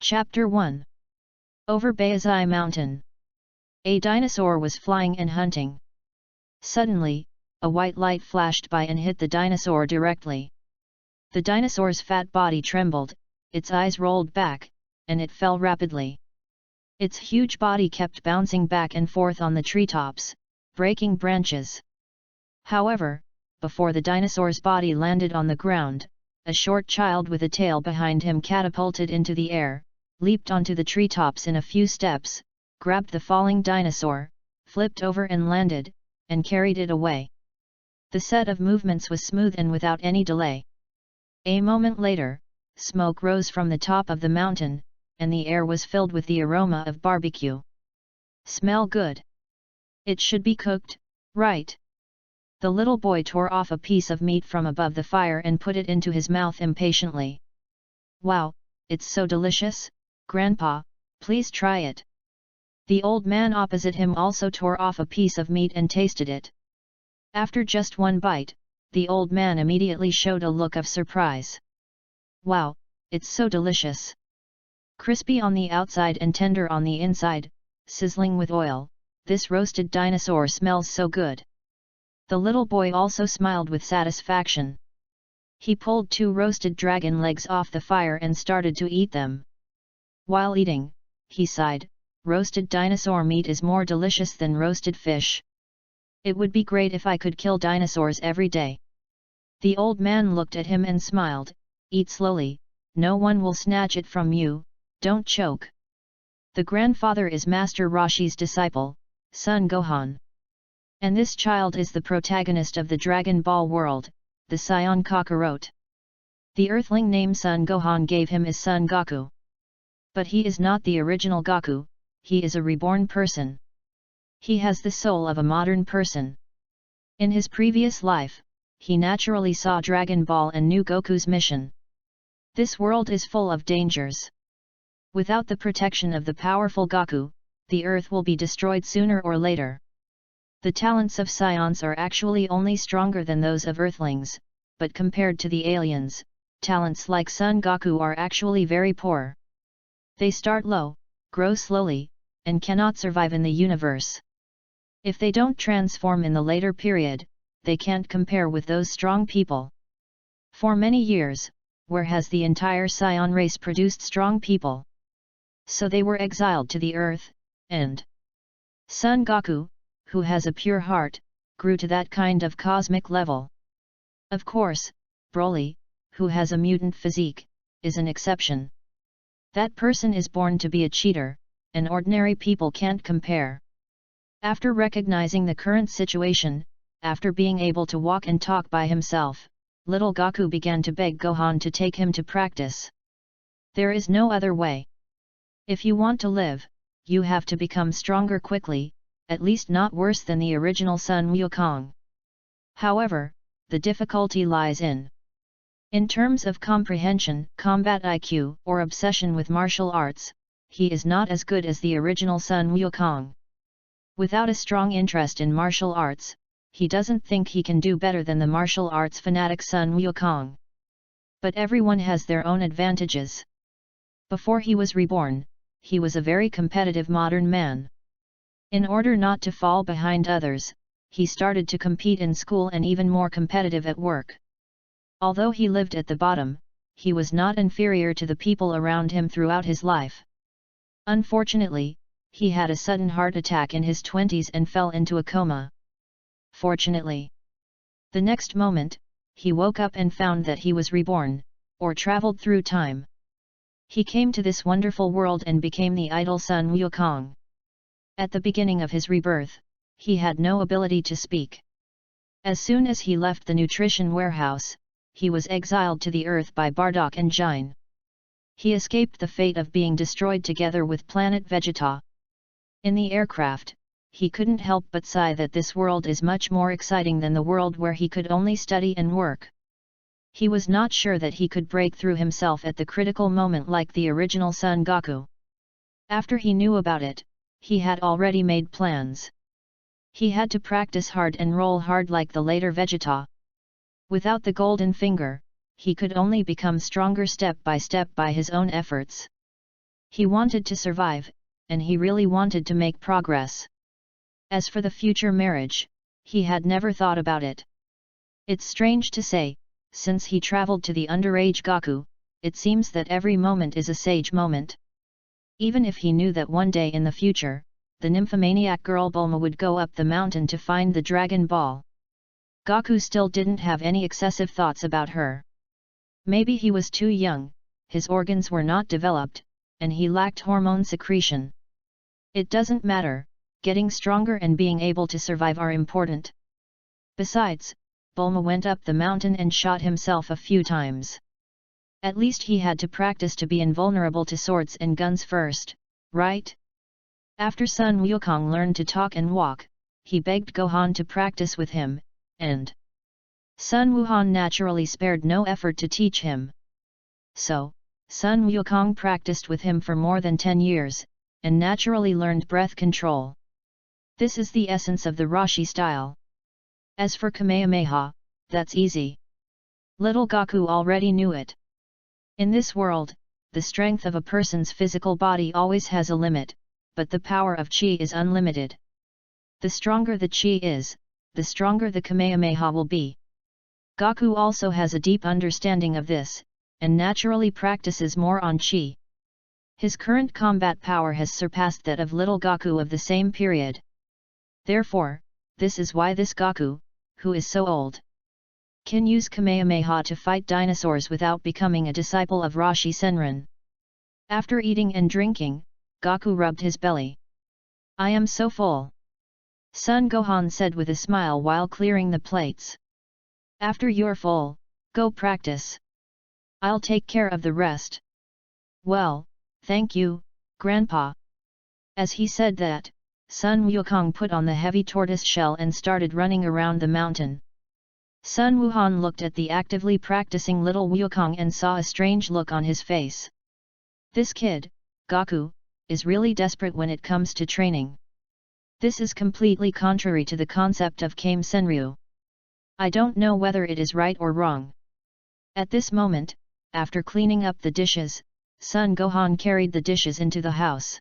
Chapter 1. Over Bayazai Mountain. A dinosaur was flying and hunting. Suddenly, a white light flashed by and hit the dinosaur directly. The dinosaur's fat body trembled, its eyes rolled back, and it fell rapidly. Its huge body kept bouncing back and forth on the treetops, breaking branches. However, before the dinosaur's body landed on the ground, a short child with a tail behind him catapulted into the air, leaped onto the treetops in a few steps, grabbed the falling dinosaur, flipped over and landed, and carried it away. The set of movements was smooth and without any delay. A moment later, smoke rose from the top of the mountain, and the air was filled with the aroma of barbecue. Smell good. It should be cooked, right? The little boy tore off a piece of meat from above the fire and put it into his mouth impatiently. Wow, it's so delicious, Grandpa, please try it. The old man opposite him also tore off a piece of meat and tasted it. After just one bite, the old man immediately showed a look of surprise. Wow, it's so delicious. Crispy on the outside and tender on the inside, sizzling with oil, this roasted dinosaur smells so good. The little boy also smiled with satisfaction. He pulled 2 roasted dragon legs off the fire and started to eat them. While eating, he sighed, roasted dinosaur meat is more delicious than roasted fish. It would be great if I could kill dinosaurs every day. The old man looked at him and smiled, eat slowly, no one will snatch it from you, don't choke. The grandfather is Master Roshi's disciple, Son Gohan. And this child is the protagonist of the Dragon Ball world, the SAIYAN Kakarot. The earthling name Son Gohan gave him is Son Goku. But he is not the original Goku, he is a reborn person. He has the soul of a modern person. In his previous life, he naturally saw Dragon Ball and knew Goku's mission. This world is full of dangers. Without the protection of the powerful Goku, the earth will be destroyed sooner or later. The talents of Saiyans are actually only stronger than those of Earthlings, but compared to the aliens, talents like Son Goku are actually very poor. They start low, grow slowly, and cannot survive in the universe. If they don't transform in the later period, they can't compare with those strong people. For many years, where has the entire Saiyan race produced strong people? So they were exiled to the earth, and Son Goku, who has a pure heart, grew to that kind of cosmic level. Of course, Broly, who has a mutant physique, is an exception. That person is born to be a cheater, and ordinary people can't compare. After recognizing the current situation, after being able to walk and talk by himself, little Goku began to beg Gohan to take him to practice. There is no other way. If you want to live, you have to become stronger quickly, at least not worse than the original Sun Wukong. However, the difficulty lies in terms of comprehension, combat IQ, or obsession with martial arts, he is not as good as the original Sun Wukong. Without a strong interest in martial arts, he doesn't think he can do better than the martial arts fanatic Sun Wukong. But everyone has their own advantages. Before he was reborn, he was a very competitive modern man. In order not to fall behind others, he started to compete in school and even more competitive at work. Although he lived at the bottom, he was not inferior to the people around him throughout his life. Unfortunately, he had a sudden heart attack in his 20s and fell into a coma. Fortunately, the next moment, he woke up and found that he was reborn, or traveled through time. He came to this wonderful world and became the idol Sun Wukong. At the beginning of his rebirth, he had no ability to speak. As soon as he left the nutrition warehouse, he was exiled to the earth by Bardock and Jine. He escaped the fate of being destroyed together with planet Vegeta. In the aircraft, he couldn't help but sigh that this world is much more exciting than the world where he could only study and work. He was not sure that he could break through himself at the critical moment like the original Son Goku. After he knew about it, he had already made plans. He had to practice hard and roll hard like the later Vegeta. Without the golden finger, he could only become stronger step by his own efforts. He wanted to survive, and he really wanted to make progress. As for the future marriage, he had never thought about it. It's strange to say, since he traveled to the underage Gaku, it seems that every moment is a sage moment. Even if he knew that one day in the future, the nymphomaniac girl Bulma would go up the mountain to find the Dragon Ball, Gaku still didn't have any excessive thoughts about her. Maybe he was too young, his organs were not developed, and he lacked hormone secretion. It doesn't matter, getting stronger and being able to survive are important. Besides, Bulma went up the mountain and shot himself a few times. At least he had to practice to be invulnerable to swords and guns first, right? After Sun Wukong learned to talk and walk, he begged Gohan to practice with him, and Sun Wuhan naturally spared no effort to teach him. So, Sun Wukong practiced with him for more than 10 years, and naturally learned breath control. This is the essence of the Rashi style. As for Kamehameha, that's easy. Little Gaku already knew it. In this world, the strength of a person's physical body always has a limit, but the power of Qi is unlimited. The stronger the Qi is, the stronger the Kamehameha will be. Gaku also has a deep understanding of this, and naturally practices more on Qi. His current combat power has surpassed that of little Gaku of the same period. Therefore, this is why this Gaku, who is so old, can use Kamehameha to fight dinosaurs without becoming a disciple of Rashi Senran. After eating and drinking, Gaku rubbed his belly. I am so full. Son Gohan said with a smile while clearing the plates. After you're full, go practice. I'll take care of the rest. Well, thank you, Grandpa. As he said that, Sun Wukong put on the heavy tortoise shell and started running around the mountain. Sun Wuhan looked at the actively practicing little Wukong and saw a strange look on his face. This kid, Gaku, is really desperate when it comes to training. This is completely contrary to the concept of Kame Senryu. I don't know whether it is right or wrong. At this moment, after cleaning up the dishes, Sun Gohan carried the dishes into the house.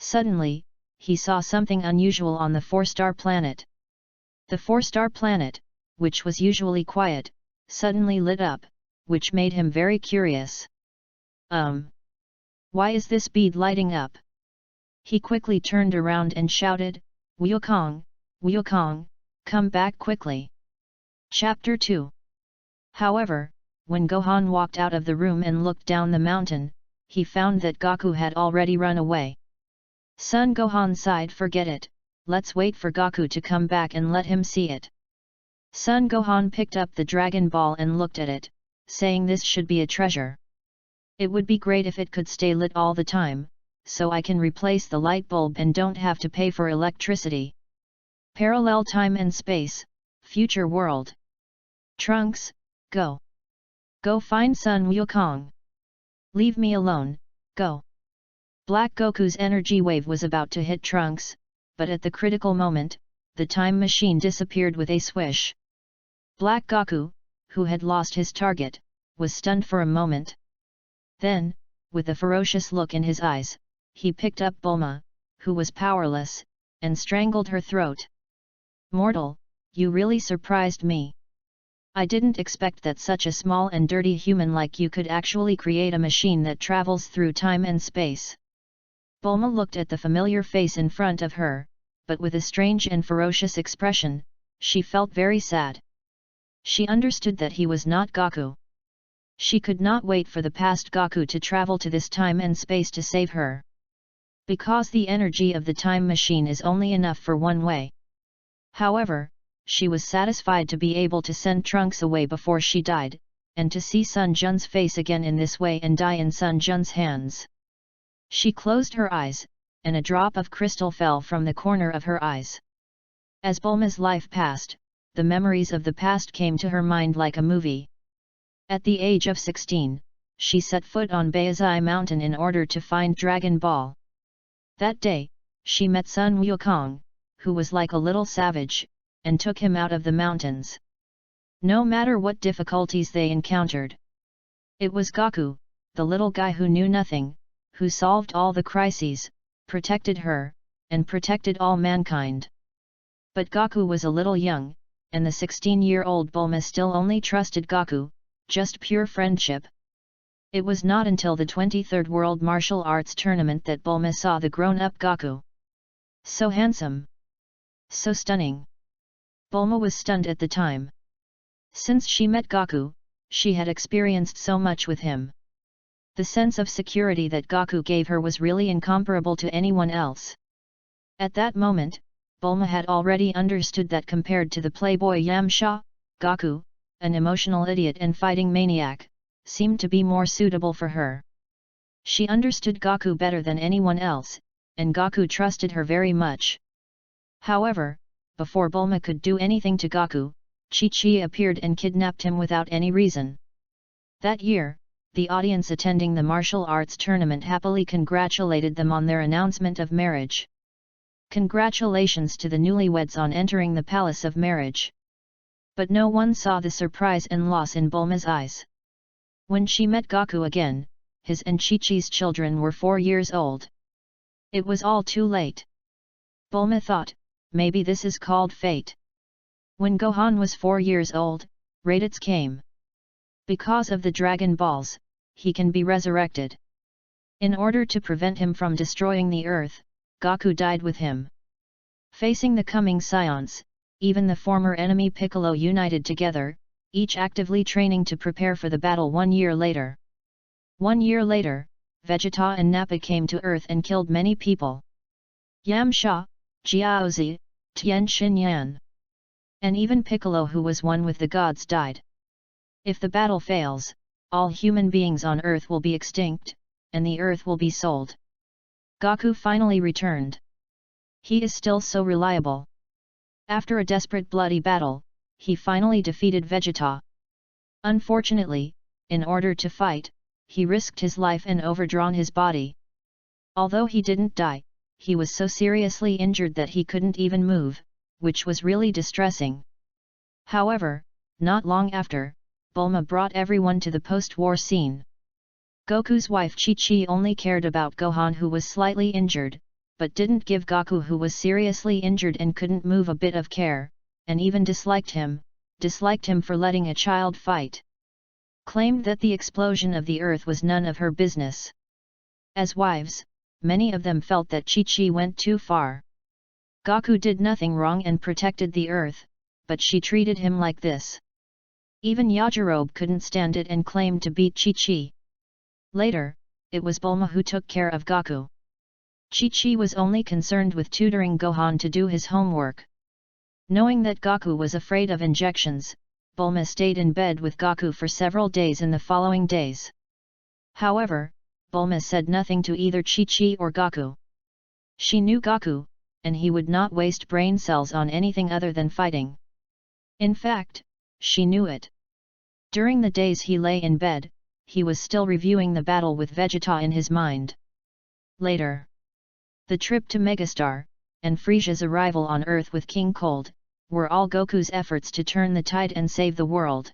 Suddenly, he saw something unusual on the 4-star planet. The 4-star planet, which was usually quiet, suddenly lit up, which made him very curious. Why is this bead lighting up? He quickly turned around and shouted, Wukong, Wukong, come back quickly. Chapter 2. However, when Gohan walked out of the room and looked down the mountain, he found that Gaku had already run away. Son Gohan sighed, forget it, let's wait for Gaku to come back and let him see it. Son Gohan picked up the Dragon Ball and looked at it, saying this should be a treasure. It would be great if it could stay lit all the time, so I can replace the light bulb and don't have to pay for electricity. Parallel time and space, future world. Trunks, go. Go find Sun Wukong. Leave me alone, go. Black Goku's energy wave was about to hit Trunks, but at the critical moment, the time machine disappeared with a swish. Black Goku, who had lost his target, was stunned for a moment. Then, with a ferocious look in his eyes, he picked up Bulma, who was powerless, and strangled her throat. Mortal, you really surprised me. I didn't expect that such a small and dirty human like you could actually create a machine that travels through time and space. Bulma looked at the familiar face in front of her, but with a strange and ferocious expression, she felt very sad. She understood that he was not Gaku. She could not wait for the past Gaku to travel to this time and space to save her. Because the energy of the time machine is only enough for one way. However, she was satisfied to be able to send Trunks away before she died, and to see Sun Jun's face again in this way and die in Sun Jun's hands. She closed her eyes, and a drop of crystal fell from the corner of her eyes. As Bulma's life passed, the memories of the past came to her mind like a movie. At the age of 16, she set foot on Baizai Mountain in order to find Dragon Ball. That day, she met Sun Wukong, who was like a little savage, and took him out of the mountains. No matter what difficulties they encountered. It was Gaku, the little guy who knew nothing, who solved all the crises, protected her, and protected all mankind. But Gaku was a little young, and the 16-year-old Bulma still only trusted Gaku, just pure friendship. It was not until the 23rd World Martial Arts Tournament that Bulma saw the grown-up Gaku. So handsome! So stunning! Bulma was stunned at the time. Since she met Gaku, she had experienced so much with him. The sense of security that Gaku gave her was really incomparable to anyone else. At that moment, Bulma had already understood that compared to the playboy Yamcha, Gaku, an emotional idiot and fighting maniac, seemed to be more suitable for her. She understood Gaku better than anyone else, and Gaku trusted her very much. However, before Bulma could do anything to Gaku, Chi-Chi appeared and kidnapped him without any reason. That year, the audience attending the martial arts tournament happily congratulated them on their announcement of marriage. Congratulations to the newlyweds on entering the palace of marriage. But no one saw the surprise and loss in Bulma's eyes. When she met Gaku again, his and Chi-Chi's children were 4 years old. It was all too late. Bulma thought, maybe this is called fate. When Gohan was 4 years old, Raditz came. Because of the Dragon Balls, he can be resurrected. In order to prevent him from destroying the earth, Gaku died with him. Facing the coming Saiyans, even the former enemy Piccolo united together, each actively training to prepare for the battle 1 year later. 1 year later, Vegeta and Nappa came to Earth and killed many people. Yamcha, Jiaozi, Tien Xinyan. And even Piccolo, who was one with the gods, died. If the battle fails, all human beings on Earth will be extinct, and the Earth will be sold. Gaku finally returned. He is still so reliable. After a desperate bloody battle, he finally defeated Vegeta. Unfortunately, in order to fight, he risked his life and overdrawn his body. Although he didn't die, he was so seriously injured that he couldn't even move, which was really distressing. However, not long after, Bulma brought everyone to the post-war scene. Goku's wife Chi-Chi only cared about Gohan, who was slightly injured, but didn't give Gaku, who was seriously injured and couldn't move, a bit of care, and even disliked him for letting a child fight. Claimed that the explosion of the earth was none of her business. As wives, many of them felt that Chi-Chi went too far. Gaku did nothing wrong and protected the earth, but she treated him like this. Even Yajirobe couldn't stand it and claimed to beat Chi-Chi. Later, it was Bulma who took care of Gaku. Chi-Chi was only concerned with tutoring Gohan to do his homework. Knowing that Gaku was afraid of injections, Bulma stayed in bed with Gaku for several days in the following days. However, Bulma said nothing to either Chi-Chi or Gaku. She knew Gaku, and he would not waste brain cells on anything other than fighting. In fact, she knew it. During the days he lay in bed, he was still reviewing the battle with Vegeta in his mind. Later, the trip to Megastar, and Frisia's arrival on Earth with King Cold, were all Goku's efforts to turn the tide and save the world.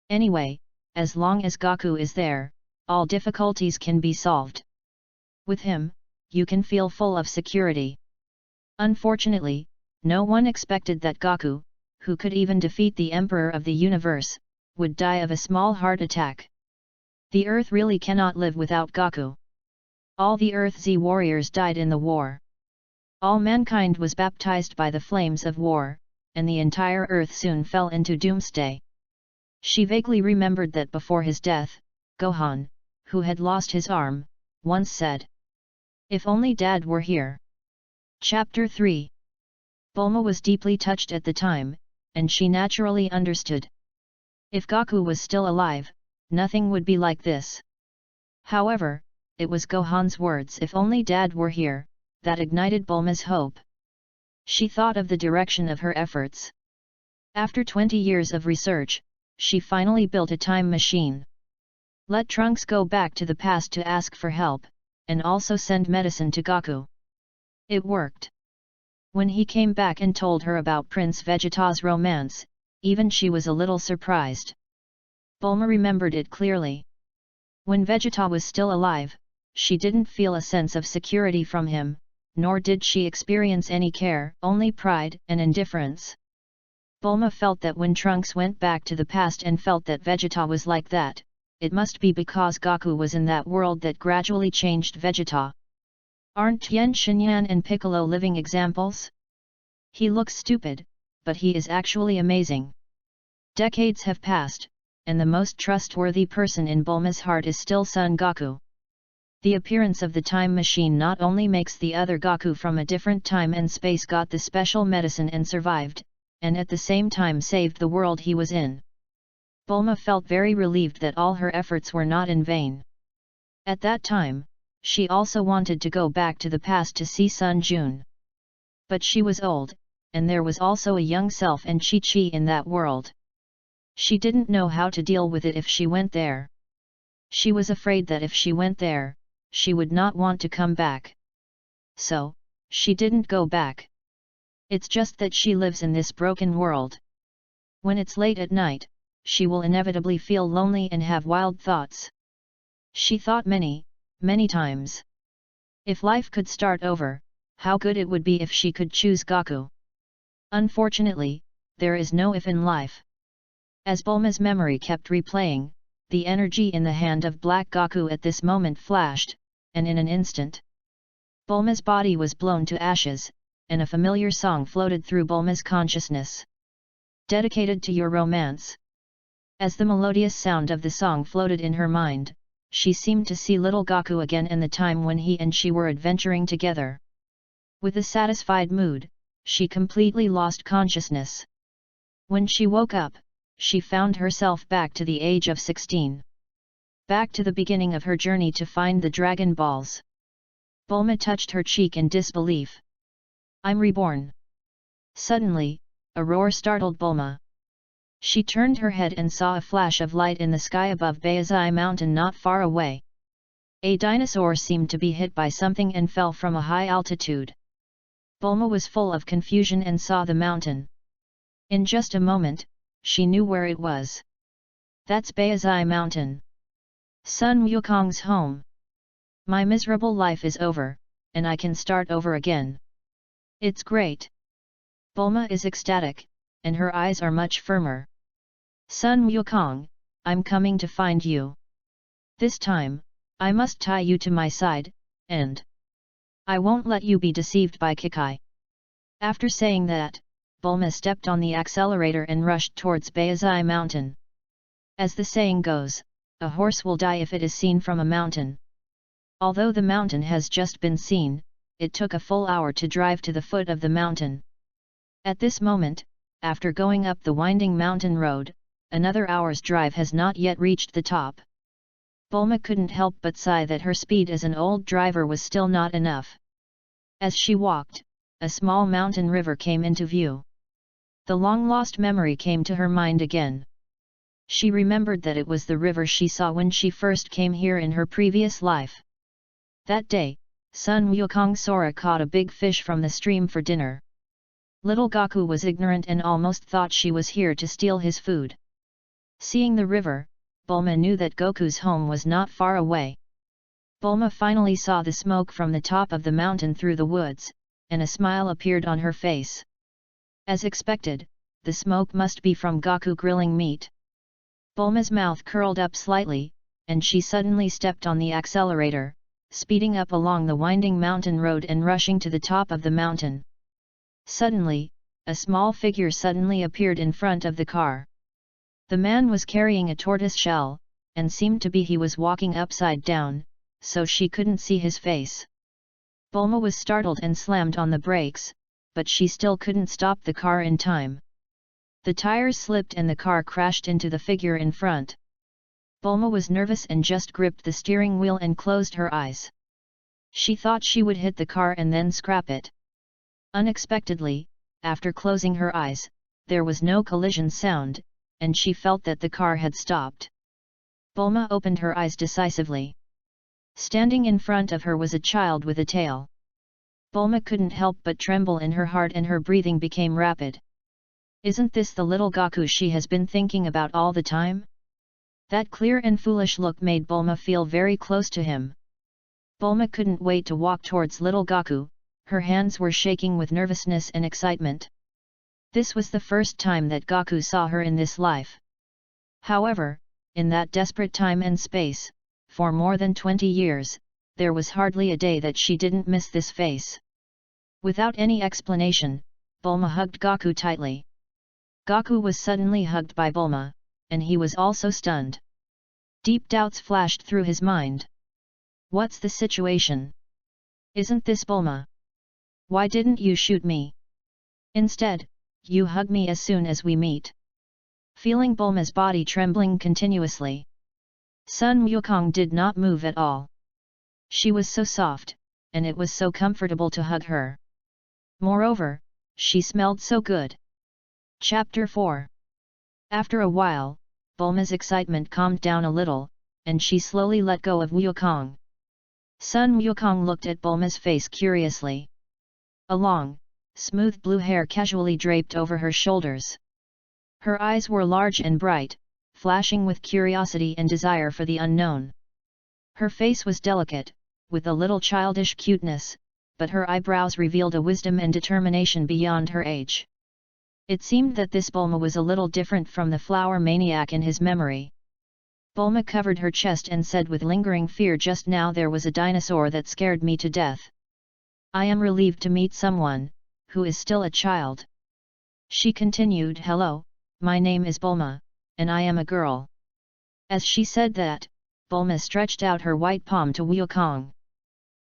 Anyway, as long as Gaku is there, all difficulties can be solved. With him, you can feel full of security. Unfortunately, no one expected that Gaku, who could even defeat the Emperor of the Universe, would die of a small heart attack. The Earth really cannot live without Gaku. All the Earth Z warriors died in the war. All mankind was baptized by the flames of war, and the entire Earth soon fell into doomsday. She vaguely remembered that before his death, Gohan, who had lost his arm, once said, "If only Dad were here." Chapter 3. Bulma was deeply touched at the time, and she naturally understood. If Gaku was still alive, nothing would be like this. However, it was Gohan's words, "If only Dad were here," that ignited Bulma's hope. She thought of the direction of her efforts. After 20 years of research, she finally built a time machine. Let Trunks go back to the past to ask for help, and also send medicine to Gaku. It worked. When he came back and told her about Prince Vegeta's romance, even she was a little surprised. Bulma remembered it clearly. When Vegeta was still alive, she didn't feel a sense of security from him, nor did she experience any care, only pride and indifference. Bulma felt that when Trunks went back to the past and felt that Vegeta was like that, it must be because Goku was in that world that gradually changed Vegeta. Aren't Tien Shinyan and Piccolo living examples? He looks stupid, but he is actually amazing. Decades have passed, and the most trustworthy person in Bulma's heart is still Son Goku. The appearance of the time machine not only makes the other Goku from a different time and space got the special medicine and survived, and at the same time saved the world he was in. Bulma felt very relieved that all her efforts were not in vain. At that time, she also wanted to go back to the past to see Sun Jun. But she was old, and there was also a young self and Chi-Chi in that world. She didn't know how to deal with it if she went there. She was afraid that if she went there, she would not want to come back. So, she didn't go back. It's just that she lives in this broken world. When it's late at night, she will inevitably feel lonely and have wild thoughts. She thought many times. If life could start over, how good it would be if she could choose Goku. Unfortunately, there is no if in life. As Bulma's memory kept replaying, the energy in the hand of Black Goku at this moment flashed, and in an instant, Bulma's body was blown to ashes, and a familiar song floated through Bulma's consciousness. Dedicated to your romance. As the melodious sound of the song floated in her mind, she seemed to see little Goku again and the time when he and she were adventuring together. With a satisfied mood, she completely lost consciousness. When she woke up, she found herself back to the age of 16. Back to the beginning of her journey to find the Dragon Balls. Bulma touched her cheek in disbelief. I'm reborn. Suddenly, a roar startled Bulma. She turned her head and saw a flash of light in the sky above Baizai Mountain not far away. A dinosaur seemed to be hit by something and fell from a high altitude. Bulma was full of confusion and saw the mountain. In just a moment, she knew where it was. That's Baizai Mountain. Sun Wukong's home. My miserable life is over, and I can start over again. It's great. Bulma is ecstatic, and her eyes are much firmer. Sun Wukong, I'm coming to find you. This time, I must tie you to my side, and I won't let you be deceived by Kikai. After saying that, Bulma stepped on the accelerator and rushed towards Baizai Mountain. As the saying goes, a horse will die if it is seen from a mountain. Although the mountain has just been seen, it took a full hour to drive to the foot of the mountain. At this moment, after going up the winding mountain road, another hour's drive has not yet reached the top. Bulma couldn't help but sigh that her speed as an old driver was still not enough. As she walked, a small mountain river came into view. The long-lost memory came to her mind again. She remembered that it was the river she saw when she first came here in her previous life. That day, Sun Wukong Sora caught a big fish from the stream for dinner. Little Goku was ignorant and almost thought she was here to steal his food. Seeing the river, Bulma knew that Goku's home was not far away. Bulma finally saw the smoke from the top of the mountain through the woods, and a smile appeared on her face. As expected, the smoke must be from Goku grilling meat. Bulma's mouth curled up slightly, and she suddenly stepped on the accelerator, speeding up along the winding mountain road and rushing to the top of the mountain. Suddenly, a small figure suddenly appeared in front of the car. The man was carrying a tortoise shell, and seemed to be he was walking upside down, so she couldn't see his face. Bulma was startled and slammed on the brakes, but she still couldn't stop the car in time. The tires slipped and the car crashed into the figure in front. Bulma was nervous and just gripped the steering wheel and closed her eyes. She thought she would hit the car and then scrap it. Unexpectedly, after closing her eyes, there was no collision sound, and she felt that the car had stopped. Bulma opened her eyes decisively. Standing in front of her was a child with a tail. Bulma couldn't help but tremble in her heart and her breathing became rapid. Isn't this the little Goku she has been thinking about all the time? That clear and foolish look made Bulma feel very close to him. Bulma couldn't wait to walk towards little Gaku, her hands were shaking with nervousness and excitement. This was the first time that Gaku saw her in this life. However, in that desperate time and space, for more than 20 years, there was hardly a day that she didn't miss this face. Without any explanation, Bulma hugged Gaku tightly. Gaku was suddenly hugged by Bulma, and he was also stunned. Deep doubts flashed through his mind. What's the situation? Isn't this Bulma? Why didn't you shoot me? Instead, you hug me as soon as we meet. Feeling Bulma's body trembling continuously, Sun Wukong did not move at all. She was so soft, and it was so comfortable to hug her. Moreover, she smelled so good. Chapter 4. After a while, Bulma's excitement calmed down a little, and she slowly let go of Wukong. Sun Wukong looked at Bulma's face curiously. A long, smooth blue hair casually draped over her shoulders. Her eyes were large and bright, flashing with curiosity and desire for the unknown. Her face was delicate, with a little childish cuteness, but her eyebrows revealed a wisdom and determination beyond her age. It seemed that this Bulma was a little different from the flower maniac in his memory. Bulma covered her chest and said with lingering fear, just now there was a dinosaur that scared me to death. I am relieved to meet someone, who is still a child. She continued, hello, my name is Bulma, and I am a girl. As she said that, Bulma stretched out her white palm to Wukong.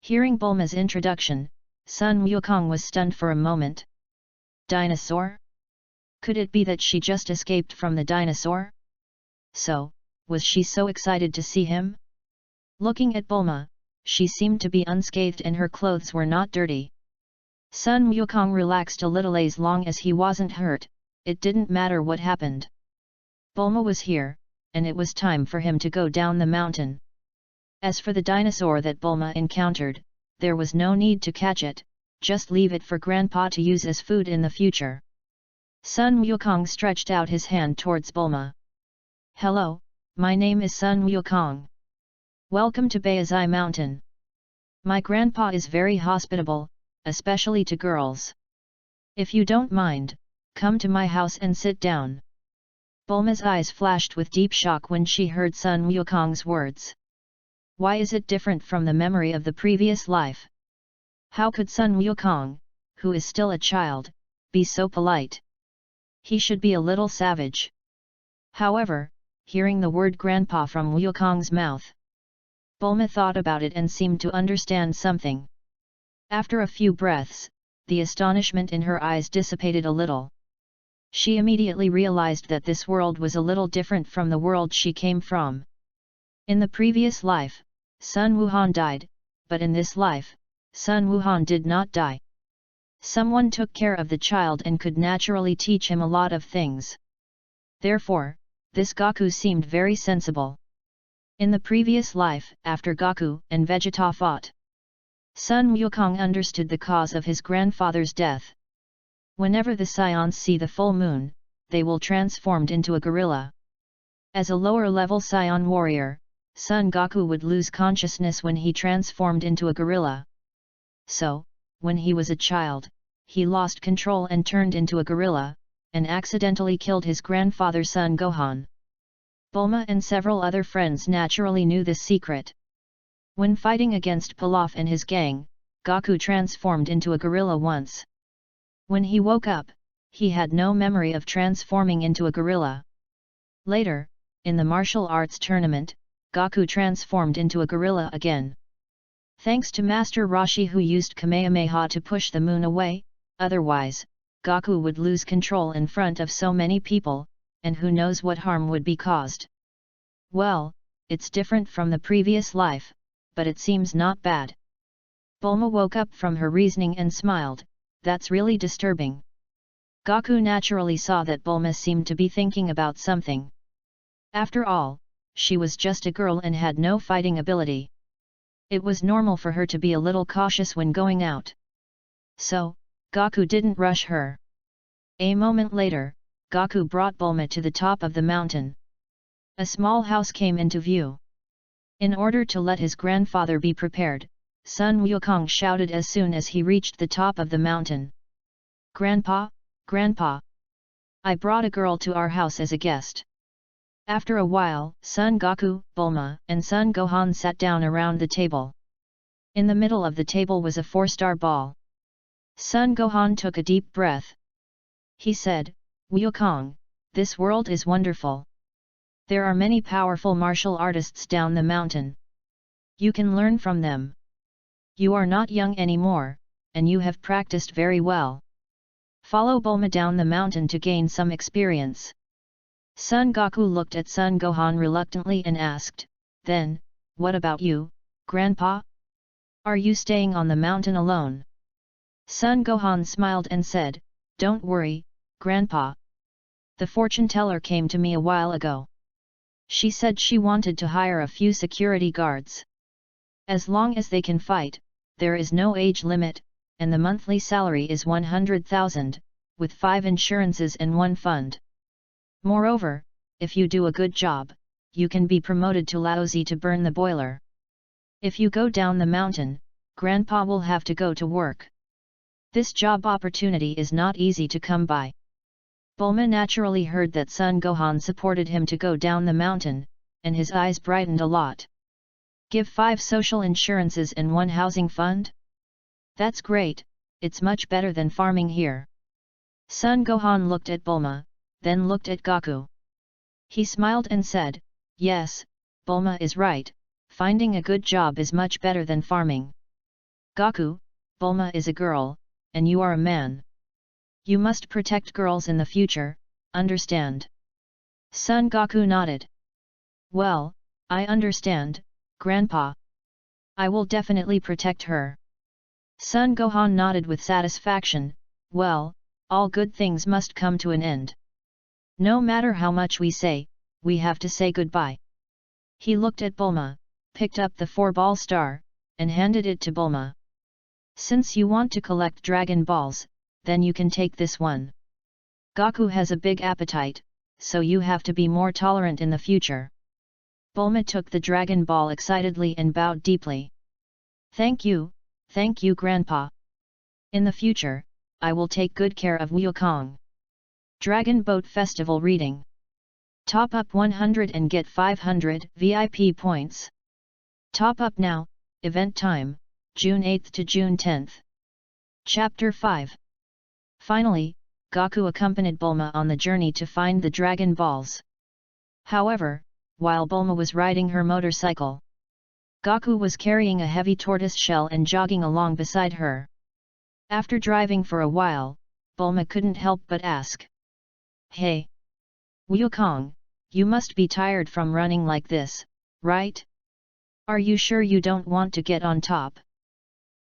Hearing Bulma's introduction, Sun Wukong was stunned for a moment. Dinosaur? Could it be that she just escaped from the dinosaur? So, was she so excited to see him? Looking at Bulma, she seemed to be unscathed and her clothes were not dirty. Sun Wukong relaxed a little. As long as he wasn't hurt, it didn't matter what happened. Bulma was here, and it was time for him to go down the mountain. As for the dinosaur that Bulma encountered, there was no need to catch it, just leave it for Grandpa to use as food in the future. Sun Wukong stretched out his hand towards Bulma. Hello, my name is Sun Wukong. Welcome to Baizai Mountain. My grandpa is very hospitable, especially to girls. If you don't mind, come to my house and sit down. Bulma's eyes flashed with deep shock when she heard Sun Wukong's words. Why is it different from the memory of the previous life? How could Sun Wukong, who is still a child, be so polite? He should be a little savage. However, hearing the word grandpa from Wukong's mouth, Bulma thought about it and seemed to understand something. After a few breaths, the astonishment in her eyes dissipated a little. She immediately realized that this world was a little different from the world she came from. In the previous life, Sun Wuhan died, but in this life, Sun Wuhan did not die. Someone took care of the child and could naturally teach him a lot of things. Therefore, this Gaku seemed very sensible. In the previous life, after Gaku and Vegeta fought, Sun Wukong understood the cause of his grandfather's death. Whenever the Saiyans see the full moon, they will transformed into a gorilla. As a lower-level Saiyan warrior, Son Goku would lose consciousness when he transformed into a gorilla. So, when he was a child, he lost control and turned into a gorilla, and accidentally killed his grandfather Son Gohan. Bulma and several other friends naturally knew this secret. When fighting against Pilaf and his gang, Goku transformed into a gorilla once. When he woke up, he had no memory of transforming into a gorilla. Later, in the martial arts tournament, Goku transformed into a gorilla again. Thanks to Master Roshi, who used Kamehameha to push the moon away, otherwise, Goku would lose control in front of so many people, and who knows what harm would be caused. Well, it's different from the previous life, but it seems not bad. Bulma woke up from her reasoning and smiled. That's really disturbing. Goku naturally saw that Bulma seemed to be thinking about something. After all, she was just a girl and had no fighting ability. It was normal for her to be a little cautious when going out. So, Goku didn't rush her. A moment later, Goku brought Bulma to the top of the mountain. A small house came into view. In order to let his grandfather be prepared, Sun Wukong shouted as soon as he reached the top of the mountain. "Grandpa, Grandpa! I brought a girl to our house as a guest." After a while, Sun Goku, Bulma, and Sun Gohan sat down around the table. In the middle of the table was a 4-star ball. Sun Gohan took a deep breath. He said, "Wukong, this world is wonderful. There are many powerful martial artists down the mountain. You can learn from them. You are not young anymore, and you have practiced very well. Follow Bulma down the mountain to gain some experience." Sun Goku looked at Sun Gohan reluctantly and asked, "Then, what about you, Grandpa? Are you staying on the mountain alone?" Sun Gohan smiled and said, "Don't worry, Grandpa. The fortune teller came to me a while ago. She said she wanted to hire a few security guards. As long as they can fight, there is no age limit, and the monthly salary is 100,000, with 5 insurances and 1 fund. Moreover, if you do a good job, you can be promoted to Laozi to burn the boiler. If you go down the mountain, Grandpa will have to go to work. This job opportunity is not easy to come by." Bulma naturally heard that Sun Gohan supported him to go down the mountain, and his eyes brightened a lot. "Give 5 social insurances and 1 housing fund? That's great, it's much better than farming here." Sun Gohan looked at Bulma, then looked at Goku. He smiled and said, "Yes, Bulma is right, finding a good job is much better than farming. Goku, Bulma is a girl, and you are a man. You must protect girls in the future, understand?" Sun Goku nodded. "Well, I understand, Grandpa. I will definitely protect her." Sun Gohan nodded with satisfaction. "Well, all good things must come to an end. No matter how much we say, we have to say goodbye." He looked at Bulma, picked up the 4-ball star, and handed it to Bulma. "Since you want to collect Dragon Balls, then you can take this one. Goku has a big appetite, so you have to be more tolerant in the future." Bulma took the Dragon Ball excitedly and bowed deeply. Thank you, Grandpa. In the future, I will take good care of Wukong." Dragon Boat Festival Reading. Top up 100 and get 500 VIP points. Top up now, event time, June 8 to June 10. Chapter 5. Finally, Goku accompanied Bulma on the journey to find the Dragon Balls. However, while Bulma was riding her motorcycle, Goku was carrying a heavy tortoise shell and jogging along beside her. After driving for a while, Bulma couldn't help but ask, "Hey! Wukong, you must be tired from running like this, right? Are you sure you don't want to get on top?"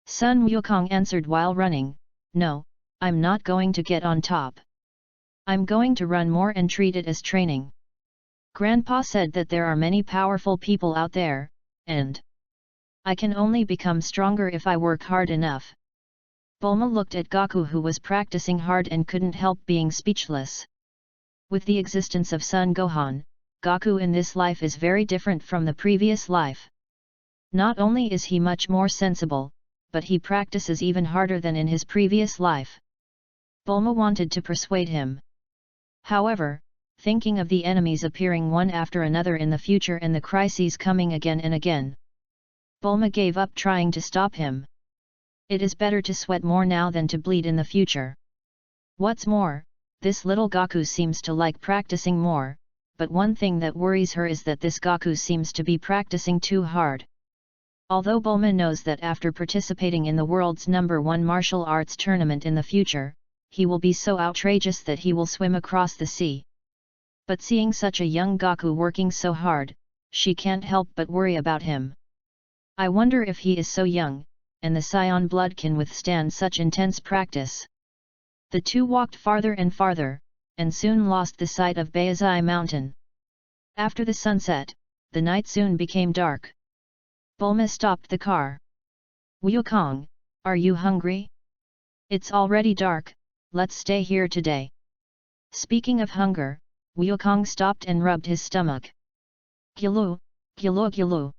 Sun Wukong answered while running, "No, I'm not going to get on top. I'm going to run more and treat it as training. Grandpa said that there are many powerful people out there, and I can only become stronger if I work hard enough." Bulma looked at Goku, who was practicing hard and couldn't help being speechless. With the existence of Sun Gohan, Goku in this life is very different from the previous life. Not only is he much more sensible, but he practices even harder than in his previous life. Bulma wanted to persuade him. However, thinking of the enemies appearing one after another in the future and the crises coming again and again, Bulma gave up trying to stop him. It is better to sweat more now than to bleed in the future. What's more, this little Goku seems to like practicing more, but one thing that worries her is that this Goku seems to be practicing too hard. Although Bulma knows that after participating in the world's #1 martial arts tournament in the future, he will be so outrageous that he will swim across the sea. But seeing such a young Goku working so hard, she can't help but worry about him. I wonder if he is so young, and the SAIYAN blood can withstand such intense practice. The two walked farther and farther, and soon lost the sight of Baizai Mountain. After the sunset, the night soon became dark. Bulma stopped the car. "Wukong, are you hungry? It's already dark, let's stay here today." Speaking of hunger, Wukong stopped and rubbed his stomach. "Gilu, gilu gilu."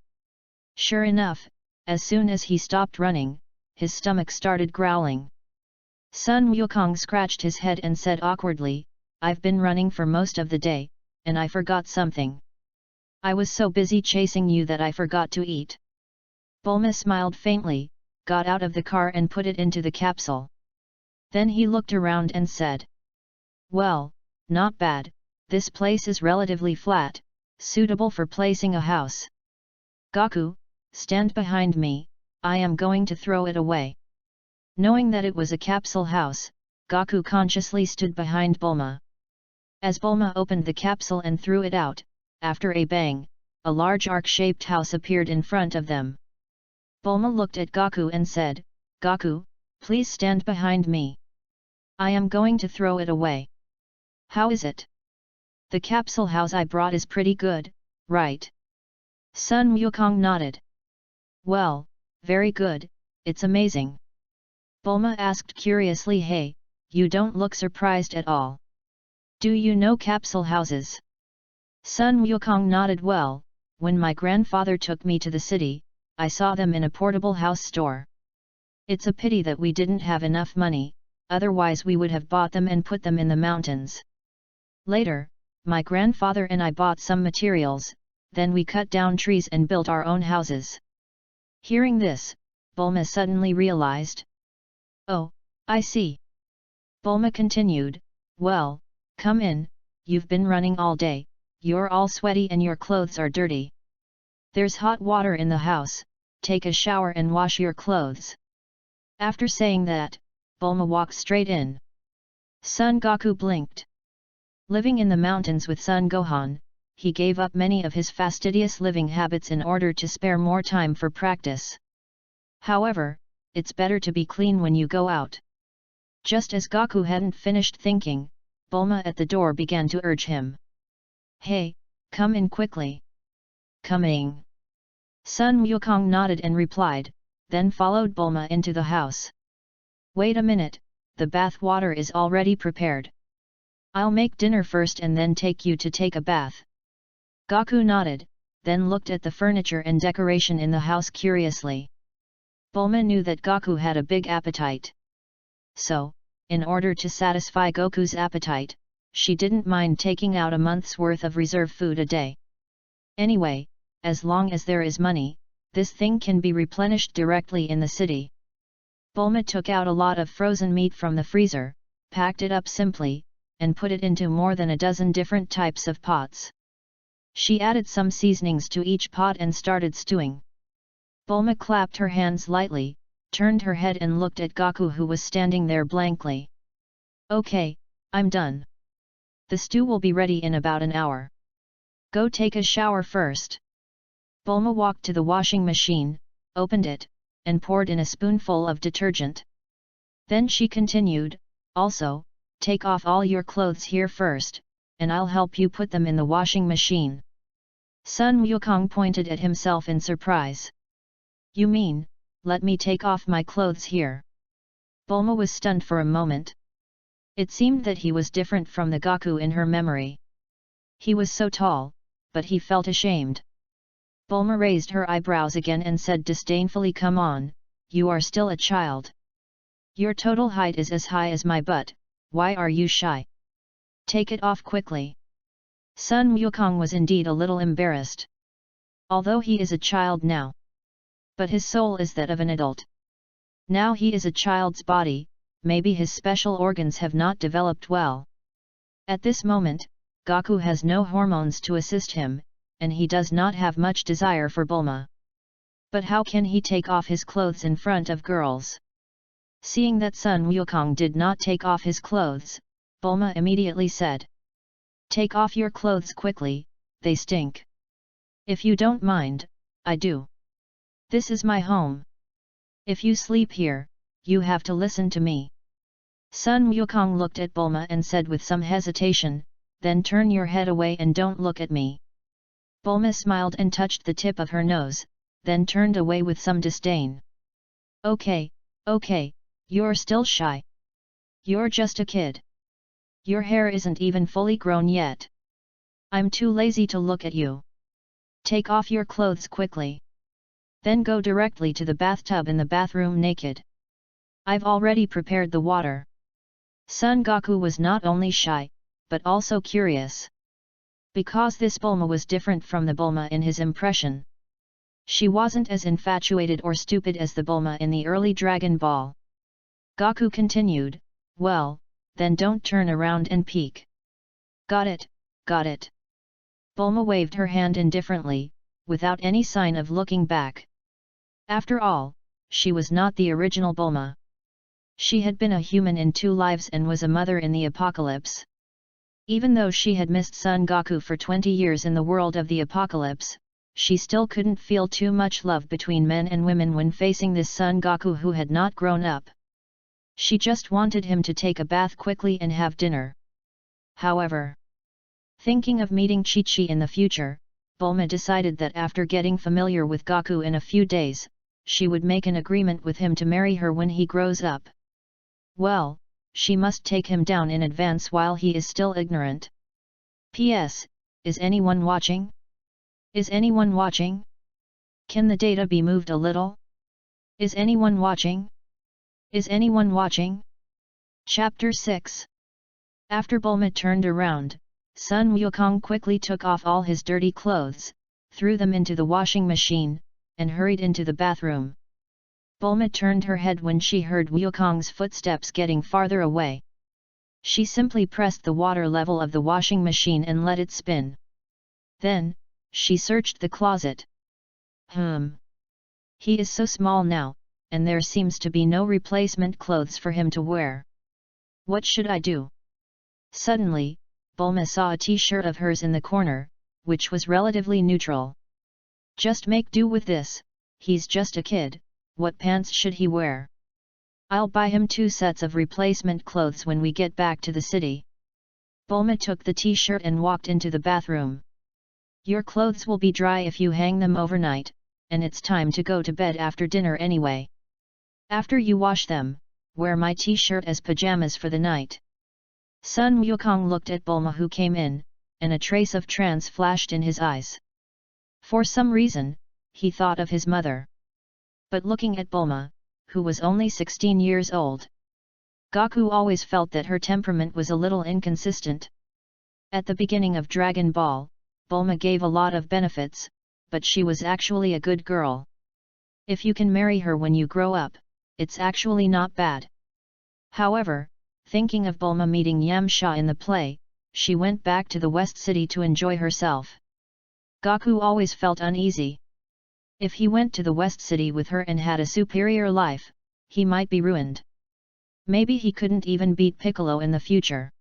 Sure enough, as soon as he stopped running, his stomach started growling. Sun Wukong scratched his head and said awkwardly, "I've been running for most of the day, and I forgot something. I was so busy chasing you that I forgot to eat." Bulma smiled faintly, got out of the car and put it into the capsule. Then he looked around and said, "Well, not bad, this place is relatively flat, suitable for placing a house. Gaku, stand behind me, I am going to throw it away." Knowing that it was a capsule house, Gaku consciously stood behind Bulma. As Bulma opened the capsule and threw it out, after a bang, a large arc-shaped house appeared in front of them. Bulma looked at Gaku and said, "Gaku, please stand behind me. I am going to throw it away." "How is it? The capsule house I brought is pretty good, right?" Sun Wukong nodded. "Well, very good, it's amazing." Bulma asked curiously, "Hey, you don't look surprised at all. Do you know capsule houses?" Sun Wukong nodded. "Well, when my grandfather took me to the city, I saw them in a portable house store. It's a pity that we didn't have enough money, otherwise we would have bought them and put them in the mountains. Later, my grandfather and I bought some materials, then we cut down trees and built our own houses." Hearing this, Bulma suddenly realized. "Oh, I see." Bulma continued, "Well, come in, you've been running all day, you're all sweaty and your clothes are dirty. There's hot water in the house, take a shower and wash your clothes." After saying that, Bulma walked straight in. Son Goku blinked. Living in the mountains with Son Gohan, he gave up many of his fastidious living habits in order to spare more time for practice. However, it's better to be clean when you go out. Just as Goku hadn't finished thinking, Bulma at the door began to urge him. "Hey, come in quickly." "Coming." Sun Wukong nodded and replied, then followed Bulma into the house. "Wait a minute, the bath water is already prepared. I'll make dinner first and then take you to take a bath." Goku nodded, then looked at the furniture and decoration in the house curiously. Bulma knew that Goku had a big appetite. So, in order to satisfy Goku's appetite, she didn't mind taking out a month's worth of reserve food a day. Anyway, as long as there is money, this thing can be replenished directly in the city. Bulma took out a lot of frozen meat from the freezer, packed it up simply, and put it into more than a dozen different types of pots. She added some seasonings to each pot and started stewing. Bulma clapped her hands lightly, turned her head and looked at Goku who was standing there blankly. "Okay, I'm done. The stew will be ready in about an hour. Go take a shower first." Bulma walked to the washing machine, opened it, and poured in a spoonful of detergent. Then she continued, "Also, take off all your clothes here first, and I'll help you put them in the washing machine." Sun Wukong pointed at himself in surprise. "You mean, let me take off my clothes here?" Bulma was stunned for a moment. It seemed that he was different from the Goku in her memory. He was so tall, but he felt ashamed. Bulma raised her eyebrows again and said disdainfully, "Come on, you are still a child. Your total height is as high as my butt, why are you shy? Take it off quickly." Sun Wukong was indeed a little embarrassed. Although he is a child now, but his soul is that of an adult. Now he is a child's body, maybe his special organs have not developed well. At this moment, Goku has no hormones to assist him, and he does not have much desire for Bulma. But how can he take off his clothes in front of girls? Seeing that Sun Wukong did not take off his clothes, Bulma immediately said, "Take off your clothes quickly, they stink." "If you don't mind, I do. This is my home. If you sleep here, you have to listen to me." Sun Wukong looked at Bulma and said with some hesitation, "Then turn your head away and don't look at me." Bulma smiled and touched the tip of her nose, then turned away with some disdain. Okay, you're still shy. You're just a kid. Your hair isn't even fully grown yet. I'm too lazy to look at you. Take off your clothes quickly." Then go directly to the bathtub in the bathroom naked. I've already prepared the water. Son Goku was not only shy, but also curious. Because this Bulma was different from the Bulma in his impression. She wasn't as infatuated or stupid as the Bulma in the early Dragon Ball. Goku continued, well, then don't turn around and peek. Got it, got it. Bulma waved her hand indifferently, without any sign of looking back. After all, she was not the original Bulma. She had been a human in 2 lives and was a mother in the apocalypse. Even though she had missed Son Goku for 20 years in the world of the apocalypse, she still couldn't feel too much love between men and women when facing this Son Goku who had not grown up. She just wanted him to take a bath quickly and have dinner. However, thinking of meeting Chi-Chi in the future, Bulma decided that after getting familiar with Goku in a few days, she would make an agreement with him to marry her when he grows up. Well, she must take him down in advance while he is still ignorant. P.S. Is anyone watching? Is anyone watching? Can the data be moved a little? Is anyone watching? Is anyone watching? Chapter 6. After Bulma turned around, Sun Wukong quickly took off all his dirty clothes, threw them into the washing machine, and hurried into the bathroom. Bulma turned her head when she heard Wukong's footsteps getting farther away. She simply pressed the water level of the washing machine and let it spin. Then, she searched the closet. He is so small now, and there seems to be no replacement clothes for him to wear. What should I do? Suddenly, Bulma saw a t-shirt of hers in the corner, which was relatively neutral. Just make do with this, he's just a kid, what pants should he wear? I'll buy him 2 sets of replacement clothes when we get back to the city. Bulma took the t-shirt and walked into the bathroom. Your clothes will be dry if you hang them overnight, and it's time to go to bed after dinner anyway. After you wash them, wear my t-shirt as pajamas for the night. Sun Wukong looked at Bulma who came in, and a trace of trance flashed in his eyes. For some reason, he thought of his mother. But looking at Bulma, who was only 16 years old, Goku always felt that her temperament was a little inconsistent. At the beginning of Dragon Ball, Bulma gave a lot of benefits, but she was actually a good girl. If you can marry her when you grow up, it's actually not bad. However, thinking of Bulma meeting Yamcha in the play, she went back to the West City to enjoy herself. Goku always felt uneasy. If he went to the West City with her and had a superior life, he might be ruined. Maybe he couldn't even beat Piccolo in the future.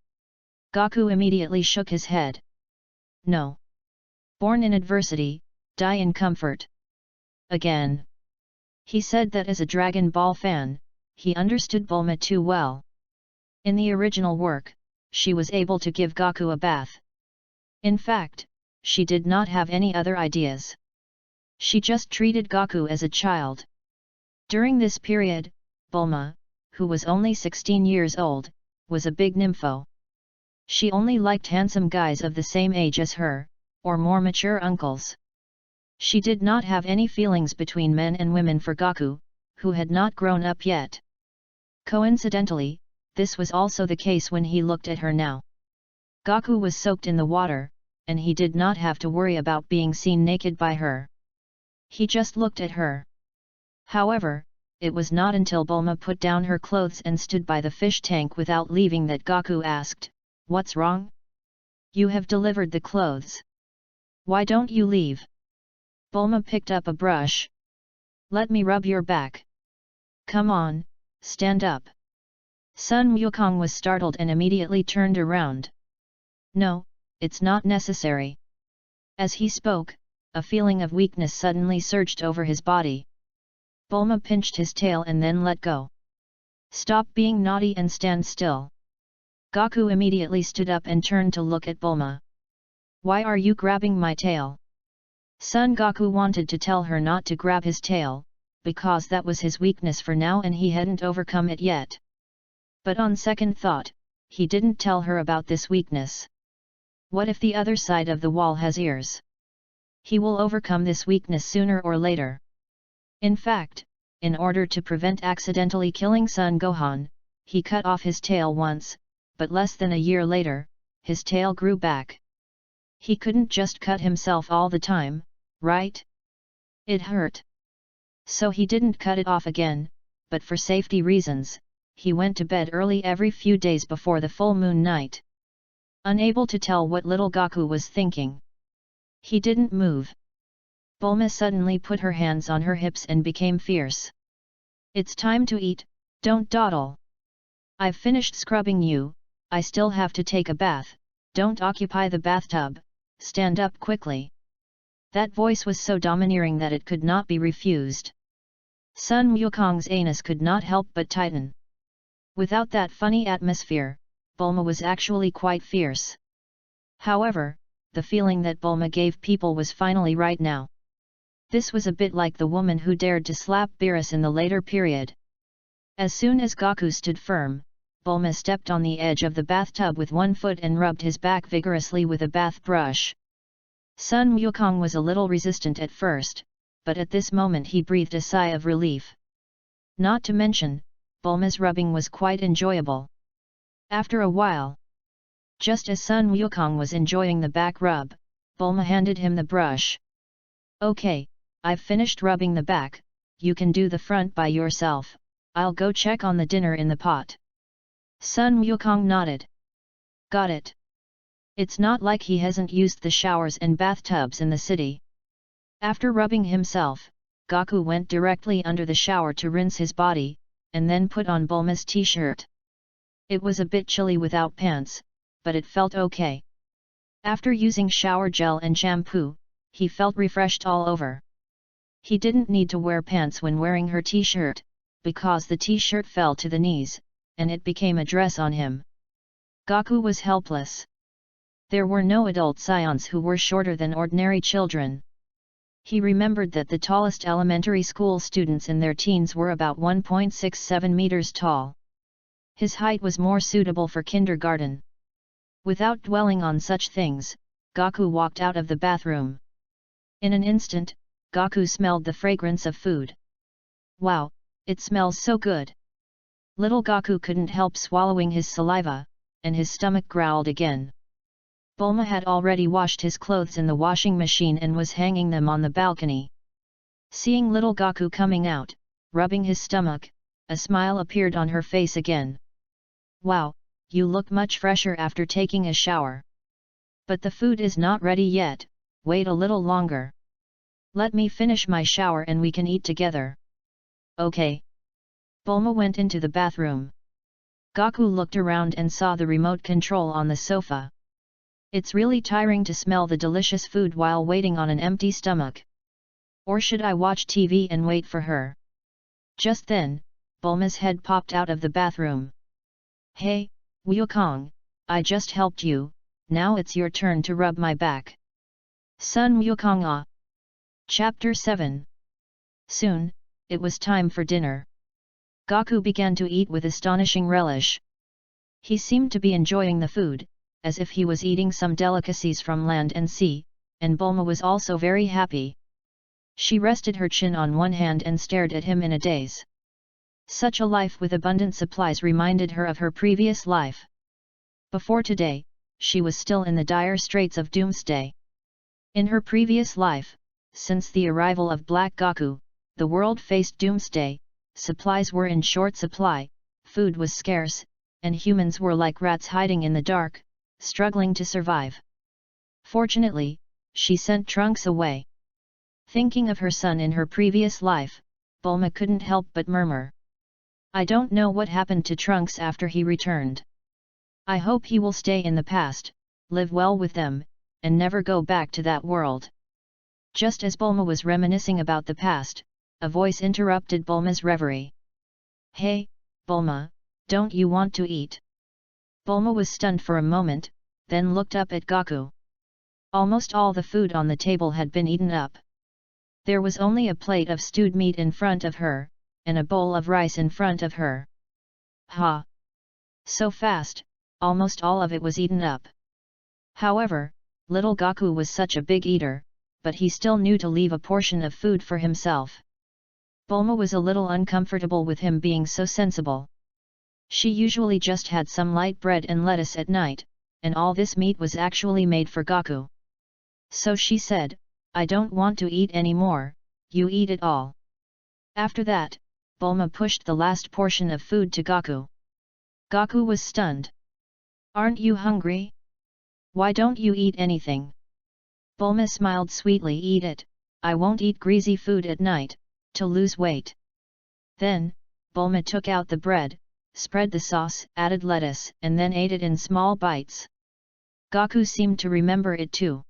Goku immediately shook his head. No. Born in adversity, die in comfort. Again. He said that as a Dragon Ball fan, he understood Bulma too well. In the original work, she was able to give Goku a bath. In fact, she did not have any other ideas. She just treated Goku as a child. During this period, Bulma, who was only 16 years old, was a big nympho. She only liked handsome guys of the same age as her, or more mature uncles. She did not have any feelings between men and women for Goku, who had not grown up yet. Coincidentally, this was also the case when he looked at her now. Goku was soaked in the water, and he did not have to worry about being seen naked by her. He just looked at her. However, it was not until Bulma put down her clothes and stood by the fish tank without leaving that Goku asked, "What's wrong? You have delivered the clothes. Why don't you leave?" Bulma picked up a brush. "Let me rub your back. Come on, stand up." Sun Wukong was startled and immediately turned around. "No, it's not necessary." As he spoke, a feeling of weakness suddenly surged over his body. Bulma pinched his tail and then let go. "Stop being naughty and stand still." Goku immediately stood up and turned to look at Bulma. "Why are you grabbing my tail?" Son Goku wanted to tell her not to grab his tail, because that was his weakness for now and he hadn't overcome it yet. But on second thought, he didn't tell her about this weakness. What if the other side of the wall has ears? He will overcome this weakness sooner or later. In fact, in order to prevent accidentally killing Son Gohan, he cut off his tail once, but less than a year later, his tail grew back. He couldn't just cut himself all the time, right? It hurt. So he didn't cut it off again, but for safety reasons, he went to bed early every few days before the full moon night. Unable to tell what little Goku was thinking, he didn't move. Bulma suddenly put her hands on her hips and became fierce. It's time to eat, don't dawdle. I've finished scrubbing you, I still have to take a bath, don't occupy the bathtub, stand up quickly. That voice was so domineering that it could not be refused. Sun Wukong's anus could not help but tighten. Without that funny atmosphere, Bulma was actually quite fierce. However, the feeling that Bulma gave people was finally right now. This was a bit like the woman who dared to slap Beerus in the later period. As soon as Goku stood firm, Bulma stepped on the edge of the bathtub with one foot and rubbed his back vigorously with a bath brush. Sun Wukong was a little resistant at first, but at this moment he breathed a sigh of relief. Not to mention, Bulma's rubbing was quite enjoyable. After a while, just as Sun Wukong was enjoying the back rub, Bulma handed him the brush. Okay, I've finished rubbing the back, you can do the front by yourself, I'll go check on the dinner in the pot. Sun Wukong nodded. Got it. It's not like he hasn't used the showers and bathtubs in the city. After rubbing himself, Goku went directly under the shower to rinse his body, and then put on Bulma's t-shirt. It was a bit chilly without pants, but it felt okay. After using shower gel and shampoo, he felt refreshed all over. He didn't need to wear pants when wearing her t-shirt, because the t-shirt fell to the knees, and it became a dress on him. Goku was helpless. There were no adult Saiyans who were shorter than ordinary children. He remembered that the tallest elementary school students in their teens were about 1.67 meters tall. His height was more suitable for kindergarten. Without dwelling on such things, Goku walked out of the bathroom. In an instant, Goku smelled the fragrance of food. Wow, it smells so good! Little Goku couldn't help swallowing his saliva, and his stomach growled again. Bulma had already washed his clothes in the washing machine and was hanging them on the balcony. Seeing little Goku coming out, rubbing his stomach, a smile appeared on her face again. Wow, you look much fresher after taking a shower. But the food is not ready yet, wait a little longer. Let me finish my shower and we can eat together. Okay. Bulma went into the bathroom. Goku looked around and saw the remote control on the sofa. It's really tiring to smell the delicious food while waiting on an empty stomach. Or should I watch TV and wait for her? Just then, Bulma's head popped out of the bathroom. Hey, Wukong, I just helped you, now it's your turn to rub my back. Sun Wukong ah. Chapter 7. Soon, it was time for dinner. Goku began to eat with astonishing relish. He seemed to be enjoying the food, as if he was eating some delicacies from land and sea, and Bulma was also very happy. She rested her chin on one hand and stared at him in a daze. Such a life with abundant supplies reminded her of her previous life. Before today, she was still in the dire straits of doomsday. In her previous life, since the arrival of Black Goku, the world faced doomsday, supplies were in short supply, food was scarce, and humans were like rats hiding in the dark, struggling to survive. Fortunately, she sent Trunks away. Thinking of her son in her previous life, Bulma couldn't help but murmur. I don't know what happened to Trunks after he returned. I hope he will stay in the past, live well with them, and never go back to that world. Just as Bulma was reminiscing about the past, a voice interrupted Bulma's reverie. Hey, Bulma, don't you want to eat? Bulma was stunned for a moment, then looked up at Goku. Almost all the food on the table had been eaten up. There was only a plate of stewed meat in front of her, and a bowl of rice in front of her. Ha! So fast, almost all of it was eaten up. However, little Goku was such a big eater, but he still knew to leave a portion of food for himself. Bulma was a little uncomfortable with him being so sensible. She usually just had some light bread and lettuce at night, and all this meat was actually made for Gaku. So she said, "I don't want to eat any more, you eat it all." After that, Bulma pushed the last portion of food to Gaku. Gaku was stunned. "Aren't you hungry? Why don't you eat anything?" Bulma smiled sweetly. "Eat it, I won't eat greasy food at night, to lose weight." Then, Bulma took out the bread, spread the sauce, added lettuce, and then ate it in small bites. Gaku seemed to remember it too.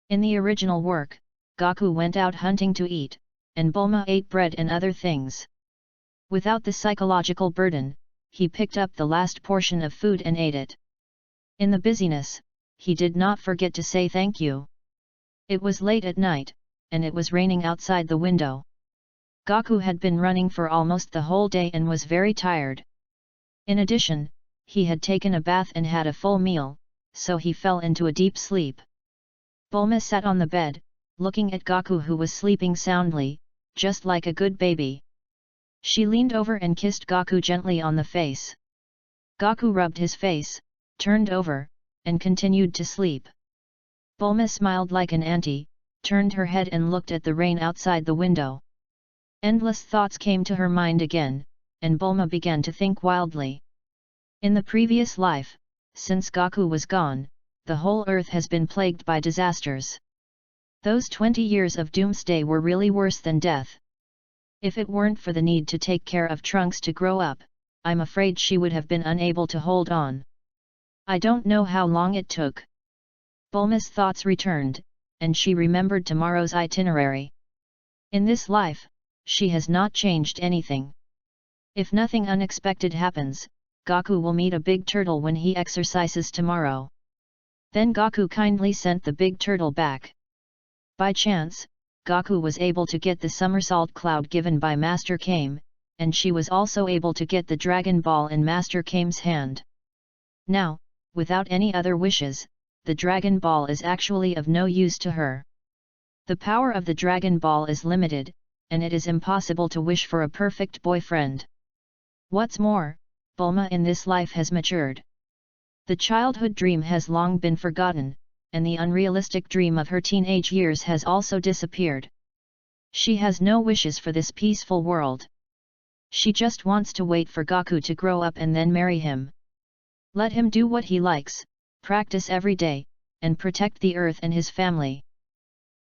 In the original work, Gaku went out hunting to eat, and Bulma ate bread and other things. Without the psychological burden, he picked up the last portion of food and ate it. In the busyness, he did not forget to say thank you. It was late at night, and it was raining outside the window. Gaku had been running for almost the whole day and was very tired. In addition, he had taken a bath and had a full meal, so he fell into a deep sleep. Bulma sat on the bed, looking at Gaku who was sleeping soundly, just like a good baby. She leaned over and kissed Gaku gently on the face. Gaku rubbed his face, turned over, and continued to sleep. Bulma smiled like an auntie, turned her head and looked at the rain outside the window. Endless thoughts came to her mind again, and Bulma began to think wildly. In the previous life, since Gaku was gone, the whole earth has been plagued by disasters. Those 20 years of doomsday were really worse than death. If it weren't for the need to take care of Trunks to grow up, I'm afraid she would have been unable to hold on. I don't know how long it took. Bulma's thoughts returned, and she remembered tomorrow's itinerary. In this life, she has not changed anything. If nothing unexpected happens, Gaku will meet a big turtle when he exercises tomorrow. Then Gaku kindly sent the big turtle back. By chance, Gaku was able to get the somersault cloud given by Master Kame, and she was also able to get the Dragon Ball in Master Kame's hand. Now, without any other wishes, the Dragon Ball is actually of no use to her. The power of the Dragon Ball is limited, and it is impossible to wish for a perfect boyfriend. What's more, Bulma in this life has matured. The childhood dream has long been forgotten, and the unrealistic dream of her teenage years has also disappeared. She has no wishes for this peaceful world. She just wants to wait for Gaku to grow up and then marry him. Let him do what he likes, practice every day, and protect the earth and his family.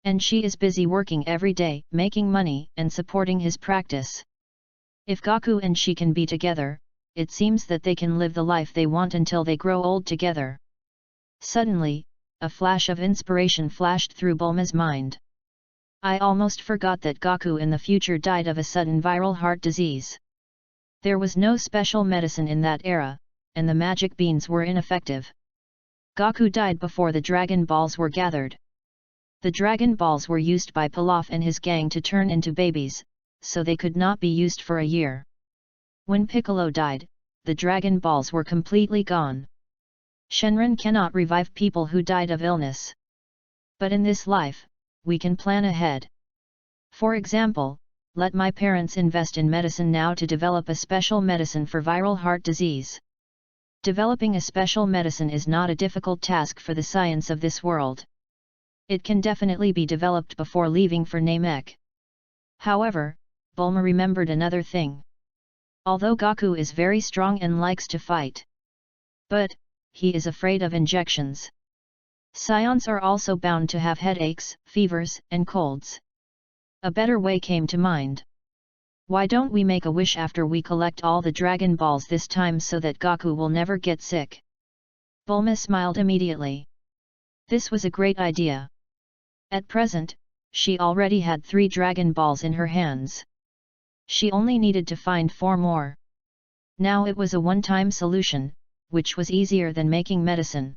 And she is busy working every day, making money and supporting his practice. If Gaku and she can be together, it seems that they can live the life they want until they grow old together. Suddenly, a flash of inspiration flashed through Bulma's mind. I almost forgot that Gaku in the future died of a sudden viral heart disease. There was no special medicine in that era, and the magic beans were ineffective. Gaku died before the Dragon Balls were gathered. The Dragon Balls were used by Pilaf and his gang to turn into babies, so they could not be used for a year. When Piccolo died, the Dragon Balls were completely gone. Shenron cannot revive people who died of illness. But in this life, we can plan ahead. For example, let my parents invest in medicine now to develop a special medicine for viral heart disease. Developing a special medicine is not a difficult task for the science of this world. It can definitely be developed before leaving for Namek. However, Bulma remembered another thing. Although Gaku is very strong and likes to fight, but he is afraid of injections. Saiyans are also bound to have headaches, fevers, and colds. A better way came to mind. Why don't we make a wish after we collect all the Dragon Balls this time so that Gaku will never get sick? Bulma smiled immediately. This was a great idea. At present, she already had 3 Dragon Balls in her hands. She only needed to find 4 more. Now it was a one-time solution, which was easier than making medicine.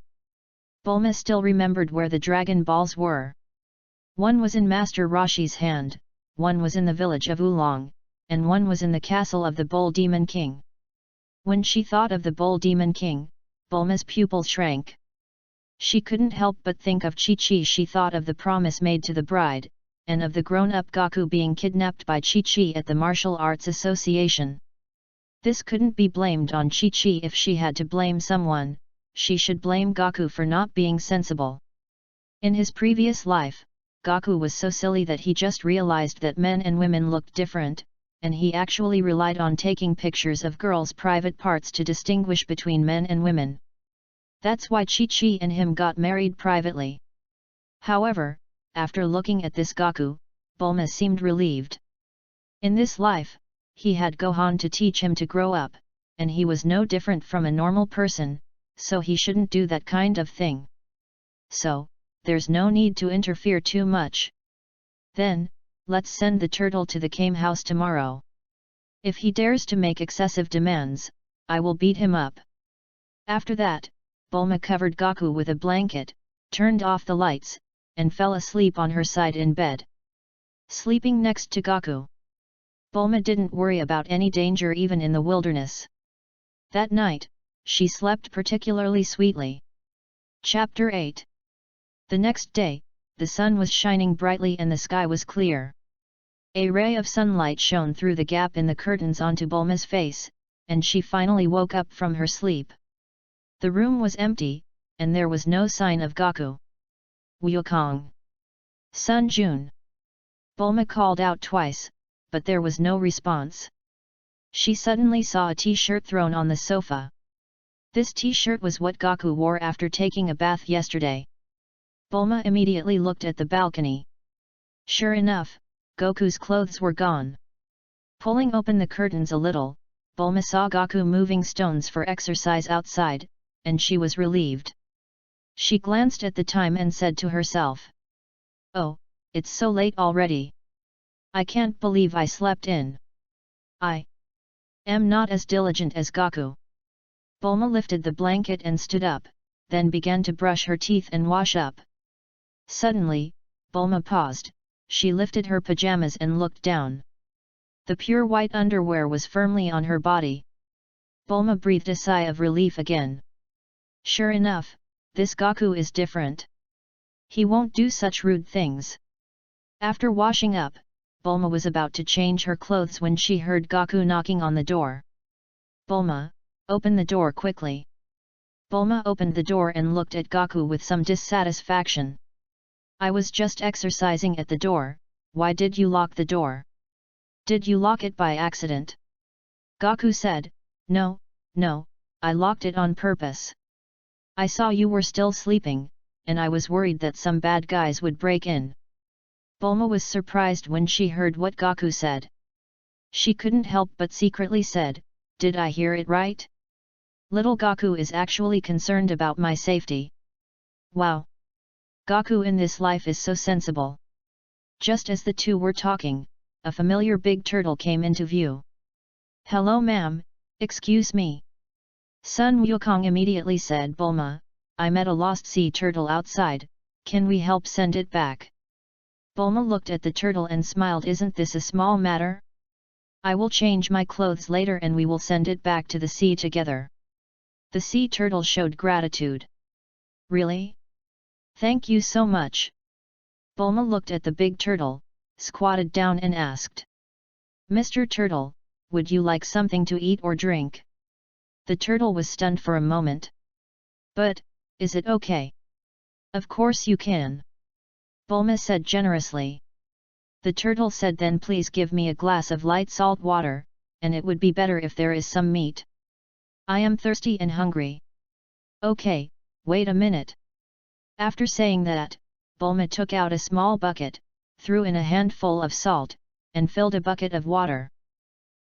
Bulma still remembered where the Dragon Balls were. One was in Master Roshi's hand, one was in the village of Oolong, and one was in the castle of the Bull Demon King. When she thought of the Bull Demon King, Bulma's pupils shrank. She couldn't help but think of Chi-Chi. She thought of the promise made to the bride, and of the grown-up Gaku being kidnapped by Chi-Chi at the Martial Arts Association. This couldn't be blamed on Chi-Chi. If she had to blame someone, she should blame Gaku for not being sensible. In his previous life, Gaku was so silly that he just realized that men and women looked different, and he actually relied on taking pictures of girls' private parts to distinguish between men and women. That's why Chi-Chi and him got married privately. However, after looking at this Gaku, Bulma seemed relieved. In this life, he had Gohan to teach him to grow up, and he was no different from a normal person, so he shouldn't do that kind of thing. So, there's no need to interfere too much. Then, let's send the turtle to the Kame house tomorrow. If he dares to make excessive demands, I will beat him up. After that, Bulma covered Gaku with a blanket, turned off the lights, and fell asleep on her side in bed. Sleeping next to Gaku, Bulma didn't worry about any danger even in the wilderness. That night, she slept particularly sweetly. Chapter 8. The next day, the sun was shining brightly and the sky was clear. A ray of sunlight shone through the gap in the curtains onto Bulma's face, and she finally woke up from her sleep. The room was empty, and there was no sign of Gaku. Wukong. Sun Jun. Bulma called out twice, but there was no response. She suddenly saw a t-shirt thrown on the sofa. This t-shirt was what Gaku wore after taking a bath yesterday. Bulma immediately looked at the balcony. Sure enough, Goku's clothes were gone. Pulling open the curtains a little, Bulma saw Gaku moving stones for exercise outside, and she was relieved. She glanced at the time and said to herself, "Oh, it's so late already. I can't believe I slept in. I am not as diligent as Gaku." Bulma lifted the blanket and stood up, then began to brush her teeth and wash up. Suddenly, Bulma paused. She lifted her pajamas and looked down. The pure white underwear was firmly on her body. Bulma breathed a sigh of relief again. Sure enough, this Gaku is different. He won't do such rude things. After washing up, Bulma was about to change her clothes when she heard Gaku knocking on the door. "Bulma, open the door quickly." Bulma opened the door and looked at Gaku with some dissatisfaction. "I was just exercising at the door, why did you lock the door? Did you lock it by accident?" Gaku said, No, I locked it on purpose. I saw you were still sleeping, and I was worried that some bad guys would break in." Bulma was surprised when she heard what Gaku said. She couldn't help but secretly said, "Did I hear it right? Little Gaku is actually concerned about my safety. Wow! Gaku in this life is so sensible." Just as the two were talking, a familiar big turtle came into view. "Hello ma'am, excuse me." Sun Wukong immediately said, "Bulma, I met a lost sea turtle outside, can we help send it back?" Bulma looked at the turtle and smiled. "Isn't this a small matter? I will change my clothes later and we will send it back to the sea together." The sea turtle showed gratitude. "Really? Thank you so much." Bulma looked at the big turtle, squatted down and asked, "Mr. Turtle, would you like something to eat or drink?" The turtle was stunned for a moment. "But, is it okay?" "Of course you can," Bulma said generously. The turtle said, "Then please give me a glass of light salt water, and it would be better if there is some meat. I am thirsty and hungry." "Okay, wait a minute." After saying that, Bulma took out a small bucket, threw in a handful of salt, and filled a bucket of water.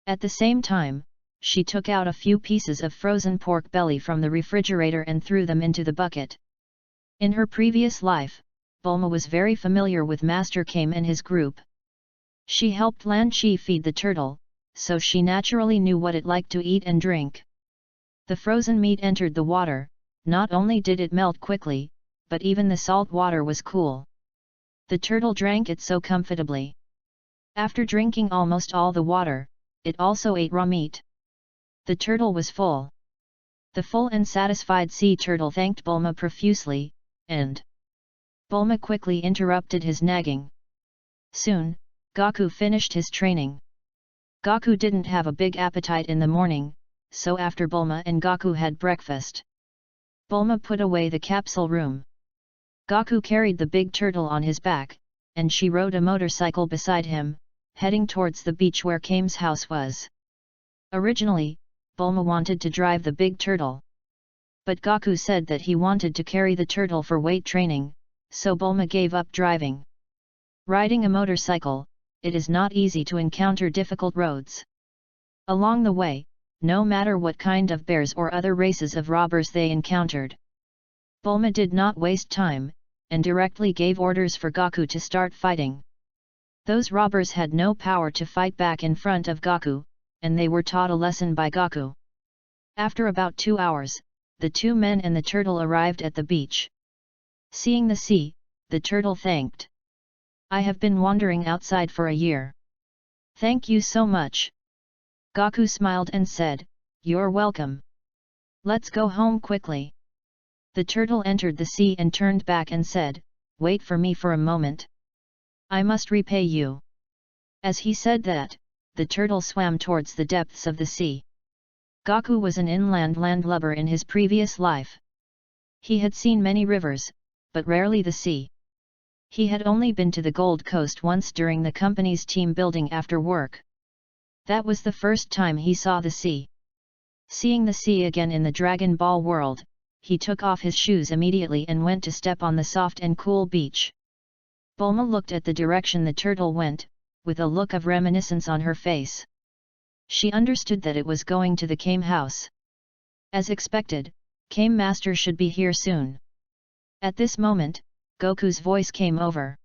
At the same time, she took out a few pieces of frozen pork belly from the refrigerator and threw them into the bucket. In her previous life, Bulma was very familiar with Master Kame and his group. She helped Lan Chi feed the turtle, so she naturally knew what it liked to eat and drink. The frozen meat entered the water. Not only did it melt quickly, but even the salt water was cool. The turtle drank it so comfortably. After drinking almost all the water, it also ate raw meat. The turtle was full. The full and satisfied sea turtle thanked Bulma profusely, and Bulma quickly interrupted his nagging. Soon, Gaku finished his training. Gaku didn't have a big appetite in the morning, so after Bulma and Gaku had breakfast, Bulma put away the capsule room. Gaku carried the big turtle on his back, and she rode a motorcycle beside him, heading towards the beach where Kame's house was. Originally, Bulma wanted to drive the big turtle, but Gaku said that he wanted to carry the turtle for weight training, so Bulma gave up driving. Riding a motorcycle, it is not easy to encounter difficult roads. Along the way, no matter what kind of bears or other races of robbers they encountered, Bulma did not waste time, and directly gave orders for Gaku to start fighting. Those robbers had no power to fight back in front of Gaku, and they were taught a lesson by Gaku. After about 2 hours, the two men and the turtle arrived at the beach. Seeing the sea, the turtle thanked. "I have been wandering outside for a year. Thank you so much." Gaku smiled and said, "You're welcome. Let's go home quickly." The turtle entered the sea and turned back and said, "Wait for me for a moment. I must repay you." As he said that, the turtle swam towards the depths of the sea. Gaku was an inland landlubber in his previous life. He had seen many rivers, but rarely the sea. He had only been to the Gold Coast once during the company's team building after work. That was the first time he saw the sea. Seeing the sea again in the Dragon Ball world, he took off his shoes immediately and went to step on the soft and cool beach. Bulma looked at the direction the turtle went, with a look of reminiscence on her face. She understood that it was going to the Kame house. As expected, Kame Master should be here soon. At this moment, Goku's voice came over.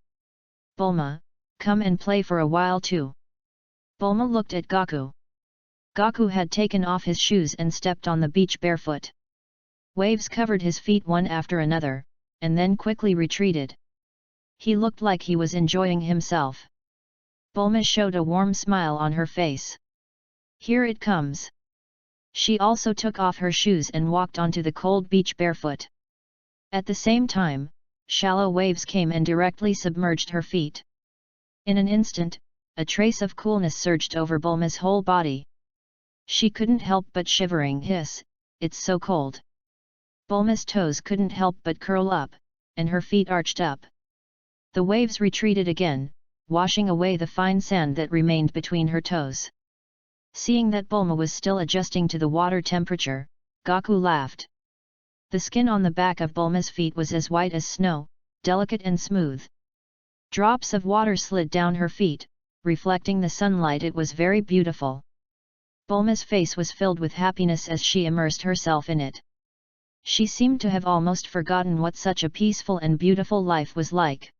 "Bulma, come and play for a while too." Bulma looked at Gaku. Gaku had taken off his shoes and stepped on the beach barefoot. Waves covered his feet one after another, and then quickly retreated. He looked like he was enjoying himself. Bulma showed a warm smile on her face. "Here it comes." She also took off her shoes and walked onto the cold beach barefoot. At the same time, shallow waves came and directly submerged her feet. In an instant, a trace of coolness surged over Bulma's whole body. She couldn't help but shivering hiss, "It's so cold." Bulma's toes couldn't help but curl up, and her feet arched up. The waves retreated again, washing away the fine sand that remained between her toes. Seeing that Bulma was still adjusting to the water temperature, Gaku laughed. The skin on the back of Bulma's feet was as white as snow, delicate and smooth. Drops of water slid down her feet, reflecting the sunlight. It was very beautiful. Bulma's face was filled with happiness as she immersed herself in it. She seemed to have almost forgotten what such a peaceful and beautiful life was like.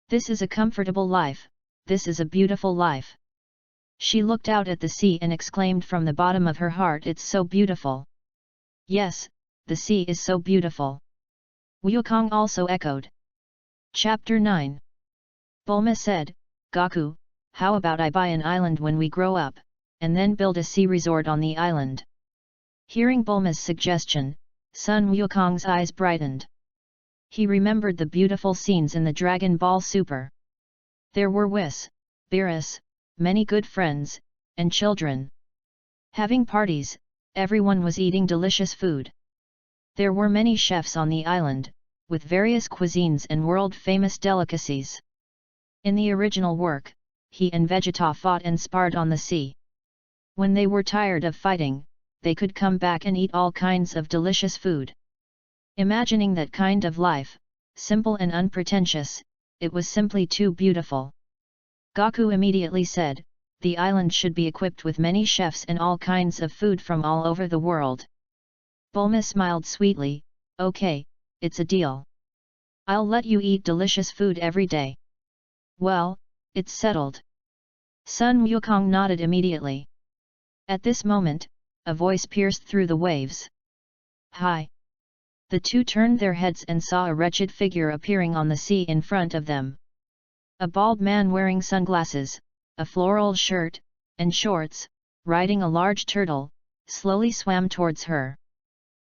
"This is a comfortable life, this is a beautiful life." She looked out at the sea and exclaimed from the bottom of her heart, "It's so beautiful." "Yes, the sea is so beautiful." Wukong also echoed. Chapter 9. Bulma said, "Gaku, how about I buy an island when we grow up, and then build a sea resort on the island?" Hearing Bulma's suggestion, Sun Wukong's eyes brightened. He remembered the beautiful scenes in the Dragon Ball Super. There were Whis, Beerus, many good friends, and children. Having parties, everyone was eating delicious food. There were many chefs on the island, with various cuisines and world-famous delicacies. In the original work, he and Vegeta fought and sparred on the sea. When they were tired of fighting, they could come back and eat all kinds of delicious food. Imagining that kind of life, simple and unpretentious, it was simply too beautiful. Gaku immediately said, "The island should be equipped with many chefs and all kinds of food from all over the world." Bulma smiled sweetly, "Okay, it's a deal. I'll let you eat delicious food every day." "Well, it's settled." Sun Wukong nodded immediately. At this moment, a voice pierced through the waves. "Hi!" The two turned their heads and saw a wretched figure appearing on the sea in front of them. A bald man wearing sunglasses, a floral shirt, and shorts, riding a large turtle, slowly swam towards her.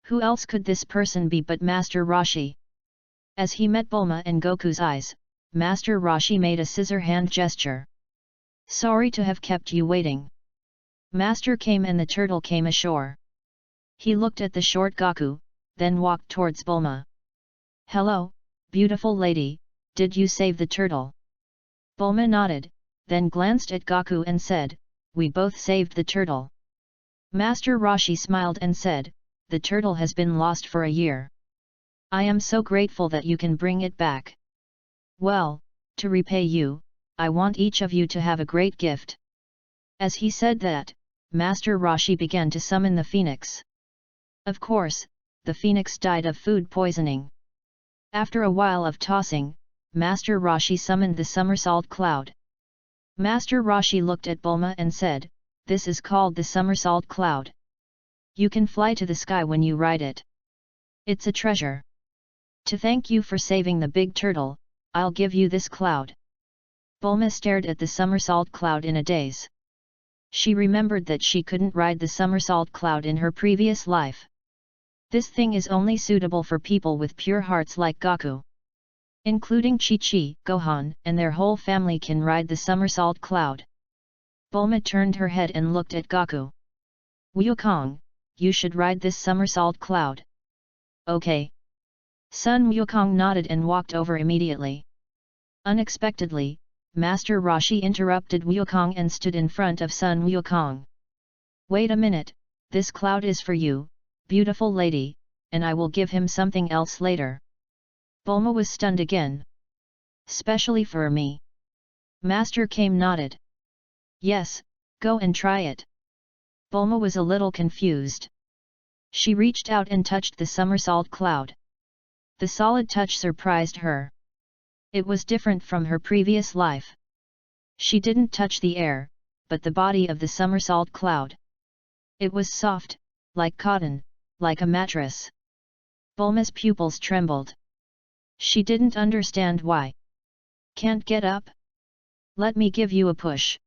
Who else could this person be but Master Roshi? As he met Bulma and Goku's eyes, Master Rashi made a scissor hand gesture. Sorry to have kept you waiting. Master came and the turtle came ashore. He looked at the short Gaku, then walked towards Bulma. Hello, beautiful lady, did you save the turtle? Bulma nodded, then glanced at Gaku and said, we both saved the turtle. Master Rashi smiled and said, the turtle has been lost for a year. I am so grateful that you can bring it back. Well, to repay you, I want each of you to have a great gift. As he said that, Master Rashi began to summon the phoenix. Of course, the phoenix died of food poisoning. After a while of tossing, Master Rashi summoned the somersault cloud. Master Rashi looked at Bulma and said, this is called the somersault cloud. You can fly to the sky when you ride it. It's a treasure. To thank you for saving the big turtle, I'll give you this cloud. Bulma stared at the somersault cloud in a daze. She remembered that she couldn't ride the somersault cloud in her previous life. This thing is only suitable for people with pure hearts like Gaku. Including Chi-Chi, Gohan, and their whole family can ride the somersault cloud. Bulma turned her head and looked at Gaku. Wukong, you should ride this somersault cloud. Okay. Sun Wukong nodded and walked over immediately. Unexpectedly, Master Rashi interrupted Wukong and stood in front of Sun Wukong. Wait a minute, this cloud is for you, beautiful lady, and I will give him something else later. Bulma was stunned again. Specially for me. Master came nodded. Yes, go and try it. Bulma was a little confused. She reached out and touched the somersault cloud. The solid touch surprised her. It was different from her previous life. She didn't touch the air, but the body of the somersault cloud. It was soft, like cotton, like a mattress. Bulma's pupils trembled. She didn't understand why. Can't get up? Let me give you a push.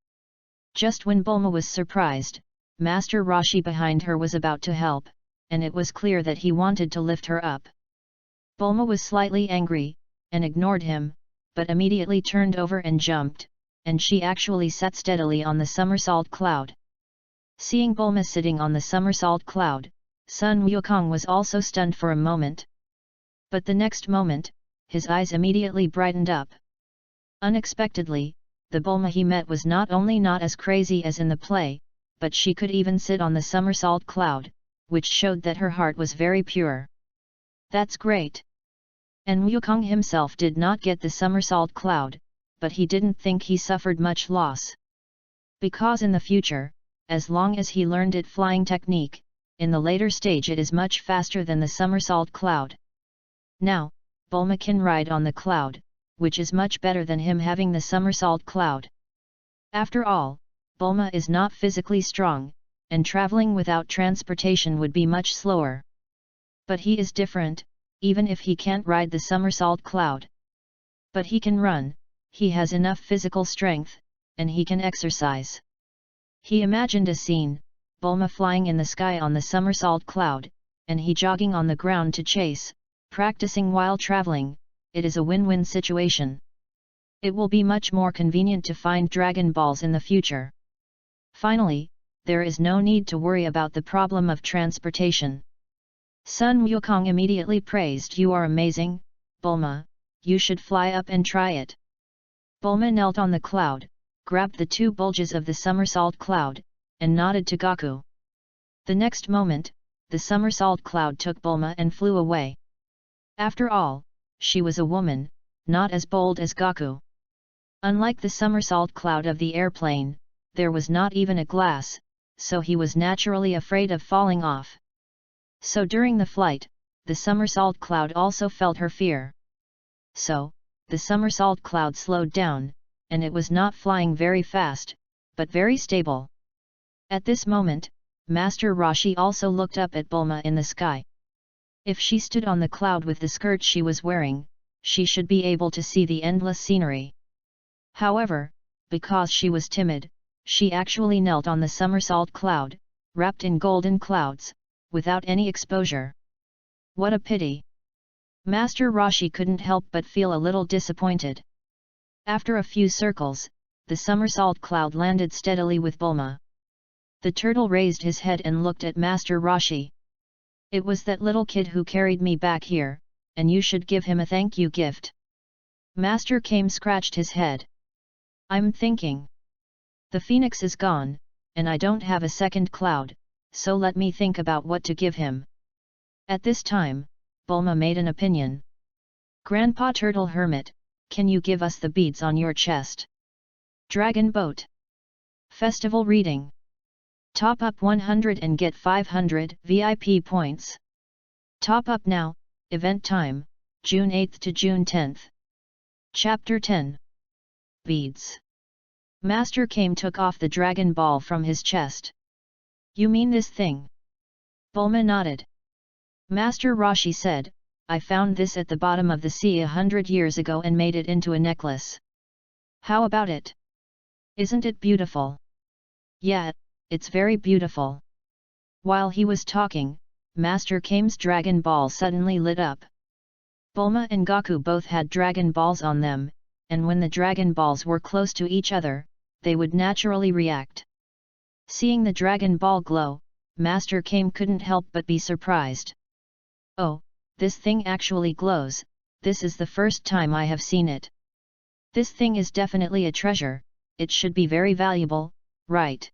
Just when Bulma was surprised, Master Rashi behind her was about to help, and it was clear that he wanted to lift her up. Bulma was slightly angry, and ignored him, but immediately turned over and jumped, and she actually sat steadily on the somersault cloud. Seeing Bulma sitting on the somersault cloud, Sun Wukong was also stunned for a moment. But the next moment, his eyes immediately brightened up. Unexpectedly, the Bulma he met was not only not as crazy as in the play, but she could even sit on the somersault cloud, which showed that her heart was very pure. That's great! And Wukong himself did not get the somersault cloud, but he didn't think he suffered much loss. Because in the future, as long as he learned it flying technique, in the later stage it is much faster than the somersault cloud. Now, Bulma can ride on the cloud, which is much better than him having the somersault cloud. After all, Bulma is not physically strong, and traveling without transportation would be much slower. But he is different, even if he can't ride the somersault cloud. But he can run, he has enough physical strength, and he can exercise. He imagined a scene, Bulma flying in the sky on the somersault cloud, and he jogging on the ground to chase, practicing while traveling. It is a win-win situation. It will be much more convenient to find Dragon Balls in the future. Finally, there is no need to worry about the problem of transportation. Sun Wukong immediately praised, "You are amazing, Bulma, you should fly up and try it." Bulma knelt on the cloud, grabbed the two bulges of the somersault cloud, and nodded to Gaku. The next moment, the somersault cloud took Bulma and flew away. After all, she was a woman, not as bold as Gaku. Unlike the somersault cloud of the airplane, there was not even a glass, so he was naturally afraid of falling off. So during the flight, the somersault cloud also felt her fear. So, the somersault cloud slowed down, and it was not flying very fast, but very stable. At this moment, Master Rashi also looked up at Bulma in the sky. If she stood on the cloud with the skirt she was wearing, she should be able to see the endless scenery. However, because she was timid, she actually knelt on the somersault cloud, wrapped in golden clouds, without any exposure. What a pity! Master Rashi couldn't help but feel a little disappointed. After a few circles, the somersault cloud landed steadily with Bulma. The turtle raised his head and looked at Master Roshi. It was that little kid who carried me back here, and you should give him a thank you gift. Master Kame scratched his head. I'm thinking. The phoenix is gone, and I don't have a second cloud, so let me think about what to give him. At this time, Bulma made an opinion. Grandpa Turtle Hermit, can you give us the beads on your chest? Dragon Boat. Festival reading. Top up 100 and get 500 VIP points. Top up now, event time, June 8th to June 10th. Chapter 10. Beads. Master Kame took off the Dragon Ball from his chest. You mean this thing? Bulma nodded. Master Roshi said, I found this at the bottom of the sea 100 years ago and made it into a necklace. How about it? Isn't it beautiful? Yeah, it's very beautiful. While he was talking, Master Kame's Dragon Ball suddenly lit up. Bulma and Goku both had Dragon Balls on them, and when the Dragon Balls were close to each other, they would naturally react. Seeing the Dragon Ball glow, Master Kame couldn't help but be surprised. Oh, this thing actually glows, this is the first time I have seen it. This thing is definitely a treasure, it should be very valuable, right?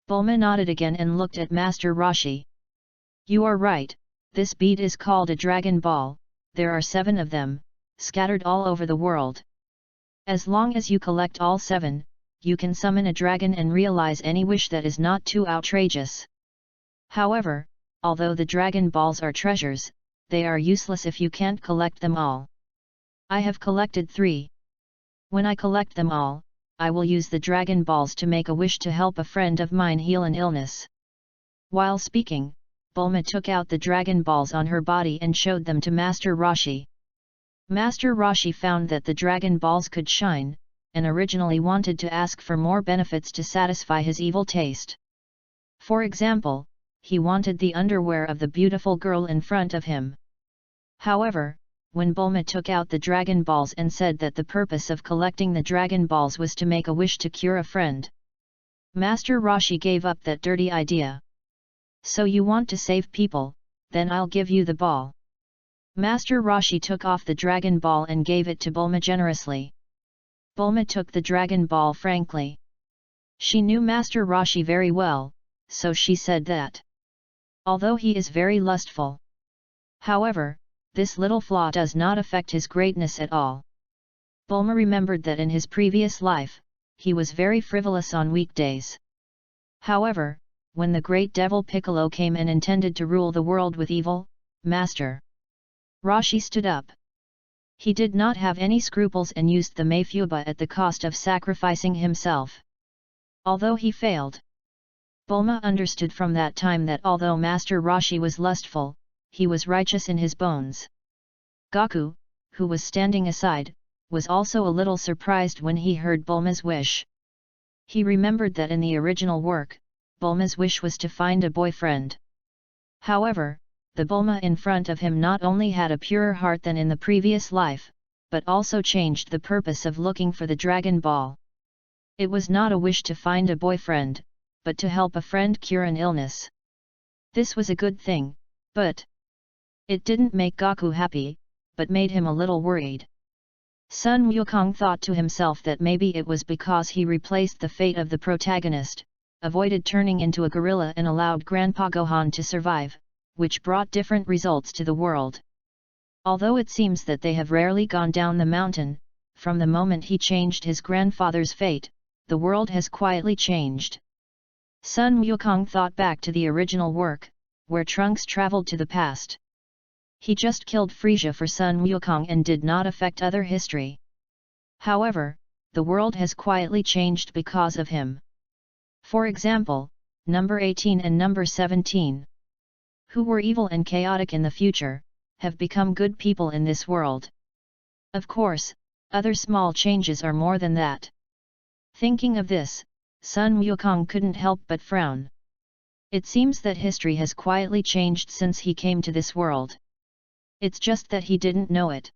Bulma nodded again and looked at Master Roshi. You are right, this bead is called a Dragon Ball, there are 7 of them, scattered all over the world. As long as you collect all 7, you can summon a dragon and realize any wish that is not too outrageous. However, although the Dragon Balls are treasures, they are useless if you can't collect them all. I have collected 3. When I collect them all, I will use the Dragon Balls to make a wish to help a friend of mine heal an illness. While speaking, Bulma took out the Dragon Balls on her body and showed them to Master Roshi. Master Roshi found that the Dragon Balls could shine, and originally wanted to ask for more benefits to satisfy his evil taste. For example, he wanted the underwear of the beautiful girl in front of him. However, when Bulma took out the Dragon Balls and said that the purpose of collecting the Dragon Balls was to make a wish to cure a friend, Master Roshi gave up that dirty idea. So you want to save people, then I'll give you the ball. Master Roshi took off the Dragon Ball and gave it to Bulma generously. Bulma took the Dragon Ball frankly. She knew Master Roshi very well, so she said that. Although he is very lustful. However, this little flaw does not affect his greatness at all. Bulma remembered that in his previous life, he was very frivolous on weekdays. However, when the great devil Piccolo came and intended to rule the world with evil, Master Roshi stood up. He did not have any scruples and used the Mayfuba at the cost of sacrificing himself. Although he failed, Bulma understood from that time that although Master Roshi was lustful, he was righteous in his bones. Goku, who was standing aside, was also a little surprised when he heard Bulma's wish. He remembered that in the original work, Bulma's wish was to find a boyfriend. However, the Bulma in front of him not only had a purer heart than in the previous life, but also changed the purpose of looking for the Dragon Ball. It was not a wish to find a boyfriend, but to help a friend cure an illness. This was a good thing, but it didn't make Goku happy, but made him a little worried. Sun Wukong thought to himself that maybe it was because he replaced the fate of the protagonist, avoided turning into a gorilla and allowed Grandpa Gohan to survive, which brought different results to the world. Although it seems that they have rarely gone down the mountain, from the moment he changed his grandfather's fate, the world has quietly changed. Sun Wukong thought back to the original work, where Trunks traveled to the past. He just killed Frieza for Sun Wukong and did not affect other history. However, the world has quietly changed because of him. For example, number 18 and number 17, who were evil and chaotic in the future, have become good people in this world. Of course, other small changes are more than that. Thinking of this, Sun Wukong couldn't help but frown. It seems that history has quietly changed since he came to this world. It's just that he didn't know it.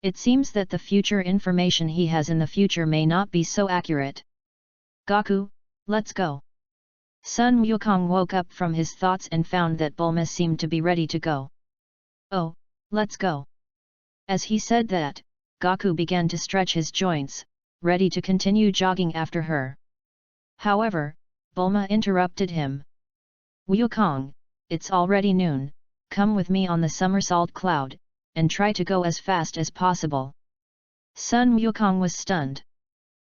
It seems that the future information he has in the future may not be so accurate. Gaku, let's go. Sun Wukong woke up from his thoughts and found that Bulma seemed to be ready to go. Oh, let's go. As he said that, Gaku began to stretch his joints, ready to continue jogging after her. However, Bulma interrupted him. Wukong, it's already noon, come with me on the somersault cloud, and try to go as fast as possible. Sun Wukong was stunned.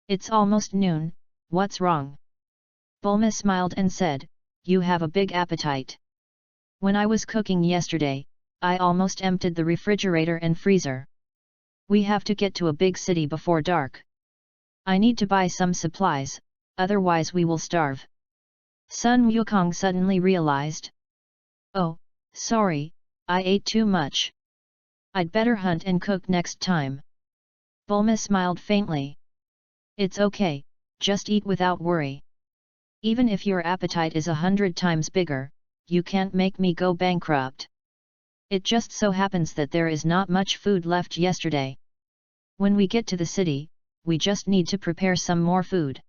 It's almost noon, what's wrong? Bulma smiled and said, you have a big appetite. When I was cooking yesterday, I almost emptied the refrigerator and freezer. We have to get to a big city before dark. I need to buy some supplies, otherwise we will starve. Sun Wukong suddenly realized. Oh, sorry, I ate too much. I'd better hunt and cook next time. Bulma smiled faintly. It's okay, just eat without worry. Even if your appetite is 100 times bigger, you can't make me go bankrupt. It just so happens that there is not much food left yesterday. When we get to the city, we just need to prepare some more food.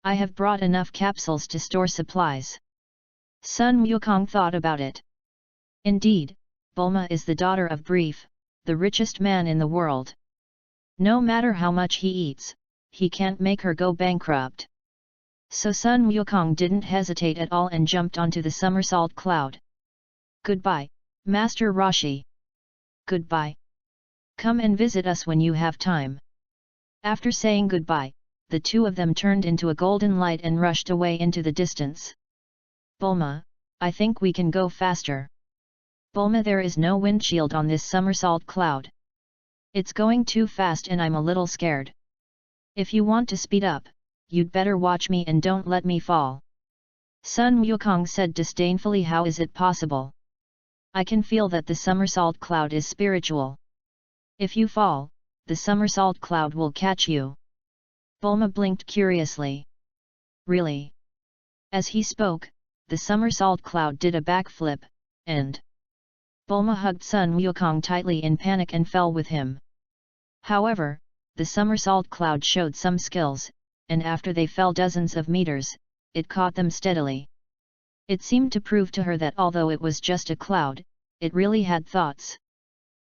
I have brought enough capsules to store supplies. Sun Wukong thought about it. Indeed, Bulma is the daughter of Brief, the richest man in the world. No matter how much he eats, he can't make her go bankrupt. So Sun Wukong didn't hesitate at all and jumped onto the somersault cloud. Goodbye, Master Roshi. Goodbye. Come and visit us when you have time. After saying goodbye, the two of them turned into a golden light and rushed away into the distance. Bulma, I think we can go faster. Bulma, there is no windshield on this somersault cloud. It's going too fast and I'm a little scared. If you want to speed up, you'd better watch me and don't let me fall. Sun Wukong said disdainfully, how is it possible? I can feel that the somersault cloud is spiritual. If you fall, the somersault cloud will catch you. Bulma blinked curiously. Really? As he spoke, the somersault cloud did a backflip, and Bulma hugged Sun Wukong tightly in panic and fell with him. However, the somersault cloud showed some skills, and after they fell dozens of meters, it caught them steadily. It seemed to prove to her that although it was just a cloud, it really had thoughts.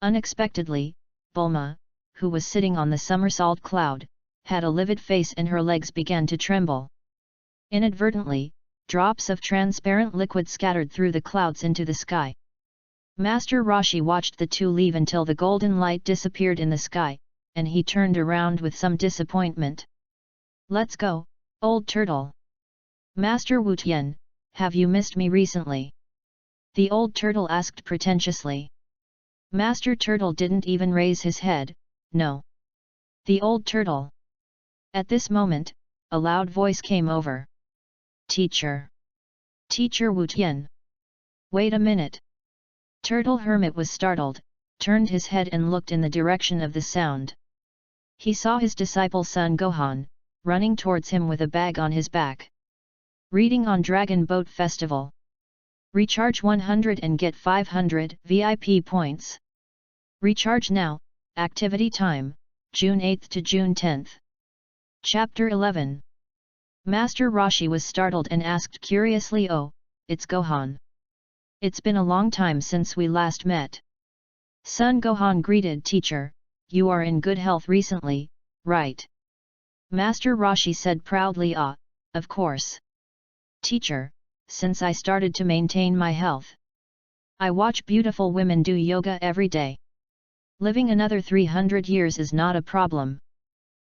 Unexpectedly, Bulma, who was sitting on the somersault cloud, had a livid face and her legs began to tremble. Inadvertently, drops of transparent liquid scattered through the clouds into the sky. Master Roshi watched the two leave until the golden light disappeared in the sky, and he turned around with some disappointment. Let's go, old turtle. Master Wu Tian, have you missed me recently? The old turtle asked pretentiously. Master Turtle didn't even raise his head, no. The old turtle. At this moment, a loud voice came over. Teacher. Teacher Wu Tian. Wait a minute. Turtle Hermit was startled, turned his head and looked in the direction of the sound. He saw his disciple Son Gohan, running towards him with a bag on his back. Reading on Dragon Boat Festival. Recharge 100 and get 500 VIP points. Recharge now, activity time, June 8th to June 10th. Chapter 11. Master Roshi was startled and asked curiously, oh, it's Gohan. It's been a long time since we last met. Son Gohan greeted teacher, you are in good health recently, right? Master Roshi said proudly, ah, of course. Teacher, since I started to maintain my health. I watch beautiful women do yoga every day. Living another 300 years is not a problem.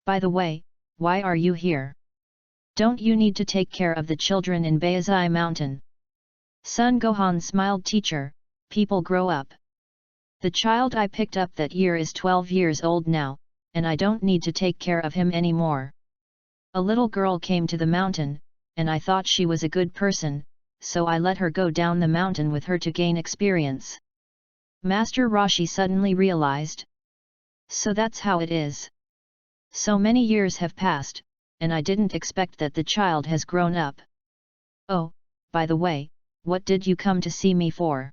By the way, why are you here? Don't you need to take care of the children in Baizai Mountain? Son Gohan smiled. Teacher, people grow up. The child I picked up that year is 12 years old now, and I don't need to take care of him anymore. A little girl came to the mountain, and I thought she was a good person, so I let her go down the mountain with her to gain experience. Master Roshi suddenly realized. So that's how it is. So many years have passed, and I didn't expect that the child has grown up. Oh, by the way, what did you come to see me for?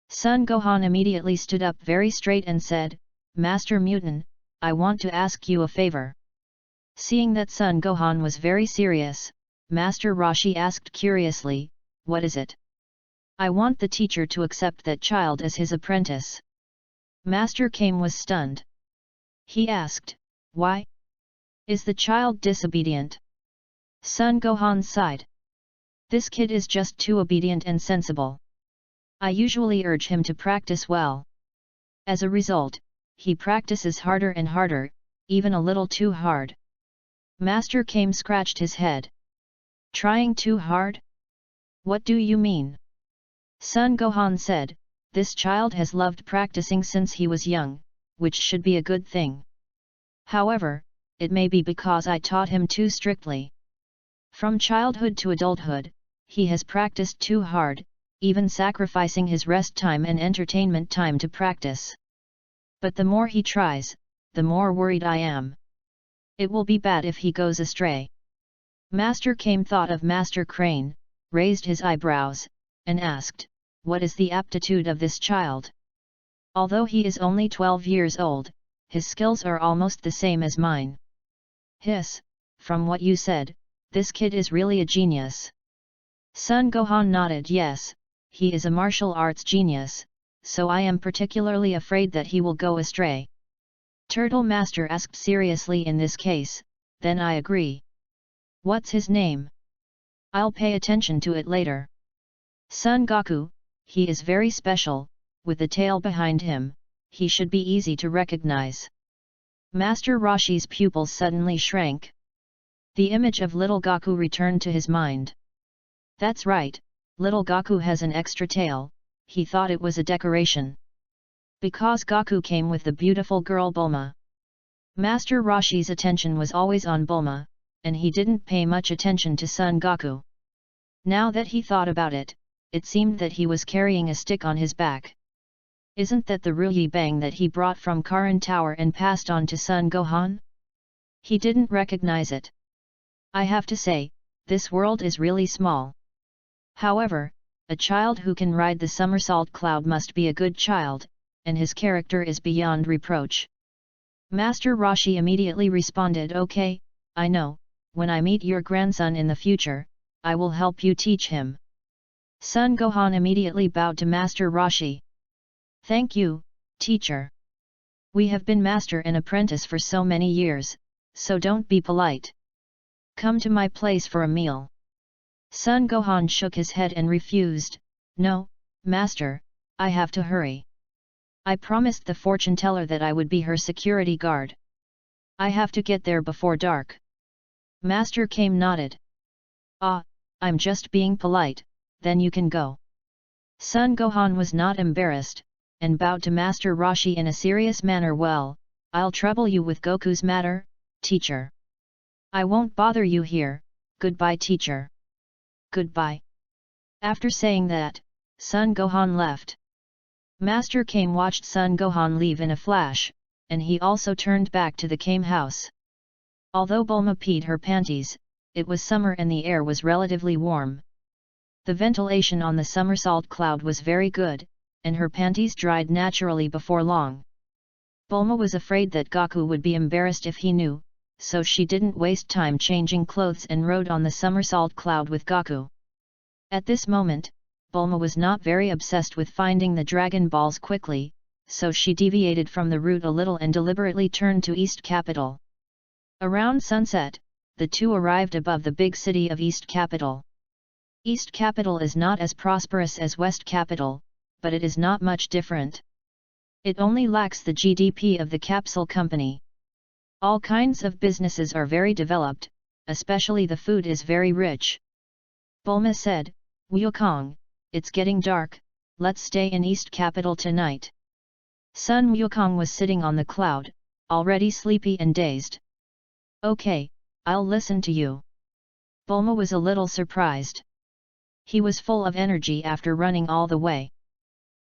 Son Gohan immediately stood up very straight and said, Master Mutant, I want to ask you a favor. Seeing that Sun Gohan was very serious, Master Roshi asked curiously, what is it? I want the teacher to accept that child as his apprentice. Master Kame was stunned. He asked, why? Is the child disobedient? Sun Gohan sighed. This kid is just too obedient and sensible. I usually urge him to practice well. As a result, he practices harder and harder, even a little too hard. Master Kame scratched his head. Trying too hard? What do you mean? Sun Gohan said, this child has loved practicing since he was young, which should be a good thing. However, it may be because I taught him too strictly. From childhood to adulthood, he has practiced too hard, even sacrificing his rest time and entertainment time to practice. But the more he tries, the more worried I am. It will be bad if he goes astray. Master Kame thought of Master Crane, raised his eyebrows, and asked, what is the aptitude of this child? Although he is only 12 years old, his skills are almost the same as mine. Hiss, from what you said, this kid is really a genius. Sun Gohan nodded. Yes, he is a martial arts genius, so I am particularly afraid that he will go astray. Turtle Master asked seriously, in this case, then I agree. What's his name? I'll pay attention to it later. Son Goku, he is very special, with the tail behind him, he should be easy to recognize. Master Roshi's pupils suddenly shrank. The image of little Goku returned to his mind. That's right, little Goku has an extra tail, he thought it was a decoration. Because Goku came with the beautiful girl Bulma. Master Roshi's attention was always on Bulma, and he didn't pay much attention to Son Goku. Now that he thought about it, it seemed that he was carrying a stick on his back. Isn't that the Ruyi Bang that he brought from Karin Tower and passed on to Son Gohan? He didn't recognize it. I have to say, this world is really small. However, a child who can ride the somersault cloud must be a good child, and his character is beyond reproach. Master Roshi immediately responded, okay, I know, when I meet your grandson in the future, I will help you teach him. Son Gohan immediately bowed to Master Roshi. Thank you, teacher. We have been master and apprentice for so many years, so don't be polite. Come to my place for a meal. Son Gohan shook his head and refused. No, master, I have to hurry. I promised the fortune teller that I would be her security guard. I have to get there before dark. Master Kame nodded. Ah, I'm just being polite, then you can go. Son Gohan was not embarrassed, and bowed to Master Roshi in a serious manner. Well, I'll trouble you with Goku's matter, teacher. I won't bother you here, goodbye teacher. Goodbye. After saying that, Son Gohan left. Master Kame watched Son Gohan leave in a flash, and he also turned back to the Kame house. Although Bulma peed her panties, it was summer and the air was relatively warm. The ventilation on the somersault cloud was very good, and her panties dried naturally before long. Bulma was afraid that Goku would be embarrassed if he knew, so she didn't waste time changing clothes and rode on the somersault cloud with Goku. At this moment, Bulma was not very obsessed with finding the Dragon Balls quickly, so she deviated from the route a little and deliberately turned to East Capital. Around sunset, the two arrived above the big city of East Capital. East Capital is not as prosperous as West Capital, but it is not much different. It only lacks the GDP of the capsule company. All kinds of businesses are very developed, especially the food is very rich. Bulma said, Wukong, it's getting dark, let's stay in East Capital tonight. Sun Wukong was sitting on the cloud, already sleepy and dazed. Okay, I'll listen to you. Bulma was a little surprised. He was full of energy after running all the way.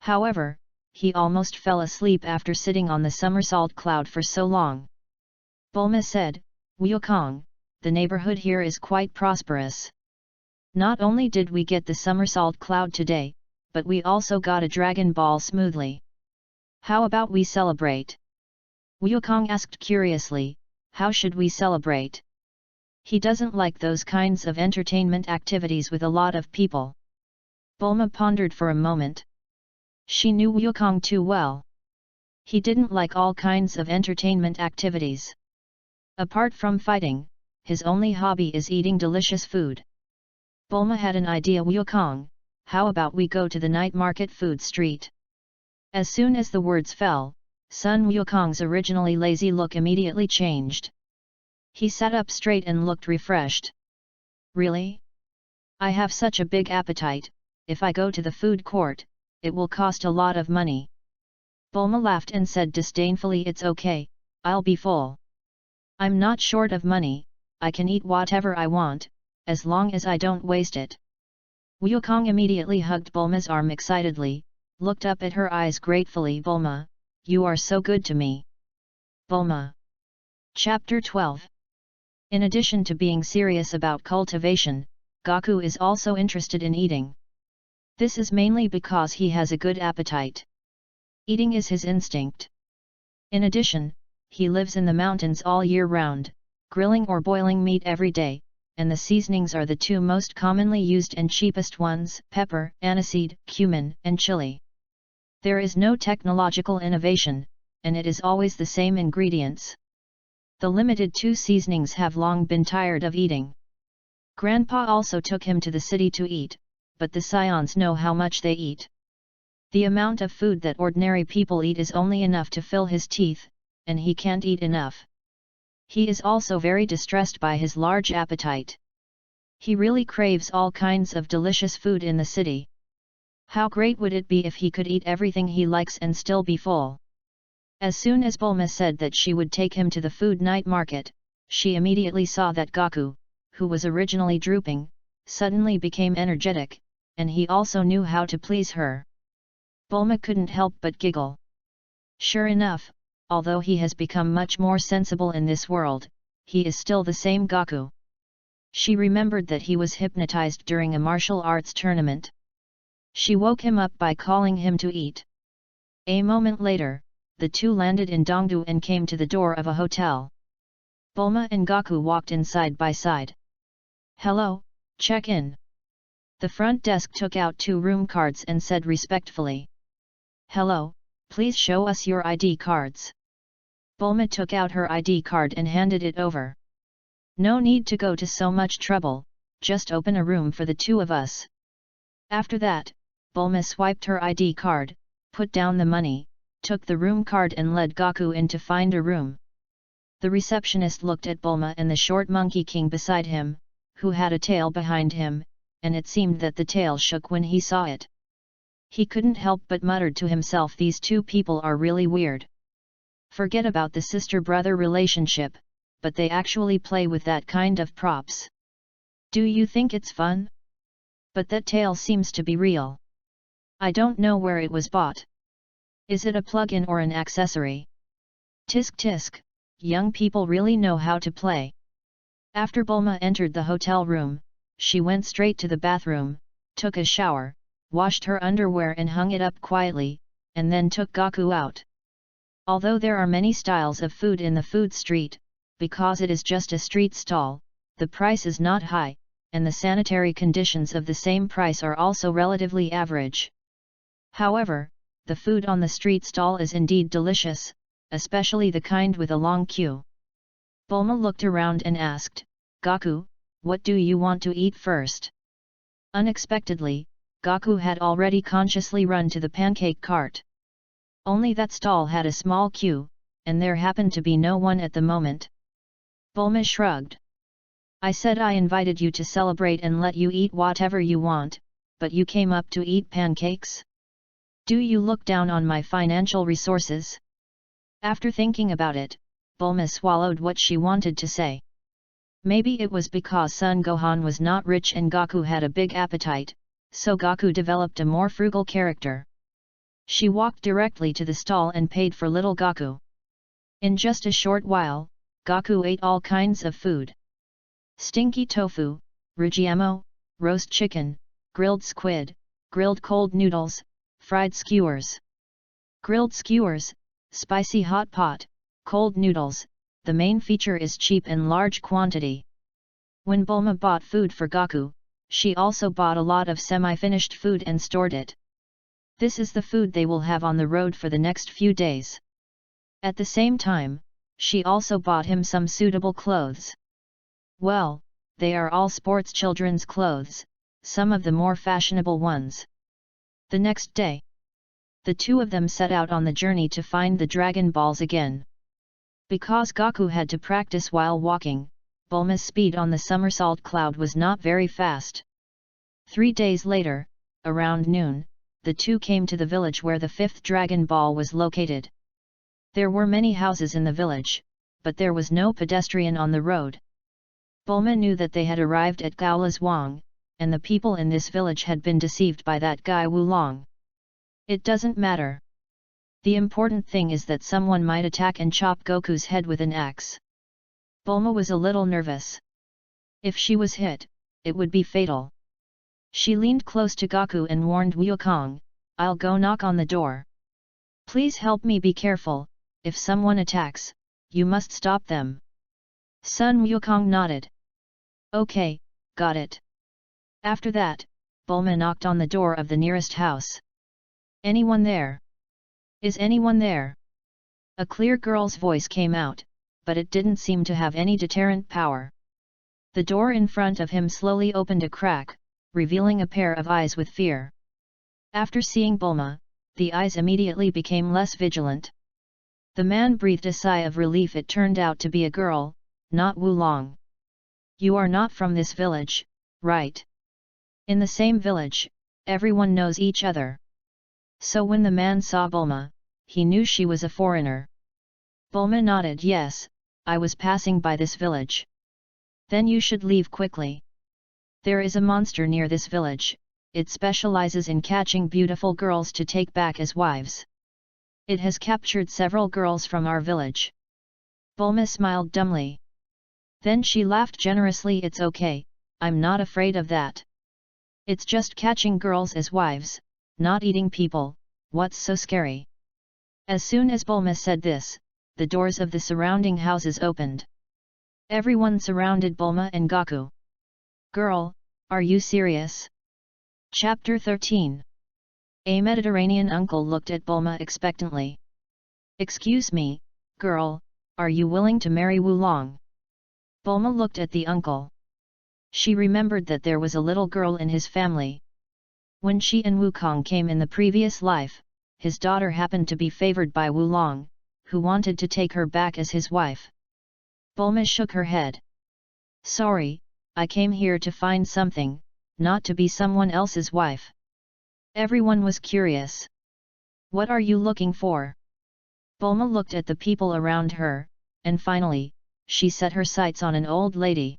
However, he almost fell asleep after sitting on the somersault cloud for so long. Bulma said, Wukong, the neighborhood here is quite prosperous. Not only did we get the somersault cloud today, but we also got a Dragon Ball smoothly. How about we celebrate? Wukong asked curiously, how should we celebrate? He doesn't like those kinds of entertainment activities with a lot of people. Bulma pondered for a moment. She knew Wukong too well. He didn't like all kinds of entertainment activities. Apart from fighting, his only hobby is eating delicious food. Bulma had an idea. Wukong, how about we go to the night market food street? As soon as the words fell, Sun Wukong's originally lazy look immediately changed. He sat up straight and looked refreshed. Really? I have such a big appetite. If I go to the food court, it will cost a lot of money. Bulma laughed and said disdainfully, it's okay, I'll be full. I'm not short of money, I can eat whatever I want, as long as I don't waste it. Wukong immediately hugged Bulma's arm excitedly, looked up at her eyes gratefully. Bulma, you are so good to me. Bulma. Chapter 12. In addition to being serious about cultivation, Gaku is also interested in eating. This is mainly because he has a good appetite. Eating is his instinct. In addition, he lives in the mountains all year round, grilling or boiling meat every day, and the seasonings are the two most commonly used and cheapest ones: pepper, aniseed, cumin, and chili. There is no technological innovation, and it is always the same ingredients. The limited two seasonings have long been tired of eating. Grandpa also took him to the city to eat, but the Saiyans know how much they eat. The amount of food that ordinary people eat is only enough to fill his teeth, and he can't eat enough. He is also very distressed by his large appetite. He really craves all kinds of delicious food in the city. How great would it be if he could eat everything he likes and still be full? As soon as Bulma said that she would take him to the food night market, she immediately saw that Gaku, who was originally drooping, suddenly became energetic, and he also knew how to please her. Bulma couldn't help but giggle. Sure enough, although he has become much more sensible in this world, he is still the same Gaku. She remembered that he was hypnotized during a martial arts tournament. She woke him up by calling him to eat. A moment later, the two landed in Dongdu and came to the door of a hotel. Bulma and Gaku walked in side by side. Hello, check in. The front desk took out 2 room cards and said respectfully. Hello, please show us your ID cards. Bulma took out her ID card and handed it over. No need to go to so much trouble, just open a room for the 2 of us. After that, Bulma swiped her ID card, put down the money, took the room card and led Gaku in to find a room. The receptionist looked at Bulma and the short monkey king beside him, who had a tail behind him, and it seemed that the tail shook when he saw it. He couldn't help but muttered to himself, these 2 people are really weird. Forget about the sister-brother relationship, but they actually play with that kind of props. Do you think it's fun? But that tail seems to be real. I don't know where it was bought. Is it a plug-in or an accessory? Tisk tisk, young people really know how to play. After Bulma entered the hotel room, she went straight to the bathroom, took a shower, washed her underwear and hung it up quietly, and then took Gaku out. Although there are many styles of food in the food street, because it is just a street stall, the price is not high, and the sanitary conditions of the same price are also relatively average. However, the food on the street stall is indeed delicious, especially the kind with a long queue. Bulma looked around and asked, Gaku, what do you want to eat first? Unexpectedly, Gaku had already consciously run to the pancake cart. Only that stall had a small queue, and there happened to be no one at the moment. Bulma shrugged. I said I invited you to celebrate and let you eat whatever you want, but you came up to eat pancakes? Do you look down on my financial resources? After thinking about it, Bulma swallowed what she wanted to say. Maybe it was because Son Gohan was not rich and Gaku had a big appetite, so Gaku developed a more frugal character. She walked directly to the stall and paid for little Gaku. In just a short while, Gaku ate all kinds of food. Stinky tofu, rujiamo, roast chicken, grilled squid, grilled cold noodles, fried skewers, grilled skewers, spicy hot pot, Cold noodles, the main feature is cheap and large quantity. When Bulma bought food for Gaku, she also bought a lot of semi-finished food and stored it. This is the food they will have on the road for the next few days. At the same time, she also bought him some suitable clothes. Well, they are all sports children's clothes, some of the more fashionable ones. The next day, the two of them set out on the journey to find the Dragon Balls again. Because Gaku had to practice while walking, Bulma's speed on the somersault cloud was not very fast. 3 days later, around noon, the two came to the village where the 5th Dragon Ball was located. There were many houses in the village, but there was no pedestrian on the road. Bulma knew that they had arrived at Gaola's Wang, and the people in this village had been deceived by that guy Wulong. It doesn't matter. The important thing is that someone might attack and chop Goku's head with an axe. Bulma was a little nervous. If she was hit, it would be fatal. She leaned close to Gaku and warned Wukong, "I'll go knock on the door. Please help me, be careful, if someone attacks, you must stop them." Sun Wukong nodded. "Okay, got it." After that, Bulma knocked on the door of the nearest house. "Anyone there? Is anyone there?" A clear girl's voice came out, but it didn't seem to have any deterrent power. The door in front of him slowly opened a crack, revealing a pair of eyes with fear. After seeing Bulma, the eyes immediately became less vigilant. The man breathed a sigh of relief. It turned out to be a girl, not Wulong. "You are not from this village, right?" In the same village, everyone knows each other. So when the man saw Bulma, he knew she was a foreigner. Bulma nodded. "Yes, I was passing by this village." "Then you should leave quickly. There is a monster near this village, it specializes in catching beautiful girls to take back as wives. It has captured several girls from our village." Bulma smiled dumbly. Then she laughed generously. "It's okay, I'm not afraid of that. It's just catching girls as wives, not eating people, what's so scary?" As soon as Bulma said this, the doors of the surrounding houses opened. Everyone surrounded Bulma and Gaku. "Girl, are you serious?" Chapter 13. A Mediterranean uncle looked at Bulma expectantly. "Excuse me, girl, are you willing to marry Wulong?" Bulma looked at the uncle. She remembered that there was a little girl in his family. When she and Wukong came in the previous life, his daughter happened to be favored by Wulong, who wanted to take her back as his wife. Bulma shook her head. "Sorry, I came here to find something, not to be someone else's wife." Everyone was curious. "What are you looking for?" Bulma looked at the people around her, and finally, she set her sights on an old lady.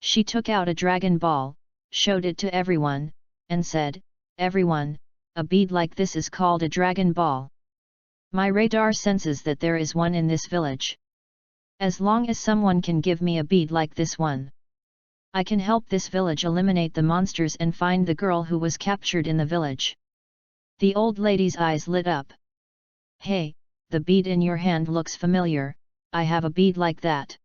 She took out a Dragon Ball, showed it to everyone, and said, "Everyone, a bead like this is called a Dragon Ball. My radar senses that there is one in this village. As long as someone can give me a bead like this one, I can help this village eliminate the monsters and find the girl who was captured in the village." The old lady's eyes lit up. "Hey, the bead in your hand looks familiar, I have a bead like that."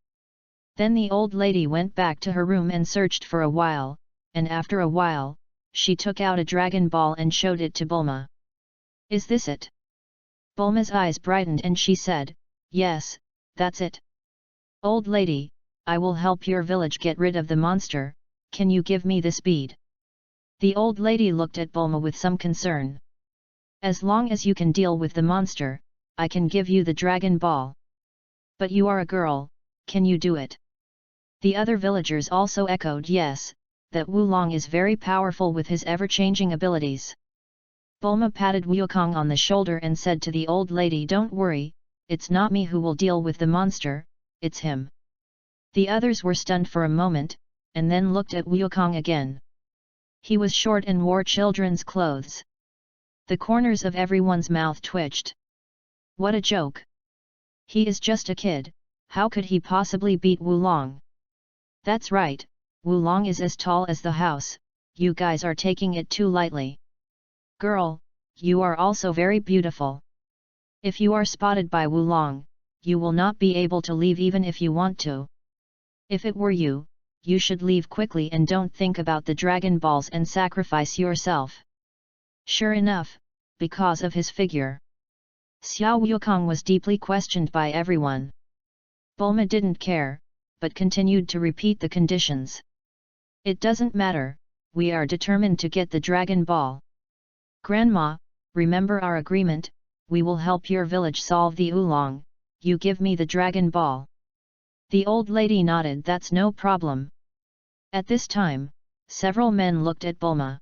Then the old lady went back to her room and searched for a while, and after a while, she took out a Dragon Ball and showed it to Bulma. "Is this it?" Bulma's eyes brightened and she said, "Yes, that's it. Old lady, I will help your village get rid of the monster, can you give me this bead?" The old lady looked at Bulma with some concern. "As long as you can deal with the monster, I can give you the Dragon Ball. But you are a girl, can you do it?" The other villagers also echoed yes, that Wulong is very powerful with his ever-changing abilities. Bulma patted Wukong on the shoulder and said to the old lady, "Don't worry, it's not me who will deal with the monster, it's him." The others were stunned for a moment, and then looked at Wukong again. He was short and wore children's clothes. The corners of everyone's mouth twitched. What a joke! He is just a kid, how could he possibly beat Wulong? That's right, Wulong is as tall as the house, you guys are taking it too lightly. Girl, you are also very beautiful. If you are spotted by Wulong, you will not be able to leave even if you want to. If it were you, you should leave quickly and don't think about the Dragon Balls and sacrifice yourself. Sure enough, because of his figure, Xiao Wukong was deeply questioned by everyone. Bulma didn't care, but continued to repeat the conditions. It doesn't matter, we are determined to get the Dragon Ball. Grandma, remember our agreement, we will help your village solve the oolong, you give me the Dragon Ball. The old lady nodded. That's no problem. At this time, several men looked at Bulma.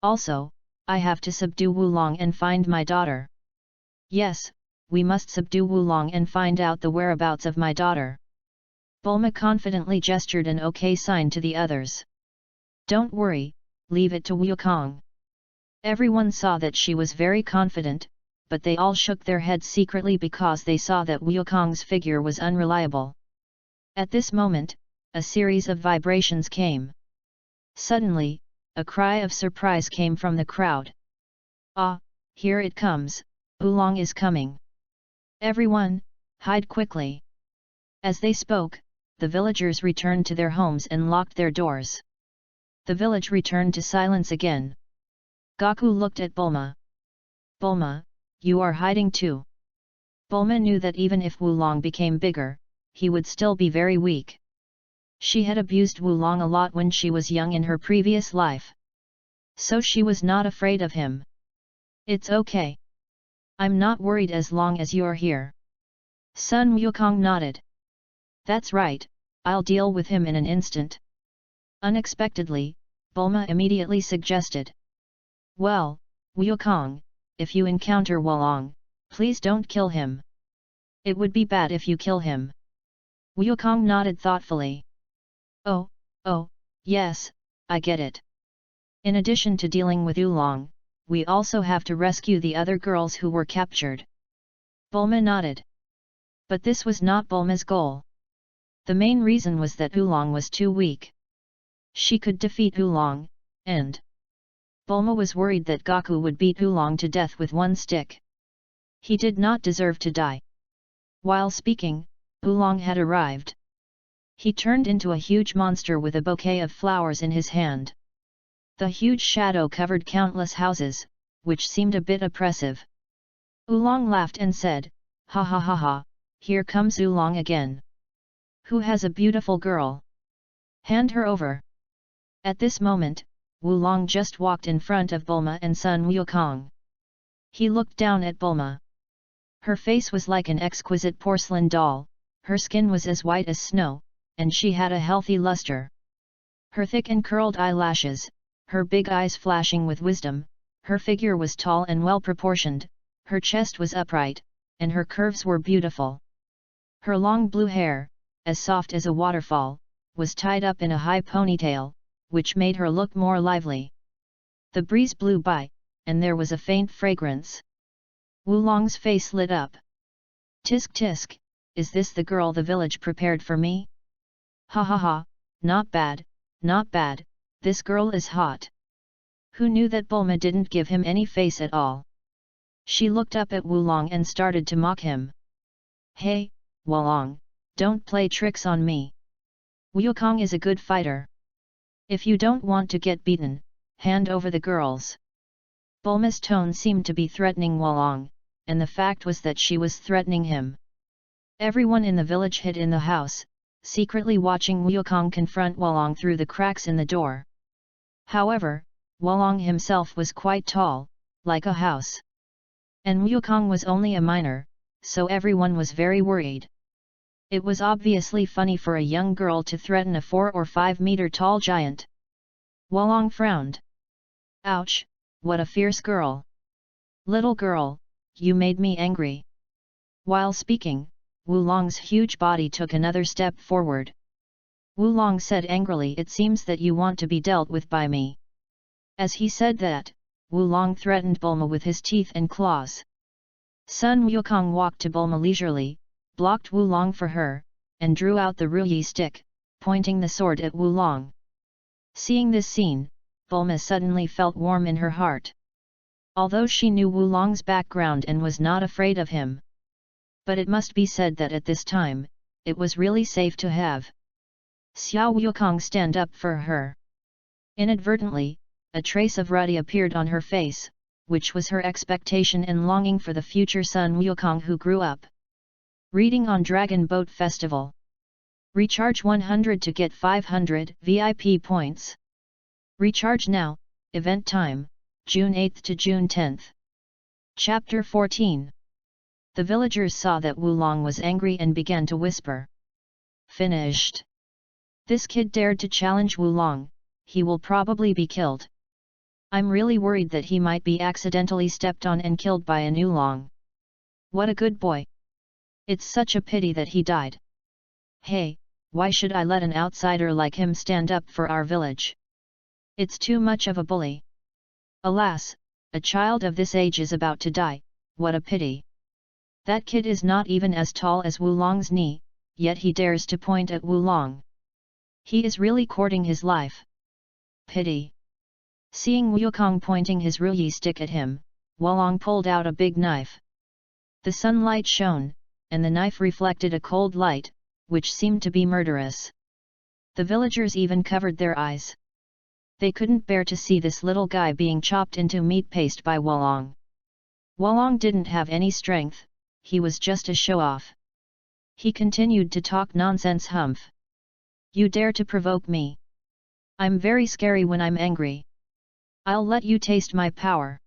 Also, I have to subdue Wulong and find my daughter. Yes, we must subdue Wulong and find out the whereabouts of my daughter. Bulma confidently gestured an OK sign to the others. Don't worry, leave it to Wukong. Everyone saw that she was very confident, but they all shook their heads secretly because they saw that Wukong's figure was unreliable. At this moment, a series of vibrations came. Suddenly, a cry of surprise came from the crowd. Ah, here it comes, Oolong is coming. Everyone, hide quickly. As they spoke, the villagers returned to their homes and locked their doors. The village returned to silence again. Goku looked at Bulma. Bulma, you are hiding too. Bulma knew that even if Wulong became bigger, he would still be very weak. She had abused Wulong a lot when she was young in her previous life. So she was not afraid of him. It's okay. I'm not worried as long as you're here. Sun Wukong nodded. That's right, I'll deal with him in an instant. Unexpectedly, Bulma immediately suggested. Well, Wukong, if you encounter Wulong, please don't kill him. It would be bad if you kill him. Wukong nodded thoughtfully. Oh, yes, I get it. In addition to dealing with Oolong, we also have to rescue the other girls who were captured. Bulma nodded. But this was not Bulma's goal. The main reason was that Oolong was too weak. She could defeat Oolong, and Bulma was worried that Goku would beat Oolong to death with one stick. He did not deserve to die. While speaking, Oolong had arrived. He turned into a huge monster with a bouquet of flowers in his hand. The huge shadow covered countless houses, which seemed a bit oppressive. Oolong laughed and said, Ha ha ha ha, here comes Oolong again. Who has a beautiful girl? Hand her over. At this moment, Wulong just walked in front of Bulma and Sun Wukong. He looked down at Bulma. Her face was like an exquisite porcelain doll, her skin was as white as snow, and she had a healthy luster. Her thick and curled eyelashes, her big eyes flashing with wisdom, her figure was tall and well proportioned, her chest was upright, and her curves were beautiful. Her long blue hair, as soft as a waterfall, was tied up in a high ponytail, which made her look more lively. The breeze blew by, and there was a faint fragrance. Wulong's face lit up. Tisk tisk, is this the girl the village prepared for me? Ha ha ha, not bad, this girl is hot. Who knew that Bulma didn't give him any face at all? She looked up at Wulong and started to mock him. Hey, Wulong, don't play tricks on me. Wukong is a good fighter. If you don't want to get beaten, hand over the girls. Bulma's tone seemed to be threatening Wulong, and the fact was that she was threatening him. Everyone in the village hid in the house, secretly watching Wukong confront Wulong through the cracks in the door. However, Wulong himself was quite tall, like a house. And Wukong was only a minor, so everyone was very worried. It was obviously funny for a young girl to threaten a 4 or 5 meter tall giant. Wulong frowned. Ouch, what a fierce girl. Little girl, you made me angry. While speaking, Wulong's huge body took another step forward. Wulong said angrily, it seems that you want to be dealt with by me. As he said that, Wulong threatened Bulma with his teeth and claws. Sun Wukong walked to Bulma leisurely, blocked Wulong for her, and drew out the Ruyi stick, pointing the sword at Wulong. Seeing this scene, Bulma suddenly felt warm in her heart. Although she knew Wulong's background and was not afraid of him, But it must be said that at this time, it was really safe to have Xiao Wukong stand up for her. Inadvertently, a trace of ruddy appeared on her face, which was her expectation and longing for the future son Wukong who grew up. Reading on Dragon Boat Festival. Recharge 100 to get 500 VIP points. Recharge now, event time, June 8 to June 10. Chapter 14. The villagers saw that Wulong was angry and began to whisper. Finished. This kid dared to challenge Wulong, he will probably be killed. I'm really worried that he might be accidentally stepped on and killed by an oolong. What a good boy. It's such a pity that he died. Hey, why should I let an outsider like him stand up for our village? It's too much of a bully. Alas, a child of this age is about to die, what a pity. That kid is not even as tall as Wulong's knee, yet he dares to point at Wulong. He is really courting his life. Pity. Seeing Wukong pointing his ruyi stick at him, Wulong pulled out a big knife. The sunlight shone, and the knife reflected a cold light, which seemed to be murderous. The villagers even covered their eyes. They couldn't bear to see this little guy being chopped into meat paste by Wulong. Wulong didn't have any strength, he was just a show-off. He continued to talk nonsense. Humph. You dare to provoke me? I'm very scary when I'm angry. I'll let you taste my power.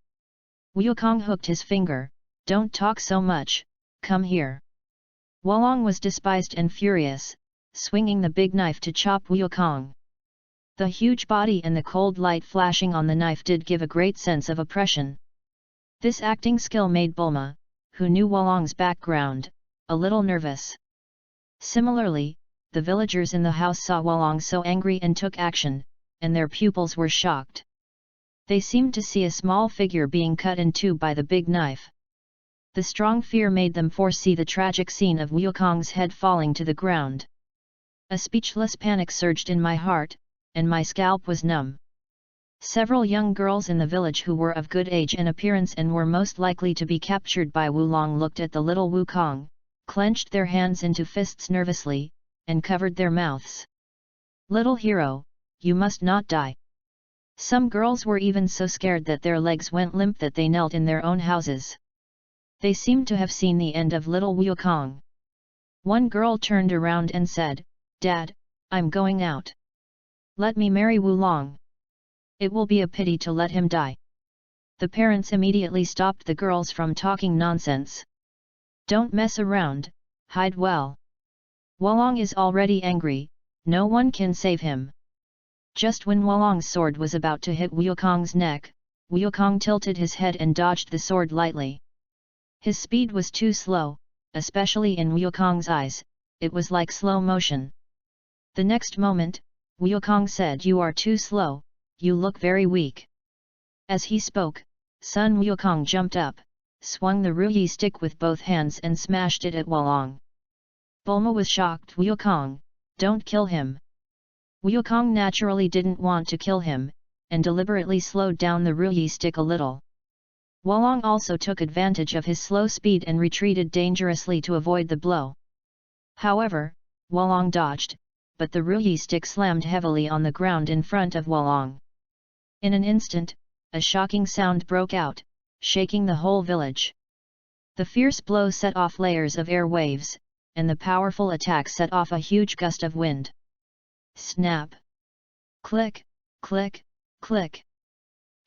Wukong hooked his finger, don't talk so much, come here. Wulong was despised and furious, swinging the big knife to chop Wukong. The huge body and the cold light flashing on the knife did give a great sense of oppression. This acting skill made Bulma, who knew Wulong's background, a little nervous. Similarly, the villagers in the house saw Wulong so angry and took action, and their pupils were shocked. They seemed to see a small figure being cut in two by the big knife. The strong fear made them foresee the tragic scene of Wukong's head falling to the ground. A speechless panic surged in my heart, and my scalp was numb. Several young girls in the village who were of good age and appearance and were most likely to be captured by Wulong looked at the little Wukong, clenched their hands into fists nervously, and covered their mouths. Little hero, you must not die. Some girls were even so scared that their legs went limp that they knelt in their own houses. They seemed to have seen the end of little Wukong. One girl turned around and said, Dad, I'm going out. Let me marry Wulong. It will be a pity to let him die. The parents immediately stopped the girls from talking nonsense. Don't mess around, hide well. Wulong is already angry, no one can save him. Just when Wulong's sword was about to hit Wukong's neck, Wukong tilted his head and dodged the sword lightly. His speed was too slow, especially in Wukong's eyes, it was like slow motion. The next moment, Wukong said, You are too slow, you look very weak. As he spoke, Sun Wukong jumped up, swung the ruyi stick with both hands and smashed it at Wulong. Bulma was shocked. Wukong, don't kill him. Wukong naturally didn't want to kill him, and deliberately slowed down the ruyi stick a little. Wulong also took advantage of his slow speed and retreated dangerously to avoid the blow. However, Wulong dodged, but the ruyi stick slammed heavily on the ground in front of Wulong. In an instant, a shocking sound broke out, shaking the whole village. The fierce blow set off layers of air waves, and the powerful attack set off a huge gust of wind. Snap! Click, click, click.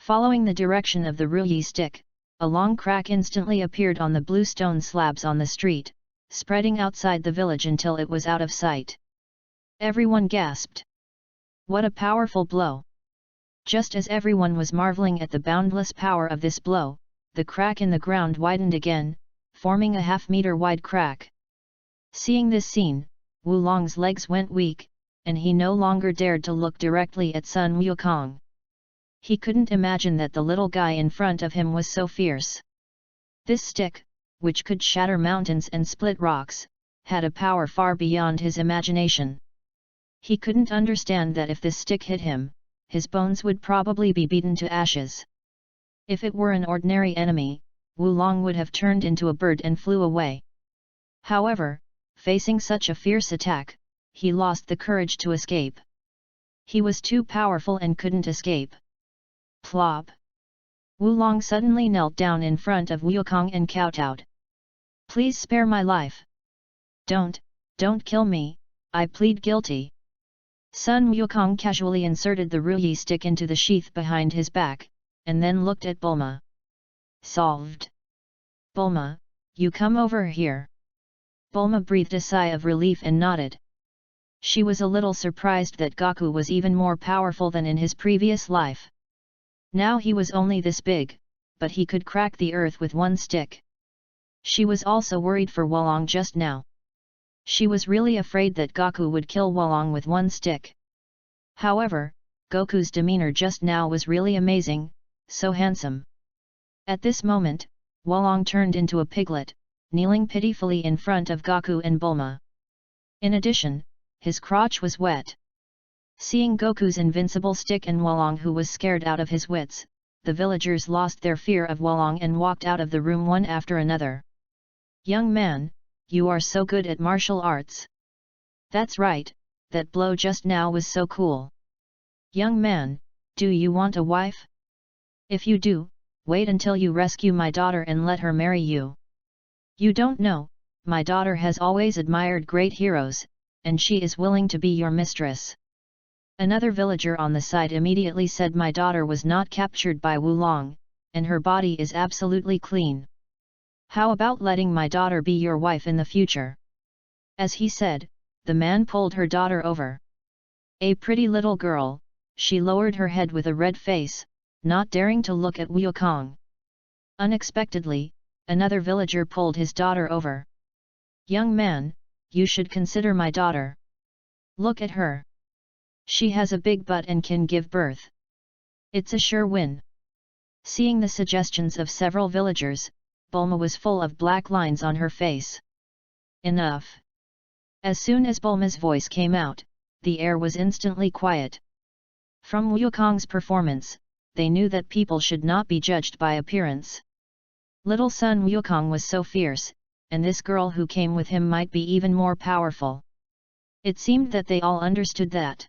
Following the direction of the ruyi stick, a long crack instantly appeared on the blue stone slabs on the street, spreading outside the village until it was out of sight. Everyone gasped. What a powerful blow! Just as everyone was marveling at the boundless power of this blow, the crack in the ground widened again, forming a half-meter wide crack. Seeing this scene, Wulong's legs went weak, and he no longer dared to look directly at Sun Wukong. He couldn't imagine that the little guy in front of him was so fierce. This stick, which could shatter mountains and split rocks, had a power far beyond his imagination. He couldn't understand that if this stick hit him, his bones would probably be beaten to ashes. If it were an ordinary enemy, Wulong would have turned into a bird and flew away. However, facing such a fierce attack, he lost the courage to escape. He was too powerful and couldn't escape. Plop! Wulong suddenly knelt down in front of Wukong and kowtowed. Please spare my life. Don't kill me, I plead guilty. Sun Wukong casually inserted the ruyi stick into the sheath behind his back, and then looked at Bulma. Solved. Bulma, you come over here. Bulma breathed a sigh of relief and nodded. She was a little surprised that Goku was even more powerful than in his previous life. Now he was only this big, but he could crack the earth with one stick. She was also worried for Wulong just now. She was really afraid that Goku would kill Wulong with one stick. However, Goku's demeanor just now was really amazing, so handsome. At this moment, Wulong turned into a piglet, kneeling pitifully in front of Goku and Bulma. In addition, his crotch was wet. Seeing Goku's invincible stick and Wulong, who was scared out of his wits, the villagers lost their fear of Wulong and walked out of the room one after another. Young man, you are so good at martial arts. That's right, that blow just now was so cool. Young man, do you want a wife? If you do, wait until you rescue my daughter and let her marry you. You don't know, my daughter has always admired great heroes, and she is willing to be your mistress. Another villager on the side immediately said my daughter was not captured by Wulong, and her body is absolutely clean. How about letting my daughter be your wife in the future? As he said, the man pulled her daughter over. A pretty little girl, she lowered her head with a red face, not daring to look at Wukong. Unexpectedly, another villager pulled his daughter over. Young man, you should consider my daughter. Look at her. She has a big butt and can give birth. It's a sure win. Seeing the suggestions of several villagers, Bulma was full of black lines on her face. Enough. As soon as Bulma's voice came out, the air was instantly quiet. From Wukong's performance, they knew that people should not be judged by appearance. Little son Wukong was so fierce, and this girl who came with him might be even more powerful. It seemed that they all understood that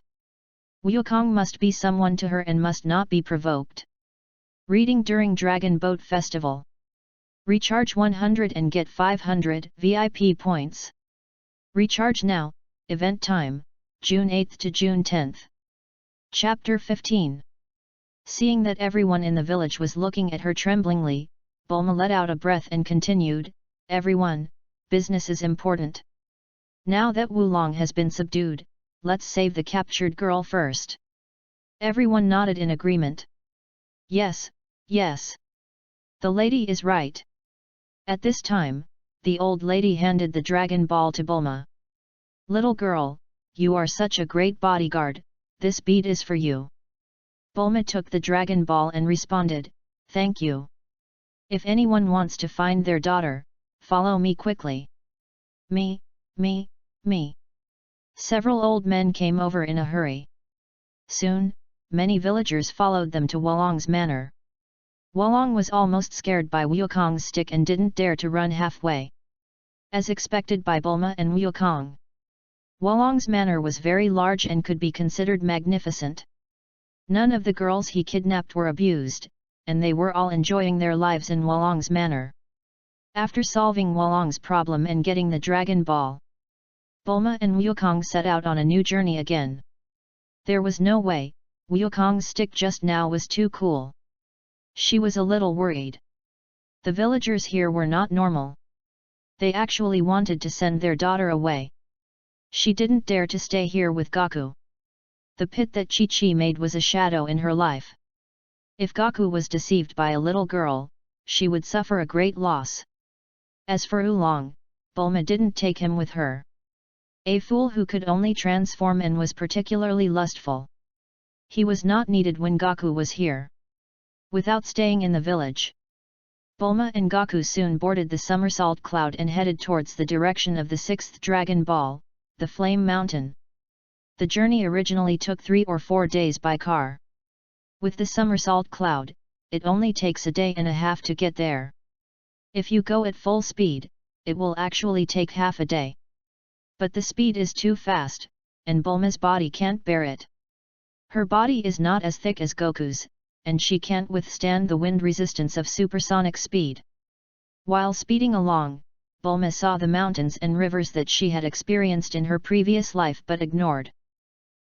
Wukong must be someone to her and must not be provoked. Reading during Dragon Boat Festival. Recharge 100 and get 500 VIP points. Recharge now, event time, June 8 to June 10. Chapter 15. Seeing that everyone in the village was looking at her tremblingly, Bulma let out a breath and continued, everyone, business is important. Now that Wulong has been subdued, let's save the captured girl first. Everyone nodded in agreement. Yes, yes. The lady is right. At this time, the old lady handed the Dragon Ball to Bulma. Little girl, you are such a great bodyguard, this bead is for you. Bulma took the Dragon Ball and responded, thank you. If anyone wants to find their daughter, follow me quickly. Me. Several old men came over in a hurry. Soon, many villagers followed them to Wulong's manor. Wulong was almost scared by Wukong's stick and didn't dare to run halfway. As expected by Bulma and Wukong, Wulong's manor was very large and could be considered magnificent. None of the girls he kidnapped were abused, and they were all enjoying their lives in Wulong's manor. After solving Wulong's problem and getting the Dragon Ball, Bulma and Wukong set out on a new journey again. There was no way, Wukong's stick just now was too cool. She was a little worried. The villagers here were not normal. They actually wanted to send their daughter away. She didn't dare to stay here with Goku. The pit that Chi-Chi made was a shadow in her life. If Goku was deceived by a little girl, she would suffer a great loss. As for Oolong, Bulma didn't take him with her. A fool who could only transform and was particularly lustful. He was not needed when Goku was here. Without staying in the village, Bulma and Goku soon boarded the somersault cloud and headed towards the direction of the 6th Dragon Ball, the Flame Mountain. The journey originally took 3 or 4 days by car. With the somersault cloud, it only takes a day and a half to get there. If you go at full speed, it will actually take half a day. But the speed is too fast, and Bulma's body can't bear it. Her body is not as thick as Goku's, and she can't withstand the wind resistance of supersonic speed. While speeding along, Bulma saw the mountains and rivers that she had experienced in her previous life but ignored.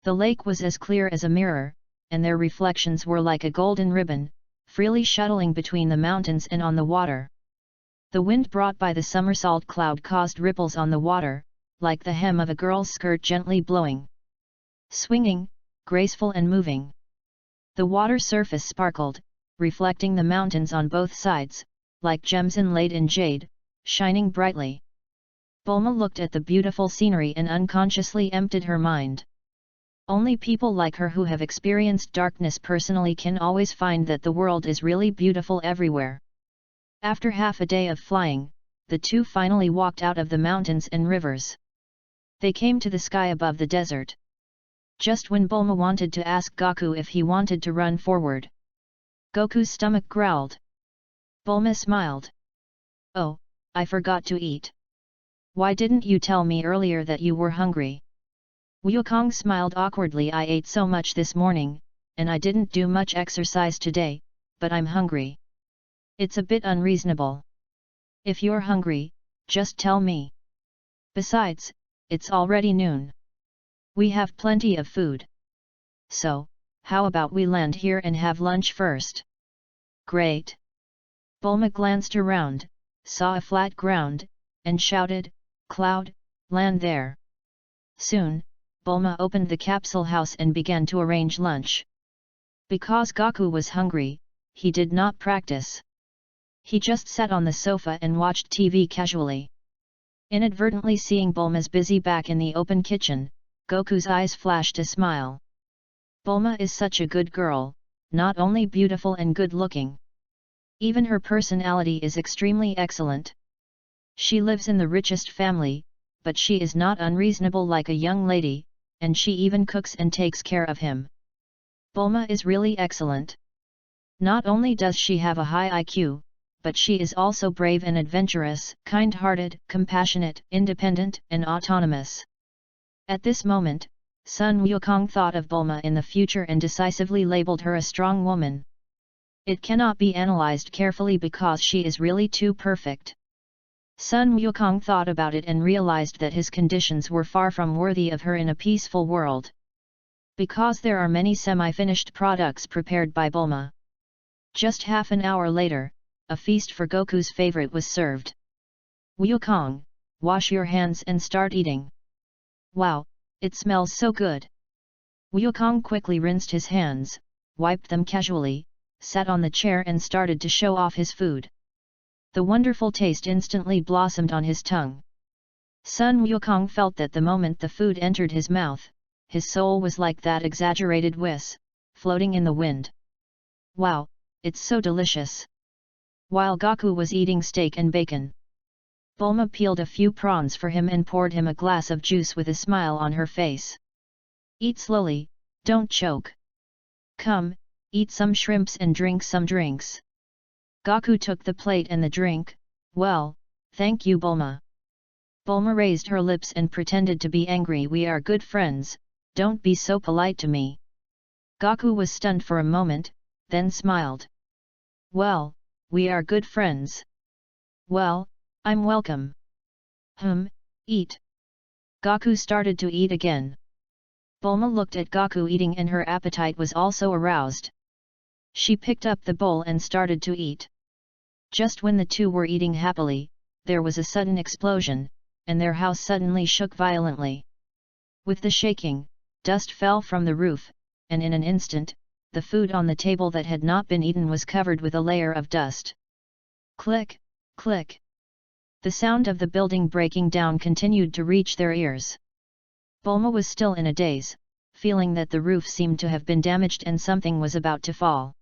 The lake was as clear as a mirror, and their reflections were like a golden ribbon, freely shuttling between the mountains and on the water. The wind brought by the somersault cloud caused ripples on the water, like the hem of a girl's skirt gently blowing. Swinging, graceful and moving. The water surface sparkled, reflecting the mountains on both sides, like gems inlaid in jade, shining brightly. Bulma looked at the beautiful scenery and unconsciously emptied her mind. Only people like her who have experienced darkness personally can always find that the world is really beautiful everywhere. After half a day of flying, the two finally walked out of the mountains and rivers. They came to the sky above the desert. Just when Bulma wanted to ask Goku if he wanted to run forward, Goku's stomach growled. Bulma smiled. "Oh, I forgot to eat. Why didn't you tell me earlier that you were hungry?" Wukong smiled awkwardly. "I ate so much this morning, and I didn't do much exercise today, but I'm hungry." "It's a bit unreasonable. If you're hungry, just tell me. Besides, it's already noon. We have plenty of food. So, how about we land here and have lunch first?" "Great." Bulma glanced around, saw a flat ground, and shouted, "Cloud, land there." Soon, Bulma opened the capsule house and began to arrange lunch. Because Goku was hungry, he did not practice. He just sat on the sofa and watched TV casually. Inadvertently seeing Bulma's busy back in the open kitchen, Goku's eyes flashed a smile. Bulma is such a good girl, not only beautiful and good-looking. Even her personality is extremely excellent. She lives in the richest family, but she is not unreasonable like a young lady, and she even cooks and takes care of him. Bulma is really excellent. Not only does she have a high IQ, but she is also brave and adventurous, kind-hearted, compassionate, independent, and autonomous. At this moment, Sun Wukong thought of Bulma in the future and decisively labeled her a strong woman. It cannot be analyzed carefully because she is really too perfect. Sun Wukong thought about it and realized that his conditions were far from worthy of her in a peaceful world. Because there are many semi-finished products prepared by Bulma. Just half an hour later, a feast for Goku's favorite was served. "Wukong, wash your hands and start eating." "Wow, it smells so good." Wukong quickly rinsed his hands, wiped them casually, sat on the chair and started to show off his food. The wonderful taste instantly blossomed on his tongue. Sun Wukong felt that the moment the food entered his mouth, his soul was like that exaggerated whiz, floating in the wind. "Wow, it's so delicious." While Goku was eating steak and bacon, Bulma peeled a few prawns for him and poured him a glass of juice with a smile on her face. "Eat slowly, don't choke. Come, eat some shrimps and drink some drinks." Goku took the plate and the drink. "Well, thank you Bulma." Bulma raised her lips and pretended to be angry. "We are good friends, don't be so polite to me." Goku was stunned for a moment, then smiled. "Well, we are good friends. Well, I'm welcome." Eat." Goku started to eat again. Bulma looked at Goku eating and her appetite was also aroused. She picked up the bowl and started to eat. Just when the two were eating happily, there was a sudden explosion, and their house suddenly shook violently. With the shaking, dust fell from the roof, and in an instant, the food on the table that had not been eaten was covered with a layer of dust. Click, click. The sound of the building breaking down continued to reach their ears. Bulma was still in a daze, feeling that the roof seemed to have been damaged and something was about to fall.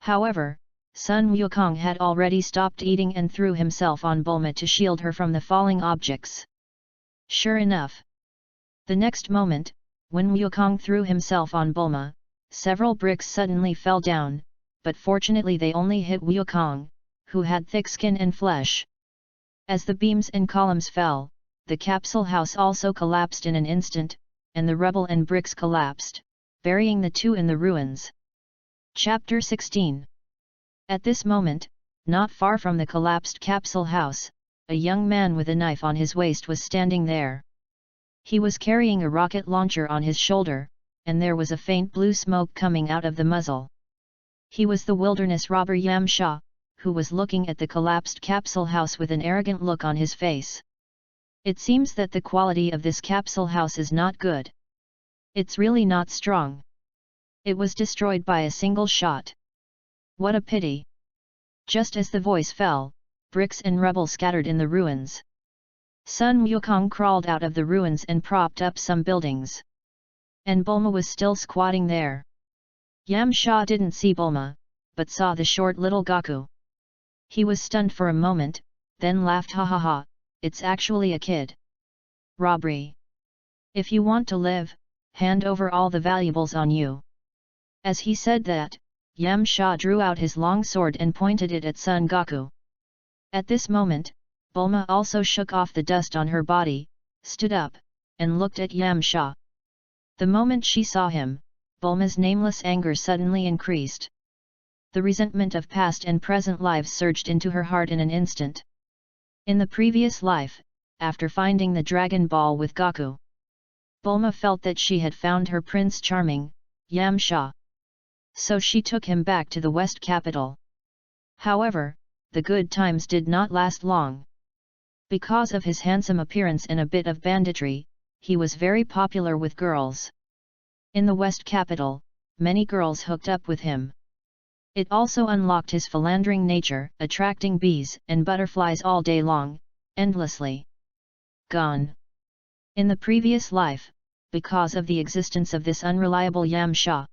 However, Sun Wukong had already stopped eating and threw himself on Bulma to shield her from the falling objects. Sure enough, the next moment, when Wukong threw himself on Bulma, several bricks suddenly fell down, but fortunately they only hit Wukong, who had thick skin and flesh. As the beams and columns fell, the capsule house also collapsed in an instant, and the rubble and bricks collapsed, burying the two in the ruins. Chapter 16. At this moment, not far from the collapsed capsule house, a young man with a knife on his waist was standing there. He was carrying a rocket launcher on his shoulder, and there was a faint blue smoke coming out of the muzzle. He was the wilderness robber Yam Sha, who was looking at the collapsed capsule house with an arrogant look on his face. It seems that the quality of this capsule house is not good. It's really not strong. It was destroyed by a single shot. What a pity! Just as the voice fell, bricks and rubble scattered in the ruins. Sun Wukong crawled out of the ruins and propped up some buildings. And Bulma was still squatting there. Yam Sha didn't see Bulma, but saw the short little Gaku. He was stunned for a moment, then laughed, ha ha ha, it's actually a kid. Robbery. If you want to live, hand over all the valuables on you. As he said that, Yam Sha drew out his long sword and pointed it at Son Goku. At this moment, Bulma also shook off the dust on her body, stood up, and looked at Yam Sha. The moment she saw him, Bulma's nameless anger suddenly increased. The resentment of past and present lives surged into her heart in an instant. In the previous life, after finding the Dragon Ball with Goku, Bulma felt that she had found her Prince Charming, Yam Sha. So she took him back to the West capital. However, the good times did not last long. Because of his handsome appearance and a bit of banditry, he was very popular with girls. In the West capital, many girls hooked up with him. It also unlocked his philandering nature, attracting bees and butterflies all day long, endlessly. Gone. In the previous life, because of the existence of this unreliable Yam Sha,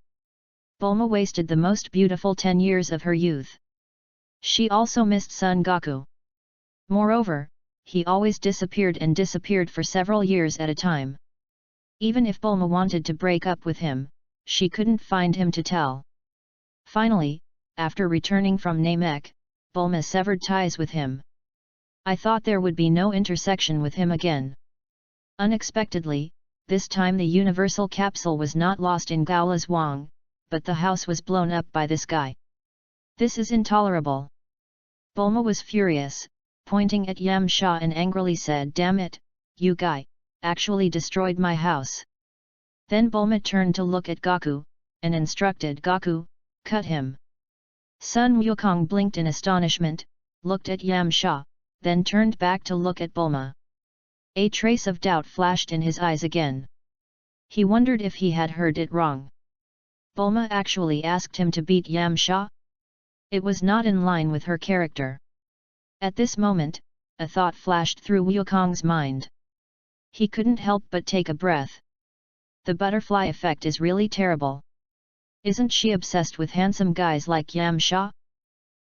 Bulma wasted the most beautiful 10 years of her youth. She also missed Son Goku. Moreover, he always disappeared for several years at a time. Even if Bulma wanted to break up with him, she couldn't find him to tell. Finally, after returning from Namek, Bulma severed ties with him. I thought there would be no intersection with him again. Unexpectedly, this time the universal capsule was not lost in Gaola's Wang, but the house was blown up by this guy. This is intolerable. Bulma was furious, pointing at Yam Sha and angrily said, "Damn it, you guy, actually destroyed my house." Then Bulma turned to look at Goku, and instructed Goku, "Cut him." Sun Wukong blinked in astonishment, looked at Yam Sha, then turned back to look at Bulma. A trace of doubt flashed in his eyes again. He wondered if he had heard it wrong. Bulma actually asked him to beat Yam Sha? It was not in line with her character. At this moment, a thought flashed through Wukong's mind. He couldn't help but take a breath. The butterfly effect is really terrible. Isn't she obsessed with handsome guys like Yam Sha?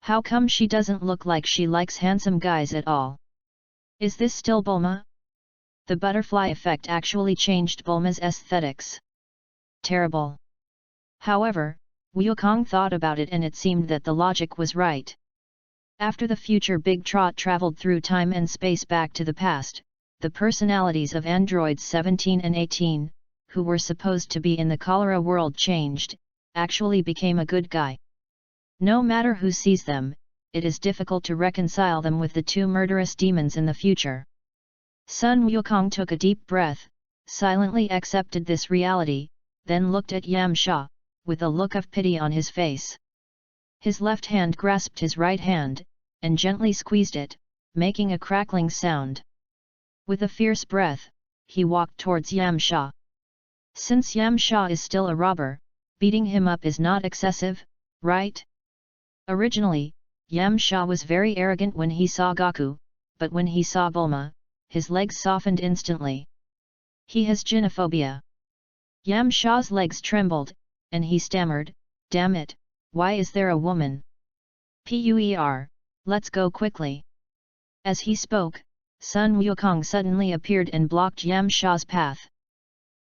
How come she doesn't look like she likes handsome guys at all? Is this still Bulma? The butterfly effect actually changed Bulma's aesthetics. Terrible. However, Wukong thought about it and it seemed that the logic was right. After the future Big Trot traveled through time and space back to the past, the personalities of androids 17 and 18, who were supposed to be in the cholera world changed, actually became a good guy. No matter who sees them, it is difficult to reconcile them with the two murderous demons in the future. Sun Wukong took a deep breath, silently accepted this reality, then looked at Yam Sha, with a look of pity on his face. His left hand grasped his right hand, and gently squeezed it, making a crackling sound. With a fierce breath, he walked towards Yam Sha. Since Yam Sha is still a robber, beating him up is not excessive, right? Originally, Yam Sha was very arrogant when he saw Goku, but when he saw Bulma, his legs softened instantly. He has gynophobia. Yam Sha's legs trembled, and he stammered, "Damn it, why is there a woman? Puer, let's go quickly." As he spoke, Sun Wukong suddenly appeared and blocked Yam Sha's path.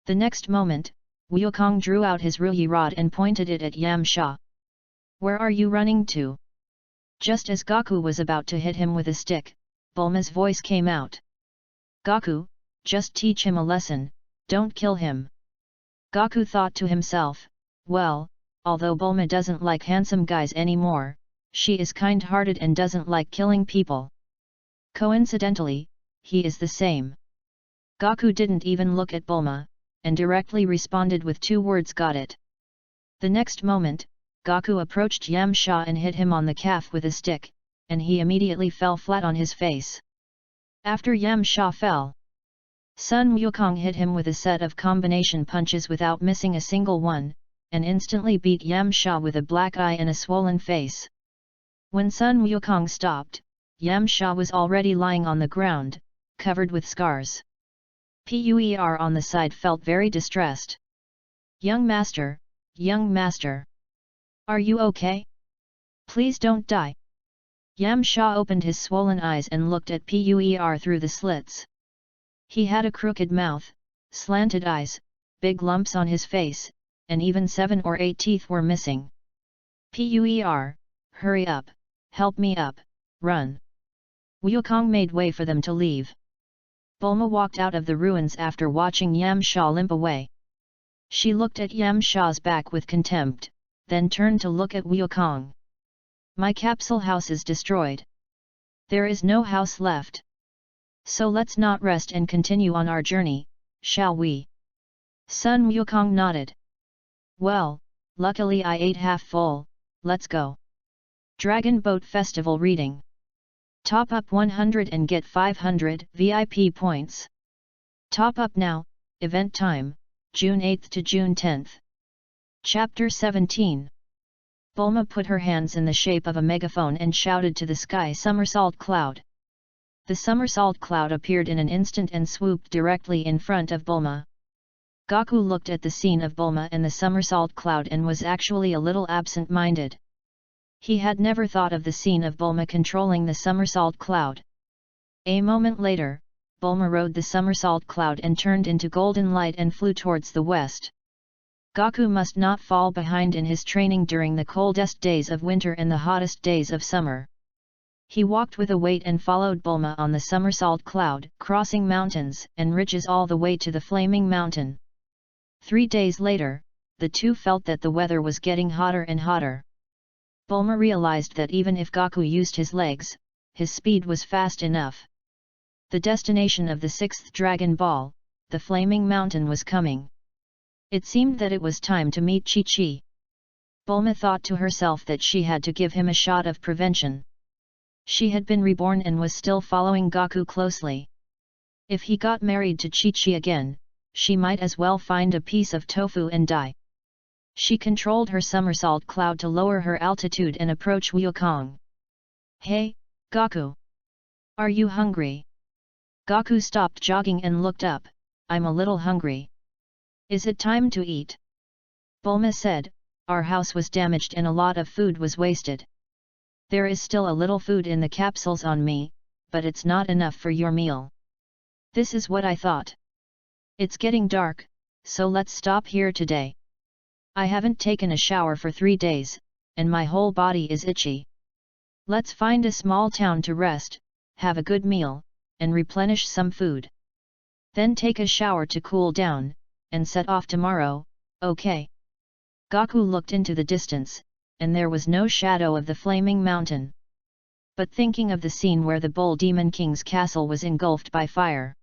The next moment, Wukong drew out his Ruyi rod and pointed it at Yam Sha. "Where are you running to?" Just as Goku was about to hit him with a stick, Bulma's voice came out. Gaku, just teach him a lesson, don't kill him. Gaku thought to himself, well, although Bulma doesn't like handsome guys anymore, she is kind-hearted and doesn't like killing people. Coincidentally, he is the same. Gaku didn't even look at Bulma, and directly responded with 2 words, got it. The next moment, Gaku approached Yamcha and hit him on the calf with a stick, and he immediately fell flat on his face. After Yamcha fell, Sun Wukong hit him with a set of combination punches without missing a single one, and instantly beat Yamcha with a black eye and a swollen face. When Sun Wukong stopped, Yamcha was already lying on the ground, covered with scars. Puer on the side felt very distressed. Young master, are you okay? Please don't die. Yamcha opened his swollen eyes and looked at Puer through the slits. He had a crooked mouth, slanted eyes, big lumps on his face, and even 7 or 8 teeth were missing. Puer, hurry up, help me up, run. Wukong made way for them to leave. Bulma walked out of the ruins after watching Yamcha limp away. She looked at Yamcha's back with contempt, then turned to look at Wukong. My capsule house is destroyed. There is no house left. So let's not rest and continue on our journey, shall we? Sun Wukong nodded. Well, luckily I ate half full, let's go. Dragon Boat Festival reading. Top up 100 and get 500 VIP points. Top up now, event time, June 8th to June 10th. Chapter 17. Bulma put her hands in the shape of a megaphone and shouted to the sky, somersault cloud. The somersault cloud appeared in an instant and swooped directly in front of Bulma. Gaku looked at the scene of Bulma and the somersault cloud and was actually a little absent-minded. He had never thought of the scene of Bulma controlling the somersault cloud. A moment later, Bulma rode the somersault cloud and turned into golden light and flew towards the west. Gaku must not fall behind in his training during the coldest days of winter and the hottest days of summer. He walked with a weight and followed Bulma on the somersault cloud, crossing mountains and ridges all the way to the flaming mountain. 3 days later, the two felt that the weather was getting hotter and hotter. Bulma realized that even if Gaku used his legs, his speed was fast enough. The destination of the 6th Dragon Ball, the Flaming Mountain, was coming. It seemed that it was time to meet Chi-Chi. Bulma thought to herself that she had to give him a shot of prevention. She had been reborn and was still following Gaku closely. If he got married to Chi-Chi again, she might as well find a piece of tofu and die. She controlled her somersault cloud to lower her altitude and approach Wukong. Hey, Gaku! Are you hungry? Gaku stopped jogging and looked up. I'm a little hungry. Is it time to eat? Bulma said, our house was damaged and a lot of food was wasted. There is still a little food in the capsules on me, but it's not enough for your meal. This is what I thought. It's getting dark, so let's stop here today. I haven't taken a shower for 3 days, and my whole body is itchy. Let's find a small town to rest, have a good meal, and replenish some food. Then take a shower to cool down, and set off tomorrow, okay? Gaku looked into the distance, and there was no shadow of the flaming mountain. But thinking of the scene where the Bull Demon King's castle was engulfed by fire,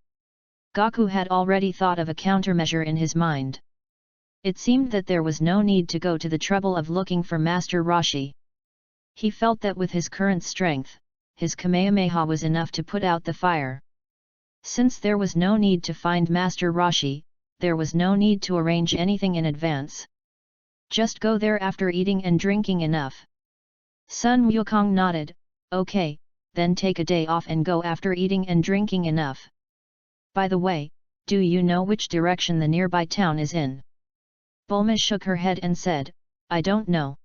Gaku had already thought of a countermeasure in his mind. It seemed that there was no need to go to the trouble of looking for Master Roshi. He felt that with his current strength, his Kamehameha was enough to put out the fire. Since there was no need to find Master Roshi, there was no need to arrange anything in advance. Just go there after eating and drinking enough. Sun Wukong nodded, okay, then take a day off and go after eating and drinking enough. By the way, do you know which direction the nearby town is in? Bulma shook her head and said, I don't know.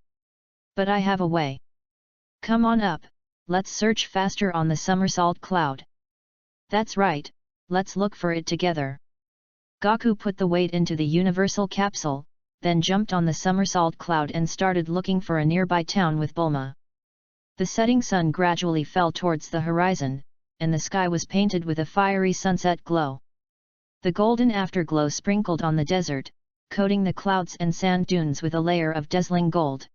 But I have a way. Come on up, let's search faster on the somersault cloud. That's right, let's look for it together. Gaku put the weight into the universal capsule, then jumped on the somersault cloud and started looking for a nearby town with Bulma. The setting sun gradually fell towards the horizon, and the sky was painted with a fiery sunset glow. The golden afterglow sprinkled on the desert, coating the clouds and sand dunes with a layer of dazzling gold.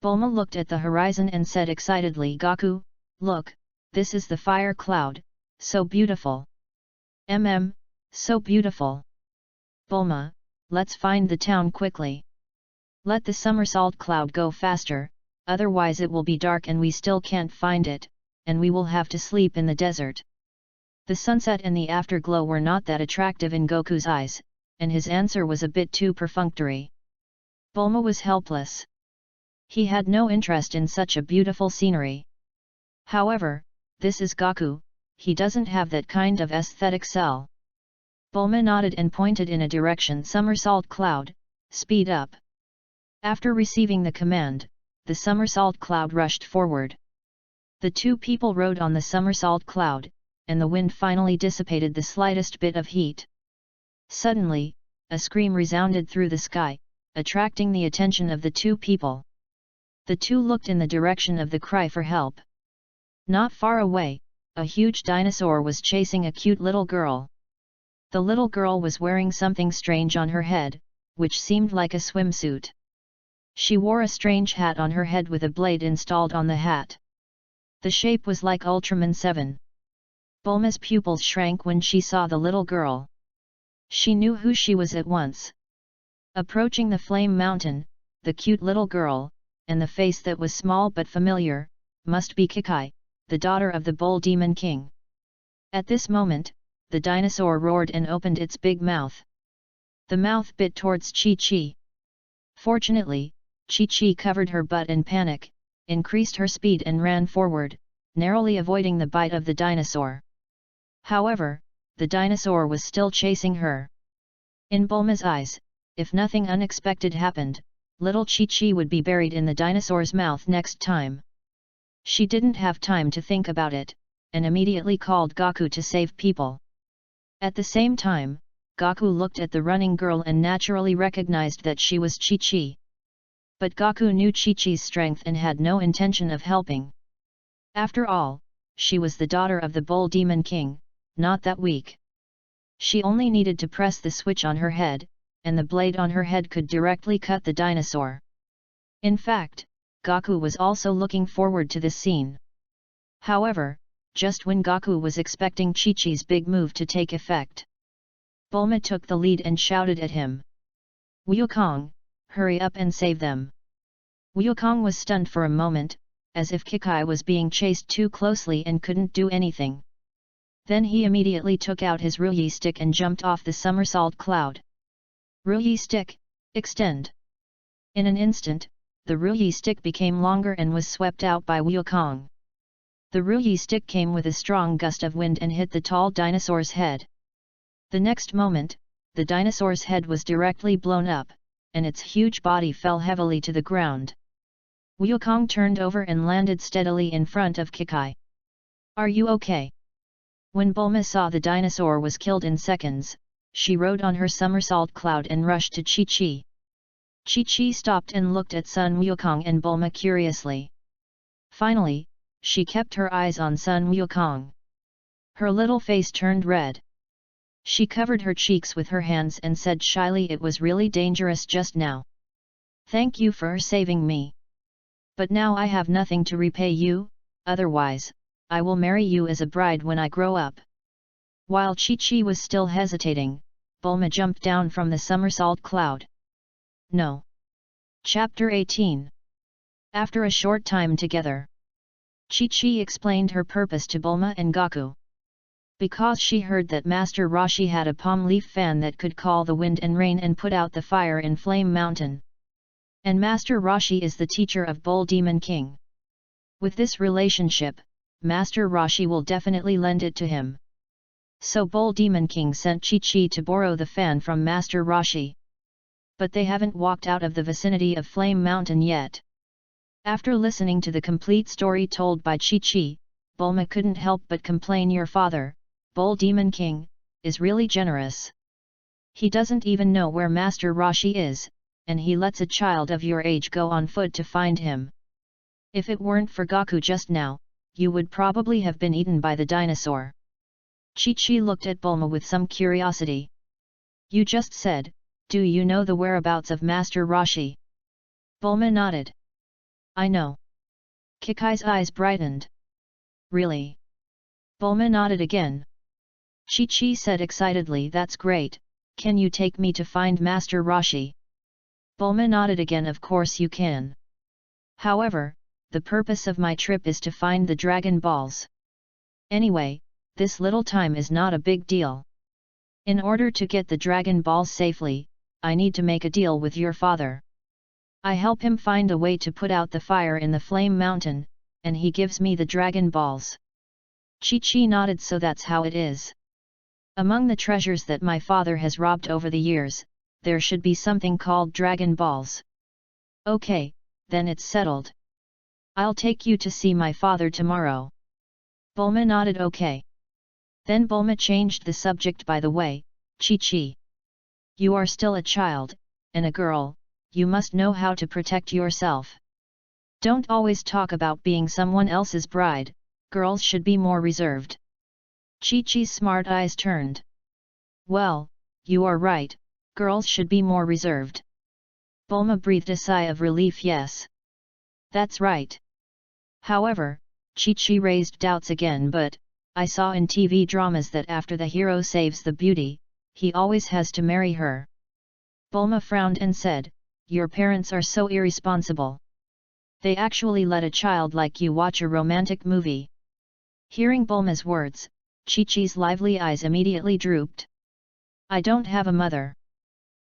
Bulma looked at the horizon and said excitedly, "Goku, look, this is the fire cloud, so beautiful. So beautiful. Bulma, let's find the town quickly. Let the somersault cloud go faster, otherwise it will be dark and we still can't find it, and we will have to sleep in the desert." The sunset and the afterglow were not that attractive in Goku's eyes, and his answer was a bit too perfunctory. Bulma was helpless. He had no interest in such a beautiful scenery. However, this is Goku, he doesn't have that kind of aesthetic cell. Bulma nodded and pointed in a direction. "Somersault cloud, speed up." After receiving the command, the somersault cloud rushed forward. The two people rode on the somersault cloud, and the wind finally dissipated the slightest bit of heat. Suddenly, a scream resounded through the sky, attracting the attention of the two people. The two looked in the direction of the cry for help. Not far away, a huge dinosaur was chasing a cute little girl. The little girl was wearing something strange on her head, which seemed like a swimsuit. She wore a strange hat on her head with a blade installed on the hat. The shape was like Ultraman 7. Bulma's pupils shrank when she saw the little girl. She knew who she was at once. Approaching the flame mountain, the cute little girl, and the face that was small but familiar, must be Kikai, the daughter of the Bull Demon King. At this moment, the dinosaur roared and opened its big mouth. The mouth bit towards Chi-Chi. Fortunately, Chi-Chi covered her butt in panic, increased her speed and ran forward, narrowly avoiding the bite of the dinosaur. However, the dinosaur was still chasing her. In Bulma's eyes, if nothing unexpected happened, little Chi-Chi would be buried in the dinosaur's mouth next time. She didn't have time to think about it, and immediately called Goku to save people. At the same time, Goku looked at the running girl and naturally recognized that she was Chi-Chi. But Goku knew Chi-Chi's strength and had no intention of helping. After all, she was the daughter of the Bull Demon King, not that weak. She only needed to press the switch on her head, and the blade on her head could directly cut the dinosaur. In fact, Goku was also looking forward to this scene. However, just when Goku was expecting Chi-Chi's big move to take effect, Bulma took the lead and shouted at him. "Wukong, hurry up and save them." Wukong was stunned for a moment, as if Kikai was being chased too closely and couldn't do anything. Then he immediately took out his Ruyi stick and jumped off the somersault cloud. Ruyi stick, extend. In an instant, the Ruyi stick became longer and was swept out by Wukong. The Ruyi stick came with a strong gust of wind and hit the tall dinosaur's head. The next moment, the dinosaur's head was directly blown up, and its huge body fell heavily to the ground. Wukong turned over and landed steadily in front of Kikai. "Are you okay?" When Bulma saw the dinosaur was killed in seconds, she rode on her somersault cloud and rushed to Chi-Chi. Chi-Chi stopped and looked at Sun Wukong and Bulma curiously. Finally, she kept her eyes on Sun Wukong. Her little face turned red. She covered her cheeks with her hands and said shyly, "It was really dangerous just now. Thank you for saving me. But now I have nothing to repay you, otherwise, I will marry you as a bride when I grow up." While Chi-Chi was still hesitating, Bulma jumped down from the somersault cloud. No. Chapter 18. After a short time together, Chi-Chi explained her purpose to Bulma and Goku. Because she heard that Master Roshi had a palm leaf fan that could call the wind and rain and put out the fire in Flame Mountain. And Master Roshi is the teacher of Bull Demon King. With this relationship, Master Roshi will definitely lend it to him. So Bull Demon King sent Chi-Chi to borrow the fan from Master Roshi. But they haven't walked out of the vicinity of Flame Mountain yet. After listening to the complete story told by Chi-Chi, Bulma couldn't help but complain, "Your father, Bull Demon King, is really generous. He doesn't even know where Master Roshi is, and he lets a child of your age go on foot to find him. If it weren't for Goku just now, you would probably have been eaten by the dinosaur. Chi-Chi looked at Bulma with some curiosity. You just said, do you know the whereabouts of Master Roshi? Bulma nodded. I know. Kikai's eyes brightened. Really? Bulma nodded again. Chi-Chi said excitedly, that's great, can you take me to find Master Roshi? Bulma nodded again, of course you can. However, the purpose of my trip is to find the Dragon Balls. Anyway, this little time is not a big deal. In order to get the Dragon Balls safely, I need to make a deal with your father. I help him find a way to put out the fire in the Flame Mountain, and he gives me the Dragon Balls. Chi-Chi nodded, so that's how it is. Among the treasures that my father has robbed over the years, there should be something called Dragon Balls. Okay, then it's settled. I'll take you to see my father tomorrow. Bulma nodded okay. Then Bulma changed the subject, by the way, Chi-Chi. You are still a child, and a girl, you must know how to protect yourself. Don't always talk about being someone else's bride, girls should be more reserved. Chi-Chi's smart eyes turned. Well, you are right, girls should be more reserved. Bulma breathed a sigh of relief. Yes. That's right. However, Chi-Chi raised doubts again, but, I saw in TV dramas that after the hero saves the beauty, he always has to marry her. Bulma frowned and said, your parents are so irresponsible. They actually let a child like you watch a romantic movie. Hearing Bulma's words, Chi-Chi's lively eyes immediately drooped. I don't have a mother.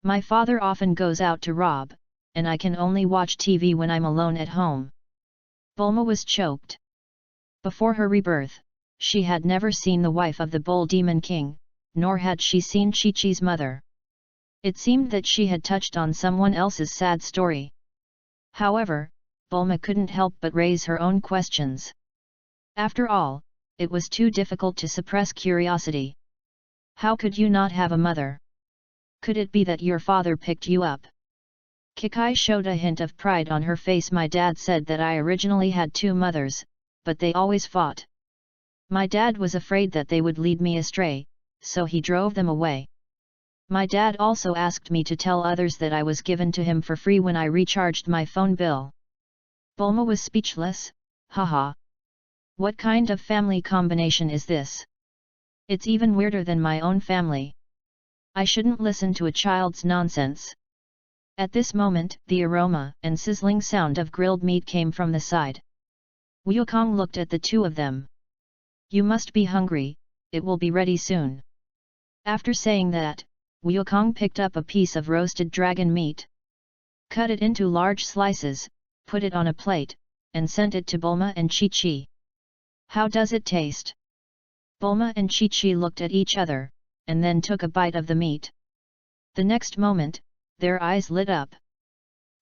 My father often goes out to rob, and I can only watch TV when I'm alone at home. Bulma was choked. Before her rebirth, she had never seen the wife of the Bull Demon King, nor had she seen Chi-Chi's mother. It seemed that she had touched on someone else's sad story. However, Bulma couldn't help but raise her own questions. After all, it was too difficult to suppress curiosity. How could you not have a mother? Could it be that your father picked you up? Kikai showed a hint of pride on her face. My dad said that I originally had 2 mothers, but they always fought. My dad was afraid that they would lead me astray, so he drove them away. My dad also asked me to tell others that I was given to him for free when I recharged my phone bill. Bulma was speechless. Haha. What kind of family combination is this? It's even weirder than my own family. I shouldn't listen to a child's nonsense. At this moment, the aroma and sizzling sound of grilled meat came from the side. Wukong looked at the two of them. You must be hungry, it will be ready soon. After saying that, Wukong picked up a piece of roasted dragon meat. Cut it into large slices, put it on a plate, and sent it to Bulma and Chi-Chi. How does it taste? Bulma and Chi-Chi looked at each other, and then took a bite of the meat. The next moment, their eyes lit up.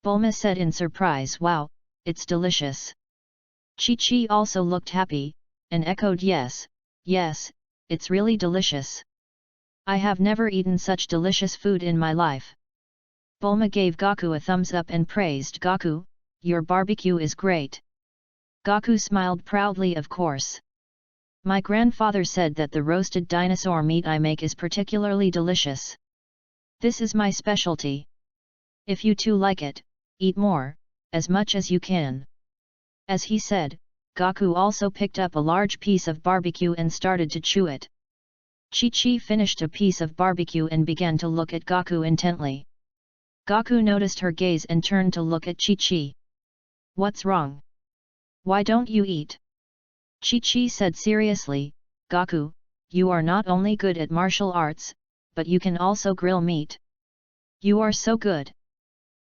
Bulma said in surprise, wow, it's delicious. Chi-Chi also looked happy, and echoed yes, yes, it's really delicious. I have never eaten such delicious food in my life. Bulma gave Gaku a thumbs up and praised Gaku, your barbecue is great. Gaku smiled proudly, of course. My grandfather said that the roasted dinosaur meat I make is particularly delicious. This is my specialty. If you too like it, eat more, as much as you can. As he said, Gaku also picked up a large piece of barbecue and started to chew it. Chi-Chi finished a piece of barbecue and began to look at Gaku intently. Gaku noticed her gaze and turned to look at Chi-Chi. What's wrong? Why don't you eat? Chi-Chi said seriously, Gaku, you are not only good at martial arts, but you can also grill meat. You are so good.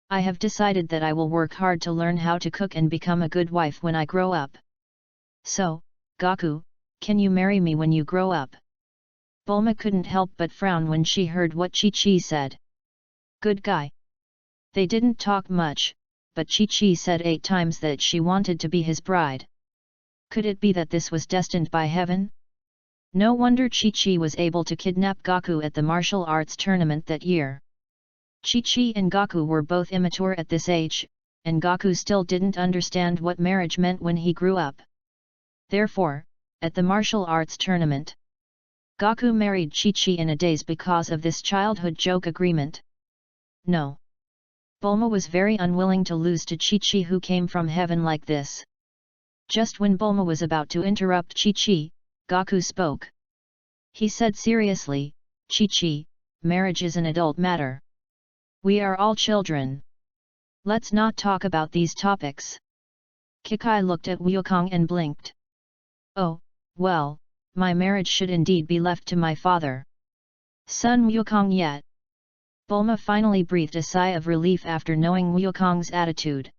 I have decided that I will work hard to learn how to cook and become a good wife when I grow up. So, Gaku, can you marry me when you grow up? Bulma couldn't help but frown when she heard what Chi-Chi said. Good guy. They didn't talk much, but Chi-Chi said 8 times that she wanted to be his bride. Could it be that this was destined by heaven? No wonder Chi-Chi was able to kidnap Gaku at the martial arts tournament that year. Chi-Chi and Gaku were both immature at this age, and Gaku still didn't understand what marriage meant when he grew up. Therefore, at the martial arts tournament, Gaku married Chi-Chi in a daze because of this childhood joke agreement. No. Bulma was very unwilling to lose to Chi-Chi who came from heaven like this. Just when Bulma was about to interrupt Chi-Chi, Gaku spoke. He said seriously, "Chi-Chi, marriage is an adult matter. We are all children. Let's not talk about these topics." Kikai looked at Wukong and blinked. "Oh, well, my marriage should indeed be left to my father. Son Wukong yet." Bulma finally breathed a sigh of relief after knowing Wukong's attitude.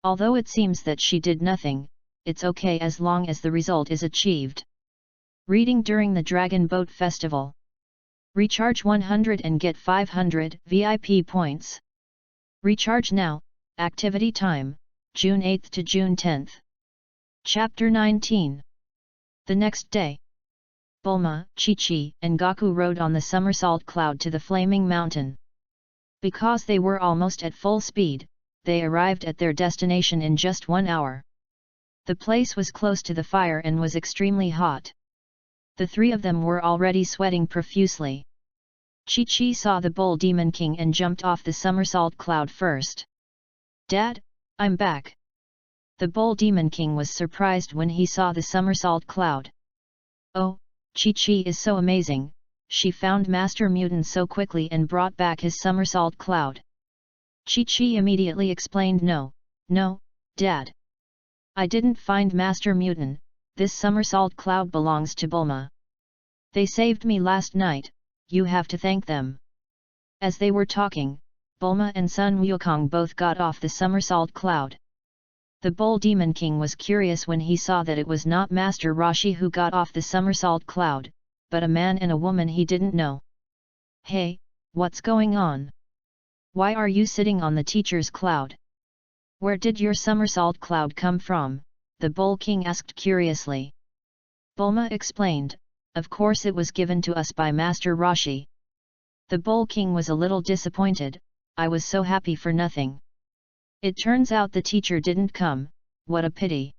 Although it seems that she did nothing, it's okay as long as the result is achieved. Reading during the Dragon Boat Festival. Recharge 100 and get 500 VIP points. Recharge now, activity time, June 8 to June 10. Chapter 19. The next day, Bulma, Chi-Chi, and Gaku rode on the somersault cloud to the Flaming Mountain. Because they were almost at full speed, they arrived at their destination in just 1 hour. The place was close to the fire and was extremely hot. The three of them were already sweating profusely. Chi-Chi saw the Bull Demon King and jumped off the somersault cloud first. "Dad, I'm back." The Bull Demon King was surprised when he saw the somersault cloud. "Oh, Chi-Chi is so amazing, she found Master Mutant so quickly and brought back his somersault cloud." Chi-Chi immediately explained, No, Dad. I didn't find Master Mutant, this somersault cloud belongs to Bulma. They saved me last night, you have to thank them." As they were talking, Bulma and Sun Wukong both got off the somersault cloud. The Bull Demon King was curious when he saw that it was not Master Roshi who got off the somersault cloud, but a man and a woman he didn't know. "Hey, what's going on? Why are you sitting on the teacher's cloud? Where did your somersault cloud come from?" the Bull King asked curiously. Bulma explained, "Of course it was given to us by Master Roshi." The Bull King was a little disappointed, "I was so happy for nothing. It turns out the teacher didn't come, what a pity.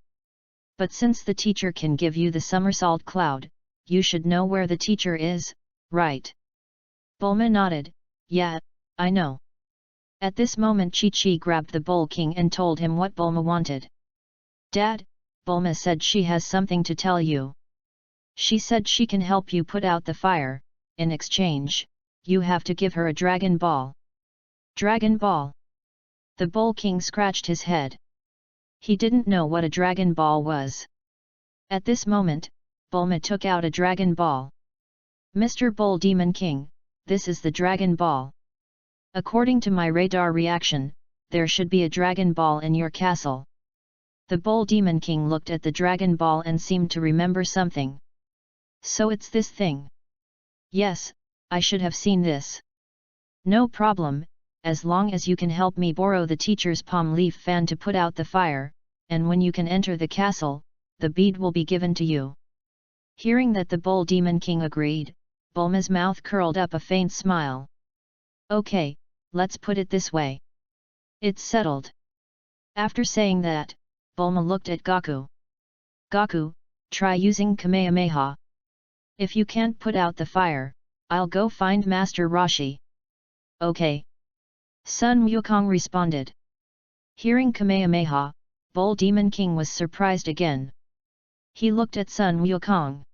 But since the teacher can give you the somersault cloud, you should know where the teacher is, right?" Bulma nodded, "Yeah, I know." At this moment Chi-Chi grabbed the Bull King and told him what Bulma wanted. "Dad, Bulma said she has something to tell you. She said she can help you put out the fire, in exchange, you have to give her a Dragon Ball." "Dragon Ball?" The Bull King scratched his head. He didn't know what a Dragon Ball was. At this moment, Bulma took out a Dragon Ball. "Mr. Bull Demon King, this is the Dragon Ball. According to my radar reaction, there should be a Dragon Ball in your castle." The Bull Demon King looked at the Dragon Ball and seemed to remember something. "So it's this thing? Yes, I should have seen this. No problem, as long as you can help me borrow the teacher's palm leaf fan to put out the fire, and when you can enter the castle, the bead will be given to you." Hearing that the Bull Demon King agreed, Bulma's mouth curled up a faint smile. "Okay, let's put it this way. It's settled." After saying that, Bulma looked at Gaku. "Gaku, try using Kamehameha. If you can't put out the fire, I'll go find Master Roshi." "Okay." Sun Wukong responded. Hearing Kamehameha, Bull Demon King was surprised again. He looked at Sun Wukong.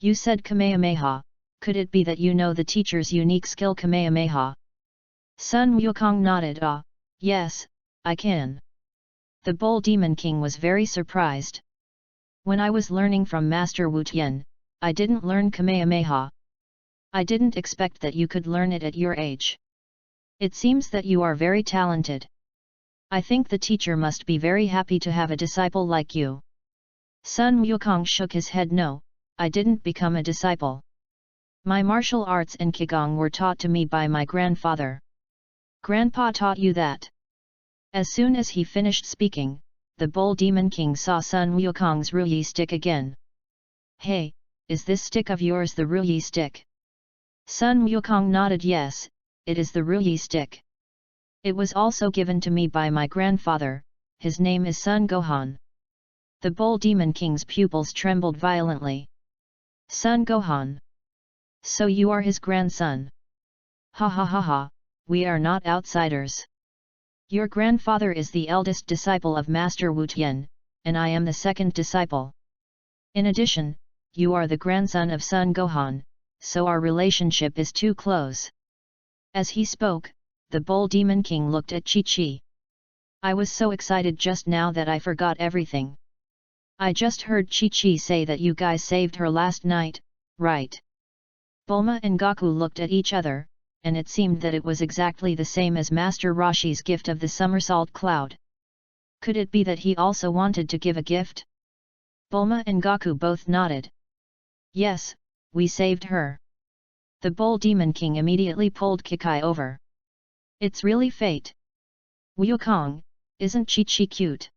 "You said Kamehameha, could it be that you know the teacher's unique skill Kamehameha?" Sun Wukong nodded. Yes, I can." The Bull Demon King was very surprised. "When I was learning from Master Wu Tian, I didn't learn Kamehameha. I didn't expect that you could learn it at your age. It seems that you are very talented. I think the teacher must be very happy to have a disciple like you." Sun Wukong shook his head. "No, I didn't become a disciple. My martial arts and Qigong were taught to me by my grandfather." "Grandpa taught you that?" As soon as he finished speaking, the Bull Demon King saw Sun Wukong's Ruyi stick again. "Hey, is this stick of yours the Ruyi stick?" Sun Wukong nodded. "Yes, it is the Ruyi stick. It was also given to me by my grandfather, his name is Sun Gohan." The Bull Demon King's pupils trembled violently. Son Gohan. So you are his grandson. Ha ha ha ha, we are not outsiders. Your grandfather is the eldest disciple of Master Wu Tian, and I am the second disciple. In addition, you are the grandson of Son Gohan, so our relationship is too close. As he spoke, the Bull Demon King looked at Chi-Chi. I was so excited just now that I forgot everything. I just heard Chi-Chi say that you guys saved her last night, right? Bulma and Goku looked at each other, and it seemed that it was exactly the same as Master Roshi's gift of the somersault cloud. Could it be that he also wanted to give a gift? Bulma and Goku both nodded. Yes, we saved her. The Bull Demon King immediately pulled Kikai over. It's really fate. Wukong, isn't Chi-Chi cute?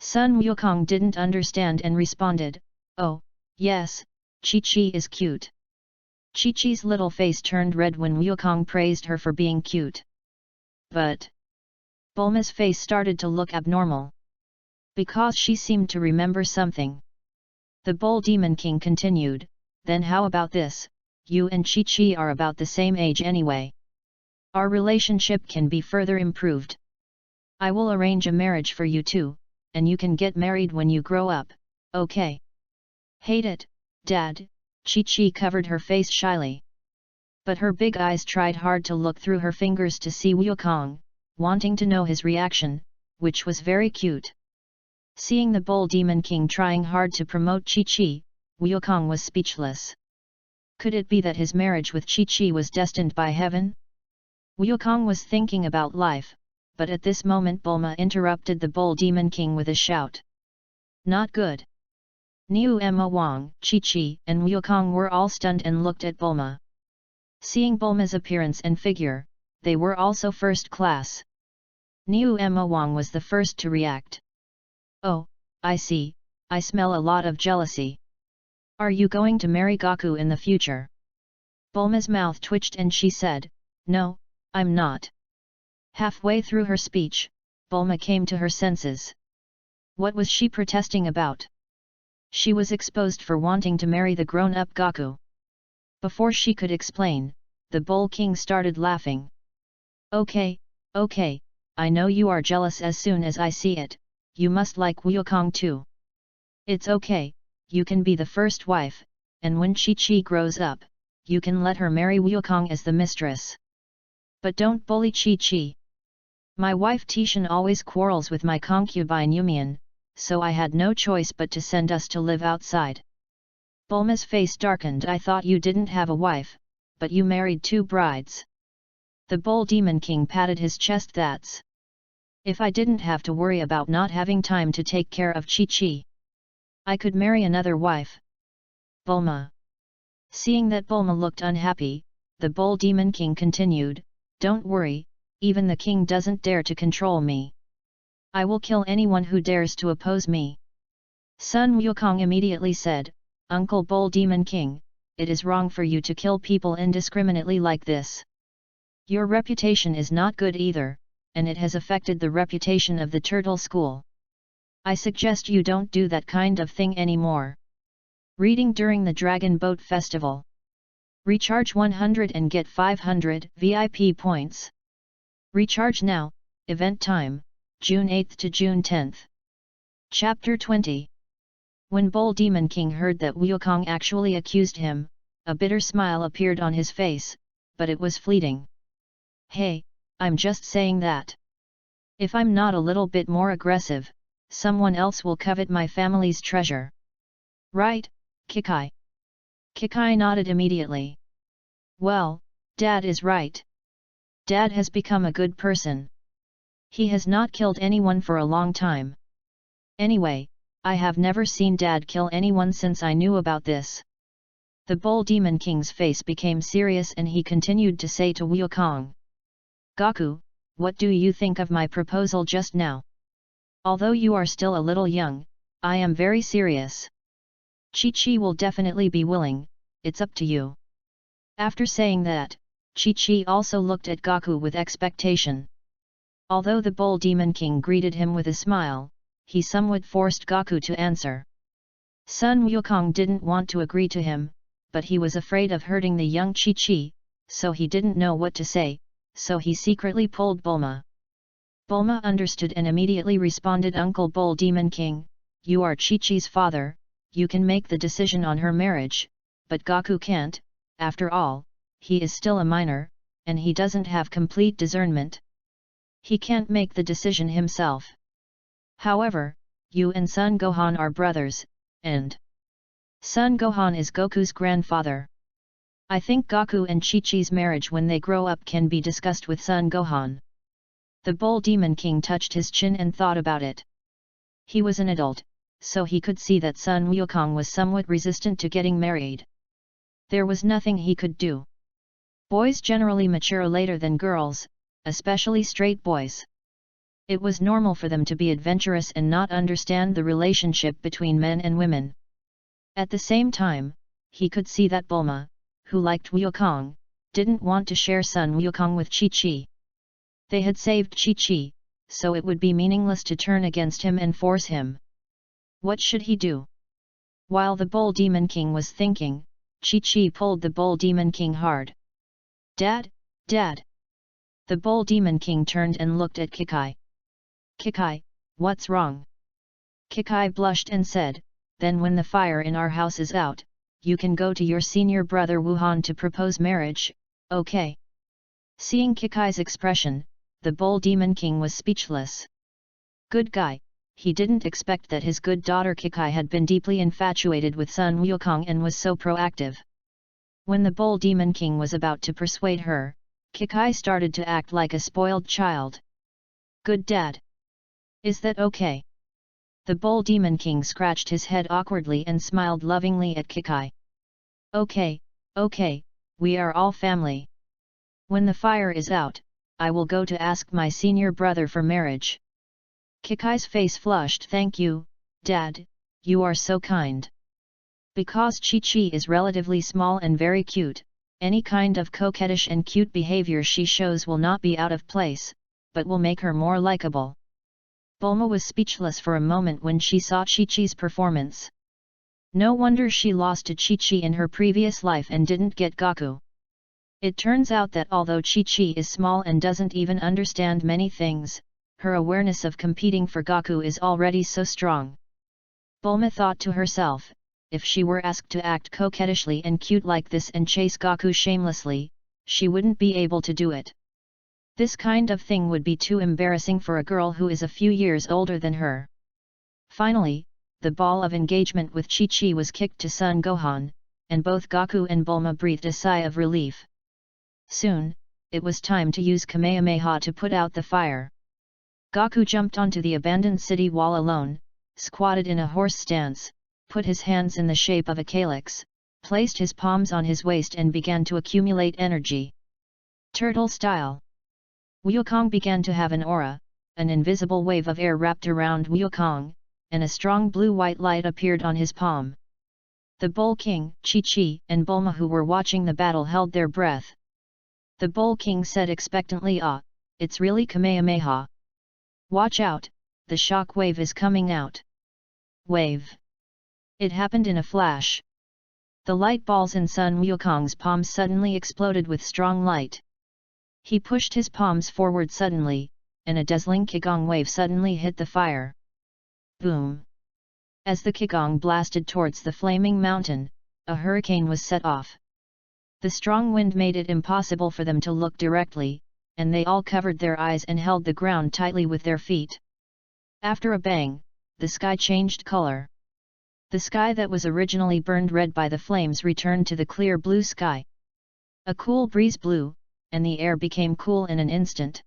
Sun Wukong didn't understand and responded, oh, yes, Chi-Chi is cute. Chi-Chi's little face turned red when Wukong praised her for being cute. But Bulma's face started to look abnormal. Because she seemed to remember something. The Bull Demon King continued, then how about this, you and Chi-Chi are about the same age anyway. Our relationship can be further improved. I will arrange a marriage for you two, and you can get married when you grow up, okay? Hate it, Dad, Chi-Chi covered her face shyly. But her big eyes tried hard to look through her fingers to see Wukong, wanting to know his reaction, which was very cute. Seeing the Bull Demon King trying hard to promote Chi-Chi, Wukong was speechless. Could it be that his marriage with Chi-Chi was destined by heaven? Wukong was thinking about life, but at this moment Bulma interrupted the Bull Demon King with a shout. Not good. Niu Emma Wang, Chi-Chi and Wukong were all stunned and looked at Bulma. Seeing Bulma's appearance and figure, they were also first class. Niu Emma Wang was the first to react. Oh, I see, I smell a lot of jealousy. Are you going to marry Goku in the future? Bulma's mouth twitched and she said, no, I'm not. Halfway through her speech, Bulma came to her senses. What was she protesting about? She was exposed for wanting to marry the grown-up Goku. Before she could explain, the Bull King started laughing. Okay, I know you are jealous as soon as I see it, you must like Wukong too. It's okay, you can be the first wife, and when Chi-Chi grows up, you can let her marry Wukong as the mistress. But don't bully Chi-Chi. My wife Tishan always quarrels with my concubine Yumian, so I had no choice but to send us to live outside. Bulma's face darkened. I thought you didn't have a wife, but you married 2 brides. The Bull Demon King patted his chest. That's if I didn't have to worry about not having time to take care of Chi-Chi, I could marry another wife. Bulma. Seeing that Bulma looked unhappy, the Bull Demon King continued, don't worry, even the king doesn't dare to control me. I will kill anyone who dares to oppose me. Sun Wukong immediately said, Uncle Bull Demon King, it is wrong for you to kill people indiscriminately like this. Your reputation is not good either, and it has affected the reputation of the Turtle School. I suggest you don't do that kind of thing anymore. Reading during the Dragon Boat Festival. Recharge 100 and get 500 VIP points. Recharge now, event time, June 8th to June 10th. Chapter 20. When Bull Demon King heard that Wukong actually accused him, a bitter smile appeared on his face, but it was fleeting. Hey, I'm just saying that. If I'm not a little bit more aggressive, someone else will covet my family's treasure. Right, Kikai? Kikai nodded immediately. Well, Dad is right. Dad has become a good person. He has not killed anyone for a long time. Anyway, I have never seen Dad kill anyone since I knew about this. The Bull Demon King's face became serious and he continued to say to Wukong. Goku, what do you think of my proposal just now? Although you are still a little young, I am very serious. Chi-Chi will definitely be willing, it's up to you. After saying that, Chi-Chi also looked at Goku with expectation. Although the Bull Demon King greeted him with a smile, he somewhat forced Gaku to answer. Sun Wukong didn't want to agree to him, but he was afraid of hurting the young Chi-Chi, so he didn't know what to say, so he secretly pulled Bulma. Bulma understood and immediately responded, Uncle Bull Demon King, you are Chi-Chi's father, you can make the decision on her marriage, but Gaku can't, after all, he is still a minor, and he doesn't have complete discernment. He can't make the decision himself. However, you and Son Gohan are brothers, and Son Gohan is Goku's grandfather. I think Gaku and Chi-Chi's marriage when they grow up can be discussed with Son Gohan. The Bull Demon King touched his chin and thought about it. He was an adult, so he could see that Sun Wukong was somewhat resistant to getting married. There was nothing he could do. Boys generally mature later than girls, especially straight boys. It was normal for them to be adventurous and not understand the relationship between men and women. At the same time, he could see that Bulma, who liked Wukong, didn't want to share Sun Wukong with Chi-Chi. They had saved Chi-Chi, so it would be meaningless to turn against him and force him. What should he do? While the Bull Demon King was thinking, Chi-Chi pulled the Bull Demon King hard. Dad, Dad! The Bull Demon King turned and looked at Kikai. Kikai, what's wrong? Kikai blushed and said, then when the fire in our house is out, you can go to your senior brother Wuhan to propose marriage, okay? Seeing Kikai's expression, the Bull Demon King was speechless. Good guy, he didn't expect that his good daughter Kikai had been deeply infatuated with Sun Wukong and was so proactive. When the Bull Demon King was about to persuade her, Kikai started to act like a spoiled child. Good dad. Is that okay? The Bull Demon King scratched his head awkwardly and smiled lovingly at Kikai. Okay, okay, we are all family. When the fire is out, I will go to ask my senior brother for marriage. Kikai's face flushed. Thank you, Dad, you are so kind. Because Chi-Chi is relatively small and very cute, any kind of coquettish and cute behavior she shows will not be out of place, but will make her more likable. Bulma was speechless for a moment when she saw Chi-Chi's performance. No wonder she lost to Chi-Chi in her previous life and didn't get Gaku. It turns out that although Chi-Chi is small and doesn't even understand many things, her awareness of competing for Gaku is already so strong. Bulma thought to herself, if she were asked to act coquettishly and cute like this and chase Gaku shamelessly, she wouldn't be able to do it. This kind of thing would be too embarrassing for a girl who is a few years older than her. Finally, the ball of engagement with Chi-Chi was kicked to Son Gohan, and both Gaku and Bulma breathed a sigh of relief. Soon, it was time to use Kamehameha to put out the fire. Gaku jumped onto the abandoned city wall alone, squatted in a horse stance, put his hands in the shape of a calyx, placed his palms on his waist and began to accumulate energy. Turtle style. Wukong began to have an aura, an invisible wave of air wrapped around Wukong, and a strong blue-white light appeared on his palm. The Bull King, Chi-Chi, and Bulma who were watching the battle held their breath. The Bull King said expectantly, "Ah, it's really Kamehameha. Watch out, the shock wave is coming out." Wave. It happened in a flash. The light balls in Sun Wukong's palms suddenly exploded with strong light. He pushed his palms forward suddenly, and a dazzling Qigong wave suddenly hit the fire. Boom! As the Qigong blasted towards the flaming mountain, a hurricane was set off. The strong wind made it impossible for them to look directly, and they all covered their eyes and held the ground tightly with their feet. After a bang, the sky changed color. The sky that was originally burned red by the flames returned to the clear blue sky. A cool breeze blew, and the air became cool in an instant.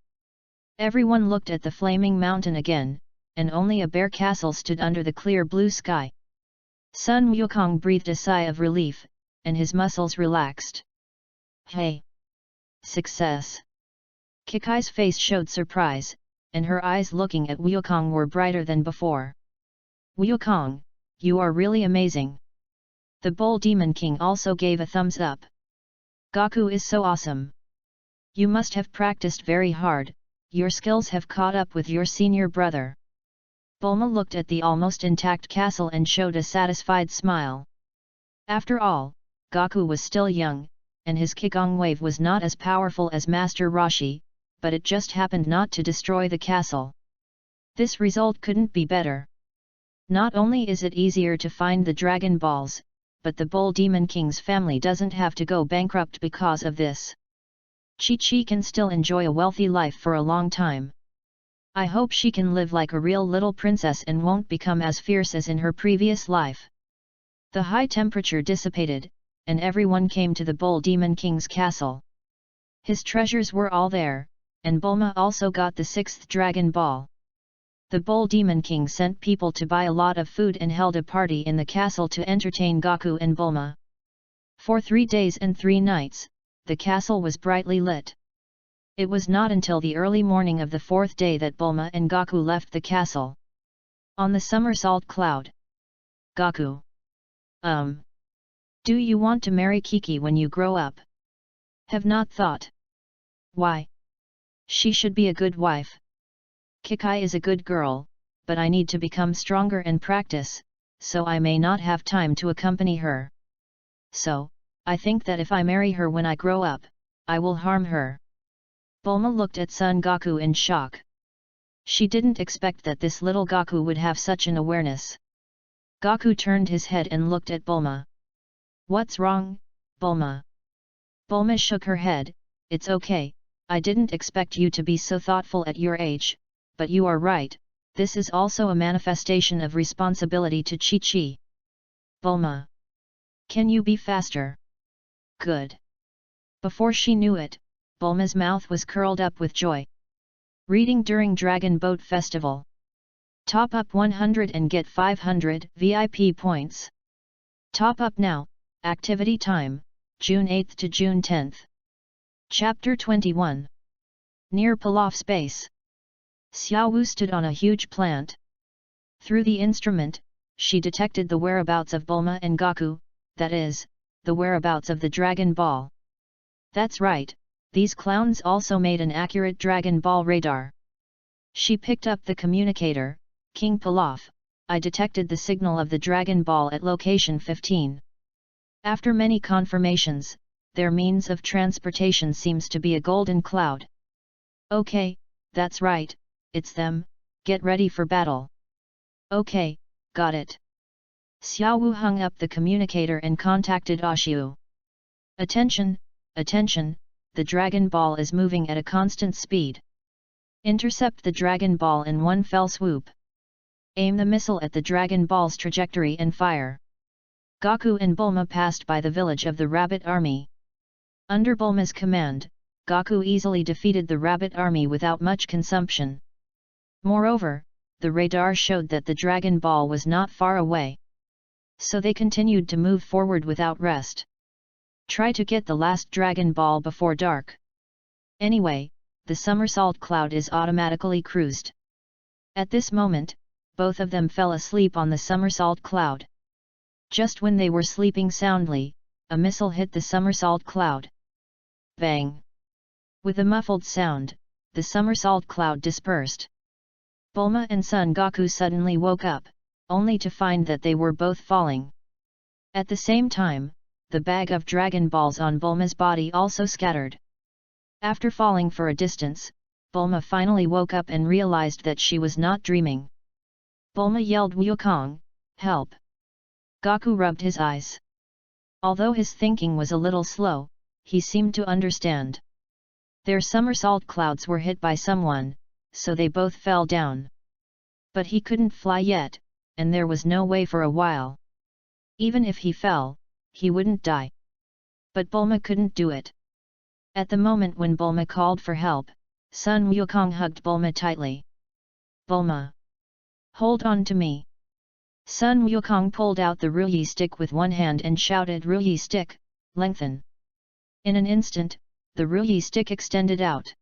Everyone looked at the flaming mountain again, and only a bare castle stood under the clear blue sky. Sun Wukong breathed a sigh of relief, and his muscles relaxed. Hey! Success! Kikai's face showed surprise, and her eyes looking at Wukong were brighter than before. Wukong, you are really amazing. The Bull Demon King also gave a thumbs up. Gaku is so awesome. You must have practiced very hard, your skills have caught up with your senior brother. Bulma looked at the almost intact castle and showed a satisfied smile. After all, Gaku was still young, and his Qigong wave was not as powerful as Master Roshi, but it just happened not to destroy the castle. This result couldn't be better. Not only is it easier to find the Dragon Balls, but the Bull Demon King's family doesn't have to go bankrupt because of this. Chi-Chi can still enjoy a wealthy life for a long time. I hope she can live like a real little princess and won't become as fierce as in her previous life. The high temperature dissipated, and everyone came to the Bull Demon King's castle. His treasures were all there, and Bulma also got the 6th Dragon Ball. The Bull Demon King sent people to buy a lot of food and held a party in the castle to entertain Gaku and Bulma. For 3 days and 3 nights, the castle was brightly lit. It was not until the early morning of the 4th day that Bulma and Gaku left the castle. On the somersault cloud. Gaku. Do you want to marry Kiki when you grow up? Have not thought. Why? She should be a good wife. Kiki is a good girl, but I need to become stronger and practice, so I may not have time to accompany her. So, I think that if I marry her when I grow up, I will harm her. Bulma looked at Son Goku in shock. She didn't expect that this little Gaku would have such an awareness. Gaku turned his head and looked at Bulma. What's wrong, Bulma? Bulma shook her head. It's okay, I didn't expect you to be so thoughtful at your age, but you are right, this is also a manifestation of responsibility to Chi-Chi. Bulma. Can you be faster? Good. Before she knew it, Bulma's mouth was curled up with joy. Reading during Dragon Boat Festival. Top up 100 and get 500 VIP points. Top up now, activity time, June 8 to June 10. Chapter 21. Near Pilaf Space. Xiao Wu stood on a huge plant. Through the instrument, she detected the whereabouts of Bulma and Gaku, that is, the whereabouts of the Dragon Ball. That's right, these clowns also made an accurate Dragon Ball radar. She picked up the communicator. King Pilaf, I detected the signal of the Dragon Ball at location 15. After many confirmations, their means of transportation seems to be a golden cloud. Okay, that's right, it's them, get ready for battle. Okay, got it. Xiao Wu hung up the communicator and contacted Ashiu. Attention, attention, the Dragon Ball is moving at a constant speed. Intercept the Dragon Ball in one fell swoop. Aim the missile at the Dragon Ball's trajectory and fire. Gaku and Bulma passed by the village of the Rabbit Army. Under Bulma's command, Gaku easily defeated the Rabbit Army without much consumption. Moreover, the radar showed that the Dragon Ball was not far away. So they continued to move forward without rest. Try to get the last Dragon Ball before dark. Anyway, the somersault cloud is automatically cruised. At this moment, both of them fell asleep on the somersault cloud. Just when they were sleeping soundly, a missile hit the somersault cloud. Bang! With a muffled sound, the somersault cloud dispersed. Bulma and Son Goku suddenly woke up, only to find that they were both falling. At the same time, the bag of Dragon Balls on Bulma's body also scattered. After falling for a distance, Bulma finally woke up and realized that she was not dreaming. Bulma yelled, "Wukong, help!" Gaku rubbed his eyes. Although his thinking was a little slow, he seemed to understand. Their somersault clouds were hit by someone, so they both fell down. But he couldn't fly yet, and there was no way for a while. Even if he fell, he wouldn't die. But Bulma couldn't do it. At the moment when Bulma called for help, Sun Wukong hugged Bulma tightly. "Bulma! Hold on to me!" Sun Wukong pulled out the Ruyi stick with one hand and shouted, "Ruyi stick, lengthen!" In an instant, the Ruyi stick extended out.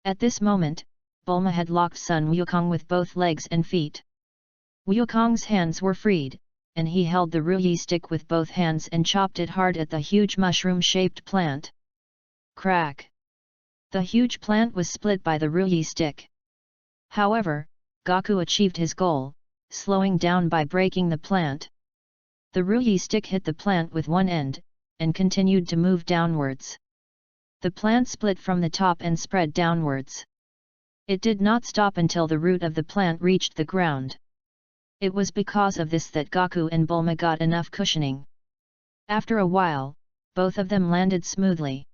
At this moment, Bulma had locked Sun Wukong with both legs and feet. Wukong's hands were freed, and he held the Ruyi stick with both hands and chopped it hard at the huge mushroom-shaped plant. Crack! The huge plant was split by the Ruyi stick. However, Gaku achieved his goal, slowing down by breaking the plant. The Ruyi stick hit the plant with one end, and continued to move downwards. The plant split from the top and spread downwards. It did not stop until the root of the plant reached the ground. It was because of this that Gaku and Bulma got enough cushioning. After a while, both of them landed smoothly.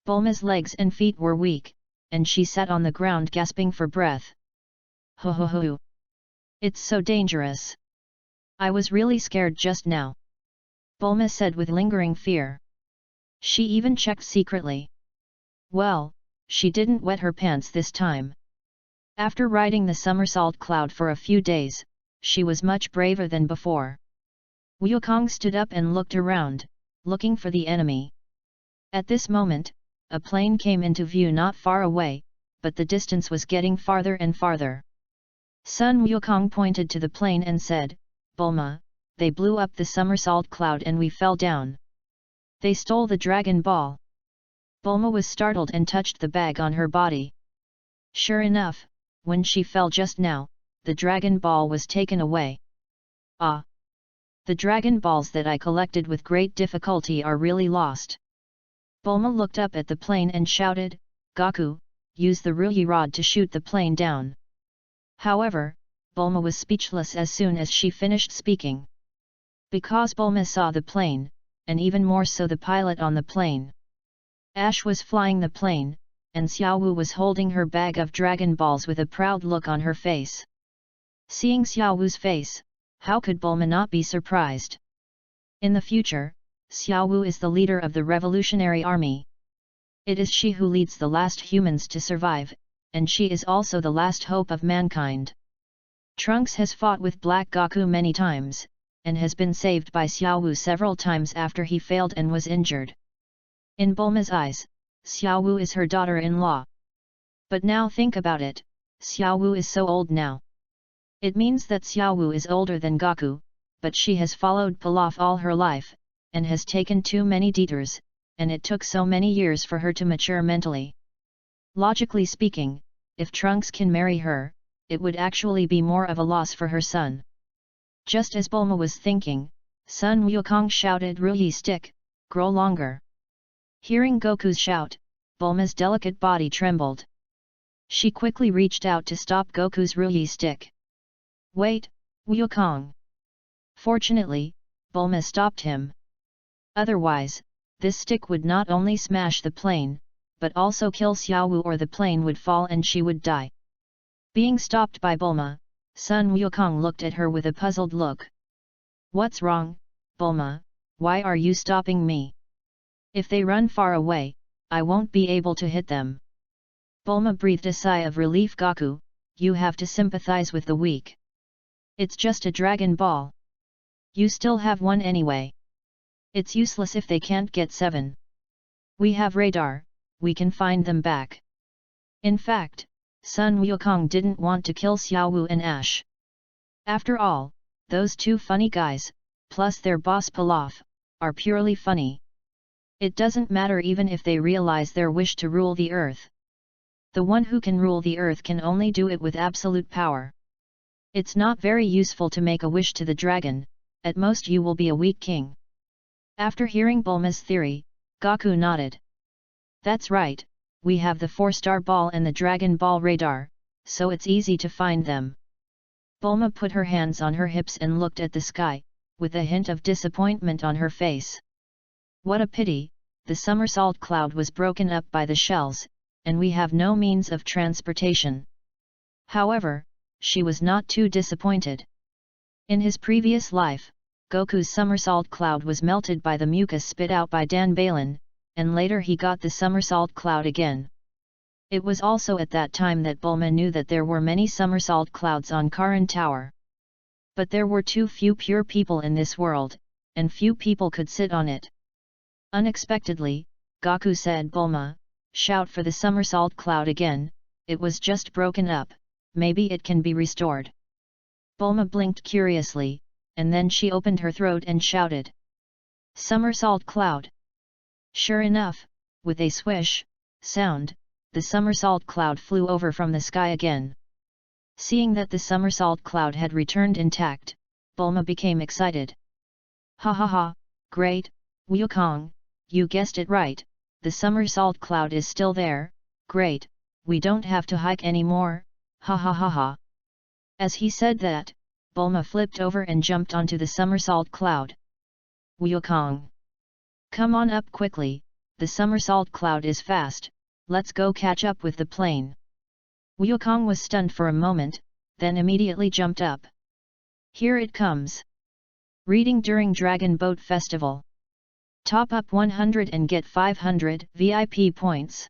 Bulma's legs and feet were weak, and she sat on the ground gasping for breath. Ho ho ho! It's so dangerous. I was really scared just now. Bulma said with lingering fear. She even checked secretly. Well, she didn't wet her pants this time. After riding the somersault cloud for a few days, she was much braver than before. Wukong stood up and looked around, looking for the enemy. At this moment, a plane came into view not far away, but the distance was getting farther and farther. Sun Wukong pointed to the plane and said, Bulma, they blew up the somersault cloud and we fell down. They stole the Dragon Ball. Bulma was startled and touched the bag on her body. Sure enough, when she fell just now, the Dragon Ball was taken away. Ah! The Dragon Balls that I collected with great difficulty are really lost. Bulma looked up at the plane and shouted, Gaku, use the Ruyi rod to shoot the plane down. However, Bulma was speechless as soon as she finished speaking. Because Bulma saw the plane, and even more so the pilot on the plane. Ash was flying the plane, and Xiao Wu was holding her bag of Dragon Balls with a proud look on her face. Seeing Xiao Wu's face, how could Bulma not be surprised? In the future, Xiao Wu is the leader of the Revolutionary Army. It is she who leads the last humans to survive, and she is also the last hope of mankind. Trunks has fought with Black Gaku many times, and has been saved by Xiao Wu several times after he failed and was injured. In Bulma's eyes, Xiao Wu is her daughter-in-law. But now think about it, Xiao Wu is so old now. It means that Xiao Wu is older than Gaku, but she has followed Pilaf all her life, and has taken too many detours, and it took so many years for her to mature mentally. Logically speaking, if Trunks can marry her, it would actually be more of a loss for her son. Just as Bulma was thinking, Sun Wukong shouted, Ruyi stick, grow longer. Hearing Goku's shout, Bulma's delicate body trembled. She quickly reached out to stop Goku's Ruyi stick. Wait, Wukong! Fortunately, Bulma stopped him. Otherwise, this stick would not only smash the plane, but also kill Xiao Wu, or the plane would fall and she would die. Being stopped by Bulma, Sun Wukong looked at her with a puzzled look. What's wrong, Bulma? Why are you stopping me? If they run far away, I won't be able to hit them. Bulma breathed a sigh of relief. Gaku, you have to sympathize with the weak. It's just a Dragon Ball. You still have one anyway. It's useless if they can't get 7. We have radar, we can find them back. In fact, Sun Wukong didn't want to kill Xiao Wu and Ash. After all, those two funny guys, plus their boss Pilaf, are purely funny. It doesn't matter even if they realize their wish to rule the earth. The one who can rule the earth can only do it with absolute power. It's not very useful to make a wish to the dragon, at most you will be a weak king. After hearing Bulma's theory, Gaku nodded. That's right, we have the 4-star ball and the Dragon Ball radar, so it's easy to find them. Bulma put her hands on her hips and looked at the sky, with a hint of disappointment on her face. What a pity, the somersault cloud was broken up by the shells, and we have no means of transportation. However, she was not too disappointed. In his previous life, Goku's somersault cloud was melted by the mucus spit out by Dan Balin, and later he got the somersault cloud again. It was also at that time that Bulma knew that there were many somersault clouds on Karin Tower. But there were too few pure people in this world, and few people could sit on it. Unexpectedly, Gaku said, Bulma, shout for the somersault cloud again, it was just broken up, maybe it can be restored. Bulma blinked curiously, and then she opened her throat and shouted. Somersault cloud! Sure enough, with a swish sound, the somersault cloud flew over from the sky again. Seeing that the somersault cloud had returned intact, Bulma became excited. Ha ha ha, great, Wukong, you guessed it right, the somersault cloud is still there, great, we don't have to hike anymore, ha ha ha ha. As he said that, Bulma flipped over and jumped onto the somersault cloud. Wukong, come on up quickly, the somersault cloud is fast, let's go catch up with the plane. Wukong was stunned for a moment, then immediately jumped up. Here it comes. Reading during Dragon Boat Festival. Top up 100 and get 500 VIP points.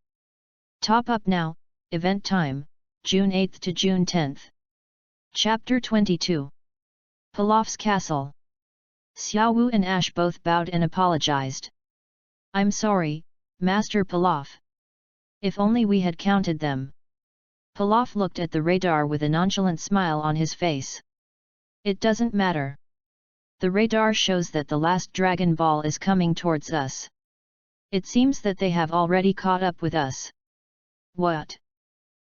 Top up now, event time, June 8 to June 10. Chapter 22. Pilaf's Castle. Xiao Wu and Ash both bowed and apologized. I'm sorry, Master Pilaf. If only we had counted them. Pilaf looked at the radar with a nonchalant smile on his face. It doesn't matter. The radar shows that the last Dragon Ball is coming towards us. It seems that they have already caught up with us. What?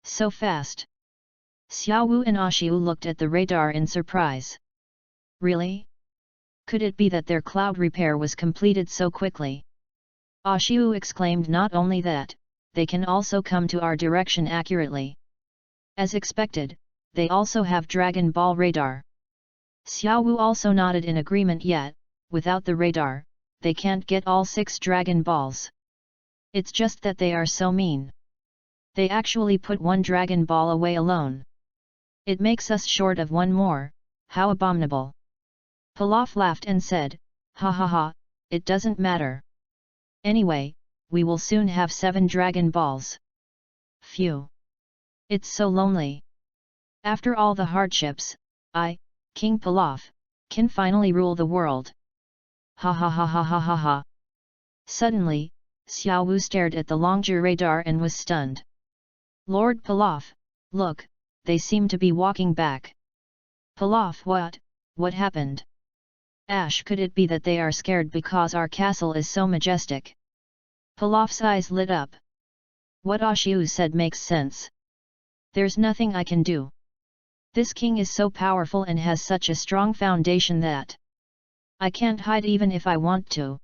So fast? Xiao Wu and Ashiu looked at the radar in surprise. Really? Could it be that their cloud repair was completed so quickly? Ashiu exclaimed, not only that, they can also come to our direction accurately. As expected, they also have Dragon Ball radar. Xiao Wu also nodded in agreement, yet, without the radar, they can't get all 6 Dragon Balls. It's just that they are so mean. They actually put 1 Dragon Ball away alone. It makes us short of 1 more, how abominable. Pilaf laughed and said, ha ha ha, it doesn't matter. Anyway, we will soon have 7 Dragon Balls. Phew. It's so lonely. After all the hardships, I, King Pilaf, can finally rule the world. Ha ha ha ha ha ha ha. Suddenly, Xiao Wu stared at the Longzhi radar and was stunned. Lord Pilaf, look, they seem to be walking back. Pilaf, what happened? Ash, could it be that they are scared because our castle is so majestic? Pilaf's eyes lit up. What Ashiu said makes sense. There's nothing I can do. This king is so powerful and has such a strong foundation that I can't hide even if I want to.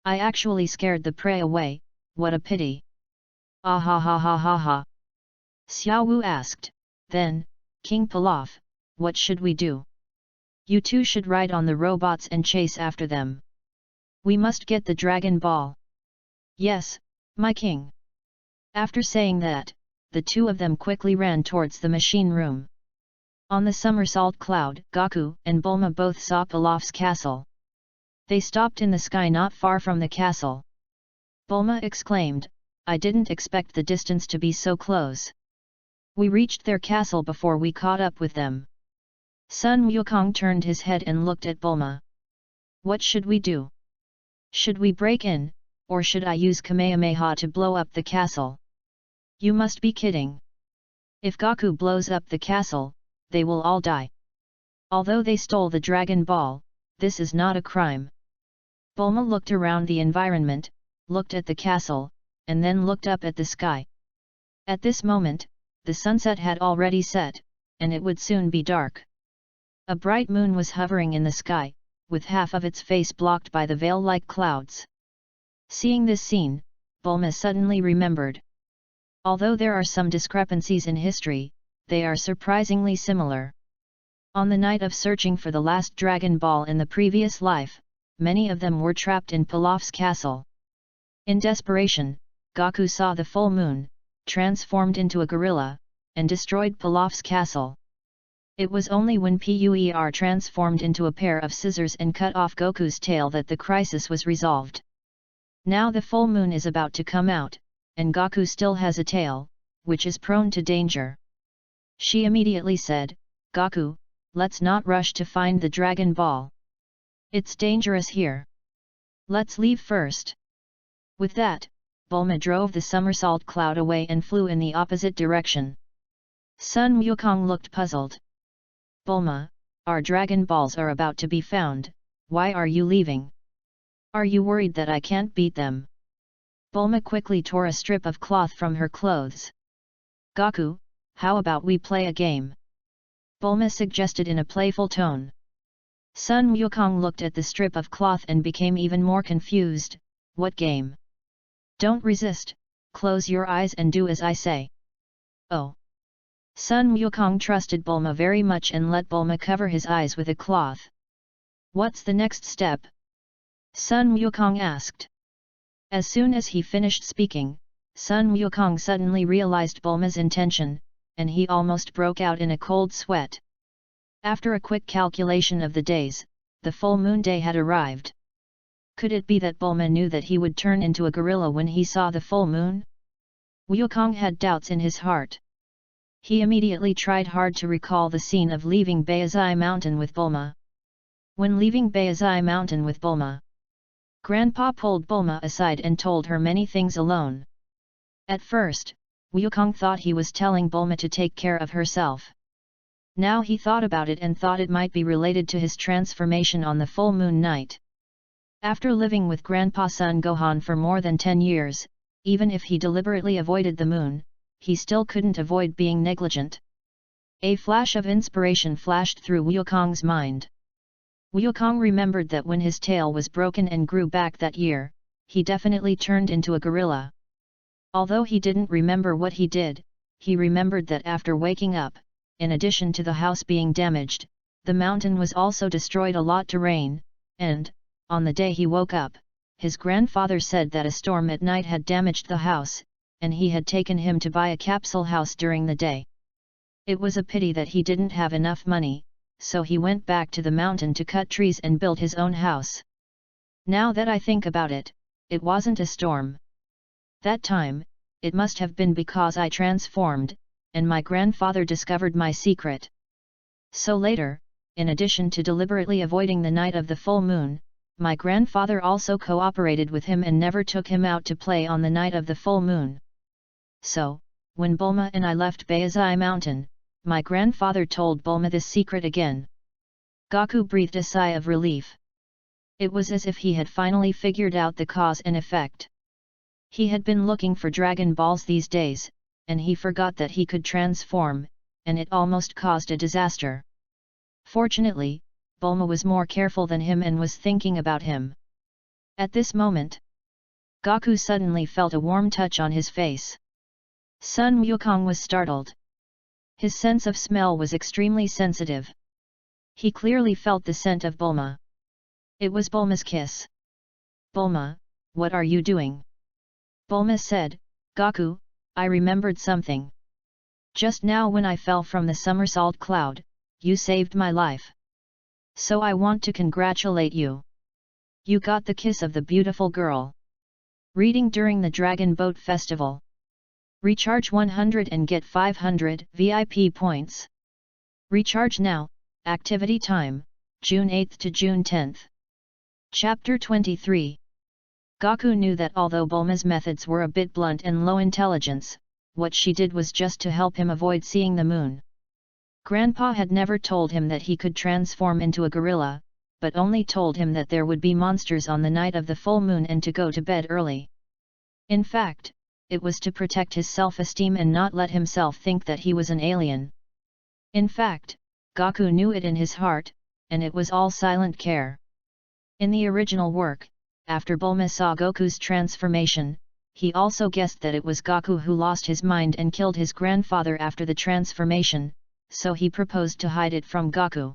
I actually scared the prey away, what a pity. Ah ha ha ha ha ha. Xiao Wu asked, then, King Pilaf, what should we do? You two should ride on the robots and chase after them. We must get the Dragon Ball. Yes, my king. After saying that, the 2 of them quickly ran towards the machine room. On the somersault cloud, Goku and Bulma both saw Pilaf's castle. They stopped in the sky not far from the castle. Bulma exclaimed, I didn't expect the distance to be so close. We reached their castle before we caught up with them. Sun Wukong turned his head and looked at Bulma. What should we do? Should we break in, or should I use Kamehameha to blow up the castle? You must be kidding. If Goku blows up the castle, they will all die. Although they stole the Dragon Ball, this is not a crime. Bulma looked around the environment, looked at the castle, and then looked up at the sky. At this moment, the sunset had already set, and it would soon be dark. A bright moon was hovering in the sky, with half of its face blocked by the veil-like clouds. Seeing this scene, Bulma suddenly remembered. Although there are some discrepancies in history, they are surprisingly similar. On the night of searching for the last Dragon Ball in the previous life, many of them were trapped in Pilaf's castle. In desperation, Goku saw the full moon, transformed into a gorilla, and destroyed Pilaf's castle. It was only when Puer transformed into a pair of scissors and cut off Goku's tail that the crisis was resolved. Now the full moon is about to come out, and Goku still has a tail, which is prone to danger. She immediately said, Goku, let's not rush to find the Dragon Ball. It's dangerous here. Let's leave first. With that, Bulma drove the somersault cloud away and flew in the opposite direction. Sun Wukong looked puzzled. Bulma, our Dragon Balls are about to be found, why are you leaving? Are you worried that I can't beat them? Bulma quickly tore a strip of cloth from her clothes. Goku, how about we play a game? Bulma suggested in a playful tone. Sun Wukong looked at the strip of cloth and became even more confused. What game? Don't resist, close your eyes and do as I say. Oh. Sun Wukong trusted Bulma very much and let Bulma cover his eyes with a cloth. What's the next step? Sun Wukong asked. As soon as he finished speaking, Sun Wukong suddenly realized Bulma's intention, and he almost broke out in a cold sweat. After a quick calculation of the days, the full moon day had arrived. Could it be that Bulma knew that he would turn into a gorilla when he saw the full moon? Wukong had doubts in his heart. He immediately tried hard to recall the scene of leaving Baizai Mountain with Bulma. When leaving Baizai Mountain with Bulma, Grandpa pulled Bulma aside and told her many things alone. At first, Wukong thought he was telling Bulma to take care of herself. Now he thought about it and thought it might be related to his transformation on the full moon night. After living with Grandpa Son Gohan for more than 10 years, even if he deliberately avoided the moon, he still couldn't avoid being negligent. A flash of inspiration flashed through Wukong's mind. Wukong remembered that when his tail was broken and grew back that year, he definitely turned into a gorilla. Although he didn't remember what he did, he remembered that after waking up, in addition to the house being damaged, the mountain was also destroyed a lot to rain, and, on the day he woke up, his grandfather said that a storm at night had damaged the house, and he had taken him to buy a capsule house during the day. It was a pity that he didn't have enough money, so he went back to the mountain to cut trees and build his own house. Now that I think about it, it wasn't a storm. That time, it must have been because I transformed, and my grandfather discovered my secret. So later, in addition to deliberately avoiding the night of the full moon, my grandfather also cooperated with him and never took him out to play on the night of the full moon. So, when Bulma and I left Baizai Mountain, my grandfather told Bulma this secret again. Goku breathed a sigh of relief. It was as if he had finally figured out the cause and effect. He had been looking for Dragon Balls these days, and he forgot that he could transform, and it almost caused a disaster. Fortunately, Bulma was more careful than him and was thinking about him. At this moment, Goku suddenly felt a warm touch on his face. Sun Wukong was startled. His sense of smell was extremely sensitive. He clearly felt the scent of Bulma. It was Bulma's kiss. Bulma, what are you doing? Bulma said, Goku, I remembered something. Just now when I fell from the somersault cloud, you saved my life. So I want to congratulate you. You got the kiss of the beautiful girl. Reading during the Dragon Boat Festival. Recharge 100 and get 500 VIP points. Recharge now, activity time, June 8 to June 10. Chapter 23. Goku knew that although Bulma's methods were a bit blunt and low intelligence, what she did was just to help him avoid seeing the moon. Grandpa had never told him that he could transform into a gorilla, but only told him that there would be monsters on the night of the full moon and to go to bed early. In fact, it was to protect his self-esteem and not let himself think that he was an alien. In fact, Goku knew it in his heart, and it was all silent care. In the original work, after Bulma saw Goku's transformation, he also guessed that it was Goku who lost his mind and killed his grandfather after the transformation, so he proposed to hide it from Goku.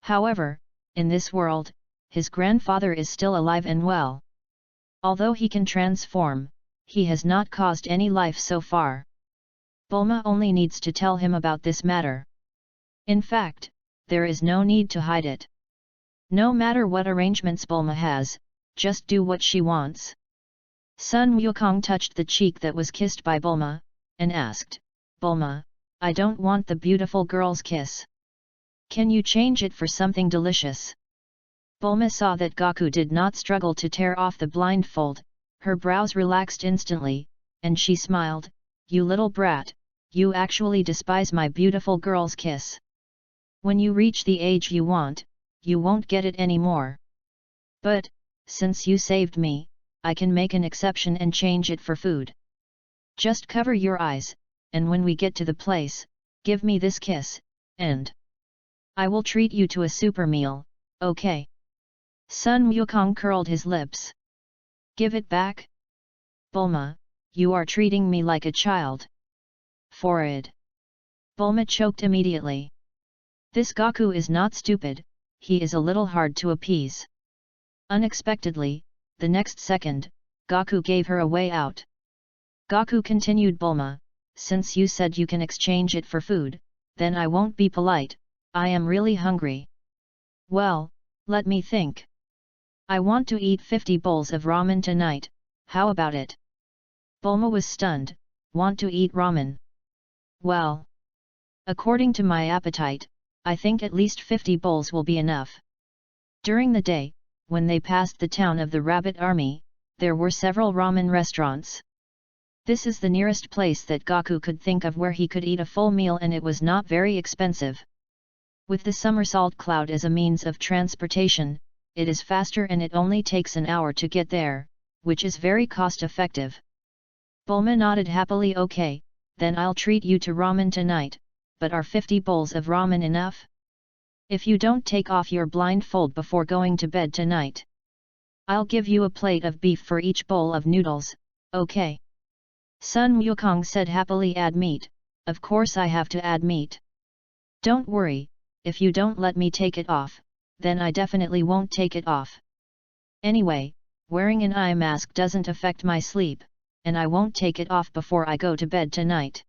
However, in this world, his grandfather is still alive and well. Although he can transform, he has not caused any life so far. Bulma only needs to tell him about this matter. In fact, there is no need to hide it. No matter what arrangements Bulma has, just do what she wants. Sun Wukong touched the cheek that was kissed by Bulma, and asked, Bulma, I don't want the beautiful girl's kiss. Can you change it for something delicious? Bulma saw that Goku did not struggle to tear off the blindfold, her brows relaxed instantly, and she smiled, You little brat, you actually despise my beautiful girl's kiss. When you reach the age you want, you won't get it anymore. But, since you saved me, I can make an exception and change it for food. Just cover your eyes, and when we get to the place, give me this kiss, and I will treat you to a super meal, okay? Sun Wukong curled his lips. Give it back? Bulma, you are treating me like a child. Forward. Bulma choked immediately. This Gaku is not stupid, he is a little hard to appease. Unexpectedly, the next second, Gaku gave her a way out. Gaku continued, Bulma, since you said you can exchange it for food, then I won't be polite, I am really hungry. Well, let me think. I want to eat 50 bowls of ramen tonight, how about it? Bulma was stunned, want to eat ramen? Well, according to my appetite, I think at least 50 bowls will be enough. During the day, when they passed the town of the Rabbit Army, there were several ramen restaurants. This is the nearest place that Gaku could think of where he could eat a full meal, and it was not very expensive. With the somersault cloud as a means of transportation, it is faster and it only takes an hour to get there, which is very cost-effective. Bulma nodded happily. Okay, then I'll treat you to ramen tonight, but are 50 bowls of ramen enough? If you don't take off your blindfold before going to bed tonight, I'll give you a plate of beef for each bowl of noodles, okay? Sun Wukong said happily. Add meat, of course I have to add meat. Don't worry, if you don't let me take it off, then I definitely won't take it off. Anyway, wearing an eye mask doesn't affect my sleep, and I won't take it off before I go to bed tonight.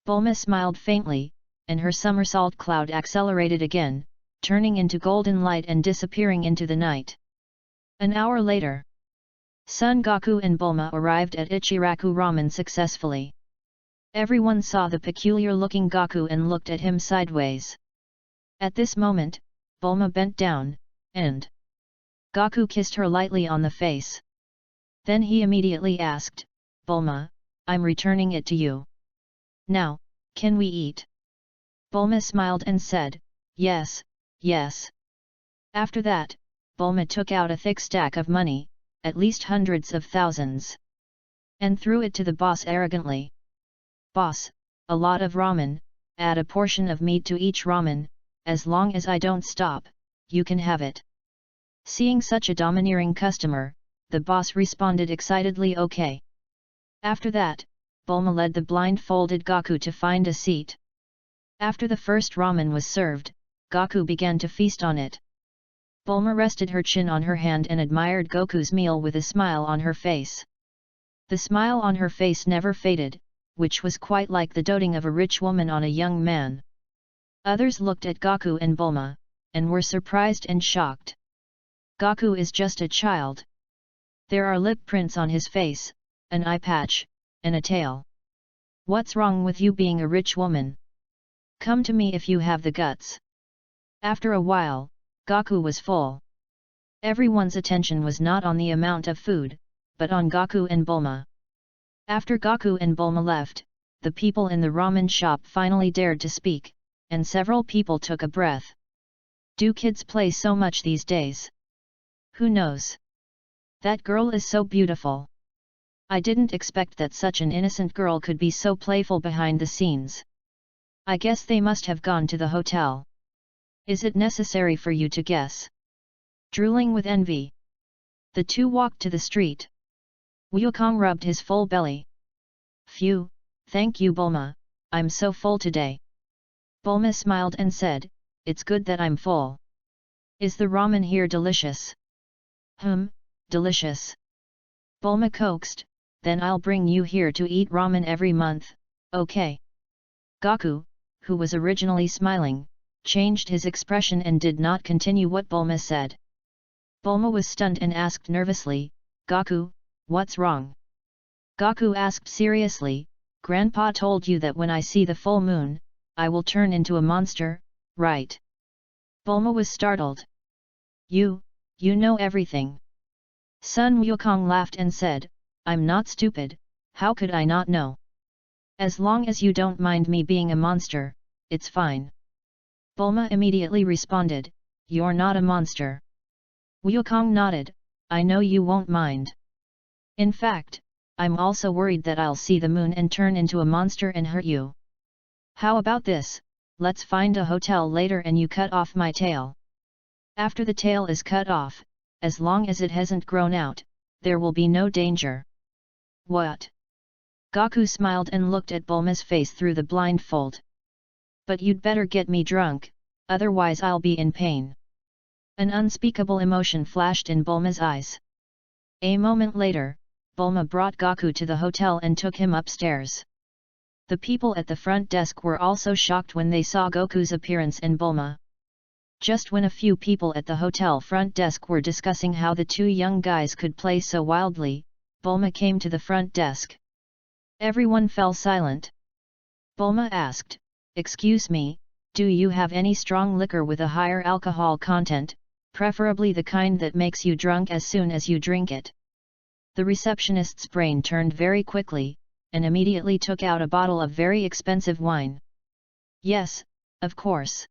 Bulma smiled faintly, and her somersault cloud accelerated again, turning into golden light and disappearing into the night. An hour later, Son Goku and Bulma arrived at Ichiraku Ramen successfully. Everyone saw the peculiar-looking Goku and looked at him sideways. At this moment, Bulma bent down, and Goku kissed her lightly on the face. Then he immediately asked, Bulma, I'm returning it to you. Now, can we eat? Bulma smiled and said, yes, yes. After that, Bulma took out a thick stack of money, at least hundreds of thousands, and threw it to the boss arrogantly. Boss, a lot of ramen, add a portion of meat to each ramen, as long as I don't stop, you can have it. Seeing such a domineering customer, the boss responded excitedly, okay. After that, Bulma led the blindfolded Gaku to find a seat. After the first ramen was served, Gaku began to feast on it. Bulma rested her chin on her hand and admired Goku's meal with a smile on her face. The smile on her face never faded, which was quite like the doting of a rich woman on a young man. Others looked at Gaku and Bulma, and were surprised and shocked. Gaku is just a child. There are lip prints on his face, an eye patch, and a tail. What's wrong with you being a rich woman? Come to me if you have the guts. After a while, Gaku was full. Everyone's attention was not on the amount of food, but on Gaku and Bulma. After Gaku and Bulma left, the people in the ramen shop finally dared to speak, and several people took a breath. Do kids play so much these days? Who knows? That girl is so beautiful. I didn't expect that such an innocent girl could be so playful behind the scenes. I guess they must have gone to the hotel. Is it necessary for you to guess? Drooling with envy, the two walked to the street. Wukong rubbed his full belly. Phew, thank you Bulma, I'm so full today. Bulma smiled and said, it's good that I'm full. Is the ramen here delicious? Delicious. Bulma coaxed, then I'll bring you here to eat ramen every month, okay? Gaku, who was originally smiling, changed his expression and did not continue what Bulma said. Bulma was stunned and asked nervously, Gaku, what's wrong? Gaku asked seriously, Grandpa told you that when I see the full moon, I will turn into a monster, right? Bulma was startled. You know everything. Sun Wukong laughed and said, I'm not stupid, how could I not know? As long as you don't mind me being a monster, it's fine. Bulma immediately responded, you're not a monster. Wukong nodded, I know you won't mind. In fact, I'm also worried that I'll see the moon and turn into a monster and hurt you. How about this, let's find a hotel later and you cut off my tail. After the tail is cut off, as long as it hasn't grown out, there will be no danger. What? Gaku smiled and looked at Bulma's face through the blindfold. But you'd better get me drunk, otherwise I'll be in pain. An unspeakable emotion flashed in Bulma's eyes. A moment later, Bulma brought Gaku to the hotel and took him upstairs. The people at the front desk were also shocked when they saw Goku's appearance and Bulma. Just when a few people at the hotel front desk were discussing how the two young guys could play so wildly, Bulma came to the front desk. Everyone fell silent. Bulma asked, "Excuse me, do you have any strong liquor with a higher alcohol content, preferably the kind that makes you drunk as soon as you drink it?" The receptionist's brain turned very quickly, and immediately took out a bottle of very expensive wine. "Yes, of course.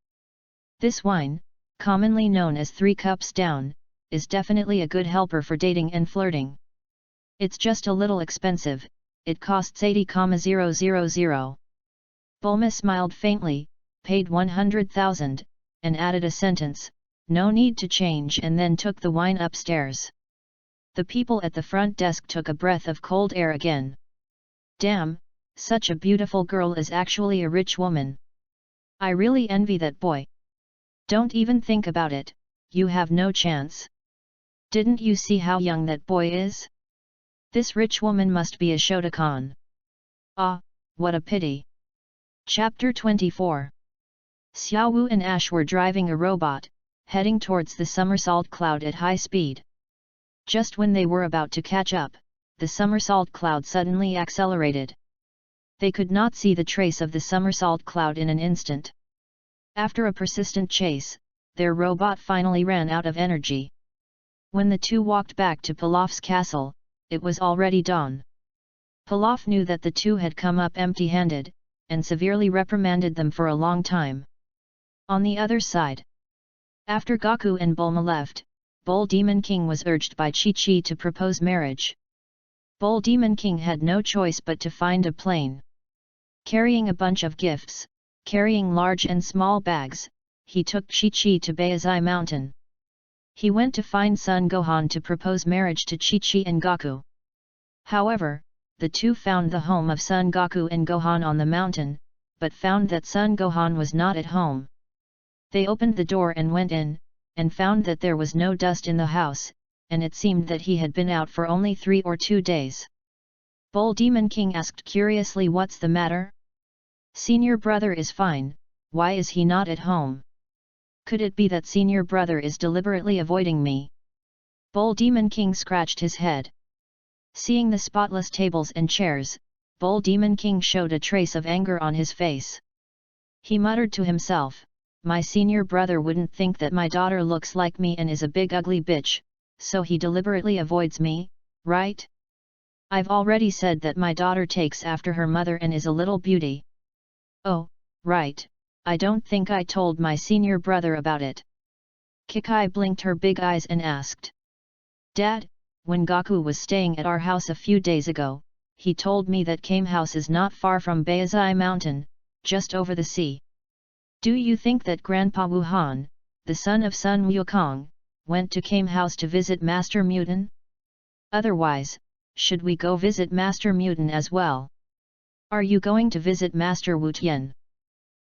This wine, commonly known as 3 cups down, is definitely a good helper for dating and flirting. It's just a little expensive, it costs 80,000. Bulma smiled faintly, paid 100,000, and added a sentence, "No need to change," and then took the wine upstairs. The people at the front desk took a breath of cold air again. Damn, such a beautiful girl is actually a rich woman. I really envy that boy. Don't even think about it, you have no chance. Didn't you see how young that boy is? This rich woman must be a Shotokan. Ah, what a pity. Chapter 24. Xiaowu and Ash were driving a robot, heading towards the somersault cloud at high speed. Just when they were about to catch up, the somersault cloud suddenly accelerated. They could not see the trace of the somersault cloud in an instant. After a persistent chase, their robot finally ran out of energy. When the two walked back to Pilaf's castle, it was already dawn. Pilaf knew that the two had come up empty-handed, and severely reprimanded them for a long time. On the other side, after Gaku and Bulma left, Bull Demon King was urged by Chi-Chi to propose marriage. Bull Demon King had no choice but to find a plane. Carrying a bunch of gifts, carrying large and small bags, he took Chi-Chi to Baizai Mountain. He went to find Son Gohan to propose marriage to Chi-Chi and Gaku. However, the two found the home of Son Goku and Gohan on the mountain, but found that Son Gohan was not at home. They opened the door and went in, and found that there was no dust in the house, and it seemed that he had been out for only 3 or 2 days. Bull Demon King asked curiously, "What's the matter? Senior brother is fine, why is he not at home? Could it be that senior brother is deliberately avoiding me?" Bull Demon King scratched his head. Seeing the spotless tables and chairs, Bull Demon King showed a trace of anger on his face. He muttered to himself, "My senior brother wouldn't think that my daughter looks like me and is a big ugly bitch, so he deliberately avoids me, right? I've already said that my daughter takes after her mother and is a little beauty. Oh, right, I don't think I told my senior brother about it." Kikai blinked her big eyes and asked, "Dad, when Gaku was staying at our house a few days ago, he told me that Kame House is not far from Baizai Mountain, just over the sea. Do you think that Grandpa Wuhan, the son of Sun Wukong, went to Kame House to visit Master Mutin? Otherwise, should we go visit Master Mutin as well? Are you going to visit Master Wu Tian?"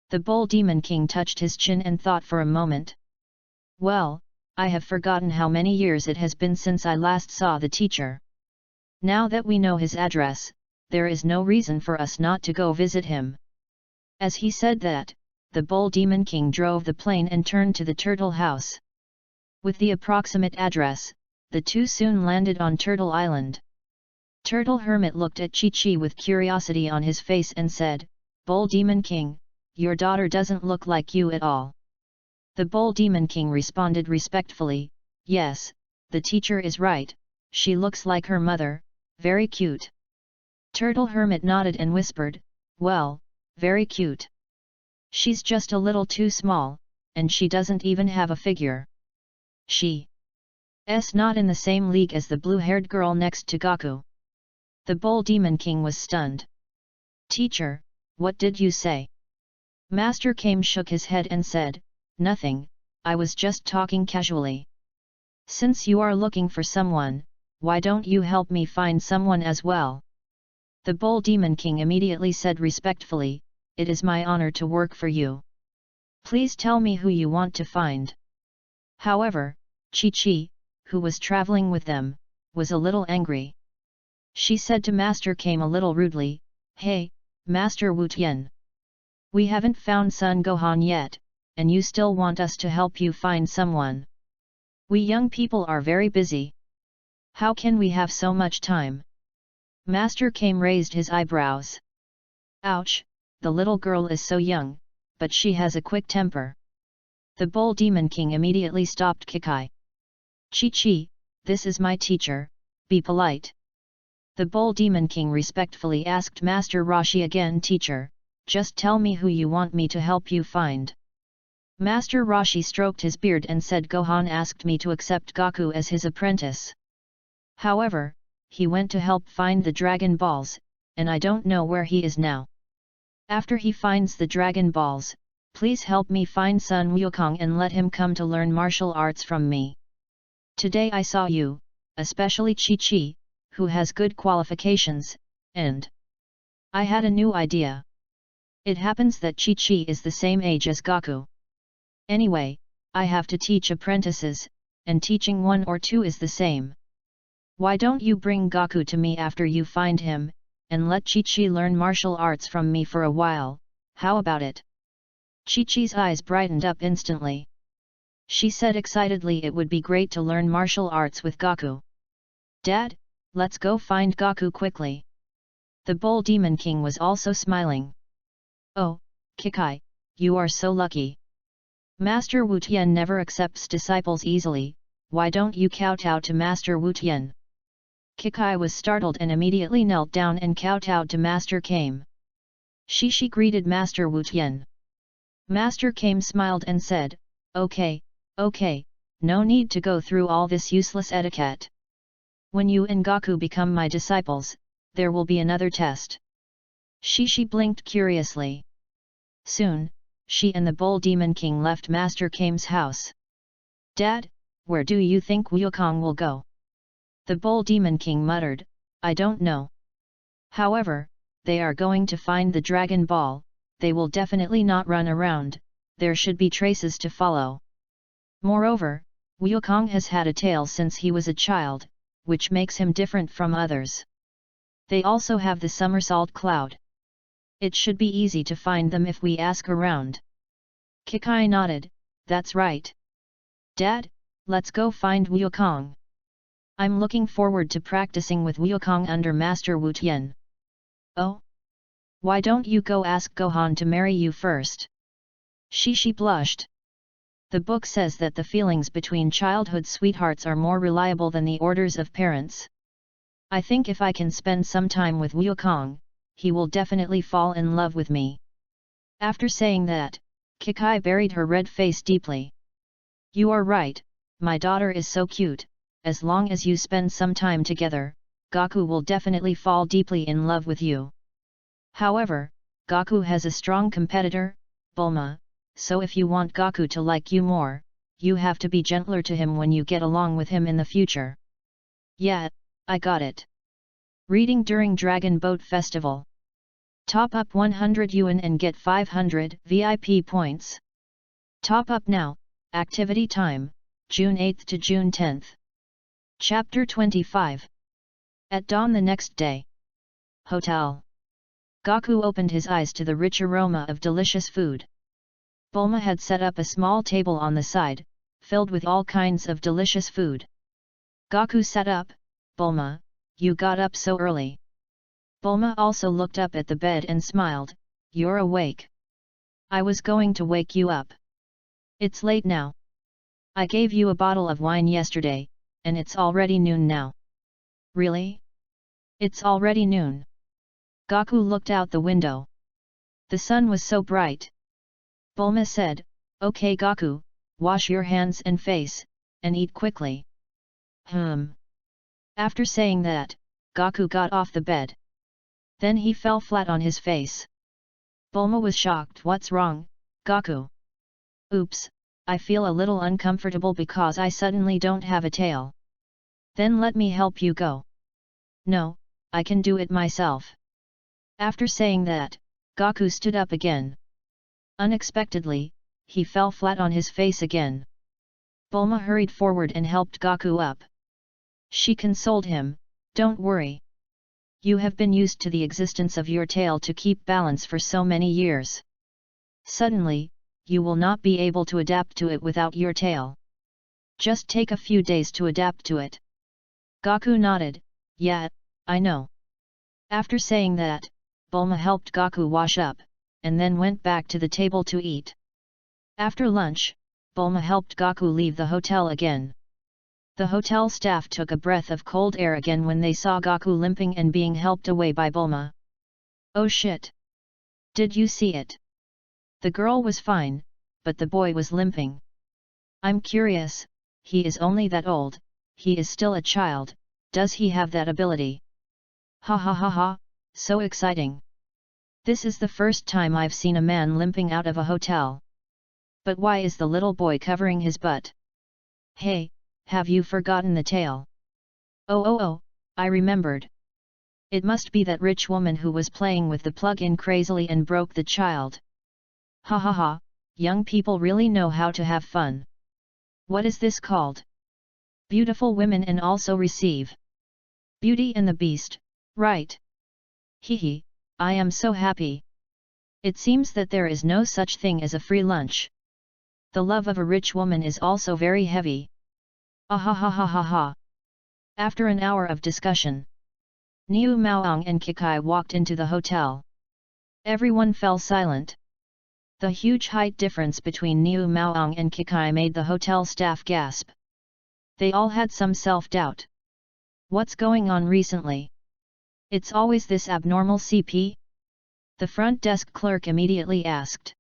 The Bull Demon King touched his chin and thought for a moment. "Well, I have forgotten how many years it has been since I last saw the teacher. Now that we know his address, there is no reason for us not to go visit him." As he said that, the Bull Demon King drove the plane and turned to the Turtle House. With the approximate address, the two soon landed on Turtle Island. Turtle Hermit looked at Chi-Chi with curiosity on his face and said, "Bull Demon King, your daughter doesn't look like you at all." The Bull Demon King responded respectfully, "Yes, the teacher is right, she looks like her mother, very cute." Turtle Hermit nodded and whispered, "Well, very cute. She's just a little too small, and she doesn't even have a figure. She's not in the same league as the blue-haired girl next to Gaku." The Bull Demon King was stunned. "Teacher, what did you say?" Master Kame shook his head and said, "Nothing, I was just talking casually. Since you are looking for someone, why don't you help me find someone as well?" The Bull Demon King immediately said respectfully, "It is my honor to work for you. Please tell me who you want to find." However, Chi-Chi, who was traveling with them, was a little angry. She said to Master Kame a little rudely, "Hey, Master Wu Tian. We haven't found Son Gohan yet, and you still want us to help you find someone. We young people are very busy. How can we have so much time?" Master Kame raised his eyebrows. Ouch, the little girl is so young, but she has a quick temper. The Bull Demon King immediately stopped Kikai. "Chi-Chi, this is my teacher, be polite." The Bull Demon King respectfully asked Master Roshi again, "Teacher, just tell me who you want me to help you find." Master Roshi stroked his beard and said, "Gohan asked me to accept Goku as his apprentice. However, he went to help find the Dragon Balls, and I don't know where he is now. After he finds the Dragon Balls, please help me find Sun Wukong and let him come to learn martial arts from me. Today I saw you, especially Chi-Chi, who has good qualifications, and I had a new idea. It happens that Chi-Chi is the same age as Goku. Anyway, I have to teach apprentices, and teaching one or two is the same. Why don't you bring Goku to me after you find him, and let Chi-Chi learn martial arts from me for a while, how about it?" Chi-Chi's eyes brightened up instantly. She said excitedly, "It would be great to learn martial arts with Goku. Dad, let's go find Goku quickly." The Bull Demon King was also smiling. "Oh, Kikai, you are so lucky. Master Wu Tian never accepts disciples easily, why don't you kowtow to Master Wu Tian?" Kikai was startled and immediately knelt down and kowtowed to Master Kame. She greeted Master Wu Tian. Master Kame smiled and said, Okay, no need to go through all this useless etiquette. When you and Goku become my disciples, there will be another test." She blinked curiously. Soon, she and the Bull Demon King left Master Kame's house. "Dad, where do you think Wukong will go?" The Bull Demon King muttered, "I don't know. However, they are going to find the Dragon Ball, they will definitely not run around, there should be traces to follow. Moreover, Wukong has had a tail since he was a child, which makes him different from others. They also have the somersault cloud. It should be easy to find them if we ask around." Kikai nodded, "That's right. Dad, let's go find Wukong. I'm looking forward to practicing with Wukong under Master Wu Tian." "Oh? Why don't you go ask Gohan to marry you first?" She blushed. The book says that the feelings between childhood sweethearts are more reliable than the orders of parents. I think if I can spend some time with Wukong, he will definitely fall in love with me. After saying that, Kikai buried her red face deeply. "You are right, my daughter is so cute, as long as you spend some time together, Goku will definitely fall deeply in love with you. However, Goku has a strong competitor, Bulma, so if you want Goku to like you more, you have to be gentler to him when you get along with him in the future." "Yeah, I got it." Reading during Dragon Boat Festival. Top up 100 yuan and get 500 VIP points. Top up now, activity time, June 8 to June 10. Chapter 25. At dawn the next day. Hotel. Goku opened his eyes to the rich aroma of delicious food. Bulma had set up a small table on the side, filled with all kinds of delicious food. Goku sat up. "Bulma, you got up so early." Bulma also looked up at the bed and smiled, "You're awake. I was going to wake you up. It's late now. I gave you a bottle of wine yesterday, and it's already noon now." "Really? It's already noon?" Goku looked out the window. The sun was so bright. Bulma said, "Okay Goku, wash your hands and face, and eat quickly." After saying that, Goku got off the bed. Then he fell flat on his face. Bulma was shocked. What's wrong, Goku? Oops, I feel a little uncomfortable because I suddenly don't have a tail. Then let me help you go. No, I can do it myself. After saying that, Goku stood up again. Unexpectedly, he fell flat on his face again. Bulma hurried forward and helped Goku up. She consoled him, "Don't worry. You have been used to the existence of your tail to keep balance for so many years. Suddenly, you will not be able to adapt to it without your tail. Just take a few days to adapt to it." Goku nodded, "Yeah, I know." After saying that, Bulma helped Goku wash up, and then went back to the table to eat. After lunch, Bulma helped Goku leave the hotel again. The hotel staff took a breath of cold air again when they saw Goku limping and being helped away by Bulma. "Oh shit! Did you see it? The girl was fine, but the boy was limping. I'm curious, he is only that old, he is still a child, does he have that ability? Ha ha ha ha, so exciting! This is the first time I've seen a man limping out of a hotel. But why is the little boy covering his butt? Hey, have you forgotten the tail? Oh, I remembered. It must be that rich woman who was playing with the plug-in crazily and broke the child. Ha ha ha, young people really know how to have fun. What is this called? Beautiful women and also receive. Beauty and the Beast, right? Hee, I am so happy. It seems that there is no such thing as a free lunch. The love of a rich woman is also very heavy. Ah ha ha ha ha ha. After an hour of discussion, Niu Maoang and Kikai walked into the hotel. Everyone fell silent. The huge height difference between Niu Maoang and Kikai made the hotel staff gasp. They all had some self-doubt. What's going on recently? It's always this abnormal CP? The front desk clerk immediately asked.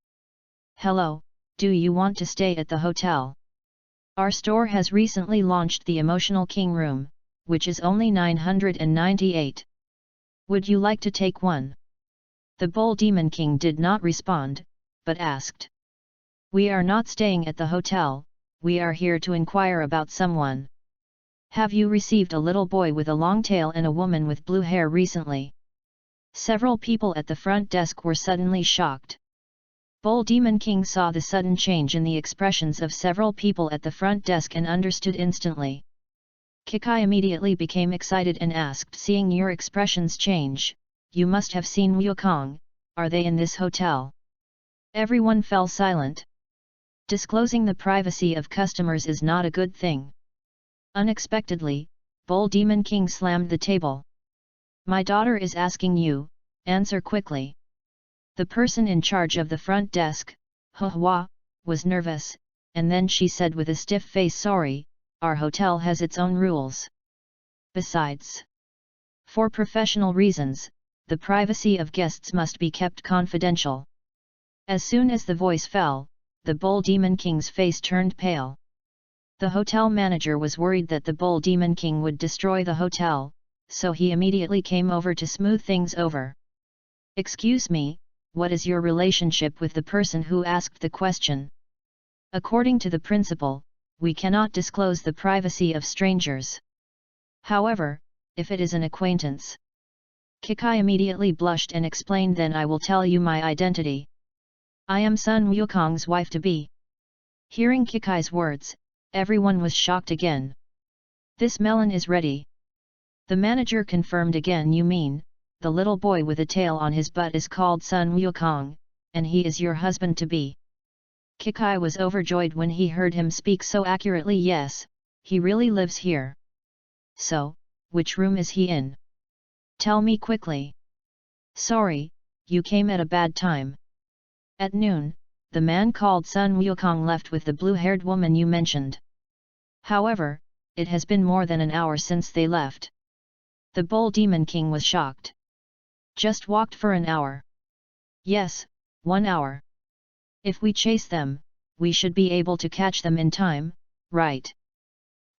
Hello, do you want to stay at the hotel? Our store has recently launched the Emotional King Room, which is only 998. Would you like to take one? The Bull Demon King did not respond, but asked. We are not staying at the hotel, we are here to inquire about someone. Have you received a little boy with a long tail and a woman with blue hair recently? Several people at the front desk were suddenly shocked. Bull Demon King saw the sudden change in the expressions of several people at the front desk and understood instantly. Kikai immediately became excited and asked, seeing your expressions change, you must have seen Wukong, are they in this hotel? Everyone fell silent. Disclosing the privacy of customers is not a good thing. Unexpectedly, Bull Demon King slammed the table. My daughter is asking you, answer quickly. The person in charge of the front desk, Hua, was nervous, and then she said with a stiff face, sorry, our hotel has its own rules. Besides, for professional reasons, the privacy of guests must be kept confidential. As soon as the voice fell, the Bull Demon King's face turned pale. The hotel manager was worried that the Bull Demon King would destroy the hotel, so he immediately came over to smooth things over. Excuse me, what is your relationship with the person who asked the question? According to the principle, we cannot disclose the privacy of strangers. However, if it is an acquaintance. Kikai immediately blushed and explained, then I will tell you my identity. I am Sun Wukong's wife-to-be. Hearing Kikai's words, everyone was shocked again. This melon is ready. The manager confirmed again, you mean, the little boy with a tail on his butt is called Sun Wukong, and he is your husband-to-be. Kikai was overjoyed when he heard him speak so accurately. Yes, he really lives here. So, which room is he in? Tell me quickly. Sorry, you came at a bad time. At noon, the man called Sun Wukong left with the blue-haired woman you mentioned. However, it has been more than an hour since they left. The Bull Demon King was shocked. Just walked for an hour. Yes, 1 hour. If we chase them, we should be able to catch them in time, right?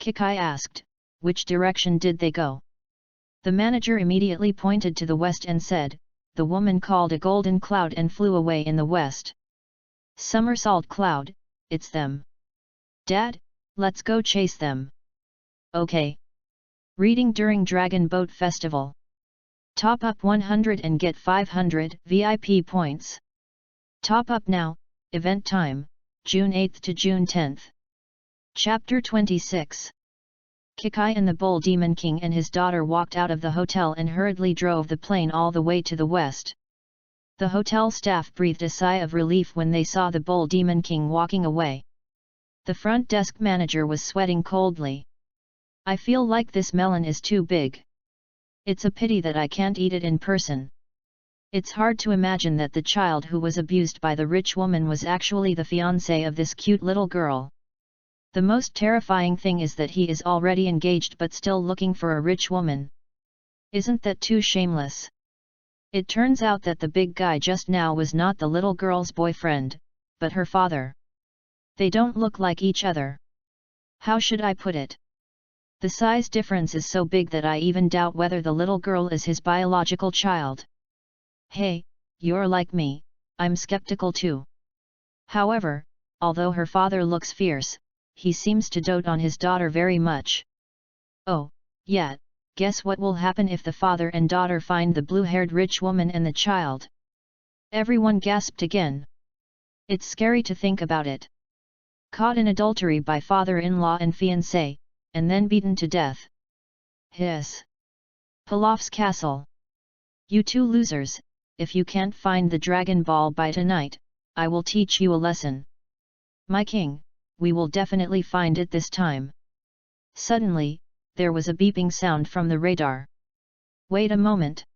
Kikai asked, which direction did they go? The manager immediately pointed to the west and said, the woman called a golden cloud and flew away in the west. Somersault cloud, it's them. Dad, let's go chase them. Okay. Reading during Dragon Boat Festival. Top up 100 and get 500 VIP points. Top up now, event time, June 8 to June 10. Chapter 26. Kikai and the Bull Demon King and his daughter walked out of the hotel and hurriedly drove the plane all the way to the west. The hotel staff breathed a sigh of relief when they saw the Bull Demon King walking away. The front desk manager was sweating coldly. I feel like this melon is too big. It's a pity that I can't eat it in person. It's hard to imagine that the child who was abused by the rich woman was actually the fiancé of this cute little girl. The most terrifying thing is that he is already engaged but still looking for a rich woman. Isn't that too shameless? It turns out that the big guy just now was not the little girl's boyfriend, but her father. They don't look like each other. How should I put it? The size difference is so big that I even doubt whether the little girl is his biological child. Hey, you're like me, I'm skeptical too. However, although her father looks fierce, he seems to dote on his daughter very much. Oh, yeah, guess what will happen if the father and daughter find the blue-haired rich woman and the child? Everyone gasped again. It's scary to think about it. Caught in adultery by father-in-law and fiancé, and then beaten to death. Hiss. Pilaf's castle. You two losers, if you can't find the Dragon Ball by tonight, I will teach you a lesson. My king, we will definitely find it this time. Suddenly, there was a beeping sound from the radar. Wait a moment.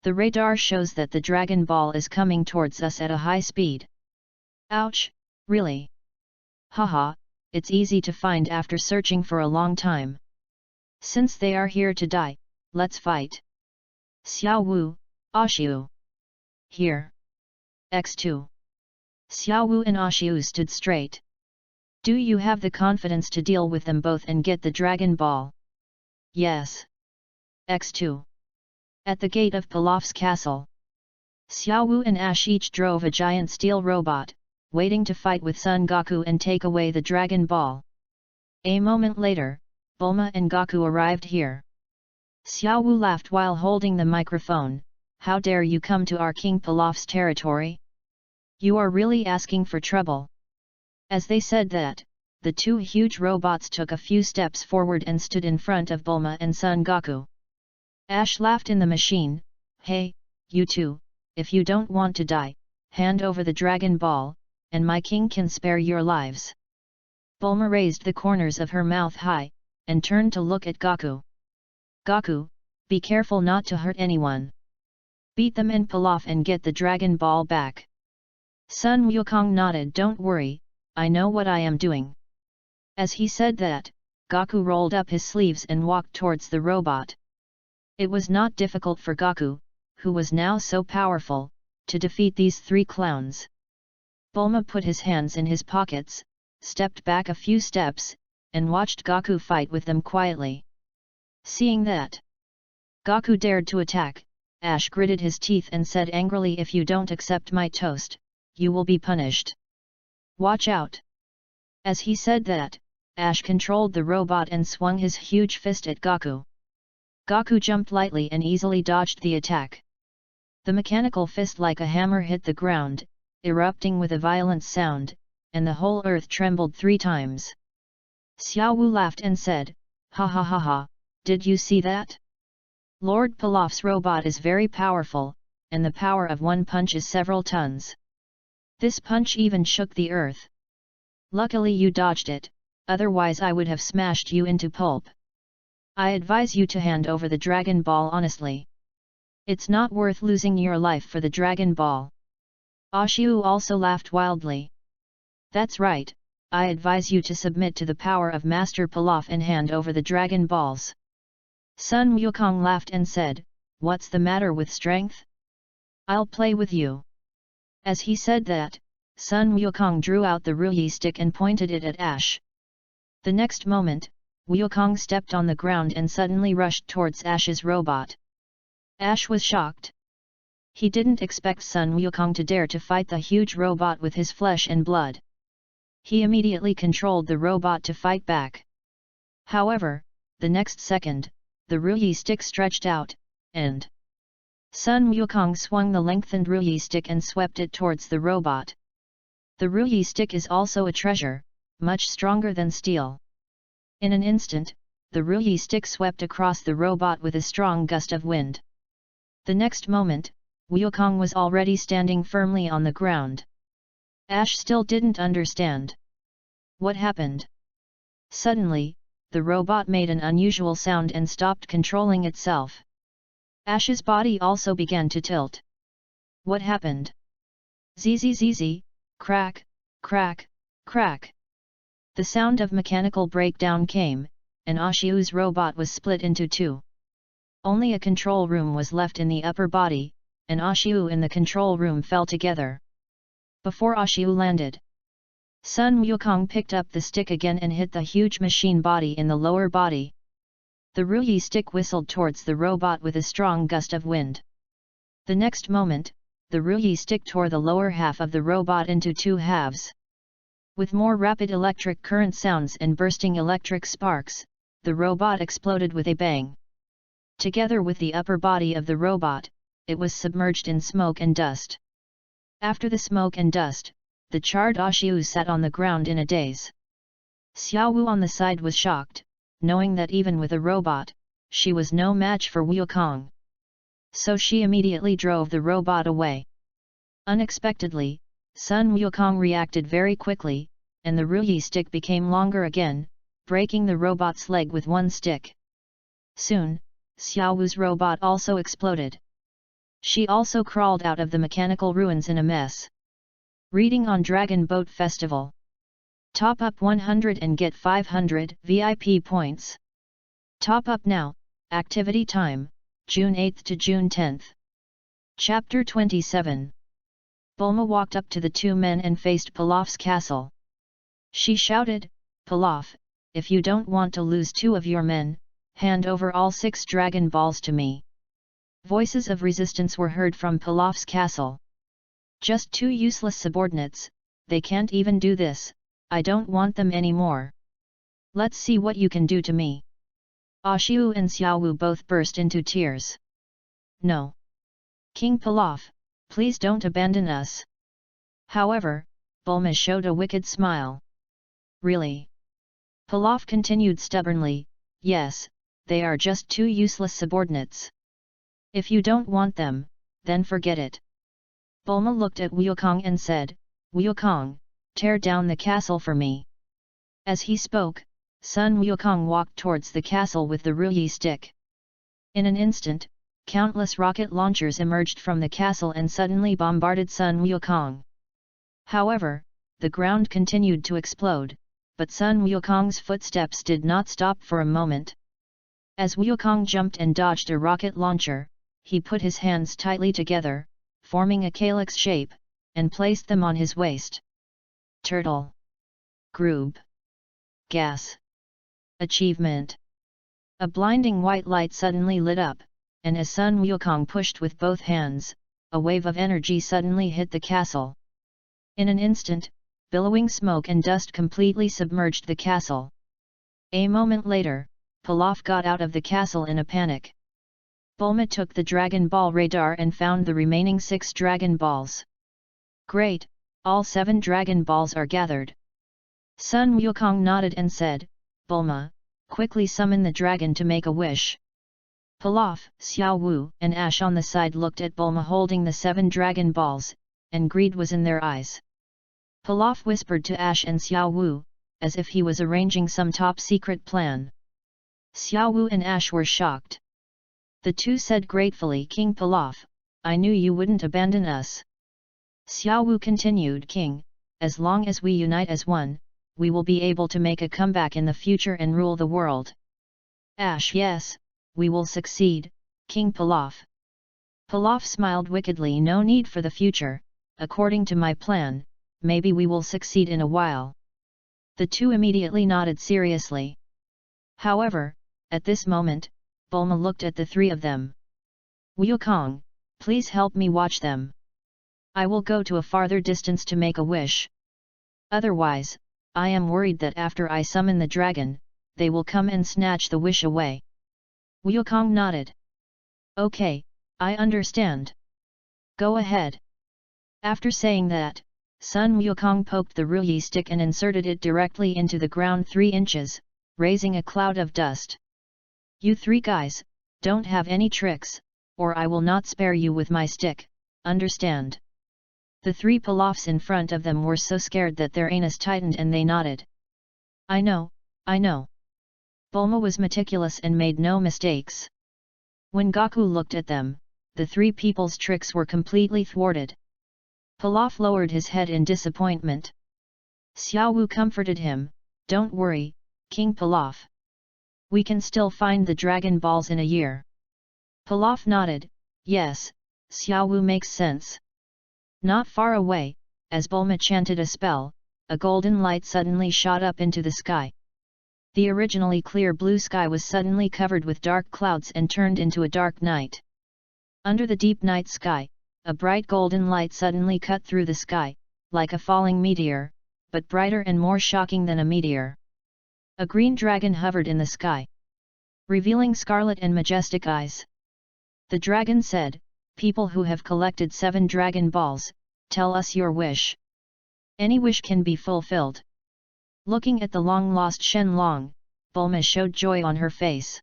The radar shows that the Dragon Ball is coming towards us at a high speed. Ouch, really? Haha, it's easy to find after searching for a long time. Since they are here to die, let's fight. Xiao Wu, Ashiu. Here. X2. Xiao Wu and Ashiu stood straight. Do you have the confidence to deal with them both and get the Dragon Ball? Yes. X2. At the gate of Pilaf's castle. Xiao Wu and Ash each drove a giant steel robot, waiting to fight with Son Goku and take away the Dragon Ball. A moment later, Bulma and Goku arrived here. Xiao Wu laughed while holding the microphone. How dare you come to our King Pilaf's territory? You are really asking for trouble. As they said that, the two huge robots took a few steps forward and stood in front of Bulma and Son Goku. Ash laughed in the machine. Hey, you two, if you don't want to die, hand over the Dragon Ball, and my king can spare your lives. Bulma raised the corners of her mouth high, and turned to look at Goku. Goku, be careful not to hurt anyone. Beat them in Pilaf and get the Dragon Ball back. Sun Wukong nodded. Don't worry, I know what I am doing. As he said that, Goku rolled up his sleeves and walked towards the robot. It was not difficult for Goku, who was now so powerful, to defeat these three clowns. Bulma put his hands in his pockets, stepped back a few steps, and watched Goku fight with them quietly. Seeing that Goku dared to attack, Ash gritted his teeth and said angrily, if you don't accept my toast, you will be punished. Watch out! As he said that, Ash controlled the robot and swung his huge fist at Goku. Goku jumped lightly and easily dodged the attack. The mechanical fist like a hammer hit the ground, erupting with a violent sound, and the whole earth trembled 3 times. Xiao Wu laughed and said, ha ha ha ha, did you see that? Lord Pilaf's robot is very powerful, and the power of one punch is several tons. This punch even shook the earth. Luckily you dodged it, otherwise I would have smashed you into pulp. I advise you to hand over the Dragon Ball honestly. It's not worth losing your life for the Dragon Ball. Ashiu also laughed wildly. That's right, I advise you to submit to the power of Master Pilaf and hand over the Dragon Balls. Sun Wukong laughed and said, what's the matter with strength? I'll play with you. As he said that, Sun Wukong drew out the Ruyi stick and pointed it at Ash. The next moment, Wukong stepped on the ground and suddenly rushed towards Ash's robot. Ash was shocked. He didn't expect Sun Wukong to dare to fight the huge robot with his flesh and blood. He immediately controlled the robot to fight back. However, the next second, the Ruyi stick stretched out, and Sun Wukong swung the lengthened Ruyi stick and swept it towards the robot. The Ruyi stick is also a treasure, much stronger than steel. In an instant, the Ruyi stick swept across the robot with a strong gust of wind. The next moment, Wukong was already standing firmly on the ground. Ash still didn't understand what happened. Suddenly, the robot made an unusual sound and stopped controlling itself. Ash's body also began to tilt. What happened? Zzz, crack, crack, crack. The sound of mechanical breakdown came, and Ashiu's robot was split into two. Only a control room was left in the upper body, and Ashiu in the control room fell together. Before Ashiu landed, Sun Wukong picked up the stick again and hit the huge machine body in the lower body. The Ruyi stick whistled towards the robot with a strong gust of wind. The next moment, the Ruyi stick tore the lower half of the robot into two halves. With more rapid electric current sounds and bursting electric sparks, the robot exploded with a bang. Together with the upper body of the robot, it was submerged in smoke and dust. After the smoke and dust, the charred Ashiu sat on the ground in a daze. Xiaowu on the side was shocked, knowing that even with a robot, she was no match for Wukong. So she immediately drove the robot away. Unexpectedly, Sun Wukong reacted very quickly, and the Ruyi stick became longer again, breaking the robot's leg with one stick. Soon, Xiaowu's robot also exploded. She also crawled out of the mechanical ruins in a mess. Reading on Dragon Boat Festival. Top up 100 and get 500 VIP points. Top up now, activity time, June 8 to June 10. Chapter 27. Bulma walked up to the two men and faced Pilaf's castle. She shouted, "Pilaf, if you don't want to lose two of your men, hand over all 6 Dragon Balls to me." Voices of resistance were heard from Pilaf's castle. "Just 2 useless subordinates, they can't even do this, I don't want them anymore. Let's see what you can do to me." Ashiu and Xiaowu both burst into tears. "No. King Pilaf, please don't abandon us." However, Bulma showed a wicked smile. "Really?" Pilaf continued stubbornly, "Yes, they are just 2 useless subordinates. If you don't want them, then forget it." Bulma looked at Wukong and said, "Wukong, tear down the castle for me." As he spoke, Sun Wukong walked towards the castle with the Ruyi stick. In an instant, countless rocket launchers emerged from the castle and suddenly bombarded Sun Wukong. However, the ground continued to explode, but Sun Wukong's footsteps did not stop for a moment. As Wukong jumped and dodged a rocket launcher, he put his hands tightly together, forming a calyx shape, and placed them on his waist. Turtle. Groob. Gas. Achievement. A blinding white light suddenly lit up, and as Sun Wukong pushed with both hands, a wave of energy suddenly hit the castle. In an instant, billowing smoke and dust completely submerged the castle. A moment later, Pilaf got out of the castle in a panic. Bulma took the Dragon Ball radar and found the remaining 6 Dragon Balls. "Great, all 7 Dragon Balls are gathered." Sun Wukong nodded and said, "Bulma, quickly summon the dragon to make a wish." Pilaf, Xiaowu and Ash on the side looked at Bulma holding the 7 Dragon Balls, and greed was in their eyes. Pilaf whispered to Ash and Xiaowu, as if he was arranging some top-secret plan. Xiaowu and Ash were shocked. The two said gratefully, "King Pilaf, I knew you wouldn't abandon us." Xiaowu continued, "King, as long as we unite as one, we will be able to make a comeback in the future and rule the world." Ash, "Yes, we will succeed, King Pilaf." Pilaf smiled wickedly, "No need for the future, according to my plan, maybe we will succeed in a while." The two immediately nodded seriously. However, at this moment, Bulma looked at the 3 of them. "Wukong, Please help me watch them. I will go to a farther distance to make a wish. Otherwise, I am worried that after I summon the dragon, they will come and snatch the wish away. Wukong nodded. Okay, I understand. Go ahead. After saying that, Sun Wukong poked the Ruyi stick and inserted it directly into the ground 3 inches, raising a cloud of dust. You 3 guys, don't have any tricks, or I will not spare you with my stick, understand? The 3 Pilafs in front of them were so scared that their anus tightened and they nodded. I know, I know. Bulma was meticulous and made no mistakes. When Gaku looked at them, the 3 people's tricks were completely thwarted. Pilaf lowered his head in disappointment. Xiao Wu comforted him, don't worry, King Pilaf. We can still find the Dragon Balls in a year. Pilaf nodded, yes, Xiao Wu makes sense. Not far away, as Bulma chanted a spell, a golden light suddenly shot up into the sky. The originally clear blue sky was suddenly covered with dark clouds and turned into a dark night. Under the deep night sky, a bright golden light suddenly cut through the sky, like a falling meteor, but brighter and more shocking than a meteor. A green dragon hovered in the sky, revealing scarlet and majestic eyes. The dragon said, people who have collected 7 Dragon Balls, tell us your wish. Any wish can be fulfilled. Looking at the long-lost Shenlong, Bulma showed joy on her face.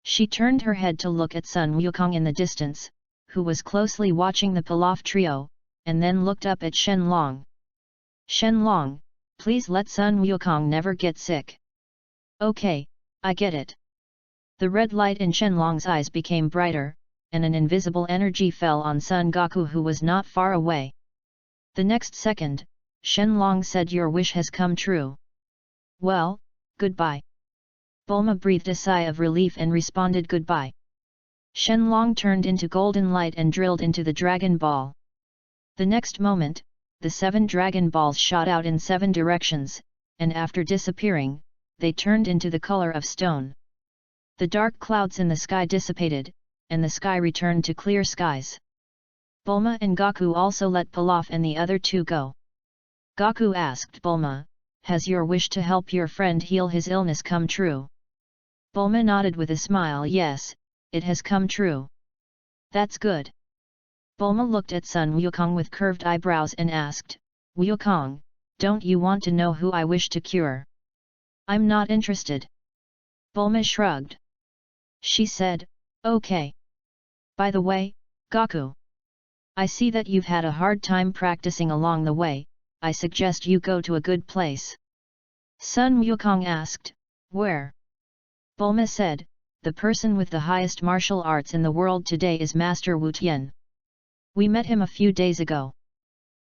She turned her head to look at Sun Wukong in the distance, who was closely watching the Pilaf trio, and then looked up at Shenlong. Shenlong, please let Sun Wukong never get sick. Okay, I get it. The red light in Shenlong's eyes became brighter, and an invisible energy fell on Son Goku who was not far away. The next second, Shenlong said your wish has come true. Well, goodbye. Bulma breathed a sigh of relief and responded goodbye. Shenlong turned into golden light and drilled into the Dragon Ball. The next moment, the 7 Dragon Balls shot out in 7 directions, and after disappearing, they turned into the color of stone. The dark clouds in the sky dissipated, and the sky returned to clear skies. Bulma and Gaku also let Pilaf and the other 2 go. Gaku asked Bulma, has your wish to help your friend heal his illness come true? Bulma nodded with a smile. Yes, it has come true. That's good. Bulma looked at Sun Wukong with curved eyebrows and asked, Wukong, don't you want to know who I wish to cure? I'm not interested. Bulma shrugged. She said, okay. By the way, Gaku, I see that you've had a hard time practicing along the way, I suggest you go to a good place. Sun Wukong asked, where? Bulma said, the person with the highest martial arts in the world today is Master Wu Tian. We met him a few days ago.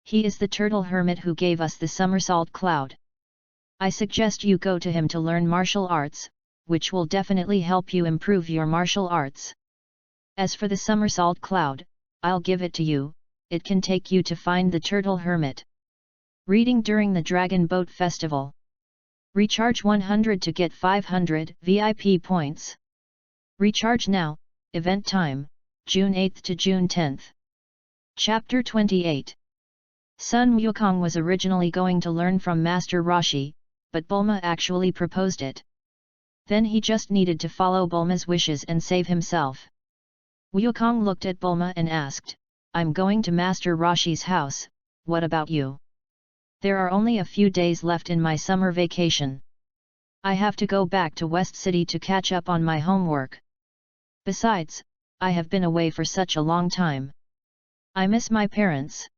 He is the turtle hermit who gave us the somersault cloud. I suggest you go to him to learn martial arts, which will definitely help you improve your martial arts. As for the somersault cloud, I'll give it to you, it can take you to find the turtle hermit. Reading during the Dragon Boat Festival. Recharge 100 to get 500 VIP points. Recharge now, event time, June 8 to June 10. Chapter 28. Sun Wukong was originally going to learn from Master Roshi, but Bulma actually proposed it. Then he just needed to follow Bulma's wishes and save himself. Wukong looked at Bulma and asked, I'm going to Master Roshi's house, what about you? There are only a few days left in my summer vacation. I have to go back to West City to catch up on my homework. Besides, I have been away for such a long time. I miss my parents.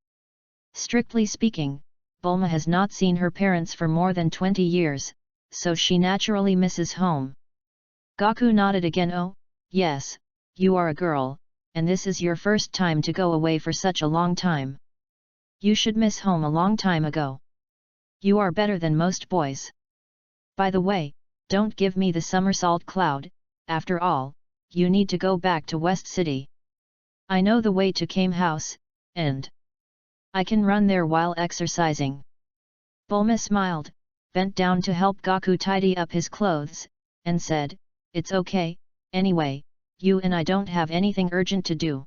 Strictly speaking, Bulma has not seen her parents for more than 20 years, so she naturally misses home. Gaku nodded again. Oh, yes, you are a girl, and this is your first time to go away for such a long time. You should miss home a long time ago. You are better than most boys. By the way, don't give me the somersault cloud, after all, you need to go back to West City. I know the way to Kame House, and I can run there while exercising. Bulma smiled, bent down to help Gaku tidy up his clothes, and said, it's okay, anyway, you and I don't have anything urgent to do.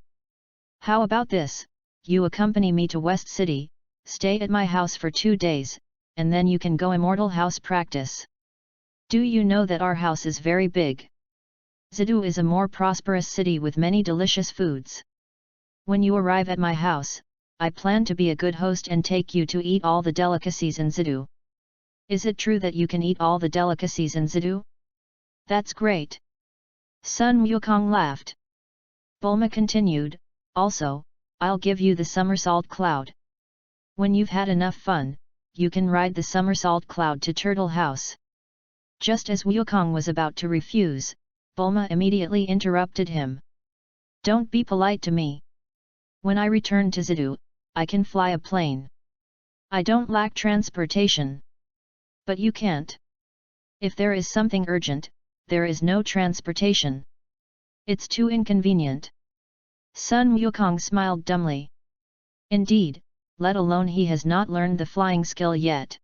How about this, you accompany me to West City, stay at my house for 2 days, and then you can go immortal house practice. Do you know that our house is very big? Zidu is a more prosperous city with many delicious foods. When you arrive at my house, I plan to be a good host and take you to eat all the delicacies in Zidu. Is it true that you can eat all the delicacies in Zidu? That's great. Sun Wukong laughed. Bulma continued, also, I'll give you the somersault cloud. When you've had enough fun, you can ride the somersault cloud to Turtle House. Just as Wukong was about to refuse, Bulma immediately interrupted him. Don't be polite to me. When I return to Zidu, I can fly a plane. I don't lack transportation. But you can't. If there is something urgent, there is no transportation. It's too inconvenient. Sun Wukong smiled dumbly. Indeed, let alone he has not learned the flying skill yet.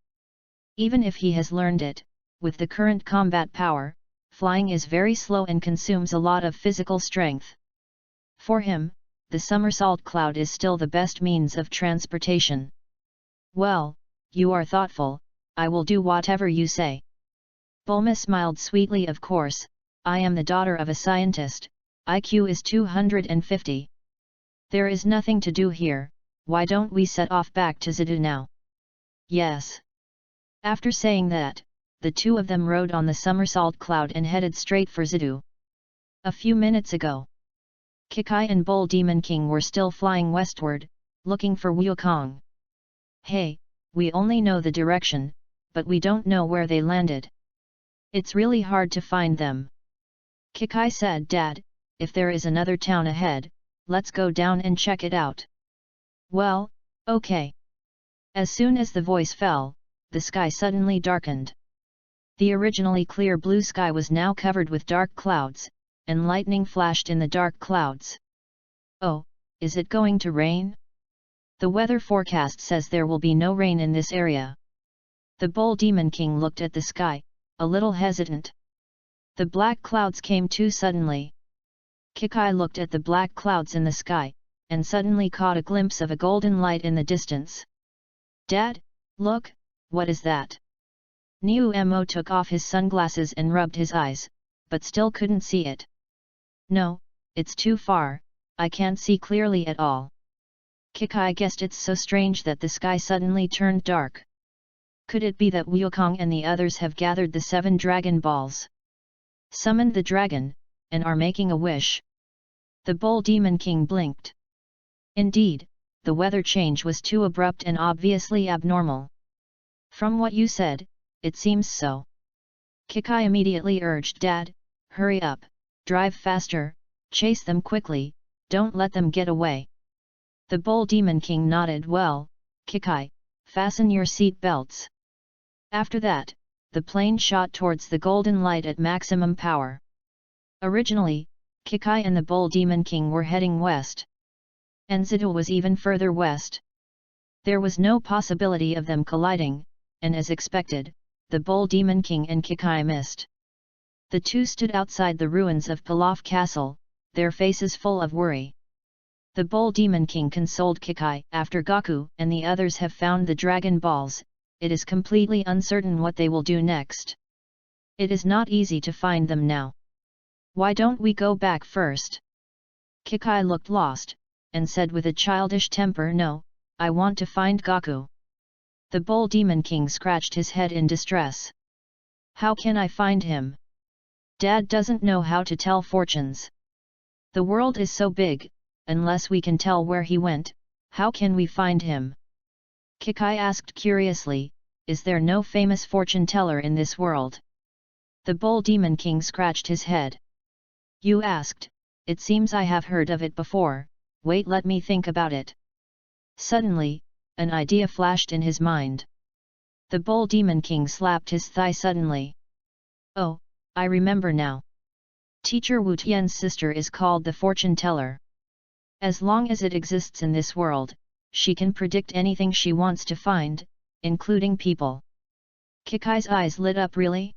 Even if he has learned it, with the current combat power, flying is very slow and consumes a lot of physical strength. For him, the somersault cloud is still the best means of transportation. Well, you are thoughtful, I will do whatever you say. Bulma smiled sweetly. Of course, I am the daughter of a scientist, IQ is 250. There is nothing to do here, why don't we set off back to Zidu now? Yes. After saying that, the two of them rode on the somersault cloud and headed straight for Zidu. A few minutes ago, Kikai and Bull Demon King were still flying westward, looking for Wukong. Hey, we only know the direction, but we don't know where they landed. It's really hard to find them. Kikai said, Dad, if there is another town ahead, let's go down and check it out. Well, okay. As soon as the voice fell, the sky suddenly darkened. The originally clear blue sky was now covered with dark clouds, and lightning flashed in the dark clouds. Oh, is it going to rain? The weather forecast says there will be no rain in this area. The Bull Demon King looked at the sky, a little hesitant. The black clouds came too suddenly. Kikai looked at the black clouds in the sky, and suddenly caught a glimpse of a golden light in the distance. Dad, look, what is that? Niu Mo took off his sunglasses and rubbed his eyes, but still couldn't see it. No, it's too far, I can't see clearly at all. Kikai guessed it's so strange that the sky suddenly turned dark. Could it be that Wukong and the others have gathered the 7 Dragon Balls? Summoned the dragon, and are making a wish? The Bull Demon King blinked. Indeed, the weather change was too abrupt and obviously abnormal. From what you said, it seems so. Kikai immediately urged, Dad, hurry up, drive faster, chase them quickly, don't let them get away. The Bull Demon King nodded. Well, Kikai, fasten your seat belts. After that, the plane shot towards the golden light at maximum power. Originally, Kikai and the Bull Demon King were heading west. And Zidu was even further west. There was no possibility of them colliding, and as expected, the Bull Demon King and Kikai missed. The two stood outside the ruins of Pilaf Castle, their faces full of worry. The Bull Demon King consoled Kikai. After Goku and the others have found the Dragon Balls, it is completely uncertain what they will do next. It is not easy to find them now. Why don't we go back first? Kikai looked lost, and said with a childish temper, No, I want to find Goku. The Bull Demon King scratched his head in distress. How can I find him? Dad doesn't know how to tell fortunes. The world is so big, unless we can tell where he went, how can we find him? Kikai asked curiously, Is there no famous fortune teller in this world? The Bull Demon King scratched his head. You asked, it seems I have heard of it before, wait, let me think about it. Suddenly, an idea flashed in his mind. The Bull Demon King slapped his thigh suddenly. Oh, I remember now. Teacher Wu Tian's sister is called the fortune teller. As long as it exists in this world, she can predict anything she wants to find, including people. Kikai's eyes lit up. Really?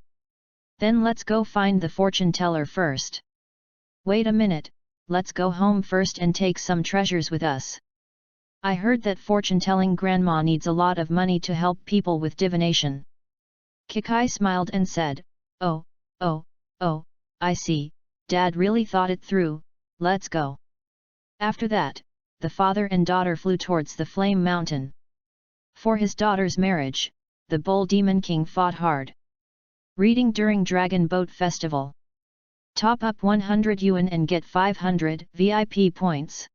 Then let's go find the fortune teller first. Wait a minute, let's go home first and take some treasures with us. I heard that fortune-telling grandma needs a lot of money to help people with divination. Kikai smiled and said, oh, I see, Dad really thought it through, let's go. After that, the father and daughter flew towards the Flame Mountain. For his daughter's marriage, the Bull Demon King fought hard. Reading during Dragon Boat Festival. Top up 100 yuan and get 500 VIP points.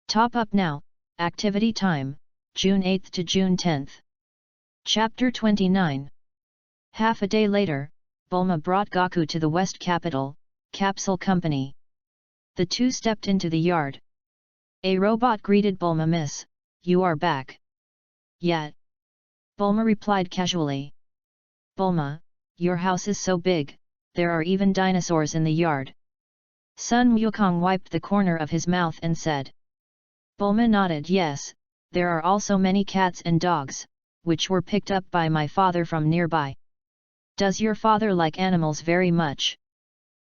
Top up now, activity time, June 8th to June 10th. Chapter 29. Half a day later, Bulma brought Gaku to the West Capital, Capsule Company. The two stepped into the yard. A robot greeted Bulma. Miss, you are back. Yet. Bulma replied casually. Bulma, your house is so big, there are even dinosaurs in the yard. Sun Wukong wiped the corner of his mouth and said. Bulma nodded. Yes, there are also many cats and dogs, which were picked up by my father from nearby. Does your father like animals very much?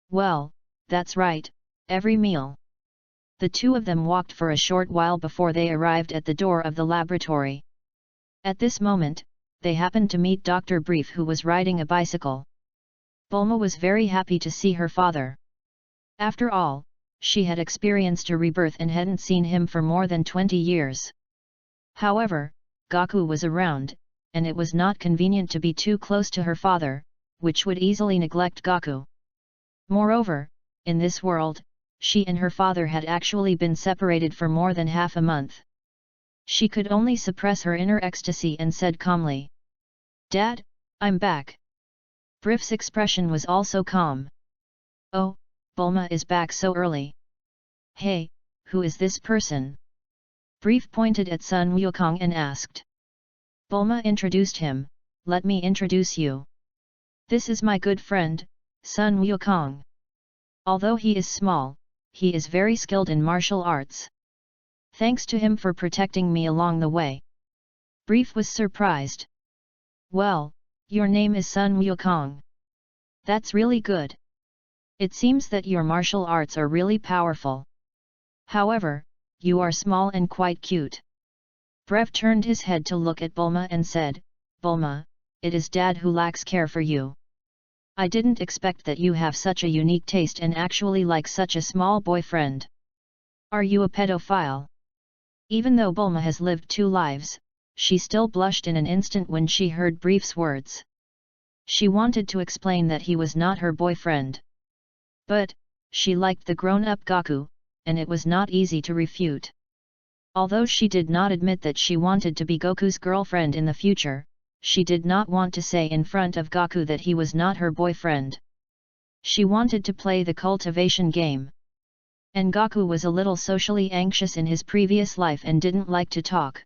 Well, that's right, every meal. The two of them walked for a short while before they arrived at the door of the laboratory. At this moment, they happened to meet Dr. Brief, who was riding a bicycle. Bulma was very happy to see her father. After all, she had experienced a rebirth and hadn't seen him for more than 20 years. However, Gaku was around, and it was not convenient to be too close to her father, which would easily neglect Gaku. Moreover, in this world, she and her father had actually been separated for more than half a month. She could only suppress her inner ecstasy and said calmly, Dad, I'm back. Brief's expression was also calm. Oh, Bulma is back so early. Hey, who is this person? Brief pointed at Sun Wukong and asked. Bulma introduced him. Let me introduce you. This is my good friend, Sun Wukong. Although he is small, he is very skilled in martial arts. Thanks to him for protecting me along the way. Brief was surprised. Well, your name is Sun Wukong. That's really good. It seems that your martial arts are really powerful. However, you are small and quite cute. Brev turned his head to look at Bulma and said, Bulma, it is Dad who lacks care for you. I didn't expect that you have such a unique taste and actually like such a small boyfriend. Are you a pedophile? Even though Bulma has lived 2 lives, she still blushed in an instant when she heard Brief's words. She wanted to explain that he was not her boyfriend. But, she liked the grown-up Gaku, and it was not easy to refute. Although she did not admit that she wanted to be Goku's girlfriend in the future, she did not want to say in front of Gaku that he was not her boyfriend. She wanted to play the cultivation game. And Gaku was a little socially anxious in his previous life and didn't like to talk.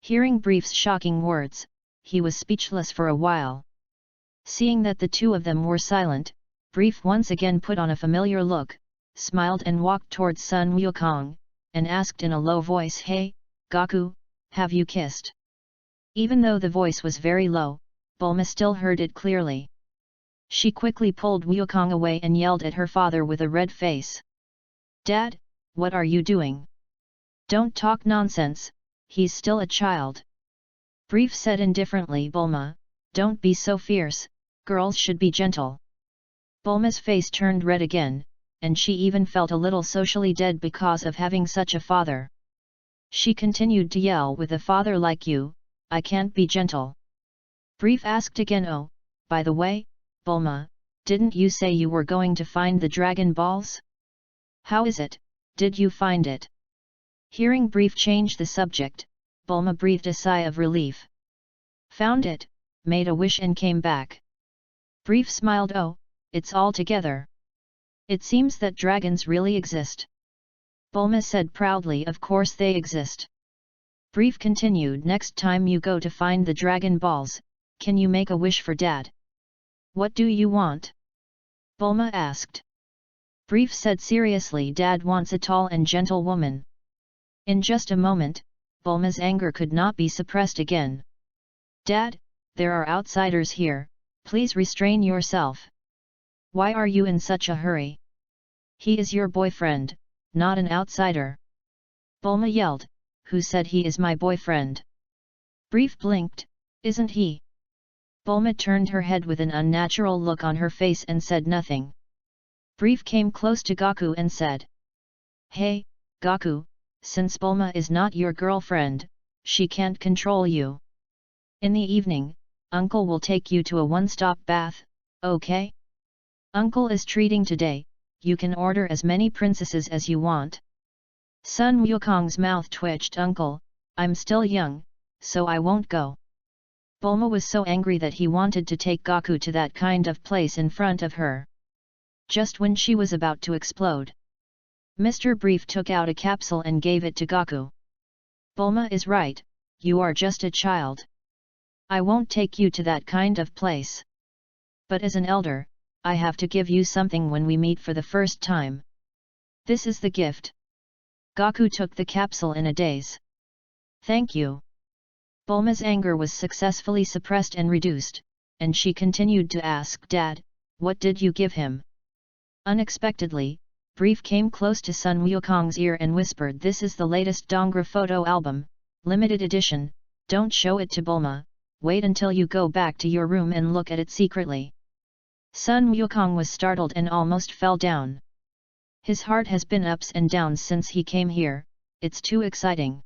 Hearing Brief's shocking words, he was speechless for a while. Seeing that the two of them were silent, Brief once again put on a familiar look, smiled and walked towards Sun Wukong, and asked in a low voice, Hey, Gaku, have you kissed? Even though the voice was very low, Bulma still heard it clearly. She quickly pulled Wukong away and yelled at her father with a red face. Dad, what are you doing? Don't talk nonsense, he's still a child. Brief said indifferently. Bulma, don't be so fierce, girls should be gentle. Bulma's face turned red again, and she even felt a little socially dead because of having such a father. She continued to yell, with a father like you, I can't be gentle. Brief asked again. Oh, by the way, Bulma, didn't you say you were going to find the Dragon Balls? How is it, did you find it? Hearing Brief change the subject, Bulma breathed a sigh of relief. Found it, made a wish and came back. Brief smiled. Oh, it's all together. It seems that dragons really exist. Bulma said proudly. Of course they exist. Brief continued. Next time you go to find the Dragon Balls, can you make a wish for Dad? What do you want? Bulma asked. Brief said seriously. Dad wants a tall and gentle woman. In just a moment, Bulma's anger could not be suppressed again. Dad, there are outsiders here, please restrain yourself. Why are you in such a hurry? He is your boyfriend, not an outsider. Bulma yelled, who said he is my boyfriend? Brief blinked, isn't he? Bulma turned her head with an unnatural look on her face and said nothing. Brief came close to Gaku and said, Hey, Gaku, since Bulma is not your girlfriend, she can't control you. In the evening, Uncle will take you to a one-stop bath, okay? Uncle is treating today, you can order as many princesses as you want. Sun Wukong's mouth twitched. Uncle, I'm still young, so I won't go. Bulma was so angry that he wanted to take Gaku to that kind of place in front of her. Just when she was about to explode, Mr. Brief took out a capsule and gave it to Gaku. Bulma is right, you are just a child. I won't take you to that kind of place. But as an elder, I have to give you something when we meet for the first time. This is the gift. Gaku took the capsule in a daze. Thank you. Bulma's anger was successfully suppressed and reduced, and she continued to ask, Dad, what did you give him? Unexpectedly, Brief came close to Sun Wukong's ear and whispered, This is the latest Dongra photo album, limited edition, don't show it to Bulma, wait until you go back to your room and look at it secretly. Sun Wukong was startled and almost fell down. His heart has been ups and downs since he came here, it's too exciting.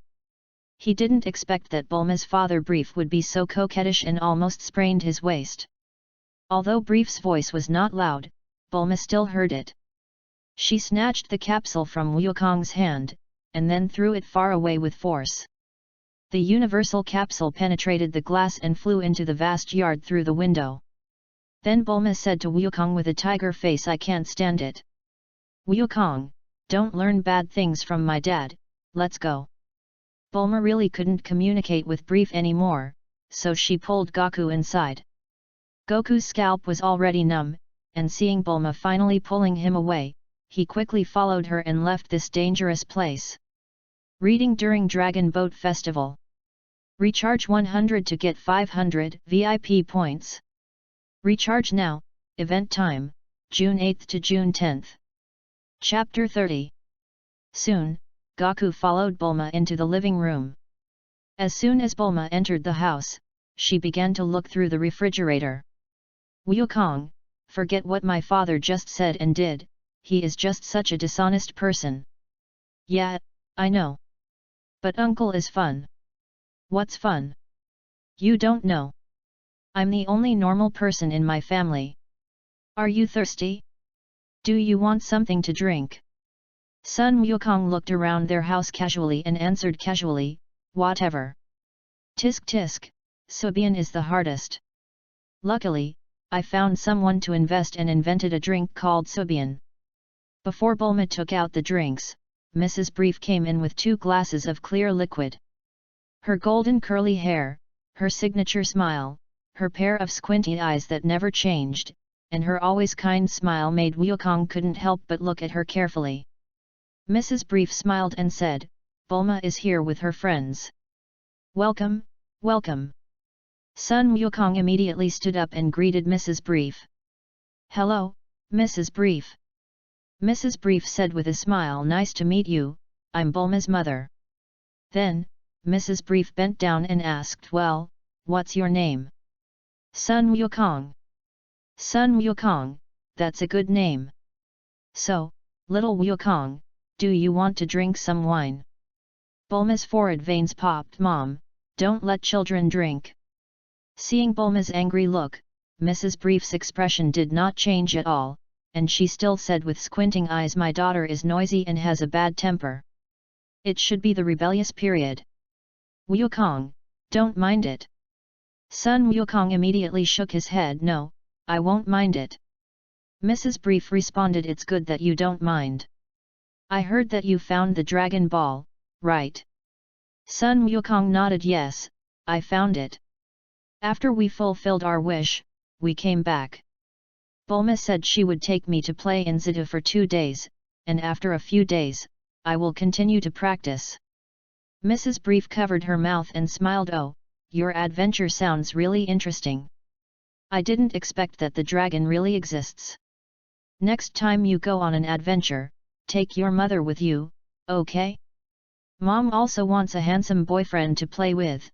He didn't expect that Bulma's father Brief would be so coquettish and almost sprained his waist. Although Brief's voice was not loud, Bulma still heard it. She snatched the capsule from Wukong's hand, and then threw it far away with force. The universal capsule penetrated the glass and flew into the vast yard through the window. Then Bulma said to Wukong with a tiger face, I can't stand it. Wukong, don't learn bad things from my dad, let's go. Bulma really couldn't communicate with Brief anymore, so she pulled Gaku inside. Goku's scalp was already numb, and seeing Bulma finally pulling him away, he quickly followed her and left this dangerous place. Reading during Dragon Boat Festival. Recharge 100 to get 500 VIP points. Recharge now, event time, June 8th to June 10th. Chapter 30. Soon, Gaku followed Bulma into the living room. As soon as Bulma entered the house, she began to look through the refrigerator. Wukong, forget what my father just said and did, he is just such a dishonest person. Yeah, I know. But uncle is fun. What's fun? You don't know. I'm the only normal person in my family. Are you thirsty? Do you want something to drink? Sun Wukong looked around their house casually and answered casually, whatever. Tisk tisk, SAIYAN is the hardest. Luckily, I found someone to invest and invented a drink called SAIYAN. Before Bulma took out the drinks, Mrs. Brief came in with 2 glasses of clear liquid. Her golden curly hair, her signature smile, her pair of squinty eyes that never changed, and her always kind smile made Wukong couldn't help but look at her carefully. Mrs. Brief smiled and said, Bulma is here with her friends. Welcome, welcome. Sun Wukong immediately stood up and greeted Mrs. Brief. Hello, Mrs. Brief. Mrs. Brief said with a smile, Nice to meet you, I'm Bulma's mother. Then, Mrs. Brief bent down and asked, Well, what's your name? Sun Wukong. Sun Wukong, that's a good name. So, little Wukong, do you want to drink some wine? Bulma's forehead veins popped. Mom, don't let children drink. Seeing Bulma's angry look, Mrs. Brief's expression did not change at all, and she still said with squinting eyes, My daughter is noisy and has a bad temper. It should be the rebellious period. Wukong, don't mind it. Sun Wukong immediately shook his head. No, I won't mind it. Mrs. Brief responded, It's good that you don't mind. I heard that you found the Dragon Ball, right? Sun Wukong nodded. Yes, I found it. After we fulfilled our wish, we came back. Bulma said she would take me to play in Zita for 2 days, and after a few days, I will continue to practice. Mrs. Brief covered her mouth and smiled. Oh, your adventure sounds really interesting. I didn't expect that the dragon really exists. Next time you go on an adventure, take your mother with you, okay? Mom also wants a handsome boyfriend to play with.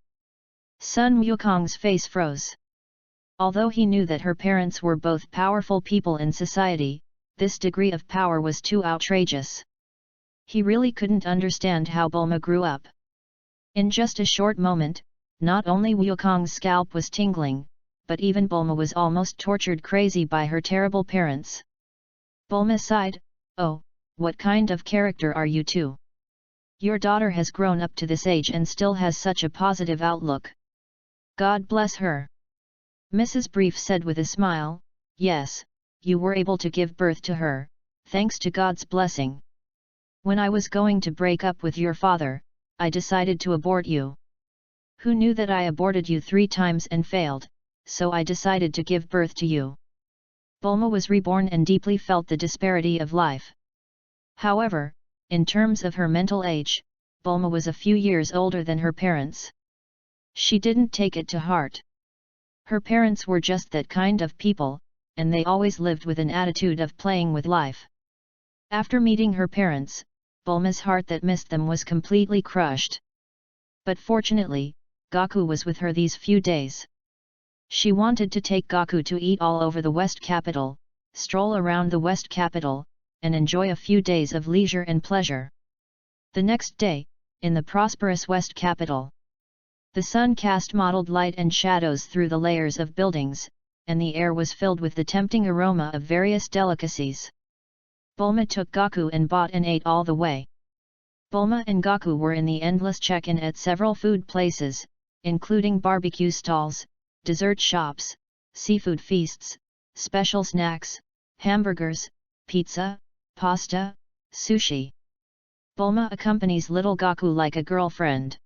Sun Wukong's face froze. Although he knew that her parents were both powerful people in society, this degree of power was too outrageous. He really couldn't understand how Bulma grew up. In just a short moment, not only Wukong's scalp was tingling, but even Bulma was almost tortured crazy by her terrible parents. Bulma sighed, "Oh, what kind of character are you two? Your daughter has grown up to this age and still has such a positive outlook. God bless her." Mrs. Brief said with a smile, "Yes, you were able to give birth to her, thanks to God's blessing. When I was going to break up with your father, I decided to abort you. Who knew that I aborted you 3 times and failed, so I decided to give birth to you." Bulma was reborn and deeply felt the disparity of life. However, in terms of her mental age, Bulma was a few years older than her parents. She didn't take it to heart. Her parents were just that kind of people, and they always lived with an attitude of playing with life. After meeting her parents, Bulma's heart that missed them was completely crushed. But fortunately, Goku was with her these few days. She wanted to take Goku to eat all over the West Capital, stroll around the West Capital, and enjoy a few days of leisure and pleasure. The next day, in the prosperous West Capital, the sun cast mottled light and shadows through the layers of buildings, and the air was filled with the tempting aroma of various delicacies. Bulma took Goku and bought and ate all the way. Bulma and Goku were in the endless check-in at several food places, including barbecue stalls, dessert shops, seafood feasts, special snacks, hamburgers, pizza, pasta, sushi. Bulma accompanies little Goku like a girlfriend.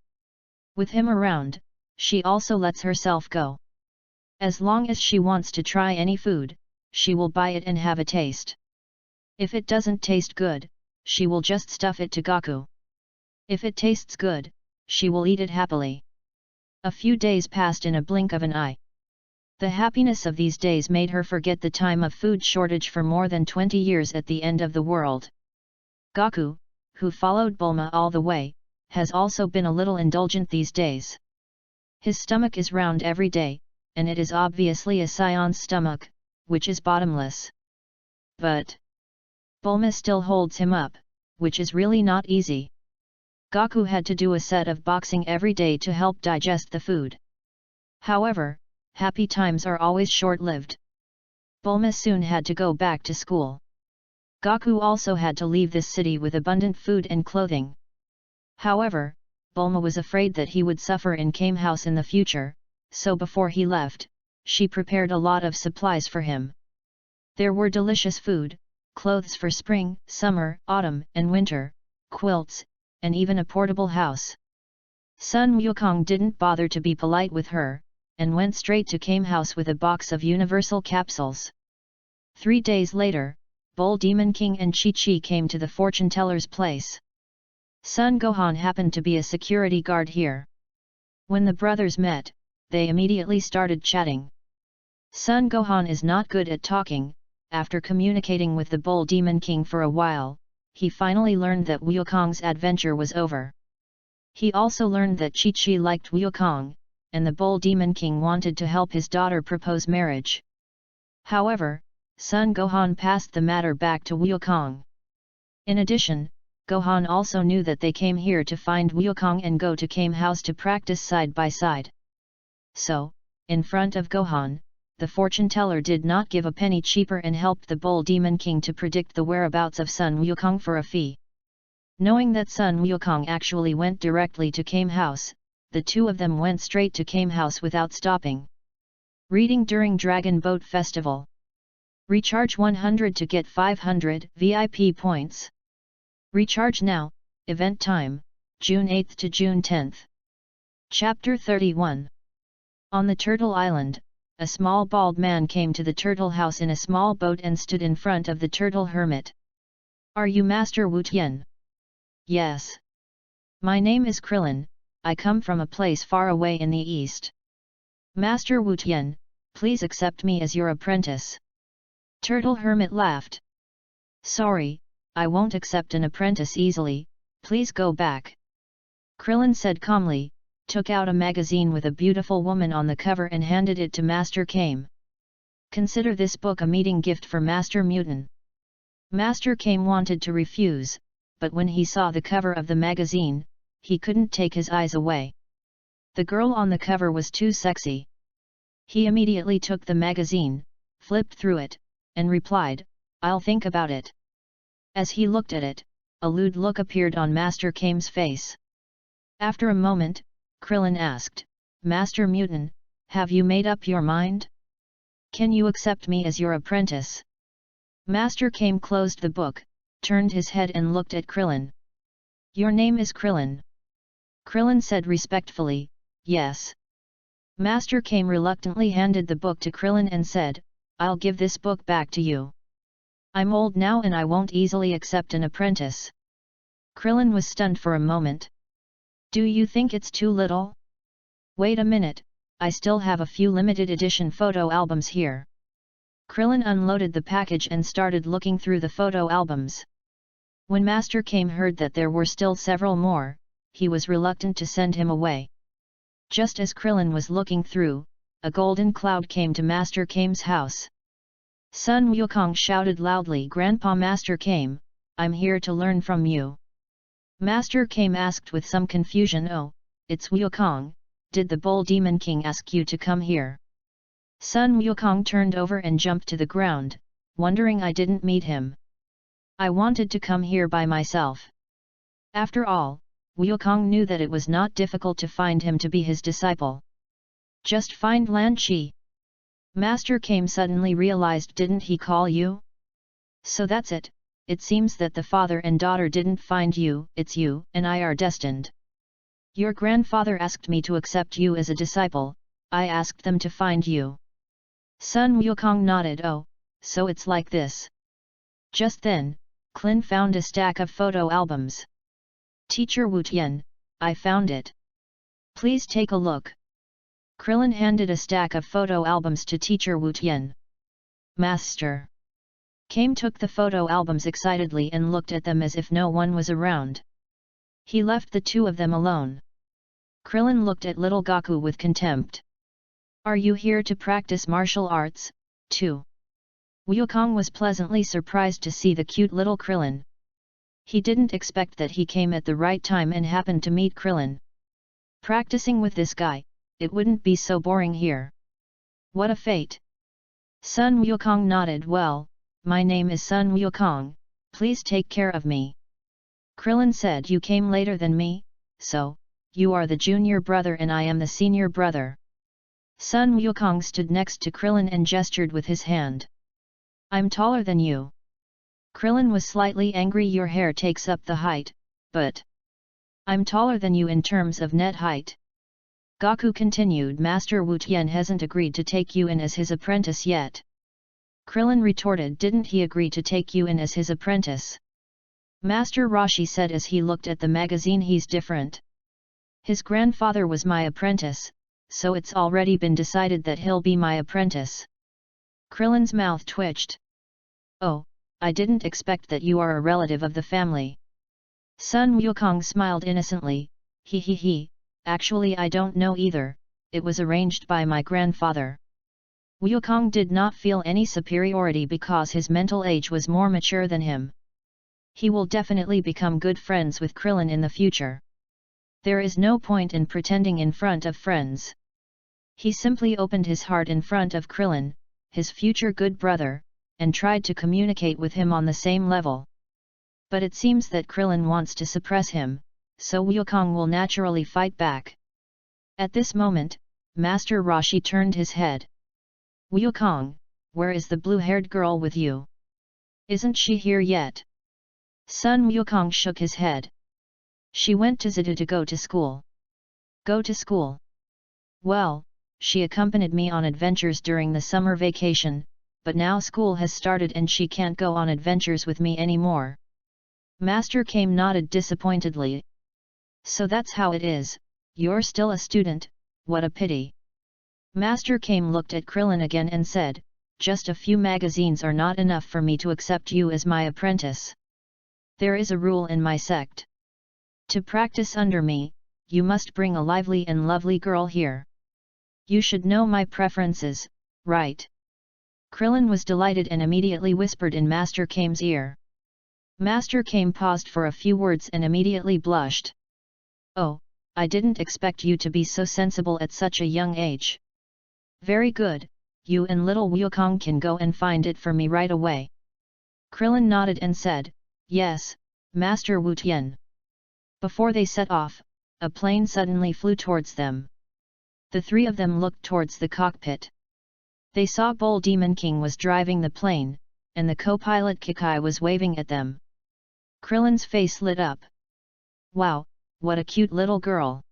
With him around, she also lets herself go. As long as she wants to try any food, she will buy it and have a taste. If it doesn't taste good, she will just stuff it to Goku. If it tastes good, she will eat it happily. A few days passed in a blink of an eye. The happiness of these days made her forget the time of food shortage for more than 20 years at the end of the world. Goku, who followed Bulma all the way, has also been a little indulgent these days. His stomach is round every day, and it is obviously a SAIYAN's stomach, which is bottomless. But Bulma still holds him up, which is really not easy. Goku had to do a set of boxing every day to help digest the food. However, happy times are always short-lived. Bulma soon had to go back to school. Goku also had to leave this city with abundant food and clothing. However, Bulma was afraid that he would suffer in Kame House in the future, so before he left, she prepared a lot of supplies for him. There were delicious food, clothes for spring, summer, autumn, and winter, quilts, and even a portable house. Sun Wukong didn't bother to be polite with her, and went straight to Kame House with a box of universal capsules. 3 days later, Bull Demon King and Chi-Chi came to the fortune teller's place. Son Gohan happened to be a security guard here. When the brothers met, they immediately started chatting. Son Gohan is not good at talking. After communicating with the Bull Demon King for a while, he finally learned that Wukong's adventure was over. He also learned that Chi-Chi liked Wukong, and the Bull Demon King wanted to help his daughter propose marriage. However, Son Gohan passed the matter back to Wukong. In addition, Gohan also knew that they came here to find Wukong and go to Kame House to practice side by side. So, in front of Gohan, the fortune teller did not give a penny cheaper and helped the Bull Demon King to predict the whereabouts of Sun Wukong for a fee. Knowing that Sun Wukong actually went directly to Kame House, the two of them went straight to Kame House without stopping. Reading during Dragon Boat Festival. Recharge 100 to get 500 VIP points. Recharge now, event time, June 8 to June 10. Chapter 31. On the Turtle Island, a small bald man came to the turtle house in a small boat and stood in front of the turtle hermit. Are you Master Wu Tian? Yes. My name is Krillin, I come from a place far away in the east. Master Wu Tian, please accept me as your apprentice. Turtle hermit laughed. Sorry, I won't accept an apprentice easily, please go back. Krillin said calmly, took out a magazine with a beautiful woman on the cover and handed it to Master Kame. Consider this book a meeting gift for Master Mutant. Master Kame wanted to refuse, but when he saw the cover of the magazine, he couldn't take his eyes away. The girl on the cover was too sexy. He immediately took the magazine, flipped through it, and replied, I'll think about it. As he looked at it, a lewd look appeared on Master Kame's face. After a moment, Krillin asked, Master Mutant, have you made up your mind? Can you accept me as your apprentice? Master Kame closed the book, turned his head and looked at Krillin. Your name is Krillin? Krillin said respectfully, yes. Master Kame reluctantly handed the book to Krillin and said, I'll give this book back to you. I'm old now and I won't easily accept an apprentice. Krillin was stunned for a moment. Do you think it's too little? Wait a minute, I still have a few limited edition photo albums here. Krillin unloaded the package and started looking through the photo albums. When Master Kame heard that there were still several more, he was reluctant to send him away. Just as Krillin was looking through, a golden cloud came to Master Kame's house. Sun Wukong shouted loudly, Grandpa Master Kame, I'm here to learn from you. Master Kame asked with some confusion, Oh, it's Wukong, did the Bull Demon King ask you to come here? Sun Wukong turned over and jumped to the ground, wondering I didn't meet him. I wanted to come here by myself. After all, Wukong knew that it was not difficult to find him to be his disciple. Just find Lan Chi. Master Kame suddenly realized, didn't he call you? So that's it, it seems that the father and daughter didn't find you, it's you and I are destined. Your grandfather asked me to accept you as a disciple, I asked them to find you. Sun Wukong nodded, oh, so it's like this. Just then, Klin found a stack of photo albums. Teacher Wu Tian, I found it. Please take a look. Krillin handed a stack of photo albums to Teacher Wu Tian. Master Kame took the photo albums excitedly and looked at them as if no one was around. He left the two of them alone. Krillin looked at little Goku with contempt. Are you here to practice martial arts, too? Wukong was pleasantly surprised to see the cute little Krillin. He didn't expect that he came at the right time and happened to meet Krillin. Practicing with this guy, it wouldn't be so boring here. What a fate! Sun Wukong nodded, well, my name is Sun Wukong, please take care of me. Krillin said, you came later than me, so, you are the junior brother and I am the senior brother. Sun Wukong stood next to Krillin and gestured with his hand. I'm taller than you. Krillin was slightly angry, your hair takes up the height, but I'm taller than you in terms of net height. Goku continued, Master Wu Tian hasn't agreed to take you in as his apprentice yet. Krillin retorted, didn't he agree to take you in as his apprentice? Master Roshi said as he looked at the magazine, he's different. His grandfather was my apprentice, so it's already been decided that he'll be my apprentice. Krillin's mouth twitched. Oh, I didn't expect that you are a relative of the family. Sun Wukong smiled innocently, he, actually I don't know either, it was arranged by my grandfather. Wukong did not feel any superiority because his mental age was more mature than him. He will definitely become good friends with Krillin in the future. There is no point in pretending in front of friends. He simply opened his heart in front of Krillin, his future good brother, and tried to communicate with him on the same level. But it seems that Krillin wants to suppress him, so Wukong will naturally fight back. At this moment, Master Roshi turned his head. Wukong, where is the blue-haired girl with you? Isn't she here yet? Sun Wukong shook his head. She went to Zita to go to school. Go to school? Well, she accompanied me on adventures during the summer vacation, but now school has started and she can't go on adventures with me anymore. Master Kame nodded disappointedly. So that's how it is, you're still a student, what a pity. Master Kame looked at Krillin again and said, just a few magazines are not enough for me to accept you as my apprentice. There is a rule in my sect. To practice under me, you must bring a lively and lovely girl here. You should know my preferences, right? Krillin was delighted and immediately whispered in Master Kame's ear. Master Kame paused for a few words and immediately blushed. Oh, I didn't expect you to be so sensible at such a young age. Very good, you and little Wukong can go and find it for me right away. Krillin nodded and said, Yes, Master Wu Tian. Before they set off, a plane suddenly flew towards them. The three of them looked towards the cockpit. They saw Bull Demon King was driving the plane, and the co-pilot Kikai was waving at them. Krillin's face lit up. Wow, what a cute little girl.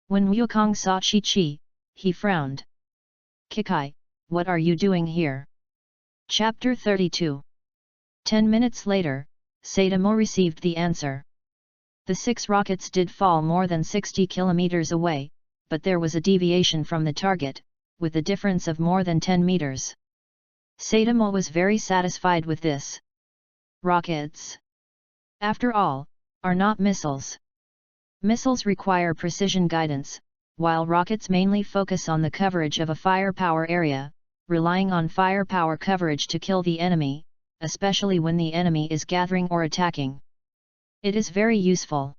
When Wukong saw Chi-Chi, he frowned. Kikai, what are you doing here? Chapter 32. 10 minutes later, Sadamo received the answer. The 6 rockets did fall more than 60 kilometers away, but there was a deviation from the target, with a difference of more than 10 meters. Sadamo was very satisfied with this. Rockets, after all, are not missiles. Missiles require precision guidance, while rockets mainly focus on the coverage of a firepower area, relying on firepower coverage to kill the enemy, especially when the enemy is gathering or attacking. It is very useful.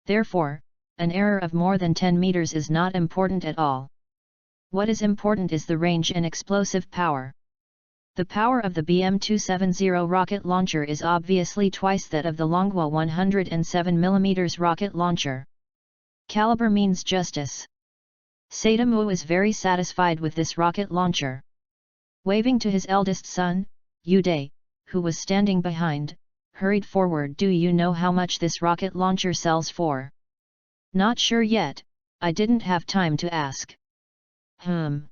Therefore, an error of more than 10 meters is not important at all. What is important is the range and explosive power. The power of the BM-270 rocket launcher is obviously twice that of the Longhua 107mm rocket launcher. Caliber means justice. Sadamo is very satisfied with this rocket launcher. Waving to his eldest son, Uday, who was standing behind, hurried forward. Do you know how much this rocket launcher sells for? Not sure yet, I didn't have time to ask. Sadam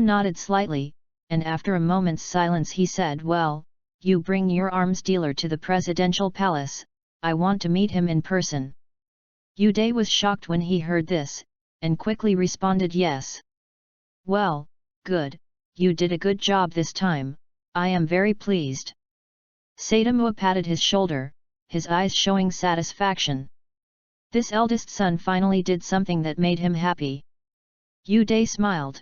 nodded slightly, and after a moment's silence he said, Well, you bring your arms dealer to the presidential palace, I want to meet him in person. Uday was shocked when he heard this, and quickly responded yes. Well, good, you did a good job this time, I am very pleased. Sadamo patted his shoulder, his eyes showing satisfaction. This eldest son finally did something that made him happy. Uday smiled.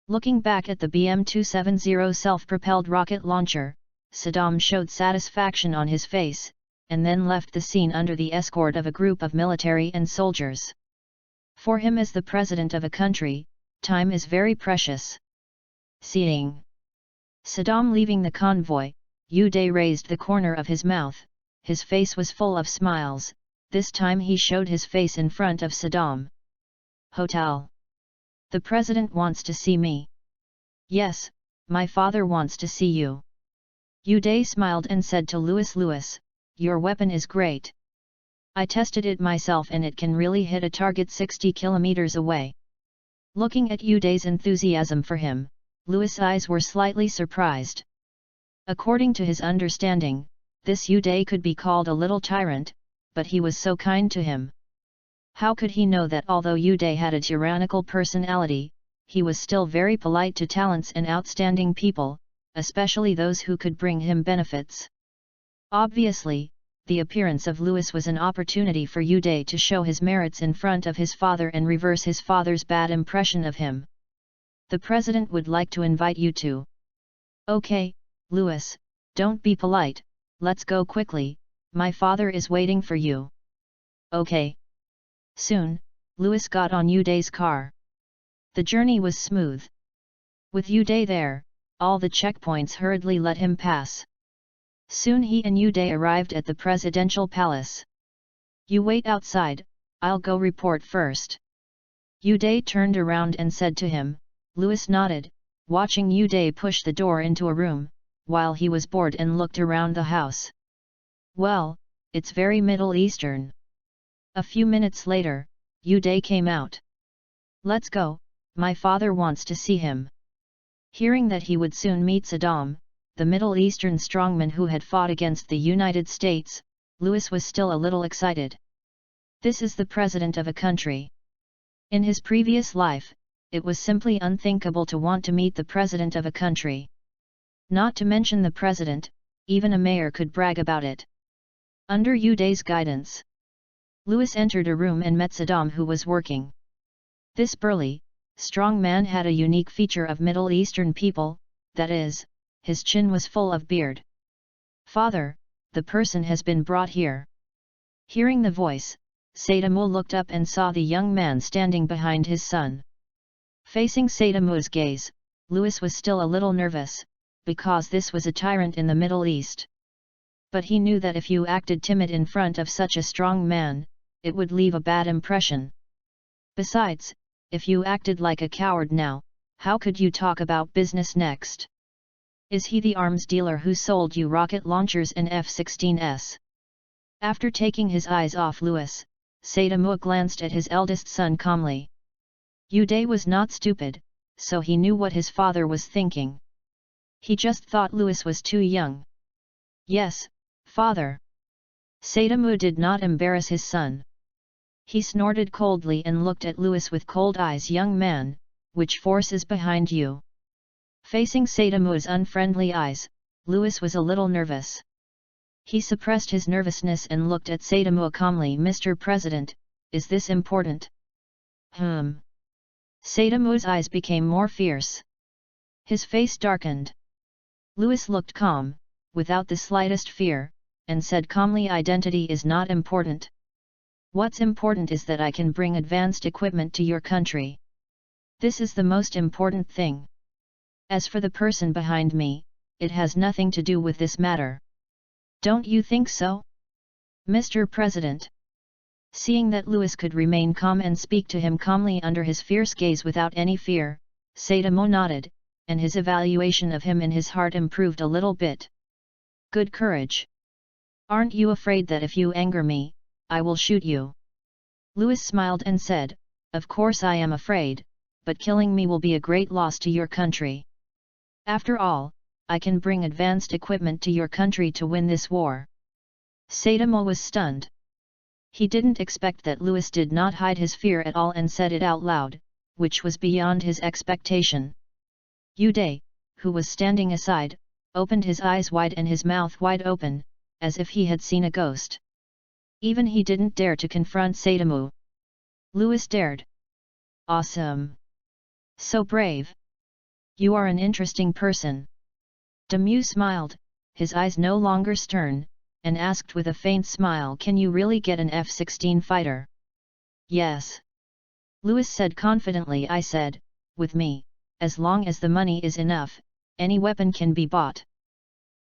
Looking back at the BM-270 self-propelled rocket launcher, Saddam showed satisfaction on his face, and then left the scene under the escort of a group of military and soldiers. For him as the president of a country, time is very precious. Seeing Saddam leaving the convoy, Uday raised the corner of his mouth, his face was full of smiles, this time he showed his face in front of Saddam. Hotel. The president wants to see me. Yes, my father wants to see you. Uday smiled and said to Louis, your weapon is great. I tested it myself and it can really hit a target 60 kilometers away. Looking at Uday's enthusiasm for him, Louis' eyes were slightly surprised. According to his understanding, this Uday could be called a little tyrant, but he was so kind to him. How could he know that although Uday had a tyrannical personality, he was still very polite to talents and outstanding people, especially those who could bring him benefits? Obviously, the appearance of Louis was an opportunity for Uday to show his merits in front of his father and reverse his father's bad impression of him. The president would like to invite you to. Okay, Louis, don't be polite, let's go quickly, my father is waiting for you. Okay. Soon, Louis got on Uday's car. The journey was smooth. With Uday there, all the checkpoints hurriedly let him pass. Soon he and Uday arrived at the presidential palace. You wait outside, I'll go report first. Uday turned around and said to him. Louis nodded, watching Uday push the door into a room, while he was bored and looked around the house. Well, it's very Middle Eastern. A few minutes later, Uday came out. Let's go, my father wants to see him. Hearing that he would soon meet Saddam, the Middle Eastern strongman who had fought against the United States, Louis was still a little excited. This is the president of a country. In his previous life, it was simply unthinkable to want to meet the president of a country. Not to mention the president, even a mayor could brag about it. Under Uday's guidance, Louis entered a room and met Saddam, who was working. This burly, strong man had a unique feature of Middle Eastern people, that is, his chin was full of beard. "Father, the person has been brought here." Hearing the voice, Sayyidamul looked up and saw the young man standing behind his son. Facing Sayyidamul's gaze, Louis was still a little nervous, because this was a tyrant in the Middle East. But he knew that if you acted timid in front of such a strong man, it would leave a bad impression. Besides, if you acted like a coward now, how could you talk about business next? Is he the arms dealer who sold you rocket launchers and F-16s? After taking his eyes off Louis, Sayyidamul glanced at his eldest son calmly. Uday was not stupid, so he knew what his father was thinking. He just thought Louis was too young. "Yes, father." Sayyidamul did not embarrass his son. He snorted coldly and looked at Louis with cold eyes. "Young man, which force is behind you?" Facing Sayyidamul's unfriendly eyes, Louis was a little nervous. He suppressed his nervousness and looked at Sayyidamul calmly. "Mr. President, is this important?" Sayyidamul's eyes became more fierce. His face darkened. Louis looked calm, without the slightest fear, and said calmly, "Identity is not important. What's important is that I can bring advanced equipment to your country. This is the most important thing. As for the person behind me, it has nothing to do with this matter. Don't you think so, Mr. President?" Seeing that Louis could remain calm and speak to him calmly under his fierce gaze without any fear, Sayyidamul nodded, and his evaluation of him in his heart improved a little bit. "Good courage. Aren't you afraid that if you anger me, I will shoot you?" Louis smiled and said, "Of course I am afraid, but killing me will be a great loss to your country. After all, I can bring advanced equipment to your country to win this war." Sayyidamul was stunned. He didn't expect that Louis did not hide his fear at all and said it out loud, which was beyond his expectation. Uday, who was standing aside, opened his eyes wide and his mouth wide open, as if he had seen a ghost. Even he didn't dare to confront Sayyidamul. Louis dared. "Awesome! So brave! You are an interesting person." Damu smiled, his eyes no longer stern, and asked with a faint smile, "Can you really get an F-16 fighter?" "Yes." Louis said confidently. "I said, with me, as long as the money is enough, any weapon can be bought."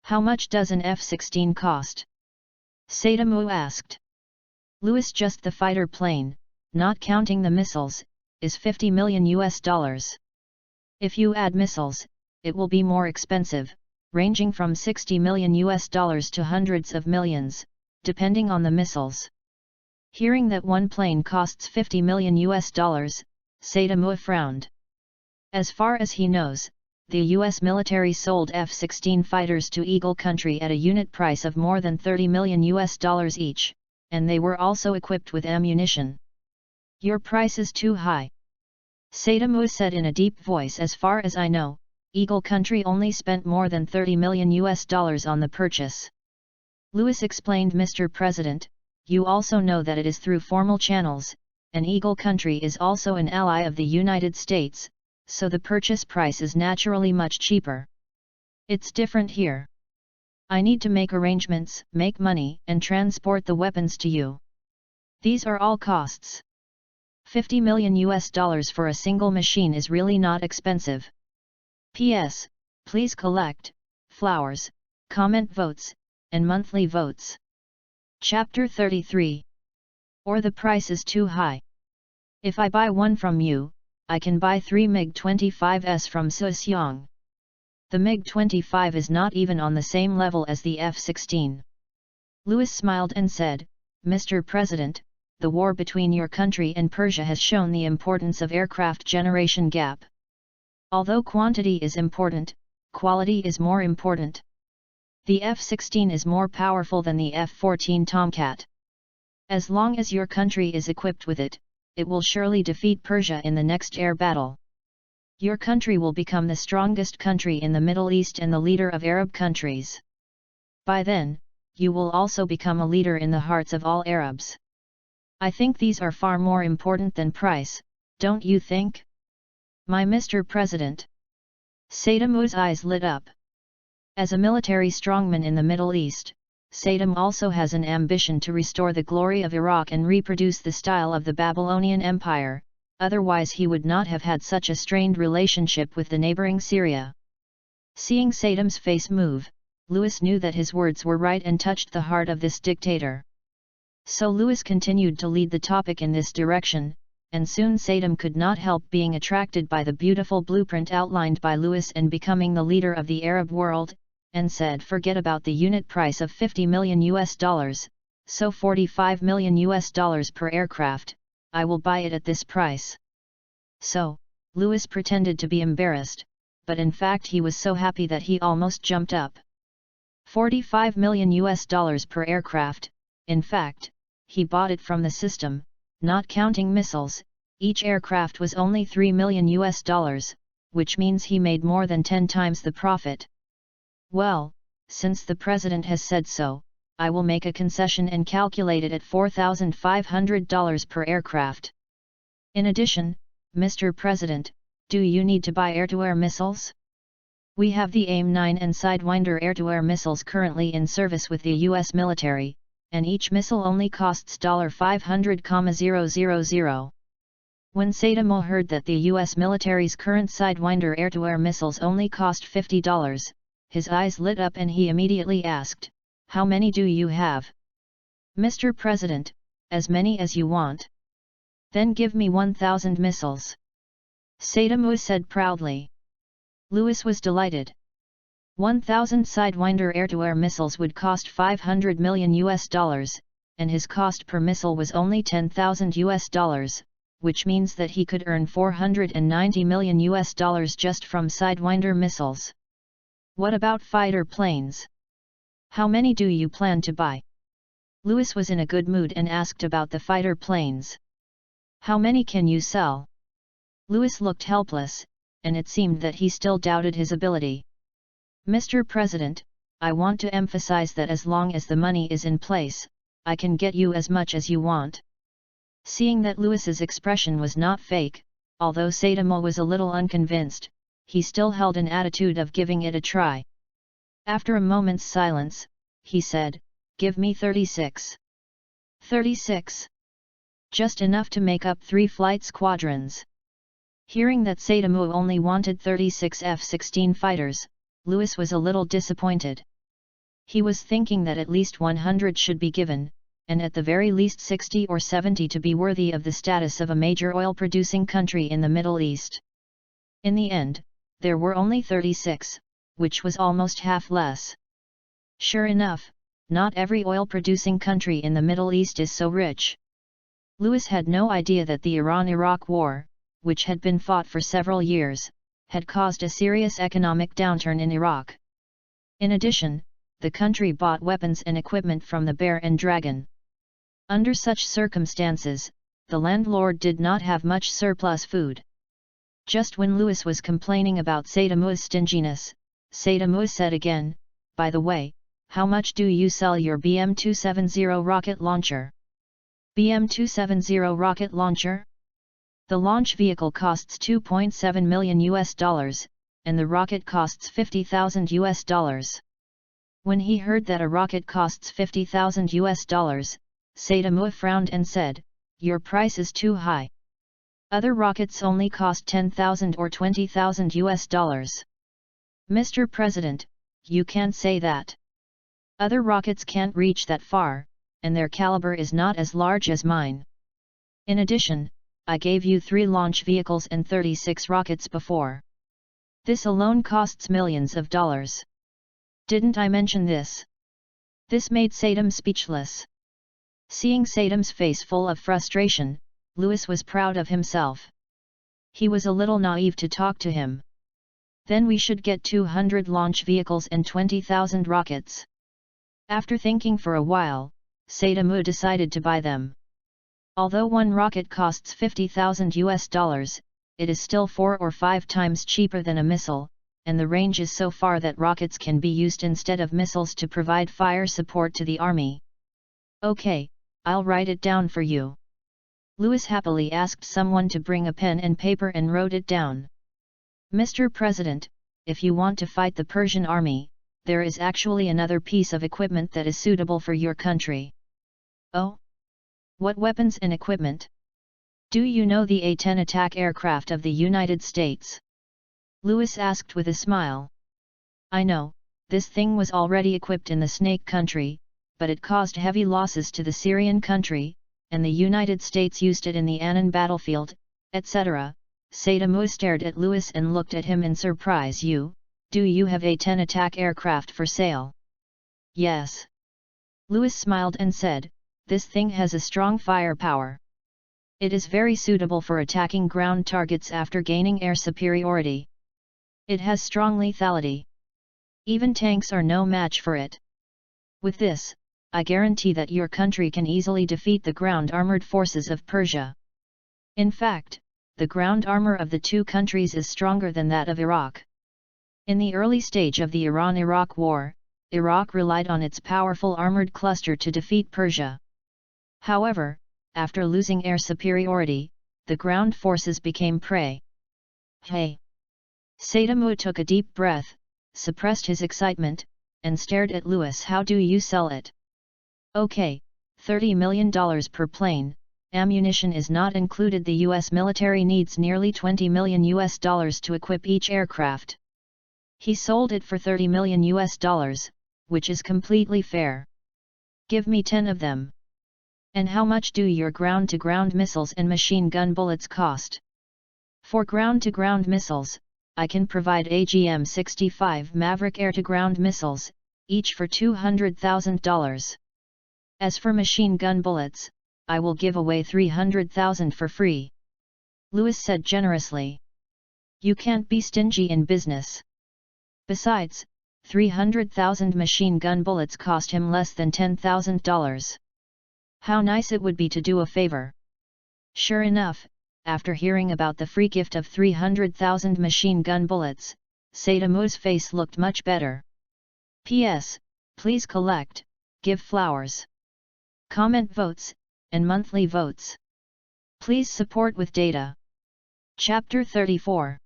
"How much does an F-16 cost?" Sayyidamul asked. Louis, "Just the fighter plane, not counting the missiles, is $50 million. If you add missiles, it will be more expensive, ranging from $60 million to hundreds of millions, depending on the missiles." Hearing that one plane costs $50 million, Sayyidamul frowned. As far as he knows, the US military sold F-16 fighters to Eagle country at a unit price of more than $30 million each, and they were also equipped with ammunition. "Your price is too high," Sayyidamul said in a deep voice. "As far as I know, Eagle country only spent more than $30 million on the purchase." Louis explained. "Mr. President, you also know that it is through formal channels, and Eagle country is also an ally of the United States, so the purchase price is naturally much cheaper. It's different here. I need to make arrangements, make money, and transport the weapons to you. These are all costs. $50 million for a single machine is really not expensive. P.S. Please collect flowers, comment votes, and monthly votes." Chapter 33. Or the price is too high. "If I buy one from you, I can buy 3 MiG-25s from SAIYAN. The MiG-25 is not even on the same level as the F-16. Louis smiled and said, "Mr. President, the war between your country and Persia has shown the importance of aircraft generation gap. Although quantity is important, quality is more important. The F-16 is more powerful than the F-14 Tomcat. As long as your country is equipped with it, it will surely defeat Persia in the next air battle. Your country will become the strongest country in the Middle East and the leader of Arab countries. By then, you will also become a leader in the hearts of all Arabs. I think these are far more important than price, don't you think? My Mr. President. Saddam's eyes lit up. As a military strongman in the Middle East, Saddam also has an ambition to restore the glory of Iraq and reproduce the style of the Babylonian Empire, otherwise he would not have had such a strained relationship with the neighboring Syria. Seeing Saddam's face move, Louis knew that his words were right and touched the heart of this dictator. So Louis continued to lead the topic in this direction, and soon Saddam could not help being attracted by the beautiful blueprint outlined by Louis and becoming the leader of the Arab world, and said forget about the unit price of $50 million, so $45 million per aircraft, I will buy it at this price. So, Louis pretended to be embarrassed, but in fact he was so happy that he almost jumped up. $45 million per aircraft, in fact, he bought it from the system, not counting missiles, each aircraft was only $3 million, which means he made more than 10 times the profit. Well, since the president has said so, I will make a concession and calculate it at $4,500 per aircraft. In addition, Mr. President, do you need to buy air-to-air missiles? We have the AIM-9 and Sidewinder air-to-air missiles currently in service with the U.S. military, and each missile only costs $500,000. When Saddam heard that the U.S. military's current Sidewinder air-to-air missiles only cost $50, his eyes lit up and he immediately asked, "How many do you have?" "Mr. President, as many as you want." "Then give me 1,000 missiles," Saddam said proudly. Louis was delighted. 1,000 Sidewinder air-to-air missiles would cost $500 million, and his cost per missile was only $10,000, which means that he could earn $490 million just from Sidewinder missiles. What about fighter planes? How many do you plan to buy? Louis was in a good mood and asked about the fighter planes. How many can you sell? Louis looked helpless, and it seemed that he still doubted his ability. Mr. President, I want to emphasize that as long as the money is in place, I can get you as much as you want. Seeing that Louis's expression was not fake, although Saddam was a little unconvinced, he still held an attitude of giving it a try. After a moment's silence, he said, "Give me 36. 36? Just enough to make up 3 flight squadrons." Hearing that Saddam only wanted 36 F-16 fighters, Louis was a little disappointed. He was thinking that at least 100 should be given, and at the very least 60 or 70 to be worthy of the status of a major oil-producing country in the Middle East. In the end, there were only 36, which was almost half less. Sure enough, not every oil-producing country in the Middle East is so rich. Louis had no idea that the Iran-Iraq War, which had been fought for several years, had caused a serious economic downturn in Iraq. In addition, the country bought weapons and equipment from the Bear and Dragon. Under such circumstances, the landlord did not have much surplus food. Just when Louis was complaining about Saddam's stinginess, Saddam said again, "By the way, how much do you sell your BM-270 rocket launcher?" BM-270 rocket launcher? The launch vehicle costs $2.7 million, and the rocket costs $50,000. When he heard that a rocket costs $50,000, Saddam frowned and said, "Your price is too high. Other rockets only cost $10,000 or $20,000. Mr. President, you can't say that. Other rockets can't reach that far, and their caliber is not as large as mine. In addition, I gave you 3 launch vehicles and 36 rockets before. This alone costs millions of dollars. Didn't I mention this?" This made Saddam speechless. Seeing Saddam's face full of frustration, Louis was proud of himself. He was a little naive to talk to him. "Then we should get 200 launch vehicles and 20,000 rockets." After thinking for a while, Saddam decided to buy them. Although one rocket costs $50,000, it is still 4 or 5 times cheaper than a missile, and the range is so far that rockets can be used instead of missiles to provide fire support to the army. Okay, I'll write it down for you. Louis happily asked someone to bring a pen and paper and wrote it down. Mr. President, if you want to fight the Persian army, there is actually another piece of equipment that is suitable for your country. Oh? What weapons and equipment? Do you know the A-10 attack aircraft of the United States? Louis asked with a smile. I know, this thing was already equipped in the Snake country, but it caused heavy losses to the Syrian country, and the United States used it in the Annan battlefield, etc. Saddam stared at Louis and looked at him in surprise. Do you have A-10 attack aircraft for sale? Yes. Louis smiled and said, this thing has a strong firepower. It is very suitable for attacking ground targets after gaining air superiority. It has strong lethality. Even tanks are no match for it. With this, I guarantee that your country can easily defeat the ground armored forces of Persia. In fact, the ground armor of the two countries is stronger than that of Iraq. In the early stage of the Iran-Iraq War, Iraq relied on its powerful armored cluster to defeat Persia. However, after losing air superiority, the ground forces became prey. Hey! Saddam took a deep breath, suppressed his excitement, and stared at Louis. How do you sell it? Okay, $30 million per plane. Ammunition is not included. The US military needs nearly $20 million to equip each aircraft. He sold it for $30 million, which is completely fair. Give me 10 of them. And how much do your ground-to-ground missiles and machine gun bullets cost? For ground-to-ground missiles, I can provide AGM-65 Maverick air-to-ground missiles, each for $200,000. As for machine gun bullets, I will give away 300,000 for free. Louis said generously. You can't be stingy in business. Besides, 300,000 machine gun bullets cost him less than $10,000. How nice it would be to do a favor. Sure enough, after hearing about the free gift of 300,000 machine gun bullets, Saddam's face looked much better. P.S. Please collect, give flowers, comment votes, and monthly votes. Please support with data. Chapter 34.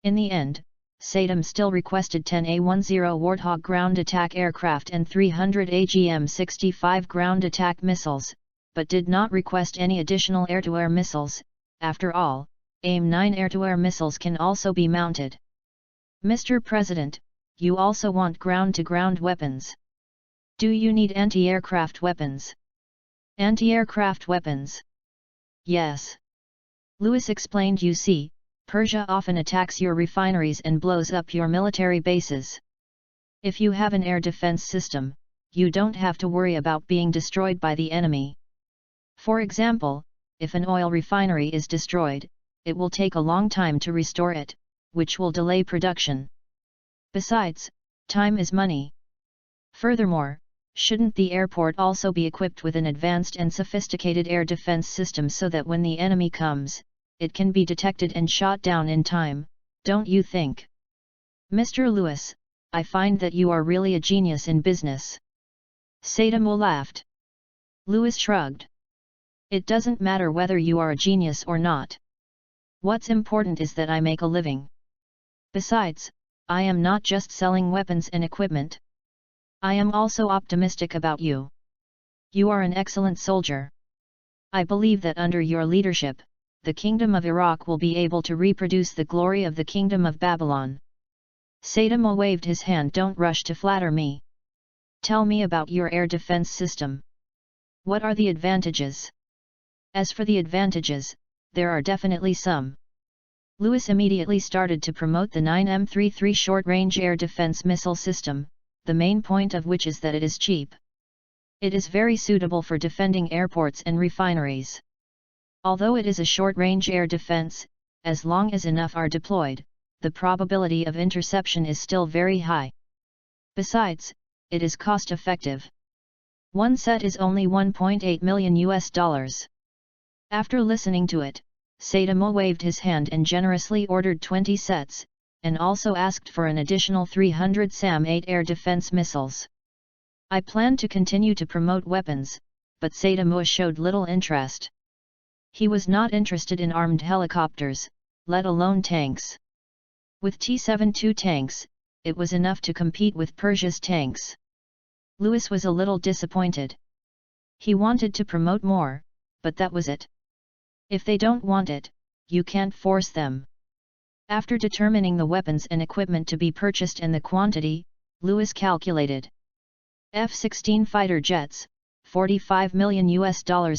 In the end, Saddam still requested 10 A-10 Warthog ground attack aircraft and 300 AGM-65 ground attack missiles, but did not request any additional air-to-air missiles. After all, AIM-9 air-to-air missiles can also be mounted. Mr. President, you also want ground-to-ground weapons. Do you need anti-aircraft weapons? Anti-aircraft weapons? Yes. Louis explained. You see, Persia often attacks your refineries and blows up your military bases. If you have an air defense system, you don't have to worry about being destroyed by the enemy. For example, if an oil refinery is destroyed, it will take a long time to restore it, which will delay production. Besides, time is money. Furthermore, shouldn't the airport also be equipped with an advanced and sophisticated air defense system so that when the enemy comes, it can be detected and shot down in time, don't you think? Mr. Louis, I find that you are really a genius in business. Saddam laughed. Louis shrugged. It doesn't matter whether you are a genius or not. What's important is that I make a living. Besides, I am not just selling weapons and equipment. I am also optimistic about you. You are an excellent soldier. I believe that under your leadership, the Kingdom of Iraq will be able to reproduce the glory of the Kingdom of Babylon. Saddam waved his hand. Don't rush to flatter me. Tell me about your air defense system. What are the advantages? As for the advantages, there are definitely some. Louis immediately started to promote the 9M33 short-range air defense missile system, the main point of which is that it is cheap. It is very suitable for defending airports and refineries. Although it is a short-range air defense, as long as enough are deployed, the probability of interception is still very high. Besides, it is cost-effective. One set is only $1.8 million. After listening to it, Saitama waved his hand and generously ordered 20 sets, and also asked for an additional 300 SAM-8 air defense missiles. I planned to continue to promote weapons, but Saitama showed little interest. He was not interested in armed helicopters, let alone tanks. With T-72 tanks, it was enough to compete with Persia's tanks. Louis was a little disappointed. He wanted to promote more, but that was it. If they don't want it, you can't force them. After determining the weapons and equipment to be purchased and the quantity, Louis calculated. F-16 fighter jets, $45 million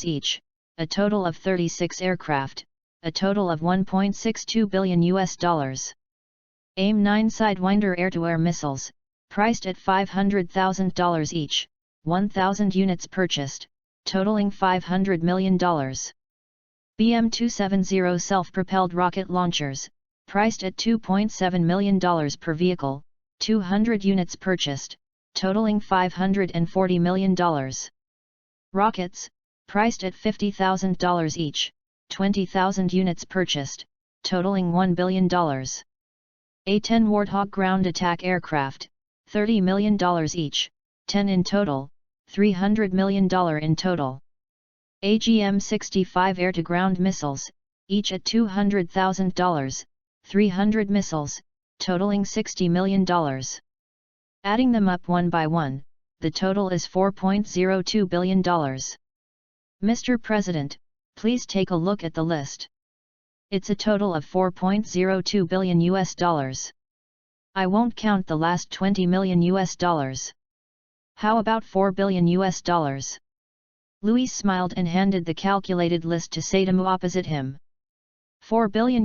each, a total of 36 aircraft, a total of $1.62 billion. AIM-9 Sidewinder air-to-air missiles, priced at $500,000 each, 1,000 units purchased, totaling $500 million. BM-270 self-propelled rocket launchers, priced at $2.7 million per vehicle, 200 units purchased, totaling $540 million. Rockets, priced at $50,000 each, 20,000 units purchased, totaling $1 billion. A-10 Warthog ground attack aircraft, $30 million each, 10 in total, $300 million in total. AGM-65 air-to-ground missiles, each at $200,000, 300 missiles, totaling $60 million. Adding them up one by one, the total is $4.02 billion. Mr. President, please take a look at the list. It's a total of $4.02 billion. I won't count the last $20 million. How about $4 billion? Louis smiled and handed the calculated list to Saitama opposite him. $4 billion?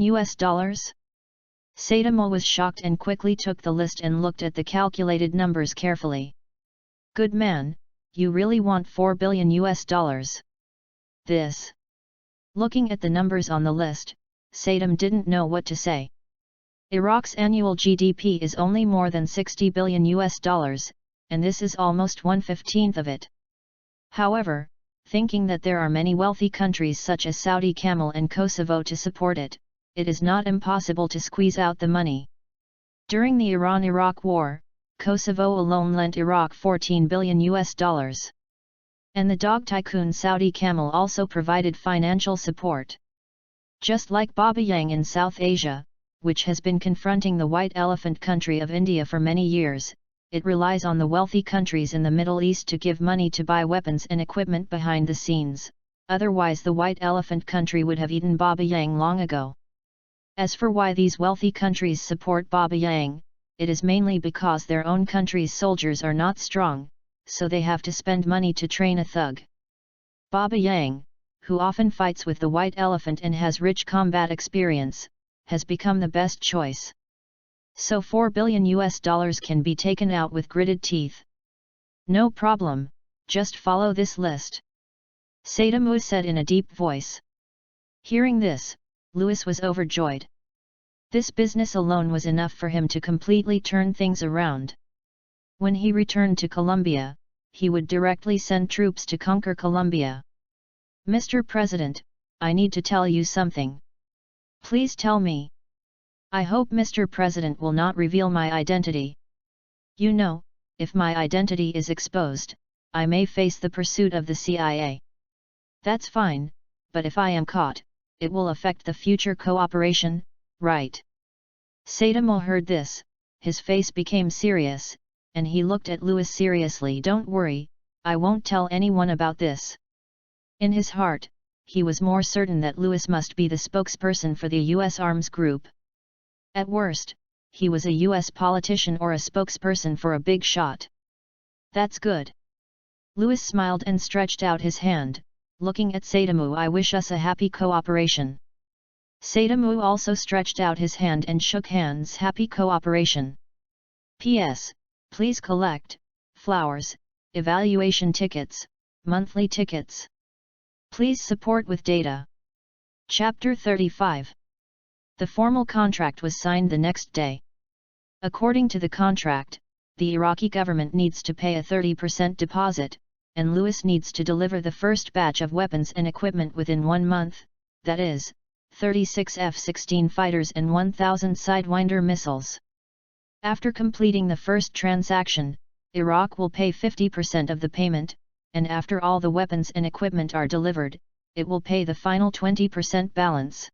Saitama was shocked and quickly took the list and looked at the calculated numbers carefully. Good man, you really want $4 billion? This. Looking at the numbers on the list, Saitama didn't know what to say. Iraq's annual GDP is only more than $60 billion, and this is almost 1/15 of it. However, thinking that there are many wealthy countries such as Saudi Camel and Kosovo to support it, it is not impossible to squeeze out the money. During the Iran-Iraq War, Kosovo alone lent Iraq $14 billion. And the dog tycoon Saudi Camel also provided financial support. Just like Baba Yang in South Asia, which has been confronting the white elephant country of India for many years, it relies on the wealthy countries in the Middle East to give money to buy weapons and equipment behind the scenes, otherwise the white elephant country would have eaten Baba Yang long ago. As for why these wealthy countries support Baba Yang, it is mainly because their own country's soldiers are not strong, so they have to spend money to train a thug. Baba Yang, who often fights with the white elephant and has rich combat experience, has become the best choice. So $4 billion can be taken out with gritted teeth. No problem, just follow this list. Saitama said in a deep voice. Hearing this, Louis was overjoyed. This business alone was enough for him to completely turn things around. When he returned to Colombia, he would directly send troops to conquer Colombia. Mr. President, I need to tell you something. Please tell me. I hope Mr. President will not reveal my identity. You know, if my identity is exposed, I may face the pursuit of the CIA. That's fine, but if I am caught, it will affect the future cooperation, right? Saitama heard this, his face became serious, and he looked at Louis seriously. Don't worry, I won't tell anyone about this. In his heart, he was more certain that Louis must be the spokesperson for the U.S. Arms Group. At worst, he was a U.S. politician or a spokesperson for a big shot. That's good. Louis smiled and stretched out his hand, looking at Saitama. I wish us a happy cooperation. Saitama also stretched out his hand and shook hands. Happy cooperation. P.S. Please collect flowers, evaluation tickets, monthly tickets. Please support with data. Chapter 35. The formal contract was signed the next day. According to the contract, the Iraqi government needs to pay a 30% deposit, and Louis needs to deliver the first batch of weapons and equipment within 1 month, that is, 36 F-16 fighters and 1,000 Sidewinder missiles. After completing the first transaction, Iraq will pay 50% of the payment, and after all the weapons and equipment are delivered, it will pay the final 20% balance.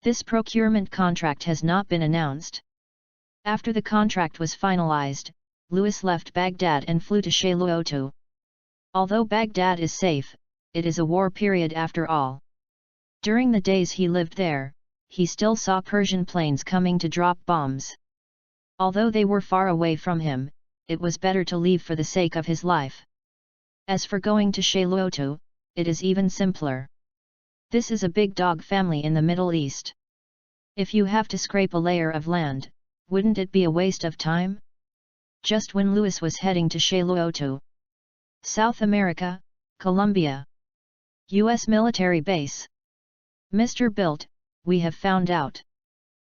This procurement contract has not been announced. After the contract was finalized, Louis left Baghdad and flew to Shayluotu. Although Baghdad is safe, it is a war period after all. During the days he lived there, he still saw Persian planes coming to drop bombs. Although they were far away from him, it was better to leave for the sake of his life. As for going to Shayluotu, it is even simpler. This is a big dog family in the Middle East. If you have to scrape a layer of land, wouldn't it be a waste of time? Just when Louis was heading to Shayluotu, South America, Colombia. U.S. military base. Mr. Bilt, we have found out.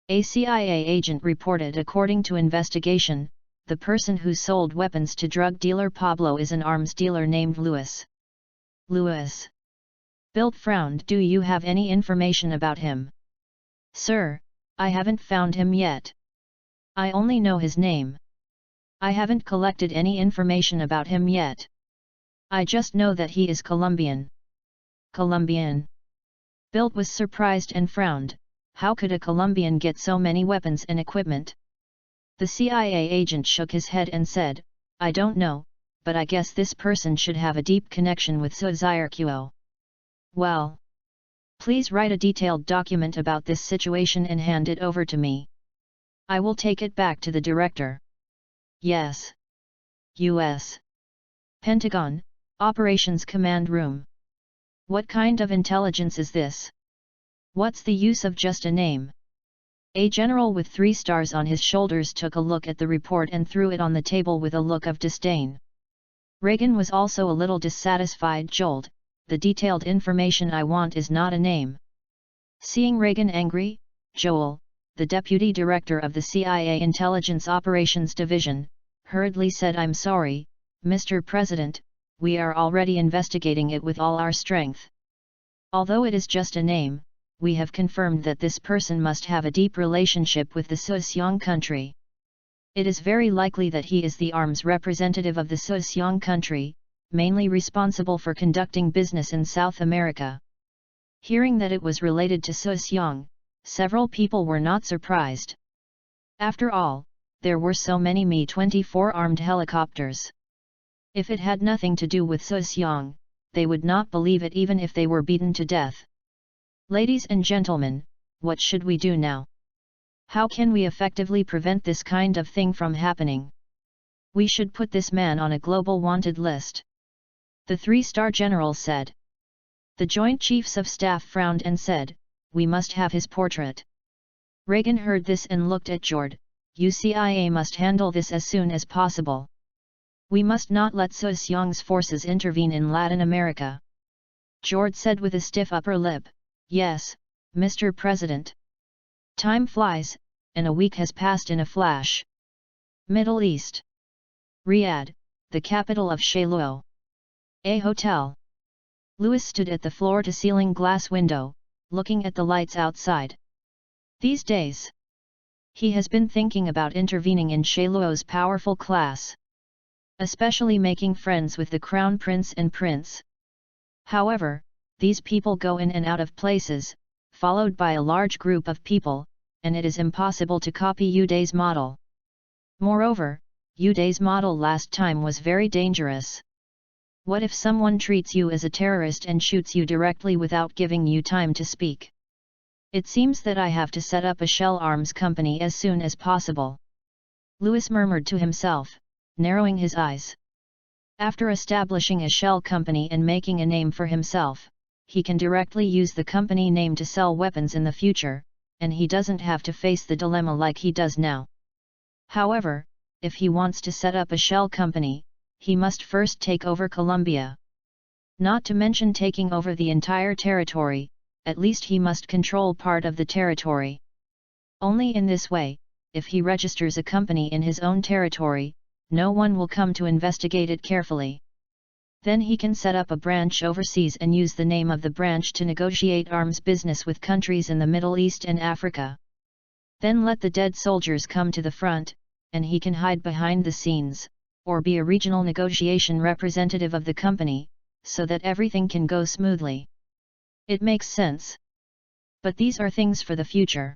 A CIA agent reported according to investigation, the person who sold weapons to drug dealer Pablo is an arms dealer named Louis. Louis. Bilt frowned. Do you have any information about him? Sir, I haven't found him yet. I only know his name. I haven't collected any information about him yet. I just know that he is Colombian. Colombian. Bilt was surprised and frowned. How could a Colombian get so many weapons and equipment? The CIA agent shook his head and said, I don't know, but I guess this person should have a deep connection with SAIYAN. Well, please write a detailed document about this situation and hand it over to me. I will take it back to the director. Yes. U.S. Pentagon, Operations Command Room. What kind of intelligence is this? What's the use of just a name? A general with 3 stars on his shoulders took a look at the report and threw it on the table with a look of disdain. Reagan was also a little dissatisfied. Jolt, the detailed information I want is not a name. Seeing Reagan angry, Joel, the deputy director of the CIA Intelligence Operations Division, hurriedly said, I'm sorry, Mr. President, we are already investigating it with all our strength. Although it is just a name, we have confirmed that this person must have a deep relationship with the SAIYAN country. It is very likely that he is the arms representative of the SAIYAN country, mainly responsible for conducting business in South America. Hearing that it was related to SAIYAN, several people were not surprised. After all, there were so many Mi-24 armed helicopters. If it had nothing to do with SAIYAN, they would not believe it even if they were beaten to death. Ladies and gentlemen, what should we do now? How can we effectively prevent this kind of thing from happening? We should put this man on a global wanted list. The 3-star general said. The Joint Chiefs of Staff frowned and said, we must have his portrait. Reagan heard this and looked at Jord. CIA must handle this as soon as possible. We must not let SAIYAN's forces intervene in Latin America. Jord said with a stiff upper lip, Yes, Mr. President. Time flies, and a week has passed in a flash. Middle East. Riyadh, the capital of Shayluo. A hotel. Louis stood at the floor-to-ceiling glass window, looking at the lights outside. These days, he has been thinking about intervening in Shayluo's powerful class, especially making friends with the crown prince and prince. However, these people go in and out of places, followed by a large group of people, and it is impossible to copy Uday's model. Moreover, Uday's model last time was very dangerous. What if someone treats you as a terrorist and shoots you directly without giving you time to speak? It seems that I have to set up a shell arms company as soon as possible. Louis murmured to himself, narrowing his eyes. After establishing a shell company and making a name for himself, he can directly use the company name to sell weapons in the future, and he doesn't have to face the dilemma like he does now. However, if he wants to set up a shell company, he must first take over Colombia. Not to mention taking over the entire territory, at least he must control part of the territory. Only in this way, if he registers a company in his own territory, no one will come to investigate it carefully. Then he can set up a branch overseas and use the name of the branch to negotiate arms business with countries in the Middle East and Africa. Then let the dead soldiers come to the front, and he can hide behind the scenes, or be a regional negotiation representative of the company, so that everything can go smoothly. It makes sense. But these are things for the future.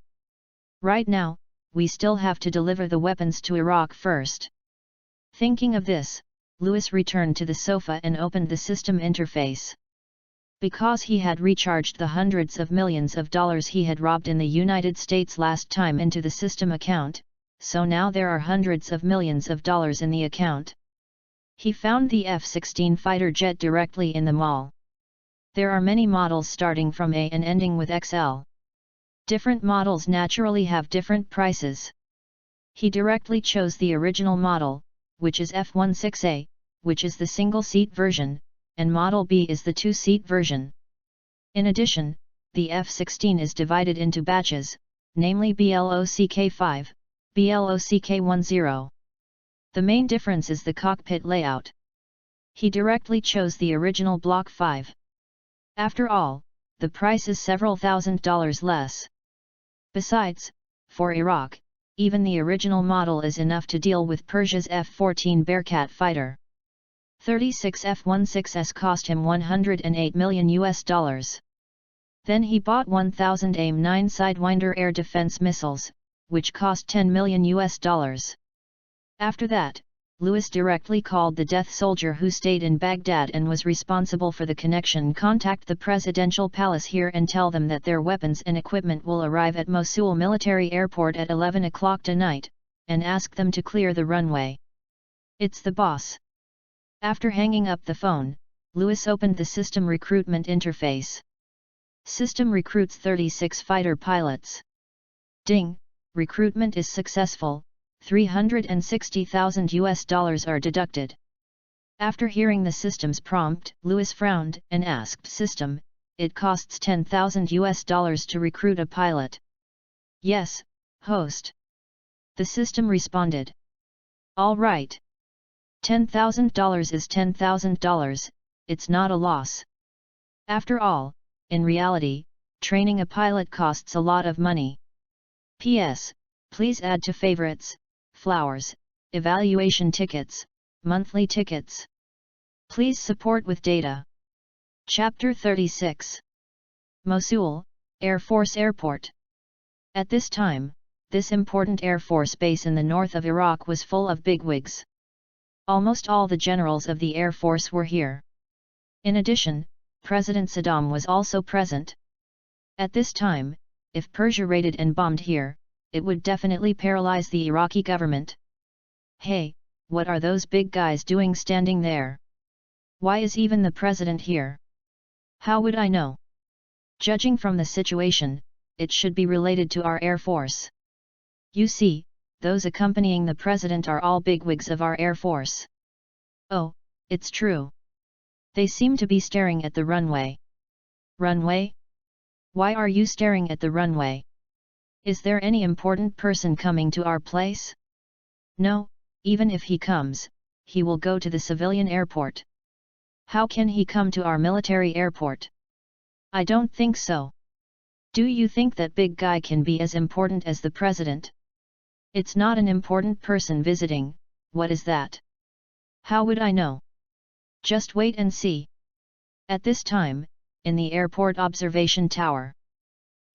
Right now, we still have to deliver the weapons to Iraq first. Thinking of this, Louis returned to the sofa and opened the system interface. Because he had recharged the hundreds of millions of dollars he had robbed in the United States last time into the system account, so now there are hundreds of millions of dollars in the account. He found the F-16 fighter jet directly in the mall. There are many models starting from A and ending with XL. Different models naturally have different prices. He directly chose the original model, which is F-16A, which is the single-seat version, and Model B is the two-seat version. In addition, the F-16 is divided into batches, namely BLOCK-5, BLOCK-10. The main difference is the cockpit layout. He directly chose the original Block 5. After all, the price is several $1,000s less. Besides, for Iraq, even the original model is enough to deal with Persia's F-14 Bearcat fighter. 36 F-16s cost him $108 million. Then he bought 1,000 AIM-9 Sidewinder air defense missiles, which cost $10 million. After that, Louis directly called the death soldier who stayed in Baghdad and was responsible for the connection. Contact the presidential palace here and tell them that their weapons and equipment will arrive at Mosul Military Airport at 11 o'clock tonight, and ask them to clear the runway. It's the boss. After hanging up the phone, Louis opened the system recruitment interface. System recruits 36 fighter pilots. Ding, recruitment is successful. $360,000 are deducted. After hearing the system's prompt, Louis frowned and asked System, "It costs $10,000 to recruit a pilot?" "Yes, host." The system responded. "All right. $10,000 is $10,000, it's not a loss. After all, in reality, training a pilot costs a lot of money. P.S. Please add to favorites, flowers, evaluation tickets, monthly tickets. Please support with data." Chapter 36. Mosul, Air Force Airport. At this time, this important Air Force base in the north of Iraq was full of bigwigs. Almost all the generals of the Air Force were here. In addition, President Saddam was also present. At this time, if Persia raided and bombed here, it would definitely paralyze the Iraqi government. "Hey, what are those big guys doing standing there? Why is even the president here? How would I know?" Judging from the situation, it should be related to our Air Force. You see, those accompanying the president are all bigwigs of our Air Force. Oh, it's true. They seem to be staring at the runway. Runway? Why are you staring at the runway? Is there any important person coming to our place? No, even if he comes, he will go to the civilian airport. How can he come to our military airport? I don't think so. Do you think that big guy can be as important as the president? It's not an important person visiting, what is that? How would I know? Just wait and see. At this time, in the airport observation tower,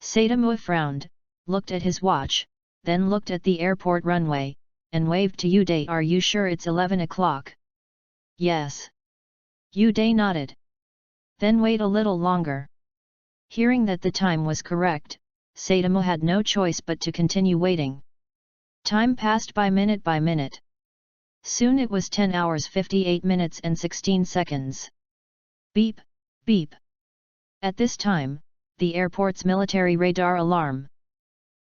Saddam frowned, looked at his watch, then looked at the airport runway, and waved to Uday. "Are you sure it's 11 o'clock? "Yes." Uday nodded. "Then wait a little longer." Hearing that the time was correct, Saddam had no choice but to continue waiting. Time passed by minute. Soon it was 10 hours 58 minutes and 16 seconds. Beep, beep. At this time, the airport's military radar alarm.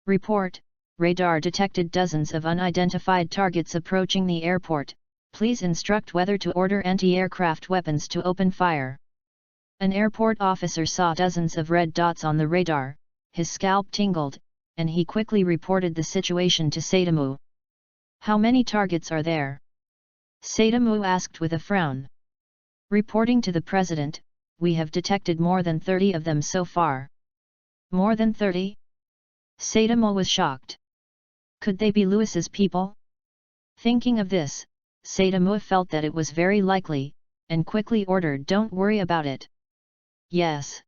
Report, radar detected dozens of unidentified targets approaching the airport. Please instruct whether to order anti-aircraft weapons to open fire. An airport officer saw dozens of red dots on the radar, his scalp tingled, and he quickly reported the situation to Saddam. "How many targets are there?" Saddam asked with a frown. Reporting to the President, we have detected more than 30 of them so far. More than 30? Sadamo was shocked. Could they be Lewis's people? Thinking of this, Sadamo felt that it was very likely, and quickly ordered, "Don't worry about it." Yes.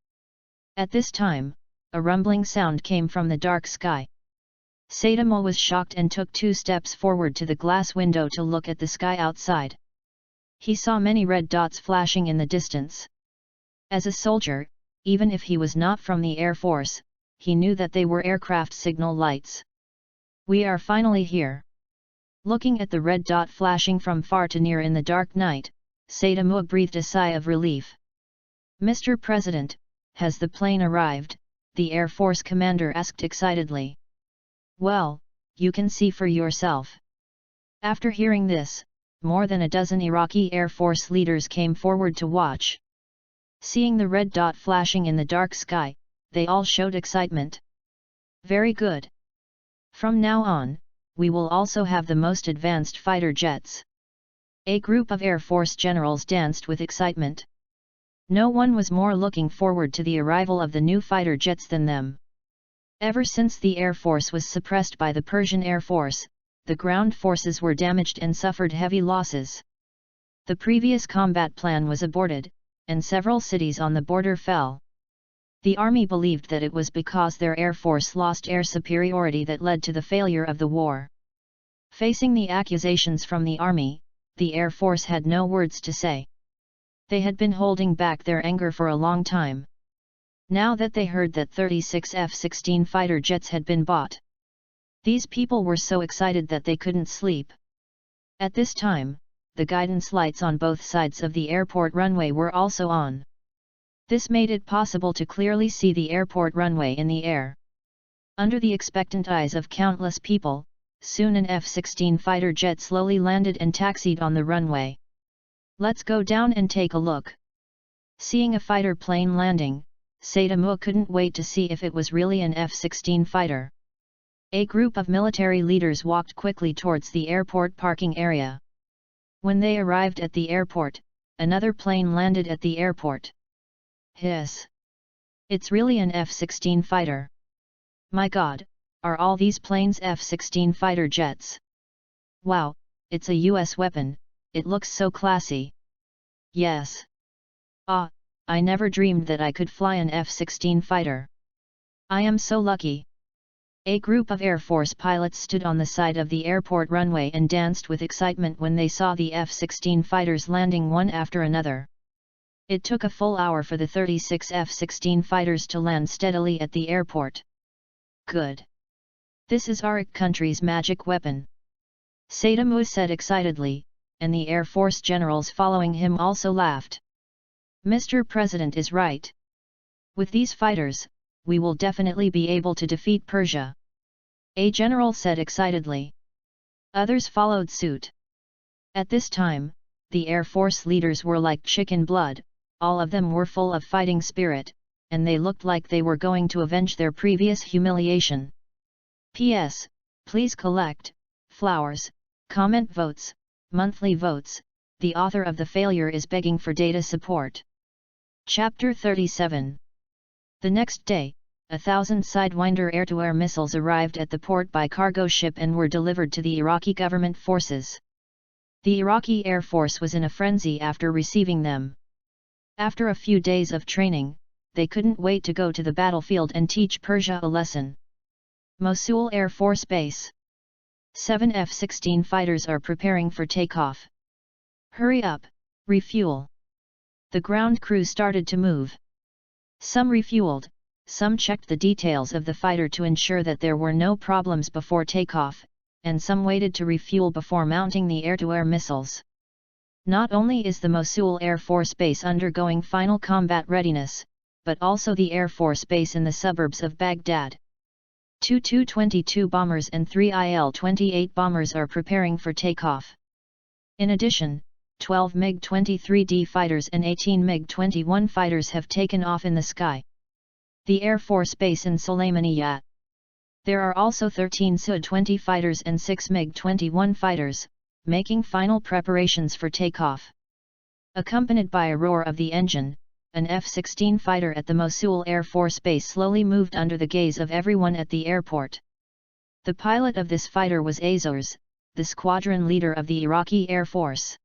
At this time, a rumbling sound came from the dark sky. Sadamo was shocked and took 2 steps forward to the glass window to look at the sky outside. He saw many red dots flashing in the distance. As a soldier, even if he was not from the Air Force, he knew that they were aircraft signal lights. "We are finally here." Looking at the red dot flashing from far to near in the dark night, Sadamo breathed a sigh of relief. "Mr. President, has the plane arrived?" the Air Force commander asked excitedly. "Well, you can see for yourself." After hearing this, more than a dozen Iraqi Air Force leaders came forward to watch. Seeing the red dot flashing in the dark sky, they all showed excitement. "Very good. From now on, we will also have the most advanced fighter jets." A group of Air Force generals danced with excitement. No one was more looking forward to the arrival of the new fighter jets than them. Ever since the Air Force was suppressed by the Persian Air Force, the ground forces were damaged and suffered heavy losses. The previous combat plan was aborted, and several cities on the border fell. The army believed that it was because their air force lost air superiority that led to the failure of the war. Facing the accusations from the army, the Air Force had no words to say. They had been holding back their anger for a long time. Now that they heard that 36 F-16 fighter jets had been bought, these people were so excited that they couldn't sleep. At this time, the guidance lights on both sides of the airport runway were also on. This made it possible to clearly see the airport runway in the air. Under the expectant eyes of countless people, soon an F-16 fighter jet slowly landed and taxied on the runway. "Let's go down and take a look." Seeing a fighter plane landing, Sadamo couldn't wait to see if it was really an F-16 fighter. A group of military leaders walked quickly towards the airport parking area. When they arrived at the airport, another plane landed at the airport. "Hiss! It's really an F-16 fighter. My God, are all these planes F-16 fighter jets? Wow, it's a US weapon, it looks so classy." "Yes. Ah, I never dreamed that I could fly an F-16 fighter. I am so lucky." A group of Air Force pilots stood on the side of the airport runway and danced with excitement when they saw the F-16 fighters landing one after another. It took a full hour for the 36 F-16 fighters to land steadily at the airport. "Good. This is our country's magic weapon," Sadamo said excitedly, and the Air Force generals following him also laughed. "Mr. President is right. With these fighters, we will definitely be able to defeat Persia," a general said excitedly. Others followed suit. At this time, the Air Force leaders were like chicken blood, all of them were full of fighting spirit, and they looked like they were going to avenge their previous humiliation. P.S. Please collect flowers, comment votes, monthly votes. The author of the failure is begging for data support. Chapter 37. The next day, 1,000 Sidewinder air-to-air missiles arrived at the port by cargo ship and were delivered to the Iraqi government forces. The Iraqi Air Force was in a frenzy after receiving them. After a few days of training, they couldn't wait to go to the battlefield and teach Persia a lesson. Mosul Air Force Base. 7 F-16 fighters are preparing for takeoff. Hurry up, refuel. The ground crew started to move. Some refueled, some checked the details of the fighter to ensure that there were no problems before takeoff, and some waited to refuel before mounting the air-to-air missiles. Not only is the Mosul Air Force Base undergoing final combat readiness, but also the Air Force Base in the suburbs of Baghdad. 2 Tu-22 bombers and 3 Il-28 bombers are preparing for takeoff. In addition, 12 MiG-23D fighters and 18 MiG-21 fighters have taken off in the sky. The Air Force Base in Sulaymaniyat. There are also 13 Su-20 fighters and 6 MiG-21 fighters, making final preparations for takeoff. Accompanied by a roar of the engine, an F-16 fighter at the Mosul Air Force Base slowly moved under the gaze of everyone at the airport. The pilot of this fighter was Azores, the squadron leader of the Iraqi Air Force.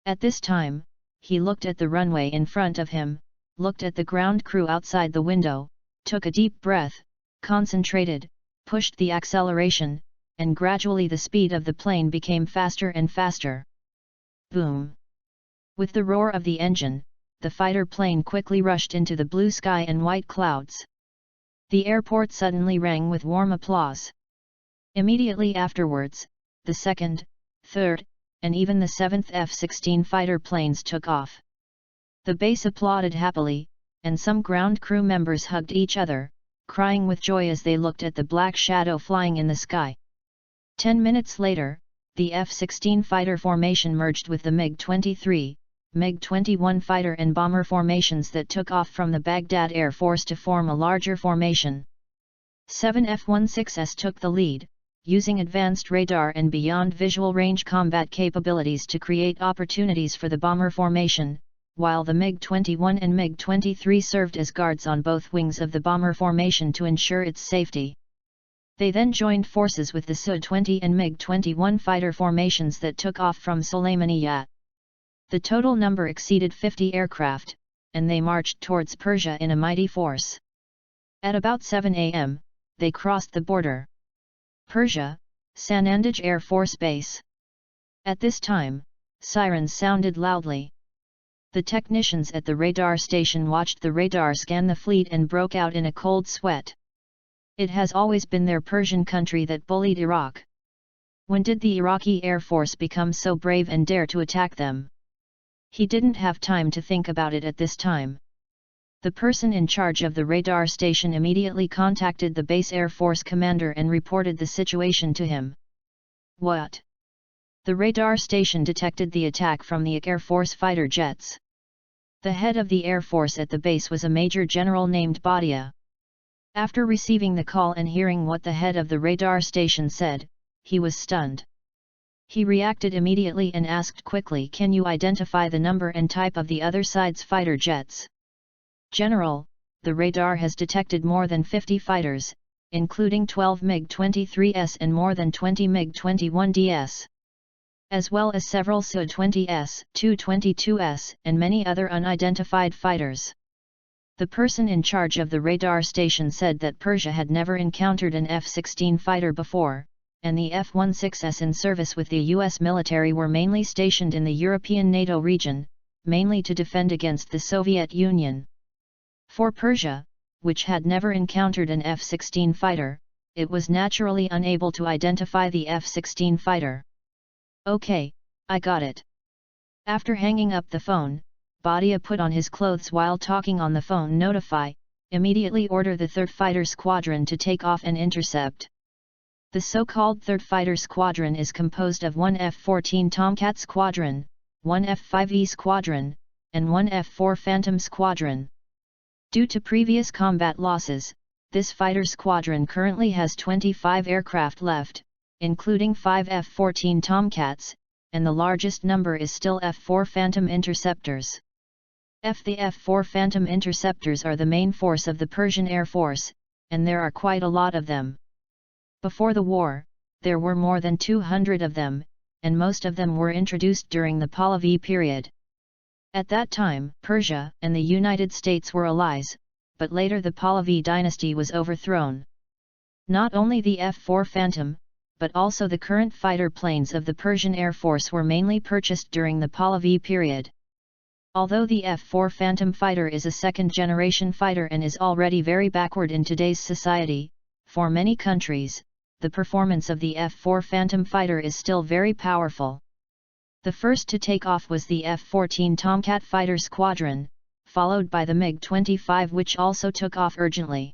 At this time, he looked at the runway in front of him, looked at the ground crew outside the window, took a deep breath, concentrated, pushed the acceleration, and gradually the speed of the plane became faster and faster. Boom! With the roar of the engine, the fighter plane quickly rushed into the blue sky and white clouds. The airport suddenly rang with warm applause. Immediately afterwards, the second, third, and even the seventh F-16 fighter planes took off. The base applauded happily, and some ground crew members hugged each other, crying with joy as they looked at the black shadow flying in the sky. 10 minutes later, the F-16 fighter formation merged with the MiG-23, MiG-21 fighter and bomber formations that took off from the Baghdad Air Force to form a larger formation. 7 F-16s took the lead, using advanced radar and beyond visual range combat capabilities to create opportunities for the bomber formation, while the MiG-21 and MiG-23 served as guards on both wings of the bomber formation to ensure its safety. They then joined forces with the Su-20 and MiG-21 fighter formations that took off from Sulaymaniyat. The total number exceeded 50 aircraft, and they marched towards Persia in a mighty force. At about 7 a.m., they crossed the border. Persia, Sanandaj Air Force Base. At this time, sirens sounded loudly. The technicians at the radar station watched the radar scan the fleet and broke out in a cold sweat. It has always been their Persian country that bullied Iraq. When did the Iraqi Air Force become so brave and dare to attack them? He didn't have time to think about it at this time. The person in charge of the radar station immediately contacted the base Air Force commander and reported the situation to him. What? The radar station detected the attack from the Air Force fighter jets. The head of the Air Force at the base was a major general named Badia. After receiving the call and hearing what the head of the radar station said, he was stunned. He reacted immediately and asked quickly, "Can you identify the number and type of the other side's fighter jets?" "General, the radar has detected more than 50 fighters, including 12 MiG-23s and more than 20 MiG-21Ds. As well as several Su-20s, Tu-22s, and many other unidentified fighters." The person in charge of the radar station said that Persia had never encountered an F-16 fighter before, and the F-16s in service with the US military were mainly stationed in the European NATO region, mainly to defend against the Soviet Union. For Persia, which had never encountered an F-16 fighter, it was naturally unable to identify the F-16 fighter. "Okay, I got it." After hanging up the phone, Badia put on his clothes while talking on the phone. "Notify, immediately order the 3rd Fighter Squadron to take off and intercept." The so-called 3rd Fighter Squadron is composed of 1 F-14 Tomcat Squadron, 1 F-5E Squadron, and 1 F-4 Phantom Squadron. Due to previous combat losses, this fighter squadron currently has 25 aircraft left, including 5 F-14 Tomcats, and the largest number is still F-4 Phantom Interceptors. The F-4 Phantom Interceptors are the main force of the Persian Air Force, and there are quite a lot of them. Before the war, there were more than 200 of them, and most of them were introduced during the Pahlavi period. At that time, Persia and the United States were allies, but later the Pahlavi dynasty was overthrown. Not only the F-4 Phantom, but also the current fighter planes of the Persian Air Force were mainly purchased during the Pahlavi period. Although the F-4 Phantom fighter is a second-generation fighter and is already very backward in today's society, for many countries, the performance of the F-4 Phantom fighter is still very powerful. The first to take off was the F-14 Tomcat Fighter Squadron, followed by the MiG-25, which also took off urgently.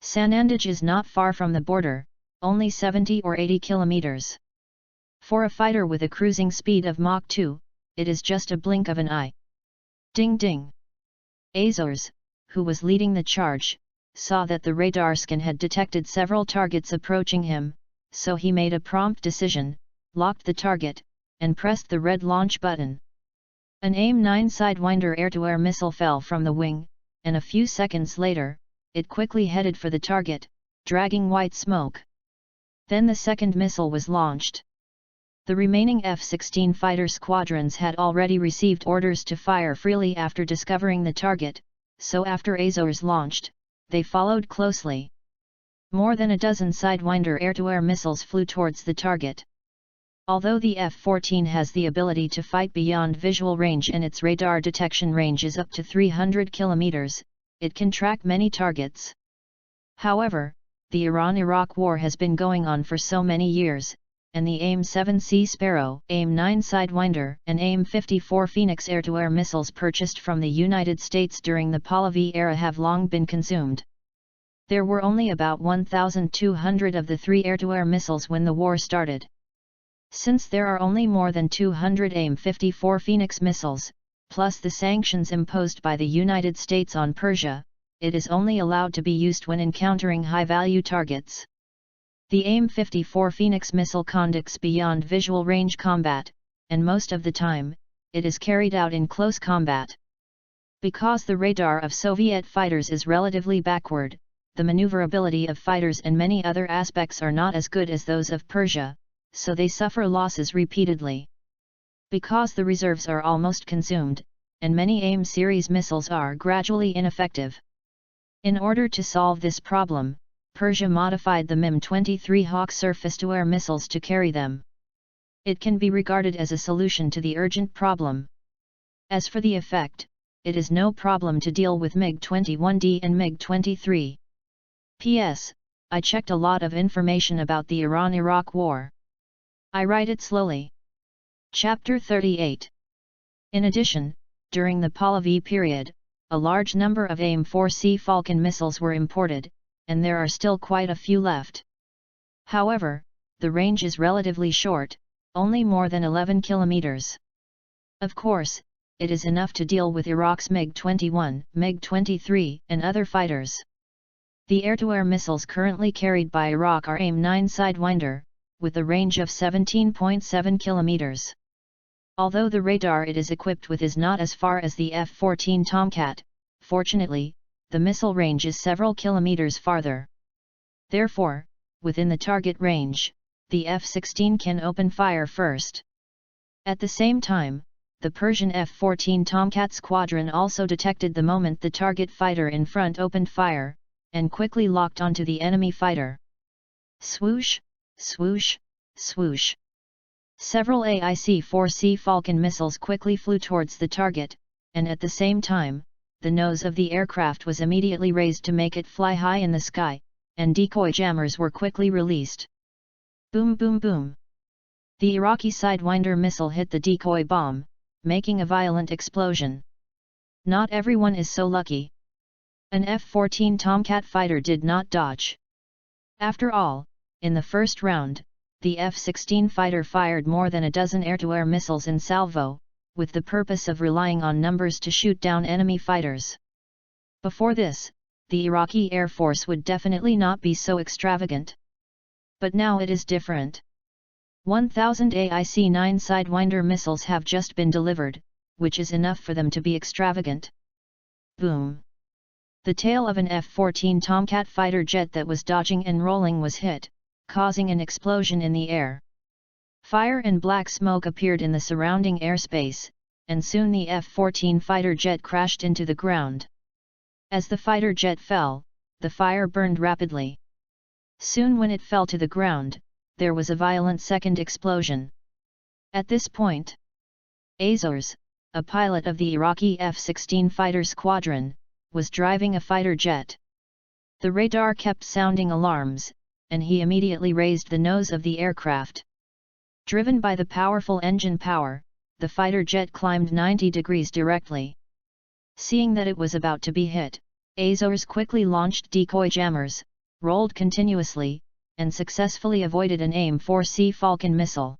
Sanandaj is not far from the border, only 70 or 80 kilometers. For a fighter with a cruising speed of Mach 2, it is just a blink of an eye. Ding ding! Azores, who was leading the charge, saw that the radar scan had detected several targets approaching him, so he made a prompt decision, locked the target, and pressed the red launch button. An AIM-9 Sidewinder air-to-air missile fell from the wing, and a few seconds later, it quickly headed for the target, dragging white smoke. Then the second missile was launched. The remaining F-16 fighter squadrons had already received orders to fire freely after discovering the target, so after Azores launched, they followed closely. More than a dozen Sidewinder air-to-air missiles flew towards the target. Although the F-14 has the ability to fight beyond visual range and its radar detection range is up to 300 km, it can track many targets. However, the Iran-Iraq War has been going on for so many years, and the AIM-7 Sea Sparrow, AIM-9 Sidewinder, and AIM-54 Phoenix air-to-air missiles purchased from the United States during the Pahlavi era have long been consumed. There were only about 1,200 of the three air-to-air missiles when the war started. Since there are only more than 200 AIM-54 Phoenix missiles, plus the sanctions imposed by the United States on Persia, it is only allowed to be used when encountering high-value targets. The AIM-54 Phoenix missile conducts beyond visual range combat, and most of the time, it is carried out in close combat. Because the radar of Soviet fighters is relatively backward, the maneuverability of fighters and many other aspects are not as good as those of Persia, so they suffer losses repeatedly. Because the reserves are almost consumed, and many AIM series missiles are gradually ineffective. In order to solve this problem, Persia modified the MIM-23 Hawk surface-to-air missiles to carry them. It can be regarded as a solution to the urgent problem. As for the effect, it is no problem to deal with MiG-21D and MiG-23. P.S. I checked a lot of information about the Iran-Iraq War. I write it slowly. Chapter 38. In addition, during the Pahlavi period, a large number of AIM-4C Falcon missiles were imported, and there are still quite a few left. However, the range is relatively short, only more than 11 kilometers. Of course, it is enough to deal with Iraq's MiG-21, MiG-23, and other fighters. The air-to-air missiles currently carried by Iraq are AIM-9 Sidewinder, with a range of 17.7 kilometers. Although the radar it is equipped with is not as far as the F-14 Tomcat, fortunately, the missile range is several kilometers farther. Therefore, within the target range, the F-16 can open fire first. At the same time, the Persian F-14 Tomcat squadron also detected the moment the target fighter in front opened fire, and quickly locked onto the enemy fighter. Swoosh, swoosh, swoosh. Several AIC-4C Falcon missiles quickly flew towards the target, and at the same time, the nose of the aircraft was immediately raised to make it fly high in the sky, and decoy jammers were quickly released. Boom boom boom. The Iraqi Sidewinder missile hit the decoy bomb, making a violent explosion. Not everyone is so lucky. An F-14 Tomcat fighter did not dodge. After all, in the first round, the F-16 fighter fired more than a dozen air-to-air missiles in salvo, with the purpose of relying on numbers to shoot down enemy fighters. Before this, the Iraqi Air Force would definitely not be so extravagant. But now it is different. 1,000 AIC-9 Sidewinder missiles have just been delivered, which is enough for them to be extravagant. Boom! The tail of an F-14 Tomcat fighter jet that was dodging and rolling was hit, causing an explosion in the air. Fire and black smoke appeared in the surrounding airspace, and soon the F-14 fighter jet crashed into the ground. As the fighter jet fell, the fire burned rapidly. Soon when it fell to the ground, there was a violent second explosion. At this point, Azores, a pilot of the Iraqi F-16 fighter squadron, was driving a fighter jet. The radar kept sounding alarms, and he immediately raised the nose of the aircraft. Driven by the powerful engine power, the fighter jet climbed 90 degrees directly. Seeing that it was about to be hit, Azores quickly launched decoy jammers, rolled continuously, and successfully avoided an AIM-4C Falcon missile.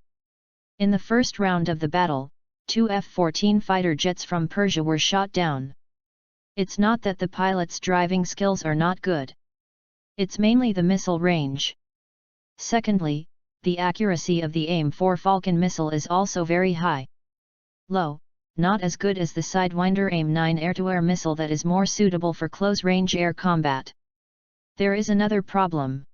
In the first round of the battle, 2 F-14 fighter jets from Persia were shot down. It's not that the pilot's driving skills are not good. It's mainly the missile range. Secondly, the accuracy of the AIM-4 Falcon missile is also very high. Low, not as good as the Sidewinder AIM-9 air-to-air missile that is more suitable for close-range air combat. There is another problem.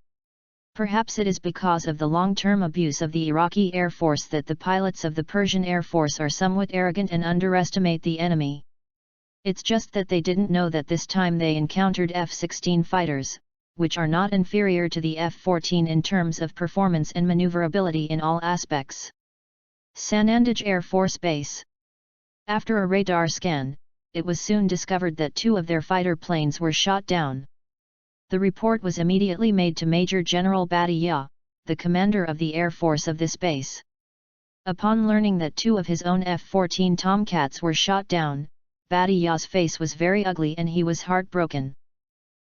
Perhaps it is because of the long-term abuse of the Iraqi Air Force that the pilots of the Persian Air Force are somewhat arrogant and underestimate the enemy. It's just that they didn't know that this time they encountered F-16 fighters, which are not inferior to the F-14 in terms of performance and maneuverability in all aspects. Sanandaj Air Force Base. After a radar scan, it was soon discovered that 2 of their fighter planes were shot down. The report was immediately made to Major General Badiya, the commander of the Air Force of this base. Upon learning that 2 of his own F-14 Tomcats were shot down, Badiya's face was very ugly and he was heartbroken.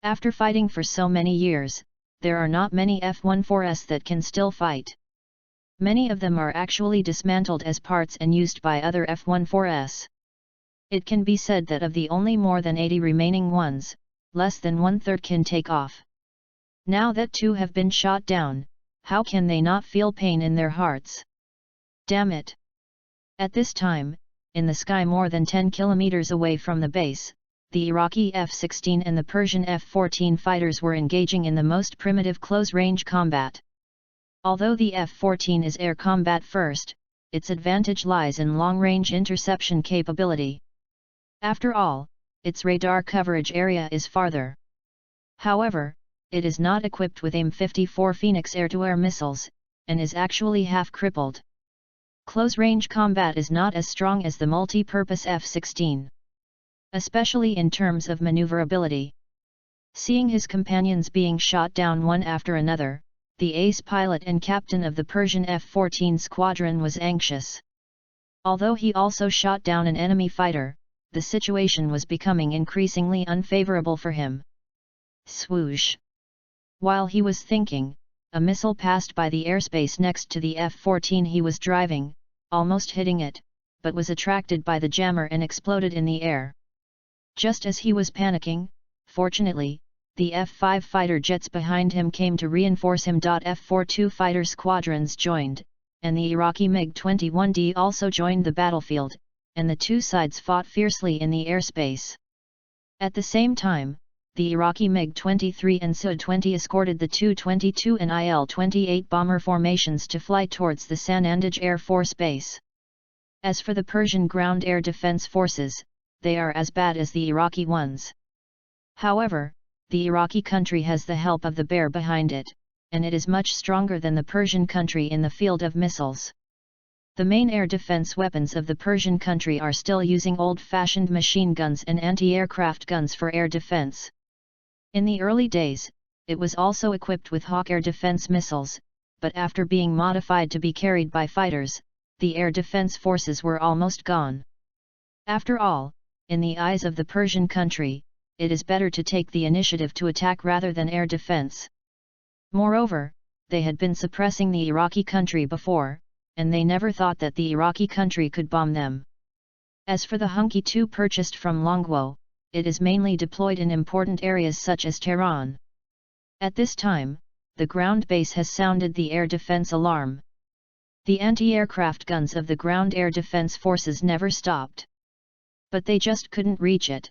After fighting for so many years, there are not many F-14s that can still fight. Many of them are actually dismantled as parts and used by other F-14s. It can be said that of the only more than 80 remaining ones, less than 1/3 can take off. Now that 2 have been shot down, how can they not feel pain in their hearts? Damn it! At this time, in the sky more than 10 kilometers away from the base, the Iraqi F-16 and the Persian F-14 fighters were engaging in the most primitive close-range combat. Although the F-14 is air combat first, its advantage lies in long-range interception capability. After all, its radar coverage area is farther. However, it is not equipped with AIM-54 Phoenix air-to-air missiles, and is actually half-crippled. Close-range combat is not as strong as the multi-purpose F-16. Especially in terms of maneuverability. Seeing his companions being shot down one after another, the ace pilot and captain of the Persian F-14 squadron was anxious. Although he also shot down an enemy fighter, the situation was becoming increasingly unfavorable for him. Swoosh! While he was thinking, a missile passed by the airspace next to the F-14 he was driving, almost hitting it, but was attracted by the jammer and exploded in the air. Just as he was panicking, fortunately, the F-5 fighter jets behind him came to reinforce him. F-42 fighter squadrons joined, and the Iraqi MiG-21D also joined the battlefield, and the 2 sides fought fiercely in the airspace. At the same time, the Iraqi MiG-23 and Su-20 escorted the Tu-22 and Il-28 bomber formations to fly towards the Sanandaj Air Force Base. As for the Persian ground air defense forces, they are as bad as the Iraqi ones. However, the Iraqi country has the help of the bear behind it, and it is much stronger than the Persian country in the field of missiles. The main air defense weapons of the Persian country are still using old-fashioned machine guns and anti-aircraft guns for air defense. In the early days, it was also equipped with Hawk air defense missiles, but after being modified to be carried by fighters, the air defense forces were almost gone. After all, in the eyes of the Persian country, it is better to take the initiative to attack rather than air defense. Moreover, they had been suppressing the Iraqi country before, and they never thought that the Iraqi country could bomb them. As for the Hunky 2 purchased from Longwo, it is mainly deployed in important areas such as Tehran. At this time, the ground base has sounded the air defense alarm. The anti-aircraft guns of the ground air defense forces never stopped. But they just couldn't reach it.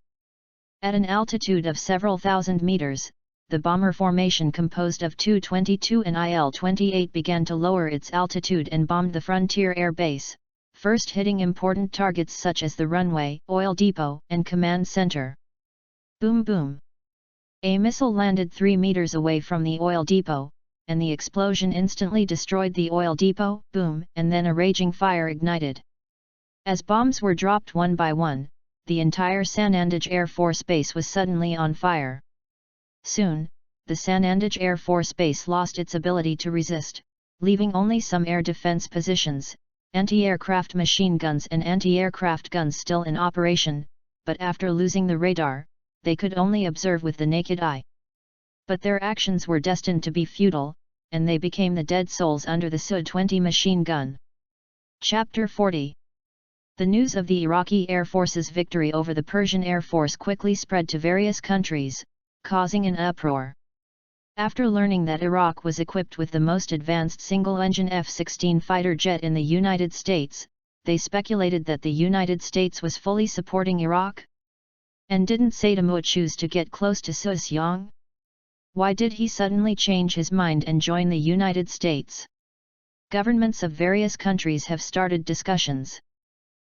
At an altitude of several thousand meters, the bomber formation composed of Tu-22 and Il-28 began to lower its altitude and bombed the frontier air base, first hitting important targets such as the runway, oil depot, and command center. Boom boom! A missile landed 3 meters away from the oil depot, and the explosion instantly destroyed the oil depot, boom, and then a raging fire ignited. As bombs were dropped one by one, the entire Sanandaj Air Force Base was suddenly on fire. Soon, the Sanandaj Air Force Base lost its ability to resist, leaving only some air defense positions, anti-aircraft machine guns and anti-aircraft guns still in operation, but after losing the radar, they could only observe with the naked eye. But their actions were destined to be futile, and they became the dead souls under the Su-20 machine gun. Chapter 40. The news of the Iraqi Air Force's victory over the Persian Air Force quickly spread to various countries, causing an uproar. After learning that Iraq was equipped with the most advanced single-engine F-16 fighter jet in the United States, they speculated that the United States was fully supporting Iraq? And didn't Saddam choose to get close to SAIYAN? Why did he suddenly change his mind and join the United States? Governments of various countries have started discussions.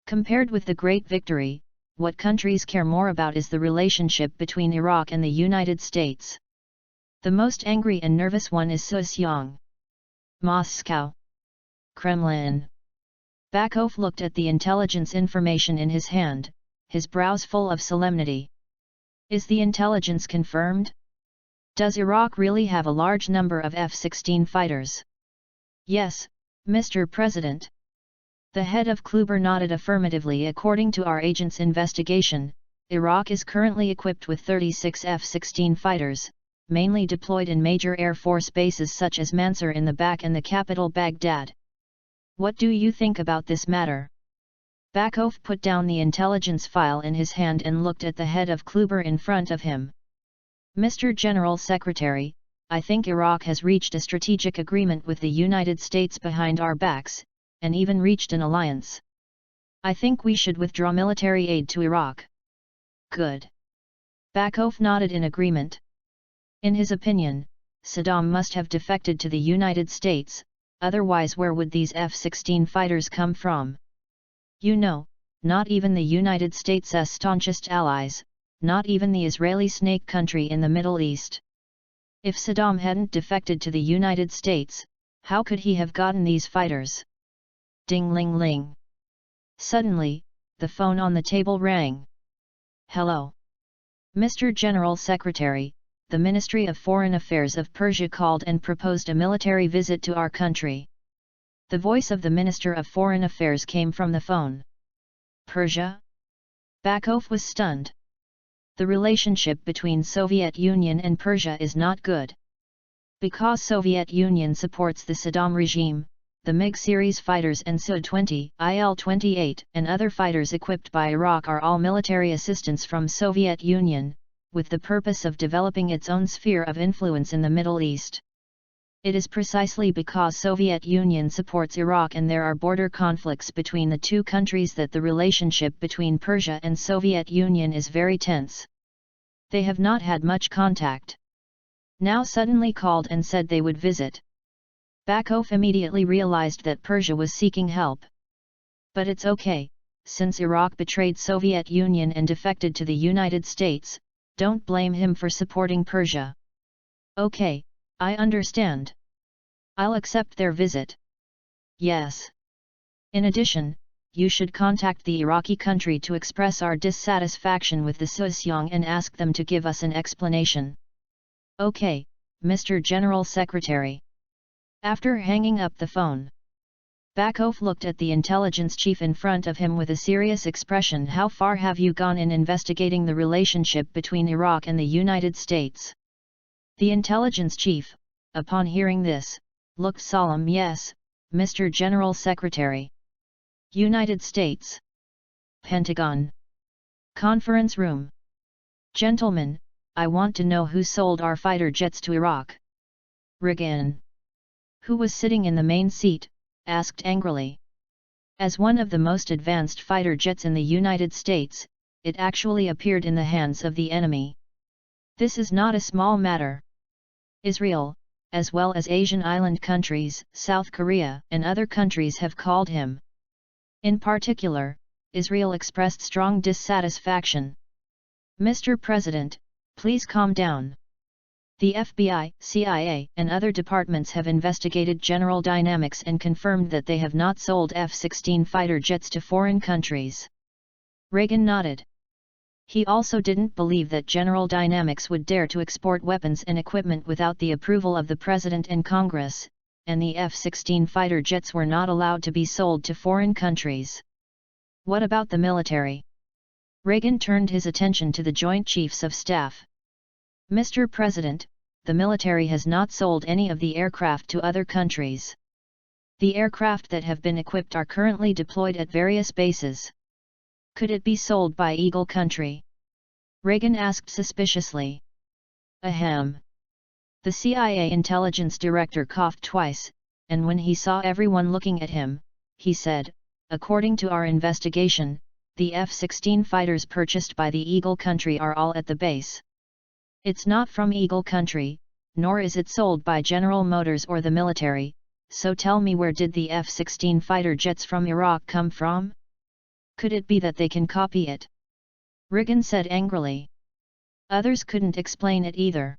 Compared with the Great Victory, what countries care more about is the relationship between Iraq and the United States. The most angry and nervous one is SAIYAN. Moscow. Kremlin. Bakov looked at the intelligence information in his hand, his brows full of solemnity. Is the intelligence confirmed? Does Iraq really have a large number of F-16 fighters? Yes, Mr. President. The head of Kluber nodded affirmatively. According to our agent's investigation, Iraq is currently equipped with 36 F-16 fighters, mainly deployed in major air force bases such as Mansur in the Bak and the capital Baghdad. What do you think about this matter? Bakov put down the intelligence file in his hand and looked at the head of Kluber in front of him. Mr. General Secretary, I think Iraq has reached a strategic agreement with the United States behind our backs, and even reached an alliance. I think we should withdraw military aid to Iraq. Good. Bakov nodded in agreement. In his opinion, Saddam must have defected to the United States, otherwise where would these F-16 fighters come from? You know, not even the United States' staunchest allies, not even the Israeli snake country in the Middle East. If Saddam hadn't defected to the United States, how could he have gotten these fighters? Ding-ling-ling. Suddenly, the phone on the table rang. Hello. Mr. General Secretary, the Ministry of Foreign Affairs of Persia called and proposed a military visit to our country. The voice of the Minister of Foreign Affairs came from the phone. Persia? Bakov was stunned. The relationship between Soviet Union and Persia is not good. Because Soviet Union supports the Saddam regime, the MiG series fighters and Su-20, IL-28 and other fighters equipped by Iraq are all military assistance from Soviet Union, with the purpose of developing its own sphere of influence in the Middle East. It is precisely because Soviet Union supports Iraq and there are border conflicts between the two countries that the relationship between Persia and Soviet Union is very tense. They have not had much contact. Now suddenly called and said they would visit. Bakov immediately realized that Persia was seeking help. But it's okay, since Iraq betrayed Soviet Union and defected to the United States, don't blame him for supporting Persia. Okay, I understand. I'll accept their visit. Yes. In addition, you should contact the Iraqi country to express our dissatisfaction with the SAIYAN and ask them to give us an explanation. Okay, Mr. General Secretary. After hanging up the phone, Bakov looked at the intelligence chief in front of him with a serious expression. How far have you gone in investigating the relationship between Iraq and the United States? The intelligence chief, upon hearing this, looked solemn. Yes, Mr. General Secretary. United States. Pentagon. Conference room. Gentlemen, I want to know who sold our fighter jets to Iraq. Regan, who was sitting in the main seat, asked angrily. As one of the most advanced fighter jets in the United States, it actually appeared in the hands of the enemy. This is not a small matter. Israel, as well as Asian island countries, South Korea and other countries have called him. In particular, Israel expressed strong dissatisfaction. Mr. President, please calm down. The FBI, CIA and other departments have investigated General Dynamics and confirmed that they have not sold F-16 fighter jets to foreign countries. Reagan nodded. He also didn't believe that General Dynamics would dare to export weapons and equipment without the approval of the President and Congress, and the F-16 fighter jets were not allowed to be sold to foreign countries. What about the military? Reagan turned his attention to the Joint Chiefs of Staff. Mr. President, the military has not sold any of the aircraft to other countries. The aircraft that have been equipped are currently deployed at various bases. Could it be sold by Eagle country? Reagan asked suspiciously. Ahem. The CIA intelligence director coughed twice, and when he saw everyone looking at him, he said, according to our investigation, the F-16 fighters purchased by the Eagle country are all at the base. It's not from Eagle country, nor is it sold by General Motors or the military, so tell me, where did the F-16 fighter jets from Iraq come from? Could it be that they can copy it? Regan said angrily. Others couldn't explain it either.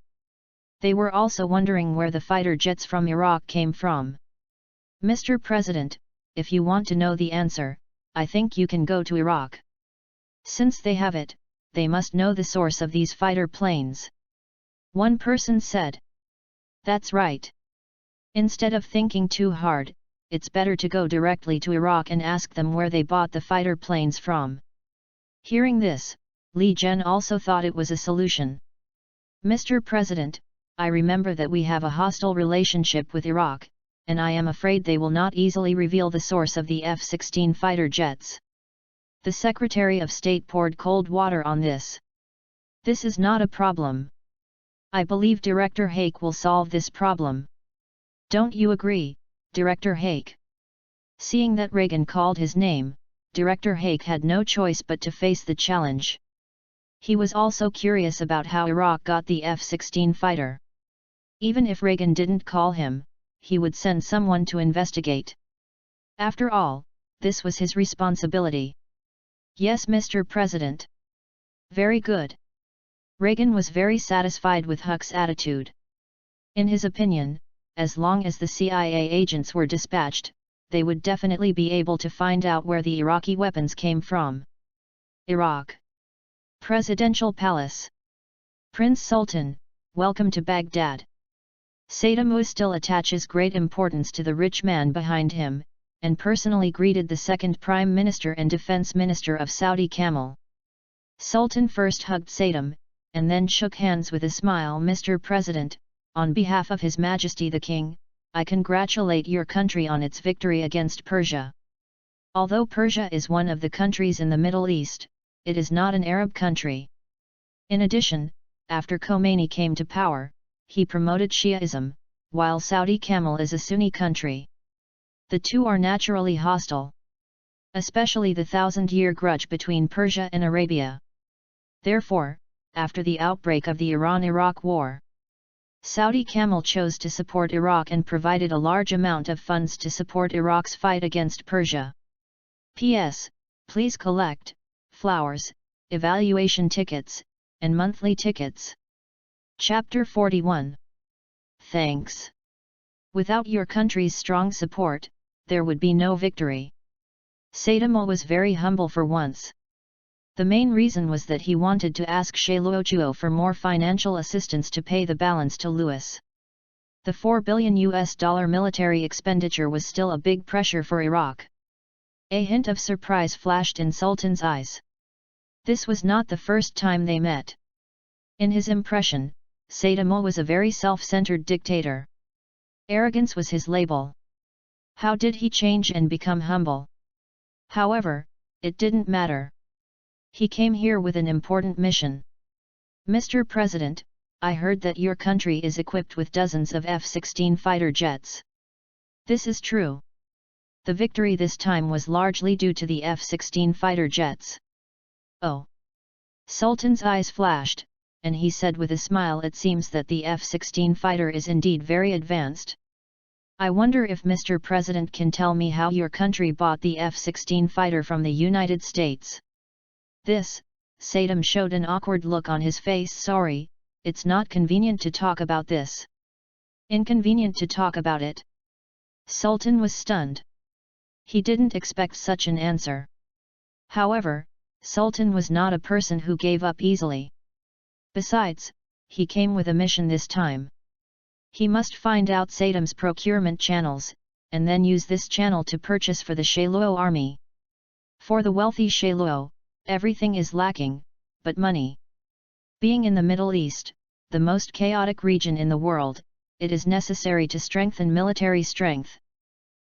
They were also wondering where the fighter jets from Iraq came from. Mr. President, if you want to know the answer, I think you can go to Iraq. Since they have it, they must know the source of these fighter planes. One person said. That's right. Instead of thinking too hard, it's better to go directly to Iraq and ask them where they bought the fighter planes from. Hearing this, Li Zhen also thought it was a solution. Mr. President, I remember that we have a hostile relationship with Iraq, and I am afraid they will not easily reveal the source of the F-16 fighter jets. The Secretary of State poured cold water on this. This is not a problem. I believe Director Hake will solve this problem. Don't you agree, Director Hake? Seeing that Regan called his name, Director Hake had no choice but to face the challenge. He was also curious about how Iraq got the F-16 fighter. Even if Regan didn't call him, he would send someone to investigate. After all, this was his responsibility. Yes, Mr. President. Very good. Regan was very satisfied with Huck's attitude. In his opinion, as long as the CIA agents were dispatched, they would definitely be able to find out where the Iraqi weapons came from. Iraq. Presidential Palace. Prince Sultan, welcome to Baghdad. Saddam still attaches great importance to the rich man behind him, and personally greeted the second Prime Minister and Defense Minister of Saudi Camel. Sultan first hugged Saddam, and then shook hands with a smile. Mr. President, on behalf of His Majesty the King, I congratulate your country on its victory against Persia. Although Persia is one of the countries in the Middle East, it is not an Arab country. In addition, after Khomeini came to power, he promoted Shiaism, while Saudi Camel is a Sunni country. The two are naturally hostile. Especially the thousand-year grudge between Persia and Arabia. Therefore, after the outbreak of the Iran-Iraq War, Saudi Camel chose to support Iraq and provided a large amount of funds to support Iraq's fight against Persia. P.S. Please collect flowers, evaluation tickets, and monthly tickets. Chapter 41. Thanks. Without your country's strong support, there would be no victory. Saddam was very humble for once. The main reason was that he wanted to ask She Luochuo for more financial assistance to pay the balance to Louis. The $4 billion military expenditure was still a big pressure for Iraq. A hint of surprise flashed in Sultan's eyes. This was not the first time they met. In his impression, Saddam was a very self-centered dictator. Arrogance was his label. How did he change and become humble? However, it didn't matter. He came here with an important mission. Mr. President, I heard that your country is equipped with dozens of F-16 fighter jets. This is true. The victory this time was largely due to the F-16 fighter jets. Oh! Sultan's eyes flashed, and he said with a smile, it seems that the F-16 fighter is indeed very advanced. I wonder if Mr. President can tell me how your country bought the F-16 fighter from the United States. This, Saddam showed an awkward look on his face. Sorry, it's not convenient to talk about this. Inconvenient to talk about it? Sultan was stunned. He didn't expect such an answer. However, Sultan was not a person who gave up easily. Besides, he came with a mission this time. He must find out Saddam's procurement channels, and then use this channel to purchase for the Shailuo army. For the wealthy Shailuo, everything is lacking, but money. Being in the Middle East, the most chaotic region in the world, it is necessary to strengthen military strength.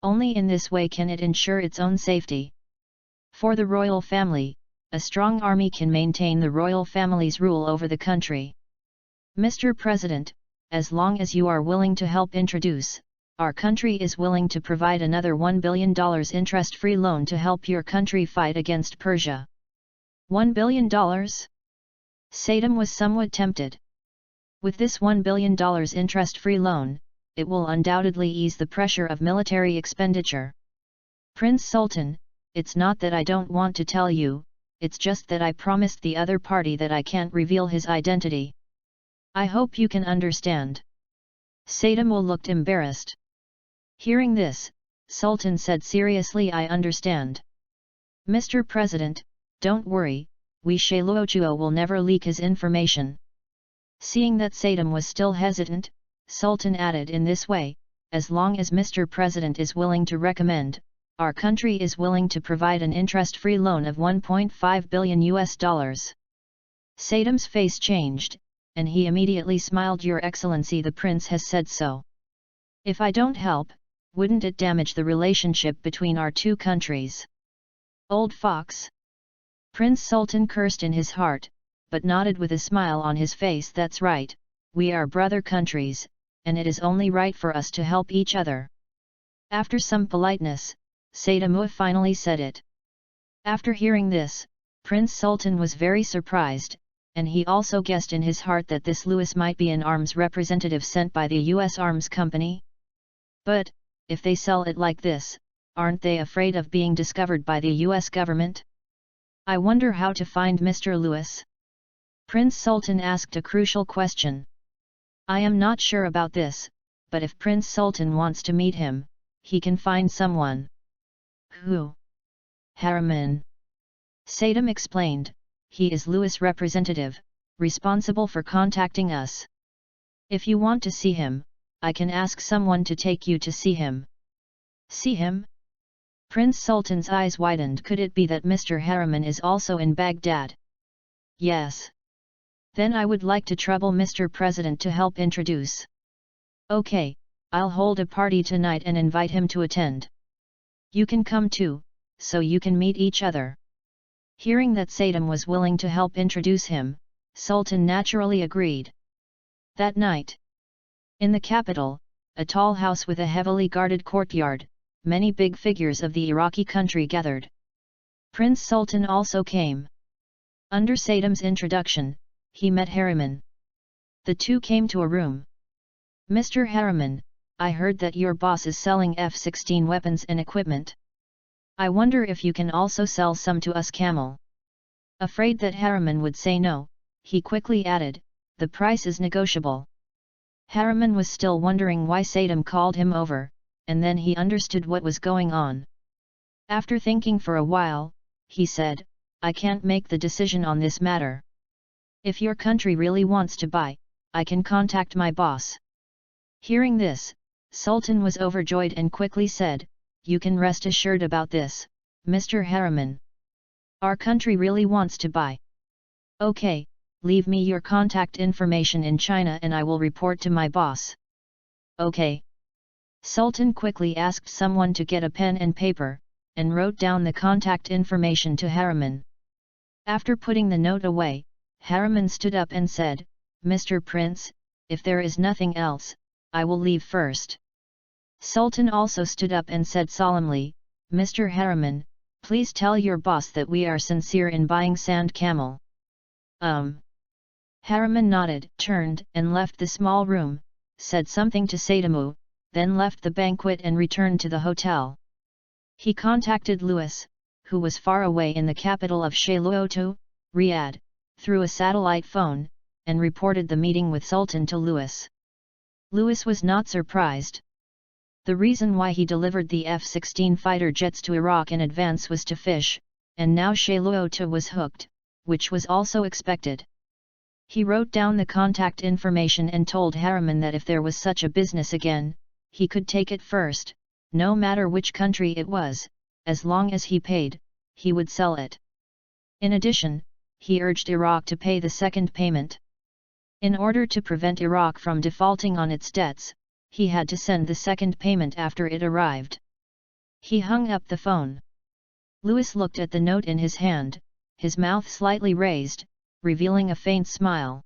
Only in this way can it ensure its own safety. For the royal family, a strong army can maintain the royal family's rule over the country. Mr. President, as long as you are willing to help introduce our country is willing to provide another $1 billion interest-free loan to help your country fight against Persia. $1 billion? Saddam was somewhat tempted. With this $1 billion interest-free loan, it will undoubtedly ease the pressure of military expenditure. Prince Sultan, it's not that I don't want to tell you, it's just that I promised the other party that I can't reveal his identity. I hope you can understand. Saddam looked embarrassed. Hearing this, Sultan said seriously, I understand. Mr. President, don't worry, we Shailuochuo will never leak his information. Seeing that Saddam was still hesitant, Sultan added in this way, as long as Mr. President is willing to recommend, our country is willing to provide an interest-free loan of $1.5 billion. Saddam's face changed, and he immediately smiled. Your Excellency, the Prince has said so. If I don't help, wouldn't it damage the relationship between our two countries? Old fox! Prince Sultan cursed in his heart, but nodded with a smile on his face. That's right, we are brother countries, and it is only right for us to help each other. After some politeness, Saddam finally said it. After hearing this, Prince Sultan was very surprised, and he also guessed in his heart that this Louis might be an arms representative sent by the U.S. Arms Company. But, if they sell it like this, aren't they afraid of being discovered by the U.S. government? I wonder how to find Mr. Louis? Prince Sultan asked a crucial question. I am not sure about this, but if Prince Sultan wants to meet him, he can find someone. Who? Harriman. Saddam explained, he is Louis' representative, responsible for contacting us. If you want to see him, I can ask someone to take you to see him. See him? Prince Sultan's eyes widened. Could it be that Mr. Harriman is also in Baghdad? Yes. Then I would like to trouble Mr. President to help introduce. Okay, I'll hold a party tonight and invite him to attend. You can come too, so you can meet each other. Hearing that Saddam was willing to help introduce him, Sultan naturally agreed. That night, in the capital, a tall house with a heavily guarded courtyard, many big figures of the Iraqi country gathered. Prince Sultan also came. Under Saddam's introduction, he met Harriman. The two came to a room. Mr. Harriman, I heard that your boss is selling F-16 weapons and equipment. I wonder if you can also sell some to us. Camel. Afraid that Harriman would say no, he quickly added, the price is negotiable. Harriman was still wondering why Saddam called him over, and then he understood what was going on. After thinking for a while, he said, I can't make the decision on this matter. If your country really wants to buy, I can contact my boss. Hearing this, Sultan was overjoyed and quickly said, you can rest assured about this, Mr. Harriman. Our country really wants to buy. Okay, leave me your contact information in China and I will report to my boss. Okay. Sultan quickly asked someone to get a pen and paper, and wrote down the contact information to Harriman. After putting the note away, Harriman stood up and said, Mr. Prince, if there is nothing else, I will leave first. Sultan also stood up and said solemnly, Mr. Harriman, please tell your boss that we are sincere in buying sand camel. Harriman nodded, turned and left the small room, said something to Saddam, then left the banquet and returned to the hotel. He contacted Louis, who was far away in the capital of Shailuoto, Riyadh, through a satellite phone, and reported the meeting with Sultan to Louis. Louis was not surprised. The reason why he delivered the F-16 fighter jets to Iraq in advance was to fish, and now Shailuoto was hooked, which was also expected. He wrote down the contact information and told Harriman that if there was such a business again, he could take it first, no matter which country it was, as long as he paid, he would sell it. In addition, he urged Iraq to pay the second payment. In order to prevent Iraq from defaulting on its debts, he had to send the second payment after it arrived. He hung up the phone. Louis looked at the note in his hand, his mouth slightly raised, revealing a faint smile.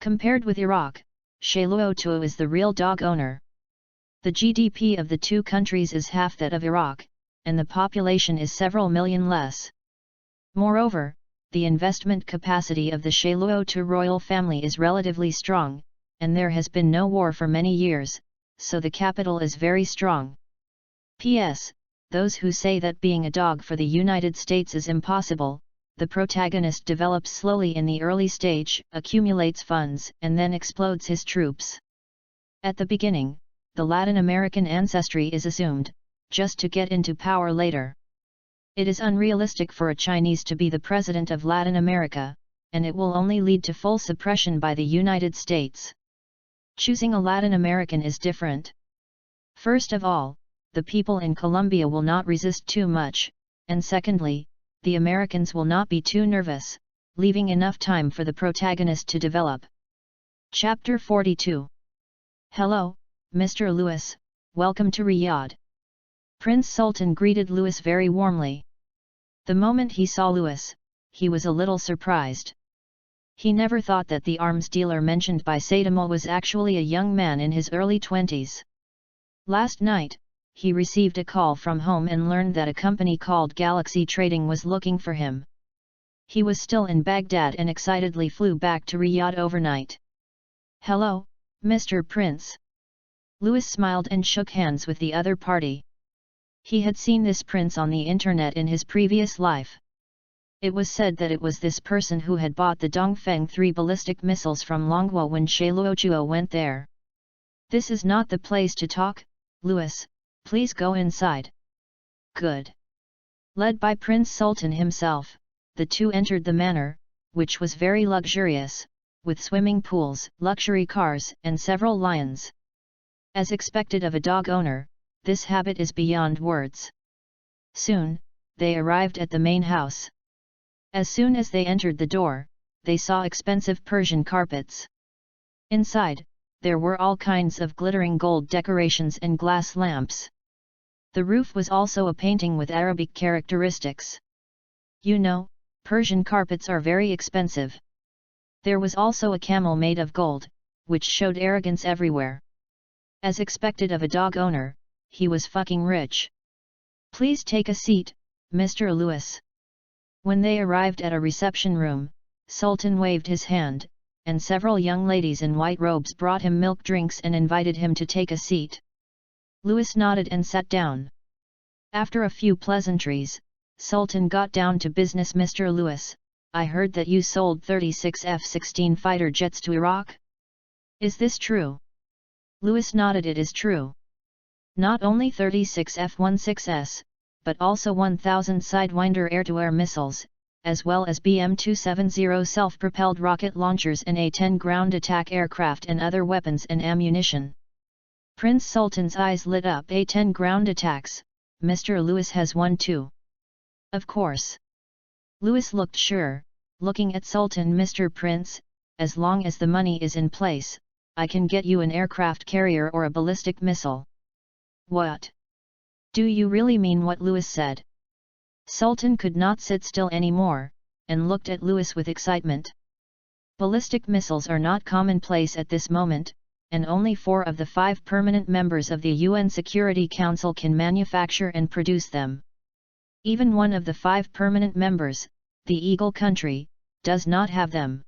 Compared with Iraq, Shailuoto is the real dog owner. The GDP of the two countries is half that of Iraq, and the population is several million less. Moreover, the investment capacity of the Shailuo royal family is relatively strong, and there has been no war for many years, so the capital is very strong. P.S. Those who say that being a dog for the United States is impossible, the protagonist develops slowly in the early stage, accumulates funds, and then explodes his troops. At the beginning, the Latin American ancestry is assumed, just to get into power later. It is unrealistic for a Chinese to be the president of Latin America, and it will only lead to full suppression by the United States. Choosing a Latin American is different. First of all, the people in Colombia will not resist too much, and secondly, the Americans will not be too nervous, leaving enough time for the protagonist to develop. Chapter 42. Hello, Mr. Lewis, welcome to Riyadh. Prince Sultan greeted Lewis very warmly. The moment he saw Lewis, he was a little surprised. He never thought that the arms dealer mentioned by Saitama was actually a young man in his early 20s. Last night, he received a call from home and learned that a company called Galaxy Trading was looking for him. He was still in Baghdad and excitedly flew back to Riyadh overnight. Hello, Mr. Prince. Lewis smiled and shook hands with the other party. He had seen this prince on the internet in his previous life. It was said that it was this person who had bought the Dongfeng 3 ballistic missiles from Longhua when Shailuo went there. This is not the place to talk, Lewis, please go inside. Good. Led by Prince Sultan himself, the two entered the manor, which was very luxurious, with swimming pools, luxury cars, and several lions. As expected of a dog owner, this habit is beyond words. Soon, they arrived at the main house. As soon as they entered the door, they saw expensive Persian carpets. Inside, there were all kinds of glittering gold decorations and glass lamps. The roof was also a painting with Arabic characteristics. You know, Persian carpets are very expensive. There was also a camel made of gold, which showed arrogance everywhere. As expected of a dog owner, he was fucking rich. Please take a seat, Mr. Lewis. When they arrived at a reception room, Sultan waved his hand, and several young ladies in white robes brought him milk drinks and invited him to take a seat. Lewis nodded and sat down. After a few pleasantries, Sultan got down to business. Mr. Lewis, I heard that you sold 36 F-16 fighter jets to Iraq? Is this true? Lewis nodded. It is true. Not only 36 F-16s, but also 1,000 Sidewinder air-to-air missiles, as well as BM-270 self-propelled rocket launchers and A-10 ground attack aircraft and other weapons and ammunition. Prince Sultan's eyes lit up. A-10 ground attacks, Mr. Lewis has one too. Of course. Lewis looked sure, looking at Sultan. Mr. Prince, as long as the money is in place, I can get you an aircraft carrier or a ballistic missile. What? Do you really mean what Lewis said? Sultan could not sit still anymore, and looked at Lewis with excitement. Ballistic missiles are not commonplace at this moment, and only 4 of the 5 permanent members of the UN Security Council can manufacture and produce them. Even one of the 5 permanent members, the Eagle country, does not have them.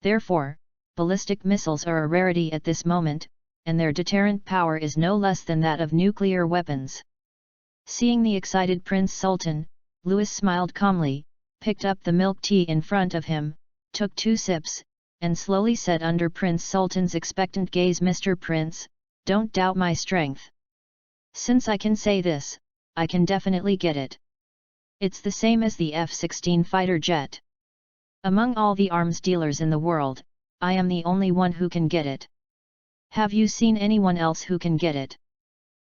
Therefore, ballistic missiles are a rarity at this moment, and their deterrent power is no less than that of nuclear weapons. Seeing the excited Prince Sultan, Lewis smiled calmly, picked up the milk tea in front of him, took 2 sips, and slowly said under Prince Sultan's expectant gaze, Mr. Prince, don't doubt my strength. Since I can say this, I can definitely get it. It's the same as the F-16 fighter jet. Among all the arms dealers in the world, I am the only one who can get it. Have you seen anyone else who can get it?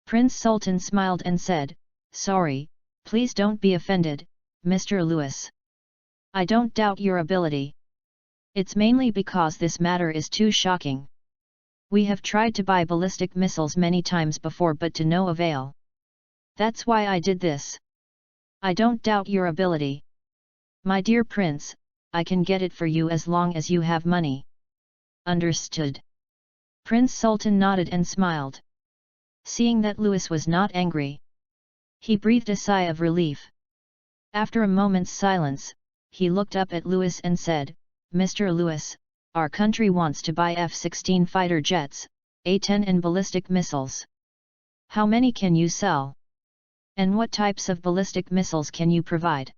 Prince Sultan smiled and said, sorry, please don't be offended, Mr. Lewis. I don't doubt your ability. It's mainly because this matter is too shocking. We have tried to buy ballistic missiles many times before but to no avail. That's why I did this. I don't doubt your ability. My dear Prince, I can get it for you as long as you have money. Understood. Prince Sultan nodded and smiled. Seeing that Louis was not angry, he breathed a sigh of relief. After a moment's silence, he looked up at Louis and said, "Mr. Louis, our country wants to buy F-16 fighter jets, A-10 and ballistic missiles. How many can you sell? And what types of ballistic missiles can you provide?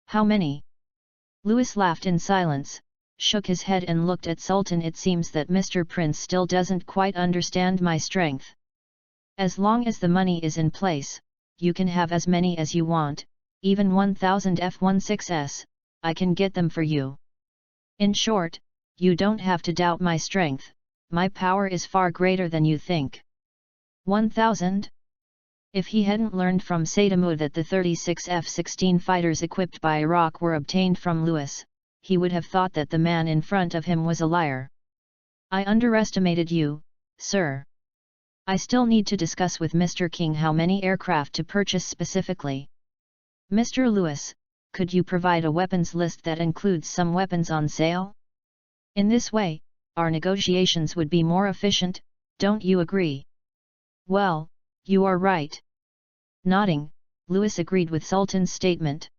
How many?" Louis laughed in silence, shook his head and looked at Sultan. "It seems that Mr. Prince still doesn't quite understand my strength. As long as the money is in place, you can have as many as you want, even 1,000 F-16s, I can get them for you. In short, you don't have to doubt my strength, my power is far greater than you think." 1,000? If he hadn't learned from Saddam that the 36 F-16 fighters equipped by Iraq were obtained from Louis, he would have thought that the man in front of him was a liar. "I underestimated you, sir. I still need to discuss with Mr. King how many aircraft to purchase specifically. Mr. Louis, could you provide a weapons list that includes some weapons on sale? In this way, our negotiations would be more efficient, don't you agree?" "Well, you are right." Nodding, Louis agreed with Sultan's statement.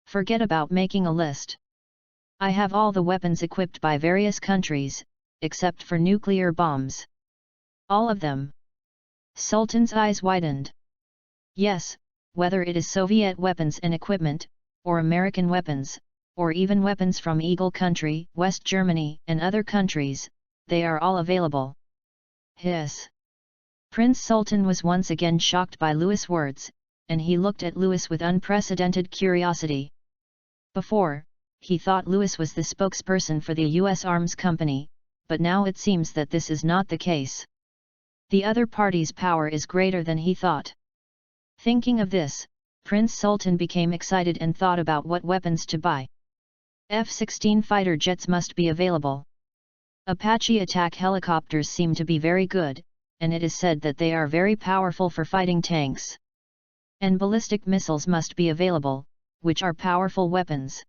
"Forget about making a list. I have all the weapons equipped by various countries, except for nuclear bombs." "All of them?" Sultan's eyes widened. "Yes, whether it is Soviet weapons and equipment, or American weapons, or even weapons from Eagle Country, West Germany and other countries, they are all available." "Hiss!" Prince Sultan was once again shocked by Louis' words, and he looked at Louis with unprecedented curiosity. Before, he thought Louis was the spokesperson for the U.S. Arms Company, but now it seems that this is not the case. The other party's power is greater than he thought. Thinking of this, Prince Sultan became excited and thought about what weapons to buy. F-16 fighter jets must be available. Apache attack helicopters seem to be very good, and it is said that they are very powerful for fighting tanks. And ballistic missiles must be available, which are powerful weapons.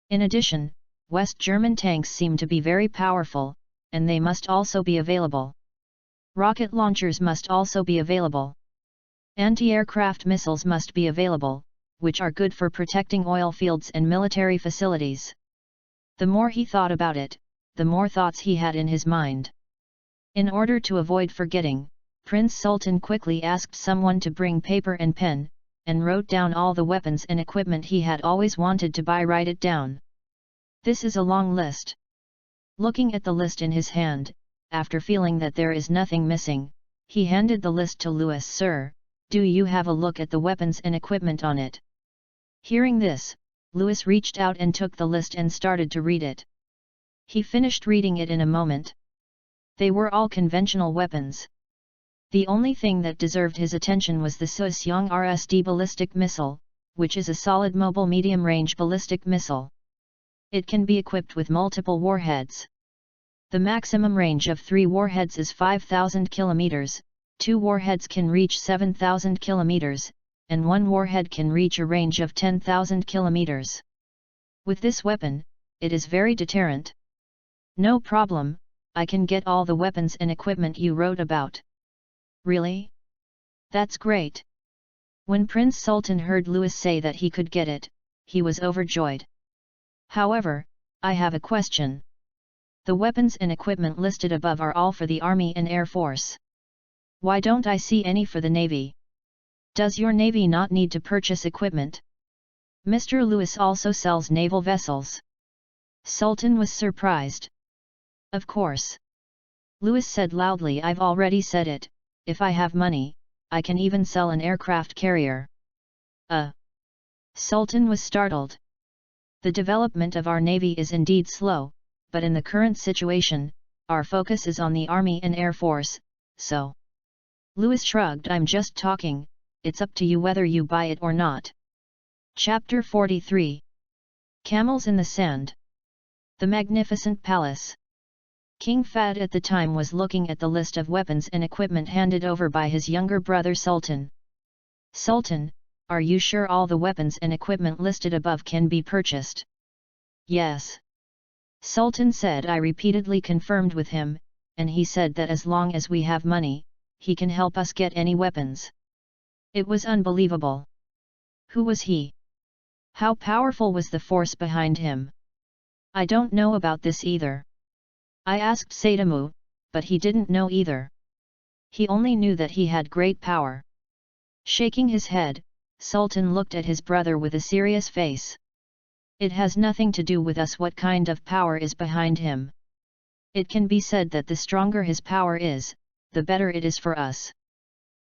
In addition, West German tanks seem to be very powerful, and they must also be available. Rocket launchers must also be available. Anti-aircraft missiles must be available, which are good for protecting oil fields and military facilities. The more he thought about it, the more thoughts he had in his mind. In order to avoid forgetting, Prince Sultan quickly asked someone to bring paper and pen, and wrote down all the weapons and equipment he had always wanted to buy. "Write it down. This is a long list." Looking at the list in his hand, after feeling that there is nothing missing, he handed the list to Louis. "Sir, do you have a look at the weapons and equipment on it?" Hearing this, Louis reached out and took the list and started to read it. He finished reading it in a moment. They were all conventional weapons. The only thing that deserved his attention was the SAIYAN RSD ballistic missile, which is a solid mobile medium-range ballistic missile. It can be equipped with multiple warheads. The maximum range of 3 warheads is 5,000 kilometers, 2 warheads can reach 7,000 kilometers, and 1 warhead can reach a range of 10,000 kilometers. With this weapon, it is very deterrent. "No problem, I can get all the weapons and equipment you wrote about." "Really? That's great." When Prince Sultan heard Louis say that he could get it, he was overjoyed. "However, I have a question. The weapons and equipment listed above are all for the Army and Air Force. Why don't I see any for the Navy? Does your Navy not need to purchase equipment? Mr. Louis also sells naval vessels." Sultan was surprised. "Of course." Louis said loudly, "I've already said it, if I have money, I can even sell an aircraft carrier." Sultan was startled. "The development of our Navy is indeed slow, but in the current situation, our focus is on the Army and Air Force, so..." Louis shrugged. "I'm just talking, it's up to you whether you buy it or not." Chapter 43. Camels in the Sand. The Magnificent Palace. King Fahd at the time was looking at the list of weapons and equipment handed over by his younger brother Sultan. "Sultan, are you sure all the weapons and equipment listed above can be purchased?" "Yes." Sultan said. "I repeatedly confirmed with him, and he said that as long as we have money, he can help us get any weapons. It was unbelievable. Who was he? How powerful was the force behind him? I don't know about this either. I asked Sadamu, but he didn't know either. He only knew that he had great power. Shaking his head, Sultan looked at his brother with a serious face. It has nothing to do with us what kind of power is behind him. It can be said that the stronger his power is, the better it is for us.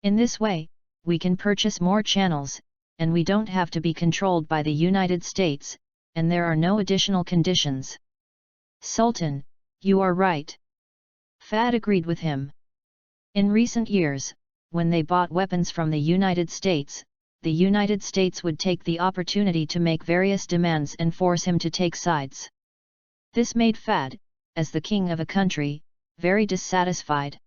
In this way, we can purchase more channels, and we don't have to be controlled by the United States, and there are no additional conditions. Sultan, you are right. Fad agreed with him. In recent years, when they bought weapons from the United States would take the opportunity to make various demands and force him to take sides. This made Fad, as the king of a country, very dissatisfied.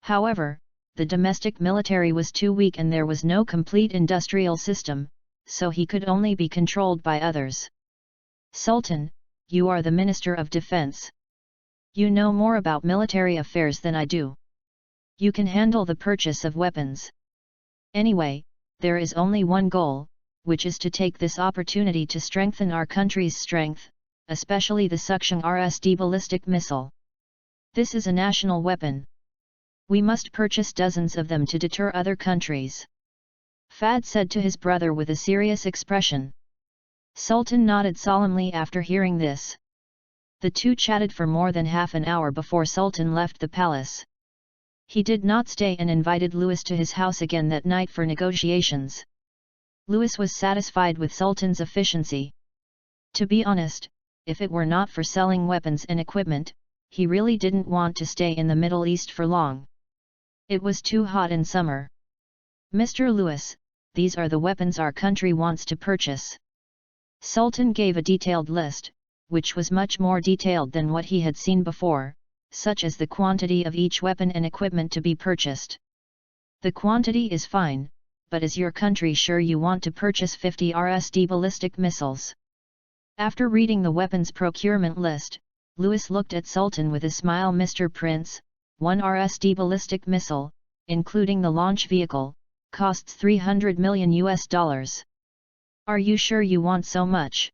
However, the domestic military was too weak and there was no complete industrial system, so he could only be controlled by others. Sultan, you are the Minister of Defense. You know more about military affairs than I do. You can handle the purchase of weapons. Anyway, there is only one goal, which is to take this opportunity to strengthen our country's strength, especially the Sukshan RSD ballistic missile. This is a national weapon. We must purchase dozens of them to deter other countries. Fad said to his brother with a serious expression. Sultan nodded solemnly after hearing this. The two chatted for more than half an hour before Sultan left the palace. He did not stay and invited Louis to his house again that night for negotiations. Louis was satisfied with Sultan's efficiency. To be honest, if it were not for selling weapons and equipment, he really didn't want to stay in the Middle East for long. It was too hot in summer. Mr. Louis, these are the weapons our country wants to purchase. Sultan gave a detailed list, which was much more detailed than what he had seen before, such as the quantity of each weapon and equipment to be purchased. The quantity is fine, but is your country sure you want to purchase 50 RSD ballistic missiles? After reading the weapons procurement list, Louis looked at Sultan with a smile. Mr. Prince, 1 RSD ballistic missile, including the launch vehicle, costs $300 million. Are you sure you want so much?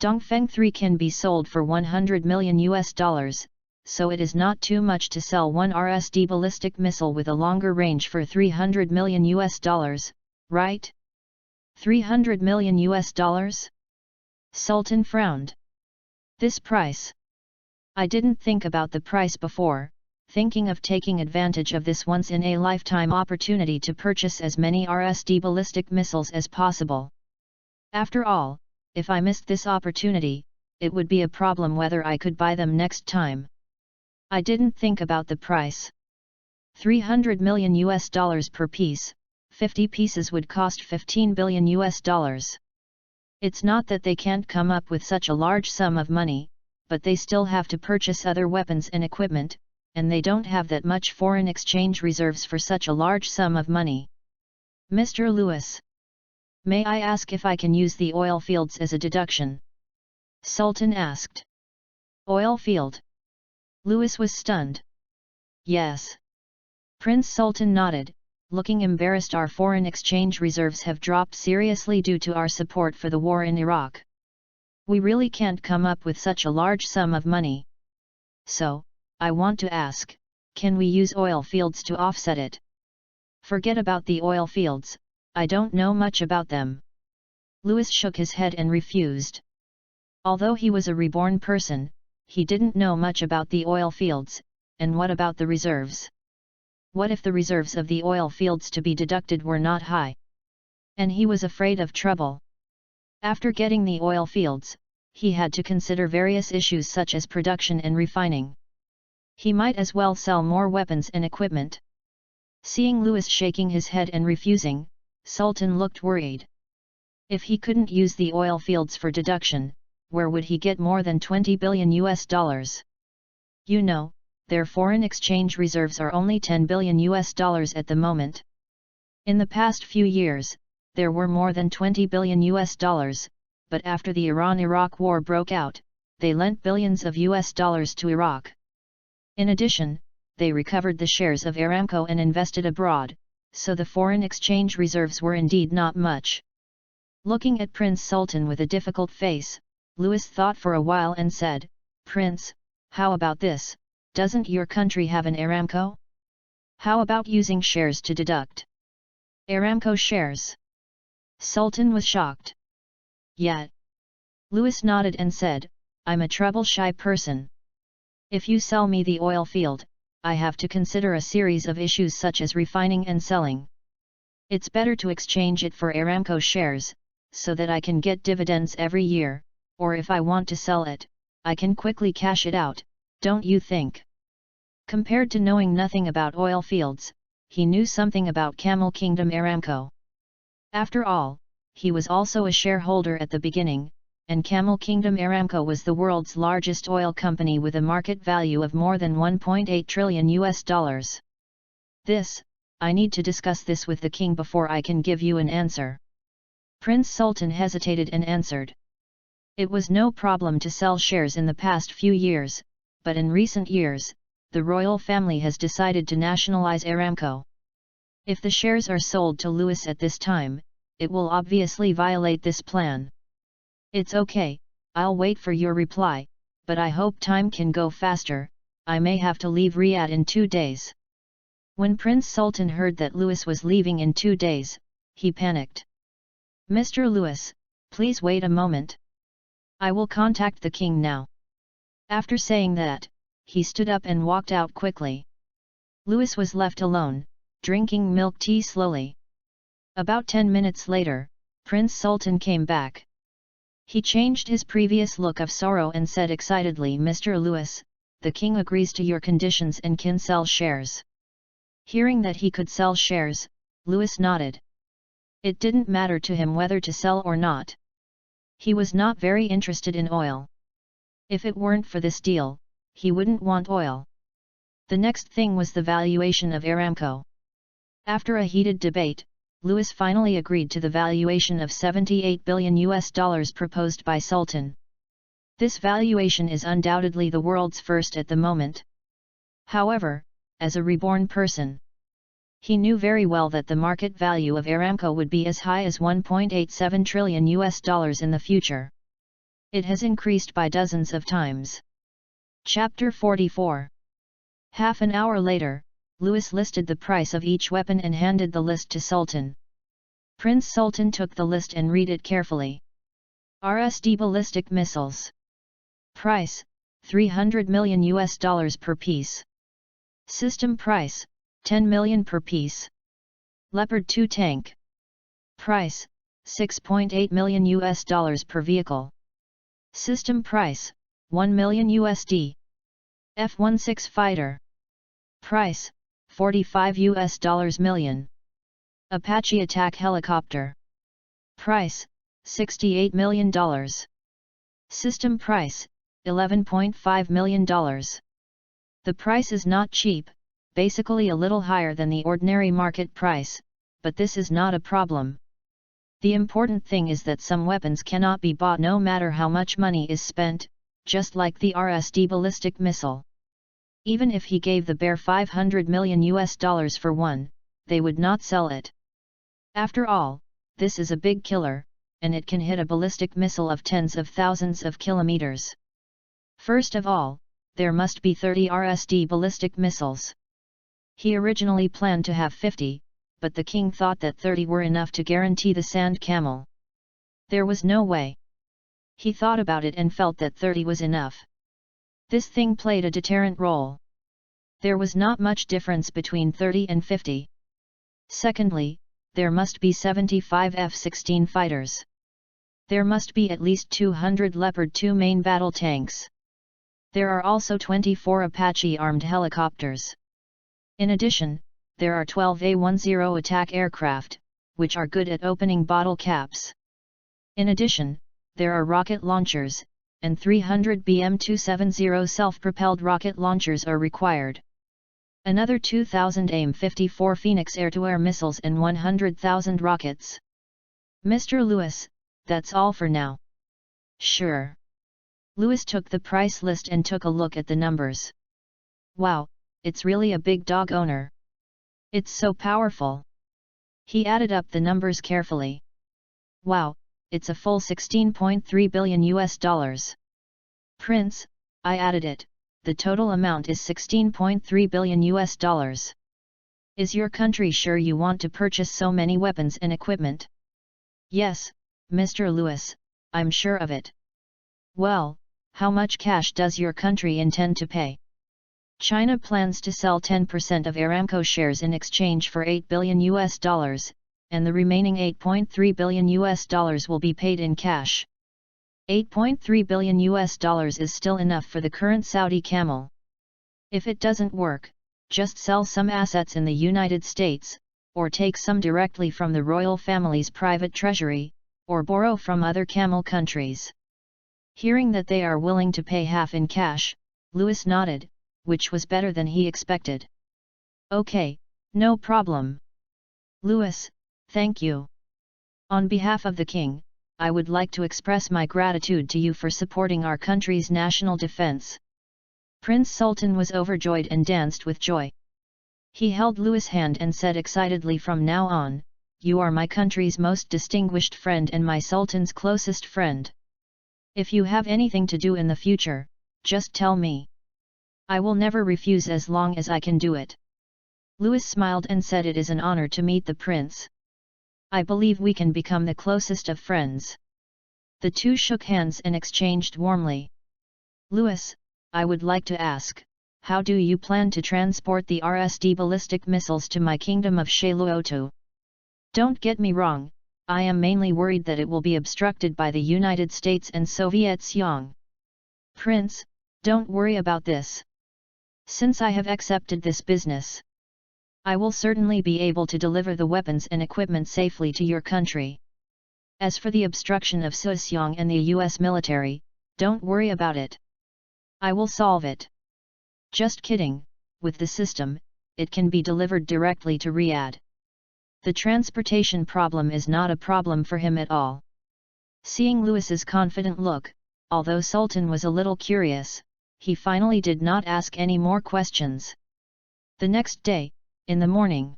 Dongfeng 3 can be sold for $100 million, so it is not too much to sell 1 RSD ballistic missile with a longer range for $300 million, right? $300 million? Sultan frowned. This price? I didn't think about the price before, thinking of taking advantage of this once-in-a-lifetime opportunity to purchase as many RSD ballistic missiles as possible. After all, if I missed this opportunity, it would be a problem whether I could buy them next time. I didn't think about the price. $300 million per piece, 50 pieces would cost $15 billion. It's not that they can't come up with such a large sum of money, but they still have to purchase other weapons and equipment, and they don't have that much foreign exchange reserves for such a large sum of money. Mr. Louis, may I ask if I can use the oil fields as a deduction? Sultan asked. Oil field? Louis was stunned. Yes. Prince Sultan nodded, looking embarrassed. Our foreign exchange reserves have dropped seriously due to our support for the war in Iraq. We really can't come up with such a large sum of money. So, I want to ask, can we use oil fields to offset it? Forget about the oil fields, I don't know much about them. Louis shook his head and refused. Although he was a reborn person, he didn't know much about the oil fields, and what about the reserves? What if the reserves of the oil fields to be deducted were not high? And he was afraid of trouble. After getting the oil fields, he had to consider various issues such as production and refining. He might as well sell more weapons and equipment. Seeing Louis shaking his head and refusing, Sultan looked worried. If he couldn't use the oil fields for deduction, where would he get more than $20 billion? You know, their foreign exchange reserves are only $10 billion at the moment. In the past few years, there were more than $20 billion, but after the Iran-Iraq war broke out, they lent billions of US dollars to Iraq. In addition, they recovered the shares of Aramco and invested abroad, so the foreign exchange reserves were indeed not much. Looking at Prince Sultan with a difficult face, Louis thought for a while and said, "Prince, how about this? Doesn't your country have an Aramco? How about using shares to deduct?" "Aramco shares?" Sultan was shocked. "Yet." Louis nodded and said, "I'm a trouble-shy person. If you sell me the oil field, I have to consider a series of issues such as refining and selling. It's better to exchange it for Aramco shares, so that I can get dividends every year, or if I want to sell it, I can quickly cash it out, don't you think?" Compared to knowing nothing about oil fields, he knew something about Camel Kingdom Aramco. After all, he was also a shareholder at the beginning, and Camel Kingdom Aramco was the world's largest oil company with a market value of more than $1.8 trillion. I need to discuss this with the king before I can give you an answer." Prince Sultan hesitated and answered. It was no problem to sell shares in the past few years, but in recent years, the royal family has decided to nationalize Aramco. If the shares are sold to Louis at this time, it will obviously violate this plan. "It's okay, I'll wait for your reply, but I hope time can go faster, I may have to leave Riyadh in 2 days." When Prince Sultan heard that Louis was leaving in 2 days, he panicked. "Mr. Louis, please wait a moment. I will contact the king now." After saying that, he stood up and walked out quickly. Louis was left alone, drinking milk tea slowly. About 10 minutes later, Prince Sultan came back. He changed his previous look of sorrow and said excitedly, "Mr. Louis, the king agrees to your conditions and can sell shares." Hearing that he could sell shares, Louis nodded. It didn't matter to him whether to sell or not. He was not very interested in oil. If it weren't for this deal, he wouldn't want oil. The next thing was the valuation of Aramco. After a heated debate, Louis finally agreed to the valuation of $78 billion proposed by Sultan. This valuation is undoubtedly the world's first at the moment. However, as a reborn person, he knew very well that the market value of Aramco would be as high as $1.87 trillion in the future. It has increased by dozens of times. Chapter 44. Half an hour later, Louis listed the price of each weapon and handed the list to Sultan. Prince Sultan took the list and read it carefully. RSD ballistic missiles. Price, $300 million per piece. System price, $10 million per piece. Leopard 2 tank. Price, $6.8 million per vehicle. System price, $1 million USD. F-16 fighter. Price, $45 million. Apache attack helicopter. Price, $68 million. System price, $11.5 million. The price is not cheap, basically a little higher than the ordinary market price, but this is not a problem. The important thing is that some weapons cannot be bought no matter how much money is spent, just like the RSD ballistic missile. Even if he gave the bear $500 million for one, they would not sell it. After all, this is a big killer, and it can hit a ballistic missile of tens of thousands of kilometers. First of all, there must be 30 RSD ballistic missiles. He originally planned to have 50, but the king thought that 30 were enough to guarantee the sand camel. There was no way. He thought about it and felt that 30 was enough. This thing played a deterrent role. There was not much difference between 30 and 50. Secondly, there must be 75 F-16 fighters. There must be at least 200 Leopard 2 main battle tanks. There are also 24 Apache armed helicopters. In addition, there are 12 A-10 attack aircraft, which are good at opening bottle caps. In addition, there are rocket launchers, and 300 BM-270 self-propelled rocket launchers are required. Another 2,000 AIM-54 Phoenix air-to-air missiles and 100,000 rockets. Mr. Louis, that's all for now. Sure. Louis took the price list and took a look at the numbers. Wow, it's really a big dog owner. It's so powerful. He added up the numbers carefully. Wow, it's a full 16.3 billion US dollars. Prince, I added it, the total amount is 16.3 billion US dollars. Is your country sure you want to purchase so many weapons and equipment? Yes, Mr. Lewis, I'm sure of it. Well, how much cash does your country intend to pay? China plans to sell 10% of Aramco shares in exchange for 8 billion US dollars, and the remaining 8.3 billion US dollars will be paid in cash. 8.3 billion US dollars is still enough for the current Saudi camel. If it doesn't work, just sell some assets in the United States, or take some directly from the royal family's private treasury, or borrow from other camel countries. Hearing that they are willing to pay half in cash, Lewis nodded, which was better than he expected. Okay, no problem. Lewis, thank you. On behalf of the king, I would like to express my gratitude to you for supporting our country's national defense. Prince Sultan was overjoyed and danced with joy. He held Lewis' hand and said excitedly, from now on, you are my country's most distinguished friend and my Sultan's closest friend. If you have anything to do in the future, just tell me. I will never refuse as long as I can do it. Lewis smiled and said, it is an honor to meet the prince. I believe we can become the closest of friends. The two shook hands and exchanged warmly. Lewis, I would like to ask, how do you plan to transport the RSD ballistic missiles to my kingdom of Shayluotu? Don't get me wrong, I am mainly worried that it will be obstructed by the United States and Soviet Siang. Prince, don't worry about this. Since I have accepted this business, I will certainly be able to deliver the weapons and equipment safely to your country. As for the obstruction of Siang and the US military, don't worry about it. I will solve it. Just kidding, with the system, it can be delivered directly to Riyadh. The transportation problem is not a problem for him at all. Seeing Lewis's confident look, although Sultan was a little curious, he finally did not ask any more questions. The next day, in the morning,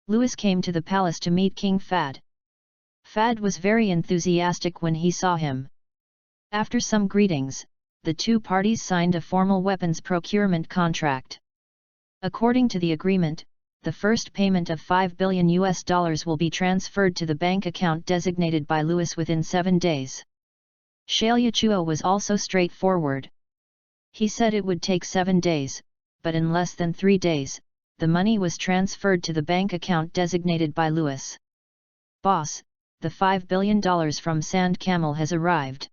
Lewis came to the palace to meet King Fahd. Fahd was very enthusiastic when he saw him. After some greetings, the two parties signed a formal weapons procurement contract. According to the agreement, the first payment of 5 billion US dollars will be transferred to the bank account designated by Lewis within 7 days. Shayluotu was also straightforward. He said it would take 7 days, but in less than 3 days, the money was transferred to the bank account designated by Lewis. Boss, the $5 billion from Sand Camel has arrived.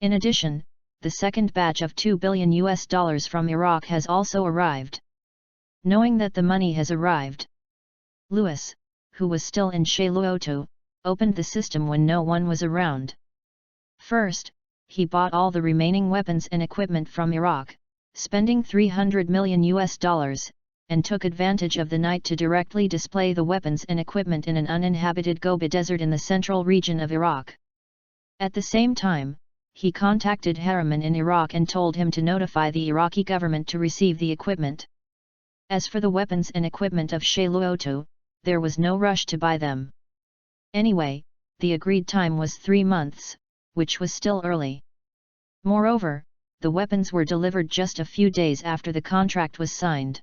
In addition, the second batch of 2 billion US dollars from Iraq has also arrived. Knowing that the money has arrived, Lewis, who was still in Shayluotu, opened the system when no one was around. First, he bought all the remaining weapons and equipment from Iraq, spending 300 million US dollars, and took advantage of the night to directly display the weapons and equipment in an uninhabited Gobi desert in the central region of Iraq. At the same time, he contacted Harriman in Iraq and told him to notify the Iraqi government to receive the equipment. As for the weapons and equipment of Shayluotu, there was no rush to buy them. Anyway, the agreed time was 3 months, which was still early. Moreover, the weapons were delivered just a few days after the contract was signed.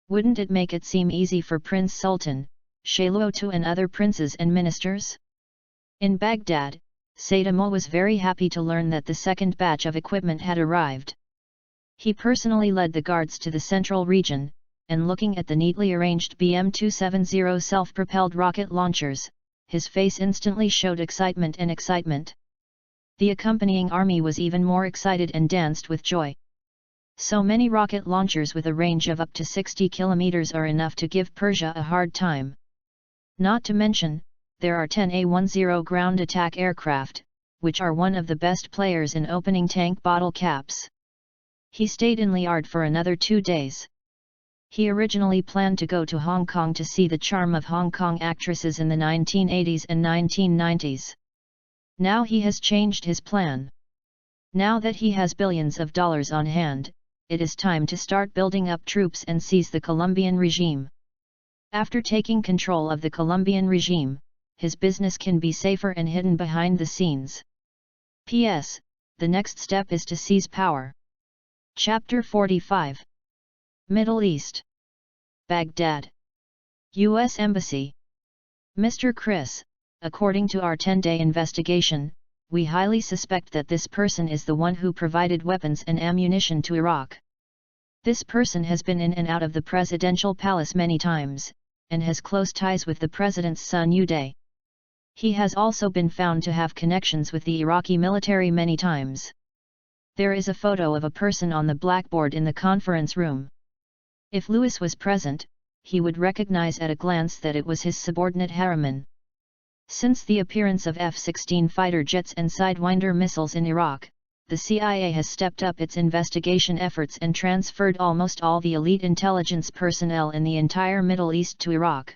Wouldn't it make it seem easy for Prince Sultan, Shayluotu and other princes and ministers? In Baghdad, Sayyid was very happy to learn that the second batch of equipment had arrived. He personally led the guards to the central region, and looking at the neatly arranged BM-270 self-propelled rocket launchers, his face instantly showed excitement. The accompanying army was even more excited and danced with joy. So many rocket launchers with a range of up to 60 kilometers are enough to give Persia a hard time. Not to mention, there are 10 A-10 ground attack aircraft, which are one of the best players in opening tank bottle caps. He stayed in Riyadh for another 2 days. He originally planned to go to Hong Kong to see the charm of Hong Kong actresses in the 1980s and 1990s. Now he has changed his plan. Now that he has billions of dollars on hand, it is time to start building up troops and seize the Colombian regime. After taking control of the Colombian regime, his business can be safer and hidden behind the scenes. P.S. The next step is to seize power. Chapter 45. Middle East. Baghdad. U.S. Embassy. Mr. Chris, according to our 10-day investigation, we highly suspect that this person is the one who provided weapons and ammunition to Iraq. This person has been in and out of the presidential palace many times, and has close ties with the president's son Uday. He has also been found to have connections with the Iraqi military many times. There is a photo of a person on the blackboard in the conference room. If Lewis was present, he would recognize at a glance that it was his subordinate Harriman. Since the appearance of F-16 fighter jets and Sidewinder missiles in Iraq, the CIA has stepped up its investigation efforts and transferred almost all the elite intelligence personnel in the entire Middle East to Iraq.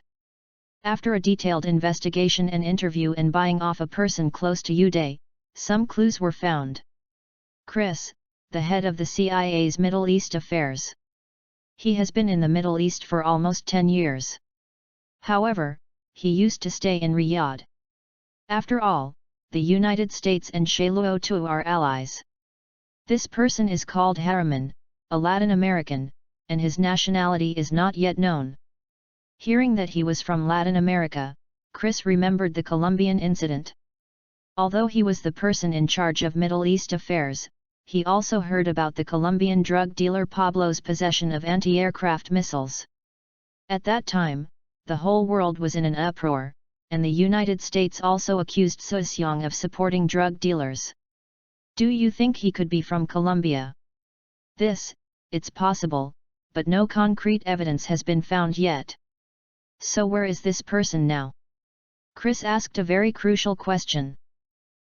After a detailed investigation and interview and buying off a person close to Uday, some clues were found. Chris, the head of the CIA's Middle East affairs. He has been in the Middle East for almost 10 years. However, he used to stay in Riyadh. After all, the United States and Shayluo are allies. This person is called Harriman, a Latin American, and his nationality is not yet known. Hearing that he was from Latin America, Chris remembered the Colombian incident. Although he was the person in charge of Middle East affairs, he also heard about the Colombian drug dealer Pablo's possession of anti-aircraft missiles. At that time, the whole world was in an uproar, and the United States also accused SAIYAN of supporting drug dealers. Do you think he could be from Colombia? It's possible, but no concrete evidence has been found yet. So where is this person now? Chris asked a very crucial question.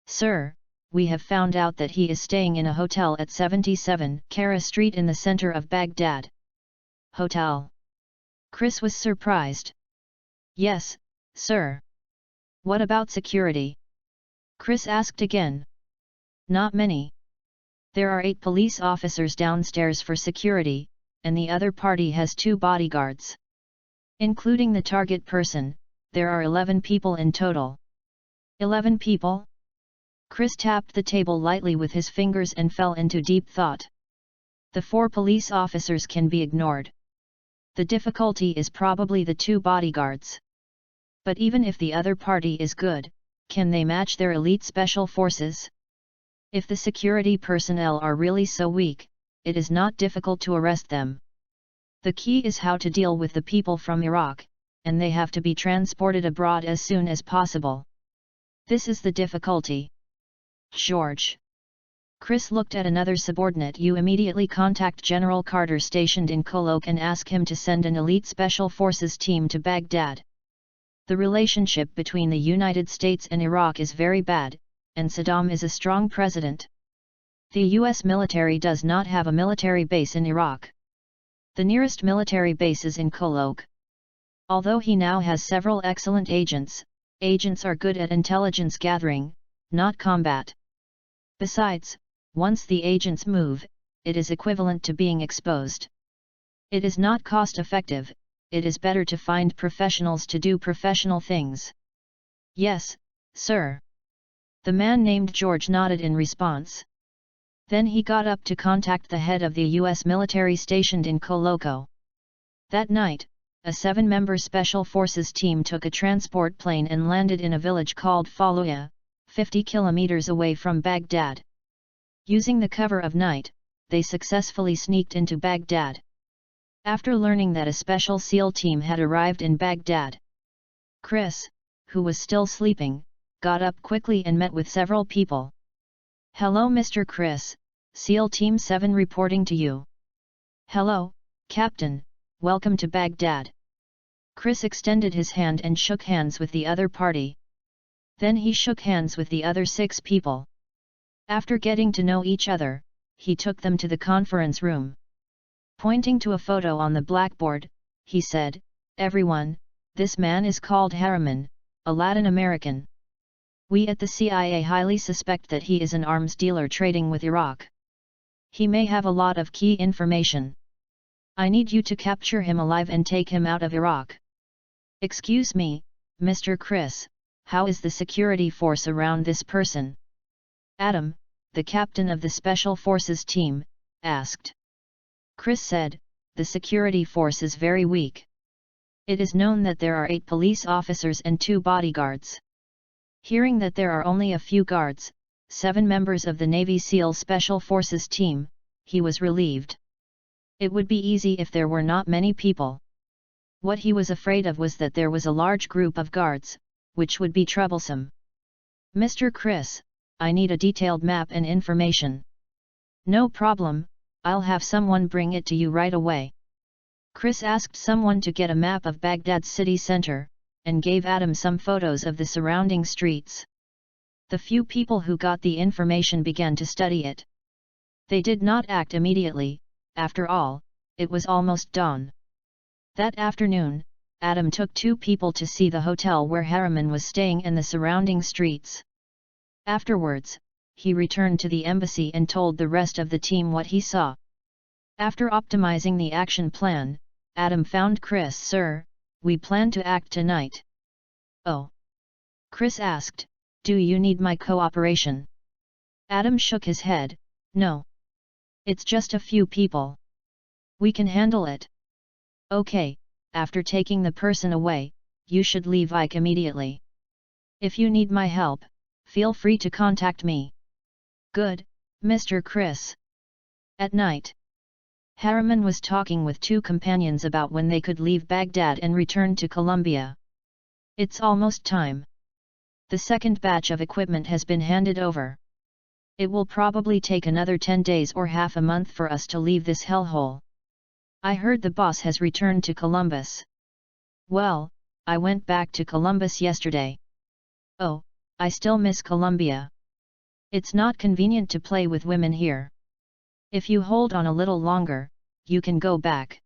Sir, we have found out that he is staying in a hotel at 77 Kara Street in the center of Baghdad. Hotel? Chris was surprised. Yes, sir. What about security? Chris asked again. Not many. There are 8 police officers downstairs for security, and the other party has 2 bodyguards. Including the target person, there are 11 people in total. 11 people? Chris tapped the table lightly with his fingers and fell into deep thought. The 4 police officers can be ignored. The difficulty is probably the 2 bodyguards. But even if the other party is good, can they match their elite special forces? If the security personnel are really so weak, it is not difficult to arrest them. The key is how to deal with the people from Iraq, and they have to be transported abroad as soon as possible. This is the difficulty. George. Chris looked at another subordinate. You immediately contact General Carter stationed in Kolok and ask him to send an elite special forces team to Baghdad. The relationship between the United States and Iraq is very bad, and Saddam is a strong president. The US military does not have a military base in Iraq. The nearest military base is in Kolok. Although he now has several excellent agents, agents are good at intelligence gathering, not combat. Besides, once the agents move, it is equivalent to being exposed. It is not cost-effective, it is better to find professionals to do professional things. Yes, sir. The man named George nodded in response. Then he got up to contact the head of the U.S. military stationed in Koloko. That night, a 7-member Special Forces team took a transport plane and landed in a village called Fallujah, 50 kilometers away from Baghdad. Using the cover of night, they successfully sneaked into Baghdad. After learning that a special SEAL team had arrived in Baghdad, Chris, who was still sleeping, got up quickly and met with several people. Hello Mr. Chris, SEAL Team 7 reporting to you. Hello, Captain, welcome to Baghdad. Chris extended his hand and shook hands with the other party. Then he shook hands with the other 6 people. After getting to know each other, he took them to the conference room. Pointing to a photo on the blackboard, he said, "Everyone, this man is called Harriman, a Latin American. We at the CIA highly suspect that he is an arms dealer trading with Iraq. He may have a lot of key information. I need you to capture him alive and take him out of Iraq. Excuse me, Mr. Chris, how is the security force around this person? Adam, the captain of the Special Forces team, asked. Chris said, the security force is very weak. It is known that there are 8 police officers and 2 bodyguards. Hearing that there are only a few guards, 7 members of the Navy SEAL Special Forces team, he was relieved. It would be easy if there were not many people. What he was afraid of was that there was a large group of guards, which would be troublesome. Mr. Chris, I need a detailed map and information. No problem, I'll have someone bring it to you right away. Chris asked someone to get a map of Baghdad's city center, and gave Adam some photos of the surrounding streets. The few people who got the information began to study it. They did not act immediately, after all, it was almost dawn. That afternoon, Adam took 2 people to see the hotel where Harriman was staying and the surrounding streets. Afterwards, he returned to the embassy and told the rest of the team what he saw. After optimizing the action plan, Adam found Chris. Sir, we plan to act tonight. Oh? Chris asked, do you need my cooperation? Adam shook his head, no. It's just a few people. We can handle it. Okay, after taking the person away, you should leave Ike immediately. If you need my help, feel free to contact me. Good, Mr. Chris. At night, Harriman was talking with 2 companions about when they could leave Baghdad and return to Colombia. It's almost time. The second batch of equipment has been handed over. It will probably take another 10 days or half a month for us to leave this hellhole. I heard the boss has returned to Columbus. Well, I went back to Columbus yesterday. Oh, I still miss Colombia. It's not convenient to play with women here. If you hold on a little longer, you can go back.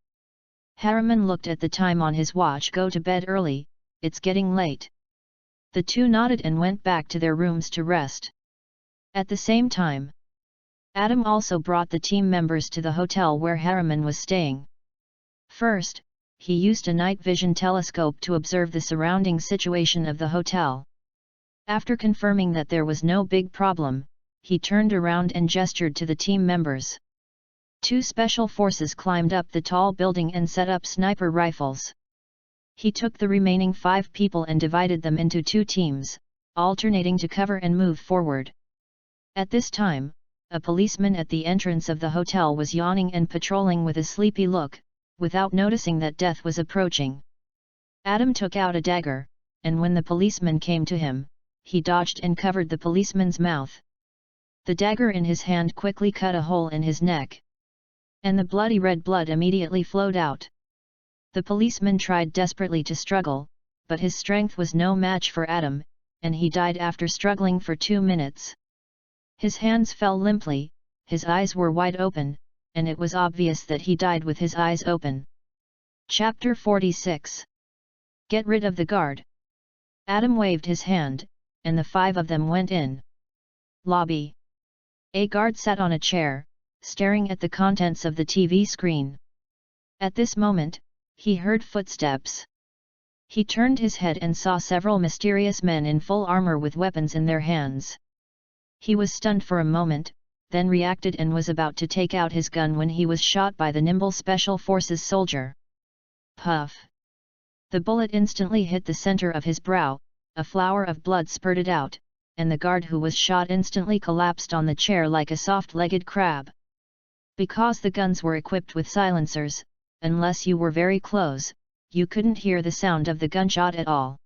Harriman looked at the time on his watch. Go to bed early, it's getting late. The 2 nodded and went back to their rooms to rest. At the same time, Adam also brought the team members to the hotel where Harriman was staying. First, he used a night vision telescope to observe the surrounding situation of the hotel. After confirming that there was no big problem, he turned around and gestured to the team members. 2 special forces climbed up the tall building and set up sniper rifles. He took the remaining 5 people and divided them into 2 teams, alternating to cover and move forward. At this time, a policeman at the entrance of the hotel was yawning and patrolling with a sleepy look, without noticing that death was approaching. Adam took out a dagger, and when the policeman came to him, he dodged and covered the policeman's mouth. The dagger in his hand quickly cut a hole in his neck. And the bloody red blood immediately flowed out. The policeman tried desperately to struggle, but his strength was no match for Adam, and he died after struggling for 2 minutes. His hands fell limply, his eyes were wide open, and it was obvious that he died with his eyes open. Chapter 46. Get rid of the guard. Adam waved his hand, and the 5 of them went in. Lobby. A guard sat on a chair, staring at the contents of the TV screen. At this moment, he heard footsteps. He turned his head and saw several mysterious men in full armor with weapons in their hands. He was stunned for a moment, then reacted and was about to take out his gun when he was shot by the nimble Special Forces soldier. Puff! The bullet instantly hit the center of his brow, a flower of blood spurted out, and the guard who was shot instantly collapsed on the chair like a soft-legged crab. Because the guns were equipped with silencers, unless you were very close, you couldn't hear the sound of the gunshot at all.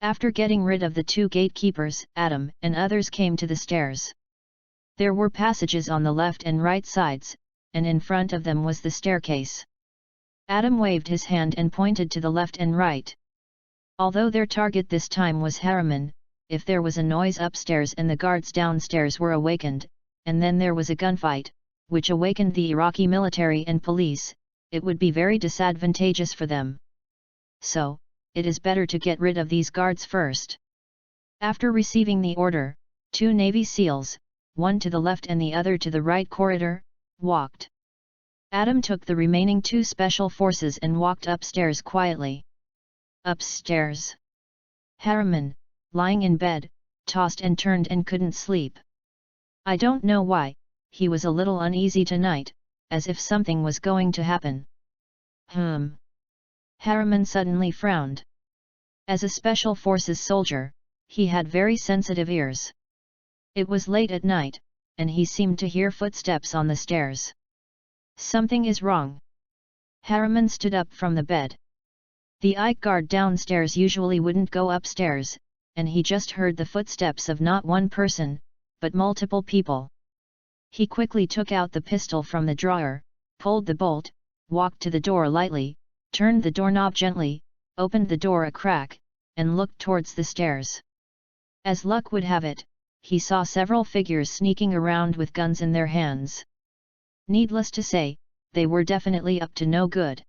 After getting rid of the 2 gatekeepers, Adam and others came to the stairs. There were passages on the left and right sides, and in front of them was the staircase. Adam waved his hand and pointed to the left and right. Although their target this time was Harriman, if there was a noise upstairs and the guards downstairs were awakened, and then there was a gunfight, which awakened the Iraqi military and police, it would be very disadvantageous for them. So, it is better to get rid of these guards first. After receiving the order, 2 Navy SEALs, one to the left and the other to the right corridor, walked. Adam took the remaining 2 special forces and walked upstairs quietly. Upstairs. Harriman, lying in bed, tossed and turned and couldn't sleep. I don't know why, he was a little uneasy tonight, as if something was going to happen. Harriman suddenly frowned. As a special forces soldier, he had very sensitive ears. It was late at night, and he seemed to hear footsteps on the stairs. Something is wrong. Harriman stood up from the bed. The Ike guard downstairs usually wouldn't go upstairs, and he just heard the footsteps of not one person, but multiple people. He quickly took out the pistol from the drawer, pulled the bolt, walked to the door lightly, turned the doorknob gently, opened the door a crack, and looked towards the stairs. As luck would have it, he saw several figures sneaking around with guns in their hands. Needless to say, they were definitely up to no good.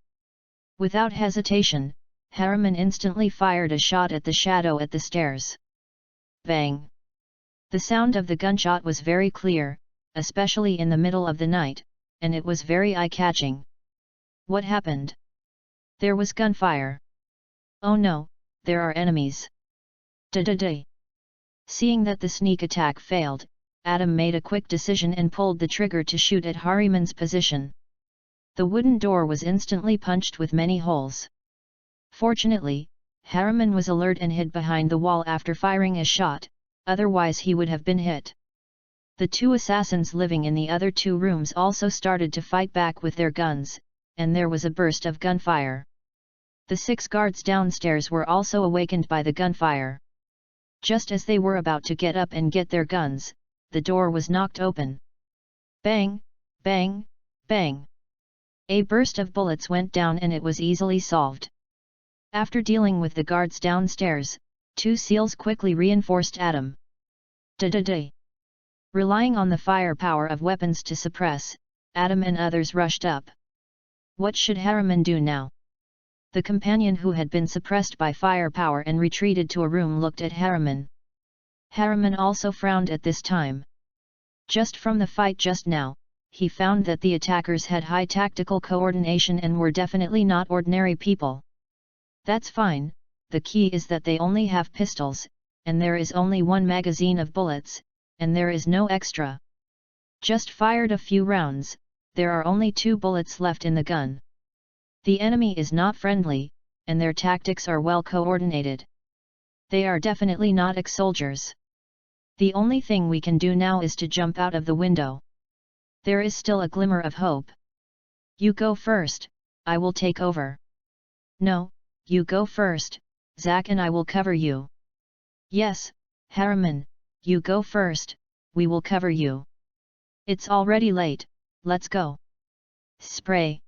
Without hesitation, Harriman instantly fired a shot at the shadow at the stairs. Bang! The sound of the gunshot was very clear, especially in the middle of the night, and it was very eye-catching. What happened? There was gunfire. Oh no, there are enemies. Da-da-da. Seeing that the sneak attack failed, Adam made a quick decision and pulled the trigger to shoot at Harriman's position. The wooden door was instantly punched with many holes. Fortunately, Harriman was alert and hid behind the wall after firing a shot, otherwise he would have been hit. The 2 assassins living in the other 2 rooms also started to fight back with their guns, and there was a burst of gunfire. The 6 guards downstairs were also awakened by the gunfire. Just as they were about to get up and get their guns, the door was knocked open. Bang, bang, bang. A burst of bullets went down and it was easily solved. After dealing with the guards downstairs, 2 SEALs quickly reinforced Adam. Da-da-da. Relying on the firepower of weapons to suppress, Adam and others rushed up. What should Harriman do now? The companion who had been suppressed by firepower and retreated to a room looked at Harriman. Harriman also frowned at this time. Just from the fight just now, he found that the attackers had high tactical coordination and were definitely not ordinary people. That's fine, the key is that they only have pistols, and there is only 1 magazine of bullets, and there is no extra. Just fired a few rounds, there are only 2 bullets left in the gun. The enemy is not friendly, and their tactics are well coordinated. They are definitely not ex-soldiers. The only thing we can do now is to jump out of the window. There is still a glimmer of hope. You go first, I will take over. No, you go first, Zack and I will cover you. Yes, Harriman, you go first, we will cover you. It's already late, let's go. Spray.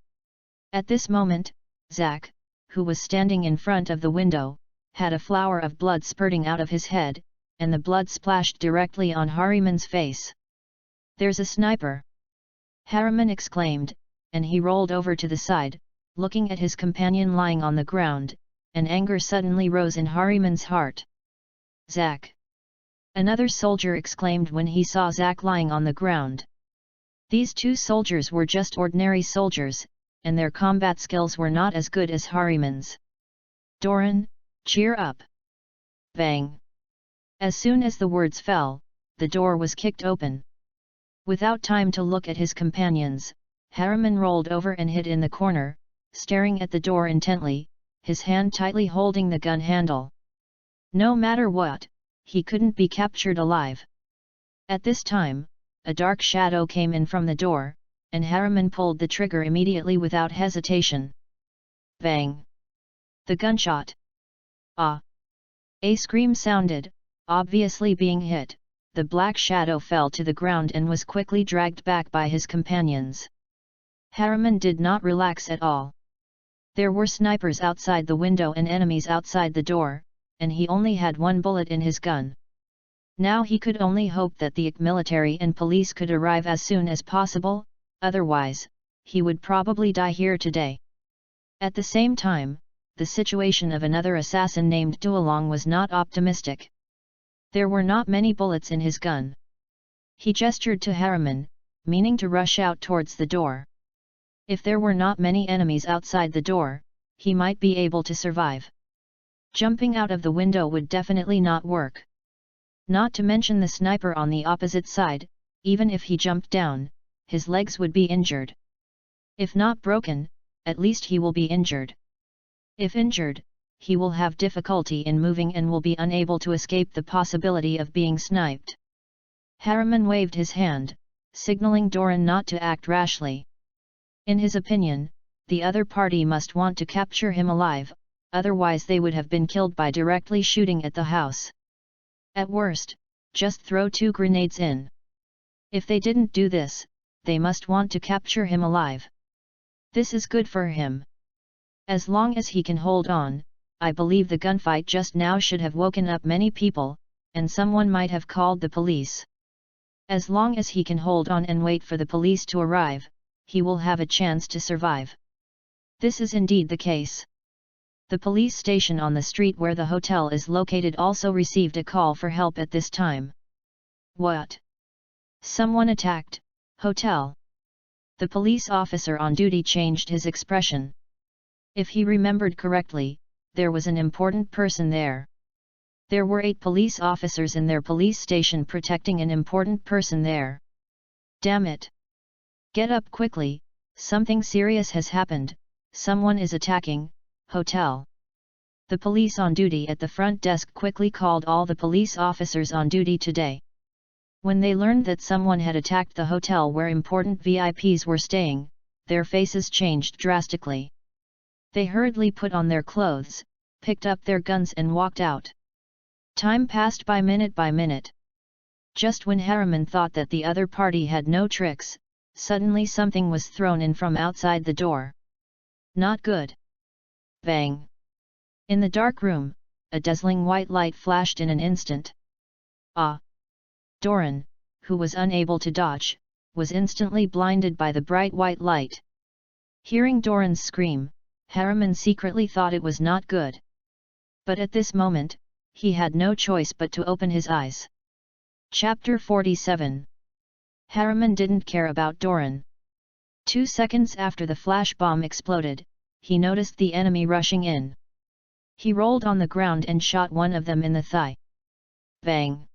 At this moment, Zack, who was standing in front of the window, had a flower of blood spurting out of his head, and the blood splashed directly on Harriman's face. There's a sniper! Harriman exclaimed, and he rolled over to the side, looking at his companion lying on the ground, and anger suddenly rose in Harriman's heart. Zack! Another soldier exclaimed when he saw Zack lying on the ground. These 2 soldiers were just ordinary soldiers, and their combat skills were not as good as Harriman's. Doran, cheer up! Bang! As soon as the words fell, the door was kicked open. Without time to look at his companions, Harriman rolled over and hid in the corner, staring at the door intently, his hand tightly holding the gun handle. No matter what, he couldn't be captured alive. At this time, a dark shadow came in from the door, and Harriman pulled the trigger immediately without hesitation. Bang! The gunshot. Ah! A scream sounded, obviously being hit. The black shadow fell to the ground and was quickly dragged back by his companions. Harriman did not relax at all. There were snipers outside the window and enemies outside the door, and he only had 1 bullet in his gun. Now he could only hope that the military and police could arrive as soon as possible, otherwise, he would probably die here today. At the same time, the situation of another assassin named Duolong was not optimistic. There were not many bullets in his gun. He gestured to Harriman, meaning to rush out towards the door. If there were not many enemies outside the door, he might be able to survive. Jumping out of the window would definitely not work. Not to mention the sniper on the opposite side, even if he jumped down, his legs would be injured. If not broken, at least he will be injured. If injured, he will have difficulty in moving and will be unable to escape the possibility of being sniped. Harriman waved his hand, signaling Doran not to act rashly. In his opinion, the other party must want to capture him alive, otherwise they would have been killed by directly shooting at the house. At worst, just throw 2 grenades in. If they didn't do this, they must want to capture him alive. This is good for him. As long as he can hold on, I believe the gunfight just now should have woken up many people, and someone might have called the police. As long as he can hold on and wait for the police to arrive, he will have a chance to survive. This is indeed the case. The police station on the street where the hotel is located also received a call for help at this time. What? Someone attacked hotel. The police officer on duty changed his expression. If he remembered correctly, there was an important person there. There were 8 police officers in their police station protecting an important person there. Damn it! Get up quickly, something serious has happened, someone is attacking hotel. The police on duty at the front desk quickly called all the police officers on duty today. When they learned that someone had attacked the hotel where important VIPs were staying, their faces changed drastically. They hurriedly put on their clothes, picked up their guns and walked out. Time passed by minute. Just when Harriman thought that the other party had no tricks, suddenly something was thrown in from outside the door. Not good. Bang! In the dark room, a dazzling white light flashed in an instant. Ah! Doran, who was unable to dodge, was instantly blinded by the bright white light. Hearing Doran's scream, Harriman secretly thought it was not good. But at this moment, he had no choice but to open his eyes. Chapter 47. Harriman didn't care about Doran. 2 seconds after the flash bomb exploded, he noticed the enemy rushing in. He rolled on the ground and shot one of them in the thigh. Bang!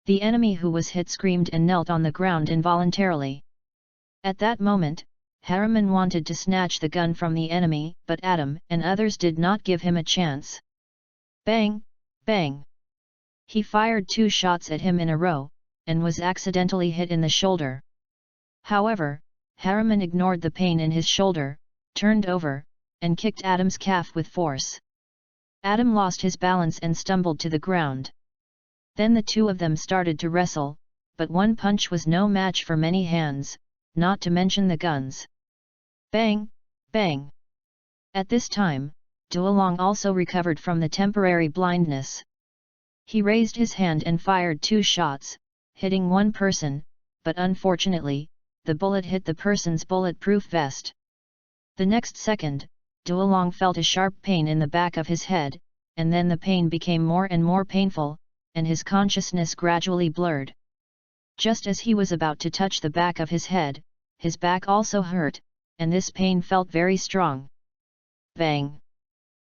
The enemy who was hit screamed and knelt on the ground involuntarily. At that moment, Harriman wanted to snatch the gun from the enemy, but Adam and others did not give him a chance. Bang! Bang! He fired 2 shots at him in a row, and was accidentally hit in the shoulder. However, Harriman ignored the pain in his shoulder, turned over, and kicked Adam's calf with force. Adam lost his balance and stumbled to the ground. Then the 2 of them started to wrestle, but one punch was no match for many hands, not to mention the guns. Bang! Bang! At this time, Duolong also recovered from the temporary blindness. He raised his hand and fired 2 shots, hitting one person, but unfortunately, the bullet hit the person's bulletproof vest. The next second, Duolong felt a sharp pain in the back of his head, and then the pain became more and more painful, and his consciousness gradually blurred. Just as he was about to touch the back of his head, his back also hurt, and this pain felt very strong. Bang!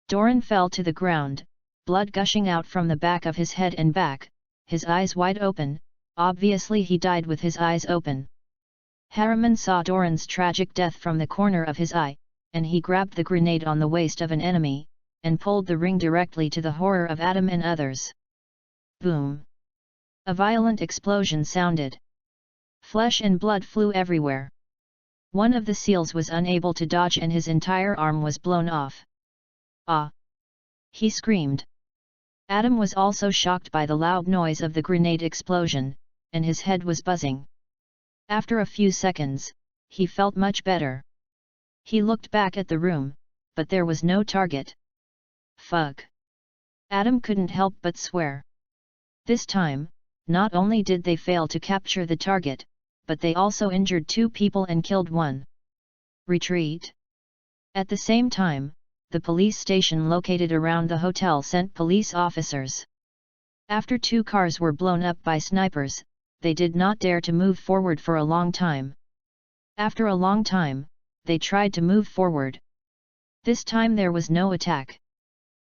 Doran fell to the ground, blood gushing out from the back of his head and back, his eyes wide open, obviously he died with his eyes open. Harriman saw Doran's tragic death from the corner of his eye, and he grabbed the grenade on the waist of an enemy, and pulled the ring directly to the horror of Adam and others. Boom! A violent explosion sounded. Flesh and blood flew everywhere. One of the seals was unable to dodge and his entire arm was blown off. Ah! He screamed. Adam was also shocked by the loud noise of the grenade explosion, and his head was buzzing. After a few seconds, he felt much better. He looked back at the room, but there was no target. Fuck! Adam couldn't help but swear. This time, not only did they fail to capture the target, but they also injured 2 people and killed 1. Retreat! At the same time, the police station located around the hotel sent police officers. After 2 cars were blown up by snipers, they did not dare to move forward for a long time. After a long time, they tried to move forward. This time there was no attack.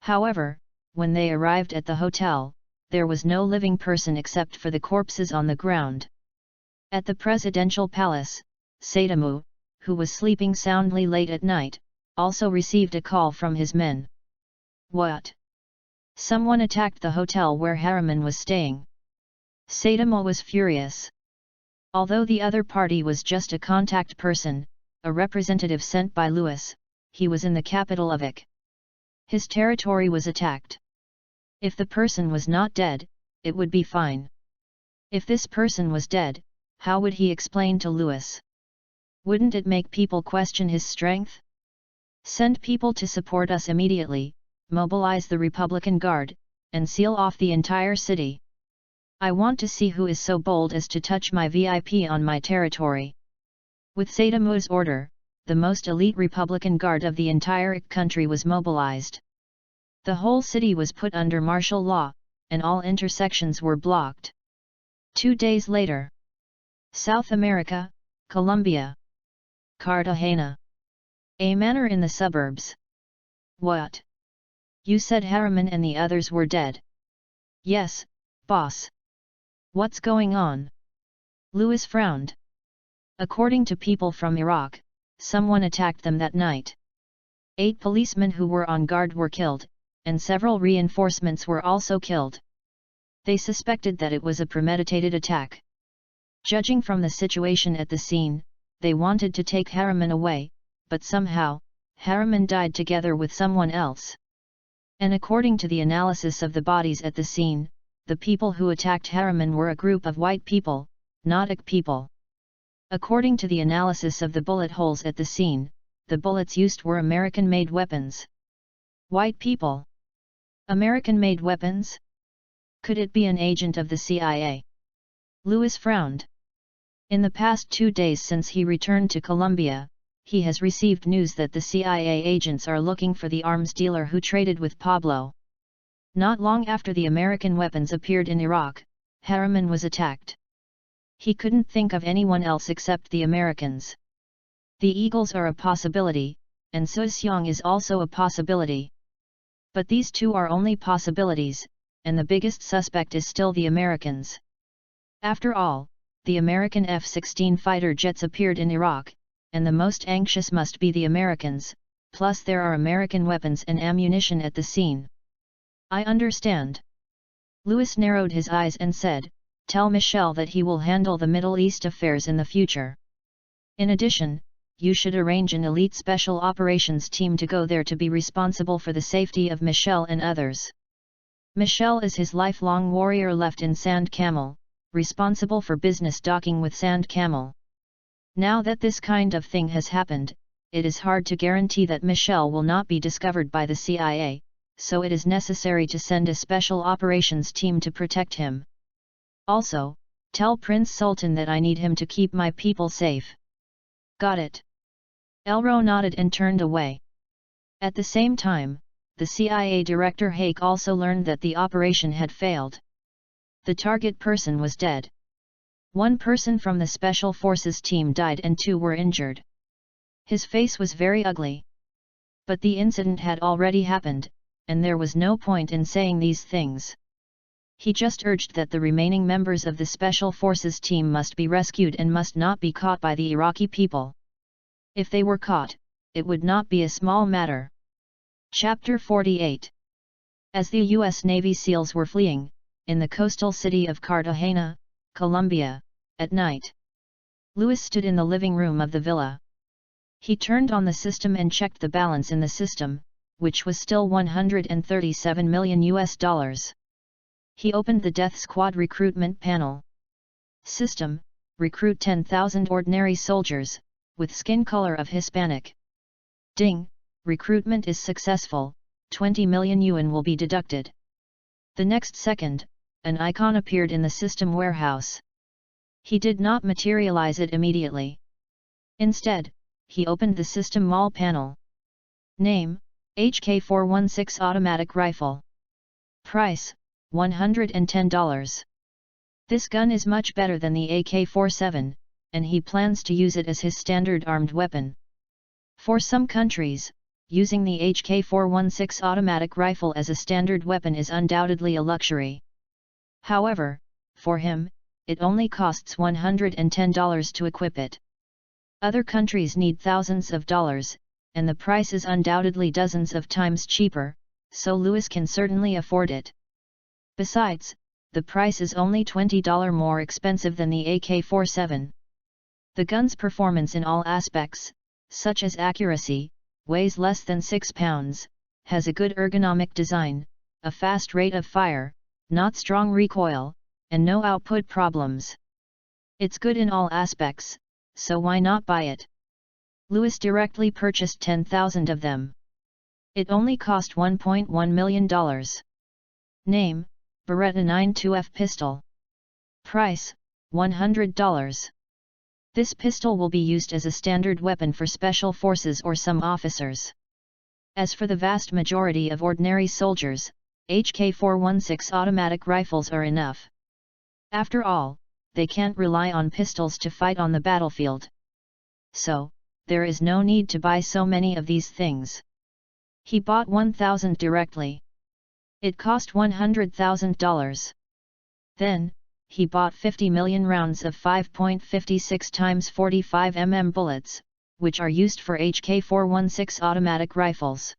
However, when they arrived at the hotel, there was no living person except for the corpses on the ground. At the presidential palace, Sadamu, who was sleeping soundly late at night, also received a call from his men. What? Someone attacked the hotel where Harriman was staying. Sadamu was furious. Although the other party was just a contact person, a representative sent by Louis, he was in the capital of Ik. His territory was attacked. If the person was not dead, it would be fine. If this person was dead, how would he explain to Louis? Wouldn't it make people question his strength? Send people to support us immediately, mobilize the Republican Guard, and seal off the entire city. I want to see who is so bold as to touch my VIP on my territory. With Sadamu's order, the most elite Republican Guard of the entire country was mobilized. The whole city was put under martial law, and all intersections were blocked. 2 days later. South America, Colombia. Cartagena. A manor in the suburbs. What? You said Harriman and the others were dead. Yes, boss. What's going on? Louis frowned. According to people from Iraq, someone attacked them that night. 8 policemen who were on guard were killed, and several reinforcements were also killed. They suspected that it was a premeditated attack. Judging from the situation at the scene, they wanted to take Harriman away, but somehow, Harriman died together with someone else. And according to the analysis of the bodies at the scene, the people who attacked Harriman were a group of white people, not Ik people. According to the analysis of the bullet holes at the scene, the bullets used were American-made weapons. White people. American-made weapons? Could it be an agent of the CIA? Louis frowned. In the past 2 days since he returned to Colombia, he has received news that the CIA agents are looking for the arms dealer who traded with Pablo. Not long after the American weapons appeared in Iraq, Harriman was attacked. He couldn't think of anyone else except the Americans. The Eagles are a possibility, and SAIYAN is also a possibility. But these two are only possibilities, and the biggest suspect is still the Americans. After all, the American F-16 fighter jets appeared in Iraq, and the most anxious must be the Americans, plus there are American weapons and ammunition at the scene. I understand. Louis narrowed his eyes and said, "Tell Michel that he will handle the Middle East affairs in the future. In addition, you should arrange an elite special operations team to go there to be responsible for the safety of Michel and others. Michel is his lifelong warrior left in Sand Camel, responsible for business docking with Sand Camel. Now that this kind of thing has happened, it is hard to guarantee that Michel will not be discovered by the CIA, so it is necessary to send a special operations team to protect him. Also, tell Prince Sultan that I need him to keep my people safe." "Got it." Elro nodded and turned away. At the same time, the CIA director Hake also learned that the operation had failed. The target person was dead. 1 person from the Special Forces team died and 2 were injured. His face was very ugly. But the incident had already happened, and there was no point in saying these things. He just urged that the remaining members of the Special Forces team must be rescued and must not be caught by the Iraqi people. If they were caught, it would not be a small matter. Chapter 48. As the U.S. Navy SEALs were fleeing, in the coastal city of Cartagena, Colombia, at night, Louis stood in the living room of the villa. He turned on the system and checked the balance in the system, which was still $137 million. He opened the Death Squad recruitment panel. System: recruit 10,000 ordinary soldiers, with skin color of Hispanic. Ding! Recruitment is successful, 20 million yuan will be deducted. The next second, an icon appeared in the system warehouse. He did not materialize it immediately. Instead, he opened the system mall panel. Name: HK416 automatic rifle. Price: $110. This gun is much better than the AK-47, and he plans to use it as his standard armed weapon. For some countries, using the HK-416 automatic rifle as a standard weapon is undoubtedly a luxury. However, for him, it only costs $110 to equip it. Other countries need thousands of dollars, and the price is undoubtedly dozens of times cheaper, so Lewis can certainly afford it. Besides, the price is only $20 more expensive than the AK-47. The gun's performance in all aspects, such as accuracy, weighs less than 6 pounds, has a good ergonomic design, a fast rate of fire, not strong recoil, and no output problems. It's good in all aspects, so why not buy it? Lewis directly purchased 10,000 of them. It only cost $1.1 million. Name: Beretta 92F pistol. Price: $100. This pistol will be used as a standard weapon for special forces or some officers. As for the vast majority of ordinary soldiers, HK-416 automatic rifles are enough. After all, they can't rely on pistols to fight on the battlefield. So, there is no need to buy so many of these things. He bought 1,000 directly. It cost $100,000. Then, he bought 50 million rounds of 5.56 x 45 mm bullets, which are used for HK-416 automatic rifles.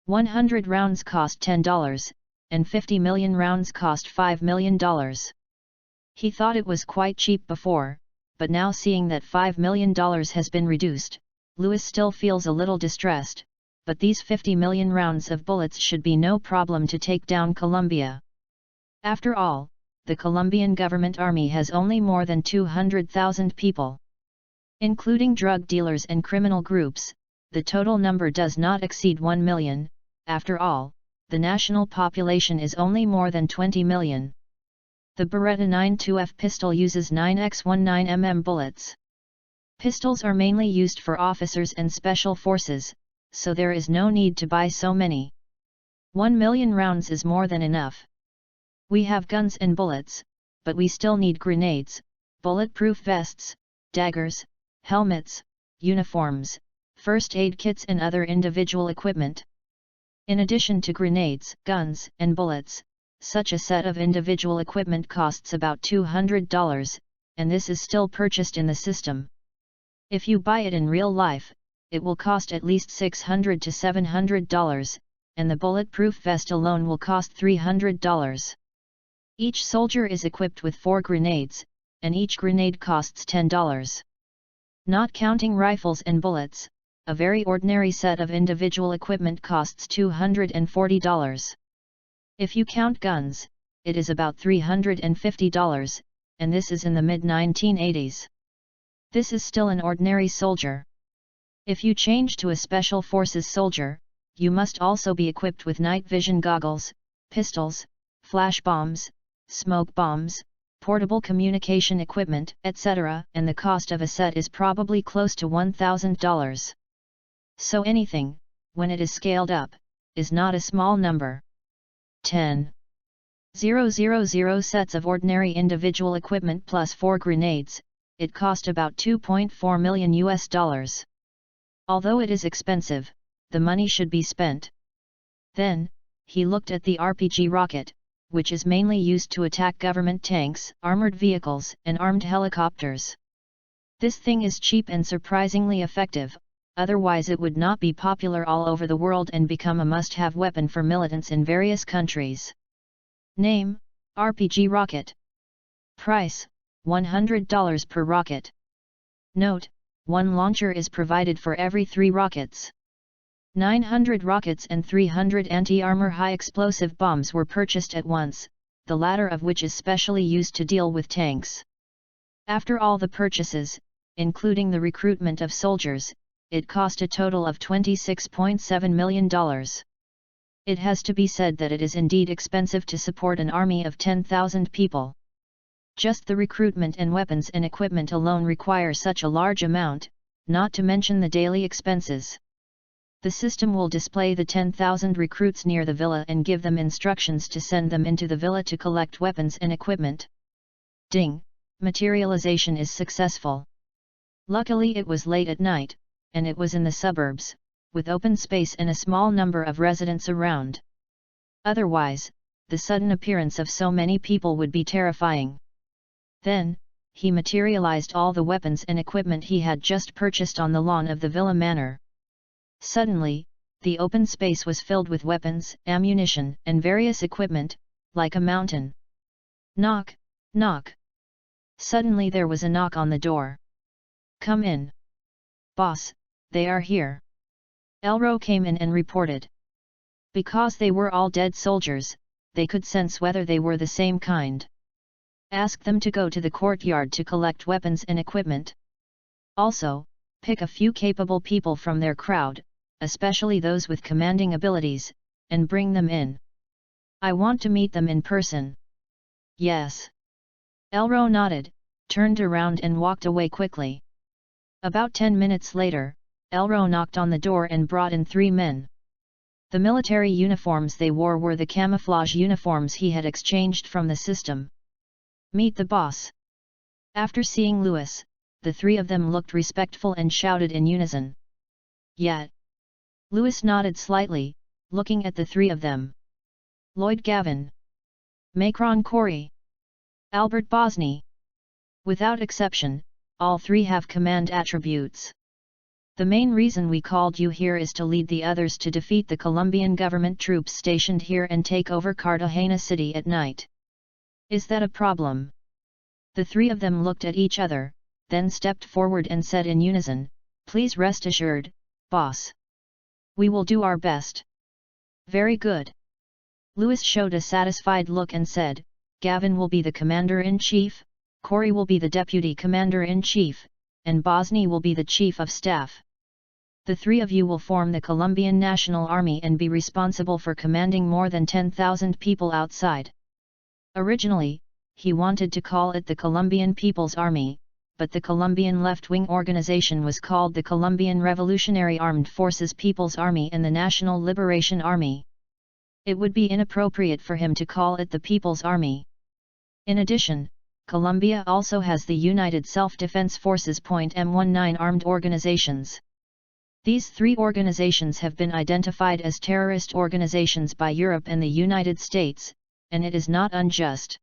100 rounds cost $10, and 50 million rounds cost $5 million. He thought it was quite cheap before, but now seeing that $5 million has been reduced, Lewis still feels a little distressed, but these 50 million rounds of bullets should be no problem to take down Colombia. After all, the Colombian government army has only more than 200,000 people. Including drug dealers and criminal groups, the total number does not exceed 1 million, after all, the national population is only more than 20 million. The Beretta 92F pistol uses 9x19 mm bullets. Pistols are mainly used for officers and special forces, so there is no need to buy so many. 1 million rounds is more than enough. We have guns and bullets, but we still need grenades, bulletproof vests, daggers, helmets, uniforms, first aid kits and other individual equipment. In addition to grenades, guns, and bullets, such a set of individual equipment costs about $200, and this is still purchased in the system. If you buy it in real life, it will cost at least $600 to $700, and the bulletproof vest alone will cost $300. Each soldier is equipped with 4 grenades, and each grenade costs $10. Not counting rifles and bullets, a very ordinary set of individual equipment costs $240. If you count guns, it is about $350, and this is in the mid-1980s. This is still an ordinary soldier. If you change to a Special Forces soldier, you must also be equipped with night vision goggles, pistols, flash bombs, smoke bombs, portable communication equipment, etc., and the cost of a set is probably close to $1,000. So anything, when it is scaled up, is not a small number. 10,000 sets of ordinary individual equipment plus 4 grenades, it cost about $2.4 million. Although it is expensive, the money should be spent. Then, he looked at the RPG rocket, which is mainly used to attack government tanks, armored vehicles, and armed helicopters. This thing is cheap and surprisingly effective, otherwise it would not be popular all over the world and become a must-have weapon for militants in various countries. Name: RPG rocket. Price: $100 per rocket. Note: 1 launcher is provided for every 3 rockets. 900 rockets and 300 anti-armor high-explosive bombs were purchased at once, the latter of which is specially used to deal with tanks. After all the purchases, including the recruitment of soldiers, it cost a total of $26.7 million. It has to be said that it is indeed expensive to support an army of 10,000 people. Just the recruitment and weapons and equipment alone require such a large amount, not to mention the daily expenses. The system will display the 10,000 recruits near the villa and give them instructions to send them into the villa to collect weapons and equipment. Ding, materialization is successful. Luckily it was late at night, and it was in the suburbs, with open space and a small number of residents around. Otherwise, the sudden appearance of so many people would be terrifying. Then, he materialized all the weapons and equipment he had just purchased on the lawn of the villa manor. Suddenly, the open space was filled with weapons, ammunition, and various equipment, like a mountain. Knock, knock. Suddenly there was a knock on the door. Come in. Boss, they are here. Elro came in and reported. Because they were all dead soldiers, they could sense whether they were the same kind. Ask them to go to the courtyard to collect weapons and equipment. Also, pick a few capable people from their crowd, especially those with commanding abilities, and bring them in. I want to meet them in person. Yes. Elro nodded, turned around and walked away quickly. About 10 minutes later, Elro knocked on the door and brought in 3 men. The military uniforms they wore were the camouflage uniforms he had exchanged from the system. Meet the boss. After seeing Louis, the 3 of them looked respectful and shouted in unison. Yet. Louis nodded slightly, looking at the 3 of them. Lloyd Gavin. Macron Corey. Albert Bosny. Without exception, all 3 have command attributes. The main reason we called you here is to lead the others to defeat the Colombian government troops stationed here and take over Cartagena City at night. Is that a problem? The 3 of them looked at each other, then stepped forward and said in unison, Please rest assured, boss. We will do our best. Very good. Louis showed a satisfied look and said, Gavin will be the commander-in-chief, Corey will be the deputy commander-in-chief, and Bosny will be the chief of staff. The 3 of you will form the Colombian National Army and be responsible for commanding more than 10,000 people outside. Originally, he wanted to call it the Colombian People's Army, but the Colombian left-wing organization was called the Colombian Revolutionary Armed Forces People's Army and the National Liberation Army. It would be inappropriate for him to call it the People's Army. In addition, Colombia also has the United Self-Defense Forces .M19 armed organizations. These 3 organizations have been identified as terrorist organizations by Europe and the United States, and it is not unjust.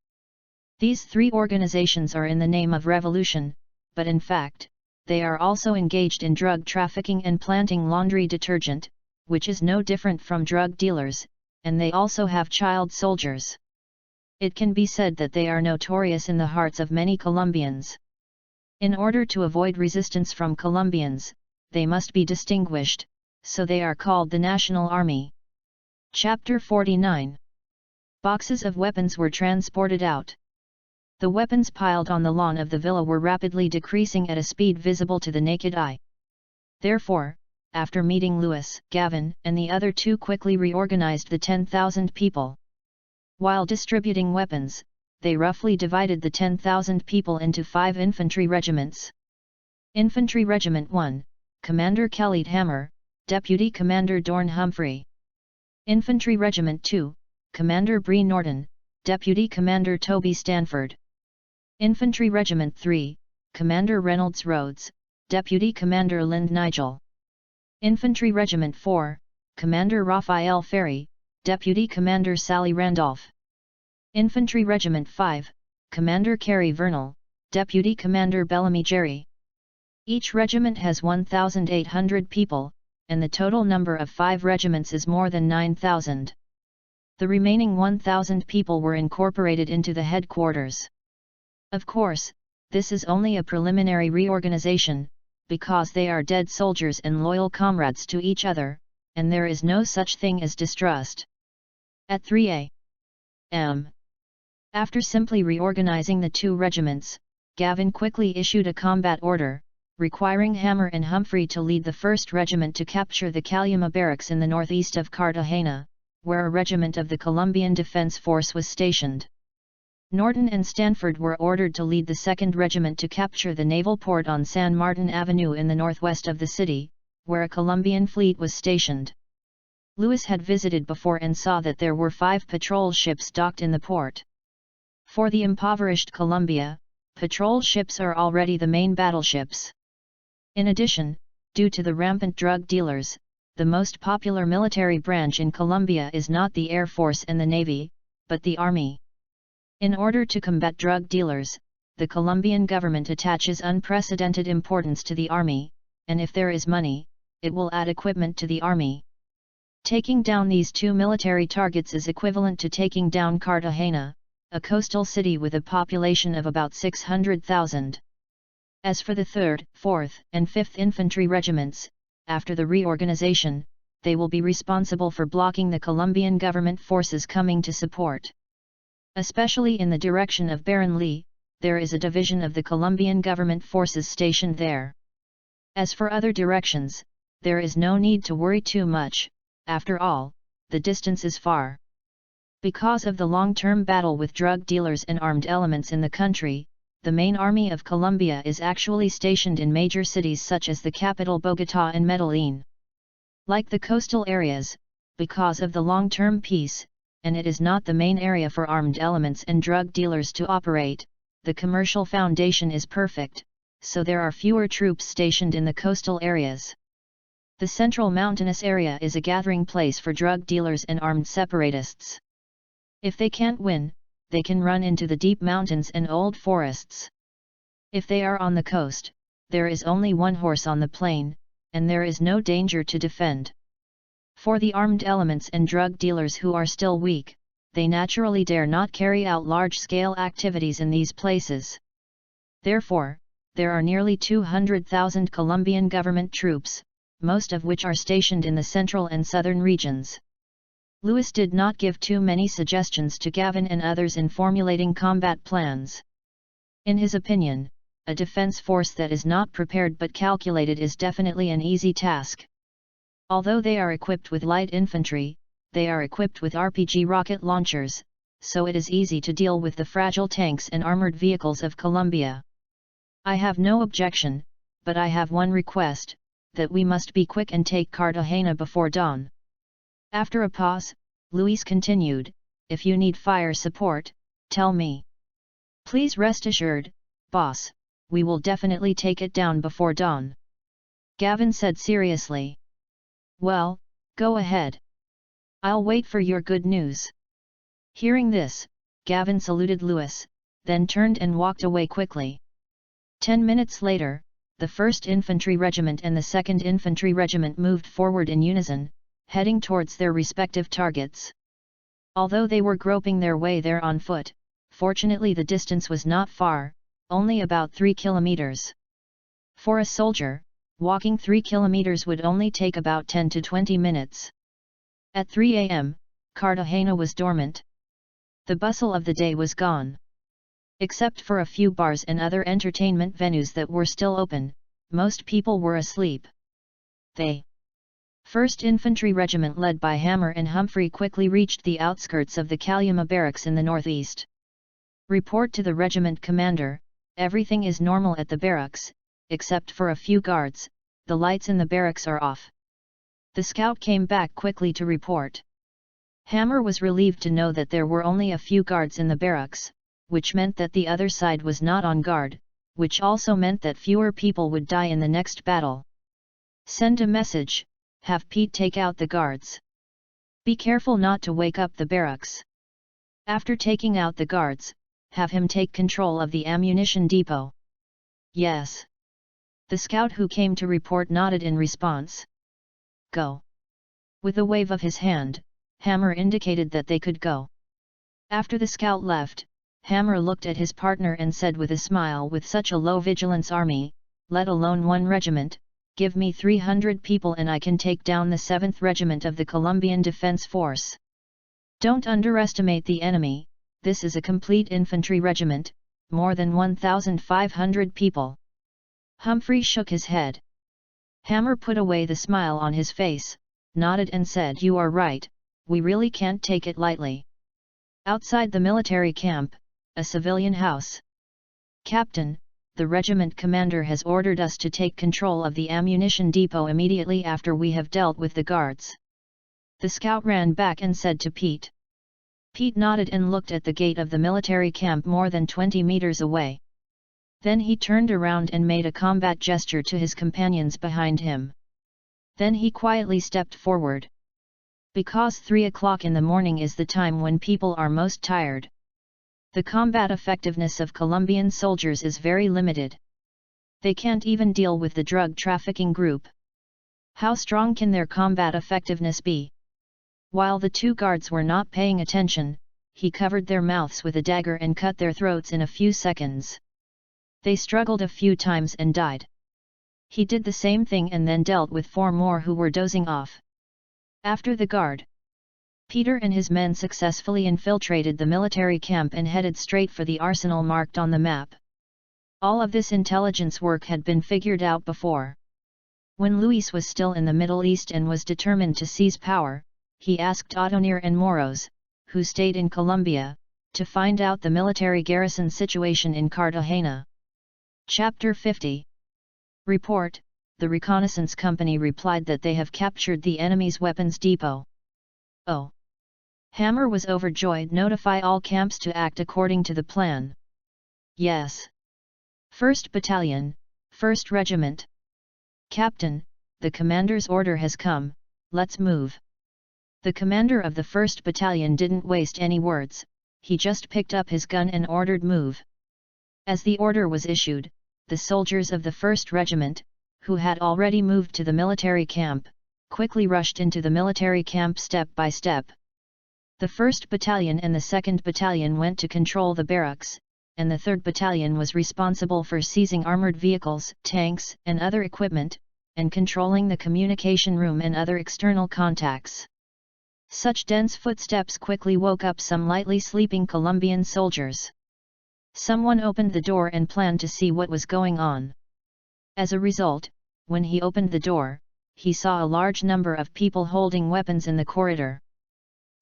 These 3 organizations are in the name of revolution, but in fact, they are also engaged in drug trafficking and planting laundry detergent, which is no different from drug dealers, and they also have child soldiers. It can be said that they are notorious in the hearts of many Colombians. In order to avoid resistance from Colombians, they must be distinguished, so they are called the National Army. Chapter 49. Boxes of weapons were transported out. The weapons piled on the lawn of the villa were rapidly decreasing at a speed visible to the naked eye. Therefore, after meeting Louis, Gavin, and the other 2 quickly reorganized the 10,000 people. While distributing weapons, they roughly divided the 10,000 people into 5 infantry regiments. Infantry Regiment 1, Commander Khalid Hammer, Deputy Commander Dorn Humphrey. Infantry Regiment 2, Commander Bree Norton, Deputy Commander Toby Stanford. Infantry Regiment 3, Commander Reynolds Rhodes, Deputy Commander Lind Nigel. Infantry Regiment 4, Commander Raphael Ferry, Deputy Commander Sally Randolph. Infantry Regiment 5, Commander Carey Vernal, Deputy Commander Bellamy Jerry. Each regiment has 1,800 people, and the total number of 5 regiments is more than 9,000. The remaining 1,000 people were incorporated into the headquarters. Of course, this is only a preliminary reorganization, because they are dead soldiers and loyal comrades to each other, and there is no such thing as distrust. At 3 a.m. After simply reorganizing the 2 regiments, Gavin quickly issued a combat order, requiring Hammer and Humphrey to lead the 1st Regiment to capture the Caluma barracks in the northeast of Cartagena, where a regiment of the Colombian Defense Force was stationed. Norton and Stanford were ordered to lead the 2nd Regiment to capture the naval port on San Martin Avenue in the northwest of the city, where a Colombian fleet was stationed. Louis had visited before and saw that there were 5 patrol ships docked in the port. For the impoverished Colombia, patrol ships are already the main battleships. In addition, due to the rampant drug dealers, the most popular military branch in Colombia is not the Air Force and the Navy, but the Army. In order to combat drug dealers, the Colombian government attaches unprecedented importance to the Army, and if there is money, it will add equipment to the Army. Taking down these two military targets is equivalent to taking down Cartagena, a coastal city with a population of about 600,000. As for the 3rd, 4th, and 5th Infantry Regiments, after the reorganization, they will be responsible for blocking the Colombian government forces coming to support. Especially in the direction of Barranquilla, there is a division of the Colombian government forces stationed there. As for other directions, there is no need to worry too much, after all, the distance is far. Because of the long-term battle with drug dealers and armed elements in the country, the main army of Colombia is actually stationed in major cities such as the capital Bogotá and Medellín. Like the coastal areas, because of the long-term peace, and it is not the main area for armed elements and drug dealers to operate, the commercial foundation is perfect, so there are fewer troops stationed in the coastal areas. The central mountainous area is a gathering place for drug dealers and armed separatists. If they can't win, they can run into the deep mountains and old forests. If they are on the coast, there is only one horse on the plain, and there is no danger to defend. For the armed elements and drug dealers who are still weak, they naturally dare not carry out large-scale activities in these places. Therefore, there are nearly 200,000 Colombian government troops, most of which are stationed in the central and southern regions. Louis did not give too many suggestions to Gavin and others in formulating combat plans. In his opinion, a defense force that is not prepared but calculated is definitely an easy task. Although they are equipped with light infantry, they are equipped with RPG rocket launchers, so it is easy to deal with the fragile tanks and armored vehicles of Colombia. I have no objection, but I have one request, that we must be quick and take Cartagena before dawn. After a pause, Luis continued, if you need fire support, tell me. Please rest assured, boss, we will definitely take it down before dawn. Gavin said seriously. Well, go ahead. I'll wait for your good news. Hearing this, Gavin saluted Luis, then turned and walked away quickly. 10 minutes later, the 1st Infantry Regiment and the 2nd Infantry Regiment moved forward in unison, heading towards their respective targets. Although they were groping their way there on foot, fortunately the distance was not far, only about 3 kilometers. For a soldier, walking 3 kilometers would only take about 10 to 20 minutes. At 3 a.m., Cartagena was dormant. The bustle of the day was gone. Except for a few bars and other entertainment venues that were still open, most people were asleep. The 1st Infantry Regiment led by Hammer and Humphrey quickly reached the outskirts of the Caluma barracks in the northeast. Report to the regiment commander, everything is normal at the barracks, except for a few guards, the lights in the barracks are off. The scout came back quickly to report. Hammer was relieved to know that there were only a few guards in the barracks, which meant that the other side was not on guard, which also meant that fewer people would die in the next battle. Send a message, have Pete take out the guards. Be careful not to wake up the barracks. After taking out the guards, have him take control of the ammunition depot. Yes. The scout who came to report nodded in response. Go. With a wave of his hand, Hammer indicated that they could go. After the scout left, Hammer looked at his partner and said with a smile, with such a low vigilance army, let alone one regiment, give me 300 people and I can take down the 7th Regiment of the Colombian Defense Force. Don't underestimate the enemy, this is a complete infantry regiment, more than 1,500 people. Humphrey shook his head. Hammer put away the smile on his face, nodded and said, you are right, we really can't take it lightly. Outside the military camp, a civilian house. Captain, the regiment commander has ordered us to take control of the ammunition depot immediately after we have dealt with the guards. The scout ran back and said to Pete. Pete nodded and looked at the gate of the military camp more than 20 meters away. Then he turned around and made a combat gesture to his companions behind him. Then he quietly stepped forward. Because 3 o'clock in the morning is the time when people are most tired. The combat effectiveness of Colombian soldiers is very limited. They can't even deal with the drug trafficking group. How strong can their combat effectiveness be? While the 2 guards were not paying attention, he covered their mouths with a dagger and cut their throats in a few seconds. They struggled a few times and died. He did the same thing and then dealt with 4 more who were dozing off. After the guard, Peter and his men successfully infiltrated the military camp and headed straight for the arsenal marked on the map. All of this intelligence work had been figured out before. When Luis was still in the Middle East and was determined to seize power, he asked Otonier and Moros, who stayed in Colombia, to find out the military garrison situation in Cartagena. Chapter 50. Report: the reconnaissance company replied that they have captured the enemy's weapons depot. Oh! Hammer was overjoyed. Notify all camps to act according to the plan. Yes. 1st Battalion, 1st Regiment. Captain, the commander's order has come, let's move. The commander of the 1st Battalion didn't waste any words, he just picked up his gun and ordered move. As the order was issued, the soldiers of the 1st Regiment, who had already moved to the military camp, quickly rushed into the military camp step by step. The 1st Battalion and the 2nd Battalion went to control the barracks, and the 3rd Battalion was responsible for seizing armored vehicles, tanks, and other equipment, and controlling the communication room and other external contacts. Such dense footsteps quickly woke up some lightly sleeping Colombian soldiers. Someone opened the door and planned to see what was going on. As a result, when he opened the door, he saw a large number of people holding weapons in the corridor.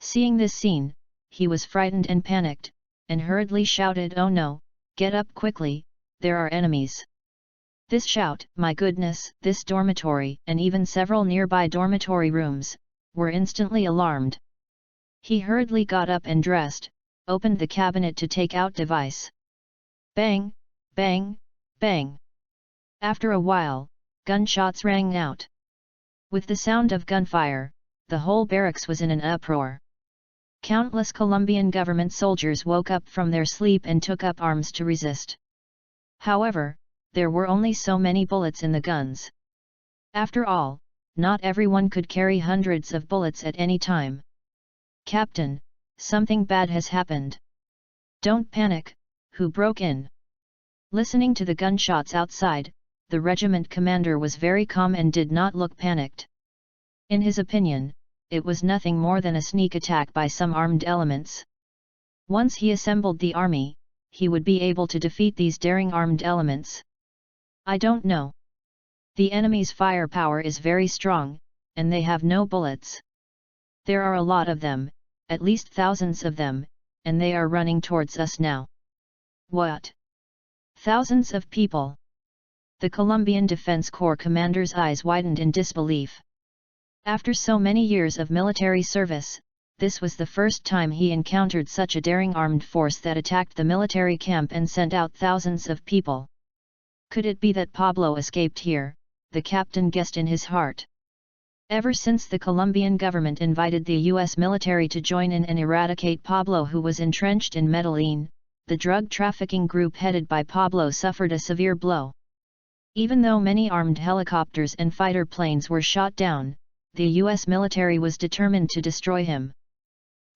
Seeing this scene, he was frightened and panicked, and hurriedly shouted, "Oh no, get up quickly, there are enemies." This shout, my goodness, this dormitory, and even several nearby dormitory rooms, were instantly alarmed. He hurriedly got up and dressed, opened the cabinet to take out device. Bang, bang, bang. After a while, gunshots rang out. With the sound of gunfire, the whole barracks was in an uproar. Countless Colombian government soldiers woke up from their sleep and took up arms to resist. However, there were only so many bullets in the guns. After all, not everyone could carry hundreds of bullets at any time. Captain, something bad has happened. Don't panic, who broke in? Listening to the gunshots outside, the regiment commander was very calm and did not look panicked. In his opinion, it was nothing more than a sneak attack by some armed elements. Once he assembled the army, he would be able to defeat these daring armed elements. I don't know. The enemy's firepower is very strong, and they have no bullets. There are a lot of them, at least thousands of them, and they are running towards us now. What? Thousands of people? The Colombian Defense Corps commander's eyes widened in disbelief. After so many years of military service, this was the first time he encountered such a daring armed force that attacked the military camp and sent out thousands of people. Could it be that Pablo escaped here? The captain guessed in his heart. Ever since the Colombian government invited the U.S. military to join in and eradicate Pablo, who was entrenched in Medellin, the drug trafficking group headed by Pablo suffered a severe blow. Even though many armed helicopters and fighter planes were shot down, the U.S. military was determined to destroy him.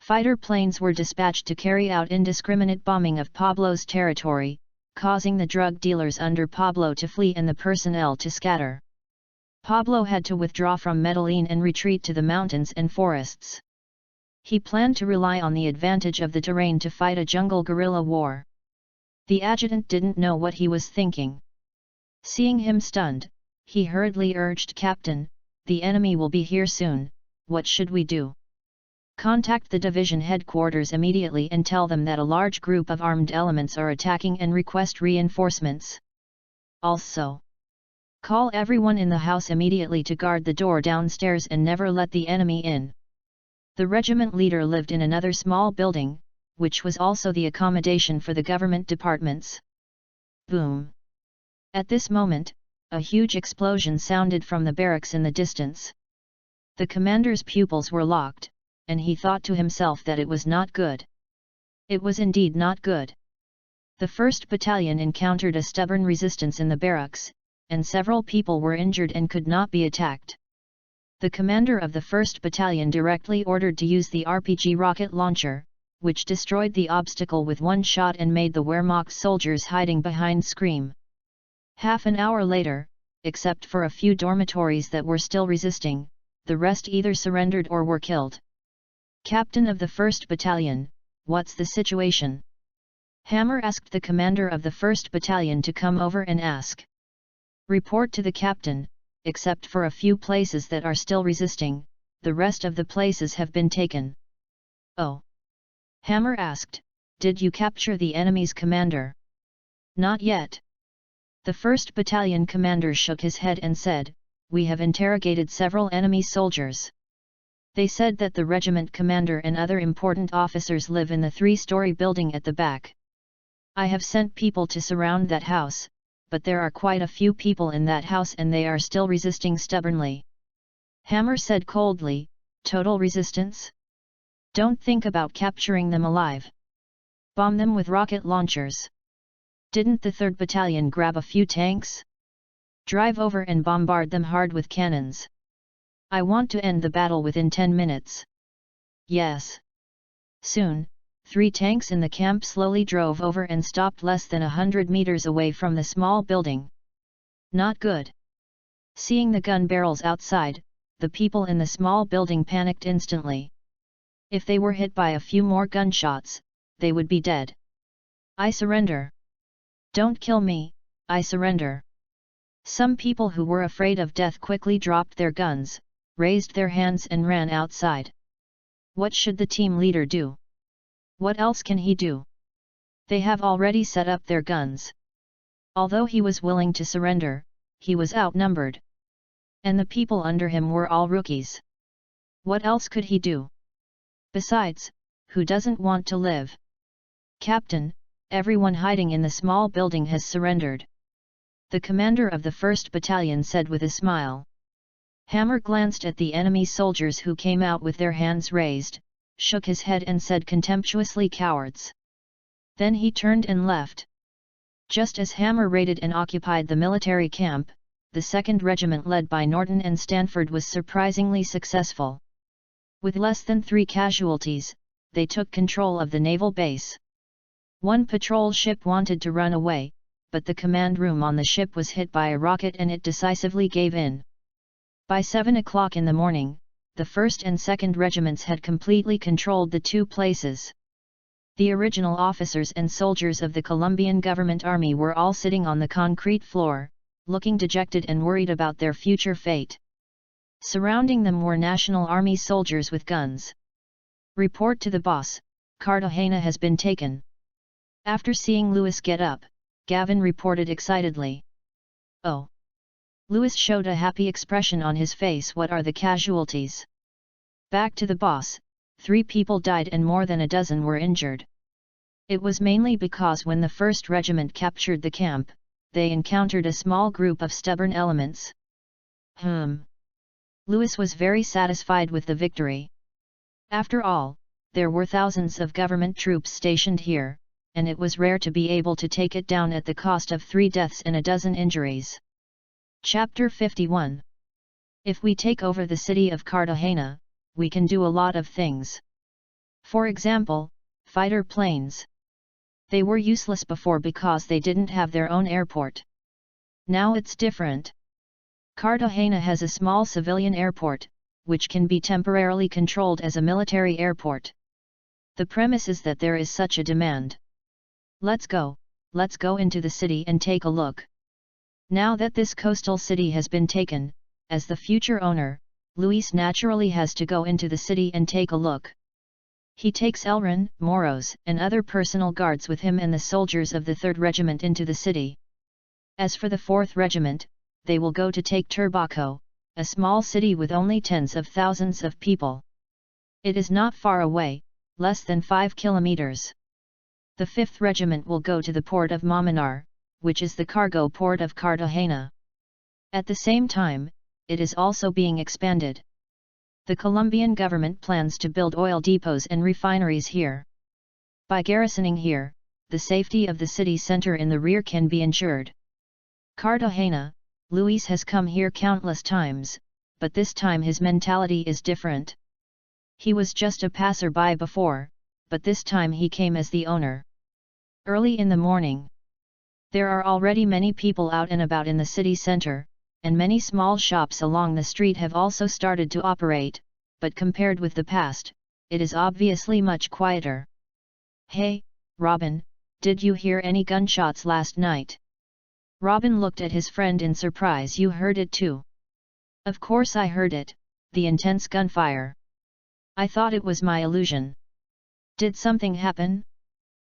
Fighter planes were dispatched to carry out indiscriminate bombing of Pablo's territory, causing the drug dealers under Pablo to flee and the personnel to scatter. Pablo had to withdraw from Medellin and retreat to the mountains and forests. He planned to rely on the advantage of the terrain to fight a jungle guerrilla war. The adjutant didn't know what he was thinking. Seeing him stunned, he hurriedly urged, "Captain, the enemy will be here soon, what should we do?" "Contact the division headquarters immediately and tell them that a large group of armed elements are attacking and request reinforcements. Also, call everyone in the house immediately to guard the door downstairs and never let the enemy in." The regiment leader lived in another small building, which was also the accommodation for the government departments. Boom! At this moment, a huge explosion sounded from the barracks in the distance. The commander's pupils were locked, and he thought to himself that it was not good. It was indeed not good. The 1st Battalion encountered a stubborn resistance in the barracks, and several people were injured and could not be attacked. The commander of the 1st Battalion directly ordered to use the RPG rocket launcher, which destroyed the obstacle with one shot and made the Wehrmacht soldiers hiding behind scream. Half an hour later, except for a few dormitories that were still resisting, the rest either surrendered or were killed. Captain of the 1st Battalion, what's the situation? Hammer asked the commander of the 1st Battalion to come over and ask. Report to the captain, except for a few places that are still resisting, the rest of the places have been taken. Oh! Hammer asked, did you capture the enemy's commander? Not yet. The 1st Battalion commander shook his head and said, we have interrogated several enemy soldiers. They said that the regiment commander and other important officers live in the 3-story building at the back. I have sent people to surround that house, but there are quite a few people in that house and they are still resisting stubbornly. Hammer said coldly, total resistance? Don't think about capturing them alive. Bomb them with rocket launchers. Didn't the 3rd Battalion grab a few tanks? Drive over and bombard them hard with cannons. I want to end the battle within 10 minutes. Yes. Soon, 3 tanks in the camp slowly drove over and stopped less than 100 meters away from the small building. Not good. Seeing the gun barrels outside, the people in the small building panicked instantly. If they were hit by a few more gunshots, they would be dead. I surrender. Don't kill me, I surrender. Some people who were afraid of death quickly dropped their guns, raised their hands and ran outside. What should the team leader do? What else can he do? They have already set up their guns. Although he was willing to surrender, he was outnumbered. And the people under him were all rookies. What else could he do? Besides, who doesn't want to live? Captain, everyone hiding in the small building has surrendered. The commander of the 1st Battalion said with a smile. Hammer glanced at the enemy soldiers who came out with their hands raised, shook his head and said contemptuously, cowards. Then he turned and left. Just as Hammer raided and occupied the military camp, the 2nd Regiment led by Norton and Stanford was surprisingly successful. With less than 3 casualties, they took control of the naval base. One patrol ship wanted to run away, but the command room on the ship was hit by a rocket and it decisively gave in. By 7 o'clock in the morning, the 1st and 2nd Regiments had completely controlled the 2 places. The original officers and soldiers of the Colombian Government Army were all sitting on the concrete floor, looking dejected and worried about their future fate. Surrounding them were National Army soldiers with guns. Report to the boss, Cartagena has been taken. After seeing Louis get up, Gavin reported excitedly. Oh! Louis showed a happy expression on his face. What are the casualties? Back to the boss, 3 people died and more than a dozen were injured. It was mainly because when the 1st Regiment captured the camp, they encountered a small group of stubborn elements. Louis was very satisfied with the victory. After all, there were thousands of government troops stationed here, and it was rare to be able to take it down at the cost of 3 deaths and a dozen injuries. Chapter 51. If we take over the city of Cartagena, we can do a lot of things. For example, fighter planes. They were useless before because they didn't have their own airport. Now it's different. Cartagena has a small civilian airport, which can be temporarily controlled as a military airport. The premise is that there is such a demand. Let's go into the city and take a look. Now that this coastal city has been taken, as the future owner, Luis naturally has to go into the city and take a look. He takes Elrin, Moros, and other personal guards with him and the soldiers of the 3rd Regiment into the city. As for the 4th Regiment, they will go to take Turbaco, a small city with only tens of thousands of people. It is not far away, less than 5 kilometers. The 5th Regiment will go to the port of Mamanar, which is the cargo port of Cartagena. At the same time, it is also being expanded. The Colombian government plans to build oil depots and refineries here. By garrisoning here, the safety of the city center in the rear can be ensured. Cartagena, Luis has come here countless times, but this time his mentality is different. He was just a passerby before, but this time he came as the owner. Early in the morning. There are already many people out and about in the city center, and many small shops along the street have also started to operate, but compared with the past, it is obviously much quieter. Hey, Robin, did you hear any gunshots last night? Robin looked at his friend in surprise. You heard it too? Of course I heard it, the intense gunfire. I thought it was my illusion. Did something happen?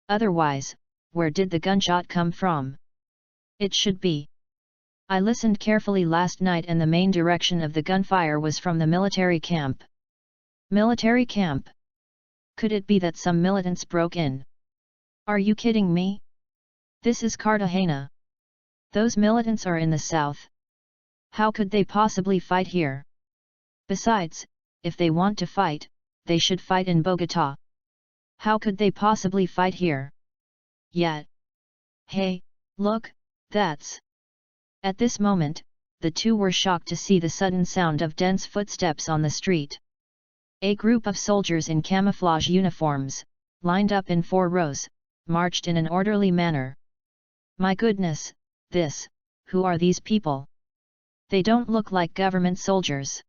Otherwise, where did the gunshot come from? It should be. I listened carefully last night and the main direction of the gunfire was from the military camp. Military camp? Could it be that some militants broke in? Are you kidding me? This is Cartagena. Those militants are in the south. How could they possibly fight here? Besides, if they want to fight, they should fight in Bogotá. How could they possibly fight here? Yet. Hey, look, that's... At this moment, the two were shocked to see the sudden sound of dense footsteps on the street. A group of soldiers in camouflage uniforms, lined up in 4 rows, marched in an orderly manner. My goodness, who are these people? They don't look like government soldiers.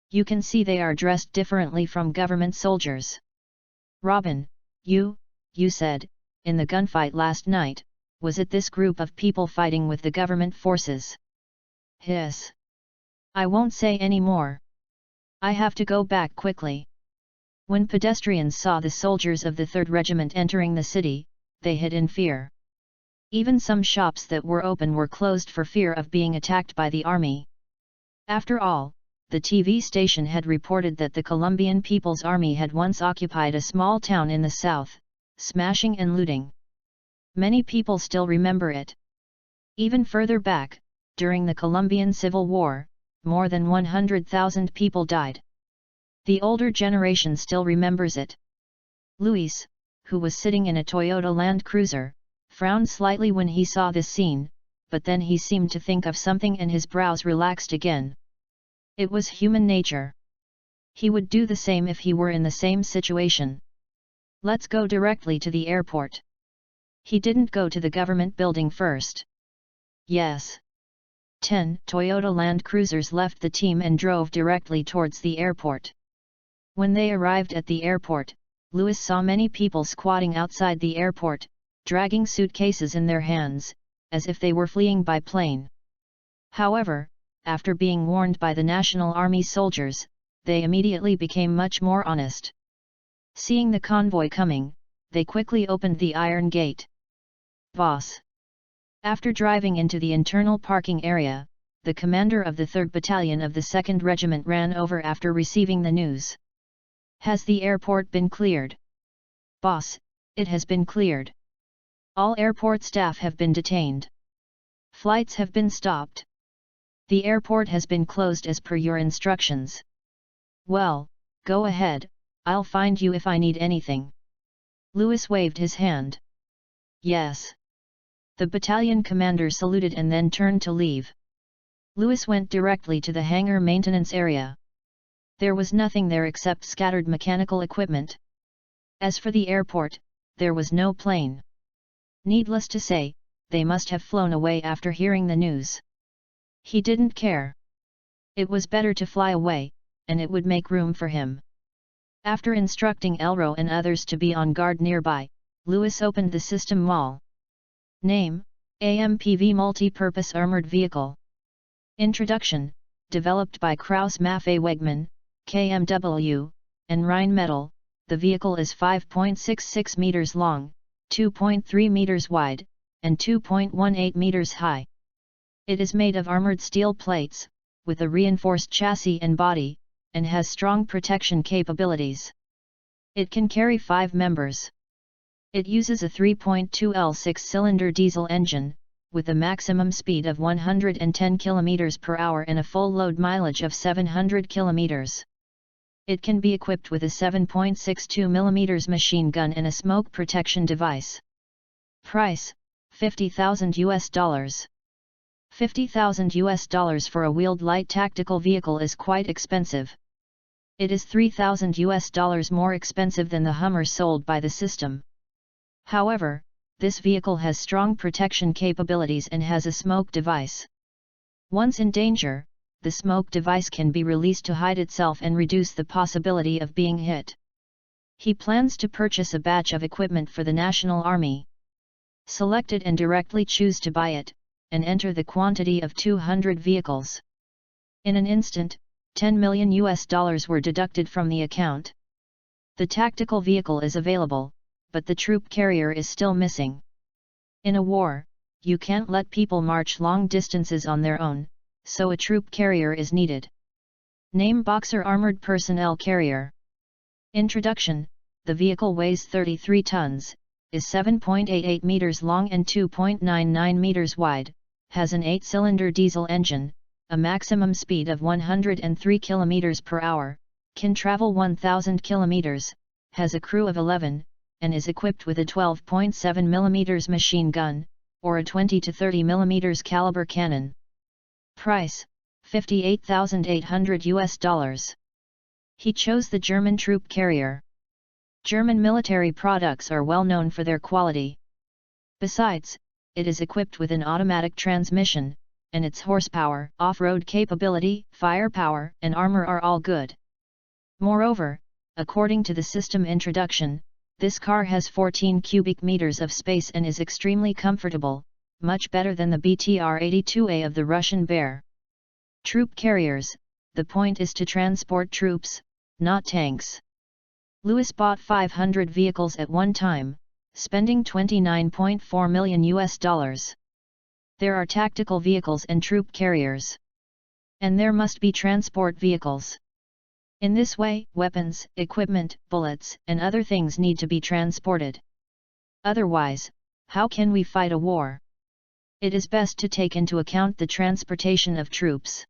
You can see they are dressed differently from government soldiers. Robin, you said, in the gunfight last night, was it this group of people fighting with the government forces? Hiss. I won't say any more. I have to go back quickly. When pedestrians saw the soldiers of the 3rd Regiment entering the city, they hid in fear. Even some shops that were open were closed for fear of being attacked by the army. After all, the TV station had reported that the Colombian People's Army had once occupied a small town in the south, smashing and looting. Many people still remember it. Even further back, during the Colombian Civil War, more than 100,000 people died. The older generation still remembers it. Luis, who was sitting in a Toyota Land Cruiser, frowned slightly when he saw this scene, but then he seemed to think of something and his brows relaxed again. It was human nature. He would do the same if he were in the same situation. Let's go directly to the airport. He didn't go to the government building first. Yes. 10 Toyota Land Cruisers left the team and drove directly towards the airport. When they arrived at the airport, Luis saw many people squatting outside the airport, dragging suitcases in their hands, as if they were fleeing by plane. However, after being warned by the National Army soldiers, they immediately became much more honest. Seeing the convoy coming, they quickly opened the iron gate. Boss. After driving into the internal parking area, the commander of the 3rd Battalion of the 2nd Regiment ran over after receiving the news. Has the airport been cleared? Boss, it has been cleared. All airport staff have been detained. Flights have been stopped. The airport has been closed as per your instructions. Well, go ahead, I'll find you if I need anything. Luis waved his hand. Yes. The battalion commander saluted and then turned to leave. Luis went directly to the hangar maintenance area. There was nothing there except scattered mechanical equipment. As for the airport, there was no plane. Needless to say, they must have flown away after hearing the news. He didn't care. It was better to fly away, and it would make room for him. After instructing Elro and others to be on guard nearby, Luis opened the system wall. Name, AMPV Multi-Purpose Armored Vehicle. Introduction, developed by Krauss Maffei Wegmann, KMW, and Rheinmetall. The vehicle is 5.66 meters long, 2.3 meters wide, and 2.18 meters high. It is made of armored steel plates, with a reinforced chassis and body, and has strong protection capabilities. It can carry 5 members. It uses a 3.2L 6-cylinder diesel engine, with a maximum speed of 110 km per hour and a full load mileage of 700 km. It can be equipped with a 7.62 mm machine gun and a smoke protection device. Price: $50,000. $50,000 for a wheeled light tactical vehicle is quite expensive. It is $3,000 more expensive than the Hummer sold by the system. However, this vehicle has strong protection capabilities and has a smoke device. Once in danger, the smoke device can be released to hide itself and reduce the possibility of being hit. He plans to purchase a batch of equipment for the National Army. Select it and directly choose to buy it, and enter the quantity of 200 vehicles. In an instant, $10 million were deducted from the account. The tactical vehicle is available, but the troop carrier is still missing. In a war, you can't let people march long distances on their own, so a troop carrier is needed. Name: Boxer Armored Personnel Carrier. Introduction: the vehicle weighs 33 tons, is 7.88 meters long and 2.99 meters wide, has an 8-cylinder diesel engine, a maximum speed of 103 km per hour, can travel 1,000 km, has a crew of 11, and is equipped with a 12.7 mm machine gun, or a 20 to 30 mm caliber cannon. Price: $58,800. He chose the German troop carrier. German military products are well known for their quality. Besides, it is equipped with an automatic transmission, and its horsepower, off-road capability, firepower, and armor are all good. Moreover, according to the system introduction, this car has 14 cubic meters of space and is extremely comfortable, much better than the BTR-82A of the Russian Bear. Troop carriers: the point is to transport troops, not tanks. Lewis bought 500 vehicles at one time, spending $29.4 million. There are tactical vehicles and troop carriers. And there must be transport vehicles. In this way, weapons, equipment, bullets, and other things need to be transported. Otherwise, how can we fight a war? It is best to take into account the transportation of troops.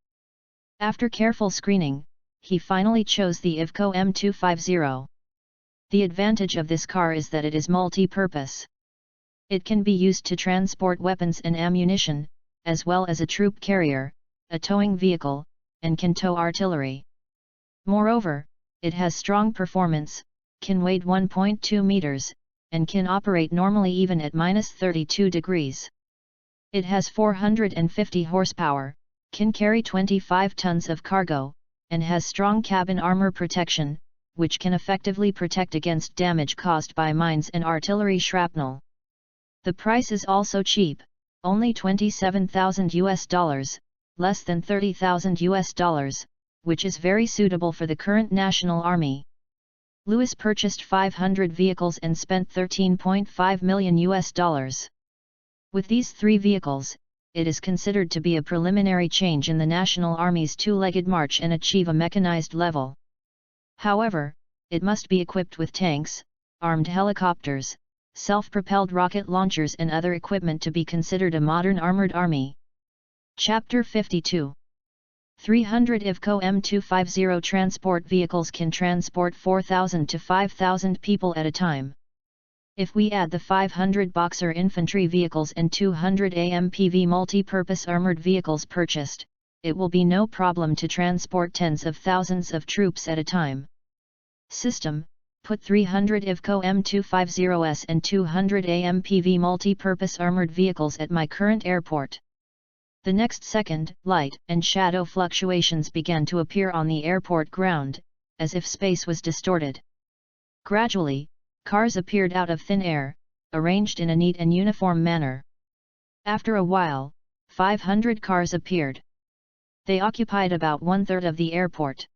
After careful screening, he finally chose the Iveco M250. The advantage of this car is that it is multi-purpose. It can be used to transport weapons and ammunition, as well as a troop carrier, a towing vehicle, and can tow artillery. Moreover, it has strong performance, can weigh 1.2 meters, and can operate normally even at -32 degrees. It has 450 horsepower, can carry 25 tons of cargo, and has strong cabin armor protection, which can effectively protect against damage caused by mines and artillery shrapnel. The price is also cheap, only $27,000, less than $30,000, which is very suitable for the current National Army. Lewis purchased 500 vehicles and spent $13.5 million. With these 3 vehicles, it is considered to be a preliminary change in the National Army's two-legged march and achieve a mechanized level. However, it must be equipped with tanks, armed helicopters, self-propelled rocket launchers and other equipment to be considered a modern armored army. Chapter 52. 300 Iveco M250 transport vehicles can transport 4,000 to 5,000 people at a time. If we add the 500 Boxer infantry vehicles and 200 AMPV multi-purpose armored vehicles purchased, it will be no problem to transport tens of thousands of troops at a time. System: put 300 Iveco M250s and 200 AMPV multi-purpose armored vehicles at my current airport. The next second, light and shadow fluctuations began to appear on the airport ground, as if space was distorted. Gradually, cars appeared out of thin air, arranged in a neat and uniform manner. After a while, 500 cars appeared. They occupied about 1/3 of the airport.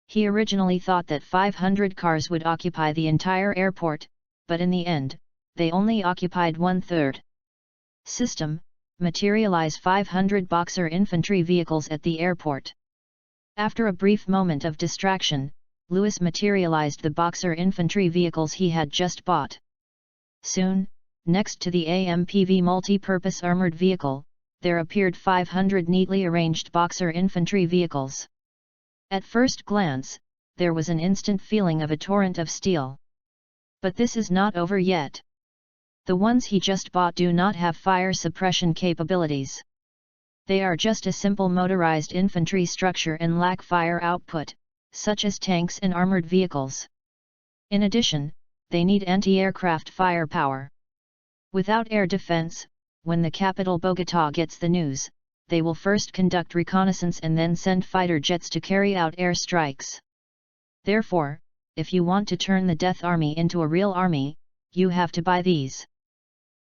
He originally thought that 500 cars would occupy the entire airport, but in the end, they only occupied 1/3. System: materialize 500 Boxer infantry vehicles at the airport. After a brief moment of distraction, Lewis materialized the Boxer infantry vehicles he had just bought. Soon, next to the AMPV multi-purpose armored vehicle, there appeared 500 neatly arranged Boxer infantry vehicles. At first glance, there was an instant feeling of a torrent of steel. But this is not over yet. The ones he just bought do not have fire suppression capabilities. They are just a simple motorized infantry structure and lack fire output, such as tanks and armored vehicles. In addition, they need anti-aircraft firepower. Without air defense, when the capital Bogotá gets the news, they will first conduct reconnaissance and then send fighter jets to carry out air strikes. Therefore, if you want to turn the Death Army into a real army, you have to buy these.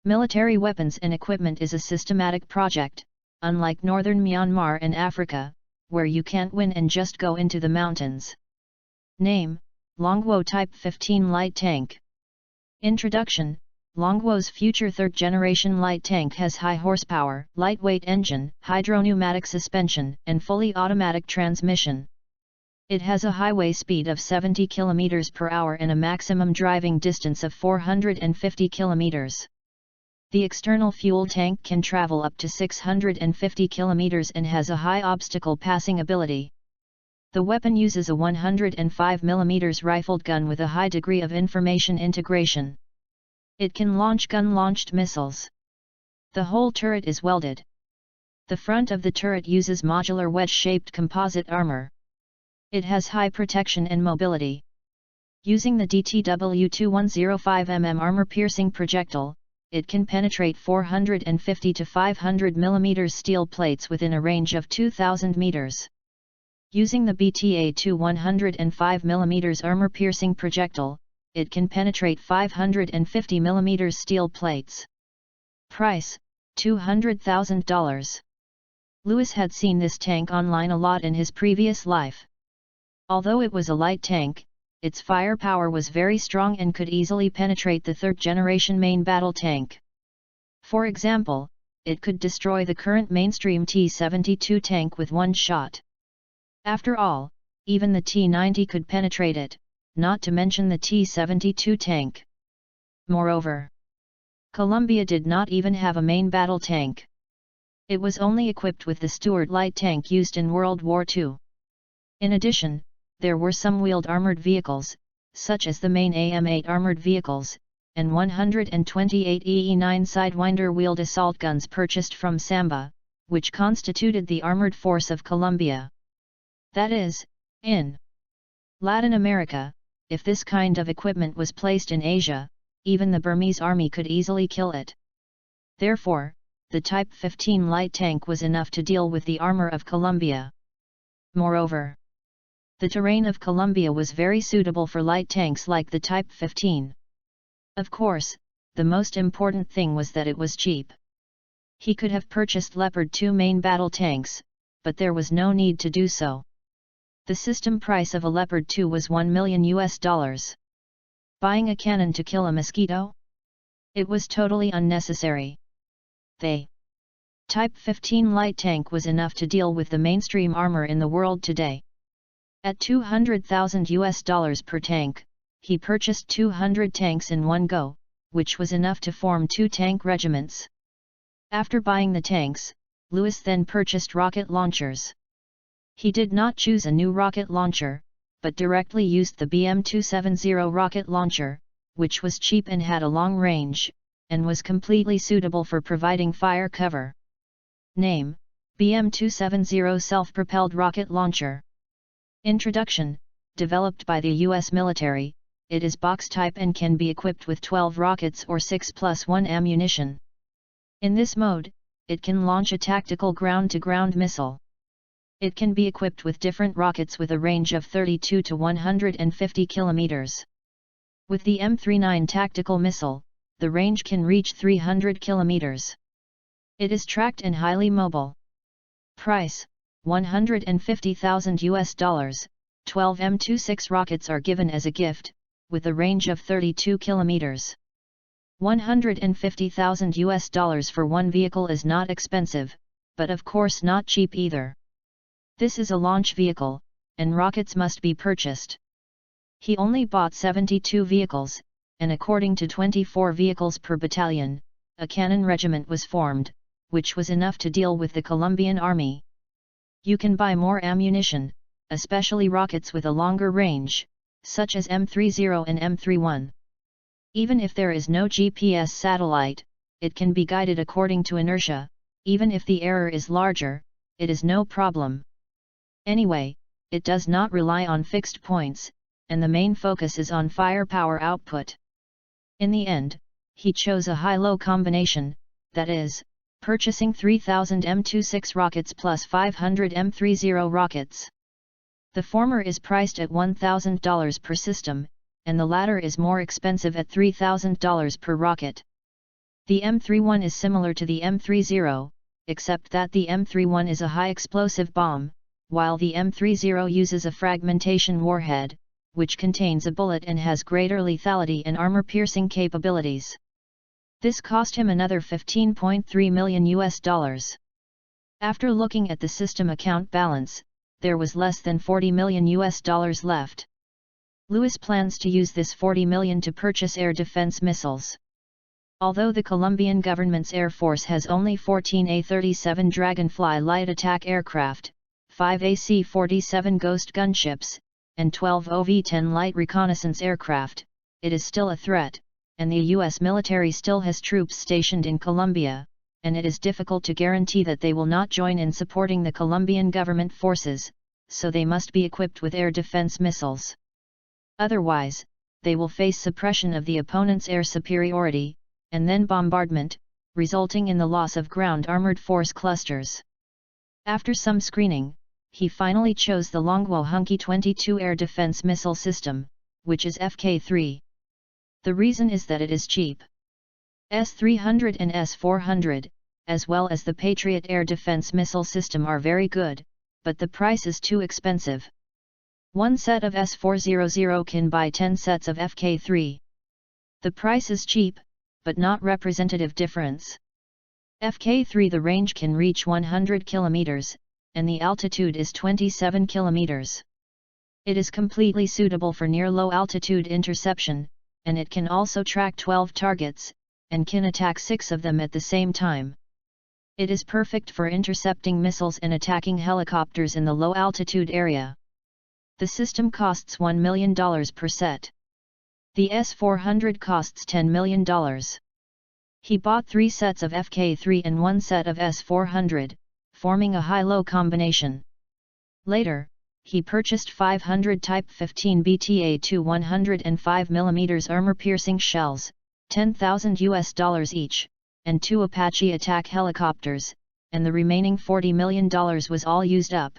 Military weapons and equipment is a systematic project, unlike northern Myanmar and Africa, where you can't win and just go into the mountains. Name: Longwo Type 15 Light Tank. Introduction: Longwo's future third-generation light tank has high horsepower, lightweight engine, hydropneumatic suspension, and fully automatic transmission. It has a highway speed of 70 km per hour and a maximum driving distance of 450 km. The external fuel tank can travel up to 650 km and has a high obstacle passing ability. The weapon uses a 105 mm rifled gun with a high degree of information integration. It can launch gun-launched missiles. The whole turret is welded. The front of the turret uses modular wedge-shaped composite armor. It has high protection and mobility. Using the DTW 2105 mm armor-piercing projectile, it can penetrate 450 to 500 mm steel plates within a range of 2,000 meters. Using the BTA 105 mm armor-piercing projectile, it can penetrate 550 mm steel plates. Price: $200,000. Lewis had seen this tank online a lot in his previous life. Although it was a light tank, its firepower was very strong and could easily penetrate the third-generation main battle tank. For example, it could destroy the current mainstream T-72 tank with one shot. After all, even the T-90 could penetrate it, not to mention the T-72 tank. Moreover, Colombia did not even have a main battle tank. It was only equipped with the Stuart light tank used in World War II. In addition, there were some wheeled armored vehicles, such as the main AM-8 armored vehicles, and 128 EE-9 Sidewinder wheeled assault guns purchased from Samba, which constituted the armored force of Colombia. That is, in Latin America, if this kind of equipment was placed in Asia, even the Burmese army could easily kill it. Therefore, the Type 15 light tank was enough to deal with the armor of Colombia. Moreover, the terrain of Colombia was very suitable for light tanks like the Type 15. Of course, the most important thing was that it was cheap. He could have purchased Leopard 2 main battle tanks, but there was no need to do so. The system price of a Leopard 2 was $1 million. Buying a cannon to kill a mosquito? It was totally unnecessary. The Type 15 light tank was enough to deal with the mainstream armor in the world today. At $200,000 per tank, he purchased 200 tanks in one go, which was enough to form 2 tank regiments. After buying the tanks, Lewis then purchased rocket launchers. He did not choose a new rocket launcher, but directly used the BM-270 rocket launcher, which was cheap and had a long range, and was completely suitable for providing fire cover. Name: BM-270 Self-Propelled Rocket Launcher. Introduction: Developed by the U.S. military, it is box type and can be equipped with 12 rockets or 6+1 ammunition. In this mode, it can launch a tactical ground-to-ground missile. It can be equipped with different rockets with a range of 32 to 150 km. With the M39 tactical missile, the range can reach 300 km. It is tracked and highly mobile. Price: $150,000. 12 M26 rockets are given as a gift, with a range of 32 km. $150,000 for one vehicle is not expensive, but of course not cheap either. This is a launch vehicle, and rockets must be purchased. He only bought 72 vehicles, and according to 24 vehicles per battalion, a cannon regiment was formed, which was enough to deal with the Colombian army. You can buy more ammunition, especially rockets with a longer range, such as M30 and M31. Even if there is no GPS satellite, it can be guided according to inertia. Even if the error is larger, it is no problem. Anyway, it does not rely on fixed points, and the main focus is on firepower output. In the end, he chose a high-low combination, that is, purchasing 3,000 M26 rockets plus 500 M30 rockets. The former is priced at $1,000 per system, and the latter is more expensive at $3,000 per rocket. The M31 is similar to the M30, except that the M31 is a high-explosive bomb, while the M30 uses a fragmentation warhead, which contains a bullet and has greater lethality and armor-piercing capabilities. This cost him another $15.3 million. After looking at the system account balance, there was less than $40 million left. Lewis plans to use this $40 million to purchase air defense missiles. Although the Colombian government's Air Force has only 14 A-37 Dragonfly light attack aircraft, 5 AC-47 Ghost gunships, and 12 OV-10 light reconnaissance aircraft, it is still a threat, and the U.S. military still has troops stationed in Colombia, and it is difficult to guarantee that they will not join in supporting the Colombian government forces, so they must be equipped with air defense missiles. Otherwise, they will face suppression of the opponent's air superiority, and then bombardment, resulting in the loss of ground armored force clusters. After some screening, he finally chose the Longwo Hunky 22 air defense missile system, which is FK3. The reason is that it is cheap. S-300 and S-400, as well as the Patriot air defense missile system are very good, but the price is too expensive. One set of S-400 can buy 10 sets of FK3. The price is cheap, but not representative difference. FK3 the range can reach 100 km, and the altitude is 27 km. It is completely suitable for near-low altitude interception, and it can also track 12 targets, and can attack 6 of them at the same time. It is perfect for intercepting missiles and attacking helicopters in the low-altitude area. The system costs $1 million per set. The S-400 costs $10 million. He bought 3 sets of FK3 and 1 set of S-400, forming a high-low combination. Later, he purchased 500 Type 15 BTA-2 105 mm armor-piercing shells, $10,000 each, and 2 Apache attack helicopters, and the remaining $40 million was all used up.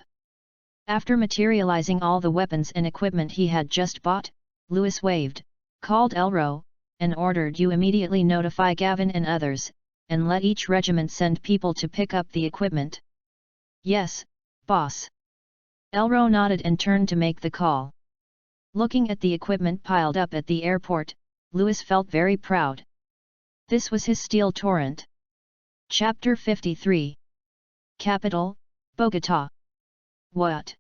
After materializing all the weapons and equipment he had just bought, Lewis waved, called Elro, and ordered you immediately notify Gavin and others, and let each regiment send people to pick up the equipment. Yes, boss. Elro nodded and turned to make the call. Looking at the equipment piled up at the airport, Lewis felt very proud. This was his steel torrent. Chapter 53. Capital, Bogotá. What?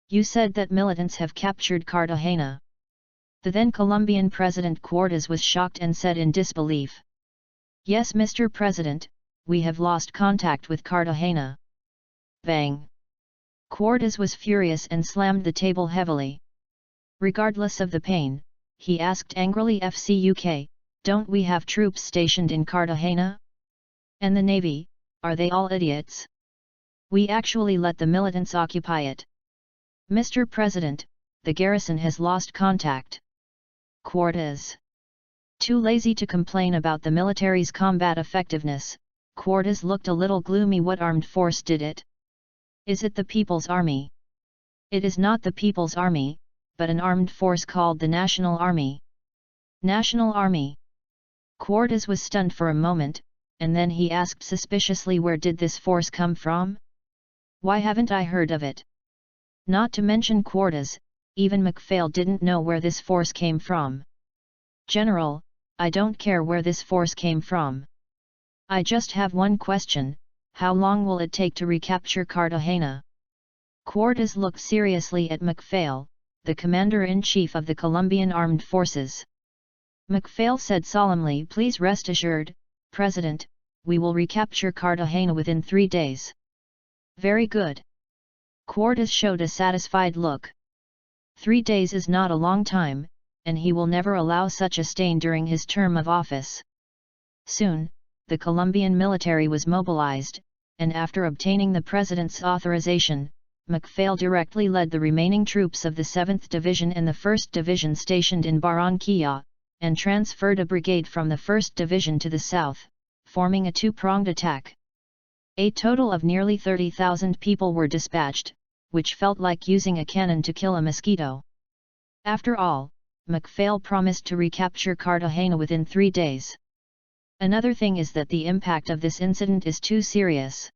You said that militants have captured Cartagena. The then Colombian President Cortés was shocked and said in disbelief. Yes, Mr. President, we have lost contact with Cartagena. Bang! Cortés was furious and slammed the table heavily. Regardless of the pain, he asked angrily, FCUK, don't we have troops stationed in Cartagena? And the Navy, are they all idiots? We actually let the militants occupy it. Mr. President, the garrison has lost contact. Cortés. Too lazy to complain about the military's combat effectiveness, Cortés looked a little gloomy. What armed force did it? Is it the People's Army? It is not the People's Army, but an armed force called the National Army. National Army. Cortés was stunned for a moment, and then he asked suspiciously, where did this force come from? Why haven't I heard of it? Not to mention Cortés, even MacPhail didn't know where this force came from. General, I don't care where this force came from. I just have one question, how long will it take to recapture Cartagena? Cortés looked seriously at MacPhail, the Commander-in-Chief of the Colombian Armed Forces. MacPhail said solemnly, "Please rest assured, President, we will recapture Cartagena within 3 days." "Very good." Cortés showed a satisfied look. 3 days is not a long time, and he will never allow such a stain during his term of office. Soon, the Colombian military was mobilized, and after obtaining the President's authorization, MacPhail directly led the remaining troops of the 7th Division and the 1st Division stationed in Barranquilla, and transferred a brigade from the 1st Division to the south, forming a two-pronged attack. A total of nearly 30,000 people were dispatched, which felt like using a cannon to kill a mosquito. After all, MacPhail promised to recapture Cartagena within 3 days. Another thing is that the impact of this incident is too serious.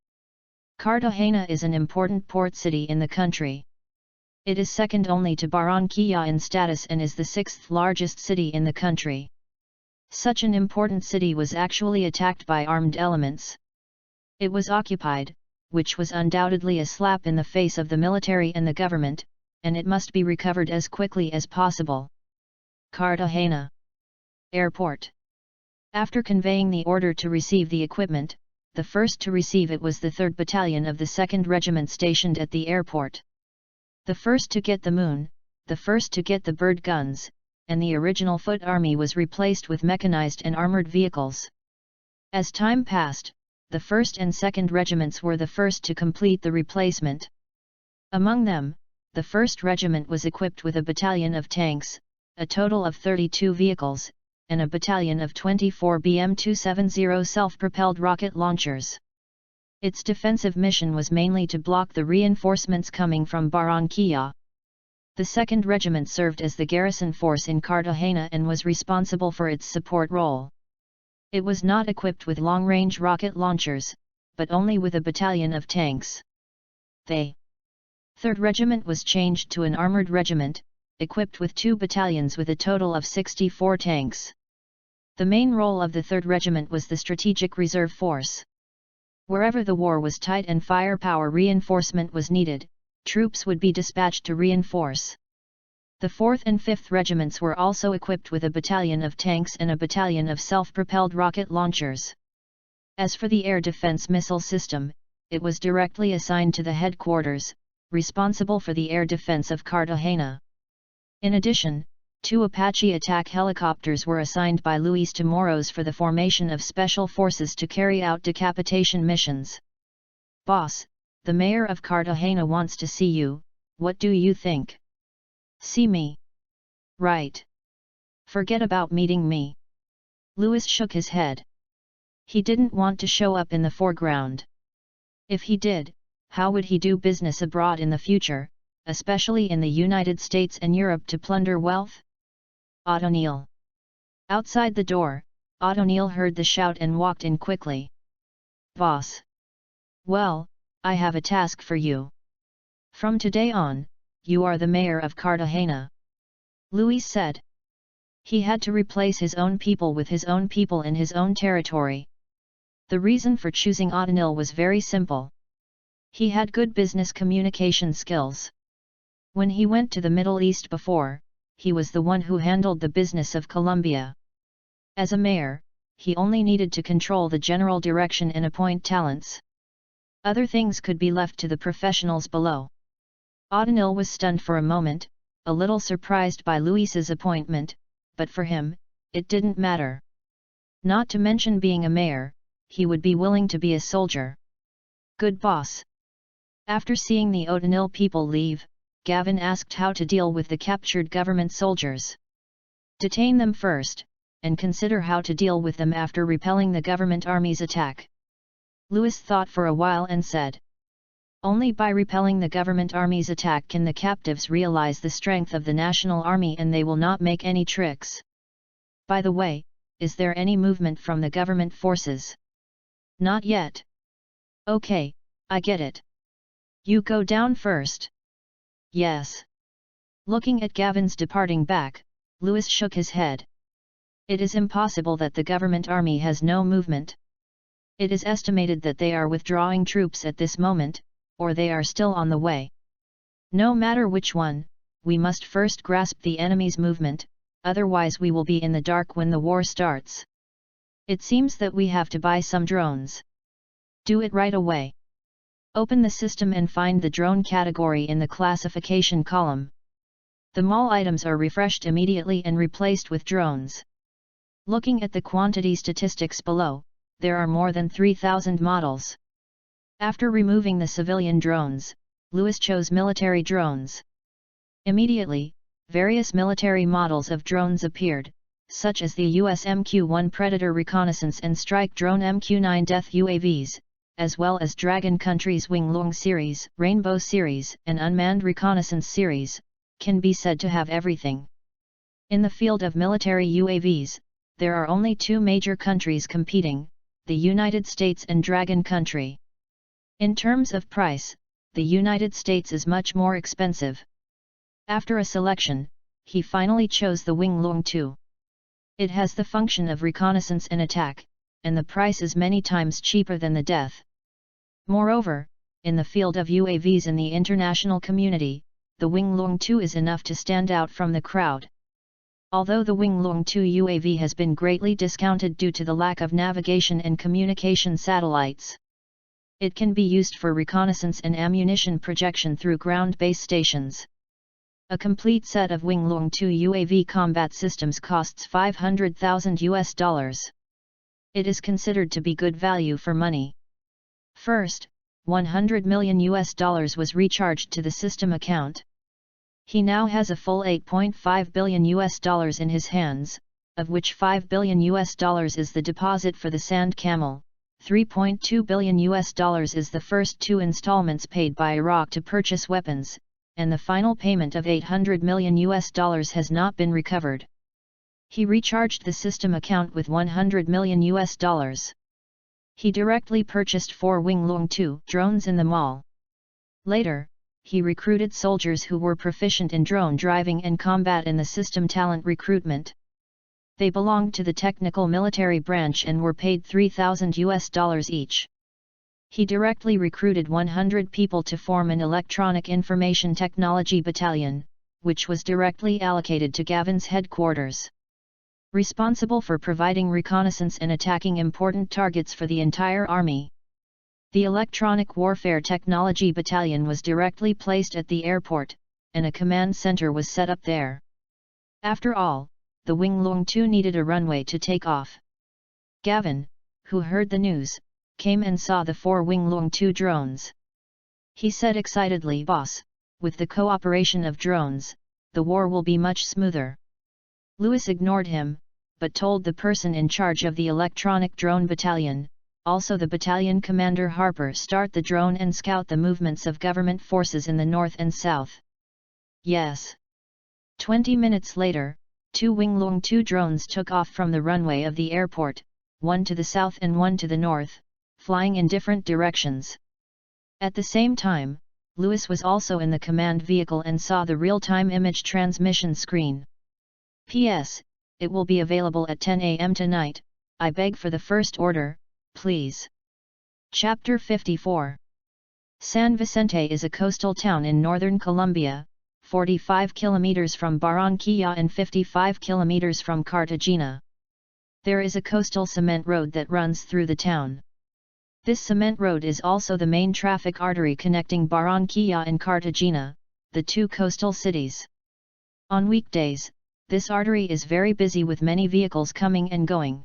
Cartagena is an important port city in the country. It is second only to Barranquilla in status and is the 6th largest city in the country. Such an important city was actually attacked by armed elements. It was occupied, which was undoubtedly a slap in the face of the military and the government, and it must be recovered as quickly as possible. Cartagena Airport. After conveying the order to receive the equipment, the first to receive it was the 3rd Battalion of the 2nd Regiment stationed at the airport. The first to get the moon, the first to get the bird guns, and the original foot army was replaced with mechanized and armored vehicles. As time passed, the 1st and 2nd Regiments were the first to complete the replacement. Among them, the 1st Regiment was equipped with a battalion of tanks, a total of 32 vehicles, and a battalion of 24 BM-270 self-propelled rocket launchers. Its defensive mission was mainly to block the reinforcements coming from Barranquilla. The 2nd Regiment served as the garrison force in Cartagena and was responsible for its support role. It was not equipped with long-range rocket launchers, but only with a battalion of tanks. The 3rd Regiment was changed to an armored regiment, equipped with 2 battalions with a total of 64 tanks. The main role of the 3rd Regiment was the strategic reserve force. Wherever the war was tight and firepower reinforcement was needed, troops would be dispatched to reinforce. The 4th and 5th Regiments were also equipped with a battalion of tanks and a battalion of self-propelled rocket launchers. As for the air defense missile system, it was directly assigned to the headquarters, responsible for the air defense of Cartagena. In addition, 2 Apache attack helicopters were assigned by Luis Chamorros for the formation of special forces to carry out decapitation missions. "Boss, the mayor of Cartagena wants to see you, what do you think?" "See me? Right. Forget about meeting me." Luis shook his head. He didn't want to show up in the foreground. If he did, how would he do business abroad in the future, especially in the United States and Europe, to plunder wealth? O'Neill. Outside the door, O'Neill heard the shout and walked in quickly. "Boss. Well, I have a task for you. From today on, you are the mayor of Cartagena," Luis said. He had to replace his own people with his own people in his own territory. The reason for choosing O'Neill was very simple. He had good business communication skills. When he went to the Middle East before, he was the one who handled the business of Colombia. As a mayor, he only needed to control the general direction and appoint talents. Other things could be left to the professionals below. O'Neill was stunned for a moment, a little surprised by Luis's appointment, but for him, it didn't matter. Not to mention being a mayor, he would be willing to be a soldier. "Good boss." After seeing the O'Neill people leave, Gavin asked how to deal with the captured government soldiers. "Detain them first, and consider how to deal with them after repelling the government army's attack." Luis thought for a while and said, "Only by repelling the government army's attack can the captives realize the strength of the national army, and they will not make any tricks. By the way, is there any movement from the government forces?" "Not yet." "Okay, I get it. You go down first." "Yes." Looking at Gavin's departing back, Luis shook his head. "It is impossible that the government army has no movement. It is estimated that they are withdrawing troops at this moment, or they are still on the way. No matter which one, we must first grasp the enemy's movement, otherwise we will be in the dark when the war starts. It seems that we have to buy some drones. Do it right away. Open the system and find the drone category in the classification column. The mall items are refreshed immediately and replaced with drones. Looking at the quantity statistics below, there are more than 3,000 models. After removing the civilian drones, Lewis chose military drones. Immediately, various military models of drones appeared, such as the US MQ-1 Predator Reconnaissance and Strike Drone MQ-9 Death UAVs, as well as Dragon Country's Wing-Lung series, Rainbow series, and Unmanned Reconnaissance series, can be said to have everything. In the field of military UAVs, there are only two major countries competing, the United States and Dragon Country. In terms of price, the United States is much more expensive. After a selection, he finally chose the Wing-Lung 2. It has the function of reconnaissance and attack, and the price is many times cheaper than the Death. Moreover, in the field of UAVs in the international community, the Wing-Lung 2 is enough to stand out from the crowd. Although the Wing-Lung 2 UAV has been greatly discounted due to the lack of navigation and communication satellites, it can be used for reconnaissance and ammunition projection through ground base stations. A complete set of Wing-Lung 2 UAV combat systems costs $500,000. It is considered to be good value for money. First, $100 million was recharged to the system account. He now has a full $8.5 billion in his hands, of which $5 billion is the deposit for the Sand Camel, $3.2 billion is the first two installments paid by Iraq to purchase weapons, and the final payment of $800 million has not been recovered. He recharged the system account with $100 million. He directly purchased 4 Wing-Lung 2 drones in the mall. Later, he recruited soldiers who were proficient in drone driving and combat in the system talent recruitment. They belonged to the technical military branch and were paid $3,000 each. He directly recruited 100 people to form an electronic information technology battalion, which was directly allocated to Gavin's headquarters. Responsible for providing reconnaissance and attacking important targets for the entire army. The Electronic Warfare Technology Battalion was directly placed at the airport, and a command center was set up there. After all, the Wing-Lung 2 needed a runway to take off. Gavin, who heard the news, came and saw the 4 Wing-Lung 2 drones. He said excitedly, "Boss, with the cooperation of drones, the war will be much smoother." Lewis ignored him, but told the person in charge of the Electronic Drone Battalion, also the battalion commander Harper, start the drone and scout the movements of government forces in the north and south. Yes. 20 minutes later, 2 Wing-Lung 2 drones took off from the runway of the airport, one to the south and one to the north, flying in different directions. At the same time, Lewis was also in the command vehicle and saw the real-time image transmission screen. P.S. It will be available at 10 a.m. tonight, I beg for the first order, please. Chapter 54. San Vicente is a coastal town in northern Colombia, 45 kilometers from Barranquilla and 55 kilometers from Cartagena. There is a coastal cement road that runs through the town. This cement road is also the main traffic artery connecting Barranquilla and Cartagena, the two coastal cities. On weekdays, this artery is very busy with many vehicles coming and going.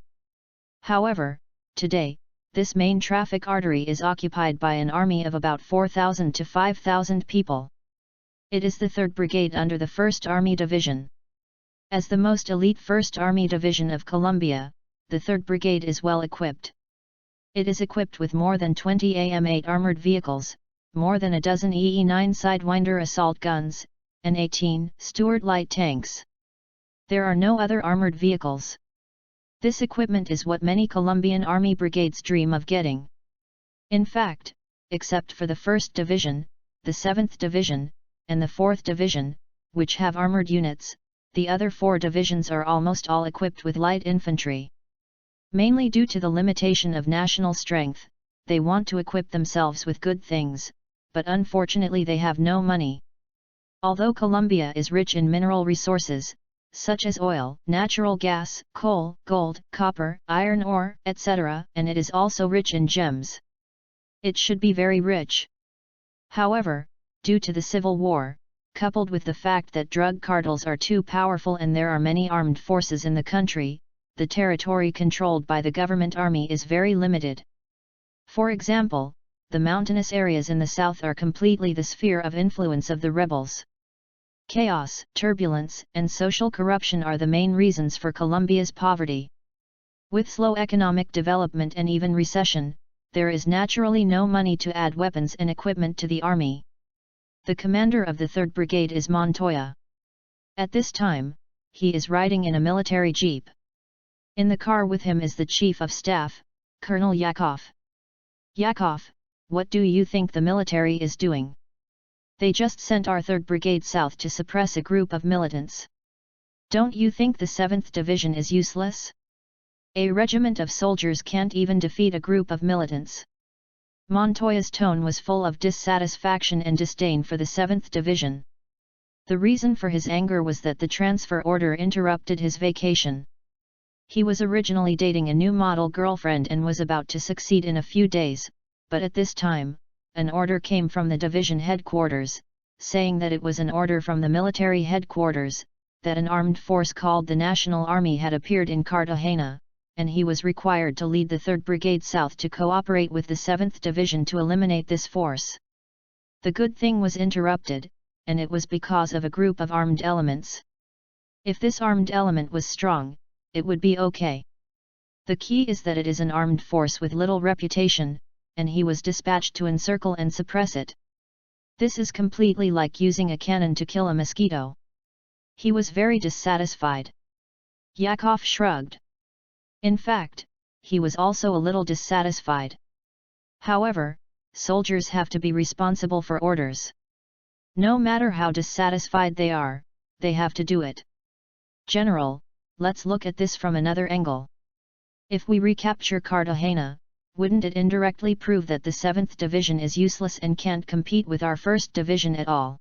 However, today, this main traffic artery is occupied by an army of about 4,000 to 5,000 people. It is the 3rd Brigade under the 1st Army Division. As the most elite 1st Army Division of Colombia, the 3rd Brigade is well equipped. It is equipped with more than 20 AM-8 armored vehicles, more than a dozen EE-9 Sidewinder assault guns, and 18 Stuart light tanks. There are no other armored vehicles. This equipment is what many Colombian Army brigades dream of getting. In fact, except for the 1st Division, the 7th Division, and the 4th Division, which have armored units, the other 4 divisions are almost all equipped with light infantry. Mainly due to the limitation of national strength, they want to equip themselves with good things, but unfortunately they have no money. Although Colombia is rich in mineral resources, such as oil, natural gas, coal, gold, copper, iron ore, etc., and it is also rich in gems. It should be very rich. However, due to the civil war, coupled with the fact that drug cartels are too powerful and there are many armed forces in the country, the territory controlled by the government army is very limited. For example, the mountainous areas in the south are completely the sphere of influence of the rebels. Chaos, turbulence, and social corruption are the main reasons for Colombia's poverty. With slow economic development and even recession, there is naturally no money to add weapons and equipment to the army. The commander of the 3rd Brigade is Montoya. At this time, he is riding in a military jeep. In the car with him is the Chief of Staff, Colonel Yakov. Yakov, what do you think the military is doing? They just sent our 3rd Brigade south to suppress a group of militants. Don't you think the 7th Division is useless? A regiment of soldiers can't even defeat a group of militants. Montoya's tone was full of dissatisfaction and disdain for the 7th Division. The reason for his anger was that the transfer order interrupted his vacation. He was originally dating a new model girlfriend and was about to succeed in a few days, but at this time, an order came from the division headquarters, saying that it was an order from the military headquarters, that an armed force called the National Army had appeared in Cartagena, and he was required to lead the 3rd Brigade south to cooperate with the 7th Division to eliminate this force. The good thing was interrupted, and it was because of a group of armed elements. If this armed element was strong, it would be okay. The key is that it is an armed force with little reputation, and he was dispatched to encircle and suppress it. This is completely like using a cannon to kill a mosquito. He was very dissatisfied. Yakov shrugged. In fact, he was also a little dissatisfied. However, soldiers have to be responsible for orders. No matter how dissatisfied they are, they have to do it. General, let's look at this from another angle. If we recapture Cartagena, wouldn't it indirectly prove that the 7th Division is useless and can't compete with our 1st Division at all?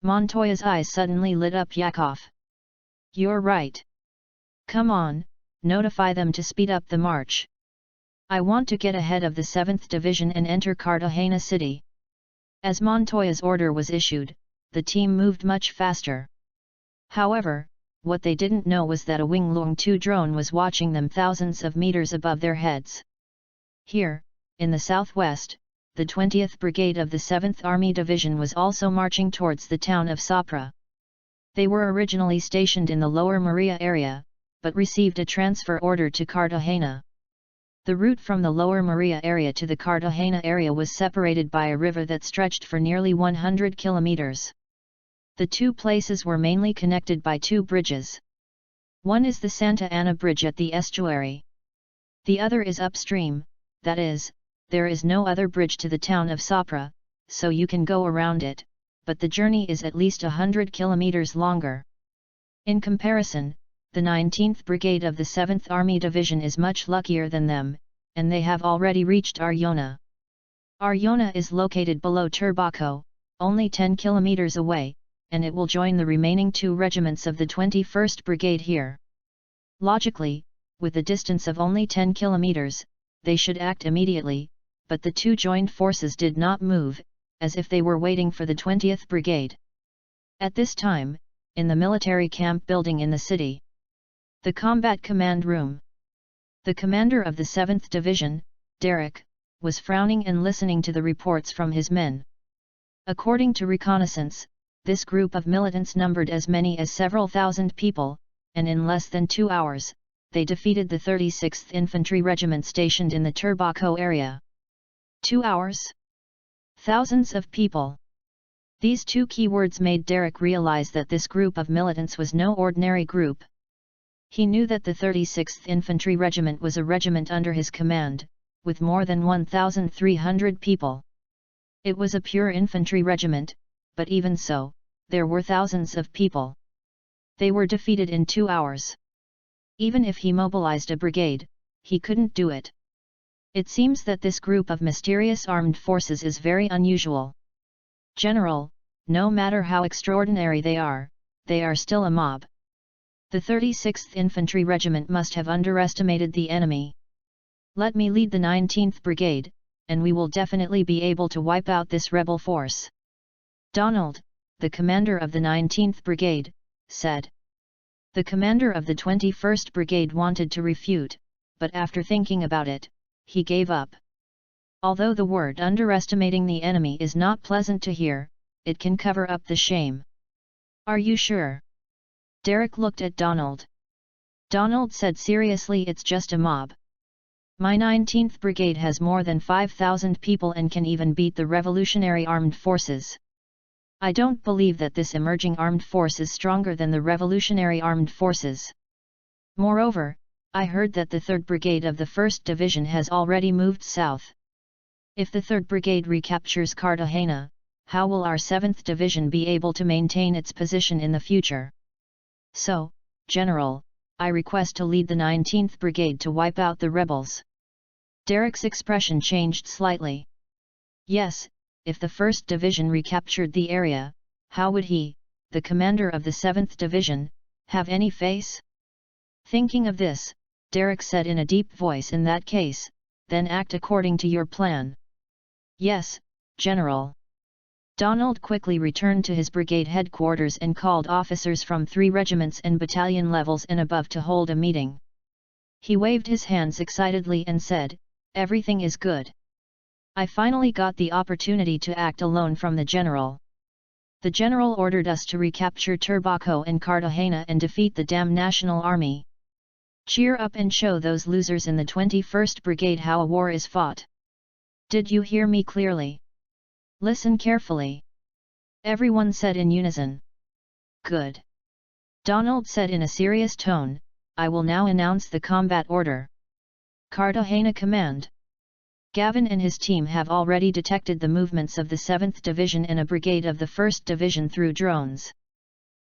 Montoya's eyes suddenly lit up. Yakov. You're right. Come on, notify them to speed up the march. I want to get ahead of the 7th Division and enter Cartagena City. As Montoya's order was issued, the team moved much faster. However, what they didn't know was that a Wing Lung 2 drone was watching them thousands of meters above their heads. Here, in the southwest, the 20th Brigade of the 7th Army Division was also marching towards the town of Sapra. They were originally stationed in the Lower Maria area, but received a transfer order to Cartagena. The route from the Lower Maria area to the Cartagena area was separated by a river that stretched for nearly 100 kilometers. The two places were mainly connected by 2 bridges. One is the Santa Ana Bridge at the estuary. The other is upstream, that is, there is no other bridge to the town of Sapra, so you can go around it, but the journey is at least 100 kilometers longer. In comparison, the 19th Brigade of the 7th Army Division is much luckier than them, and they have already reached Arjona. Arjona is located below Turbaco, only 10 kilometers away, and it will join the remaining 2 regiments of the 21st Brigade here. Logically, with a distance of only 10 kilometers, they should act immediately, but the 2 joined forces did not move, as if they were waiting for the 20th Brigade. At this time, in the military camp building in the city, the combat command room, the commander of the 7th Division, Derek, was frowning and listening to the reports from his men. According to reconnaissance, this group of militants numbered as many as several thousand people, and in less than 2 hours, they defeated the 36th Infantry Regiment stationed in the Turbaco area. 2 hours? Thousands of people. These 2 keywords made Derek realize that this group of militants was no ordinary group. He knew that the 36th Infantry Regiment was a regiment under his command, with more than 1,300 people. It was a pure infantry regiment, but even so, there were thousands of people. They were defeated in 2 hours. Even if he mobilized a brigade, he couldn't do it. It seems that this group of mysterious armed forces is very unusual. General, no matter how extraordinary they are still a mob. The 36th Infantry Regiment must have underestimated the enemy. Let me lead the 19th Brigade, and we will definitely be able to wipe out this rebel force. Donald, the commander of the 19th Brigade, said. The commander of the 21st Brigade wanted to refute, but after thinking about it, he gave up. Although the word underestimating the enemy is not pleasant to hear, it can cover up the shame. Are you sure? Derek looked at Donald. Donald said seriously, it's just a mob. My 19th Brigade has more than 5,000 people and can even beat the Revolutionary Armed Forces. I don't believe that this emerging armed force is stronger than the Revolutionary Armed Forces. Moreover, I heard that the 3rd Brigade of the 1st Division has already moved south. If the 3rd Brigade recaptures Cartagena, how will our 7th Division be able to maintain its position in the future? So, General, I request to lead the 19th Brigade to wipe out the rebels. Derek's expression changed slightly. Yes, if the 1st Division recaptured the area, how would he, the commander of the 7th Division, have any face? Thinking of this, Derek said in a deep voice, in that case, then act according to your plan. Yes, General. Donald quickly returned to his brigade headquarters and called officers from 3 regiments and battalion levels and above to hold a meeting. He waved his hands excitedly and said, "Everything is good. I finally got the opportunity to act alone from the general. The general ordered us to recapture Turbaco and Cartagena and defeat the damn National Army. Cheer up and show those losers in the 21st Brigade how a war is fought. Did you hear me clearly? Listen carefully." Everyone said in unison. Good. Donald said in a serious tone, "I will now announce the combat order. Cartagena Command. Gavin and his team have already detected the movements of the 7th Division and a brigade of the 1st Division through drones.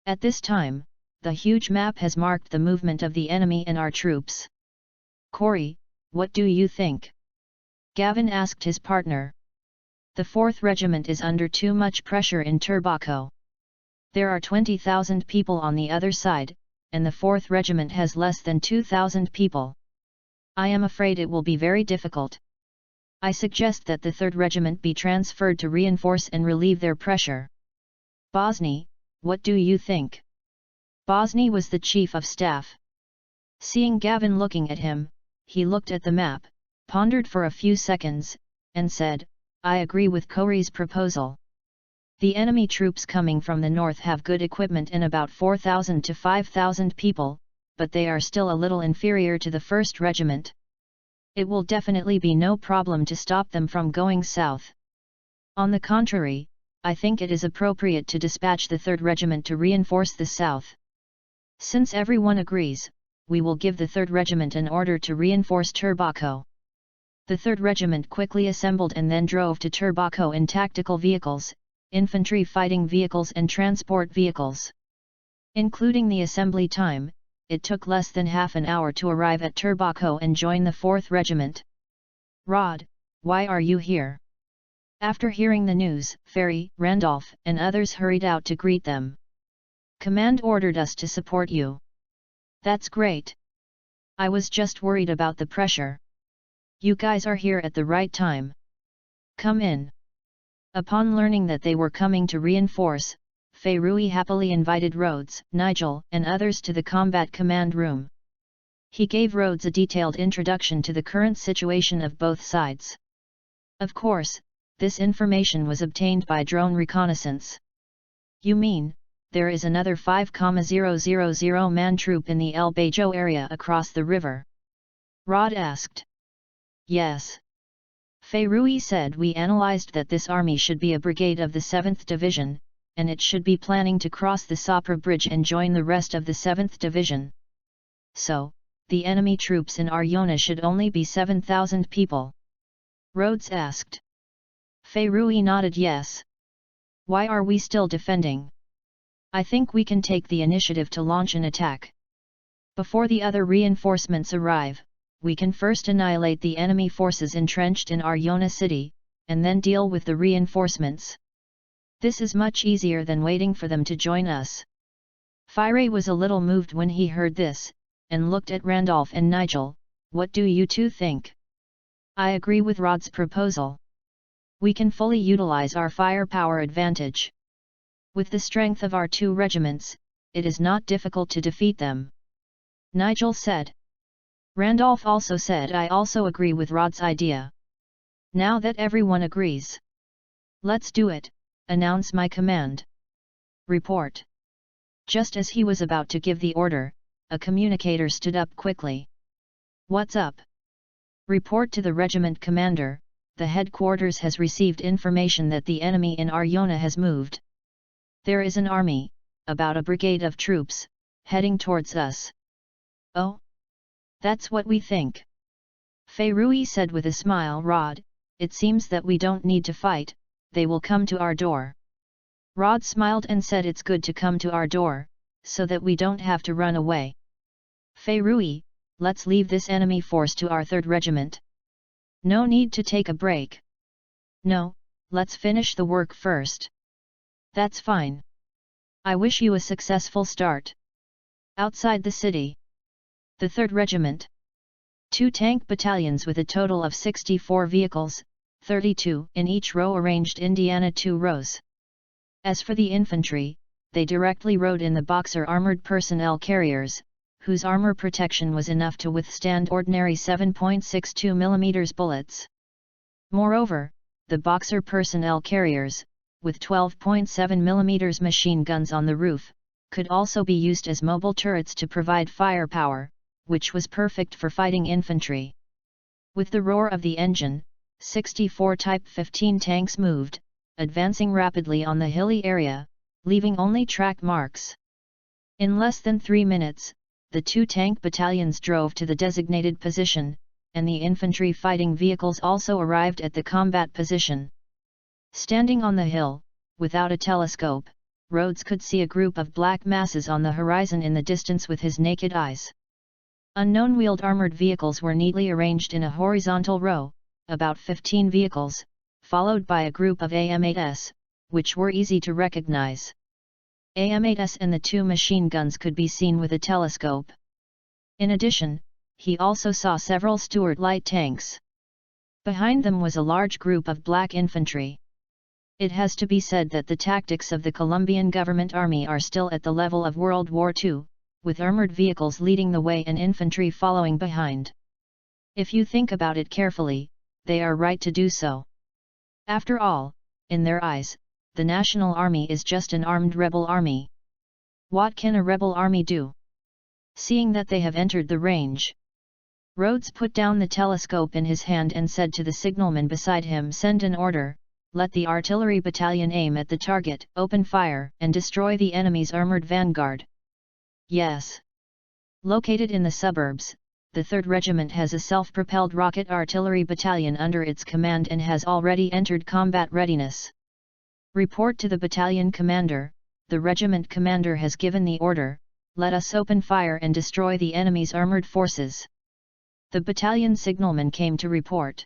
At this time, the huge map has marked the movement of the enemy and our troops. Corey, what do you think?" Gavin asked his partner. The 4th Regiment is under too much pressure in Turbaco. There are 20,000 people on the other side, and the 4th Regiment has less than 2,000 people. I am afraid it will be very difficult. I suggest that the 3rd Regiment be transferred to reinforce and relieve their pressure. Bosny, what do you think? Bosny was the chief of staff. Seeing Gavin looking at him, he looked at the map, pondered for a few seconds, and said, "I agree with Corey's proposal. The enemy troops coming from the north have good equipment and about 4,000 to 5,000 people, but they are still a little inferior to the 1st Regiment. It will definitely be no problem to stop them from going south. On the contrary, I think it is appropriate to dispatch the 3rd Regiment to reinforce the south. Since everyone agrees, we will give the 3rd Regiment an order to reinforce Turbaco." The 3rd Regiment quickly assembled and then drove to Turbaco in tactical vehicles, infantry fighting vehicles and transport vehicles. Including the assembly time, it took less than half an hour to arrive at Turbaco and join the 4th Regiment. "Rod, why are you here?" After hearing the news, Ferry, Randolph, and others hurried out to greet them. "Command ordered us to support you." "That's great. I was just worried about the pressure. You guys are here at the right time. Come in." Upon learning that they were coming to reinforce, Fay-Rui happily invited Rhodes, Nigel, and others to the combat command room. He gave Rhodes a detailed introduction to the current situation of both sides. Of course, this information was obtained by drone reconnaissance. "You mean, there is another 5,000 man troop in the El Bajo area across the river?" Rod asked. "Yes. Fay-Rui said we analyzed that this army should be a brigade of the 7th Division, and it should be planning to cross the Sopra Bridge and join the rest of the 7th Division. So, the enemy troops in Ariona should only be 7,000 people?" Rhodes asked. Fay-Rui nodded yes. "Why are we still defending? I think we can take the initiative to launch an attack. Before the other reinforcements arrive, we can first annihilate the enemy forces entrenched in Ariona City, and then deal with the reinforcements." This is much easier than waiting for them to join us. Fire was a little moved when he heard this, and looked at Randolph and Nigel. What do you two think? I agree with Rod's proposal. We can fully utilize our firepower advantage. With the strength of our two regiments, it is not difficult to defeat them. Nigel said. Randolph also said, I also agree with Rod's idea. Now that everyone agrees. Let's do it, announce my command. Report. Just as he was about to give the order, a communicator stood up quickly. What's up? Report to the regiment commander, the headquarters has received information that the enemy in Aryona has moved. There is an army, about a brigade of troops, heading towards us. Oh? That's what we think. Fei said with a smile. Rod, it seems that we don't need to fight, they will come to our door. Rod smiled and said it's good to come to our door, so that we don't have to run away. Fei, let's leave this enemy force to our 3rd regiment. No need to take a break. No, let's finish the work first. That's fine. I wish you a successful start. Outside the city. The 3rd Regiment. 2 tank battalions with a total of 64 vehicles, 32 in each row arranged Indiana 2 rows. As for the infantry, they directly rode in the Boxer armored personnel carriers, whose armor protection was enough to withstand ordinary 7.62 mm bullets. Moreover, the Boxer personnel carriers, with 12.7 mm machine guns on the roof, could also be used as mobile turrets to provide firepower, which was perfect for fighting infantry. With the roar of the engine, 64 Type 15 tanks moved, advancing rapidly on the hilly area, leaving only track marks. In less than 3 minutes, the 2 tank battalions drove to the designated position, and the infantry fighting vehicles also arrived at the combat position. Standing on the hill, without a telescope, Rhodes could see a group of black masses on the horizon in the distance with his naked eyes. Unknown wheeled armored vehicles were neatly arranged in a horizontal row, about 15 vehicles, followed by a group of AM-8s, which were easy to recognize. AM-8s and the 2 machine guns could be seen with a telescope. In addition, he also saw several Stuart light tanks. Behind them was a large group of black infantry. It has to be said that the tactics of the Colombian government army are still at the level of World War II, with armored vehicles leading the way and infantry following behind. If you think about it carefully, they are right to do so. After all, in their eyes, the National Army is just an armed rebel army. What can a rebel army do? Seeing that they have entered the range, Rhodes put down the telescope in his hand and said to the signalman beside him, "Send an order, let the artillery battalion aim at the target, open fire, and destroy the enemy's armored vanguard." Yes. Located in the suburbs, the 3rd Regiment has a self-propelled rocket artillery battalion under its command and has already entered combat readiness. Report to the battalion commander, the regiment commander has given the order, let us open fire and destroy the enemy's armored forces. The battalion signalman came to report.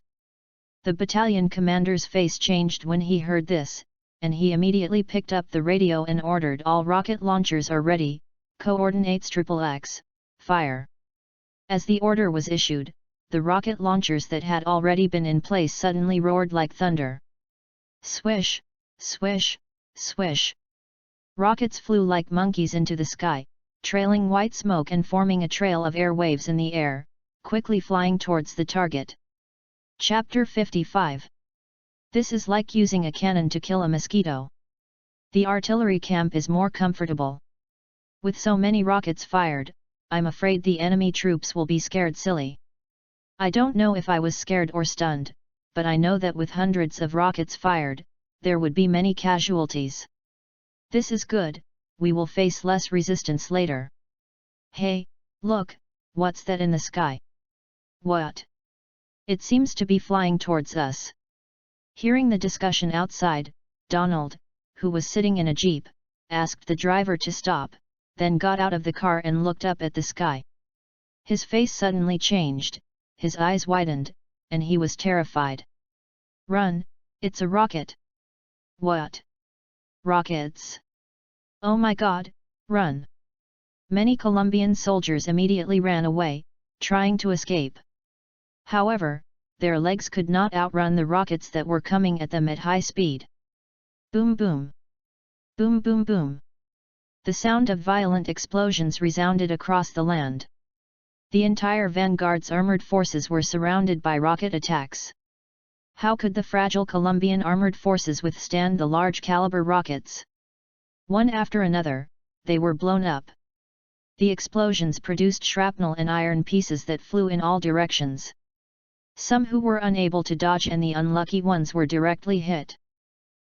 The battalion commander's face changed when he heard this, and he immediately picked up the radio and ordered, "All rocket launchers are ready, coordinates XXX, fire." As the order was issued, the rocket launchers that had already been in place suddenly roared like thunder. Swish, swish, swish. Rockets flew like monkeys into the sky, trailing white smoke and forming a trail of air waves in the air, quickly flying towards the target. Chapter 55. This is like using a cannon to kill a mosquito. The artillery camp is more comfortable. With so many rockets fired, I'm afraid the enemy troops will be scared silly. I don't know if I was scared or stunned, but I know that with hundreds of rockets fired, there would be many casualties. This is good, we will face less resistance later. Hey, look, what's that in the sky? What? It seems to be flying towards us. Hearing the discussion outside, Donald, who was sitting in a jeep, asked the driver to stop, then got out of the car and looked up at the sky. His face suddenly changed, his eyes widened, and he was terrified. "Run, it's a rocket!" "What? Rockets! Oh my God, run! Many Colombian soldiers immediately ran away, trying to escape. However, their legs could not outrun the rockets that were coming at them at high speed. Boom boom! Boom boom boom! The sound of violent explosions resounded across the land. The entire vanguard's armored forces were surrounded by rocket attacks. How could the fragile Colombian armored forces withstand the large-caliber rockets? One after another, they were blown up. The explosions produced shrapnel and iron pieces that flew in all directions. Some who were unable to dodge and the unlucky ones were directly hit.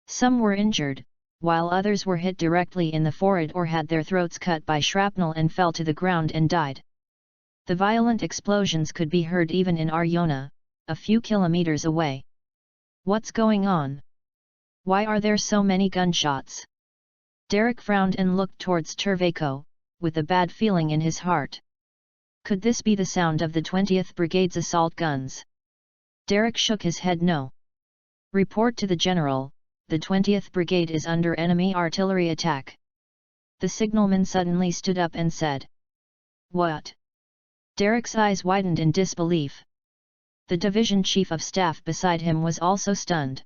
Some were injured, while others were hit directly in the forehead or had their throats cut by shrapnel and fell to the ground and died. The violent explosions could be heard even in Arjona, a few kilometers away. What's going on? Why are there so many gunshots? Derek frowned and looked towards Turveco, with a bad feeling in his heart. Could this be the sound of the 20th Brigade's assault guns? Derek shook his head no. Report to the General, the 20th Brigade is under enemy artillery attack. The signalman suddenly stood up and said. What? Derek's eyes widened in disbelief. The division chief of staff beside him was also stunned.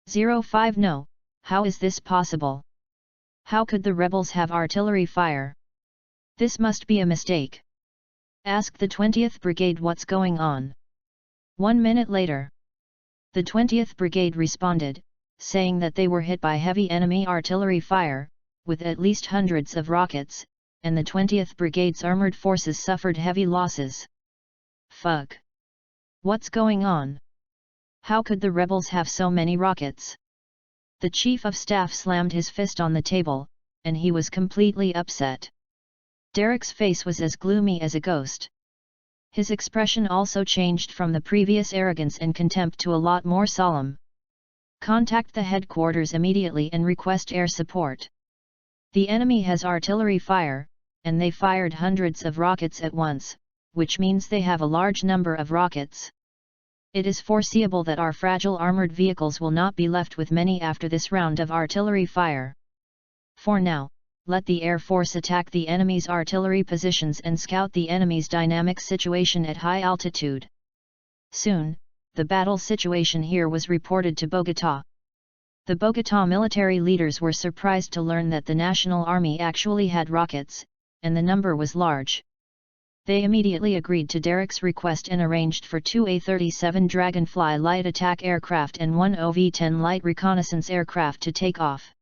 05 No, how is this possible? How could the rebels have artillery fire? This must be a mistake. Ask the 20th Brigade what's going on. 1 minute later. The 20th Brigade responded, saying that they were hit by heavy enemy artillery fire, with at least hundreds of rockets, and the 20th Brigade's armored forces suffered heavy losses. Fuck! What's going on? How could the rebels have so many rockets? The chief of staff slammed his fist on the table, and he was completely upset. Derek's face was as gloomy as a ghost. His expression also changed from the previous arrogance and contempt to a lot more solemn. Contact the headquarters immediately and request air support. The enemy has artillery fire, and they fired hundreds of rockets at once, which means they have a large number of rockets. It is foreseeable that our fragile armored vehicles will not be left with many after this round of artillery fire. For now, let the Air Force attack the enemy's artillery positions and scout the enemy's dynamic situation at high altitude. Soon, the battle situation here was reported to Bogotá. The Bogotá military leaders were surprised to learn that the National Army actually had rockets, and the number was large. They immediately agreed to Derek's request and arranged for 2 A-37 Dragonfly light attack aircraft and 1 OV-10 light reconnaissance aircraft to take off.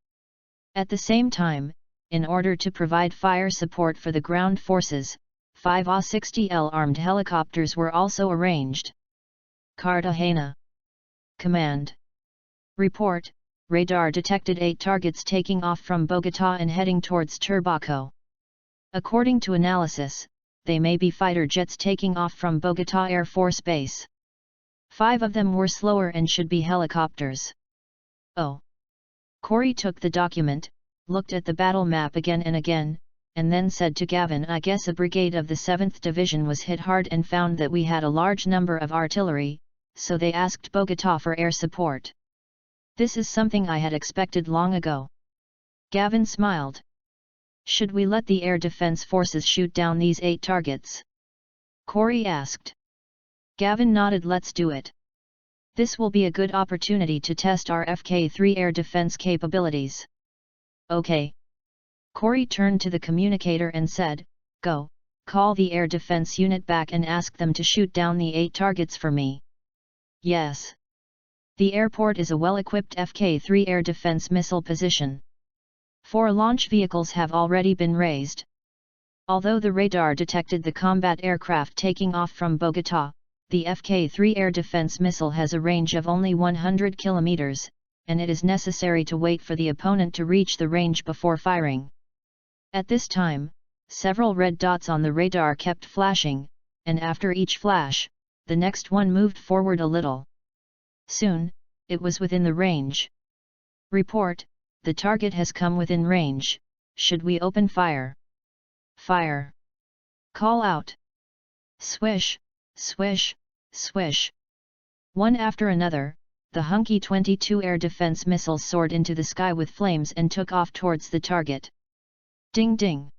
At the same time, in order to provide fire support for the ground forces, 5 A-60L armed helicopters were also arranged. Cartagena. Command. Report, radar detected 8 targets taking off from Bogotá and heading towards Turbaco. According to analysis, they may be fighter jets taking off from Bogotá Air Force Base. 5 of them were slower and should be helicopters. Oh. Corey took the document, looked at the battle map again and again, and then said to Gavin, I guess a brigade of the 7th Division was hit hard and found that we had a large number of artillery, so they asked Bogotá for air support. This is something I had expected long ago. Gavin smiled. Should we let the air defense forces shoot down these 8 targets? Corey asked. Gavin nodded. Let's do it. This will be a good opportunity to test our FK3 air defense capabilities. Okay. Corey turned to the communicator and said, Go, call the air defense unit back and ask them to shoot down the 8 targets for me. Yes. The airport is a well-equipped FK3 air defense missile position. 4 launch vehicles have already been raised. Although the radar detected the combat aircraft taking off from Bogotá, the FK3 air defense missile has a range of only 100 kilometers, and it is necessary to wait for the opponent to reach the range before firing. At this time, several red dots on the radar kept flashing, and after each flash, the next one moved forward a little. Soon, it was within the range. Report, the target has come within range, should we open fire? Fire! Call out! Swish, swish, swish! One after another, the Hunky-22 air defense missiles soared into the sky with flames and took off towards the target. Ding ding!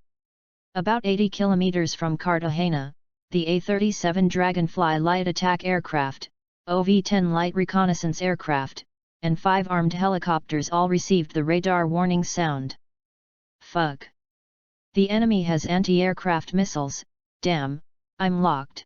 About 80 kilometers from Cartagena, the A-37 Dragonfly light attack aircraft, OV-10 light reconnaissance aircraft, and 5 armed helicopters all received the radar warning sound. Fuck! The enemy has anti-aircraft missiles, damn, I'm locked.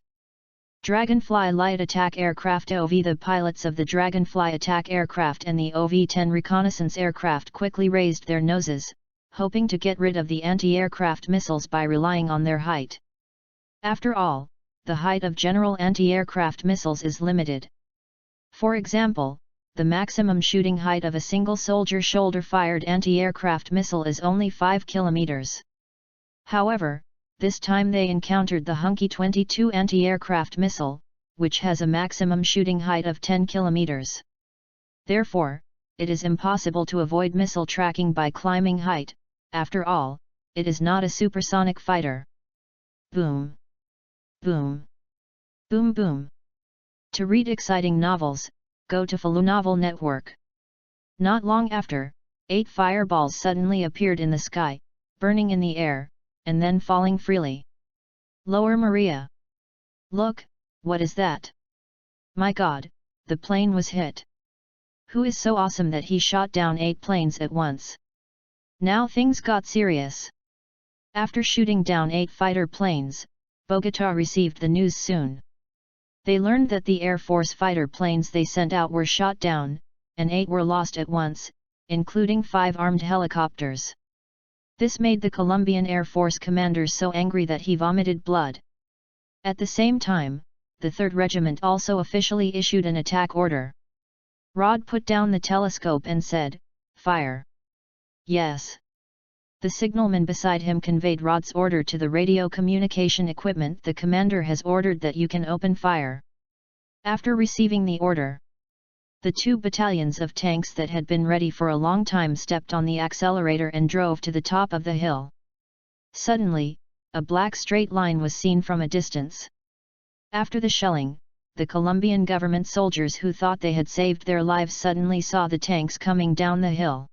Dragonfly light attack aircraft OV. The pilots of the Dragonfly attack aircraft and the OV-10 reconnaissance aircraft quickly raised their noses, hoping to get rid of the anti-aircraft missiles by relying on their height. After all, the height of general anti-aircraft missiles is limited. For example, the maximum shooting height of a single soldier shoulder-fired anti-aircraft missile is only 5 kilometers. However, this time they encountered the Hunky-22 anti-aircraft missile, which has a maximum shooting height of 10 kilometers. Therefore, it is impossible to avoid missile tracking by climbing height. After all, it is not a supersonic fighter. Boom! Boom! Boom boom! To read exciting novels, go to Falu Novel Network. Not long after, 8 fireballs suddenly appeared in the sky, burning in the air, and then falling freely. Lower Maria! Look, what is that? My God, the plane was hit. Who is so awesome that he shot down 8 planes at once? Now things got serious. After shooting down 8 fighter planes, Bogota received the news soon. They learned that the Air Force fighter planes they sent out were shot down, and 8 were lost at once, including 5 armed helicopters. This made the Colombian Air Force commander so angry that he vomited blood. At the same time, the 3rd Regiment also officially issued an attack order. Rod put down the telescope and said, "Fire." Yes. The signalman beside him conveyed Rod's order to the radio communication equipment. The commander has ordered that you can open fire. After receiving the order, the 2 battalions of tanks that had been ready for a long time stepped on the accelerator and drove to the top of the hill. Suddenly, a black straight line was seen from a distance. After the shelling, the Colombian government soldiers who thought they had saved their lives suddenly saw the tanks coming down the hill.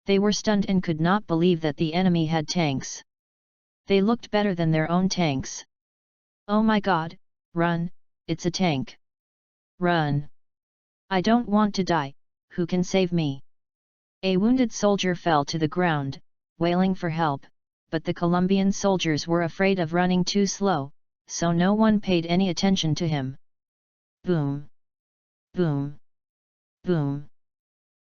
They were stunned and could not believe that the enemy had tanks. They looked better than their own tanks. Oh my God, run, it's a tank. Run. I don't want to die, who can save me? A wounded soldier fell to the ground, wailing for help, but the Colombian soldiers were afraid of running too slow, so no one paid any attention to him. Boom! Boom! Boom!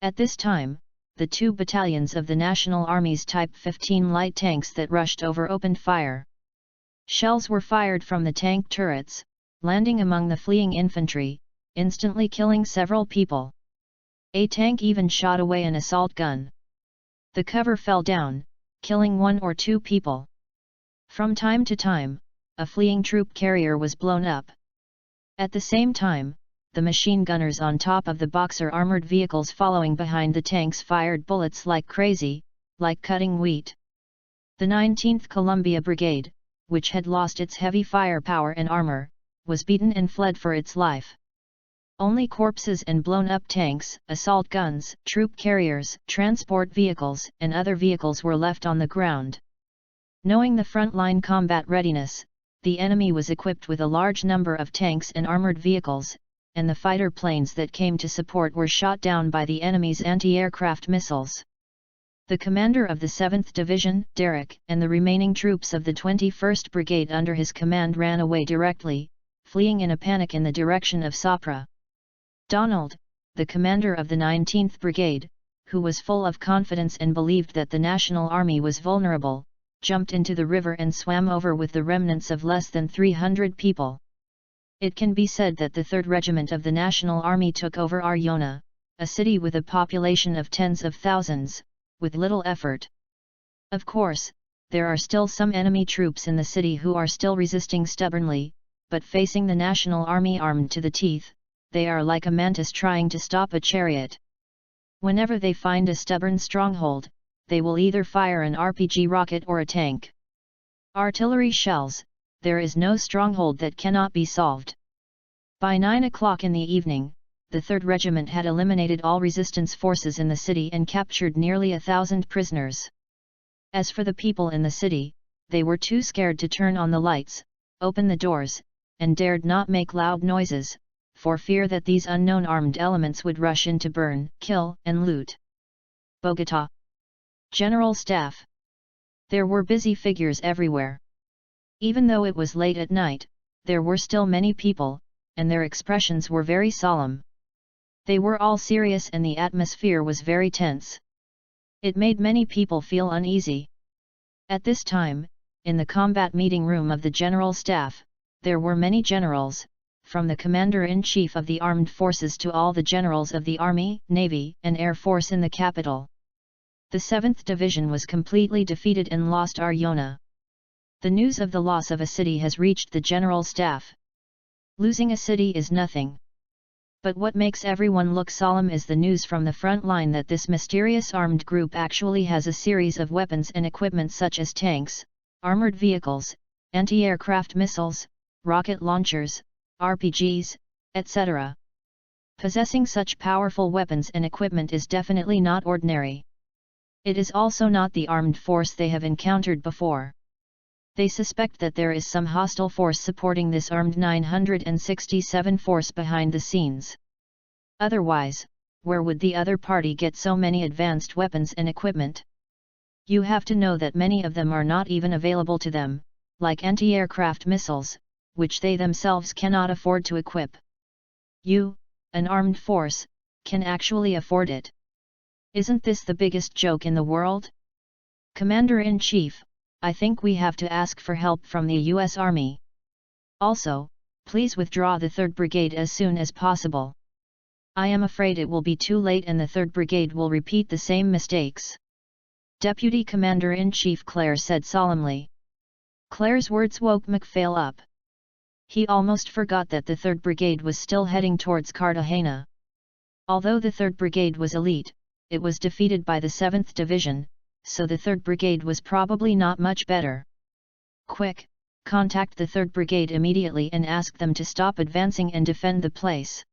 At this time, the 2 battalions of the National Army's Type 15 light tanks that rushed over opened fire. Shells were fired from the tank turrets, landing among the fleeing infantry, instantly killing several people. A tank even shot away an assault gun. The cover fell down, killing 1 or 2 people. From time to time, a fleeing troop carrier was blown up. At the same time, the machine gunners on top of the Boxer armored vehicles following behind the tanks fired bullets like crazy, like cutting wheat. The 19th Columbia Brigade, which had lost its heavy firepower and armor, was beaten and fled for its life. Only corpses and blown-up tanks, assault guns, troop carriers, transport vehicles, and other vehicles were left on the ground. Knowing the front-line combat readiness, the enemy was equipped with a large number of tanks and armored vehicles, and the fighter planes that came to support were shot down by the enemy's anti-aircraft missiles. The commander of the 7th Division, Derrick, and the remaining troops of the 21st Brigade under his command ran away directly, fleeing in a panic in the direction of Sopra. Donald, the commander of the 19th Brigade, who was full of confidence and believed that the National Army was vulnerable, jumped into the river and swam over with the remnants of less than 300 people. It can be said that the 3rd Regiment of the National Army took over Arjona, a city with a population of tens of thousands, with little effort. Of course, there are still some enemy troops in the city who are still resisting stubbornly, but facing the National Army armed to the teeth, they are like a mantis trying to stop a chariot. Whenever they find a stubborn stronghold, they will either fire an RPG rocket or a tank. Artillery shells, there is no stronghold that cannot be solved. By 9 o'clock in the evening, the 3rd Regiment had eliminated all resistance forces in the city and captured nearly 1,000 prisoners. As for the people in the city, they were too scared to turn on the lights, open the doors, and dared not make loud noises, for fear that these unknown armed elements would rush in to burn, kill, and loot. Bogotá. General Staff. There were busy figures everywhere. Even though it was late at night, there were still many people, and their expressions were very solemn. They were all serious and the atmosphere was very tense. It made many people feel uneasy. At this time, in the combat meeting room of the General Staff, there were many generals, from the Commander-in-Chief of the Armed Forces to all the generals of the Army, Navy, and Air Force in the capital. The 7th Division was completely defeated and lost Aryona. The news of the loss of a city has reached the General Staff. Losing a city is nothing. But what makes everyone look solemn is the news from the front line that this mysterious armed group actually has a series of weapons and equipment such as tanks, armored vehicles, anti-aircraft missiles, rocket launchers, RPGs, etc. Possessing such powerful weapons and equipment is definitely not ordinary. It is also not the armed force they have encountered before. They suspect that there is some hostile force supporting this armed 967 force behind the scenes. Otherwise, where would the other party get so many advanced weapons and equipment? You have to know that many of them are not even available to them, like anti-aircraft missiles, which they themselves cannot afford to equip. You, an armed force, can actually afford it. Isn't this the biggest joke in the world? Commander-in-Chief, I think we have to ask for help from the US Army. Also, please withdraw the 3rd Brigade as soon as possible. I am afraid it will be too late and the 3rd Brigade will repeat the same mistakes. Deputy Commander-in-Chief Claire said solemnly. Claire's words woke MacPhail up. He almost forgot that the 3rd Brigade was still heading towards Cartagena. Although the 3rd Brigade was elite, it was defeated by the 7th Division, so the 3rd Brigade was probably not much better. Quick, contact the 3rd Brigade immediately and ask them to stop advancing and defend the place.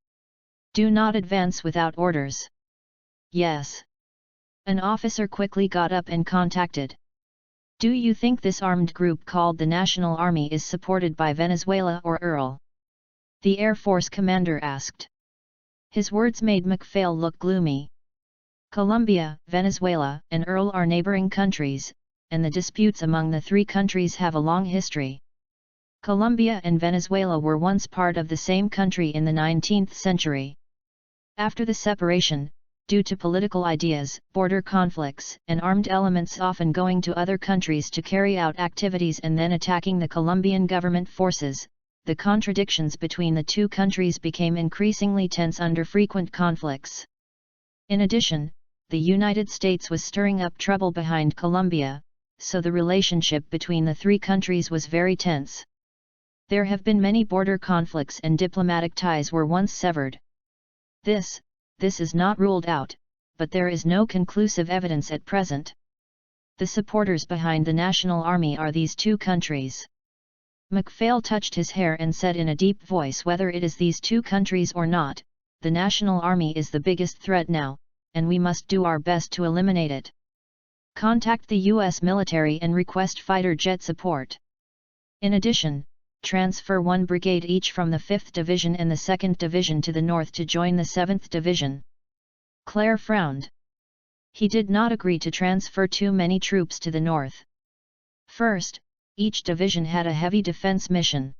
Do not advance without orders. Yes. An officer quickly got up and contacted. Do you think this armed group called the National Army is supported by Venezuela or Earl? The Air Force commander asked. His words made MacPhail look gloomy. Colombia, Venezuela, and Earl are neighboring countries, and the disputes among the 3 countries have a long history. Colombia and Venezuela were once part of the same country in the 19th century. After the separation, due to political ideas, border conflicts, and armed elements often going to other countries to carry out activities and then attacking the Colombian government forces, the contradictions between the 2 countries became increasingly tense under frequent conflicts. In addition, the United States was stirring up trouble behind Colombia, so the relationship between the 3 countries was very tense. There have been many border conflicts and diplomatic ties were once severed. This is not ruled out, but there is no conclusive evidence at present. The supporters behind the National Army are these 2 countries. MacPhail touched his hair and said in a deep voice, whether it is these 2 countries or not, the National Army is the biggest threat now, and we must do our best to eliminate it. Contact the US military and request fighter jet support. In addition, transfer 1 brigade each from the 5th Division and the 2nd Division to the north to join the 7th Division. Claire frowned. He did not agree to transfer too many troops to the north. First, each division had a heavy defense mission.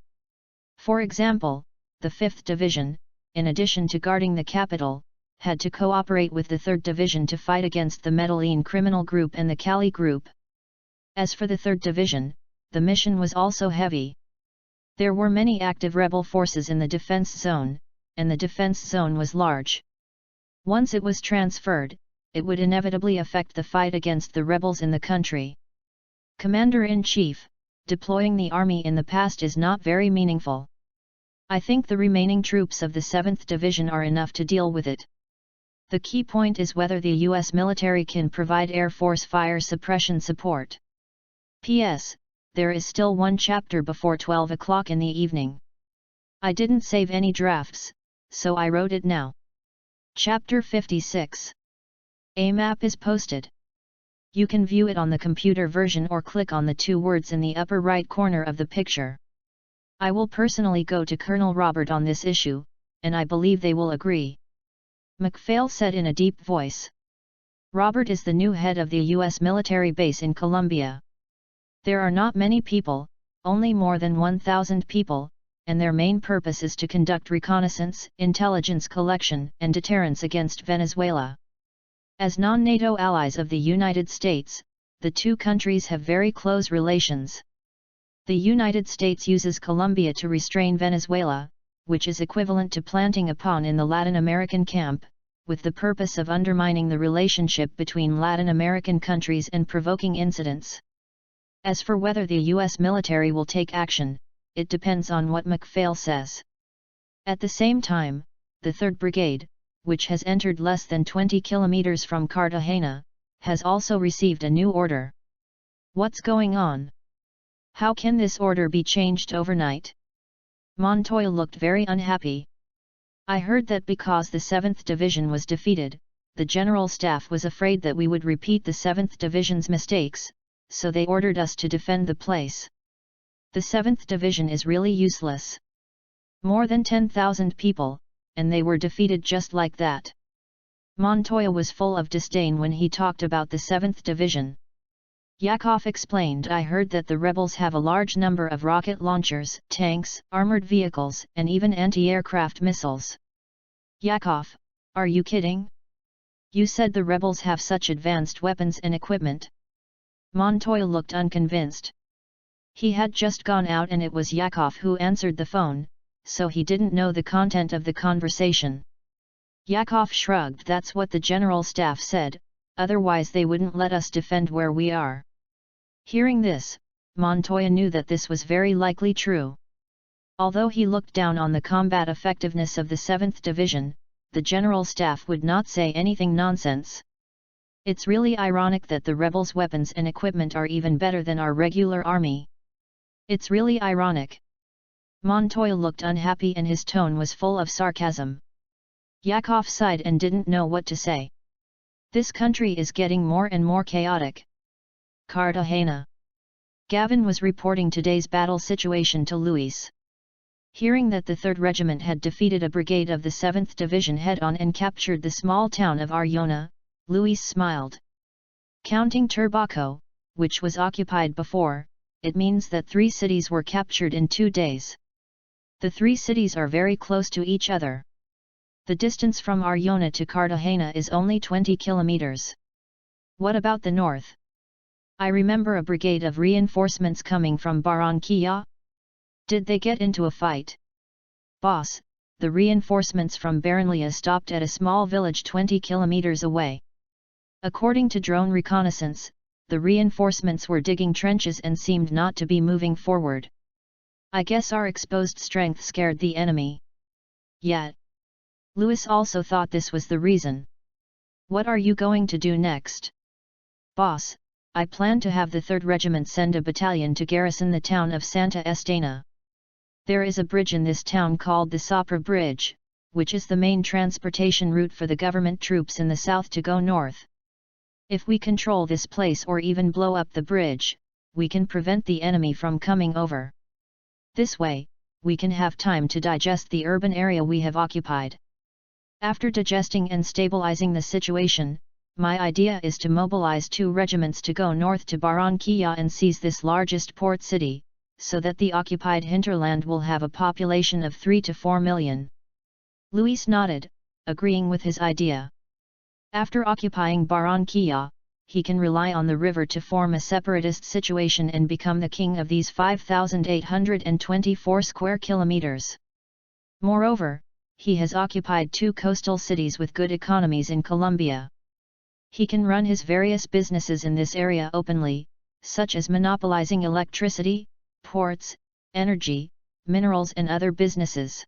For example, the 5th Division, in addition to guarding the capital, had to cooperate with the 3rd Division to fight against the Medellin criminal group and the Cali group. As for the 3rd Division, the mission was also heavy. There were many active rebel forces in the defense zone, and the defense zone was large. Once it was transferred, it would inevitably affect the fight against the rebels in the country. Commander-in-Chief, deploying the army in the past is not very meaningful. I think the remaining troops of the 7th Division are enough to deal with it. The key point is whether the US military can provide Air Force fire suppression support. P.S. There is still 1 chapter before 12 o'clock in the evening. I didn't save any drafts, so I wrote it now. Chapter 56. A map is posted. You can view it on the computer version or click on the two words in the upper right corner of the picture. I will personally go to Colonel Robert on this issue, and I believe they will agree. MacPhail said in a deep voice. Robert is the new head of the U.S. military base in Colombia. There are not many people, only more than 1,000 people, and their main purpose is to conduct reconnaissance, intelligence collection, and deterrence against Venezuela. As non-NATO allies of the United States, the two countries have very close relations. The United States uses Colombia to restrain Venezuela, which is equivalent to planting a pawn in the Latin American camp, with the purpose of undermining the relationship between Latin American countries and provoking incidents. As for whether the U.S. military will take action, it depends on what MacPhail says. At the same time, the 3rd Brigade, which has entered less than 20 kilometers from Cartagena, has also received a new order. What's going on? How can this order be changed overnight? Montoya looked very unhappy. I heard that because the 7th Division was defeated, the General Staff was afraid that we would repeat the 7th Division's mistakes, so they ordered us to defend the place. The 7th Division is really useless. More than 10,000 people, and they were defeated just like that. Montoya was full of disdain when he talked about the 7th Division. Yakov explained, I heard that the rebels have a large number of rocket launchers, tanks, armored vehicles, and even anti-aircraft missiles. Yakov, are you kidding? You said the rebels have such advanced weapons and equipment. Montoya looked unconvinced. He had just gone out and it was Yakov who answered the phone, so he didn't know the content of the conversation. Yakov shrugged. That's what the General Staff said, otherwise they wouldn't let us defend where we are. Hearing this, Montoya knew that this was very likely true. Although he looked down on the combat effectiveness of the 7th Division, the General Staff would not say anything nonsense. It's really ironic that the rebels' weapons and equipment are even better than our regular army. It's really ironic. Montoya looked unhappy and his tone was full of sarcasm. Yakov sighed and didn't know what to say. This country is getting more and more chaotic. Cartagena. Gavin was reporting today's battle situation to Luis. Hearing that the 3rd Regiment had defeated a brigade of the 7th Division head-on and captured the small town of Arjona, Luis smiled. Counting Turbaco, which was occupied before, it means that 3 cities were captured in 2 days. The 3 cities are very close to each other. The distance from Arjona to Cartagena is only 20 kilometers. What about the north? I remember a brigade of reinforcements coming from Barranquilla. Did they get into a fight? Boss, the reinforcements from Barranquilla stopped at a small village 20 kilometers away. According to drone reconnaissance, the reinforcements were digging trenches and seemed not to be moving forward. I guess our exposed strength scared the enemy. Yet. Luis also thought this was the reason. What are you going to do next? Boss, I plan to have the 3rd Regiment send a battalion to garrison the town of Santa Estena. There is a bridge in this town called the Sopra Bridge, which is the main transportation route for the government troops in the south to go north. If we control this place or even blow up the bridge, we can prevent the enemy from coming over. This way, we can have time to digest the urban area we have occupied. After digesting and stabilizing the situation, my idea is to mobilize 2 regiments to go north to Barranquilla and seize this largest port city, so that the occupied hinterland will have a population of 3 to 4 million. Luis nodded, agreeing with his idea. After occupying Barranquilla, he can rely on the river to form a separatist situation and become the king of these 5,824 square kilometers. Moreover, he has occupied 2 coastal cities with good economies in Colombia. He can run his various businesses in this area openly, such as monopolizing electricity, ports, energy, minerals and other businesses.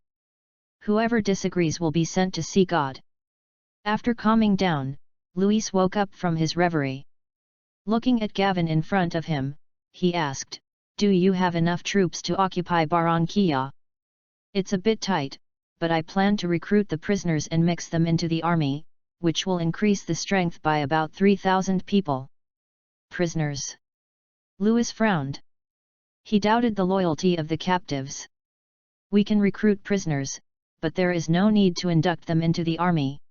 Whoever disagrees will be sent to see God. After calming down, Luis woke up from his reverie. Looking at Gavin in front of him, he asked, "Do you have enough troops to occupy Barranquilla?" "It's a bit tight, but I plan to recruit the prisoners and mix them into the army, which will increase the strength by about 3,000 people. Prisoners? Louis frowned. He doubted the loyalty of the captives. We can recruit prisoners, but there is no need to induct them into the army.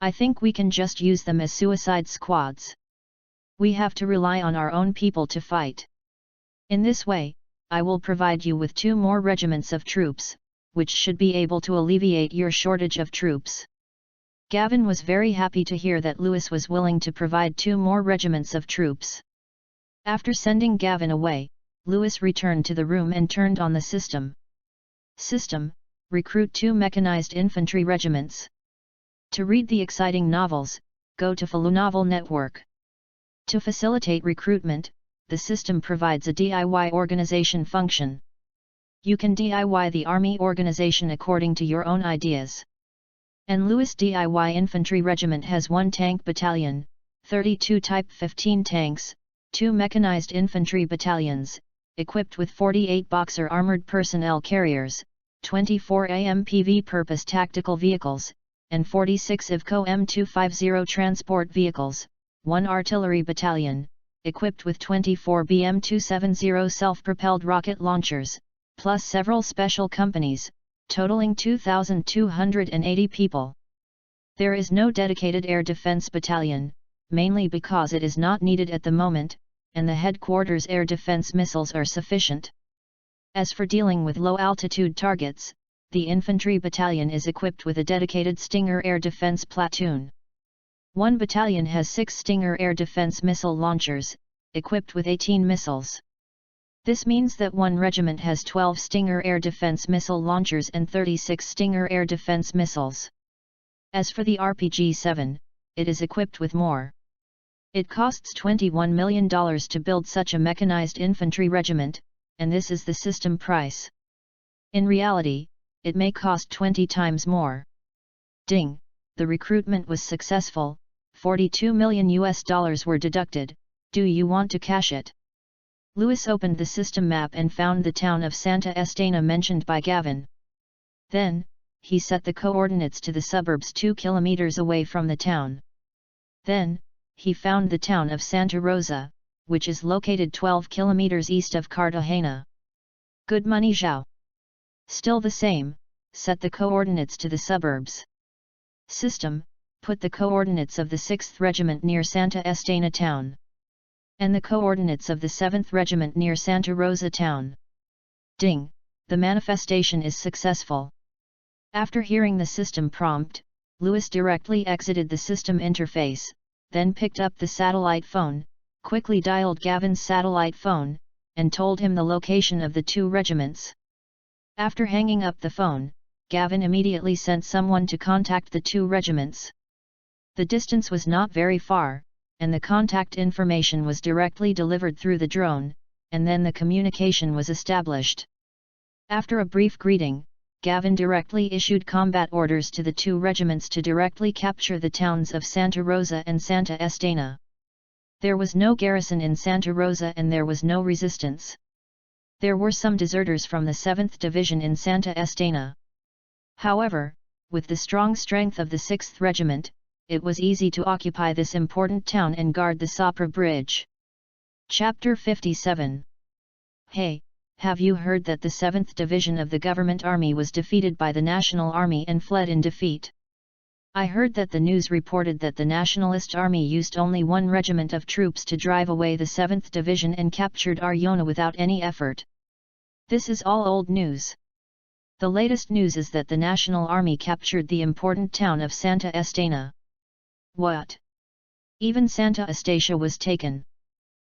I think we can just use them as suicide squads. We have to rely on our own people to fight. In this way, I will provide you with 2 more regiments of troops, which should be able to alleviate your shortage of troops. Gavin was very happy to hear that Louis was willing to provide 2 more regiments of troops. After sending Gavin away, Louis returned to the room and turned on the system. System: recruit 2 mechanized infantry regiments. To read the exciting novels, go to Falu Novel Network. To facilitate recruitment, the system provides a DIY organization function. You can DIY the army organization according to your own ideas. And Louis DIY Infantry Regiment has 1 tank battalion, 32 Type 15 tanks, 2 mechanized infantry battalions, equipped with 48 Boxer armored personnel carriers, 24 AMPV purpose tactical vehicles, and 46 IVCO M250 transport vehicles, 1 artillery battalion, equipped with 24 BM270 self-propelled rocket launchers, plus several special companies, totaling 2,280 people. There is no dedicated air defense battalion, mainly because it is not needed at the moment, and the headquarters air defense missiles are sufficient. As for dealing with low-altitude targets, the infantry battalion is equipped with a dedicated Stinger air defense platoon. 1 battalion has 6 Stinger air defense missile launchers, equipped with 18 missiles. This means that 1 regiment has 12 Stinger air defense missile launchers and 36 Stinger air defense missiles. As for the RPG-7, it is equipped with more. It costs $21 million to build such a mechanized infantry regiment, and this is the system price. In reality, it may cost 20 times more. Ding! The recruitment was successful, $42 million were deducted. Do you want to cash it? Louis opened the system map and found the town of Santa Estena mentioned by Gavin. Then, he set the coordinates to the suburbs 2 kilometers away from the town. Then, he found the town of Santa Rosa, which is located 12 kilometers east of Cartagena. Good money, Zhao. Still the same, set the coordinates to the suburbs. System: put the coordinates of the 6th Regiment near Santa Estena town. And the coordinates of the 7th Regiment near Santa Rosa town. Ding! The manifestation is successful. After hearing the system prompt, Louis directly exited the system interface, then picked up the satellite phone, quickly dialed Gavin's satellite phone, and told him the location of the 2 regiments. After hanging up the phone, Gavin immediately sent someone to contact the 2 regiments. The distance was not very far, and the contact information was directly delivered through the drone, and then the communication was established. After a brief greeting, Gavin directly issued combat orders to the 2 regiments to directly capture the towns of Santa Rosa and Santa Estena. There was no garrison in Santa Rosa and there was no resistance. There were some deserters from the 7th Division in Santa Estena. However, with the strong strength of the 6th Regiment, it was easy to occupy this important town and guard the Sapra Bridge. Chapter 57. Hey, have you heard that the 7th Division of the government army was defeated by the National Army and fled in defeat? I heard that the news reported that the Nationalist Army used only 1 regiment of troops to drive away the 7th Division and captured Aryona without any effort. This is all old news. The latest news is that the National Army captured the important town of Santa Estena. What? Even Santa Estacia was taken.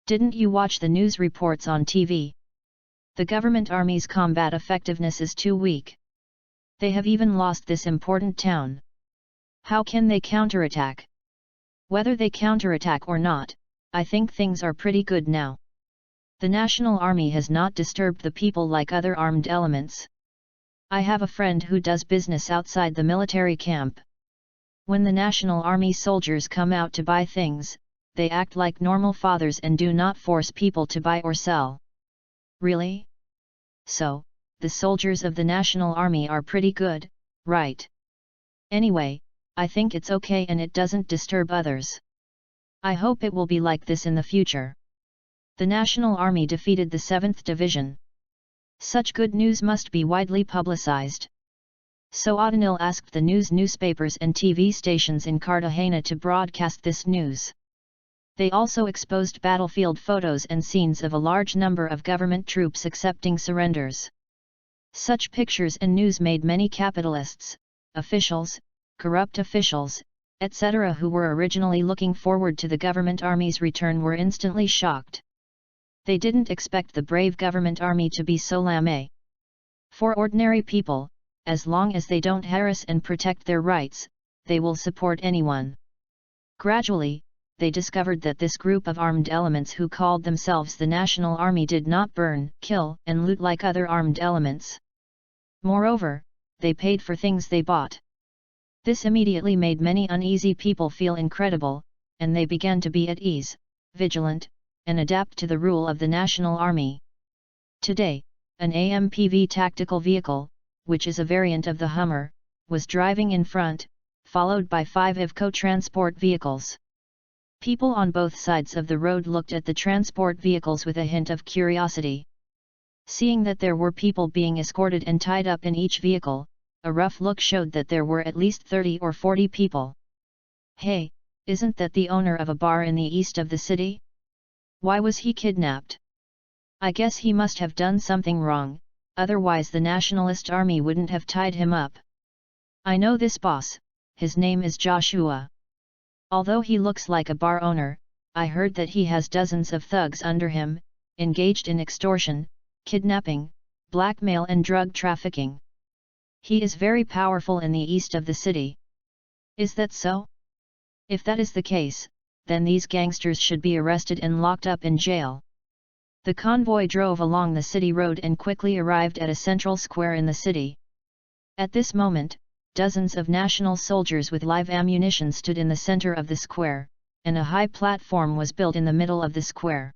Didn't you watch the news reports on TV? The government army's combat effectiveness is too weak. They have even lost this important town. How can they counterattack? Whether they counterattack or not, I think things are pretty good now. The National Army has not disturbed the people like other armed elements. I have a friend who does business outside the military camp. When the National Army soldiers come out to buy things, they act like normal fathers and do not force people to buy or sell. Really? So, the soldiers of the National Army are pretty good, right? Anyway, I think it's okay and it doesn't disturb others. I hope it will be like this in the future. The National Army defeated the 7th Division. Such good news must be widely publicized. So O'Donnell asked the newspapers and TV stations in Cartagena to broadcast this news. They also exposed battlefield photos and scenes of a large number of government troops accepting surrenders. Such pictures and news made many capitalists, officials, corrupt officials, etc. who were originally looking forward to the government army's return were instantly shocked. They didn't expect the brave government army to be so lame. For ordinary people, as long as they don't harass and protect their rights, they will support anyone. Gradually, they discovered that this group of armed elements who called themselves the National Army did not burn, kill, and loot like other armed elements. Moreover, they paid for things they bought. This immediately made many uneasy people feel incredible, and they began to be at ease, vigilant, and adapt to the rule of the National Army. Today, an AMPV tactical vehicle, which is a variant of the Hummer, was driving in front, followed by 5 Iveco transport vehicles. People on both sides of the road looked at the transport vehicles with a hint of curiosity. Seeing that there were people being escorted and tied up in each vehicle, a rough look showed that there were at least 30 or 40 people. Hey, isn't that the owner of a bar in the east of the city? Why was he kidnapped? I guess he must have done something wrong, otherwise the Nationalist Army wouldn't have tied him up. I know this boss, his name is Joshua. Although he looks like a bar owner, I heard that he has dozens of thugs under him, engaged in extortion, kidnapping, blackmail and drug trafficking. He is very powerful in the east of the city. Is that so? If that is the case, then these gangsters should be arrested and locked up in jail. The convoy drove along the city road and quickly arrived at a central square in the city. At this moment, dozens of national soldiers with live ammunition stood in the center of the square, and a high platform was built in the middle of the square.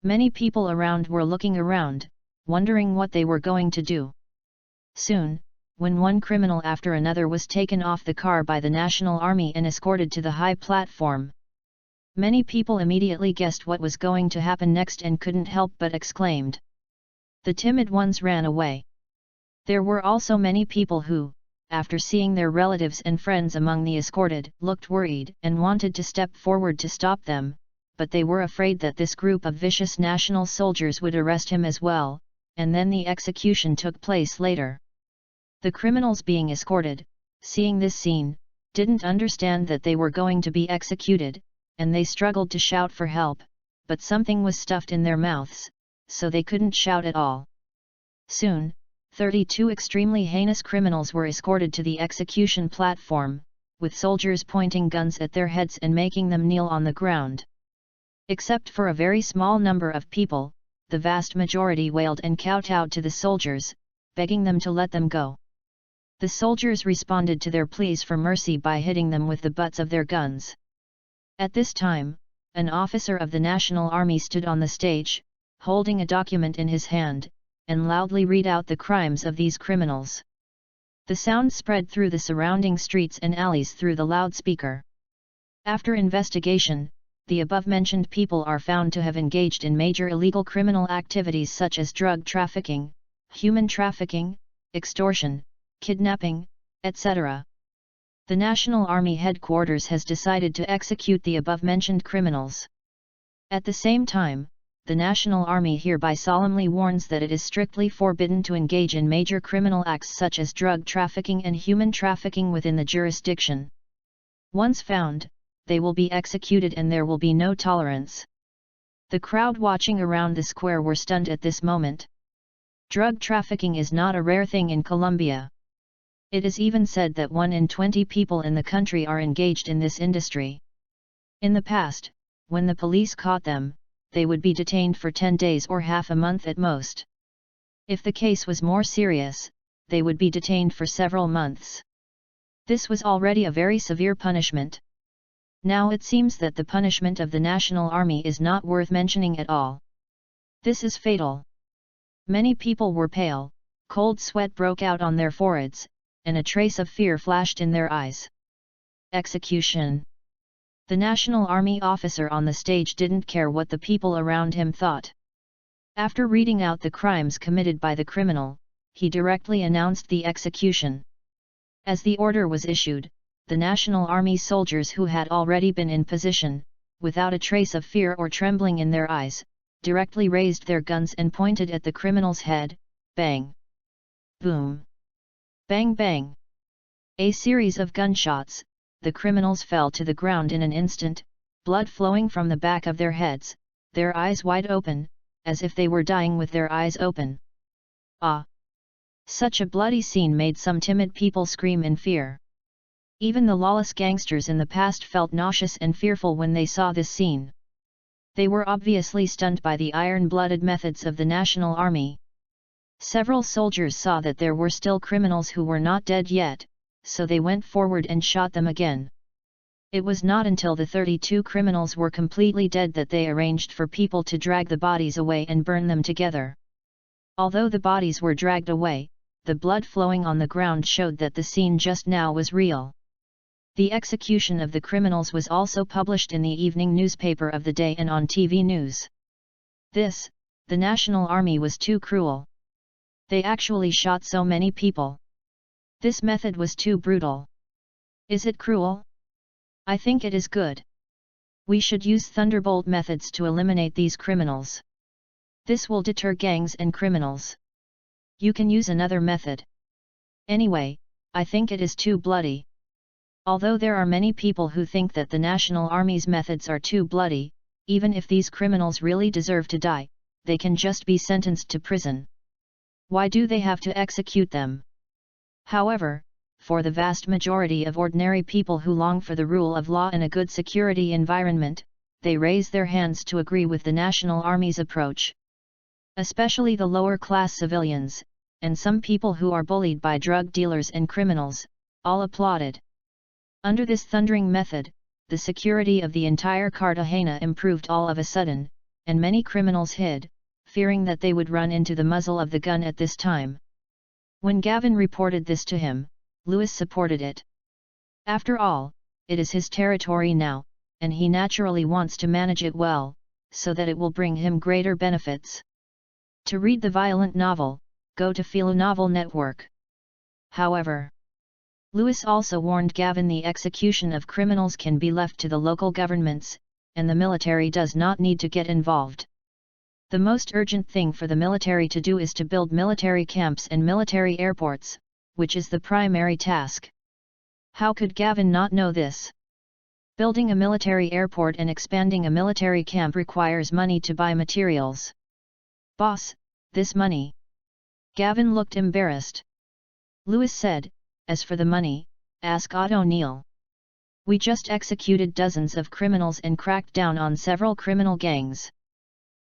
Many people around were looking around, wondering what they were going to do. Soon, when one criminal after another was taken off the car by the National Army and escorted to the high platform, many people immediately guessed what was going to happen next and couldn't help but exclaimed. The timid ones ran away. There were also many people who, after seeing their relatives and friends among the escorted, looked worried and wanted to step forward to stop them, but they were afraid that this group of vicious national soldiers would arrest him as well, and then the execution took place later. The criminals being escorted, seeing this scene, didn't understand that they were going to be executed, and they struggled to shout for help, but something was stuffed in their mouths, so they couldn't shout at all. Soon, 32 extremely heinous criminals were escorted to the execution platform, with soldiers pointing guns at their heads and making them kneel on the ground. Except for a very small number of people, the vast majority wailed and kowtowed to the soldiers, begging them to let them go. The soldiers responded to their pleas for mercy by hitting them with the butts of their guns. At this time, an officer of the National Army stood on the stage, holding a document in his hand, and loudly read out the crimes of these criminals. The sound spread through the surrounding streets and alleys through the loudspeaker. After investigation, the above-mentioned people are found to have engaged in major illegal criminal activities such as drug trafficking, human trafficking, extortion, kidnapping, etc. The National Army headquarters has decided to execute the above-mentioned criminals. At the same time, the National Army hereby solemnly warns that it is strictly forbidden to engage in major criminal acts such as drug trafficking and human trafficking within the jurisdiction. Once found, they will be executed and there will be no tolerance. The crowd watching around the square were stunned at this moment. Drug trafficking is not a rare thing in Colombia. It is even said that 1 in 20 people in the country are engaged in this industry. In the past, when the police caught them, they would be detained for 10 days or half a month at most. If the case was more serious, they would be detained for several months. This was already a very severe punishment. Now it seems that the punishment of the National Army is not worth mentioning at all. This is fatal. Many people were pale, cold sweat broke out on their foreheads, and a trace of fear flashed in their eyes. Execution. The National Army officer on the stage didn't care what the people around him thought. After reading out the crimes committed by the criminal, he directly announced the execution. As the order was issued, the National Army soldiers who had already been in position, without a trace of fear or trembling in their eyes, directly raised their guns and pointed at the criminal's head. Bang! Boom! Bang bang! A series of gunshots. The criminals fell to the ground in an instant, blood flowing from the back of their heads, their eyes wide open, as if they were dying with their eyes open. Ah! Such a bloody scene made some timid people scream in fear. Even the lawless gangsters in the past felt nauseous and fearful when they saw this scene. They were obviously stunned by the iron-blooded methods of the National Army. Several soldiers saw that there were still criminals who were not dead yet, so they went forward and shot them again. It was not until the 32 criminals were completely dead that they arranged for people to drag the bodies away and burn them together. Although the bodies were dragged away, the blood flowing on the ground showed that the scene just now was real. The execution of the criminals was also published in the evening newspaper of the day and on TV news. The National Army was too cruel. They actually shot so many people. This method was too brutal. Is it cruel? I think it is good. We should use thunderbolt methods to eliminate these criminals. This will deter gangs and criminals. You can use another method. Anyway, I think it is too bloody. Although there are many people who think that the National Army's methods are too bloody, even if these criminals really deserve to die, they can just be sentenced to prison. Why do they have to execute them? However, for the vast majority of ordinary people who long for the rule of law and a good security environment, they raise their hands to agree with the National Army's approach. Especially the lower-class civilians, and some people who are bullied by drug dealers and criminals, all applauded. Under this thundering method, the security of the entire Cartagena improved all of a sudden, and many criminals hid, fearing that they would run into the muzzle of the gun at this time. When Gavin reported this to him, Louis supported it. After all, it is his territory now, and he naturally wants to manage it well, so that it will bring him greater benefits. To read the violent novel, go to Philo Novel Network. However, Louis also warned Gavin the execution of criminals can be left to the local governments, and the military does not need to get involved. The most urgent thing for the military to do is to build military camps and military airports, which is the primary task. How could Gavin not know this? Building a military airport and expanding a military camp requires money to buy materials. Boss, this money. Gavin looked embarrassed. Louis said, as for the money, ask O'Neill. We just executed dozens of criminals and cracked down on several criminal gangs.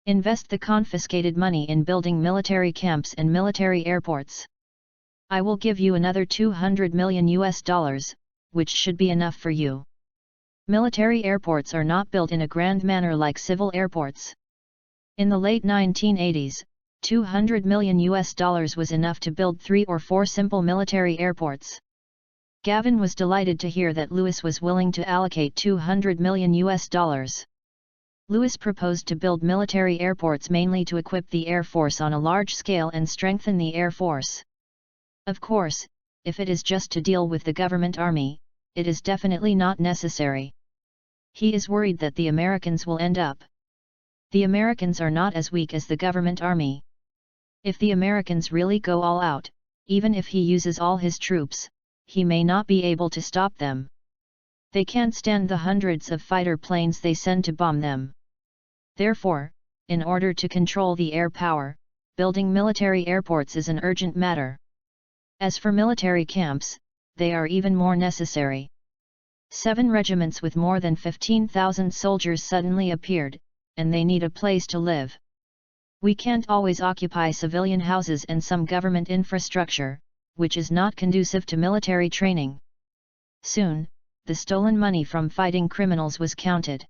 Invest the confiscated money in building military camps and military airports. I will give you another $200 million, which should be enough for you. Military airports are not built in a grand manner like civil airports. In the late 1980s, $200 million was enough to build 3 or 4 simple military airports. Gavin was delighted to hear that Louis was willing to allocate $200 million. Louis proposed to build military airports mainly to equip the Air Force on a large scale and strengthen the Air Force. Of course, if it is just to deal with the government army, it is definitely not necessary. He is worried that the Americans will end up. The Americans are not as weak as the government army. If the Americans really go all out, even if he uses all his troops, he may not be able to stop them. They can't stand the hundreds of fighter planes they send to bomb them. Therefore, in order to control the air power, building military airports is an urgent matter. As for military camps, they are even more necessary. 7 regiments with more than 15,000 soldiers suddenly appeared, and they need a place to live. We can't always occupy civilian houses and some government infrastructure, which is not conducive to military training. Soon, the stolen money from fighting criminals was counted.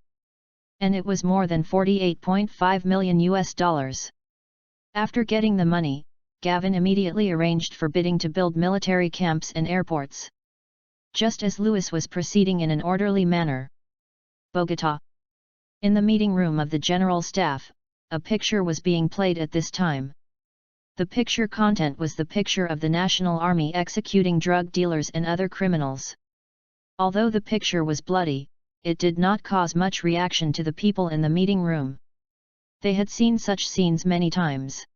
And it was more than $48.5 million. After getting the money, Gavin immediately arranged for bidding to build military camps and airports. Just as Louis was proceeding in an orderly manner. Bogotá. In the meeting room of the General Staff, a picture was being played at this time. The picture content was the picture of the National Army executing drug dealers and other criminals. Although the picture was bloody, it did not cause much reaction to the people in the meeting room. They had seen such scenes many times.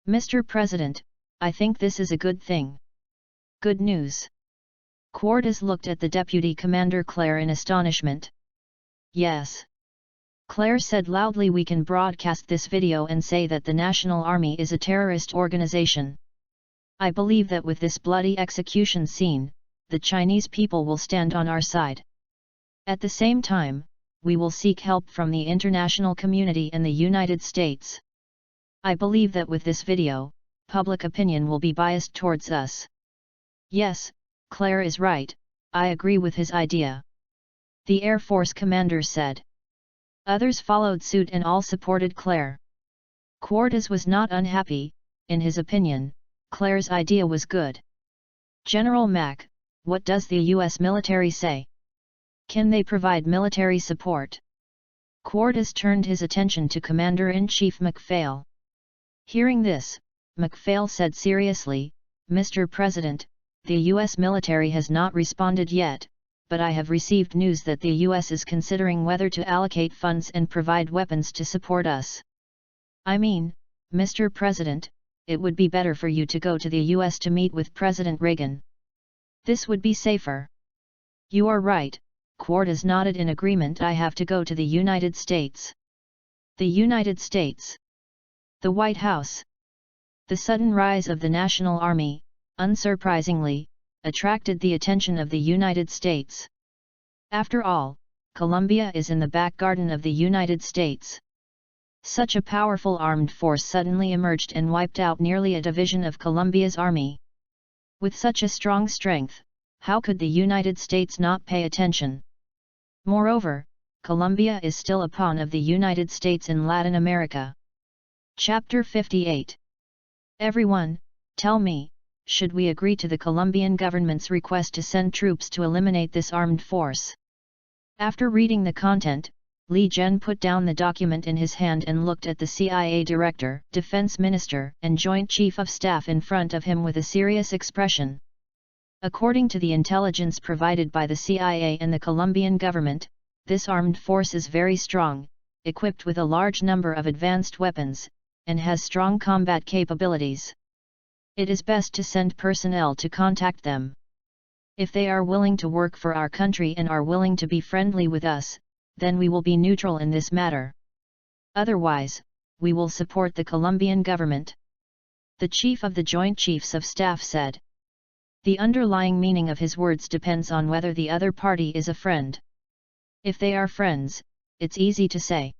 Mr. President, I think this is a good thing. Good news. Cordes looked at the Deputy Commander Claire in astonishment. Yes. Claire said loudly, we can broadcast this video and say that the National Army is a terrorist organization. I believe that with this bloody execution scene, the Chinese people will stand on our side. At the same time, we will seek help from the international community and the United States. I believe that with this video, public opinion will be biased towards us. Yes, Claire is right, I agree with his idea. The Air Force commander said. Others followed suit and all supported Claire. Cordes was not unhappy, in his opinion, Claire's idea was good. General Mack, what does the US military say? Can they provide military support? Cordes turned his attention to Commander-in-Chief McPhail. Hearing this, McPhail said seriously, Mr. President, the US military has not responded yet, but I have received news that the US is considering whether to allocate funds and provide weapons to support us. I mean, Mr. President, it would be better for you to go to the US to meet with President Reagan. This would be safer. You are right, Cordes nodded in agreement. I have to go to the United States. The United States. The White House. The sudden rise of the National Army, unsurprisingly, attracted the attention of the United States. After all, Colombia is in the back garden of the United States. Such a powerful armed force suddenly emerged and wiped out nearly a division of Colombia's army. With such a strong strength, how could the United States not pay attention? Moreover, Colombia is still a pawn of the United States in Latin America. Chapter 58. Everyone, tell me, should we agree to the Colombian government's request to send troops to eliminate this armed force? After reading the content, Li Zhen put down the document in his hand and looked at the CIA director, defense minister, and joint chief of staff in front of him with a serious expression. According to the intelligence provided by the CIA and the Colombian government, this armed force is very strong, equipped with a large number of advanced weapons, and has strong combat capabilities. It is best to send personnel to contact them. If they are willing to work for our country and are willing to be friendly with us, then we will be neutral in this matter. Otherwise, we will support the Colombian government. The chief of the Joint Chiefs of Staff said. The underlying meaning of his words depends on whether the other party is a friend. If they are friends, it's easy to say.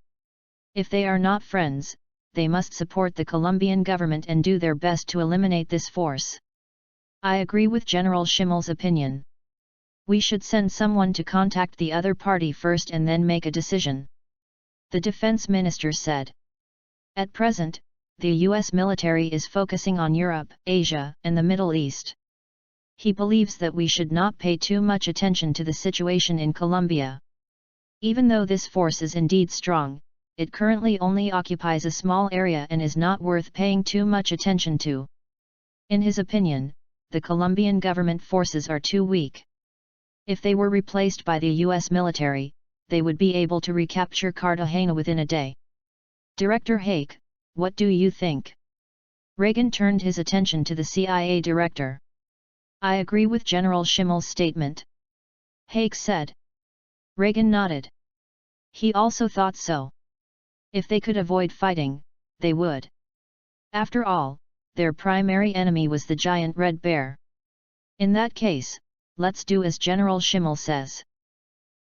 If they are not friends, they must support the Colombian government and do their best to eliminate this force. I agree with General Schimmel's opinion. We should send someone to contact the other party first and then make a decision. The defense minister said. At present, the US military is focusing on Europe, Asia, and the Middle East. He believes that we should not pay too much attention to the situation in Colombia. Even though this force is indeed strong, it currently only occupies a small area and is not worth paying too much attention to. In his opinion, the Colombian government forces are too weak. If they were replaced by the US military, they would be able to recapture Cartagena within a day. Director Haig, what do you think? Reagan turned his attention to the CIA director. I agree with General Schimmel's statement. Haig said. Reagan nodded. He also thought so. If they could avoid fighting, they would. After all, their primary enemy was the giant red bear. In that case, let's do as General Schimmel says.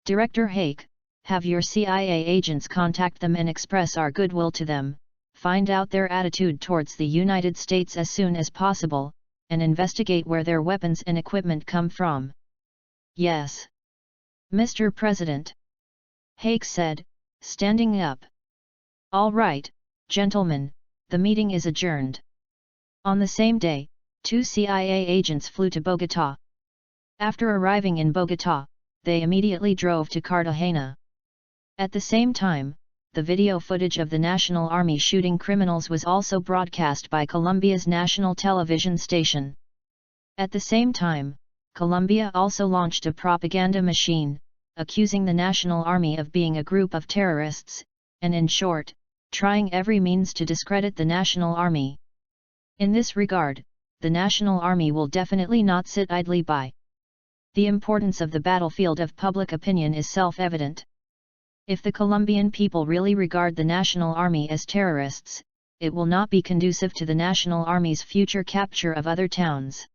Director Haig, have your CIA agents contact them and express our goodwill to them, find out their attitude towards the United States as soon as possible, and investigate where their weapons and equipment come from. Yes. Mr. President. Haig said, standing up. All right, gentlemen, the meeting is adjourned. On the same day, 2 CIA agents flew to Bogotá. After arriving in Bogotá, they immediately drove to Cartagena. At the same time, the video footage of the National Army shooting criminals was also broadcast by Colombia's national television station. At the same time, Colombia also launched a propaganda machine, accusing the National Army of being a group of terrorists, and in short, trying every means to discredit the National Army. In this regard, the National Army will definitely not sit idly by. The importance of the battlefield of public opinion is self-evident. If the Colombian people really regard the National Army as terrorists, it will not be conducive to the National Army's future capture of other towns.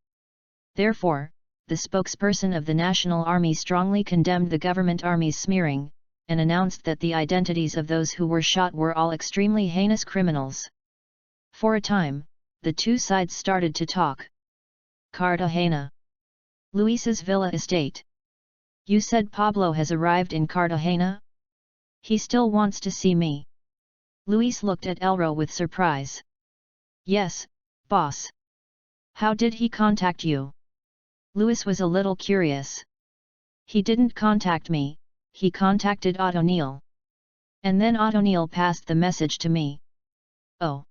Therefore, the spokesperson of the National Army strongly condemned the government army's smearing, and announced that the identities of those who were shot were all extremely heinous criminals. For a time, the two sides started to talk. Cartagena. Luis's villa estate. You said Pablo has arrived in Cartagena? He still wants to see me. Luis looked at Elro with surprise. Yes, boss. How did he contact you? Luis was a little curious. He didn't contact me, he contacted O'Neil. And then O'Neil passed the message to me. Oh.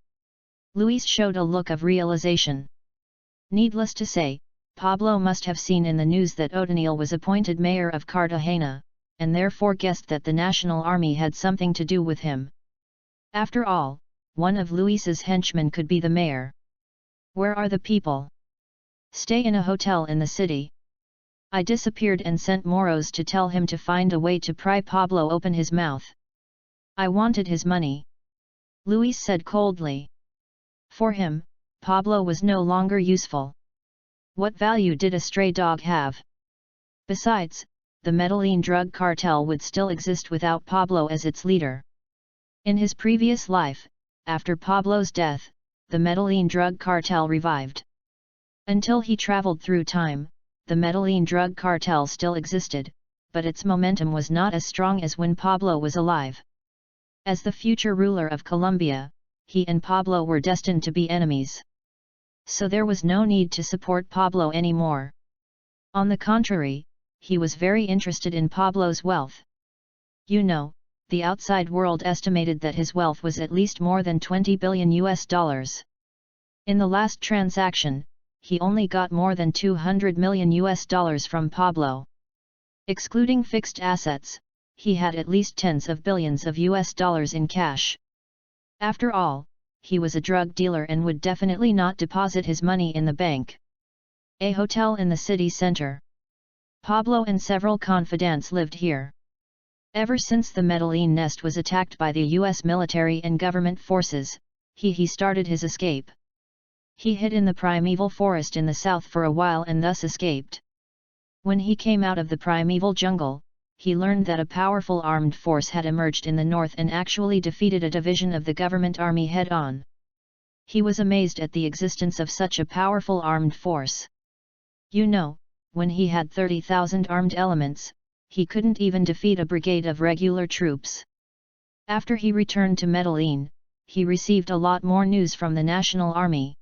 Luis showed a look of realization. Needless to say, Pablo must have seen in the news that O'Neil was appointed mayor of Cartagena, and therefore guessed that the National Army had something to do with him. After all, one of Luis's henchmen could be the mayor. Where are the people? Stay in a hotel in the city. I disappeared and sent Moros to tell him to find a way to pry Pablo open his mouth. I wanted his money. Luis said coldly. For him, Pablo was no longer useful. What value did a stray dog have? Besides, the Medellin drug cartel would still exist without Pablo as its leader. In his previous life, after Pablo's death, the Medellin drug cartel revived. Until he traveled through time, the Medellin drug cartel still existed, but its momentum was not as strong as when Pablo was alive. As the future ruler of Colombia, he and Pablo were destined to be enemies. So there was no need to support Pablo anymore. On the contrary, he was very interested in Pablo's wealth. You know, the outside world estimated that his wealth was at least more than $20 billion. In the last transaction, he only got more than $200 million from Pablo. Excluding fixed assets, he had at least tens of billions of US in cash. After all, he was a drug dealer and would definitely not deposit his money in the bank. A hotel in the city center. Pablo and several confidants lived here. Ever since the Medellin nest was attacked by the US military and government forces, he started his escape. He hid in the primeval forest in the south for a while and thus escaped. When he came out of the primeval jungle, he learned that a powerful armed force had emerged in the north and actually defeated a division of the government army head-on. He was amazed at the existence of such a powerful armed force. You know, when he had 30,000 armed elements, he couldn't even defeat a brigade of regular troops. After he returned to Medellin, he received a lot more news from the National Army.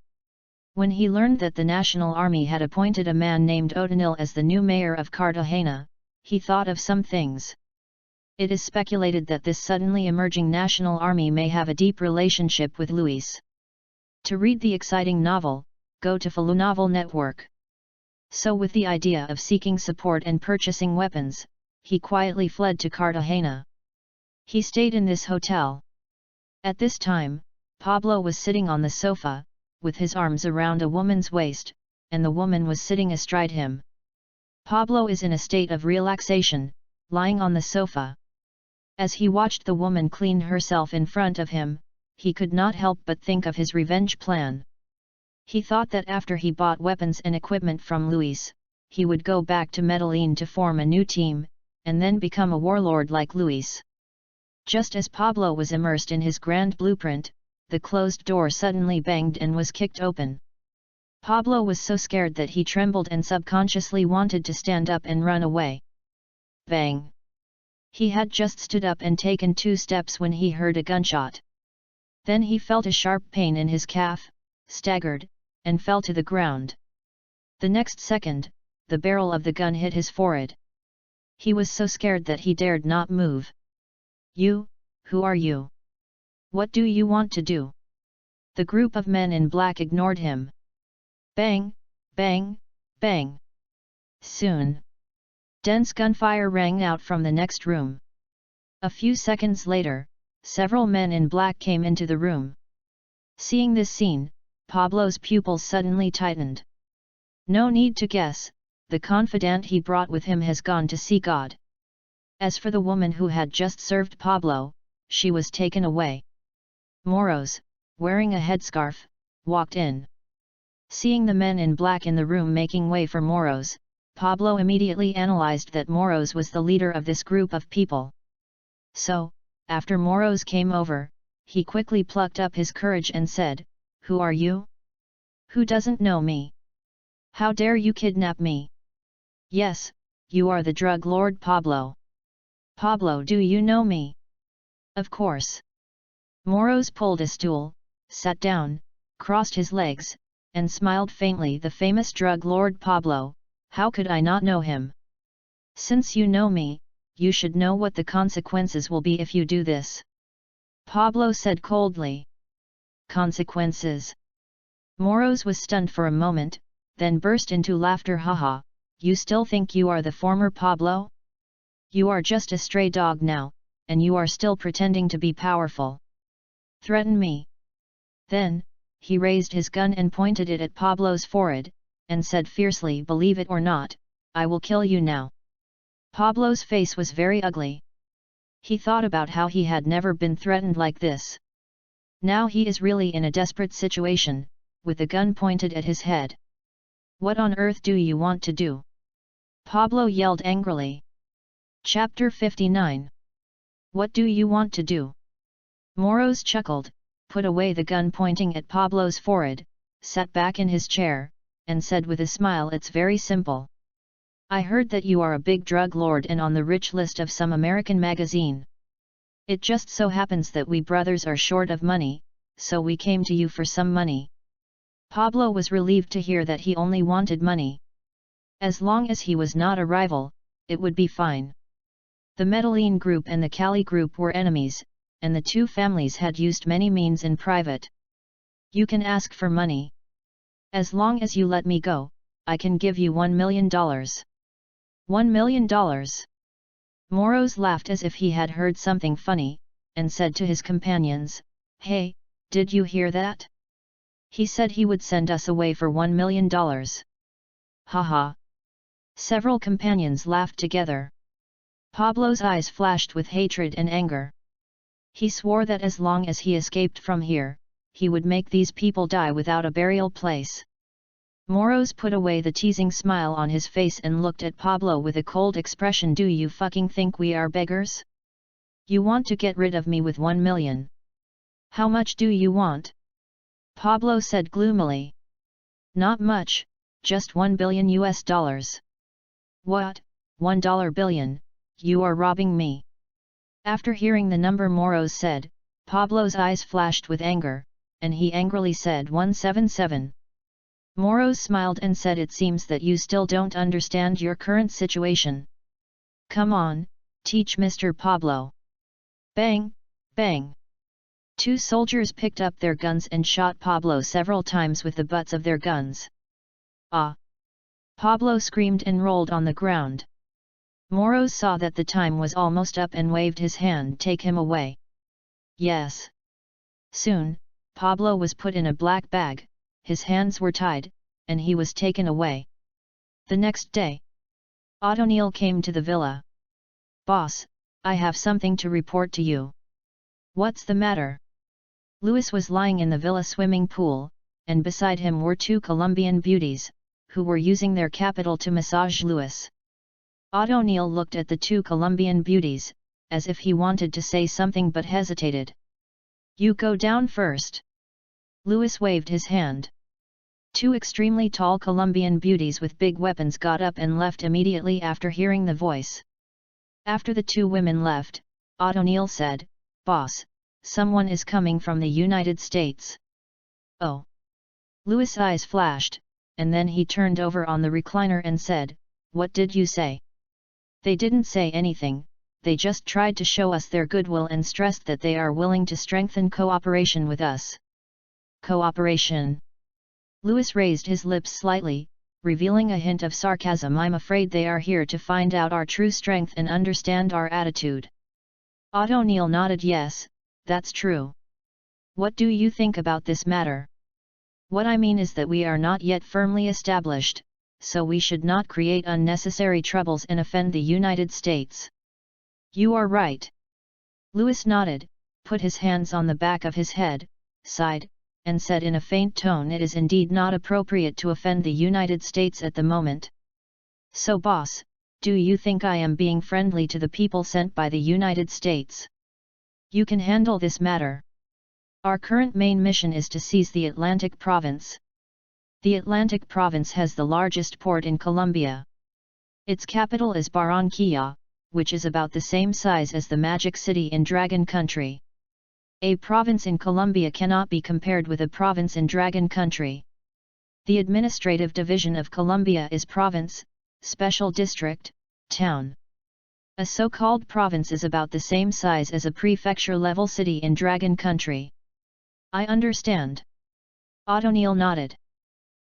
When he learned that the National Army had appointed a man named O'Neil as the new mayor of Cartagena, he thought of some things. It is speculated that this suddenly emerging National Army may have a deep relationship with Luis. To read the exciting novel, go to Falu Novel Network. So with the idea of seeking support and purchasing weapons, he quietly fled to Cartagena. He stayed in this hotel. At this time, Pablo was sitting on the sofa, with his arms around a woman's waist, and the woman was sitting astride him. Pablo is in a state of relaxation, lying on the sofa. As he watched the woman clean herself in front of him, he could not help but think of his revenge plan. He thought that after he bought weapons and equipment from Luis, he would go back to Medellin to form a new team, and then become a warlord like Luis. Just as Pablo was immersed in his grand blueprint, the closed door suddenly banged and was kicked open. Pablo was so scared that he trembled and subconsciously wanted to stand up and run away. Bang! He had just stood up and taken 2 steps when he heard a gunshot. Then he felt a sharp pain in his calf, staggered, and fell to the ground. The next second, the barrel of the gun hit his forehead. He was so scared that he dared not move. "You, who are you? What do you want to do?" The group of men in black ignored him. Bang, bang, bang. Soon, dense gunfire rang out from the next room. A few seconds later, several men in black came into the room. Seeing this scene, Pablo's pupils suddenly tightened. No need to guess, the confidant he brought with him has gone to see God. As for the woman who had just served Pablo, she was taken away. Moros, wearing a headscarf, walked in. Seeing the men in black in the room making way for Moros, Pablo immediately analyzed that Moros was the leader of this group of people. So, after Moros came over, he quickly plucked up his courage and said, "Who are you? Who doesn't know me? How dare you kidnap me? Yes, you are the drug lord Pablo. Pablo, do you know me?" "Of course." Moros pulled a stool, sat down, crossed his legs, and smiled faintly. "The famous drug lord Pablo, how could I not know him? Since you know me, you should know what the consequences will be if you do this," Pablo said coldly. "Consequences?" Moros was stunned for a moment, then burst into laughter. "Haha, you still think you are the former Pablo? You are just a stray dog now, and you are still pretending to be powerful. Threaten me." Then, he raised his gun and pointed it at Pablo's forehead, and said fiercely, "Believe it or not, I will kill you now." Pablo's face was very ugly. He thought about how he had never been threatened like this. Now he is really in a desperate situation, with a gun pointed at his head. "What on earth do you want to do?" Pablo yelled angrily. Chapter 59. What do you want to do? Moros chuckled, put away the gun pointing at Pablo's forehead, sat back in his chair, and said with a smile, "It's very simple. I heard that you are a big drug lord and on the rich list of some American magazine. It just so happens that we brothers are short of money, so we came to you for some money." Pablo was relieved to hear that he only wanted money. As long as he was not a rival, it would be fine. The Medellin group and the Cali group were enemies, and the two families had used many means in private. "You can ask for money. As long as you let me go, I can give you $1 million. $1 million? Moros laughed as if he had heard something funny, and said to his companions, "Hey, did you hear that? He said he would send us away for $1 million. Haha." Several companions laughed together. Pablo's eyes flashed with hatred and anger. He swore that as long as he escaped from here, he would make these people die without a burial place. Moros put away the teasing smile on his face and looked at Pablo with a cold expression. "Do you fucking think we are beggars? You want to get rid of me with 1 million. How much do you want?" Pablo said gloomily. "Not much, just $1 billion US. What, $1 billion, you are robbing me?" After hearing the number Moros said, Pablo's eyes flashed with anger, and he angrily said 177. Moros smiled and said, "It seems that you still don't understand your current situation. Come on, teach Mr. Pablo." Bang, bang. Two soldiers picked up their guns and shot Pablo several times with the butts of their guns. "Ah!" Pablo screamed and rolled on the ground. Moros saw that the time was almost up and waved his hand, "Take him away." Yes. Soon, Pablo was put in a black bag, his hands were tied, and he was taken away. The next day, O'Neil came to the villa. "Boss, I have something to report to you." "What's the matter?" Louis was lying in the villa swimming pool, and beside him were two Colombian beauties, who were using their capital to massage Louis. O'Neil looked at the two Colombian beauties, as if he wanted to say something but hesitated. "You go down first." Louis waved his hand. Two extremely tall Colombian beauties with big weapons got up and left immediately after hearing the voice. After the two women left, O'Neil said, "Boss, someone is coming from the United States." "Oh. Louis' eyes flashed, and then he turned over on the recliner and said, "What did you say?" "They didn't say anything, they just tried to show us their goodwill and stressed that they are willing to strengthen cooperation with us." "Cooperation?" Louis raised his lips slightly, revealing a hint of sarcasm. "I'm afraid they are here to find out our true strength and understand our attitude." O'Neill nodded. "Yes, that's true. What do you think about this matter?" "What I mean is that we are not yet firmly established, so we should not create unnecessary troubles and offend the United States." "You are right." Louis nodded, put his hands on the back of his head, sighed, and said in a faint tone, "It is indeed not appropriate to offend the United States at the moment." "So boss, do you think I am being friendly to the people sent by the United States?" "You can handle this matter. Our current main mission is to seize the Atlantic Province. The Atlantic Province has the largest port in Colombia. Its capital is Barranquilla, which is about the same size as the Magic City in Dragon Country. A province in Colombia cannot be compared with a province in Dragon Country. The administrative division of Colombia is province, special district, town. A so-called province is about the same size as a prefecture-level city in Dragon Country." "I understand." O'Neill nodded.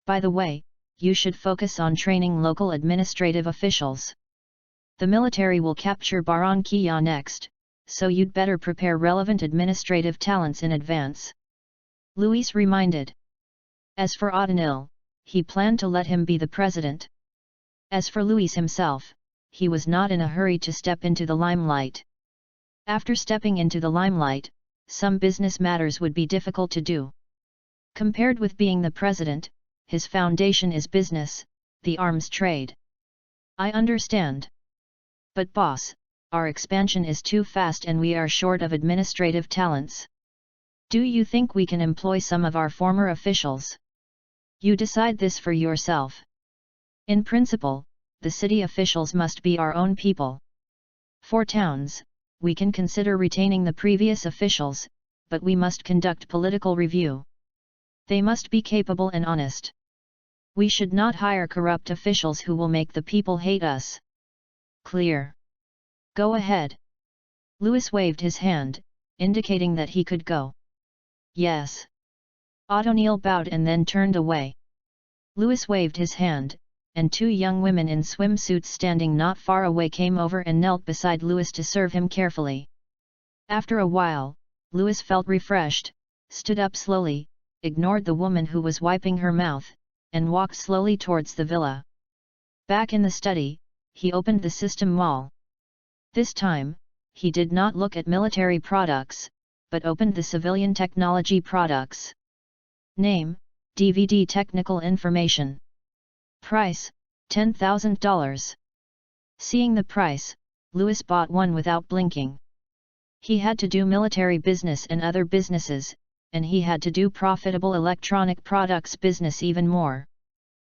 "By the way, you should focus on training local administrative officials. The military will capture Barranquilla next, so you'd better prepare relevant administrative talents in advance," Louis reminded. As for O'Neill, he planned to let him be the president. As for Louis himself, he was not in a hurry to step into the limelight. After stepping into the limelight, some business matters would be difficult to do. Compared with being the president, his foundation is business, the arms trade. "I understand. But boss, our expansion is too fast and we are short of administrative talents. Do you think we can employ some of our former officials?" "You decide this for yourself. In principle, the city officials must be our own people. For towns, we can consider retaining the previous officials, but we must conduct political review. They must be capable and honest. We should not hire corrupt officials who will make the people hate us." "Clear. Go ahead." Louis waved his hand, indicating that he could go. "Yes." O'Neill bowed and then turned away. Louis waved his hand, and two young women in swimsuits standing not far away came over and knelt beside Louis to serve him carefully. After a while, Louis felt refreshed, stood up slowly, ignored the woman who was wiping her mouth, and walked slowly towards the villa. Back in the study, he opened the system wall. This time, he did not look at military products, but opened the civilian technology products. Name, DVD technical information. Price, $10,000. Seeing the price, Louis bought one without blinking. He had to do military business and other businesses, and he had to do profitable electronic products business even more.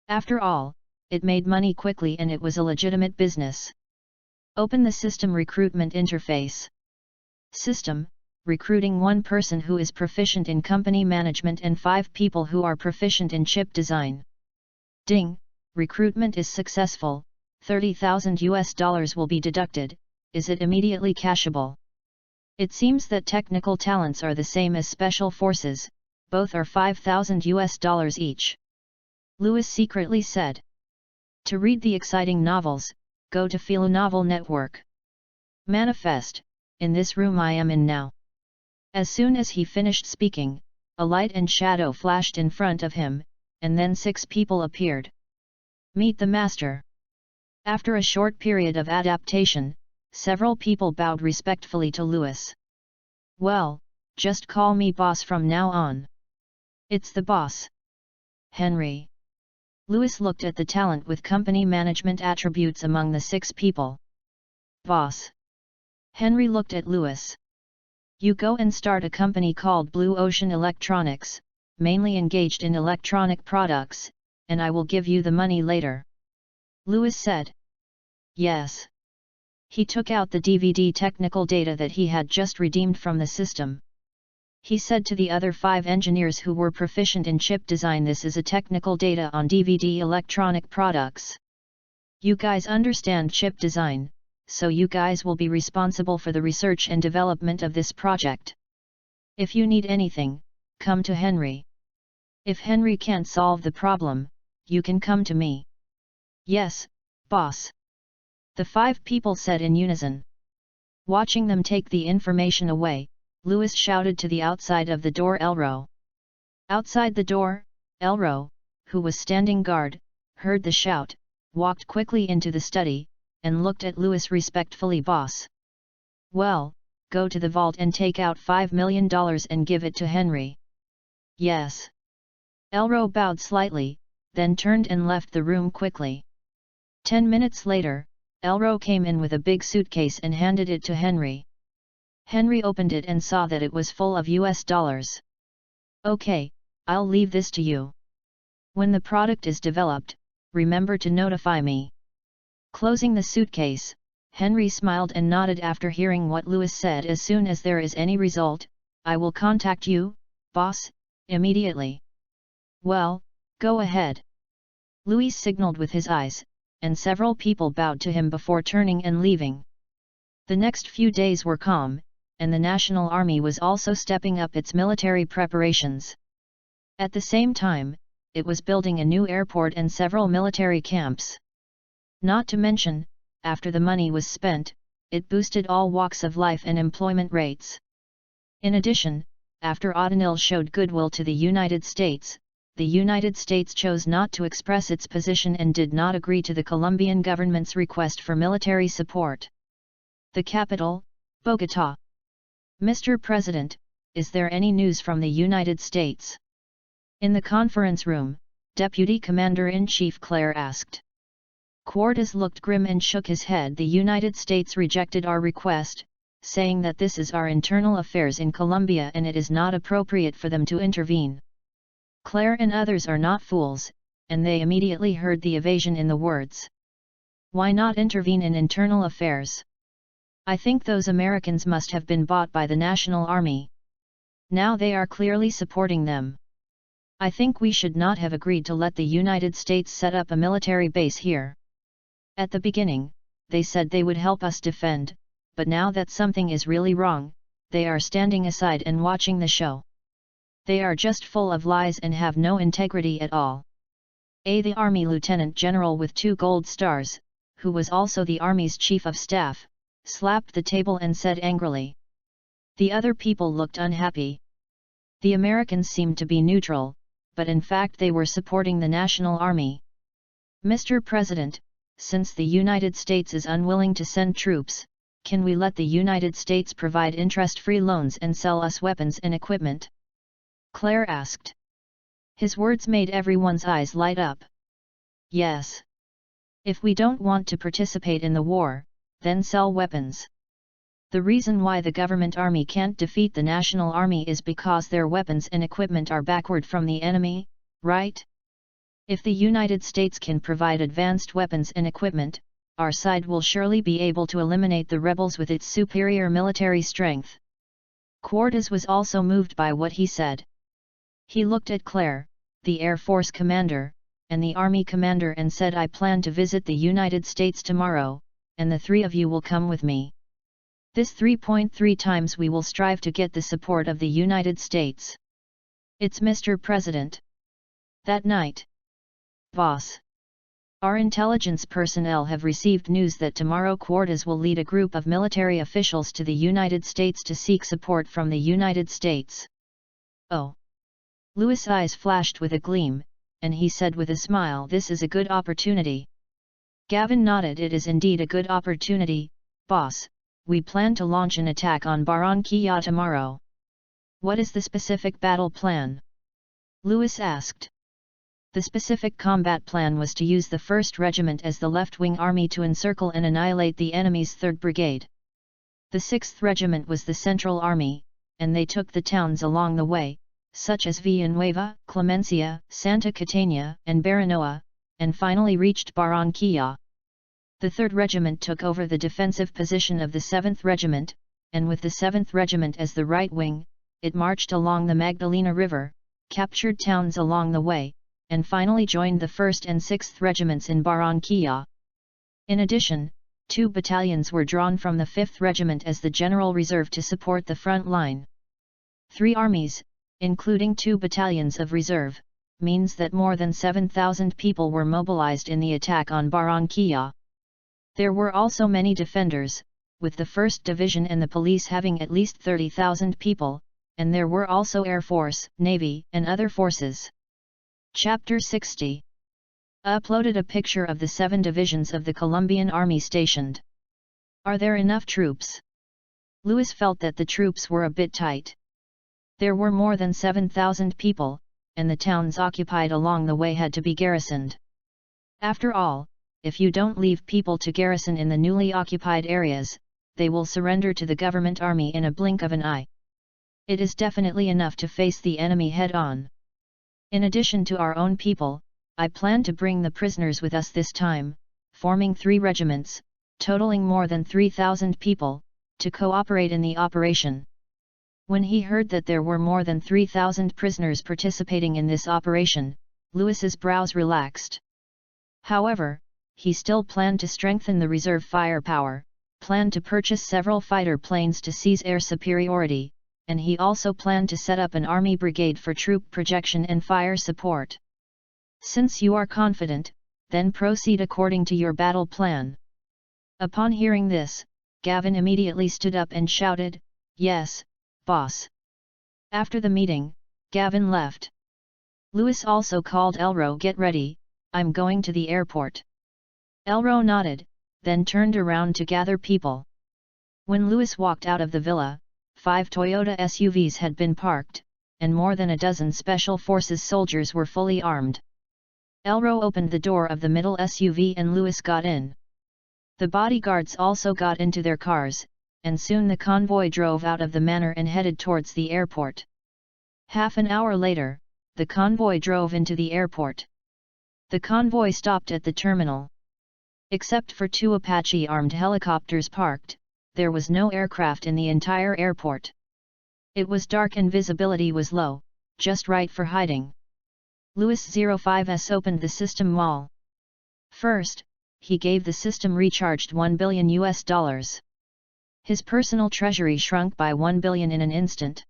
After all, it made money quickly and it was a legitimate business. Open the system recruitment interface. System, recruiting one person who is proficient in company management and 5 people who are proficient in chip design. Ding, recruitment is successful, $30,000 will be deducted, is it immediately cashable? It seems that technical talents are the same as special forces, both are $5,000 each. Louis secretly said. To read the exciting novels, go to Philo Novel Network. Manifest, in this room I am in now. As soon as he finished speaking, a light and shadow flashed in front of him, and then 6 people appeared. Meet the master. After a short period of adaptation, several people bowed respectfully to Louis. Well, just call me boss from now on. It's the boss. Henry. Louis looked at the talent with company management attributes among the 6 people. Boss. Henry looked at Louis. You go and start a company called Blue Ocean Electronics, mainly engaged in electronic products, and I will give you the money later. Louis said. Yes. He took out the DVD technical data that he had just redeemed from the system. He said to the other 5 engineers who were proficient in chip design, this is a technical data on DVD electronic products. You guys understand chip design, so you guys will be responsible for the research and development of this project. If you need anything, come to Henry. If Henry can't solve the problem, you can come to me. Yes, boss. The 5 people said in unison. Watching them take the information away, Louis shouted to the outside of the door Elro. Outside the door, Elro, who was standing guard, heard the shout, walked quickly into the study, and looked at Louis respectfully. Boss. Well, go to the vault and take out $5 million and give it to Henry. Yes. Elro bowed slightly, then turned and left the room quickly. 10 minutes later, Elro came in with a big suitcase and handed it to Henry. Henry opened it and saw that it was full of US dollars. Okay, I'll leave this to you. When the product is developed, remember to notify me. Closing the suitcase, Henry smiled and nodded after hearing what Louis said. As soon as there is any result, I will contact you, boss, immediately. Well, go ahead. Louis signaled with his eyes, and several people bowed to him before turning and leaving. The next few days were calm, and the National Army was also stepping up its military preparations. At the same time, it was building a new airport and several military camps. Not to mention, after the money was spent, it boosted all walks of life and employment rates. In addition, after O'Donnell showed goodwill to the United States chose not to express its position and did not agree to the Colombian government's request for military support. The capital, Bogotá. Mr. President, is there any news from the United States? In the conference room, Deputy Commander-in-Chief Claire asked. Cortés looked grim and shook his head. The United States rejected our request, saying that this is our internal affairs in Colombia and it is not appropriate for them to intervene. Claire and others are not fools, and they immediately heard the evasion in the words. Why not intervene in internal affairs? I think those Americans must have been bought by the National Army. Now they are clearly supporting them. I think we should not have agreed to let the United States set up a military base here. At the beginning, they said they would help us defend, but now that something is really wrong, they are standing aside and watching the show. They are just full of lies and have no integrity at all. The Army Lieutenant General with 2 gold stars, who was also the Army's Chief of Staff, slapped the table and said angrily. The other people looked unhappy. The Americans seemed to be neutral, but in fact they were supporting the National Army. Mr. President, since the United States is unwilling to send troops, can we let the United States provide interest-free loans and sell us weapons and equipment? Claire asked. His words made everyone's eyes light up. Yes. If we don't want to participate in the war, then sell weapons. The reason why the government army can't defeat the National Army is because their weapons and equipment are backward from the enemy, right? If the United States can provide advanced weapons and equipment, our side will surely be able to eliminate the rebels with its superior military strength. Cortés was also moved by what he said. He looked at Claire, the Air Force commander, and the Army commander and said, I plan to visit the United States tomorrow, and the 3 of you will come with me. This 3.3 times we will strive to get the support of the United States. It's Mr. President. That night. Boss. Our intelligence personnel have received news that tomorrow Cortés will lead a group of military officials to the United States to seek support from the United States. Oh. Louis' eyes flashed with a gleam, and he said with a smile, this is a good opportunity. Gavin nodded. It is indeed a good opportunity, boss. We plan to launch an attack on Barranquilla tomorrow. What is the specific battle plan? Louis asked. The specific combat plan was to use the 1st Regiment as the left-wing army to encircle and annihilate the enemy's 3rd Brigade. The 6th Regiment was the central army, and they took the towns along the way, such as Villanueva, Clemencia, Santa Catania, and Baranoa, and finally reached Barranquilla. The 3rd Regiment took over the defensive position of the 7th Regiment, and with the 7th Regiment as the right wing, it marched along the Magdalena River, captured towns along the way, and finally joined the 1st and 6th Regiments in Barranquilla. In addition, 2 battalions were drawn from the 5th Regiment as the general reserve to support the front line. 3 armies, including 2 battalions of reserve, means that more than 7,000 people were mobilized in the attack on Barranquilla. There were also many defenders, with the 1st Division and the police having at least 30,000 people, and there were also Air Force, Navy, and other forces. Chapter 60. Uploaded a picture of the 7 divisions of the Colombian Army stationed. Are there enough troops? Lewis felt that the troops were a bit tight. There were more than 7,000 people, and the towns occupied along the way had to be garrisoned. After all, if you don't leave people to garrison in the newly occupied areas, they will surrender to the government army in a blink of an eye. It is definitely enough to face the enemy head-on. In addition to our own people, I plan to bring the prisoners with us this time, forming 3 regiments, totaling more than 3,000 people, to cooperate in the operation. When he heard that there were more than 3,000 prisoners participating in this operation, Lewis's brows relaxed. However, he still planned to strengthen the reserve firepower, planned to purchase several fighter planes to seize air superiority, and he also planned to set up an army brigade for troop projection and fire support. Since you are confident, then proceed according to your battle plan. Upon hearing this, Gavin immediately stood up and shouted, "Yes, boss." After the meeting, Gavin left. Lewis also called Elro. "Get ready, I'm going to the airport." Elro nodded, then turned around to gather people. When Lewis walked out of the villa, 5 Toyota SUVs had been parked, and more than a dozen Special Forces soldiers were fully armed. Elro opened the door of the middle SUV and Lewis got in. The bodyguards also got into their cars, and soon the convoy drove out of the manor and headed towards the airport. Half an hour later, the convoy drove into the airport. The convoy stopped at the terminal. Except for 2 Apache armed helicopters parked, there was no aircraft in the entire airport. It was dark and visibility was low, just right for hiding. Lewis 05S opened the system wall. First, he gave the system recharged $1 billion. His personal treasury shrunk by $1 billion in an instant.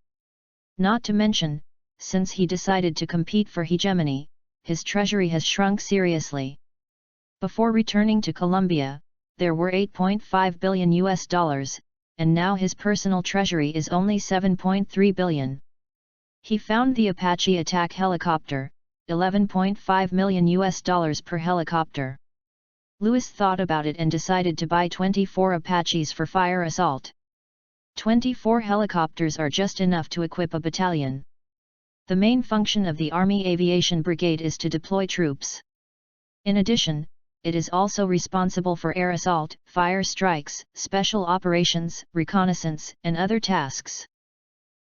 Not to mention, since he decided to compete for hegemony, his treasury has shrunk seriously. Before returning to Colombia, there were $8.5 billion, and now his personal treasury is only $7.3 billion. He found the Apache attack helicopter, $11.5 million per helicopter. Lewis thought about it and decided to buy 24 Apaches for fire assault. 24 helicopters are just enough to equip a battalion. The main function of the Army Aviation Brigade is to deploy troops. In addition, it is also responsible for air assault, fire strikes, special operations, reconnaissance, and other tasks.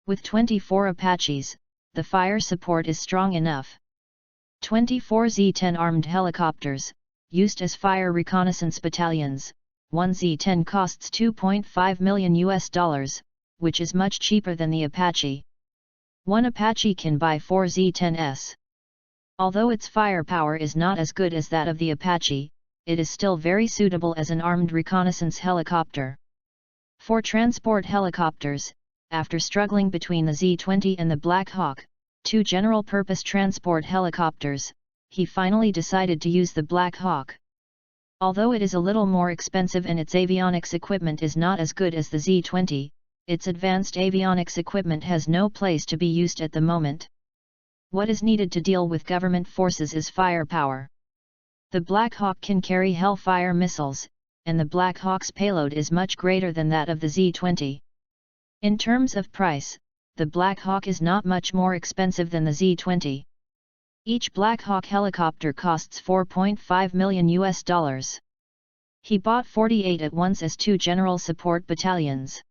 With 24 Apaches, the fire support is strong enough. 24 Z-10 armed helicopters, used as fire reconnaissance battalions, one Z-10 costs $2.5 million, which is much cheaper than the Apache. One Apache can buy 4 Z-10s. Although its firepower is not as good as that of the Apache, it is still very suitable as an armed reconnaissance helicopter. For transport helicopters, after struggling between the Z-20 and the Black Hawk, 2 general-purpose transport helicopters, he finally decided to use the Black Hawk. Although it is a little more expensive and its avionics equipment is not as good as the Z-20, its advanced avionics equipment has no place to be used at the moment. What is needed to deal with government forces is firepower. The Black Hawk can carry Hellfire missiles, and the Black Hawk's payload is much greater than that of the Z-20. In terms of price, the Black Hawk is not much more expensive than the Z-20. Each Black Hawk helicopter costs $4.5 million. He bought 48 at once as 2 general support battalions.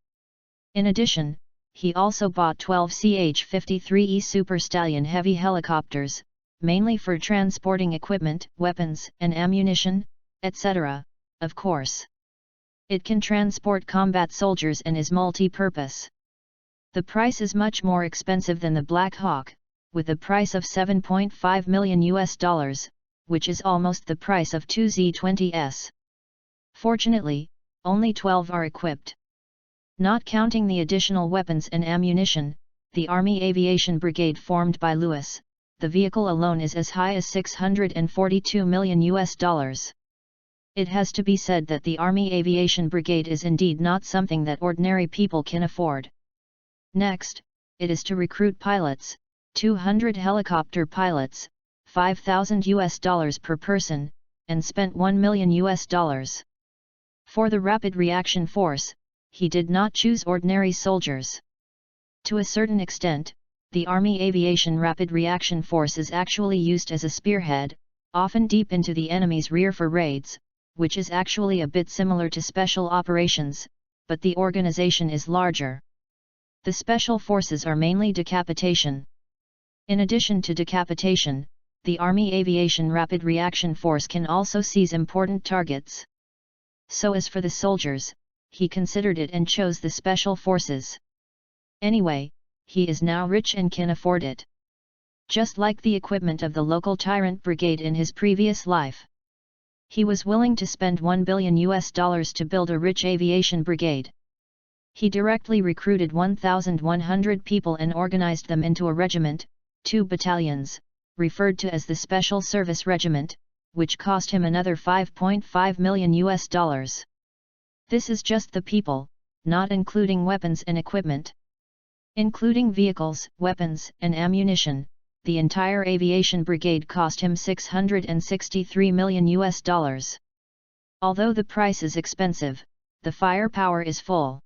In addition, he also bought 12 CH-53E Super Stallion heavy helicopters, mainly for transporting equipment, weapons and ammunition, etc., of course. It can transport combat soldiers and is multi-purpose. The price is much more expensive than the Black Hawk, with a price of $7.5 million, which is almost the price of two Z-20s. Fortunately, only 12 are equipped. Not counting the additional weapons and ammunition, the Army Aviation Brigade formed by Lewis, the vehicle alone is as high as $642 million. It has to be said that the Army Aviation Brigade is indeed not something that ordinary people can afford. Next, it is to recruit pilots, 200 helicopter pilots, $5,000 per person, and spent $1 million. For the Rapid Reaction Force, he did not choose ordinary soldiers. To a certain extent, the Army Aviation Rapid Reaction Force is actually used as a spearhead, often deep into the enemy's rear for raids, which is actually a bit similar to special operations, but the organization is larger. The special forces are mainly decapitation. In addition to decapitation, the Army Aviation Rapid Reaction Force can also seize important targets. So as for the soldiers, he considered it and chose the special forces. Anyway, he is now rich and can afford it. Just like the equipment of the local Tyrant Brigade in his previous life. He was willing to spend $1 billion to build a rich aviation brigade. He directly recruited 1,100 people and organized them into a regiment, 2 battalions, referred to as the Special Service Regiment, which cost him another $5.5 million. This is just the people, not including weapons and equipment. Including vehicles, weapons, and ammunition, the entire aviation brigade cost him $663 million. Although the price is expensive, the firepower is full.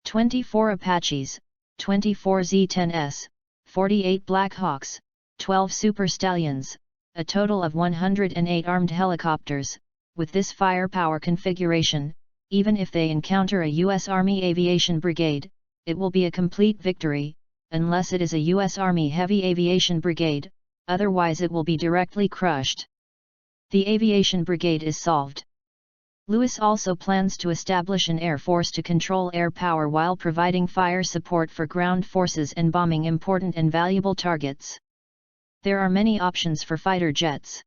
24 Apaches, 24 Z-10s, 48 Black Hawks, 12 Super Stallions, a total of 108 armed helicopters. With this firepower configuration, even if they encounter a U.S. Army Aviation Brigade, it will be a complete victory, unless it is a U.S. Army Heavy Aviation Brigade, otherwise it will be directly crushed. The Aviation Brigade is solved. Lewis also plans to establish an air force to control air power while providing fire support for ground forces and bombing important and valuable targets. There are many options for fighter jets.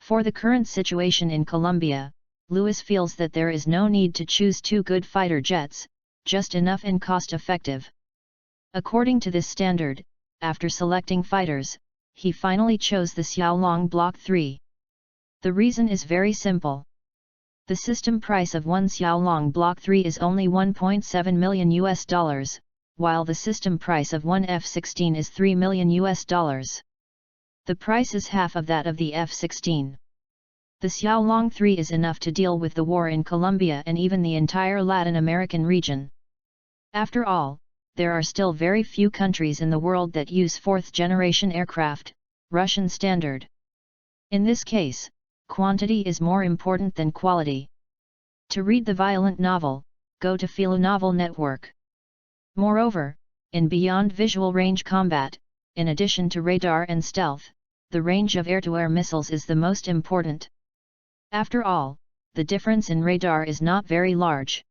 For the current situation in Colombia, Lewis feels that there is no need to choose 2 good fighter jets, just enough and cost-effective. According to this standard, after selecting fighters, he finally chose the Xiaolong Block 3. The reason is very simple. The system price of one Xiaolong Block 3 is only $1.7 million, while the system price of one F-16 is $3 million. The price is half of that of the F-16. The Xiaolong 3 is enough to deal with the war in Colombia and even the entire Latin American region. After all, there are still very few countries in the world that use 4th-generation aircraft, Russian standard. In this case, quantity is more important than quality. To read the violent novel, go to Philonovel Network. Moreover, in beyond visual range combat, in addition to radar and stealth, the range of air-to-air missiles is the most important. After all, the difference in radar is not very large.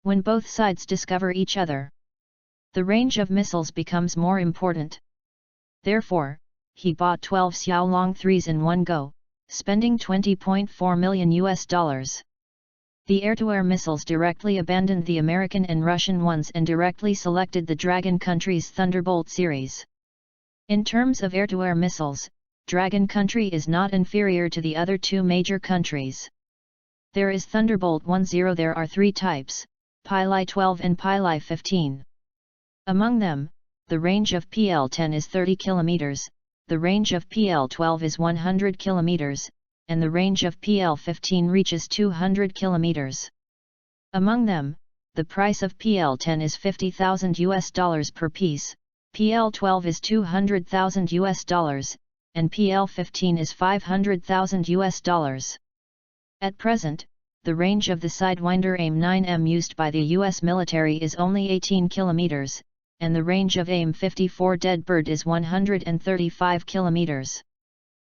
When both sides discover each other, the range of missiles becomes more important. Therefore, he bought 12 Xiaolong 3s in one go, spending $20.4 million. The air-to-air missiles directly abandoned the American and Russian ones and directly selected the Dragon country's Thunderbolt series. In terms of air-to-air missiles, Dragon country is not inferior to the other 2 major countries. There is Thunderbolt 10. There are 3 types, Pili 12 and Pili 15. Among them, the range of PL-10 is 30 km, the range of PL-12 is 100 km, and the range of PL-15 reaches 200 km. Among them, the price of PL-10 is $50,000 per piece, PL-12 is $200,000, and PL-15 is $500,000. At present, the range of the Sidewinder AIM-9M used by the U.S. military is only 18 km, and the range of AIM-54 Dead Bird is 135 km.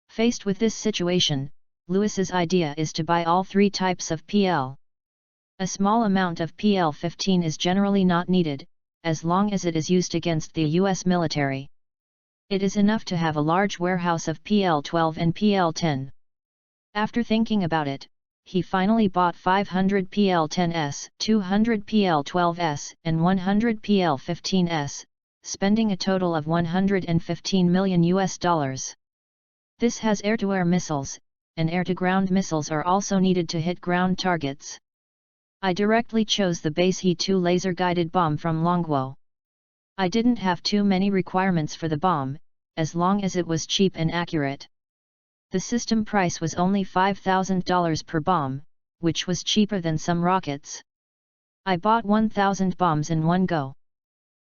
Faced with this situation, Lewis's idea is to buy all 3 types of PL. A small amount of PL-15 is generally not needed, as long as it is used against the US military. It is enough to have a large warehouse of PL-12 and PL-10. After thinking about it, he finally bought 500 PL-10s, 200 PL-12s, and 100 PL-15s, spending a total of $115 million US. This has air-to-air missiles, and air-to-ground missiles are also needed to hit ground targets. I directly chose the base He-2 laser-guided bomb from Longguo. I didn't have too many requirements for the bomb, as long as it was cheap and accurate. The system price was only $5,000 per bomb, which was cheaper than some rockets. I bought 1,000 bombs in one go.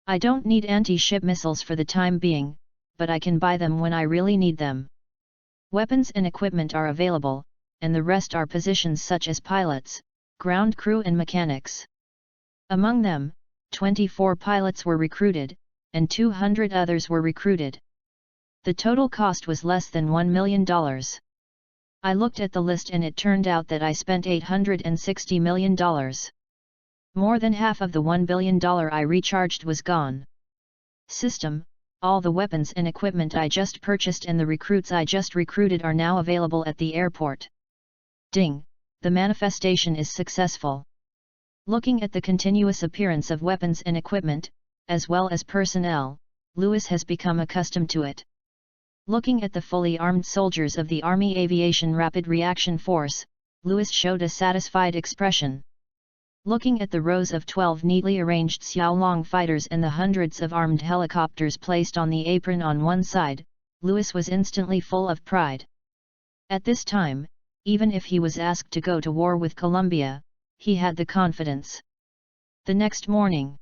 I don't need anti-ship missiles for the time being, but I can buy them when I really need them. Weapons and equipment are available, and the rest are positions such as pilots, ground crew and mechanics. Among them, 24 pilots were recruited, and 200 others were recruited. The total cost was less than $1 million. I looked at the list and it turned out that I spent $860 million. More than half of the $1 billion I recharged was gone. System: all the weapons and equipment I just purchased and the recruits I just recruited are now available at the airport. Ding! The manifestation is successful. Looking at the continuous appearance of weapons and equipment, as well as personnel, Lewis has become accustomed to it. Looking at the fully armed soldiers of the Army Aviation Rapid Reaction Force, Lewis showed a satisfied expression. Looking at the rows of 12 neatly arranged Xiaolong fighters and the hundreds of armed helicopters placed on the apron on one side, Lewis was instantly full of pride. At this time, even if he was asked to go to war with Colombia, he had the confidence. The next morning,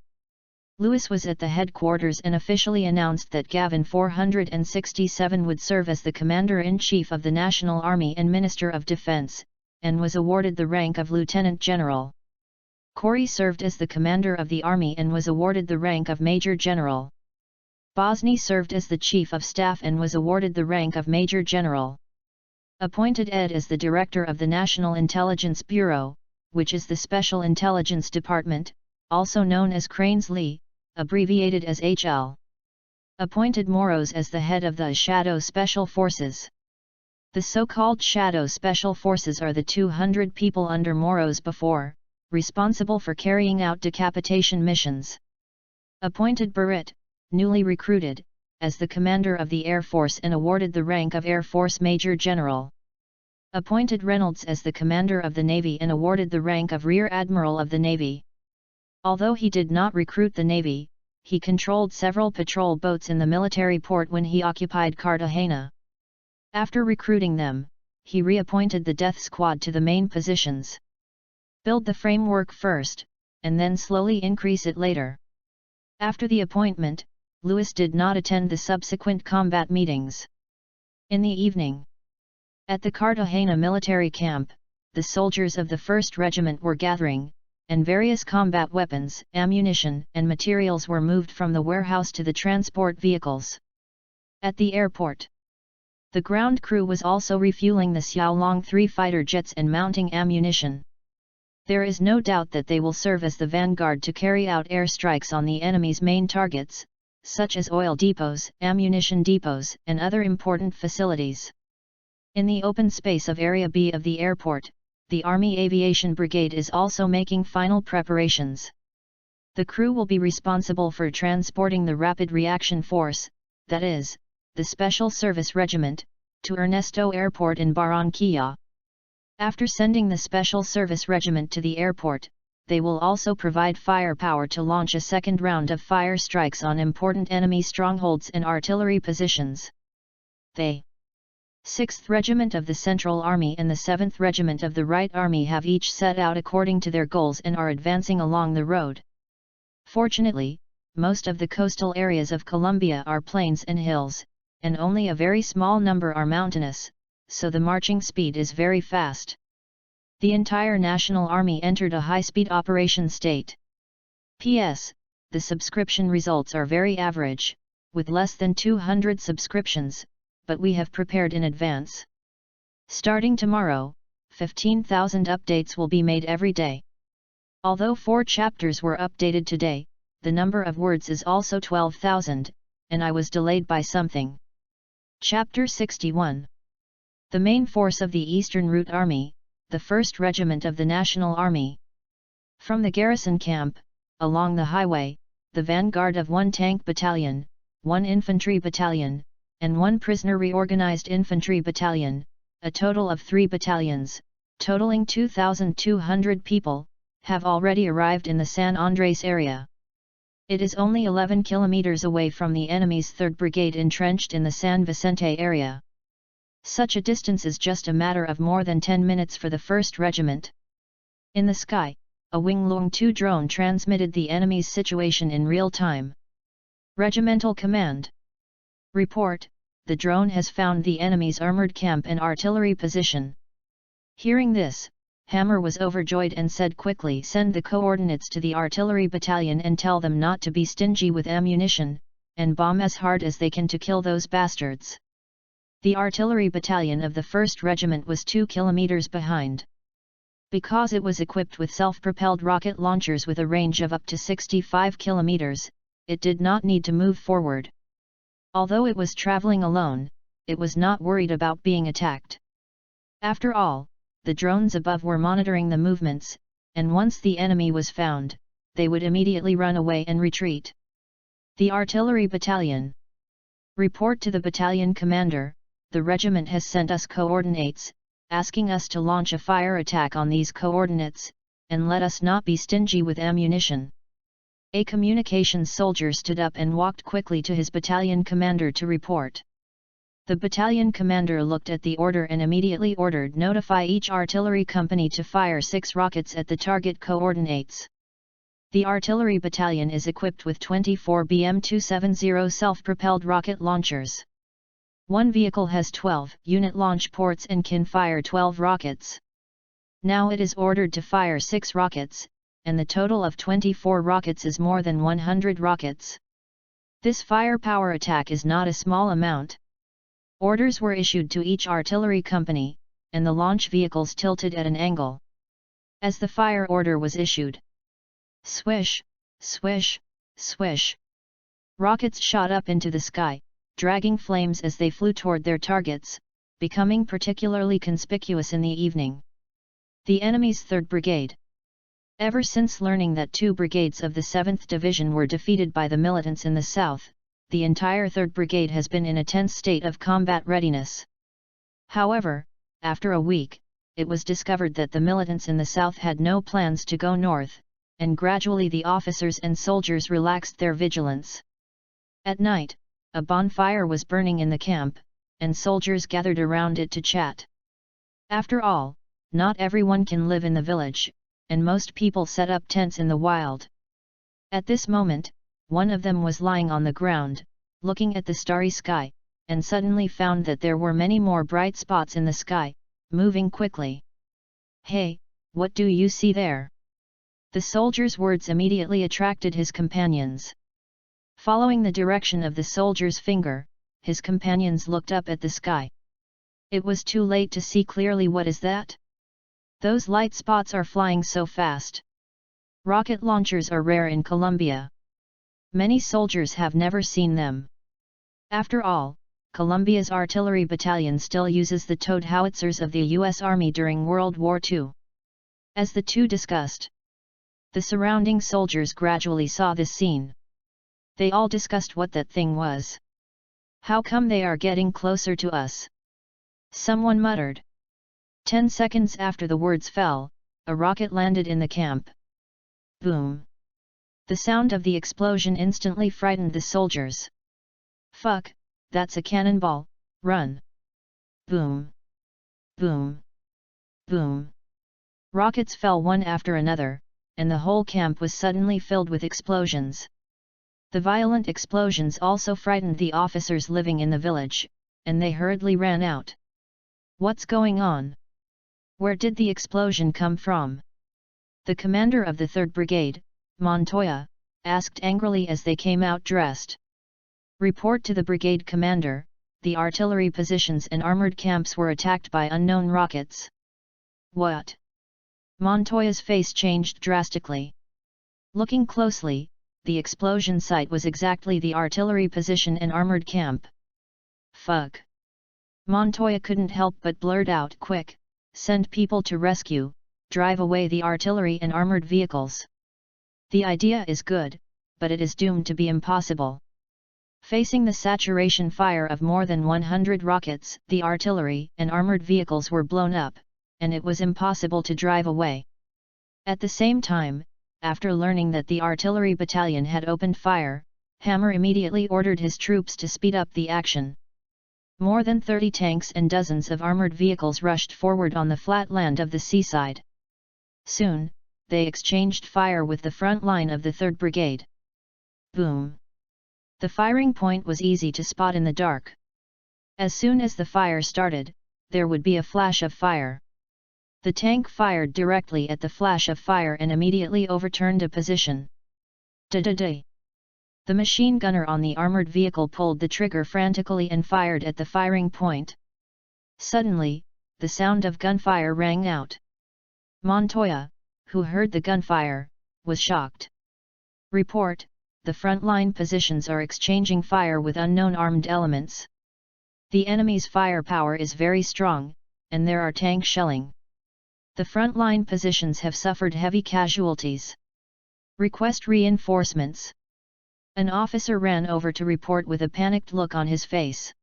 Lewis was at the headquarters and officially announced that Gavin 467 would serve as the Commander-in-Chief of the National Army and Minister of Defense, and was awarded the rank of Lieutenant General. Corey served as the Commander of the Army and was awarded the rank of Major General. Bosny served as the Chief of Staff and was awarded the rank of Major General. Appointed Ed as the Director of the National Intelligence Bureau, which is the Special Intelligence Department, also known as Cranes-Lee, abbreviated as HL. Appointed Moros as the head of the Shadow Special Forces. The so-called Shadow Special Forces are the 200 people under Moros before, responsible for carrying out decapitation missions. Appointed Barrett, newly recruited, as the Commander of the Air Force and awarded the rank of Air Force Major General. Appointed Reynolds as the Commander of the Navy and awarded the rank of Rear Admiral of the Navy. Although he did not recruit the Navy, he controlled several patrol boats in the military port when he occupied Cartagena. After recruiting them, he reappointed the death squad to the main positions. Build the framework first, and then slowly increase it later. After the appointment, Lewis did not attend the subsequent combat meetings. In the evening, at the Cartagena military camp, the soldiers of the 1st Regiment were gathering, and various combat weapons, ammunition, and materials were moved from the warehouse to the transport vehicles. At the airport, the ground crew was also refueling the Xiaolong 3 fighter jets and mounting ammunition. There is no doubt that they will serve as the vanguard to carry out airstrikes on the enemy's main targets, such as oil depots, ammunition depots, and other important facilities. In the open space of Area B of the airport, the Army Aviation Brigade is also making final preparations. The crew will be responsible for transporting the Rapid Reaction Force, that is, the Special Service Regiment, to Ernesto Airport in Barranquilla. After sending the Special Service Regiment to the airport, they will also provide firepower to launch a second round of fire strikes on important enemy strongholds and artillery positions. The 6th Regiment of the Central Army and the 7th Regiment of the Right Army have each set out according to their goals and are advancing along the road. Fortunately, most of the coastal areas of Colombia are plains and hills, and only a very small number are mountainous, so the marching speed is very fast. The entire National Army entered a high-speed operation state. P.S. The subscription results are very average, with less than 200 subscriptions, but we have prepared in advance. Starting tomorrow, 15,000 updates will be made every day. Although 4 chapters were updated today, the number of words is also 12,000, and I was delayed by something. Chapter 61. The main force of the Eastern Route Army, the 1st Regiment of the National Army. From the garrison camp, along the highway, the vanguard of 1 tank battalion, 1 infantry battalion, and 1 prisoner reorganized infantry battalion, a total of 3 battalions, totaling 2,200 people, have already arrived in the San Andres area. It is only 11 kilometers away from the enemy's 3rd Brigade entrenched in the San Vicente area. Such a distance is just a matter of more than 10 minutes for the 1st Regiment. In the sky, a Wing-Lung 2 drone transmitted the enemy's situation in real time. Regimental Command. Report, the drone has found the enemy's armored camp and artillery position. Hearing this, Hammer was overjoyed and said quickly, send the coordinates to the artillery battalion and tell them not to be stingy with ammunition, and bomb as hard as they can to kill those bastards. The artillery battalion of the 1st Regiment was 2 kilometers behind. Because it was equipped with self-propelled rocket launchers with a range of up to 65 kilometers, it did not need to move forward. Although it was traveling alone, it was not worried about being attacked. After all, the drones above were monitoring the movements, and once the enemy was found, they would immediately run away and retreat. The Artillery Battalion. Report to the battalion commander, the regiment has sent us coordinates, asking us to launch a fire attack on these coordinates, and let us not be stingy with ammunition. A communications soldier stood up and walked quickly to his battalion commander to report. The battalion commander looked at the order and immediately ordered notify each artillery company to fire 6 rockets at the target coordinates. The artillery battalion is equipped with 24 BM-270 self-propelled rocket launchers. One vehicle has 12 unit launch ports and can fire 12 rockets. Now it is ordered to fire 6 rockets, and the total of 24 rockets is more than 100 rockets. This firepower attack is not a small amount. Orders were issued to each artillery company, and the launch vehicles tilted at an angle. As the fire order was issued, swish, swish, swish. Rockets shot up into the sky, dragging flames as they flew toward their targets, becoming particularly conspicuous in the evening. The enemy's 3rd Brigade. Ever since learning that 2 brigades of the 7th Division were defeated by the militants in the south, the entire 3rd Brigade has been in a tense state of combat readiness. However, after a week, it was discovered that the militants in the south had no plans to go north, and gradually the officers and soldiers relaxed their vigilance. At night, a bonfire was burning in the camp, and soldiers gathered around it to chat. After all, not everyone can live in the village, and most people set up tents in the wild. At this moment, one of them was lying on the ground, looking at the starry sky, and suddenly found that there were many more bright spots in the sky, moving quickly. "Hey, what do you see there?" The soldier's words immediately attracted his companions. Following the direction of the soldier's finger, his companions looked up at the sky. It was too late to see clearly. "What is that? Those light spots are flying so fast. Rocket launchers are rare in Colombia. Many soldiers have never seen them. After all, Colombia's artillery battalion still uses the towed howitzers of the U.S. Army during World War II. As the two discussed, the surrounding soldiers gradually saw this scene. They all discussed what that thing was. "How come they are getting closer to us?" someone muttered. 10 seconds after the words fell, a rocket landed in the camp. Boom! The sound of the explosion instantly frightened the soldiers. "Fuck, that's a cannonball, run!" Boom! Boom! Boom! Rockets fell one after another, and the whole camp was suddenly filled with explosions. The violent explosions also frightened the officers living in the village, and they hurriedly ran out. "What's going on? Where did the explosion come from?" The commander of the 3rd Brigade, Montoya, asked angrily as they came out dressed. "Report to the brigade commander, the artillery positions and armored camps were attacked by unknown rockets." "What?" Montoya's face changed drastically. Looking closely, the explosion site was exactly the artillery position and armored camp. Fuck. Montoya couldn't help but blurt out, "Quick, send people to rescue, drive away the artillery and armored vehicles." The idea is good, but it is doomed to be impossible. Facing the saturation fire of more than 100 rockets, the artillery and armored vehicles were blown up, and it was impossible to drive away. At the same time, after learning that the artillery battalion had opened fire, Hammer immediately ordered his troops to speed up the action. More than 30 tanks and dozens of armored vehicles rushed forward on the flat land of the seaside. Soon, they exchanged fire with the front line of the 3rd Brigade. Boom! The firing point was easy to spot in the dark. As soon as the fire started, there would be a flash of fire. The tank fired directly at the flash of fire and immediately overturned a position. Da-da-da! The machine gunner on the armored vehicle pulled the trigger frantically and fired at the firing point. Suddenly, the sound of gunfire rang out. Montoya, who heard the gunfire, was shocked. "Report, the front-line positions are exchanging fire with unknown armed elements. The enemy's firepower is very strong, and there are tank shelling. The front-line positions have suffered heavy casualties. Request reinforcements." An officer ran over to report with a panicked look on his face.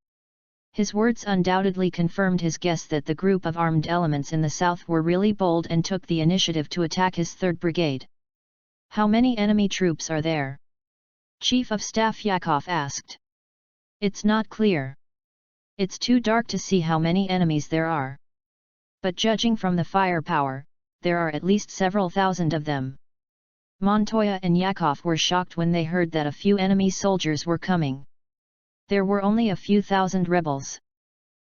His words undoubtedly confirmed his guess that the group of armed elements in the south were really bold and took the initiative to attack his 3rd Brigade. "How many enemy troops are there?" Chief of Staff Yakov asked. "It's not clear. It's too dark to see how many enemies there are. But judging from the firepower, there are at least several thousand of them." Montoya and Yakov were shocked when they heard that a few enemy soldiers were coming. There were only a few thousand rebels.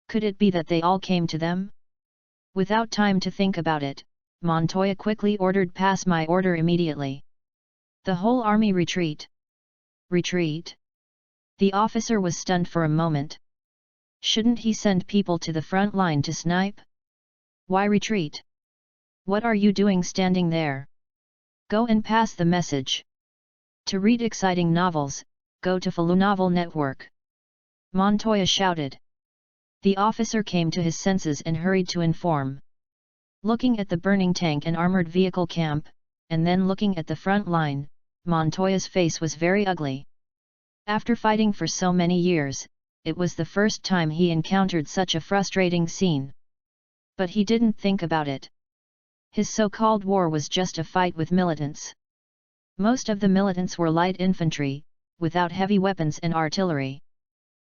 Could it be that they all came to them? Without time to think about it, Montoya quickly ordered, "Pass my order immediately. The whole army retreat." "Retreat?" The officer was stunned for a moment. Shouldn't he send people to the front line to snipe? Why retreat? What are you doing standing there? Go and pass the message. To read exciting novels, go to Falu Novel Network. Montoya shouted. The officer came to his senses and hurried to inform. Looking at the burning tank and armored vehicle camp, and then looking at the front line, Montoya's face was very ugly. After fighting for so many years, it was the first time he encountered such a frustrating scene. But he didn't think about it. His so-called war was just a fight with militants. Most of the militants were light infantry, without heavy weapons and artillery.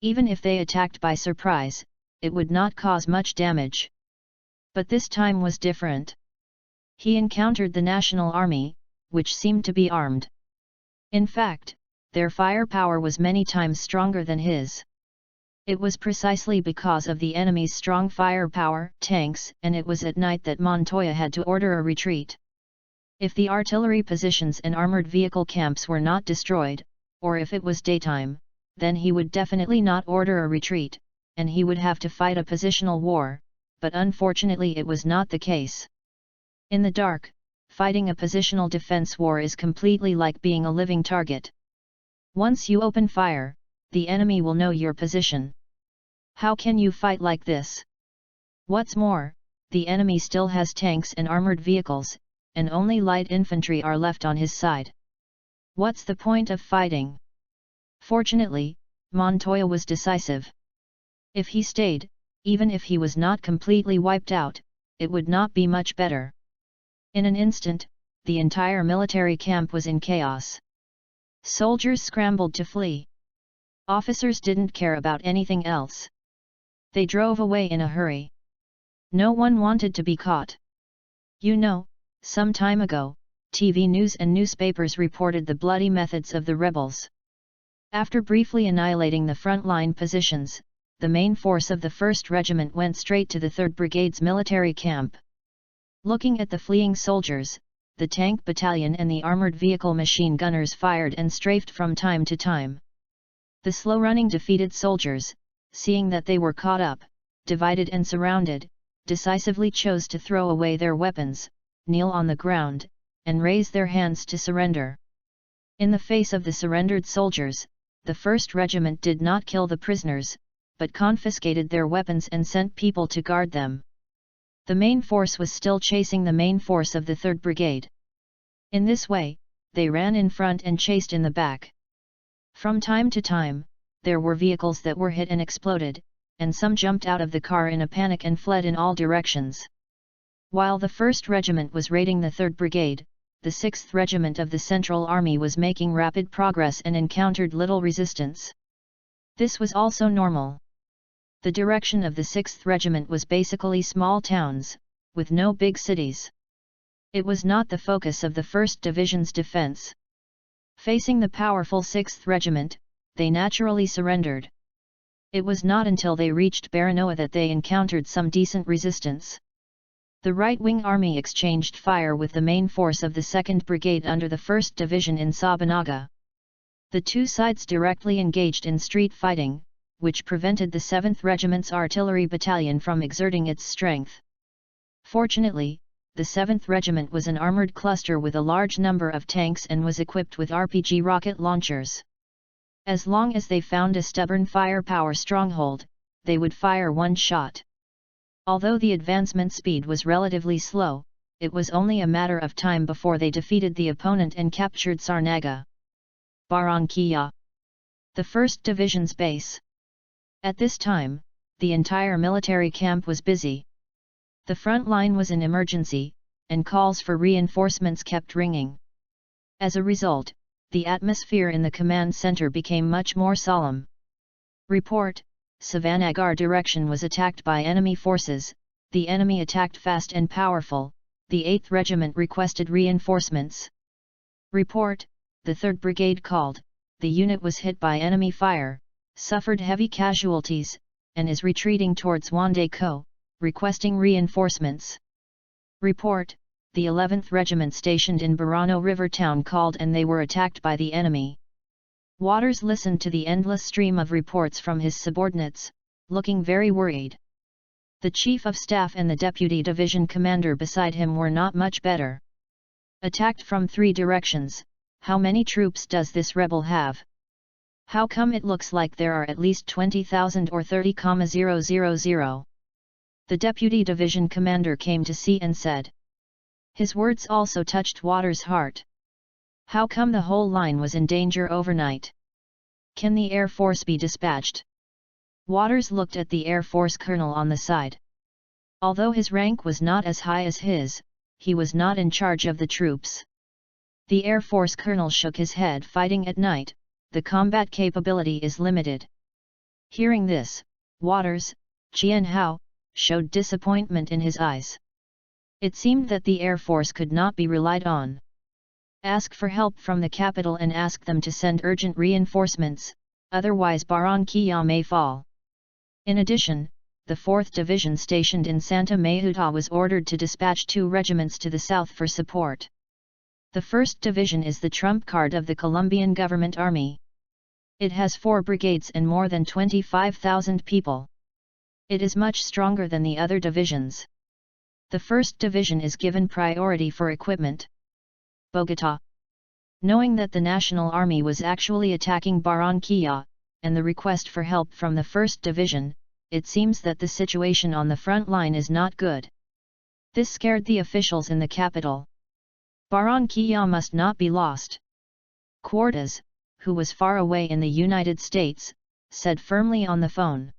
Even if they attacked by surprise, it would not cause much damage. But this time was different. He encountered the National Army, which seemed to be armed. In fact, their firepower was many times stronger than his. It was precisely because of the enemy's strong firepower, tanks, and it was at night that Montoya had to order a retreat. If the artillery positions and armored vehicle camps were not destroyed, or if it was daytime, then he would definitely not order a retreat, and he would have to fight a positional war, but unfortunately it was not the case. In the dark, fighting a positional defense war is completely like being a living target. Once you open fire, the enemy will know your position. How can you fight like this? What's more, the enemy still has tanks and armored vehicles, and only light infantry are left on his side. What's the point of fighting? Fortunately, Montoya was decisive. If he stayed, even if he was not completely wiped out, it would not be much better. In an instant, the entire military camp was in chaos. Soldiers scrambled to flee. Officers didn't care about anything else. They drove away in a hurry. No one wanted to be caught. You know, some time ago, TV news and newspapers reported the bloody methods of the rebels. After briefly annihilating the front-line positions, the main force of the 1st Regiment went straight to the 3rd Brigade's military camp. Looking at the fleeing soldiers, the tank battalion and the armored vehicle machine gunners fired and strafed from time to time. The slow-running defeated soldiers, seeing that they were caught up, divided and surrounded, decisively chose to throw away their weapons, kneel on the ground, and raise their hands to surrender. In the face of the surrendered soldiers, the 1st Regiment did not kill the prisoners, but confiscated their weapons and sent people to guard them. The main force was still chasing the main force of the 3rd Brigade. In this way, they ran in front and chased in the back. From time to time, there were vehicles that were hit and exploded, and some jumped out of the car in a panic and fled in all directions. While the 1st Regiment was raiding the 3rd Brigade, the 6th Regiment of the Central Army was making rapid progress and encountered little resistance. This was also normal. The direction of the 6th Regiment was basically small towns, with no big cities. It was not the focus of the 1st Division's defense. Facing the powerful 6th Regiment, they naturally surrendered. It was not until they reached Baranoa that they encountered some decent resistance. The right-wing army exchanged fire with the main force of the 2nd Brigade under the 1st Division in Sabanaga. The two sides directly engaged in street fighting, which prevented the 7th Regiment's artillery battalion from exerting its strength. Fortunately, the 7th Regiment was an armoured cluster with a large number of tanks and was equipped with RPG rocket launchers. As long as they found a stubborn firepower stronghold, they would fire one shot. Although the advancement speed was relatively slow, it was only a matter of time before they defeated the opponent and captured Sarnaga. Barranquilla, the 1st Division's base. At this time, the entire military camp was busy. The front line was in emergency, and calls for reinforcements kept ringing. As a result, the atmosphere in the command center became much more solemn. Report: Savanagar direction was attacked by enemy forces, the enemy attacked fast and powerful, the 8th Regiment requested reinforcements. Report: the 3rd Brigade called, the unit was hit by enemy fire, suffered heavy casualties, and is retreating towards Wandeko, requesting reinforcements. Report: the 11th Regiment stationed in Barano River Town called and they were attacked by the enemy. Waters listened to the endless stream of reports from his subordinates, looking very worried. The Chief of Staff and the Deputy Division Commander beside him were not much better. Attacked from 3 directions, how many troops does this rebel have? How come it looks like there are at least 20,000 or 30,000? The Deputy Division Commander came to see and said. His words also touched Waters' heart. How come the whole line was in danger overnight? Can the Air Force be dispatched? Waters looked at the Air Force colonel on the side. Although his rank was not as high as his, he was not in charge of the troops. The Air Force colonel shook his head. Fighting at night, the combat capability is limited. Hearing this, Waters, Chien Hao, showed disappointment in his eyes. It seemed that the Air Force could not be relied on. Ask for help from the capital and ask them to send urgent reinforcements, otherwise Barranquilla may fall. In addition, the 4th Division stationed in Santa Mahuta was ordered to dispatch 2 regiments to the south for support. The 1st Division is the trump card of the Colombian government army. It has 4 brigades and more than 25,000 people. It is much stronger than the other divisions. The 1st Division is given priority for equipment. Bogotá. Knowing that the National Army was actually attacking Barranquilla, and the request for help from the 1st Division, it seems that the situation on the front line is not good. This scared the officials in the capital. Barranquilla must not be lost. Cuartas, who was far away in the United States, said firmly on the phone.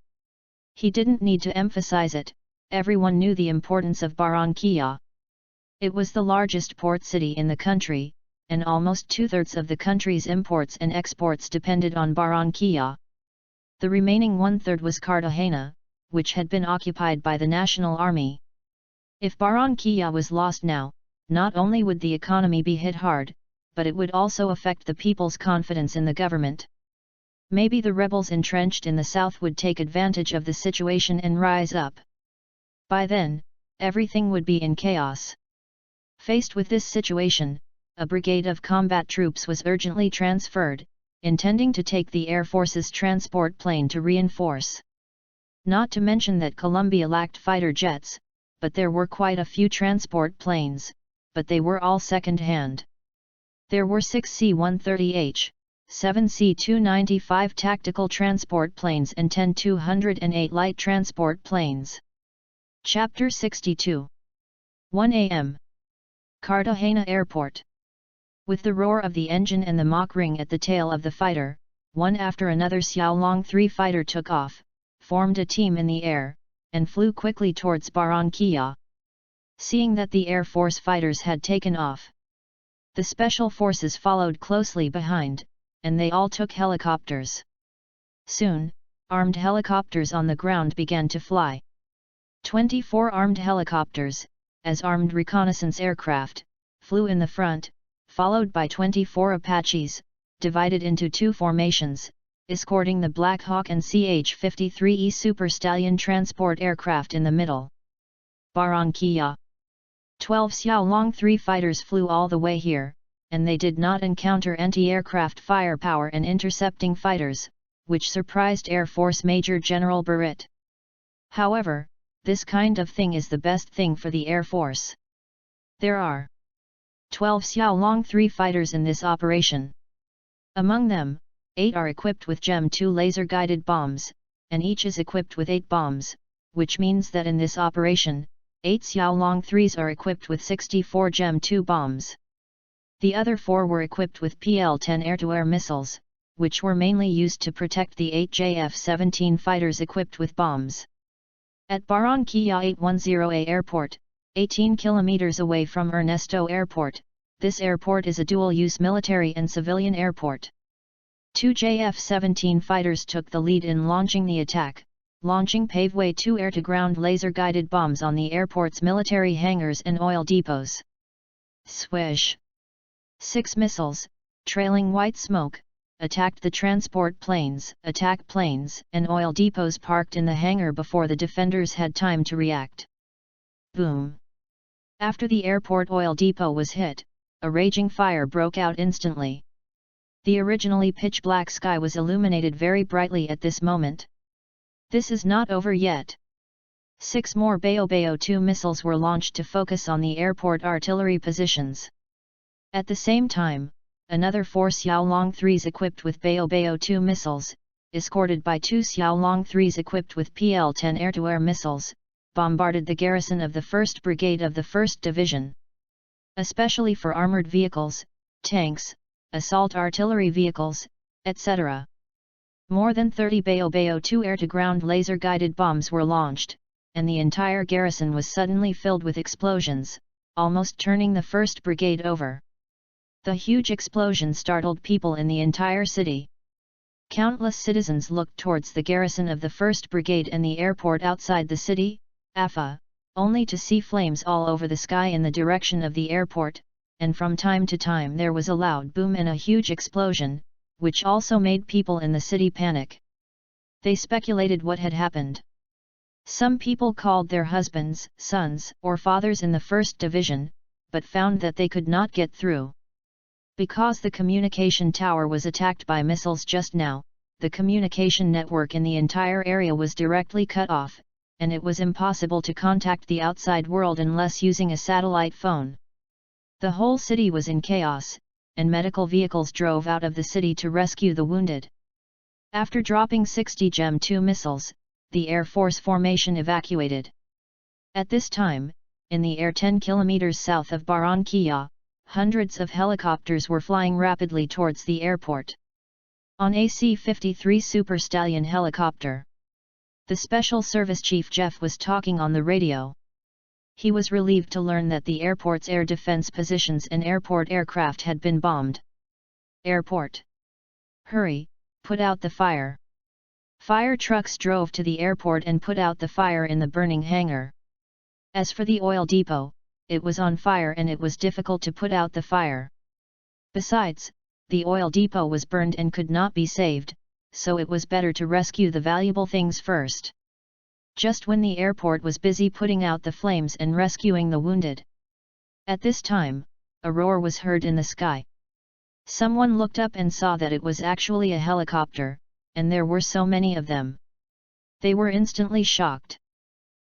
He didn't need to emphasize it, everyone knew the importance of Barranquilla. It was the largest port city in the country, and almost 2/3 of the country's imports and exports depended on Barranquilla. The remaining 1/3 was Cartagena, which had been occupied by the National Army. If Barranquilla was lost now, not only would the economy be hit hard, but it would also affect the people's confidence in the government. Maybe the rebels entrenched in the south would take advantage of the situation and rise up. By then, everything would be in chaos. Faced with this situation, a brigade of combat troops was urgently transferred, intending to take the Air Force's transport plane to reinforce. Not to mention that Colombia lacked fighter jets, but there were quite a few transport planes, but they were all second-hand. There were 6 C-130H, 7 C-295 tactical transport planes and 10 208 light transport planes. Chapter 62. 1 a.m. Cartagena Airport. With the roar of the engine and the Mach ring at the tail of the fighter, one after another Xiaolong 3 fighter took off, formed a team in the air, and flew quickly towards Barranquilla. Seeing that the Air Force fighters had taken off, the Special Forces followed closely behind, and they all took helicopters. Soon, armed helicopters on the ground began to fly. 24 armed helicopters, as armed reconnaissance aircraft, flew in the front, followed by 24 Apaches, divided into 2 formations, escorting the Black Hawk and CH-53E Super Stallion transport aircraft in the middle. Barranquilla. 12 Xiaolong 3 fighters flew all the way here, and they did not encounter anti-aircraft firepower and intercepting fighters, which surprised Air Force Major General Barrett. However, this kind of thing is the best thing for the Air Force. There are 12 Xiaolong 3 fighters in this operation. Among them, 8 are equipped with GEM 2 laser-guided bombs, and each is equipped with 8 bombs, which means that in this operation, 8 Xiaolong 3s are equipped with 64 GEM 2 bombs. The other 4 were equipped with PL-10 air-to-air missiles, which were mainly used to protect the 8 JF-17 fighters equipped with bombs. At Barranquilla 810A Airport, 18 kilometers away from Ernesto Airport, this airport is a dual-use military and civilian airport. 2 JF-17 fighters took the lead in launching the attack, launching Paveway 2 air-to-ground laser-guided bombs on the airport's military hangars and oil depots. Swish! 6 missiles, trailing white smoke, attacked the transport planes, attack planes, and oil depots parked in the hangar before the defenders had time to react. Boom! After the airport oil depot was hit, a raging fire broke out instantly. The originally pitch-black sky was illuminated very brightly at this moment. This is not over yet. 6 more Baobao 2 missiles were launched to focus on the airport artillery positions. At the same time, another 4 Xiaolong 3s equipped with Baobao 2 missiles, escorted by 2 Xiaolong 3s equipped with PL-10 air-to-air missiles, bombarded the garrison of the 1st Brigade of the 1st Division. Especially for armored vehicles, tanks, assault artillery vehicles, etc. More than 30 Baobao 2 air-to-ground laser-guided bombs were launched, and the entire garrison was suddenly filled with explosions, almost turning the 1st Brigade over. The huge explosion startled people in the entire city. Countless citizens looked towards the garrison of the 1st Brigade and the airport outside the city, AFA, only to see flames all over the sky in the direction of the airport, and from time to time there was a loud boom and a huge explosion, which also made people in the city panic. They speculated what had happened. Some people called their husbands, sons, or fathers in the 1st Division, but found that they could not get through. Because the communication tower was attacked by missiles just now, the communication network in the entire area was directly cut off, and it was impossible to contact the outside world unless using a satellite phone. The whole city was in chaos, and medical vehicles drove out of the city to rescue the wounded. After dropping 60 GEM 2 missiles, the Air Force formation evacuated. At this time, in the air 10 kilometers south of Barranquilla, hundreds of helicopters were flying rapidly towards the airport. On a C-53 Super Stallion helicopter, the Special Service Chief Jeff was talking on the radio. He was relieved to learn that the airport's air defense positions and airport aircraft had been bombed. Airport! Hurry, put out the fire! Fire trucks drove to the airport and put out the fire in the burning hangar. As for the oil depot, it was on fire and it was difficult to put out the fire. Besides, the oil depot was burned and could not be saved, so it was better to rescue the valuable things first. Just when the airport was busy putting out the flames and rescuing the wounded. At this time, a roar was heard in the sky. Someone looked up and saw that it was actually a helicopter, and there were so many of them. They were instantly shocked.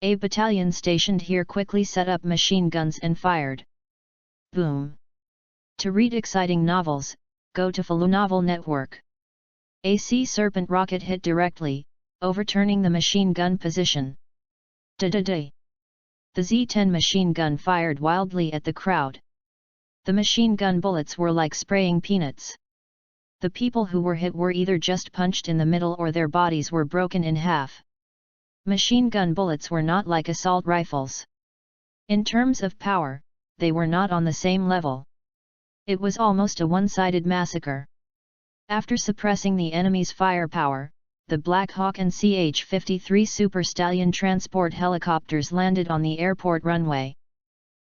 A battalion stationed here quickly set up machine guns and fired. Boom! To read exciting novels, go to Falu Novel Network. A Sea Serpent rocket hit directly, overturning the machine gun position. Da-da-da. The Z-10 machine gun fired wildly at the crowd. The machine gun bullets were like spraying peanuts. The people who were hit were either just punched in the middle or their bodies were broken in half. Machine gun bullets were not like assault rifles. In terms of power, they were not on the same level. It was almost a one-sided massacre. After suppressing the enemy's firepower, the Black Hawk and CH-53 Super Stallion transport helicopters landed on the airport runway.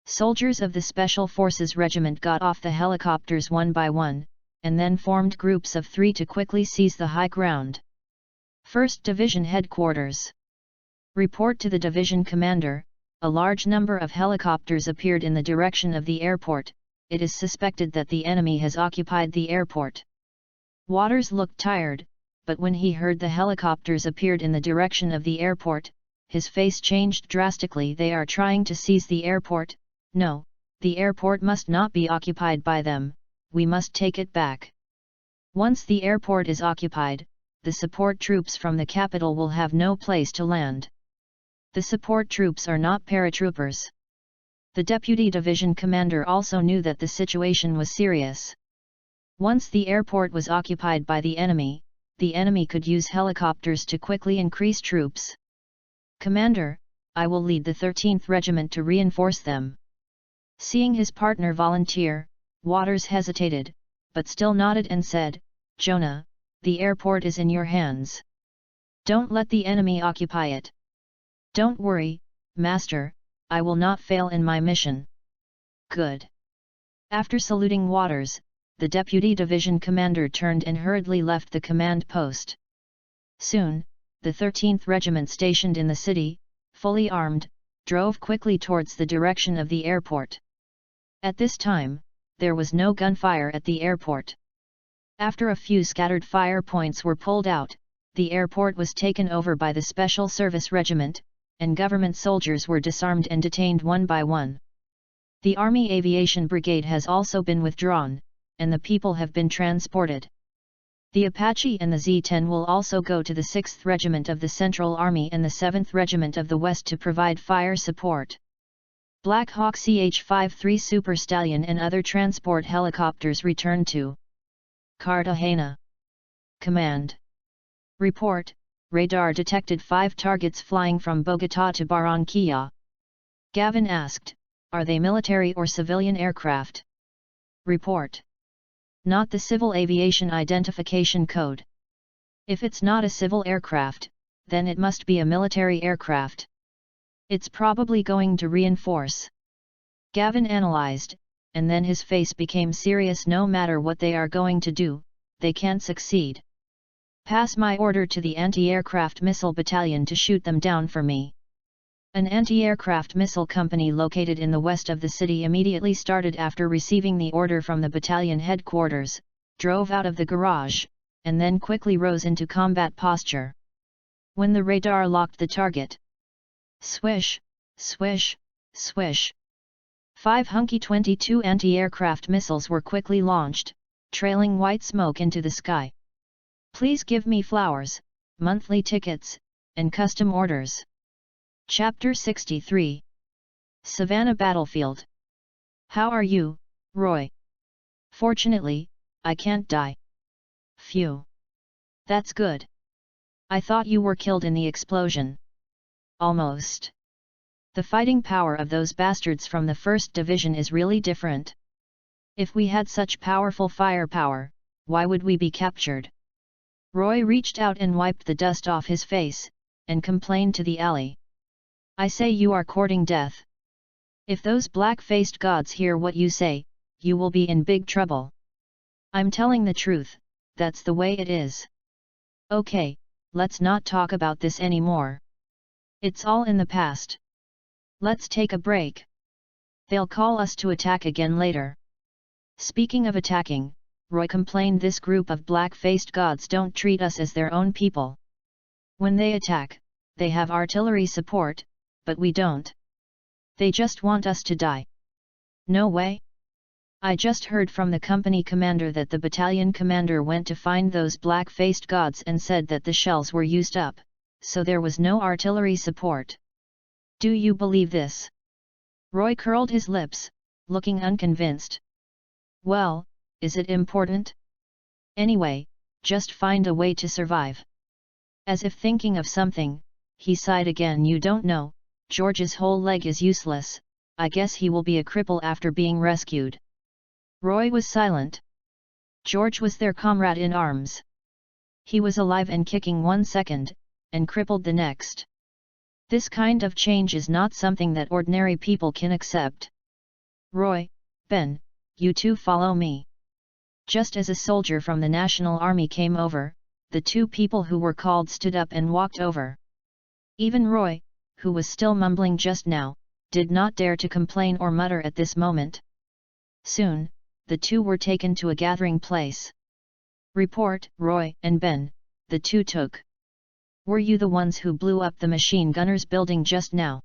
Soldiers of the Special Forces Regiment got off the helicopters one by one, and then formed groups of 3 to quickly seize the high ground. 1st Division Headquarters. Report to the division commander. A large number of helicopters appeared in the direction of the airport. It is suspected that the enemy has occupied the airport. Waters looked tired, but when he heard the helicopters appeared in the direction of the airport, his face changed drastically. They are trying to seize the airport. No, the airport must not be occupied by them. We must take it back. Once the airport is occupied, the support troops from the capital will have no place to land. The support troops are not paratroopers. The deputy division commander also knew that the situation was serious. Once the airport was occupied by the enemy could use helicopters to quickly increase troops. Commander, I will lead the 13th Regiment to reinforce them. Seeing his partner volunteer, Waters hesitated, but still nodded and said, Jonah, the airport is in your hands. Don't let the enemy occupy it. Don't worry, Master, I will not fail in my mission. Good. After saluting Waters, the deputy division commander turned and hurriedly left the command post. Soon, the 13th Regiment stationed in the city, fully armed, drove quickly towards the direction of the airport. At this time, there was no gunfire at the airport. After a few scattered fire points were pulled out, the airport was taken over by the Special Service Regiment, and government soldiers were disarmed and detained one by one. The Army Aviation Brigade has also been withdrawn, and the people have been transported. The Apache and the Z-10 will also go to the 6th Regiment of the Central Army and the 7th Regiment of the West to provide fire support. Black Hawk CH-53 Super Stallion and other transport helicopters returned to Cartagena. Command. Report, radar detected 5 targets flying from Bogotá to Barranquilla. Gavin asked, are they military or civilian aircraft? Report. Not the Civil Aviation Identification Code. If it's not a civil aircraft, then it must be a military aircraft. It's probably going to reinforce. Gavin analyzed, and then his face became serious. No matter what they are going to do, they can't succeed. Pass my order to the anti-aircraft missile battalion to shoot them down for me. An anti-aircraft missile company located in the west of the city immediately started after receiving the order from the battalion headquarters, drove out of the garage, and then quickly rose into combat posture. When the radar locked the target, swish, swish, swish. 5 Hunky 22 anti-aircraft missiles were quickly launched, trailing white smoke into the sky. Please give me flowers, monthly tickets, and custom orders. Chapter 63. Savannah Battlefield. How are you, Roy? Fortunately, I can't die. Phew. That's good. I thought you were killed in the explosion. Almost. The fighting power of those bastards from the 1st Division is really different. If we had such powerful firepower, why would we be captured? Roy reached out and wiped the dust off his face, and complained to the alley. I say you are courting death. If those black-faced gods hear what you say, you will be in big trouble. I'm telling the truth, that's the way it is. Okay, let's not talk about this anymore. It's all in the past. Let's take a break. They'll call us to attack again later. Speaking of attacking, Roy complained this group of black-faced gods don't treat us as their own people. When they attack, they have artillery support, but we don't. They just want us to die. No way. I just heard from the company commander that the battalion commander went to find those black-faced gods and said that the shells were used up, so there was no artillery support. Do you believe this? Roy curled his lips, looking unconvinced. Well, is it important? Anyway, just find a way to survive. As if thinking of something, he sighed again. You don't know, George's whole leg is useless, I guess he will be a cripple after being rescued. Roy was silent. George was their comrade in arms. He was alive and kicking 1 second, and crippled the next. This kind of change is not something that ordinary people can accept. Roy, Ben, you two follow me. Just as a soldier from the National Army came over, the two people who were called stood up and walked over. Even Roy, who was still mumbling just now, did not dare to complain or mutter at this moment. Soon, the two were taken to a gathering place. Report, Roy and Ben, the two took. Were you the ones who blew up the machine gunners building just now?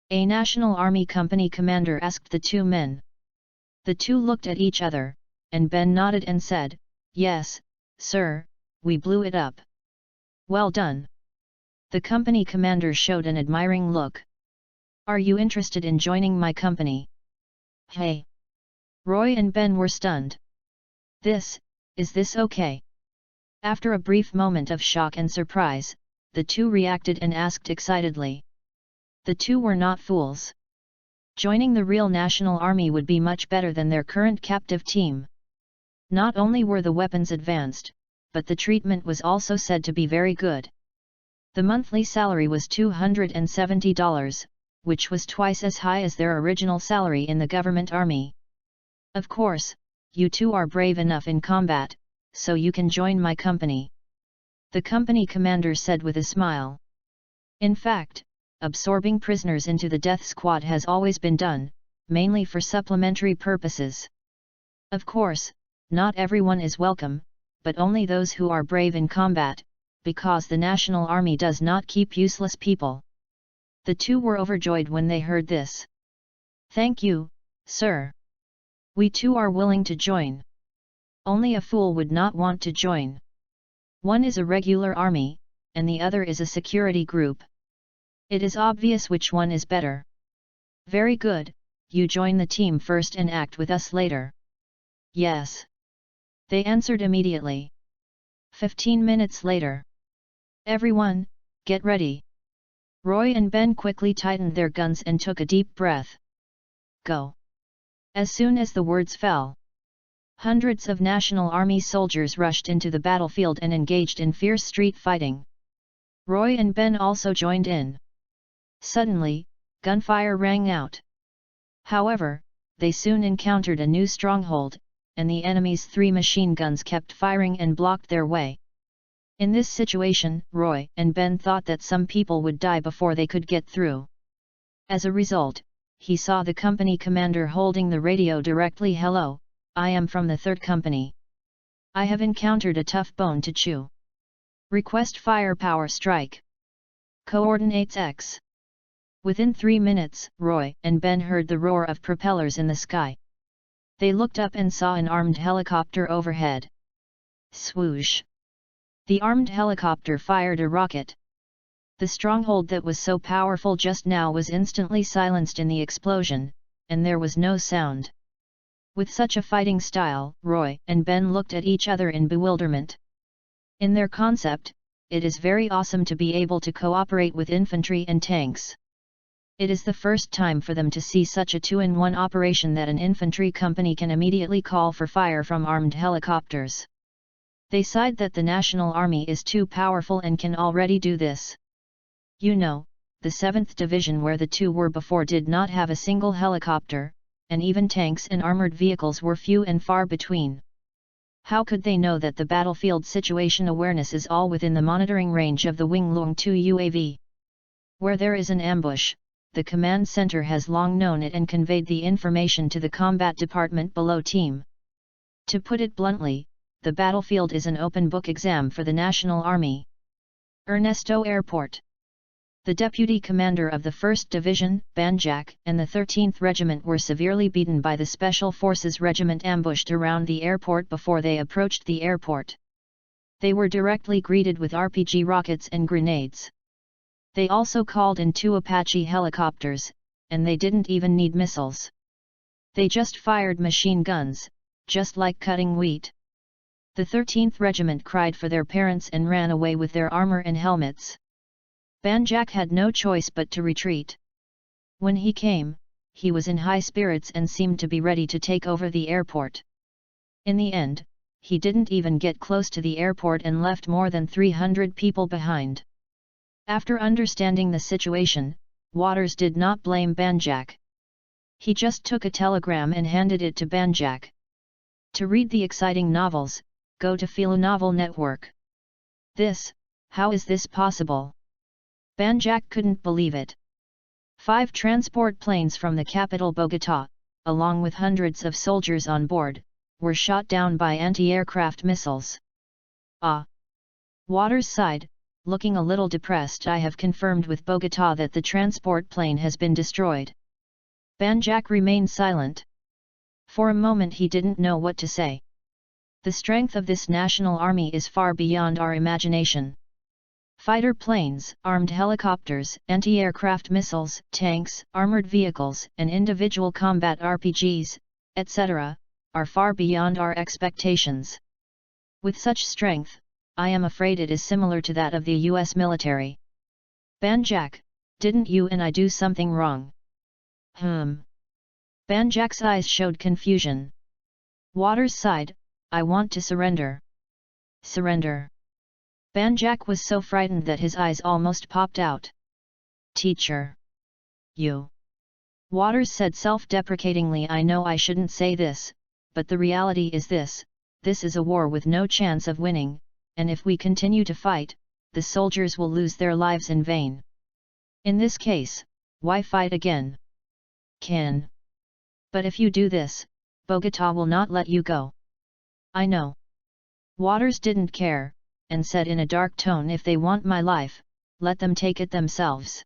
A National Army company commander asked the two men. The two looked at each other, and Ben nodded and said, Yes, sir, we blew it up. Well done. The company commander showed an admiring look. Are you interested in joining my company? Hey! Roy and Ben were stunned. Is this okay? After a brief moment of shock and surprise, the two reacted and asked excitedly. The two were not fools. Joining the real National Army would be much better than their current captive team. Not only were the weapons advanced, but the treatment was also said to be very good. The monthly salary was $270, which was twice as high as their original salary in the government army. Of course, you two are brave enough in combat, so you can join my company. The company commander said with a smile. In fact, absorbing prisoners into the death squad has always been done, mainly for supplementary purposes. Of course, not everyone is welcome, but only those who are brave in combat, because the National Army does not keep useless people. The two were overjoyed when they heard this. Thank you, sir. We too are willing to join. Only a fool would not want to join. One is a regular army, and the other is a security group. It is obvious which one is better. Very good, you join the team first and act with us later. Yes. They answered immediately. 15 minutes later. Everyone, get ready. Roy and Ben quickly tightened their guns and took a deep breath. Go. As soon as the words fell, hundreds of National Army soldiers rushed into the battlefield and engaged in fierce street fighting. Roy and Ben also joined in. Suddenly, gunfire rang out. However, they soon encountered a new stronghold, and the enemy's 3 machine guns kept firing and blocked their way. In this situation, Roy and Ben thought that some people would die before they could get through. As a result, he saw the company commander holding the radio directly. Hello, I am from the 3rd Company. I have encountered a tough bone to chew. Request firepower strike. Coordinates X. Within 3 minutes, Roy and Ben heard the roar of propellers in the sky. They looked up and saw an armed helicopter overhead. Swoosh! The armed helicopter fired a rocket. The stronghold that was so powerful just now was instantly silenced in the explosion, and there was no sound. With such a fighting style, Roy and Ben looked at each other in bewilderment. In their concept, it is very awesome to be able to cooperate with infantry and tanks. It is the first time for them to see such a 2-in-1 operation that an infantry company can immediately call for fire from armed helicopters. They sighed that the National Army is too powerful and can already do this. You know, the 7th Division where the two were before did not have a single helicopter, and even tanks and armored vehicles were few and far between. How could they know that the battlefield situation awareness is all within the monitoring range of the Wing Lung 2 UAV? Where there is an ambush, the command center has long known it and conveyed the information to the combat department below team. To put it bluntly, the battlefield is an open book exam for the National Army. Ernesto Airport. The deputy commander of the 1st Division, Banjak, and the 13th Regiment were severely beaten by the Special Forces Regiment ambushed around the airport before they approached the airport. They were directly greeted with RPG rockets and grenades. They also called in 2 Apache helicopters, and they didn't even need missiles. They just fired machine guns, just like cutting wheat. The 13th Regiment cried for their parents and ran away with their armor and helmets. Banjak had no choice but to retreat. When he came, he was in high spirits and seemed to be ready to take over the airport. In the end, he didn't even get close to the airport and left more than 300 people behind. After understanding the situation, Waters did not blame Banjak. He just took a telegram and handed it to Banjak. To read the exciting novels, go to Philo Novel Network. How is this possible? Banjak couldn't believe it. 5 transport planes from the capital Bogotá, along with hundreds of soldiers on board, were shot down by anti-aircraft missiles. Ah! Waters sighed, looking a little depressed. I have confirmed with Bogotá that the transport plane has been destroyed. Banjak remained silent. For a moment he didn't know what to say. The strength of this national army is far beyond our imagination. Fighter planes, armed helicopters, anti-aircraft missiles, tanks, armored vehicles, and individual combat RPGs, etc., are far beyond our expectations. With such strength, I am afraid it is similar to that of the US military. Banjak, didn't you and I do something wrong? Banjak's eyes showed confusion. Waters sighed, I want to surrender. Surrender. Banjak was so frightened that his eyes almost popped out. Teacher. You. Waters said self-deprecatingly, I know I shouldn't say this, but the reality is this is a war with no chance of winning, and if we continue to fight, the soldiers will lose their lives in vain. In this case, why fight again? Can. But if you do this, Bogotá will not let you go. I know. Waters didn't care, and said in a dark tone, if they want my life, let them take it themselves.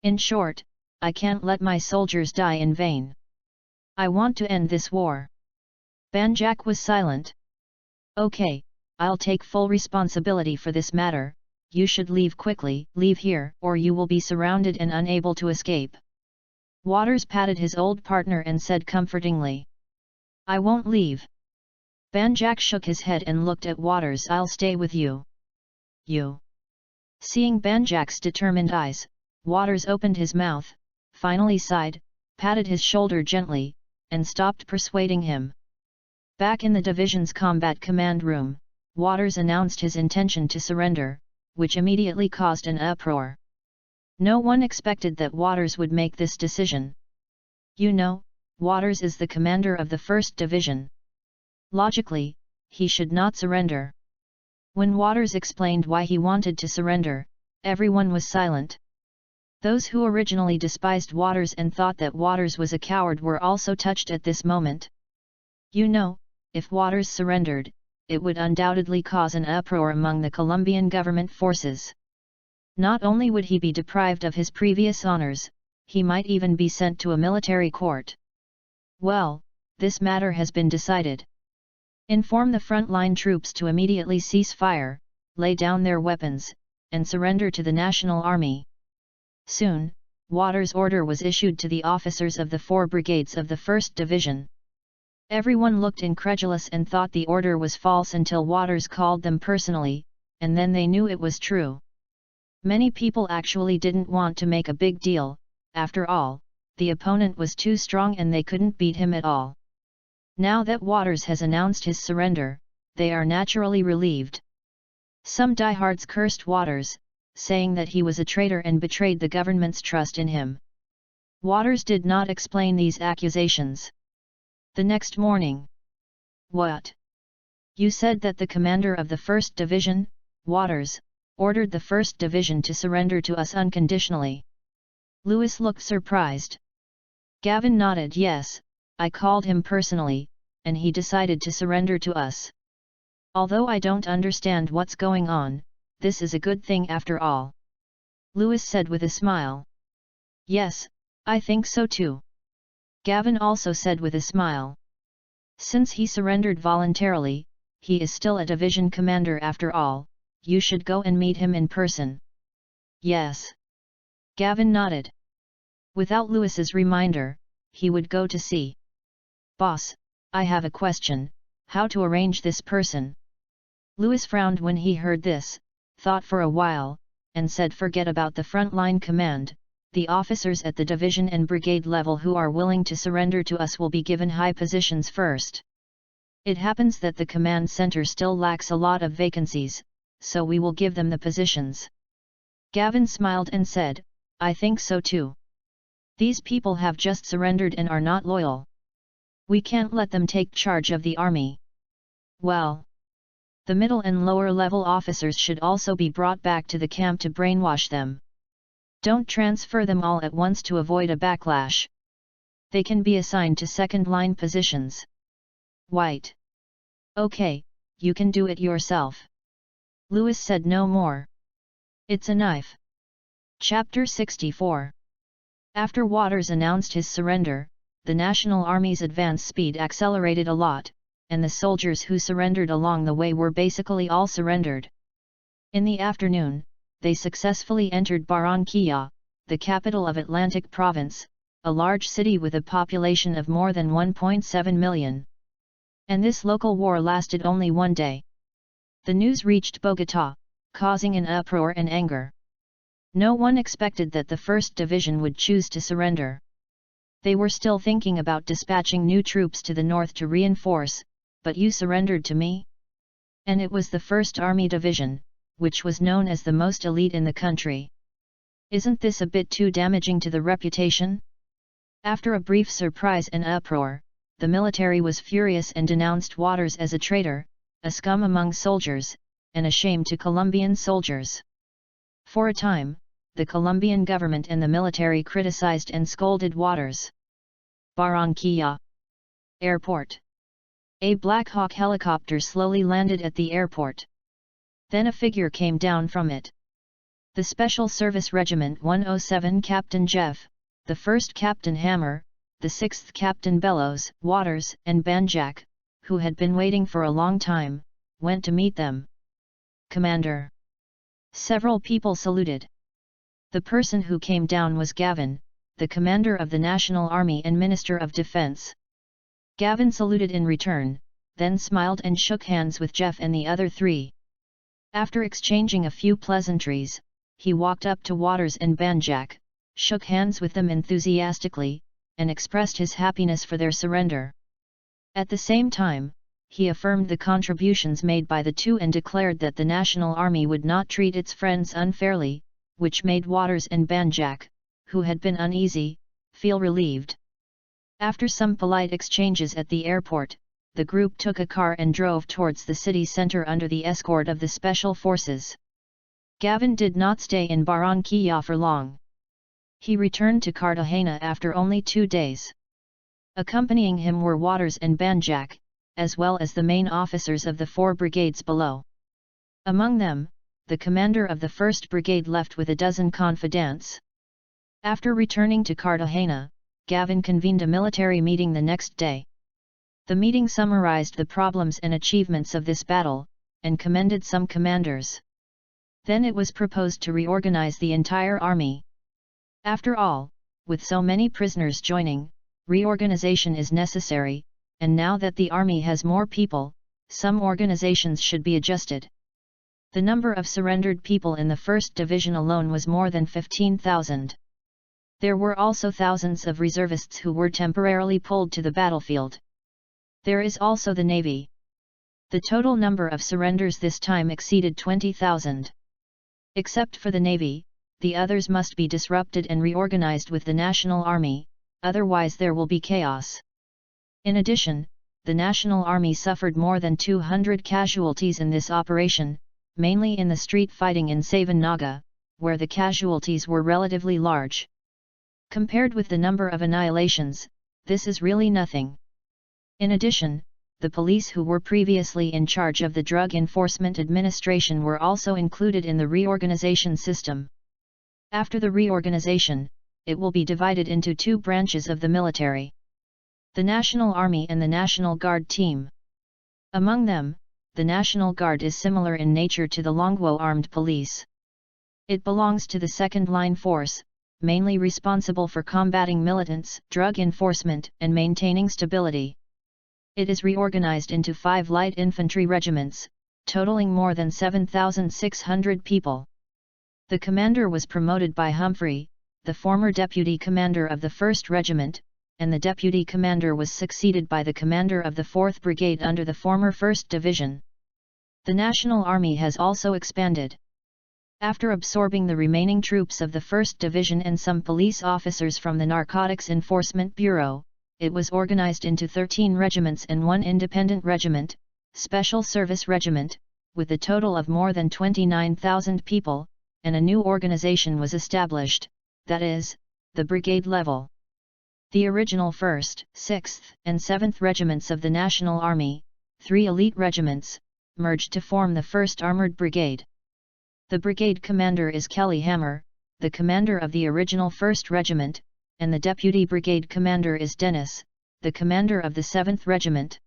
In short, I can't let my soldiers die in vain. I want to end this war. Banjak was silent. Okay, I'll take full responsibility for this matter. You should leave quickly, leave here, or you will be surrounded and unable to escape. Waters patted his old partner and said comfortingly. I won't leave. Banjak shook his head and looked at Waters. I'll stay with you. You. Seeing Banjak's determined eyes, Waters opened his mouth, finally sighed, patted his shoulder gently, and stopped persuading him. Back in the division's combat command room, Waters announced his intention to surrender, which immediately caused an uproar. No one expected that Waters would make this decision. You know, Waters is the commander of the 1st Division. Logically, he should not surrender. When Waters explained why he wanted to surrender, everyone was silent. Those who originally despised Waters and thought that Waters was a coward were also touched at this moment. You know, if Waters surrendered, it would undoubtedly cause an uproar among the Colombian government forces. Not only would he be deprived of his previous honors, he might even be sent to a military court. Well, this matter has been decided. Inform the frontline troops to immediately cease fire, lay down their weapons, and surrender to the National Army. Soon, Waters' order was issued to the officers of the 4 brigades of the 1st Division. Everyone looked incredulous and thought the order was false until Waters called them personally, and then they knew it was true. Many people actually didn't want to make a big deal. After all, the opponent was too strong and they couldn't beat him at all. Now that Waters has announced his surrender, they are naturally relieved. Some diehards cursed Waters, saying that he was a traitor and betrayed the government's trust in him. Waters did not explain these accusations. The next morning. What? You said that the commander of the 1st Division, Waters, ordered the 1st Division to surrender to us unconditionally. Lewis looked surprised. Gavin nodded. Yes, I called him personally, and he decided to surrender to us. Although I don't understand what's going on, this is a good thing after all. Lewis said with a smile. Yes, I think so too. Gavin also said with a smile. Since he surrendered voluntarily, he is still a division commander after all, you should go and meet him in person. Yes. Gavin nodded. Without Lewis's reminder, he would go to see. Boss, I have a question, how to arrange this person? Lewis frowned when he heard this, thought for a while, and said forget about the frontline command, the officers at the division and brigade level who are willing to surrender to us will be given high positions first. It happens that the command center still lacks a lot of vacancies, so we will give them the positions. Gavin smiled and said, I think so too. These people have just surrendered and are not loyal. We can't let them take charge of the army. Well, the middle and lower level officers should also be brought back to the camp to brainwash them. Don't transfer them all at once to avoid a backlash. They can be assigned to second-line positions. White. Okay, you can do it yourself. Lewis said no more. It's a knife. Chapter 64. After Waters announced his surrender, the National Army's advance speed accelerated a lot, and the soldiers who surrendered along the way were basically all surrendered. In the afternoon, they successfully entered Barranquilla, the capital of Atlantic Province, a large city with a population of more than 1.7 million. And this local war lasted only one day. The news reached Bogotá, causing an uproar and anger. No one expected that the 1st Division would choose to surrender. They were still thinking about dispatching new troops to the north to reinforce, but you surrendered to me? And it was the 1st Army Division, which was known as the most elite in the country. Isn't this a bit too damaging to the reputation? After a brief surprise and uproar, the military was furious and denounced Waters as a traitor, a scum among soldiers, and a shame to Colombian soldiers. For a time, the Colombian government and the military criticized and scolded Waters. Barranquilla Airport. A Black Hawk helicopter slowly landed at the airport. Then a figure came down from it. The Special Service Regiment 107 Captain Jeff, the 1st Captain Hammer, the 6th Captain Bellows, Waters, and Banjack, who had been waiting for a long time, went to meet them. Commander. Several people saluted. The person who came down was Gavin, the commander of the National Army and Minister of Defense. Gavin saluted in return, then smiled and shook hands with Jeff and the other three. After exchanging a few pleasantries, he walked up to Waters and Banjack, shook hands with them enthusiastically, and expressed his happiness for their surrender. At the same time, he affirmed the contributions made by the two and declared that the National Army would not treat its friends unfairly, which made Waters and Banjack, who had been uneasy, feel relieved. After some polite exchanges at the airport, the group took a car and drove towards the city center under the escort of the special forces. Gavin did not stay in Barranquilla for long. He returned to Cartagena after only 2 days. Accompanying him were Waters and Banjack, as well as the main officers of the 4 brigades below. Among them, the commander of the 1st Brigade left with a dozen confidants. After returning to Cartagena, Gavin convened a military meeting the next day. The meeting summarized the problems and achievements of this battle, and commended some commanders. Then it was proposed to reorganize the entire army. After all, with so many prisoners joining, reorganization is necessary, and now that the army has more people, some organizations should be adjusted. The number of surrendered people in the 1st Division alone was more than 15,000. There were also thousands of reservists who were temporarily pulled to the battlefield. There is also the Navy. The total number of surrenders this time exceeded 20,000. Except for the Navy, the others must be disrupted and reorganized with the National Army, otherwise there will be chaos. In addition, the National Army suffered more than 200 casualties in this operation, mainly in the street fighting in Savanaga, where the casualties were relatively large. Compared with the number of annihilations, this is really nothing. In addition, the police who were previously in charge of the Drug Enforcement Administration were also included in the reorganization system. After the reorganization, it will be divided into two branches of the military: the National Army and the National Guard team. Among them, the National Guard is similar in nature to the Longwo Armed Police. It belongs to the second-line force, mainly responsible for combating militants, drug enforcement, and maintaining stability. It is reorganized into 5 light infantry regiments, totaling more than 7,600 people. The commander was promoted by Humphrey, the former deputy commander of the 1st Regiment, and the deputy commander was succeeded by the commander of the 4th Brigade under the former 1st Division. The National Army has also expanded. After absorbing the remaining troops of the 1st Division and some police officers from the Narcotics Enforcement Bureau, it was organized into 13 regiments and 1 independent regiment, Special Service Regiment, with a total of more than 29,000 people, and a new organization was established, that is, the brigade level. The original 1st, 6th, and 7th Regiments of the National Army, 3 elite regiments, merged to form the 1st Armored Brigade. The brigade commander is Kelly Hammer, the commander of the original 1st Regiment, and the deputy brigade commander is Dennis, the commander of the 7th Regiment.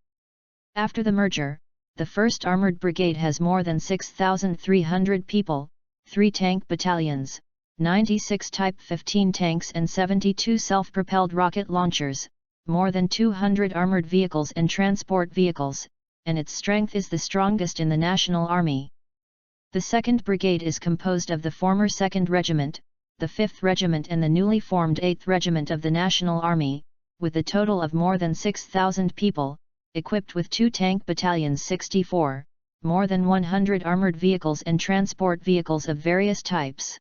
After the merger, the 1st Armored Brigade has more than 6,300 people, 3 tank battalions, 96 Type 15 tanks and 72 self-propelled rocket launchers, more than 200 armored vehicles and transport vehicles, and its strength is the strongest in the National Army. The 2nd Brigade is composed of the former 2nd Regiment, the 5th Regiment and the newly formed 8th Regiment of the National Army, with a total of more than 6,000 people, equipped with 2 tank battalions 64, more than 100 armored vehicles and transport vehicles of various types.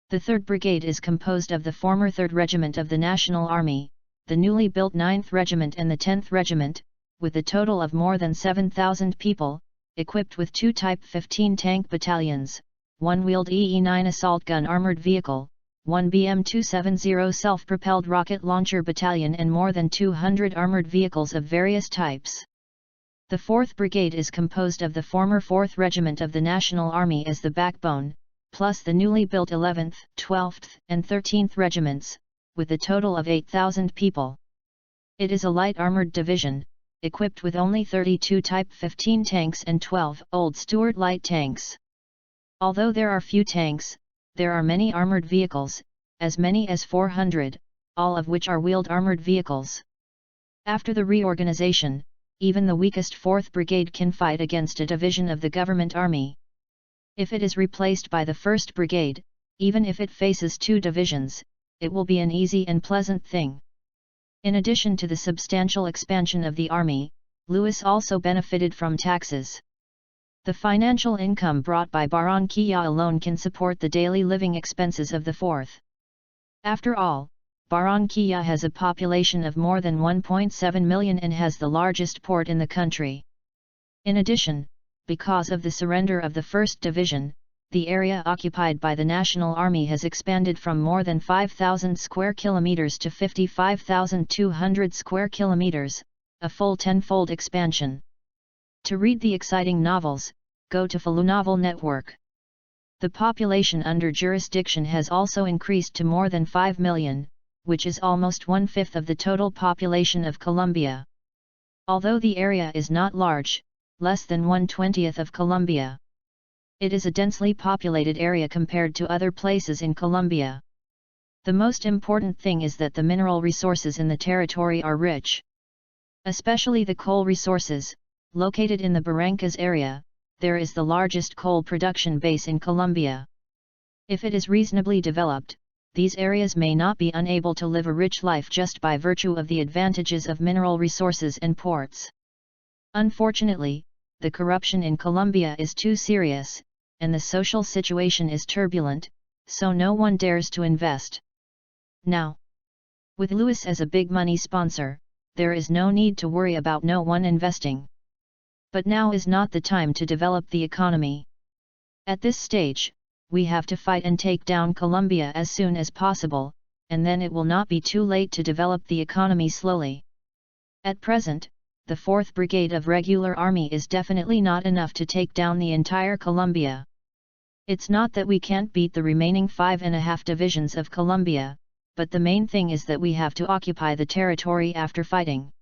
The 3rd Brigade is composed of the former 3rd Regiment of the National Army, the newly built 9th Regiment and the 10th Regiment, with a total of more than 7,000 people, equipped with 2 Type 15 tank battalions, 1 wheeled EE-9 assault gun armored vehicle, 1 BM-270 self-propelled rocket launcher battalion and more than 200 armored vehicles of various types. The 4th Brigade is composed of the former 4th Regiment of the National Army as the backbone, plus the newly built 11th, 12th, and 13th Regiments, with a total of 8,000 people. It is a light armored division, equipped with only 32 Type 15 tanks and 12 Old Stuart light tanks. Although there are few tanks, there are many armored vehicles, as many as 400, all of which are wheeled armored vehicles. After the reorganization, even the weakest 4th Brigade can fight against a division of the government army. If it is replaced by the 1st Brigade, even if it faces 2 divisions, it will be an easy and pleasant thing. In addition to the substantial expansion of the army, Lewis also benefited from taxes. The financial income brought by Barranquilla alone can support the daily living expenses of the 4th. After all, Barranquilla has a population of more than 1.7 million and has the largest port in the country. In addition, because of the surrender of the 1st Division, the area occupied by the National Army has expanded from more than 5,000 square kilometers to 55,200 square kilometers, a full 10-fold expansion. To read the exciting novels, go to Falu Novel Network. The population under jurisdiction has also increased to more than 5 million, which is almost 1/5 of the total population of Colombia. Although the area is not large, less than 1/20 of Colombia, it is a densely populated area compared to other places in Colombia. The most important thing is that the mineral resources in the territory are rich. Especially the coal resources, located in the Barrancas area, there is the largest coal production base in Colombia. If it is reasonably developed, these areas may not be unable to live a rich life just by virtue of the advantages of mineral resources and ports. Unfortunately, the corruption in Colombia is too serious, and the social situation is turbulent, so no one dares to invest. Now, with Lewis as a big money sponsor, there is no need to worry about no one investing. But now is not the time to develop the economy. At this stage, we have to fight and take down Colombia as soon as possible, and then it will not be too late to develop the economy slowly. At present, the 4th Brigade of regular army is definitely not enough to take down the entire Colombia. It's not that we can't beat the remaining 5.5 divisions of Colombia, but the main thing is that we have to occupy the territory after fighting.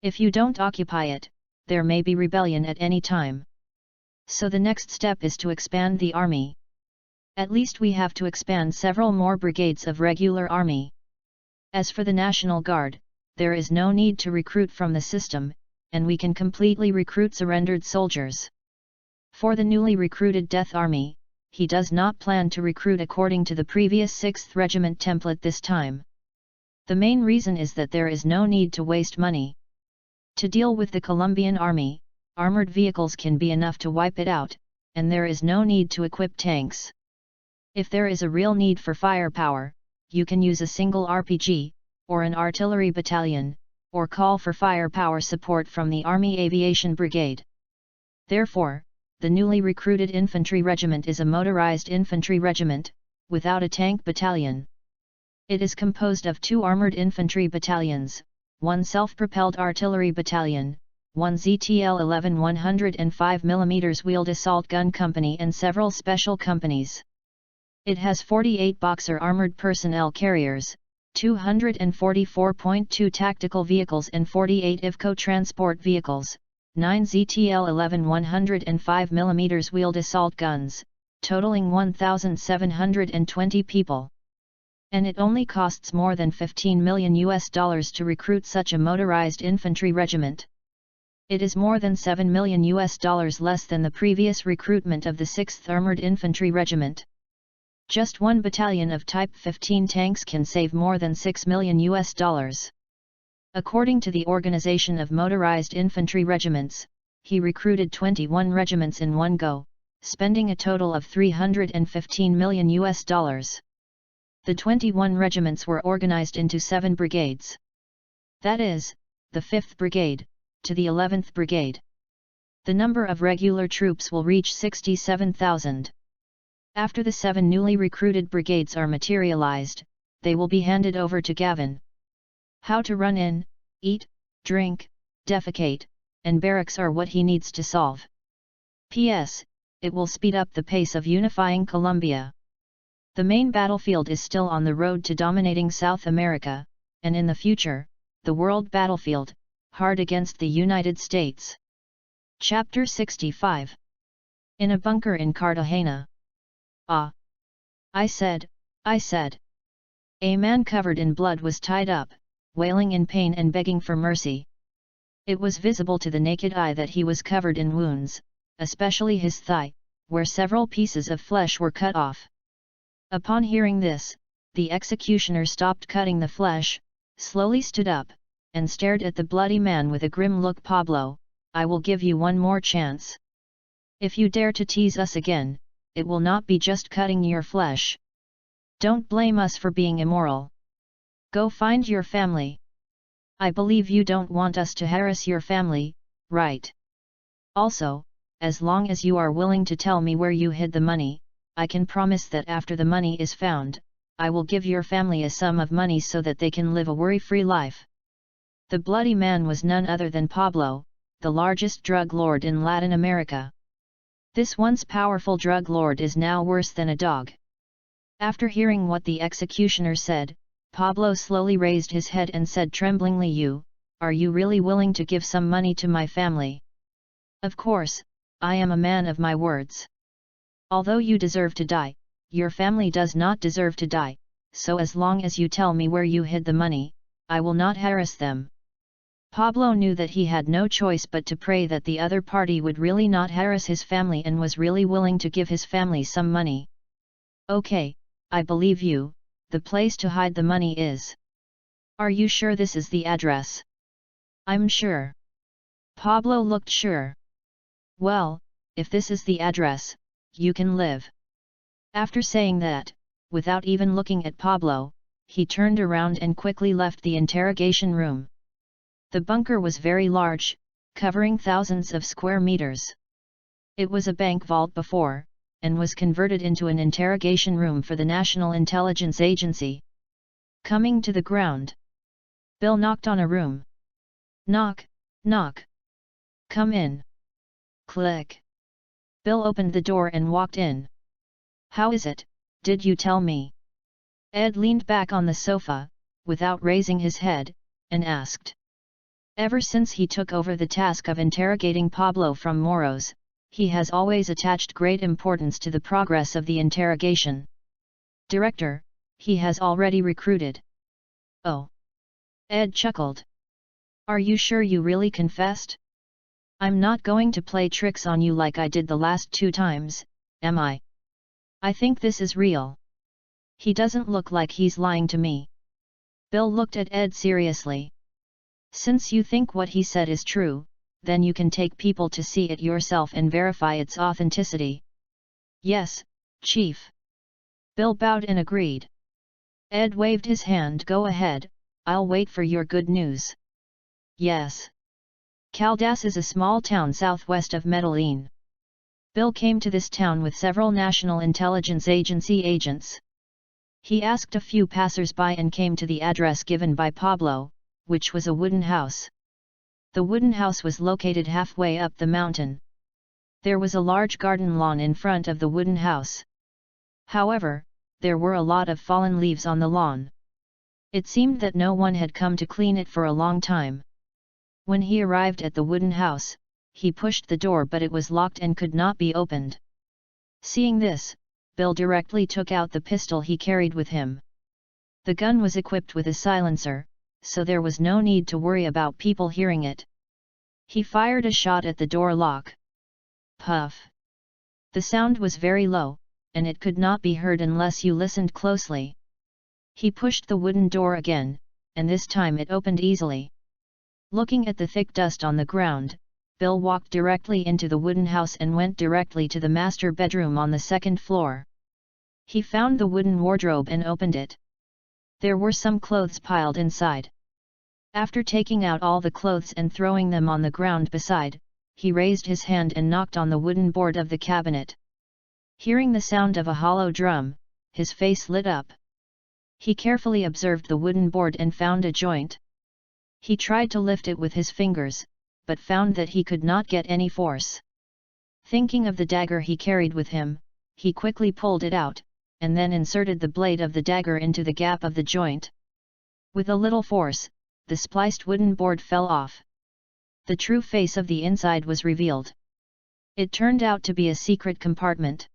If you don't occupy it, there may be rebellion at any time. So the next step is to expand the army. At least we have to expand several more brigades of regular army. As for the National Guard, there is no need to recruit from the system, and we can completely recruit surrendered soldiers. For the newly recruited Death Army, he does not plan to recruit according to the previous 6th Regiment template this time. The main reason is that there is no need to waste money. To deal with the Colombian army, armored vehicles can be enough to wipe it out, and there is no need to equip tanks. If there is a real need for firepower, you can use a single RPG, or an artillery battalion, or call for firepower support from the Army Aviation Brigade. Therefore, the newly recruited infantry regiment is a motorized infantry regiment, without a tank battalion. It is composed of 2 armored infantry battalions, 1 self-propelled artillery battalion, 1 ZTL-11 105mm wheeled assault gun company and several special companies. It has 48 Boxer armored personnel carriers, 244.2 tactical vehicles and 48 IVCO transport vehicles, 9 ZTL-11 105mm wheeled assault guns, totaling 1,720 people. And it only costs more than $15 million to recruit such a motorized infantry regiment. It is more than $7 million less than the previous recruitment of the 6th Armored Infantry Regiment. Just one battalion of Type 15 tanks can save more than $6 million. According to the Organization of Motorized Infantry Regiments, he recruited 21 regiments in one go, spending a total of $315 million. The 21 regiments were organized into 7 brigades. That is, the 5th Brigade, to the 11th Brigade. The number of regular troops will reach 67,000. After the 7 newly recruited brigades are materialized, they will be handed over to Gavin. How to run in, eat, drink, defecate, and barracks are what he needs to solve. P.S. It will speed up the pace of unifying Colombia. The main battlefield is still on the road to dominating South America, and in the future, the world battlefield, hard against the United States. Chapter 65. In a bunker in Cartagena. Ah! I said. A man covered in blood was tied up, wailing in pain and begging for mercy. It was visible to the naked eye that he was covered in wounds, especially his thigh, where several pieces of flesh were cut off. Upon hearing this, the executioner stopped cutting the flesh, slowly stood up, and stared at the bloody man with a grim look. "Pablo, I will give you one more chance. If you dare to tease us again, it will not be just cutting your flesh. Don't blame us for being immoral. Go find your family. I believe you don't want us to harass your family, right? Also, as long as you are willing to tell me where you hid the money, I can promise that after the money is found, I will give your family a sum of money so that they can live a worry-free life." The bloody man was none other than Pablo, the largest drug lord in Latin America. This once powerful drug lord is now worse than a dog. After hearing what the executioner said, Pablo slowly raised his head and said tremblingly, Are you really willing to give some money to my family? Of course, I am a man of my words. Although you deserve to die, your family does not deserve to die, so as long as you tell me where you hid the money, I will not harass them." Pablo knew that he had no choice but to pray that the other party would really not harass his family and was really willing to give his family some money. "Okay, I believe you, the place to hide the money is. Are you sure this is the address?" "I'm sure." Pablo looked sure. "Well, if this is the address, you can live." After saying that, without even looking at Pablo, he turned around and quickly left the interrogation room. The bunker was very large, covering thousands of square meters. It was a bank vault before, and was converted into an interrogation room for the National Intelligence Agency. Coming to the ground, Bill knocked on a room. "Knock, knock. Come in." Click. Bill opened the door and walked in. How is it, did you tell me? Ed leaned back on the sofa, without raising his head, and asked. Ever since he took over the task of interrogating Pablo from Moros, he has always attached great importance to the progress of the interrogation. Director, he has already recruited. Oh. Ed chuckled. Are you sure you really confessed? I'm not going to play tricks on you like I did the last 2 times, am I? I think this is real. He doesn't look like he's lying to me. Bill looked at Ed seriously. Since you think what he said is true, then you can take people to see it yourself and verify its authenticity. Yes, Chief. Bill bowed and agreed. Ed waved his hand. Go ahead, I'll wait for your good news. Yes. Caldas is a small town southwest of Medellin. Bill came to this town with several National Intelligence Agency agents. He asked a few passers-by and came to the address given by Pablo, which was a wooden house. The wooden house was located halfway up the mountain. There was a large garden lawn in front of the wooden house. However, there were a lot of fallen leaves on the lawn. It seemed that no one had come to clean it for a long time. When he arrived at the wooden house, he pushed the door but it was locked and could not be opened. Seeing this, Bill directly took out the pistol he carried with him. The gun was equipped with a silencer, so there was no need to worry about people hearing it. He fired a shot at the door lock. Puff! The sound was very low, and it could not be heard unless you listened closely. He pushed the wooden door again, and this time it opened easily. Looking at the thick dust on the ground, Bill walked directly into the wooden house and went directly to the master bedroom on the 2nd floor. He found the wooden wardrobe and opened it. There were some clothes piled inside. After taking out all the clothes and throwing them on the ground beside, he raised his hand and knocked on the wooden board of the cabinet. Hearing the sound of a hollow drum, his face lit up. He carefully observed the wooden board and found a joint. He tried to lift it with his fingers, but found that he could not get any force. Thinking of the dagger he carried with him, he quickly pulled it out, and then inserted the blade of the dagger into the gap of the joint. With a little force, the spliced wooden board fell off. The true face of the inside was revealed. It turned out to be a secret compartment.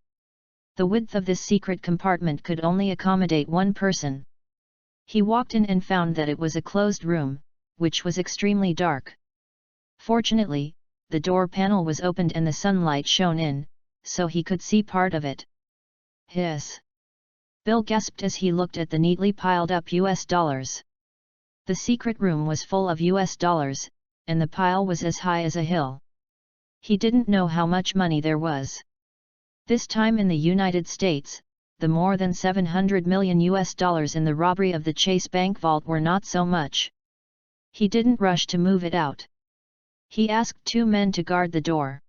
The width of this secret compartment could only accommodate 1 person. He walked in and found that it was a closed room, which was extremely dark. Fortunately, the door panel was opened and the sunlight shone in, so he could see part of it. Hiss! Bill gasped as he looked at the neatly piled up US dollars. The secret room was full of US dollars, and the pile was as high as a hill. He didn't know how much money there was. This time in the United States, the more than 700 million US dollars in the robbery of the Chase Bank vault were not so much. He didn't rush to move it out. He asked 2 men to guard the door.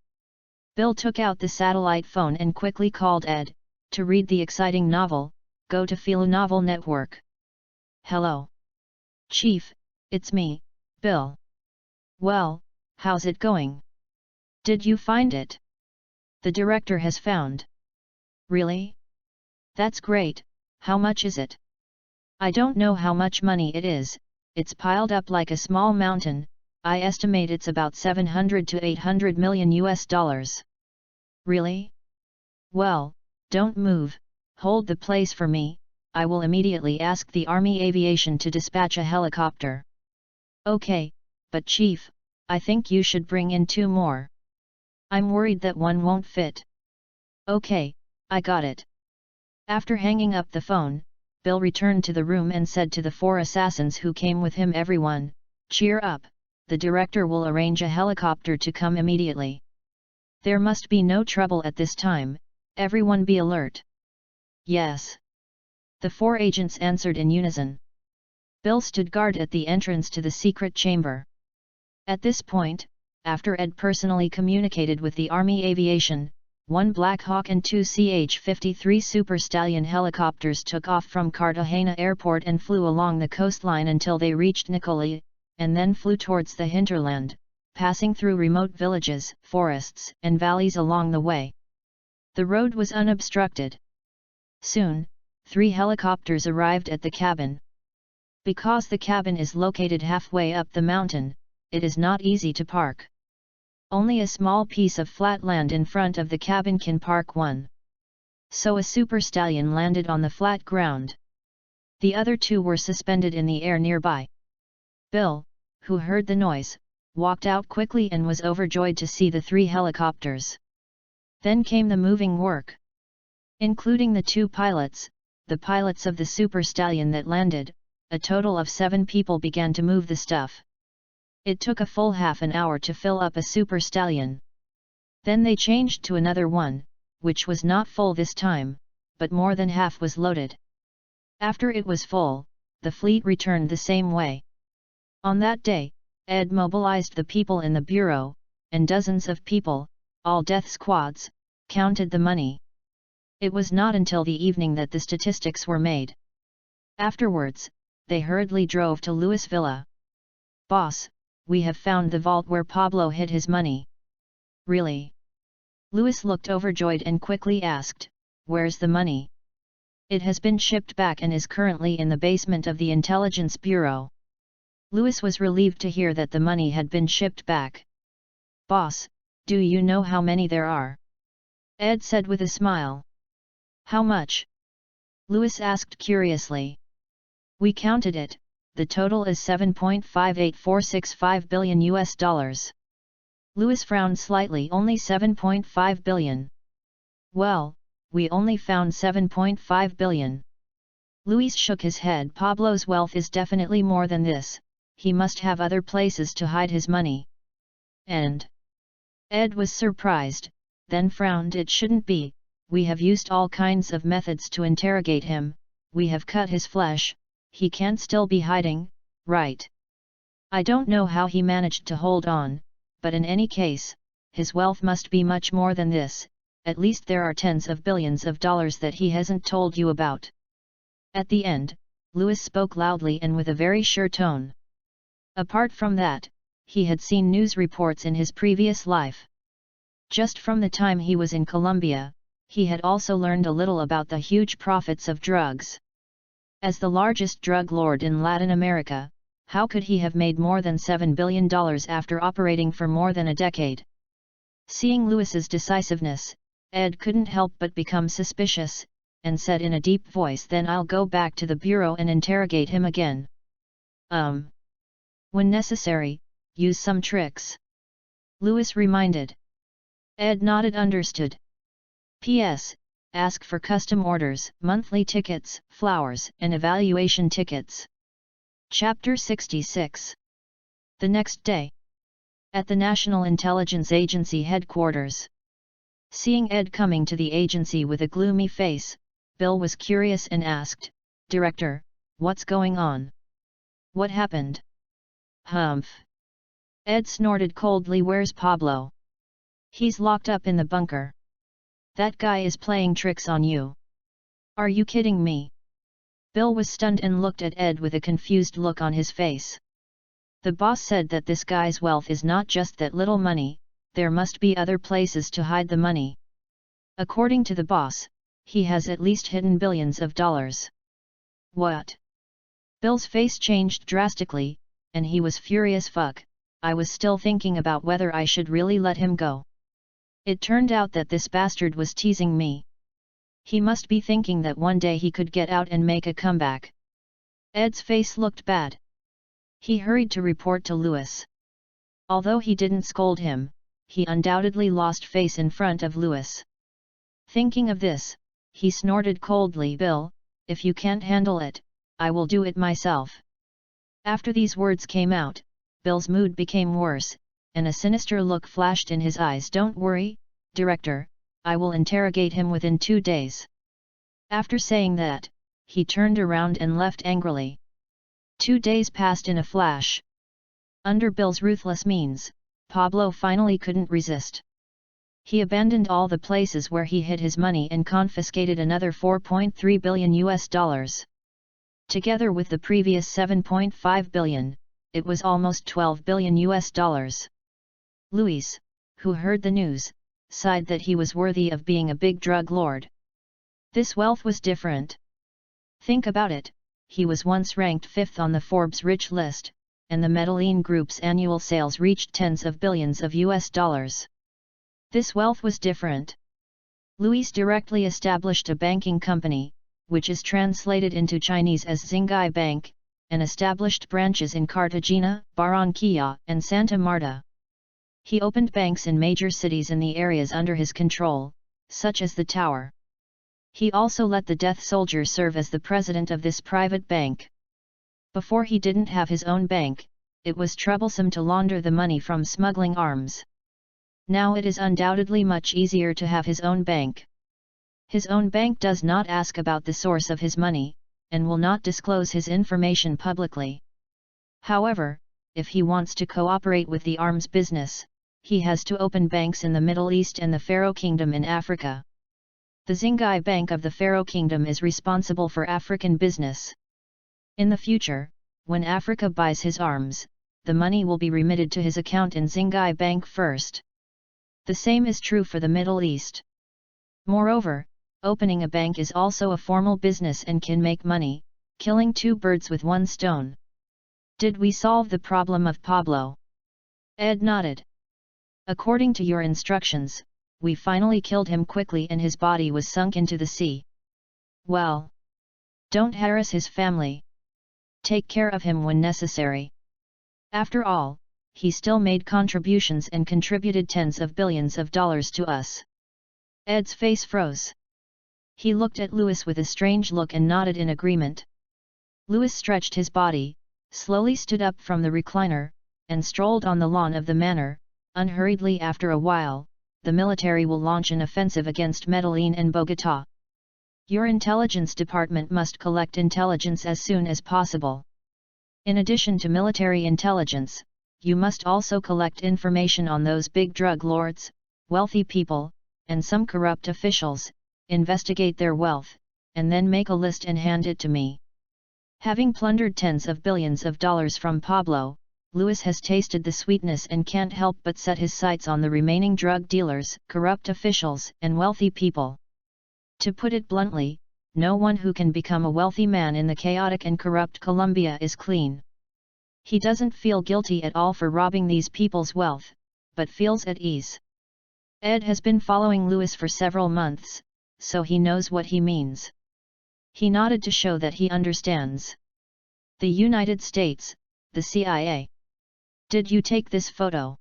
Bill took out the satellite phone and quickly called Ed, to read the exciting novel, Go to Filo Novel Network. Hello. Chief, it's me, Bill. Well, how's it going? Did you find it? The director has found. Really? That's great, how much is it? I don't know how much money it is, it's piled up like a small mountain, I estimate it's about 700 to 800 million US dollars. Really? Well, don't move, hold the place for me, I will immediately ask the Army Aviation to dispatch a helicopter. Okay, but Chief, I think you should bring in 2 more. I'm worried that one won't fit. Okay, I got it. After hanging up the phone, Bill returned to the room and said to the 4 assassins who came with him, everyone, cheer up, the director will arrange a helicopter to come immediately. There must be no trouble at this time, everyone be alert. Yes. The 4 agents answered in unison. Bill stood guard at the entrance to the secret chamber. At this point, after Ed personally communicated with the Army Aviation, 1 Black Hawk and 2 CH-53 Super Stallion helicopters took off from Cartagena Airport and flew along the coastline until they reached Nicoli, and then flew towards the hinterland, passing through remote villages, forests, and valleys along the way. The road was unobstructed. Soon, 3 helicopters arrived at the cabin. Because the cabin is located halfway up the mountain, it is not easy to park. Only a small piece of flat land in front of the cabin can park one. So a super stallion landed on the flat ground. The other 2 were suspended in the air nearby. Bill, who heard the noise, walked out quickly and was overjoyed to see the 3 helicopters. Then came the moving work. Including the 2 pilots, the pilots of the super stallion that landed, a total of 7 people began to move the stuff. It took a full half an hour to fill up a super stallion. Then they changed to another one, which was not full this time, but more than half was loaded. After it was full, the fleet returned the same way. On that day, Ed mobilized the people in the bureau, and dozens of people, all death squads, counted the money. It was not until the evening that the statistics were made. Afterwards, they hurriedly drove to Louis' villa. "Boss, we have found the vault where Pablo hid his money." "Really?" Louis looked overjoyed and quickly asked, "Where's the money?" "It has been shipped back and is currently in the basement of the Intelligence Bureau." Louis was relieved to hear that the money had been shipped back. "Boss, do you know how many there are?" Ed said with a smile. "How much?" Louis asked curiously. "We counted it, the total is $7.58465 billion US. Louis frowned slightly. "Only 7.5 billion. "Well, we only found 7.5 billion. Louis shook his head. "Pablo's wealth is definitely more than this, he must have other places to hide his money." "And?" Ed was surprised, then frowned. "It shouldn't be, we have used all kinds of methods to interrogate him, we have cut his flesh, he can't still be hiding, right? I don't know how he managed to hold on, but in any case, his wealth must be much more than this, at least there are tens of billions of dollars that he hasn't told you about." At the end, Louis spoke loudly and with a very sure tone. Apart from that, he had seen news reports in his previous life. Just from the time he was in Colombia, he had also learned a little about the huge profits of drugs. As the largest drug lord in Latin America, how could he have made more than $7 billion after operating for more than a decade? Seeing Louis's decisiveness, Ed couldn't help but become suspicious, and said in a deep voice, "Then I'll go back to the bureau and interrogate him again. When necessary, use some tricks," Louis reminded. Ed nodded. "Understood. P.S. Ask for custom orders, monthly tickets, flowers, and evaluation tickets." Chapter 66. The next day. At the National Intelligence Agency headquarters. Seeing Ed coming to the agency with a gloomy face, Bill was curious and asked, "Director, what's going on? What happened?" "Humph." Ed snorted coldly. "Where's Pablo?" "He's locked up in the bunker." "That guy is playing tricks on you." "Are you kidding me?" Bill was stunned and looked at Ed with a confused look on his face. "The boss said that this guy's wealth is not just that little money, there must be other places to hide the money. According to the boss, he has at least hidden billions of dollars." "What?" Bill's face changed drastically, and he was furious. "Fuck, I was still thinking about whether I should really let him go. It turned out that this bastard was teasing me. He must be thinking that one day he could get out and make a comeback." Ed's face looked bad. He hurried to report to Louis. Although he didn't scold him, he undoubtedly lost face in front of Louis. Thinking of this, he snorted coldly, "Bill, if you can't handle it, I will do it myself." After these words came out, Bill's mood became worse, and a sinister look flashed in his eyes. "Don't worry, Director, I will interrogate him within 2 days." After saying that, he turned around and left angrily. 2 days passed in a flash. Under Bill's ruthless means, Pablo finally couldn't resist. He abandoned all the places where he hid his money and confiscated another $4.3 billion US. Together with the previous $7.5 billion, it was almost $12 billion US. Louis, who heard the news, sighed that he was worthy of being a big drug lord. This wealth was different. Think about it, he was once ranked 5th on the Forbes rich list, and the Medellin Group's annual sales reached tens of billions of US dollars. This wealth was different. Luis directly established a banking company, which is translated into Chinese as Xingai Bank, and established branches in Cartagena, Barranquilla, and Santa Marta. He opened banks in major cities in the areas under his control, such as the Tower. He also let the death soldier serve as the president of this private bank. Before he didn't have his own bank, it was troublesome to launder the money from smuggling arms. Now it is undoubtedly much easier to have his own bank. His own bank does not ask about the source of his money, and will not disclose his information publicly. However, if he wants to cooperate with the arms business, he has to open banks in the Middle East and the Pharaoh Kingdom in Africa. The Xingai Bank of the Pharaoh Kingdom is responsible for African business. In the future, when Africa buys his arms, the money will be remitted to his account in Xingai Bank first. The same is true for the Middle East. Moreover, opening a bank is also a formal business and can make money, killing two birds with one stone. Did we solve the problem of Pablo? Ed nodded. According to your instructions, we finally killed him quickly and his body was sunk into the sea. Well, don't harass his family. Take care of him when necessary. After all, he still made contributions and contributed tens of billions of dollars to us. Ed's face froze. He looked at Louis with a strange look and nodded in agreement. Louis stretched his body, slowly stood up from the recliner, and strolled on the lawn of the manor. Unhurriedly. After a while, the military will launch an offensive against Medellin and Bogotá. Your intelligence department must collect intelligence as soon as possible. In addition to military intelligence, you must also collect information on those big drug lords, wealthy people, and some corrupt officials, investigate their wealth, and then make a list and hand it to me. Having plundered tens of billions of dollars from Pablo, Louis has tasted the sweetness and can't help but set his sights on the remaining drug dealers, corrupt officials, and wealthy people. To put it bluntly, no one who can become a wealthy man in the chaotic and corrupt Colombia is clean. He doesn't feel guilty at all for robbing these people's wealth, but feels at ease. Ed has been following Louis for several months, so he knows what he means. He nodded to show that he understands. The United States, the CIA. Did you take this photo?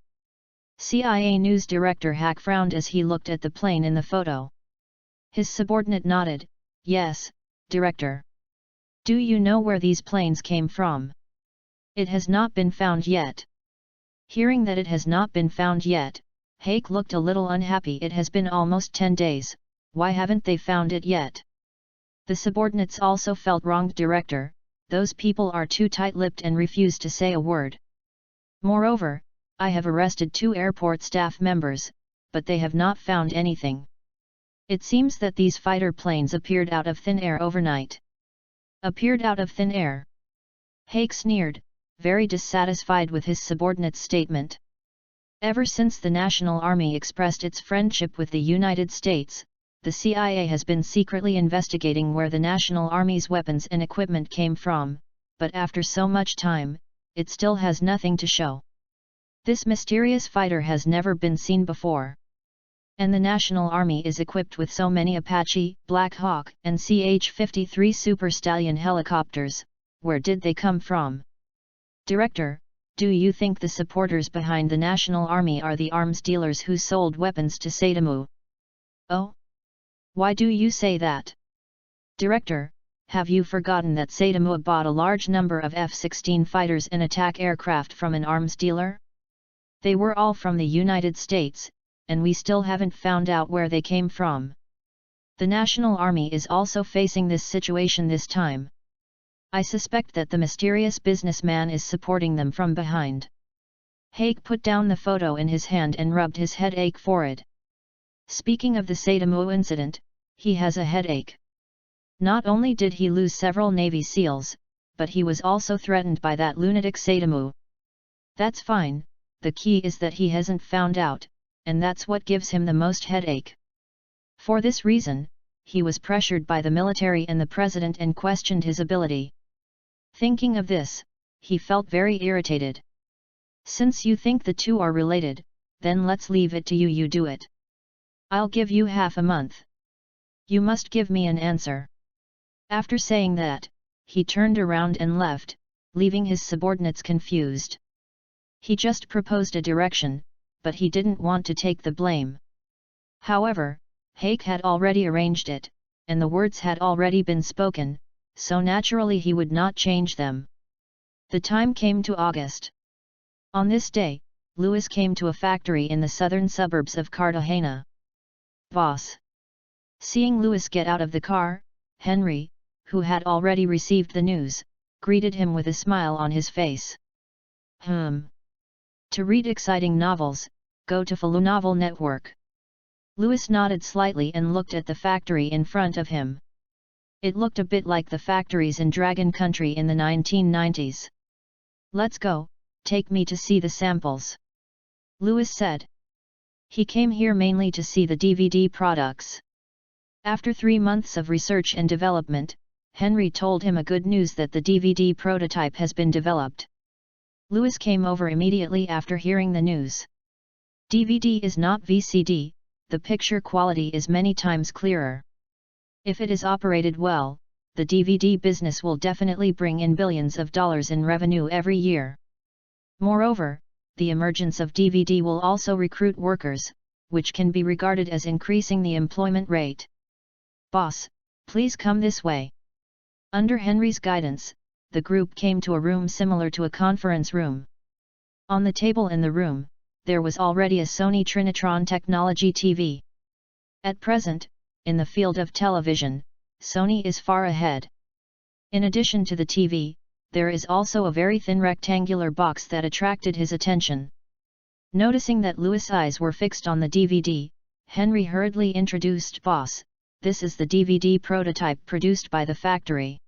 CIA News Director Hack frowned as he looked at the plane in the photo. His subordinate nodded, yes, Director. Do you know where these planes came from? It has not been found yet. Hearing that it has not been found yet, Hake looked a little unhappy. It has been almost 10 days, why haven't they found it yet? The subordinates also felt wronged. Director, those people are too tight-lipped and refuse to say a word. Moreover, I have arrested 2 airport staff members, but they have not found anything. It seems that these fighter planes appeared out of thin air overnight. Appeared out of thin air? Hake sneered, very dissatisfied with his subordinate's statement. Ever since the National Army expressed its friendship with the United States, the CIA has been secretly investigating where the National Army's weapons and equipment came from, but after so much time, it still has nothing to show. This mysterious fighter has never been seen before. And the National Army is equipped with so many Apache, Black Hawk, and CH-53 Super Stallion helicopters, where did they come from? Director, do you think the supporters behind the National Army are the arms dealers who sold weapons to Saddam? Oh? Why do you say that? Director, have you forgotten that Saddam bought a large number of F-16 fighters and attack aircraft from an arms dealer? They were all from the United States, and we still haven't found out where they came from. The National Army is also facing this situation this time. I suspect that the mysterious businessman is supporting them from behind. Hake put down the photo in his hand and rubbed his headache forehead. Speaking of the Saddam incident, he has a headache. Not only did he lose several Navy SEALs, but he was also threatened by that lunatic Saddam. That's fine, the key is that he hasn't found out, and that's what gives him the most headache. For this reason, he was pressured by the military and the president and questioned his ability. Thinking of this, he felt very irritated. Since you think the two are related, then let's leave it to you do it. I'll give you half a month. You must give me an answer. After saying that, he turned around and left, leaving his subordinates confused. He just proposed a direction, but he didn't want to take the blame. However, Hake had already arranged it, and the words had already been spoken, so naturally he would not change them. The time came to August. On this day, Louis came to a factory in the southern suburbs of Cartagena. Boss. Seeing Louis get out of the car, Henry, who had already received the news, greeted him with a smile on his face. To read exciting novels, go to Falu Novel Network. Louis nodded slightly and looked at the factory in front of him. It looked a bit like the factories in Dragon Country in the 1990s. Let's go, take me to see the samples. Louis said. He came here mainly to see the DVD products. After 3 months of research and development, Henry told him a good news that the DVD prototype has been developed. Louis came over immediately after hearing the news. DVD is not VCD, the picture quality is many times clearer. If it is operated well, the DVD business will definitely bring in billions of dollars in revenue every year. Moreover, the emergence of DVD will also recruit workers, which can be regarded as increasing the employment rate. Boss, please come this way. Under Henry's guidance, the group came to a room similar to a conference room. On the table in the room, there was already a Sony Trinitron Technology TV. At present, in the field of television, Sony is far ahead. In addition to the TV, there is also a very thin rectangular box that attracted his attention. Noticing that Louis' eyes were fixed on the DVD, Henry hurriedly introduced Boss, this is the DVD prototype produced by the factory.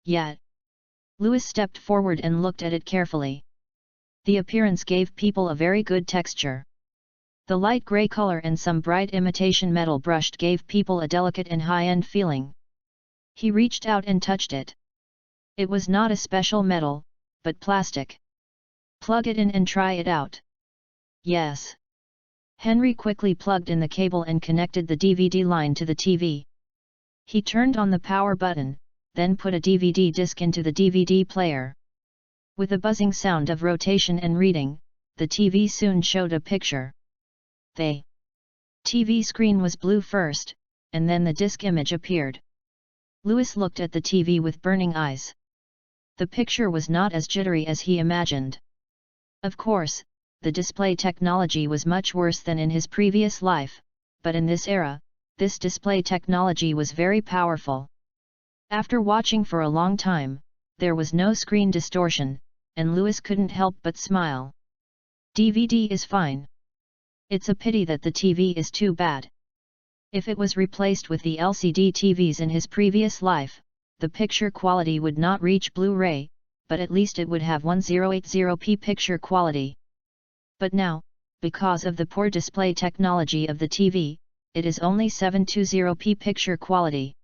Yet. Louis stepped forward and looked at it carefully. The appearance gave people a very good texture. The light grey color and some bright imitation metal brushed gave people a delicate and high-end feeling. He reached out and touched it. It was not a special metal, but plastic. Plug it in and try it out. Yes. Henry quickly plugged in the cable and connected the DVD line to the TV. He turned on the power button, then put a DVD disc into the DVD player. With a buzzing sound of rotation and reading, the TV soon showed a picture. The TV screen was blue first, and then the disc image appeared. Louis looked at the TV with burning eyes. The picture was not as jittery as he imagined. Of course, the display technology was much worse than in his previous life, but in this era, this display technology was very powerful. After watching for a long time, there was no screen distortion, and Louis couldn't help but smile. DVD is fine. It's a pity that the TV is too bad. If it was replaced with the LCD TVs in his previous life, the picture quality would not reach Blu-ray, but at least it would have 1080p picture quality. But now, because of the poor display technology of the TV, it is only 720p picture quality.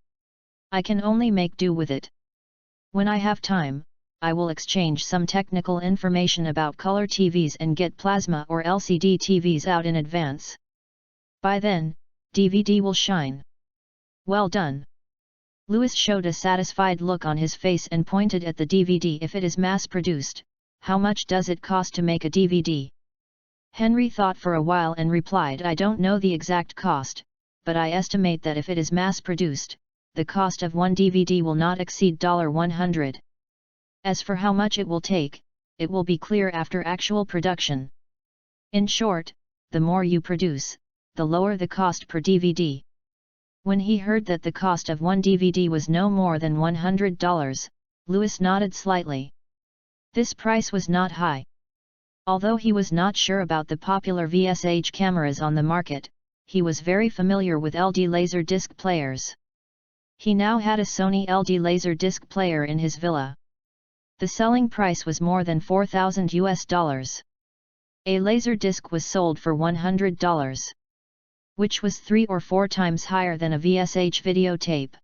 I can only make do with it. When I have time, I will exchange some technical information about color TVs and get plasma or LCD TVs out in advance. By then, DVD will shine. Well done. Louis showed a satisfied look on his face and pointed at the DVD. If it is mass-produced, how much does it cost to make a DVD? Henry thought for a while and replied, I don't know the exact cost, but I estimate that if it is mass-produced, the cost of one DVD will not exceed $100. As for how much it will take, it will be clear after actual production. In short, the more you produce, the lower the cost per DVD. When he heard that the cost of one DVD was no more than $100, Louis nodded slightly. This price was not high. Although he was not sure about the popular VSH cameras on the market, he was very familiar with LD Laserdisc players. He now had a Sony LD Laserdisc player in his villa. The selling price was more than $4,000. A Laserdisc was sold for $100. which was 3 or 4 times higher than a VSH videotape.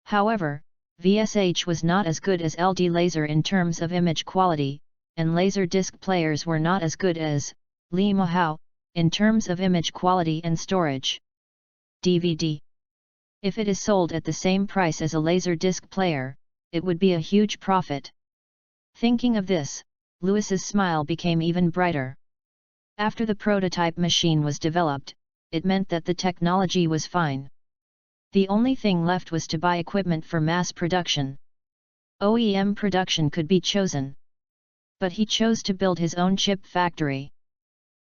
However, VSH was not as good as LD laser in terms of image quality, and laser disc players were not as good as Limahou in terms of image quality and storage. DVD. If it is sold at the same price as a laser disc player, it would be a huge profit. Thinking of this, Louis's smile became even brighter. After the prototype machine was developed, it meant that the technology was fine. The only thing left was to buy equipment for mass production. OEM production could be chosen. But he chose to build his own chip factory.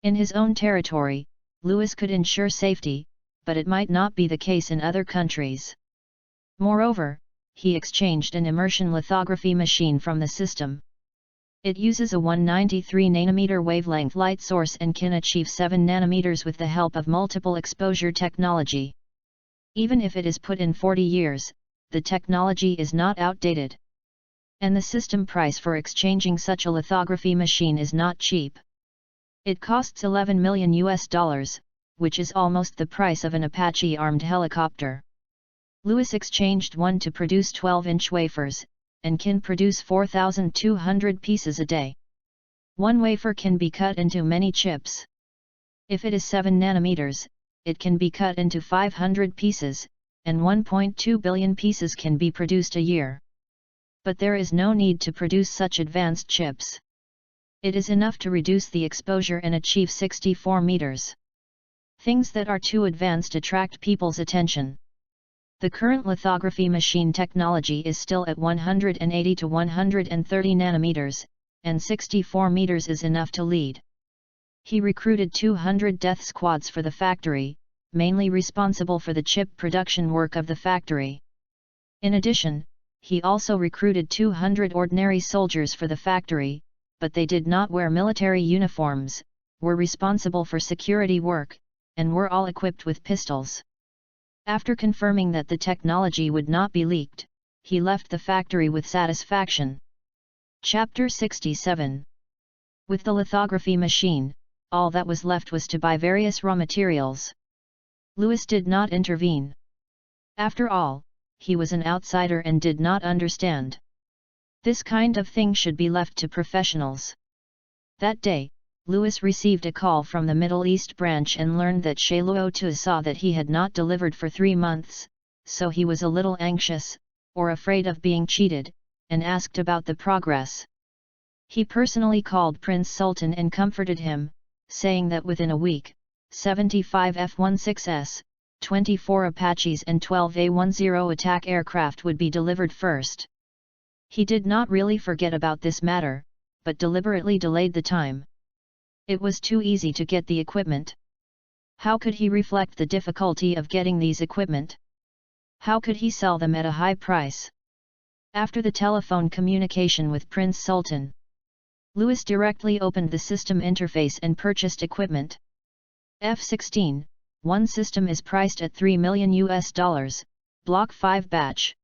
In his own territory, Louis could ensure safety, but it might not be the case in other countries. Moreover, he exchanged an immersion lithography machine from the system. It uses a 193 nanometer wavelength light source and can achieve 7 nanometers with the help of multiple exposure technology. Even if it is put in 40 years, the technology is not outdated. And the system price for exchanging such a lithography machine is not cheap. It costs $11 million, which is almost the price of an Apache armed helicopter. Louis exchanged one to produce 12-inch wafers, and can produce 4,200 pieces a day. One wafer can be cut into many chips. If it is 7 nanometers, it can be cut into 500 pieces, and 1.2 billion pieces can be produced a year. But there is no need to produce such advanced chips. It is enough to reduce the exposure and achieve 64 meters. Things that are too advanced attract people's attention. The current lithography machine technology is still at 180 to 130 nanometers, and 64 meters is enough to lead. He recruited 200 death squads for the factory, mainly responsible for the chip production work of the factory. In addition, he also recruited 200 ordinary soldiers for the factory, but they did not wear military uniforms, were responsible for security work, and were all equipped with pistols. After confirming that the technology would not be leaked, he left the factory with satisfaction. Chapter 67. With the lithography machine, all that was left was to buy various raw materials. Louis did not intervene. After all, he was an outsider and did not understand. This kind of thing should be left to professionals. That day, Louis received a call from the Middle East branch and learned that Chez Luotu saw that he had not delivered for 3 months, so he was a little anxious, or afraid of being cheated, and asked about the progress. He personally called Prince Sultan and comforted him, saying that within a week, 75 F-16s, 24 Apaches and 12 A-10 attack aircraft would be delivered first. He did not really forget about this matter, but deliberately delayed the time. It was too easy to get the equipment. How could he reflect the difficulty of getting these equipment? How could he sell them at a high price? After the telephone communication with Prince Sultan, Louis directly opened the system interface and purchased equipment. F-16, one system is priced at $3 million, Block 5 batch.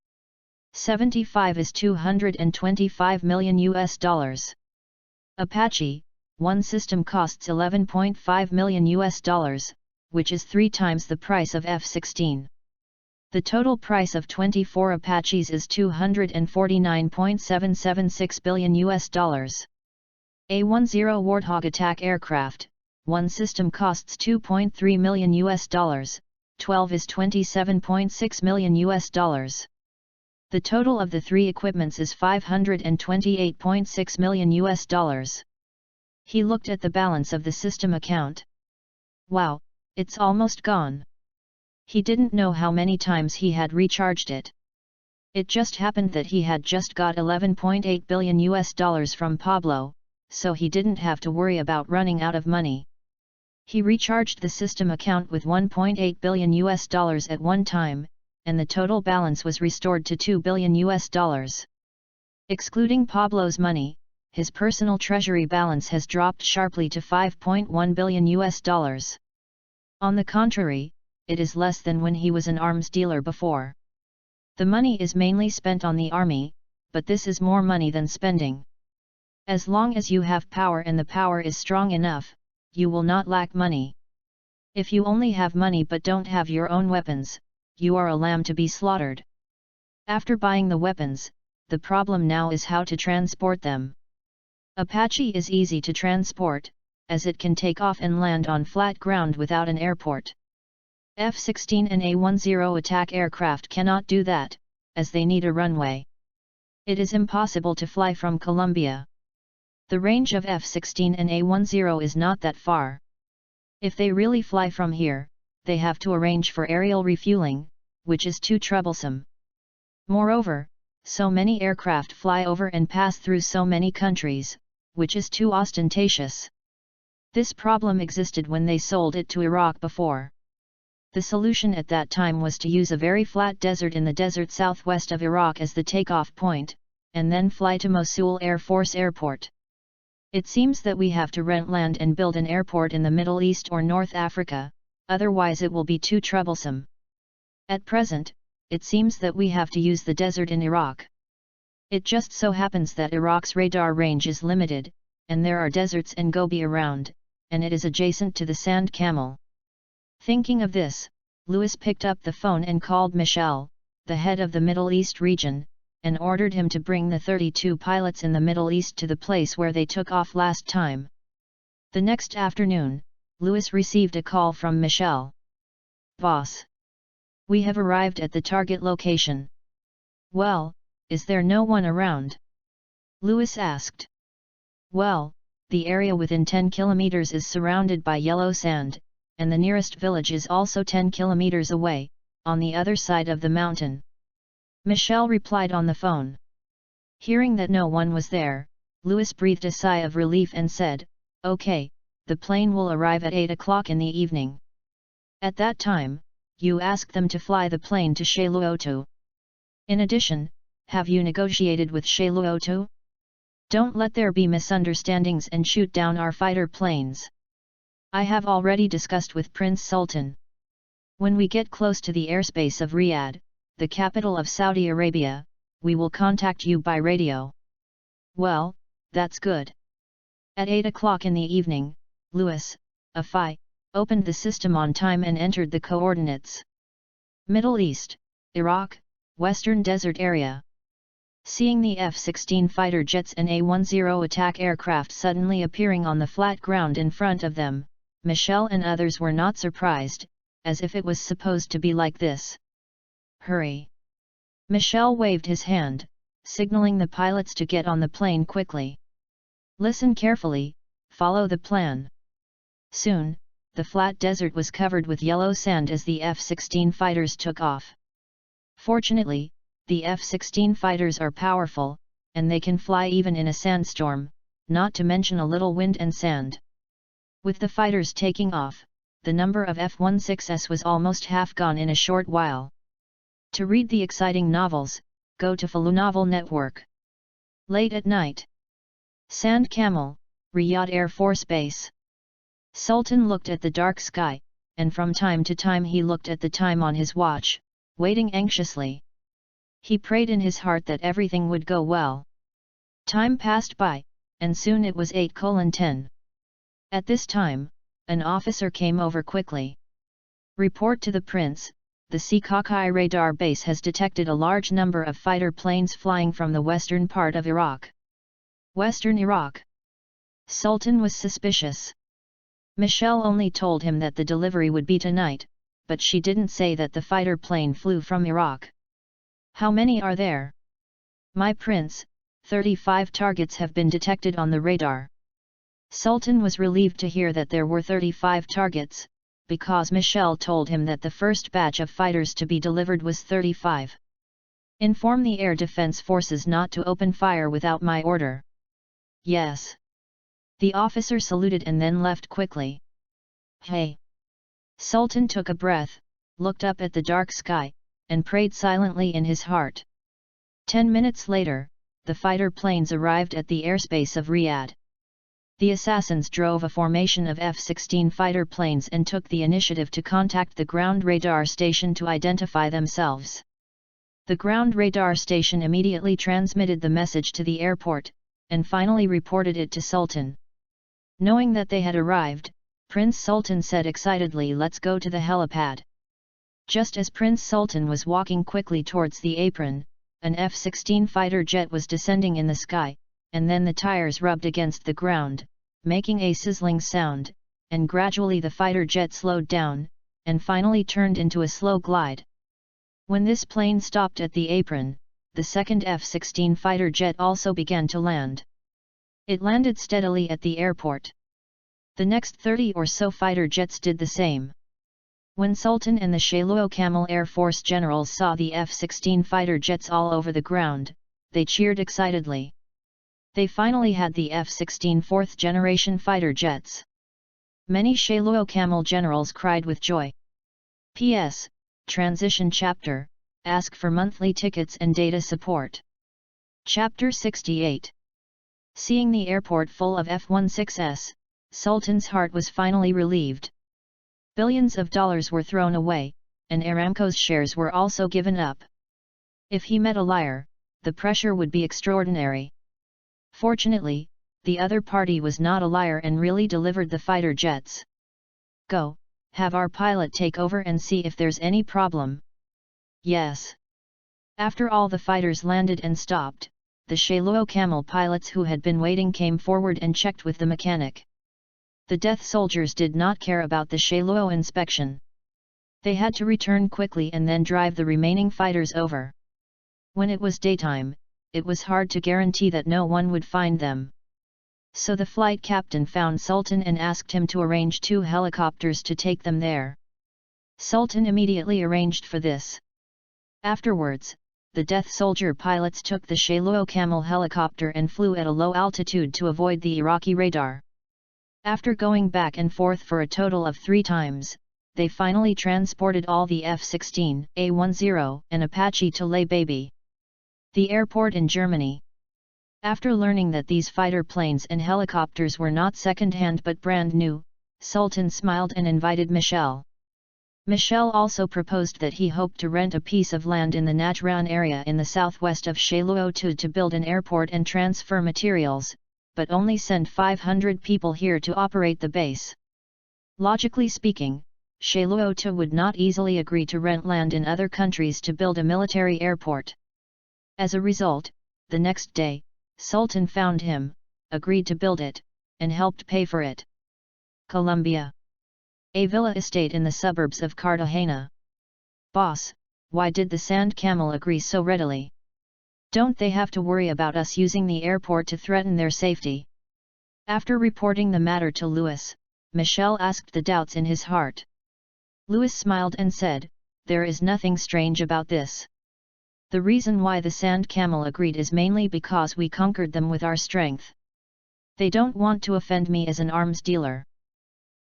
75 is $225 million. Apache, one system costs $11.5 million, which is 3 times the price of F-16. The total price of 24 Apaches is $249.776 billion. A-10 Warthog attack aircraft, one system costs $2.3 million, 12 is $27.6 million. The total of the 3 equipments is $528.6 million. He looked at the balance of the system account. Wow, it's almost gone. He didn't know how many times he had recharged it. It just happened that he had just got $11.8 billion from Pablo, so he didn't have to worry about running out of money. He recharged the system account with $1.8 billion at one time, and the total balance was restored to $2 billion. Excluding Pablo's money, his personal treasury balance has dropped sharply to $5.1 billion. On the contrary, it is less than when he was an arms dealer before. The money is mainly spent on the army, but this is more money than spending. As long as you have power and the power is strong enough, you will not lack money. If you only have money but don't have your own weapons, you are a lamb to be slaughtered. After buying the weapons, the problem now is how to transport them. Apache is easy to transport, as it can take off and land on flat ground without an airport. F-16 and A-10 attack aircraft cannot do that, as they need a runway. It is impossible to fly from Colombia. The range of F-16 and A-10 is not that far. If they really fly from here, they have to arrange for aerial refueling, which is too troublesome. Moreover, so many aircraft fly over and pass through so many countries, which is too ostentatious. This problem existed when they sold it to Iraq before. The solution at that time was to use a very flat desert in the desert southwest of Iraq as the takeoff point, and then fly to Mosul Air Force Airport. It seems that we have to rent land and build an airport in the Middle East or North Africa, otherwise it will be too troublesome. At present, it seems that we have to use the desert in Iraq. It just so happens that Iraq's radar range is limited, and there are deserts and Gobi around, and it is adjacent to the Sand Camel. Thinking of this, Louis picked up the phone and called Michel, the head of the Middle East region, and ordered him to bring the 32 pilots in the Middle East to the place where they took off last time. The next afternoon, Louis received a call from Michel. "Boss, we have arrived at the target location." "Well, is there no one around?" Louis asked. "Well, the area within 10 kilometers is surrounded by yellow sand, and the nearest village is also 10 kilometers away, on the other side of the mountain." Michel replied on the phone. Hearing that no one was there, Louis breathed a sigh of relief and said, "Okay, the plane will arrive at 8 o'clock in the evening. At that time, you ask them to fly the plane to Châteauroux. In addition, have you negotiated with Châteauroux? Don't let there be misunderstandings and shoot down our fighter planes. I have already discussed with Prince Sultan. When we get close to the airspace of Riyadh, the capital of Saudi Arabia, we will contact you by radio." "Well, that's good." At 8 o'clock in the evening, Louis, a.f.I., opened the system on time and entered the coordinates. Middle East, Iraq, Western Desert Area. Seeing the F-16 fighter jets and A-10 attack aircraft suddenly appearing on the flat ground in front of them, Michel and others were not surprised, as if it was supposed to be like this. "Hurry!" Michel waved his hand, signaling the pilots to get on the plane quickly. "Listen carefully, follow the plan." Soon, the flat desert was covered with yellow sand as the F-16 fighters took off. Fortunately, the F-16 fighters are powerful, and they can fly even in a sandstorm, not to mention a little wind and sand. With the fighters taking off, the number of F-16s was almost half gone in a short while. To read the exciting novels, go to Falu Novel Network. Late at night. Sand Camel, Riyadh Air Force Base. Sultan looked at the dark sky, and from time to time he looked at the time on his watch, waiting anxiously. He prayed in his heart that everything would go well. Time passed by, and soon it was 8:10. At this time, an officer came over quickly. "Report to the prince, the COVET radar base has detected a large number of fighter planes flying from the western part of Iraq." Western Iraq? Sultan was suspicious. Michel only told him that the delivery would be tonight, but she didn't say that the fighter plane flew from Iraq. "How many are there?" "My prince, 35 targets have been detected on the radar." Sultan was relieved to hear that there were 35 targets, because Michel told him that the first batch of fighters to be delivered was 35. "Inform the air defense forces not to open fire without my order." "Yes." The officer saluted and then left quickly. "Hey!" Sultan took a breath, looked up at the dark sky, and prayed silently in his heart. 10 minutes later, the fighter planes arrived at the airspace of Riyadh. The assassins drove a formation of F-16 fighter planes and took the initiative to contact the ground radar station to identify themselves. The ground radar station immediately transmitted the message to the airport, and finally reported it to Sultan. Knowing that they had arrived, Prince Sultan said excitedly, let's go to the helipad. Just as Prince Sultan was walking quickly towards the apron, an F-16 fighter jet was descending in the sky, and then the tires rubbed against the ground, making a sizzling sound, and gradually the fighter jet slowed down, and finally turned into a slow glide. When this plane stopped at the apron, the second F-16 fighter jet also began to land. It landed steadily at the airport. The next 30 or so fighter jets did the same. When Sultan and the Shayluo Camel Air Force generals saw the F-16 fighter jets all over the ground, they cheered excitedly. They finally had the F-16 fourth-generation fighter jets. Many Shayluo Camel generals cried with joy. P.S. Transition Chapter, Ask for monthly tickets and data support. Chapter 68. Seeing the airport full of F-16s, Sultan's heart was finally relieved. Billions of dollars were thrown away, and Aramco's shares were also given up. If he met a liar, the pressure would be extraordinary. Fortunately, the other party was not a liar and really delivered the fighter jets. Go, have our pilot take over and see if there's any problem. Yes. After all the fighters landed and stopped, the Shayluo Camel pilots who had been waiting came forward and checked with the mechanic. The death soldiers did not care about the Shayluo inspection. They had to return quickly and then drive the remaining fighters over. When it was daytime, it was hard to guarantee that no one would find them. So the flight captain found Sultan and asked him to arrange 2 helicopters to take them there. Sultan immediately arranged for this. Afterwards, the death soldier pilots took the Shayluo Camel helicopter and flew at a low altitude to avoid the Iraqi radar. After going back and forth for a total of 3 times, they finally transported all the F-16, A-10, and Apache to Leh Baby, the airport in Germany. After learning that these fighter planes and helicopters were not second-hand but brand new, Sultan smiled and invited Michel. Michel also proposed that he hoped to rent a piece of land in the Najran area in the southwest of Shayluo to build an airport and transfer materials, but only send 500 people here to operate the base. Logically speaking, Shayluo would not easily agree to rent land in other countries to build a military airport. As a result, the next day, Sultan found him, agreed to build it, and helped pay for it. Colombia. A villa estate in the suburbs of Cartagena. Boss, why did the Sand Camel agree so readily? Don't they have to worry about us using the airport to threaten their safety? After reporting the matter to Louis, Michel asked the doubts in his heart. Louis smiled and said, there is nothing strange about this. The reason why the Sand Camel agreed is mainly because we conquered them with our strength. They don't want to offend me as an arms dealer.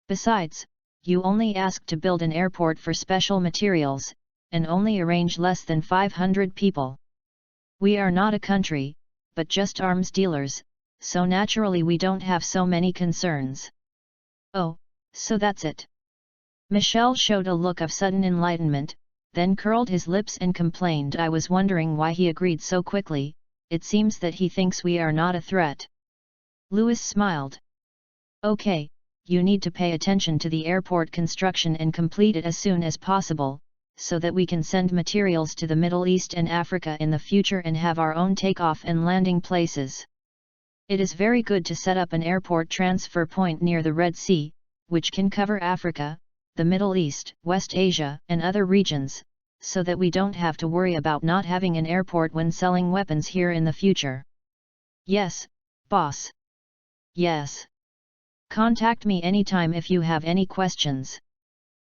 Besides, you only asked to build an airport for special materials, and only arrange less than 500 people. We are not a country, but just arms dealers, so naturally we don't have so many concerns. Oh, so that's it. Michel showed a look of sudden enlightenment, then curled his lips and complained, I was wondering why he agreed so quickly, it seems that he thinks we are not a threat. Louis smiled. Okay, you need to pay attention to the airport construction and complete it as soon as possible, so that we can send materials to the Middle East and Africa in the future and have our own takeoff and landing places. It is very good to set up an airport transfer point near the Red Sea, which can cover Africa, the Middle East, West Asia, and other regions, so that we don't have to worry about not having an airport when selling weapons here in the future. Yes, boss. Yes. Contact me anytime if you have any questions.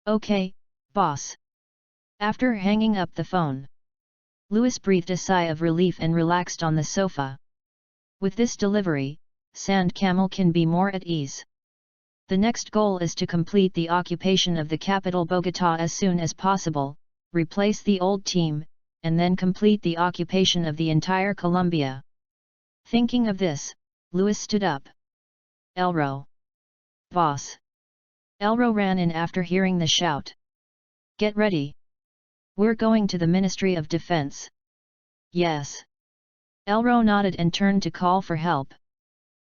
Okay, boss. After hanging up the phone, Louis breathed a sigh of relief and relaxed on the sofa. With this delivery, Sand Camel can be more at ease. The next goal is to complete the occupation of the capital Bogotá as soon as possible, replace the old team, and then complete the occupation of the entire Colombia. Thinking of this, Louis stood up. Elro. Boss. Elro ran in after hearing the shout. Get ready. We're going to the Ministry of Defense. Yes. Elro nodded and turned to call for help.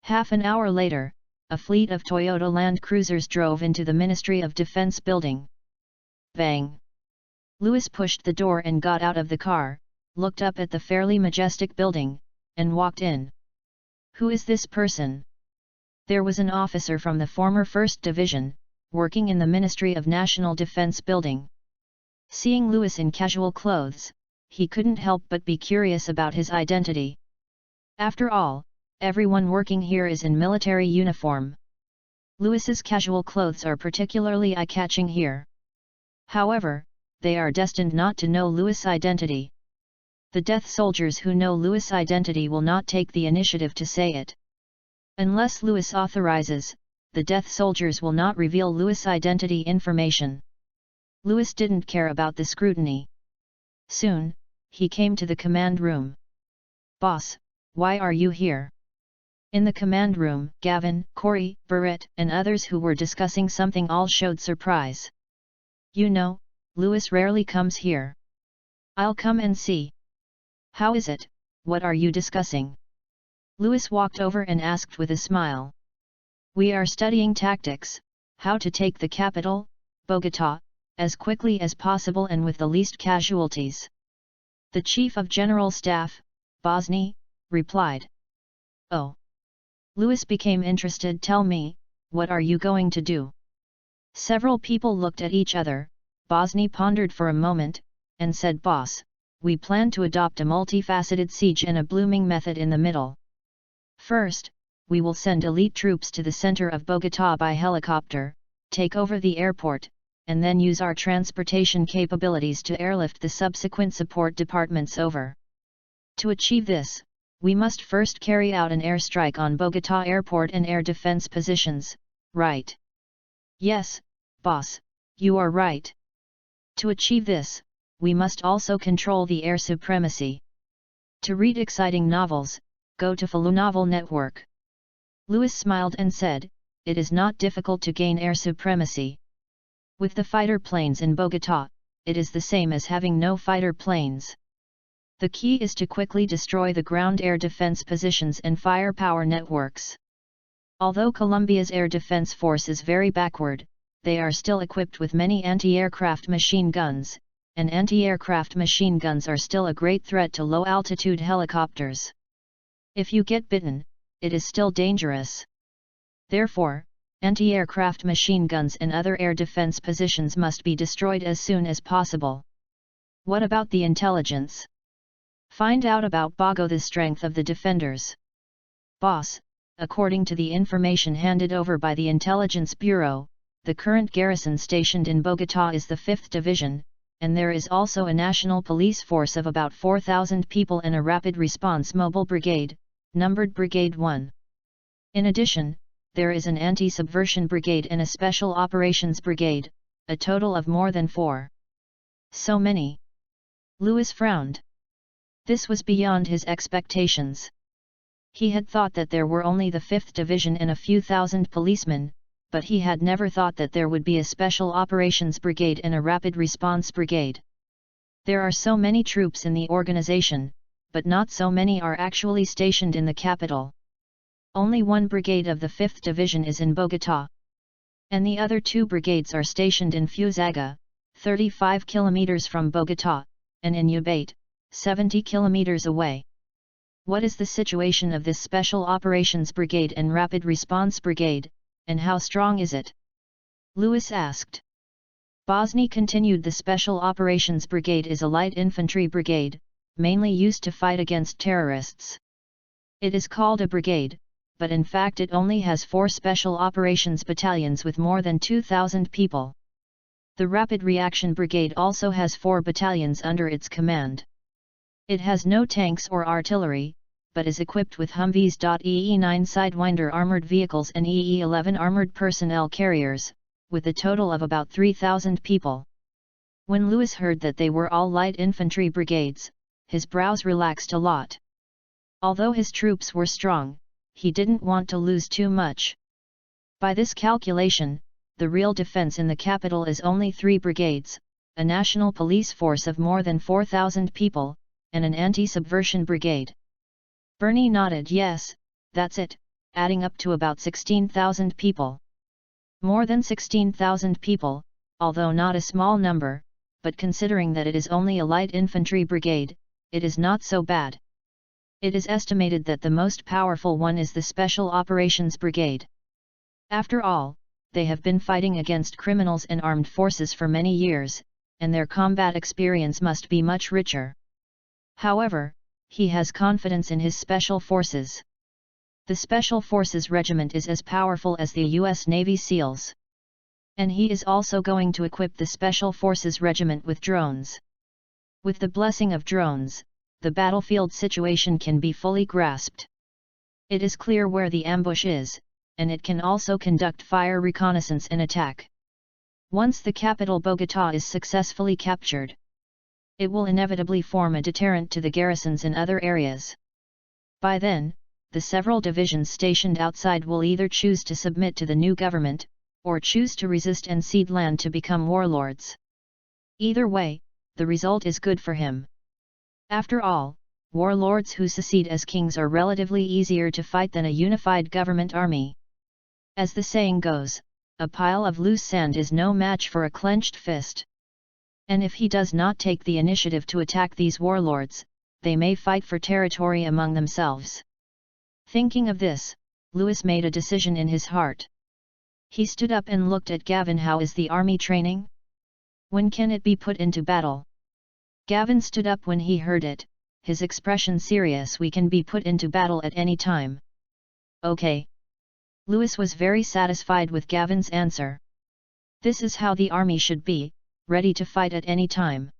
Half an hour later, a fleet of Toyota Land Cruisers drove into the Ministry of Defense building. Bang! Louis pushed the door and got out of the car, looked up at the fairly majestic building, and walked in. Who is this person? There was an officer from the former 1st Division, working in the Ministry of National Defense building. Seeing Louis in casual clothes, he couldn't help but be curious about his identity. After all, everyone working here is in military uniform. Louis's casual clothes are particularly eye-catching here. However, they are destined not to know Louis' identity. The death soldiers who know Louis' identity will not take the initiative to say it. Unless Louis authorizes, the death soldiers will not reveal Louis' identity information. Louis didn't care about the scrutiny. Soon, he came to the command room. "Boss, why are you here?" In the command room, Gavin, Corey, Barrett, and others who were discussing something all showed surprise. "You know, Louis rarely comes here." "I'll come and see." "How is it, what are you discussing?" Louis walked over and asked with a smile. "We are studying tactics, how to take the capital, Bogotá, as quickly as possible and with the least casualties." The Chief of General Staff, Bosny, replied. "Oh." Louis became interested. "Tell me, what are you going to do?" Several people looked at each other. Bosny pondered for a moment, and said, "Boss, we plan to adopt a multifaceted siege and a blooming method in the middle. First, we will send elite troops to the center of Bogotá by helicopter, take over the airport, and then use our transportation capabilities to airlift the subsequent support departments over. To achieve this, we must first carry out an airstrike on Bogotá airport and air defense positions, right?" "Yes, boss, you are right. To achieve this, we must also control the air supremacy. To read exciting novels, go to Falu Novel Network." Louis smiled and said, "It is not difficult to gain air supremacy. With the fighter planes in Bogotá, it is the same as having no fighter planes. The key is to quickly destroy the ground air defense positions and firepower networks. Although Colombia's air defense force is very backward, they are still equipped with many anti-aircraft machine guns, and anti-aircraft machine guns are still a great threat to low-altitude helicopters. If you get bitten, it is still dangerous. Therefore, anti-aircraft machine guns and other air defense positions must be destroyed as soon as possible. What about the intelligence? Find out about Bago, the strength of the defenders." "Boss, according to the information handed over by the Intelligence Bureau, the current garrison stationed in Bogotá is the 5th Division, and there is also a national police force of about 4,000 people and a rapid response mobile brigade, numbered Brigade 1. In addition, there is an anti-subversion brigade and a special operations brigade, a total of more than 4. So many." Louis frowned. This was beyond his expectations. He had thought that there were only the 5th Division and a few thousand policemen, but he had never thought that there would be a special operations brigade and a rapid response brigade. There are so many troops in the organization, but not so many are actually stationed in the capital. Only one brigade of the 5th Division is in Bogotá. And the other 2 brigades are stationed in Fusaga, 35 kilometers from Bogotá, and in Ubaite, 70 kilometers away. What is the situation of this Special Operations Brigade and Rapid Response Brigade, and how strong is it?" Louis asked. Bosny continued. "The Special Operations Brigade is a light infantry brigade, mainly used to fight against terrorists. It is called a brigade, but in fact it only has 4 special operations battalions with more than 2,000 people. The Rapid Reaction Brigade also has 4 battalions under its command. It has no tanks or artillery, but is equipped with Humvees. EE-9 Sidewinder armored vehicles and EE-11 armored personnel carriers, with a total of about 3,000 people." When Louis heard that they were all light infantry brigades, his brows relaxed a lot. Although his troops were strong, he didn't want to lose too much. By this calculation, the real defense in the capital is only 3 brigades, a national police force of more than 4,000 people, and an anti-subversion brigade. Bernie nodded. "Yes, that's it, adding up to about 16,000 people. More than 16,000 people, although not a small number, but considering that it is only a light infantry brigade, it is not so bad. It is estimated that the most powerful one is the Special Operations Brigade. After all, they have been fighting against criminals and armed forces for many years, and their combat experience must be much richer. However, he has confidence in his Special Forces. The Special Forces Regiment is as powerful as the U.S. Navy SEALs. And he is also going to equip the Special Forces Regiment with drones. With the blessing of drones, the battlefield situation can be fully grasped. It is clear where the ambush is, and it can also conduct fire reconnaissance and attack. Once the capital Bogotá is successfully captured, it will inevitably form a deterrent to the garrisons in other areas. By then, the several divisions stationed outside will either choose to submit to the new government, or choose to resist and cede land to become warlords. Either way, the result is good for him. After all, warlords who secede as kings are relatively easier to fight than a unified government army. As the saying goes, a pile of loose sand is no match for a clenched fist. And if he does not take the initiative to attack these warlords, they may fight for territory among themselves. Thinking of this, Louis made a decision in his heart. He stood up and looked at Gavin. How is the army training? When can it be put into battle? Gavin stood up when he heard it, his expression serious. We can be put into battle at any time. Okay. Louis was very satisfied with Gavin's answer. This is how the army should be, ready to fight at any time.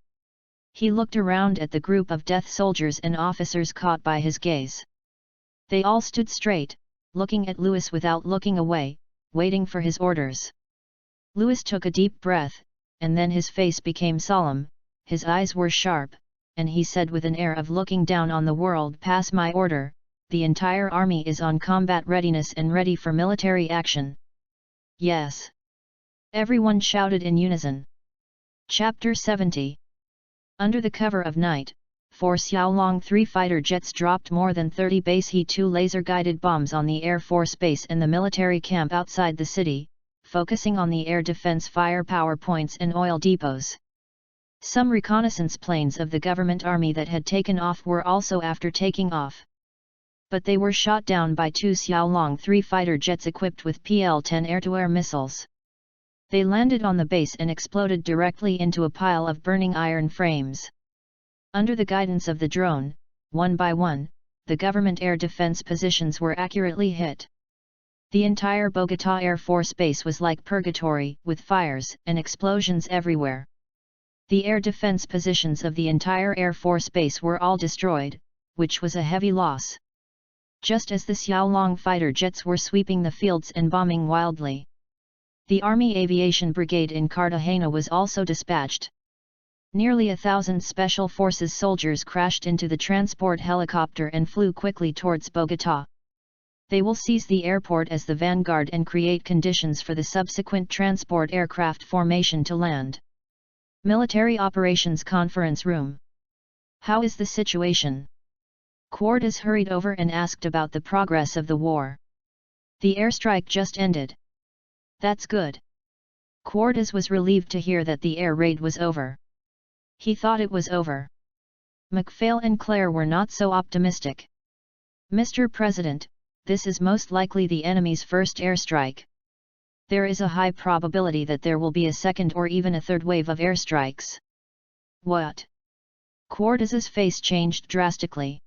He looked around at the group of death soldiers and officers caught by his gaze. They all stood straight, looking at Louis without looking away, waiting for his orders. Louis took a deep breath, and then his face became solemn, his eyes were sharp, and he said with an air of looking down on the world, "Pass my order, the entire army is on combat readiness and ready for military action." Yes. Everyone shouted in unison. Chapter 70. Under the cover of night, 4 Xiaolong 3 fighter jets dropped more than 30 base He-2 laser-guided bombs on the Air Force Base and the military camp outside the city, focusing on the air defense firepower points and oil depots. Some reconnaissance planes of the government army that had taken off were also after taking off. But they were shot down by 2 Xiaolong 3 fighter jets equipped with PL-10 air-to-air missiles. They landed on the base and exploded directly into a pile of burning iron frames. Under the guidance of the drone, one by one, the government air defense positions were accurately hit. The entire Bogotá Air Force Base was like purgatory, with fires and explosions everywhere. The air defense positions of the entire Air Force Base were all destroyed, which was a heavy loss. Just as the Xiaolong fighter jets were sweeping the fields and bombing wildly, the Army Aviation Brigade in Cartagena was also dispatched. Nearly 1,000 Special Forces soldiers crashed into the transport helicopter and flew quickly towards Bogotá. They will seize the airport as the vanguard and create conditions for the subsequent transport aircraft formation to land. Military Operations Conference Room. How is the situation? Cordes hurried over and asked about the progress of the war. The airstrike just ended. That's good. Cordes was relieved to hear that the air raid was over. He thought it was over. MacPhail and Claire were not so optimistic. Mr. President, this is most likely the enemy's first airstrike. There is a high probability that there will be a second or even a third wave of airstrikes. What? Cordes's face changed drastically.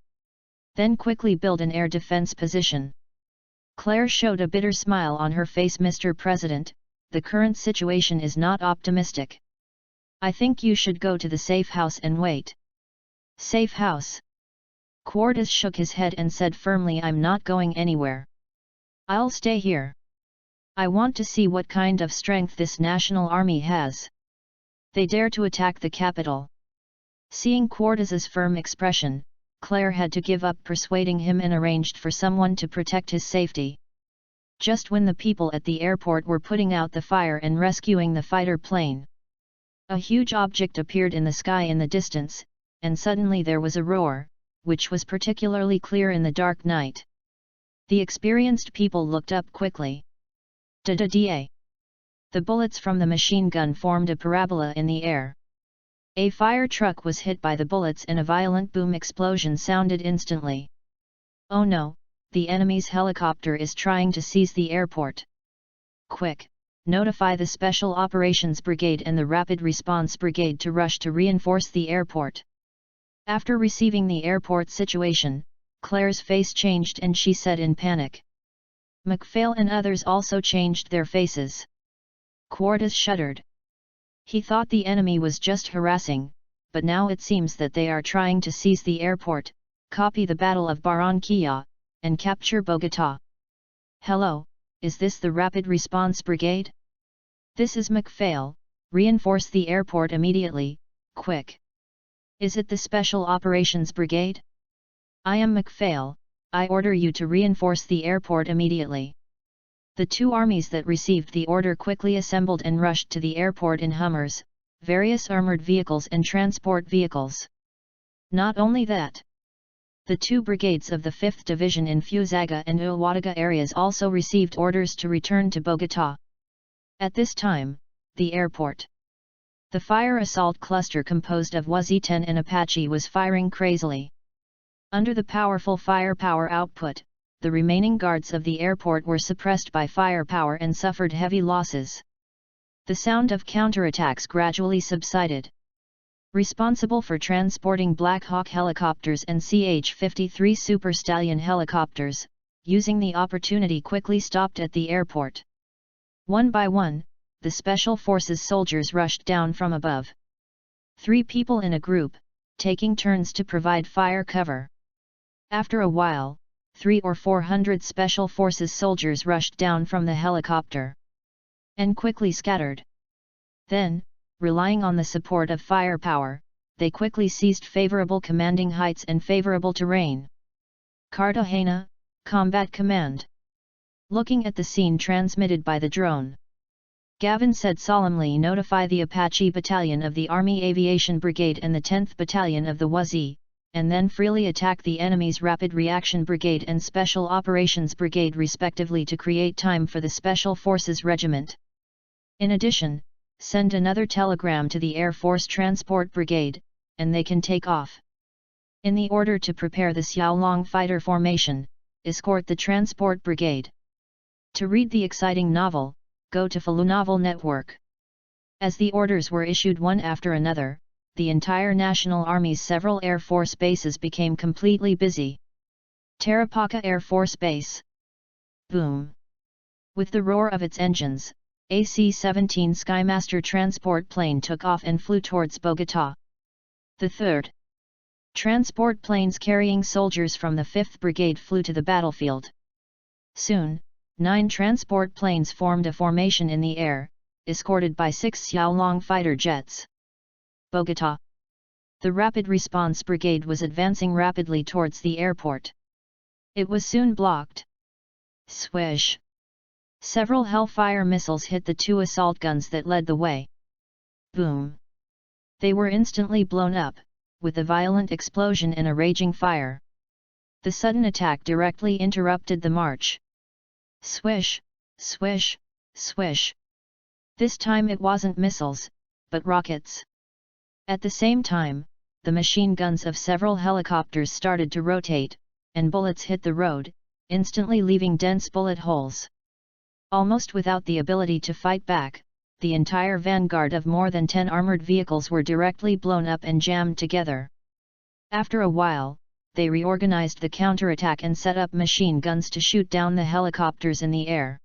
Then quickly build an air defense position. Claire showed a bitter smile on her face. Mr. President, the current situation is not optimistic. I think you should go to the safe house and wait. Safe house? Cordes shook his head and said firmly, I'm not going anywhere. I'll stay here. I want to see what kind of strength this national army has. They dare to attack the capital. Seeing Cordes's firm expression, Claire had to give up persuading him and arranged for someone to protect his safety. Just when the people at the airport were putting out the fire and rescuing the fighter plane, a huge object appeared in the sky in the distance, and suddenly there was a roar, which was particularly clear in the dark night. The experienced people looked up quickly. Da-da-da! The bullets from the machine gun formed a parabola in the air. A fire truck was hit by the bullets and a violent boom explosion sounded instantly. Oh no, the enemy's helicopter is trying to seize the airport. Quick, notify the Special Operations Brigade and the Rapid Response Brigade to rush to reinforce the airport. After receiving the airport situation, Claire's face changed and she said in panic. MacPhail and others also changed their faces. Quartus shuddered. He thought the enemy was just harassing, but now it seems that they are trying to seize the airport, copy the Battle of Barranquilla, and capture Bogotá. Hello, is this the Rapid Response Brigade? This is MacPhail, reinforce the airport immediately, quick. Is it the Special Operations Brigade? I am MacPhail, I order you to reinforce the airport immediately. The two armies that received the order quickly assembled and rushed to the airport in Hummers, various armored vehicles and transport vehicles. Not only that, the two brigades of the 5th Division in Fusaga and Uwataga areas also received orders to return to Bogotá. At this time, the airport. The fire assault cluster composed of UAZ-10 and Apache was firing crazily. Under the powerful firepower output, the remaining guards of the airport were suppressed by firepower and suffered heavy losses. The sound of counterattacks gradually subsided. Responsible for transporting Black Hawk helicopters and CH-53 Super Stallion helicopters, using the opportunity quickly stopped at the airport. One by one, the Special Forces soldiers rushed down from above. 3 people in a group, taking turns to provide fire cover. After a while, 300 or 400 Special Forces soldiers rushed down from the helicopter and quickly scattered. Then, relying on the support of firepower, they quickly seized favorable commanding heights and favorable terrain. Cartagena, Combat Command. Looking at the scene transmitted by the drone, Gavin said solemnly, notify the Apache Battalion of the Army Aviation Brigade and the 10th Battalion of the UAZ, and then freely attack the enemy's Rapid Reaction Brigade and Special Operations Brigade respectively to create time for the Special Forces Regiment. In addition, send another telegram to the Air Force Transport Brigade, and they can take off. In the order to prepare the Xiaolong fighter formation, escort the Transport Brigade. To read the exciting novel, go to Falu Novel Network. As the orders were issued one after another, the entire National Army's several Air Force bases became completely busy. Tarapaca Air Force Base. Boom! With the roar of its engines, a C-17 Skymaster transport plane took off and flew towards Bogotá. The 3rd transport planes carrying soldiers from the 5th Brigade flew to the battlefield. Soon, 9 transport planes formed a formation in the air, escorted by 6 Xiaolong fighter jets. Bogotá. The Rapid Response Brigade was advancing rapidly towards the airport. It was soon blocked. Swish! Several Hellfire missiles hit the 2 assault guns that led the way. Boom! They were instantly blown up, with a violent explosion and a raging fire. The sudden attack directly interrupted the march. Swish! Swish! Swish! This time it wasn't missiles, but rockets. At the same time, the machine guns of several helicopters started to rotate, and bullets hit the road, instantly leaving dense bullet holes. Almost without the ability to fight back, the entire vanguard of more than 10 armored vehicles were directly blown up and jammed together. After a while, they reorganized the counterattack and set up machine guns to shoot down the helicopters in the air.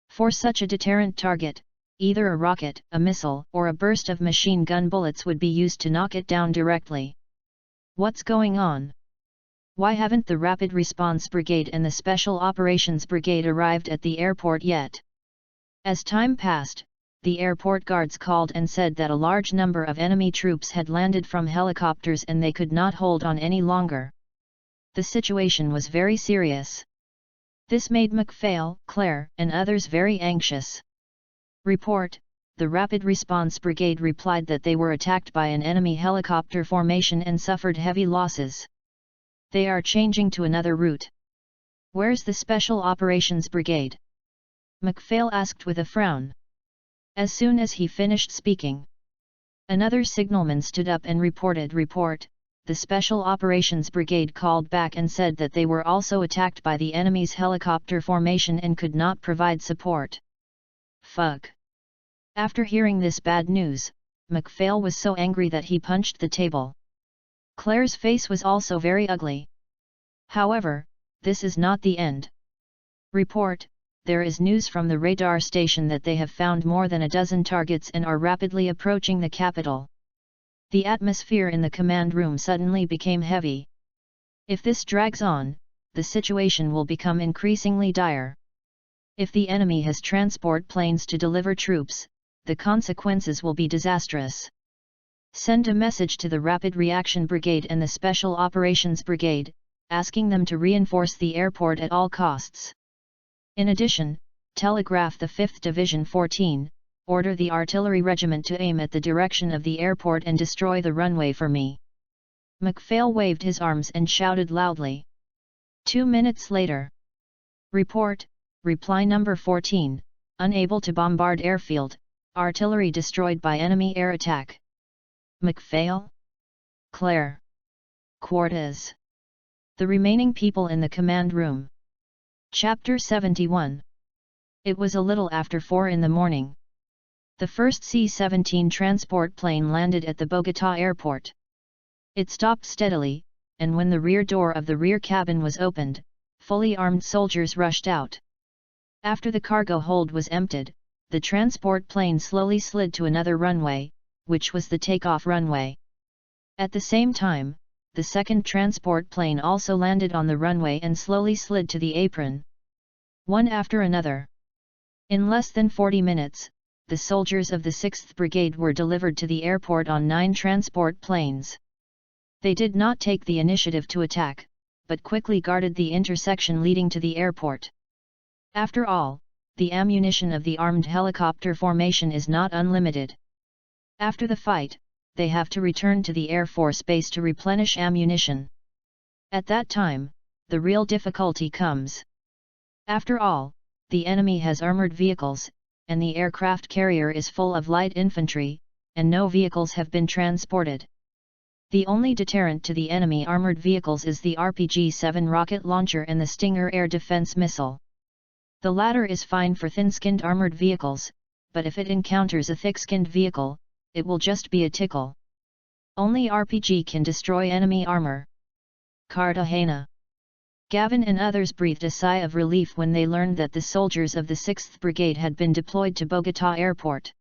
For such a deterrent target, either a rocket, a missile, or a burst of machine gun bullets would be used to knock it down directly. What's going on? Why haven't the Rapid Response Brigade and the Special Operations Brigade arrived at the airport yet? As time passed, the airport guards called and said that a large number of enemy troops had landed from helicopters and they could not hold on any longer. The situation was very serious. This made MacPhail, Claire, and others very anxious. Report: the Rapid Response Brigade replied that they were attacked by an enemy helicopter formation and suffered heavy losses. They are changing to another route. Where's the Special Operations Brigade? MacPhail asked with a frown. As soon as he finished speaking, another signalman stood up and reported, "Report, the Special Operations Brigade called back and said that they were also attacked by the enemy's helicopter formation and could not provide support." Fuck. After hearing this bad news, MacPhail was so angry that he punched the table. Claire's face was also very ugly. However, this is not the end. Report, there is news from the radar station that they have found more than a dozen targets and are rapidly approaching the capital. The atmosphere in the command room suddenly became heavy. If this drags on, the situation will become increasingly dire. If the enemy has transport planes to deliver troops, the consequences will be disastrous. Send a message to the Rapid Reaction Brigade and the Special Operations Brigade, asking them to reinforce the airport at all costs. In addition, telegraph the 5th Division 14, order the artillery regiment to aim at the direction of the airport and destroy the runway for me. MacPhail waved his arms and shouted loudly. 2 minutes later. Report, reply number 14, unable to bombard airfield, artillery destroyed by enemy air attack. MacPhail? Claire? Cortez? The remaining people in the command room. Chapter 71. It was a little after 4 in the morning. The first C-17 transport plane landed at the Bogotá airport. It stopped steadily, and when the rear door of the rear cabin was opened, fully armed soldiers rushed out. After the cargo hold was emptied, the transport plane slowly slid to another runway, which was the takeoff runway. At the same time, the second transport plane also landed on the runway and slowly slid to the apron. One after another. In less than 40 minutes, the soldiers of the 6th Brigade were delivered to the airport on 9 transport planes. They did not take the initiative to attack, but quickly guarded the intersection leading to the airport. After all, the ammunition of the armed helicopter formation is not unlimited. After the fight, they have to return to the Air Force Base to replenish ammunition. At that time, the real difficulty comes. After all, the enemy has armored vehicles, and the aircraft carrier is full of light infantry, and no vehicles have been transported. The only deterrent to the enemy armored vehicles is the RPG-7 rocket launcher and the Stinger air defense missile. The latter is fine for thin-skinned armored vehicles, but if it encounters a thick-skinned vehicle, it will just be a tickle. Only RPG can destroy enemy armor. Cartagena. Gavin and others breathed a sigh of relief when they learned that the soldiers of the 6th Brigade had been deployed to Bogotá Airport.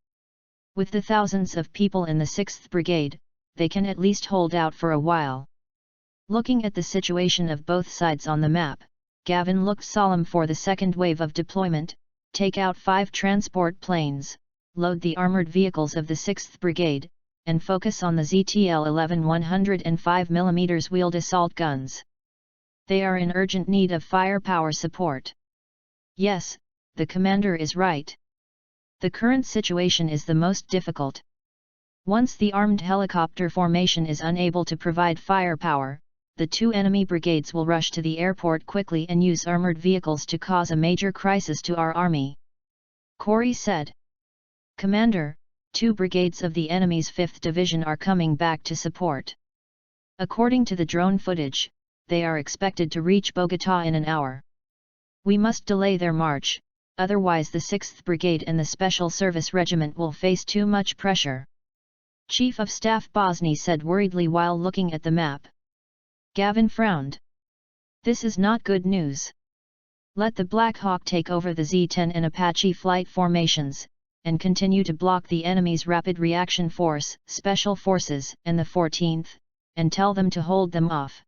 With the thousands of people in the 6th Brigade, they can at least hold out for a while. Looking at the situation of both sides on the map, Gavin looked solemn. For the second wave of deployment, take out 5 transport planes, load the armored vehicles of the 6th Brigade, and focus on the ZTL-11 105mm wheeled assault guns. They are in urgent need of firepower support. Yes, the commander is right. The current situation is the most difficult. Once the armed helicopter formation is unable to provide firepower, the 2 enemy brigades will rush to the airport quickly and use armored vehicles to cause a major crisis to our army. Corey said. Commander, 2 brigades of the enemy's 5th Division are coming back to support. According to the drone footage, they are expected to reach Bogotá in an hour. We must delay their march, otherwise the 6th Brigade and the Special Service Regiment will face too much pressure. Chief of Staff Bosny said worriedly while looking at the map. Gavin frowned. This is not good news. Let the Black Hawk take over the Z-10 and Apache flight formations, and continue to block the enemy's Rapid Reaction Force, Special Forces, and the 14th, and tell them to hold them off.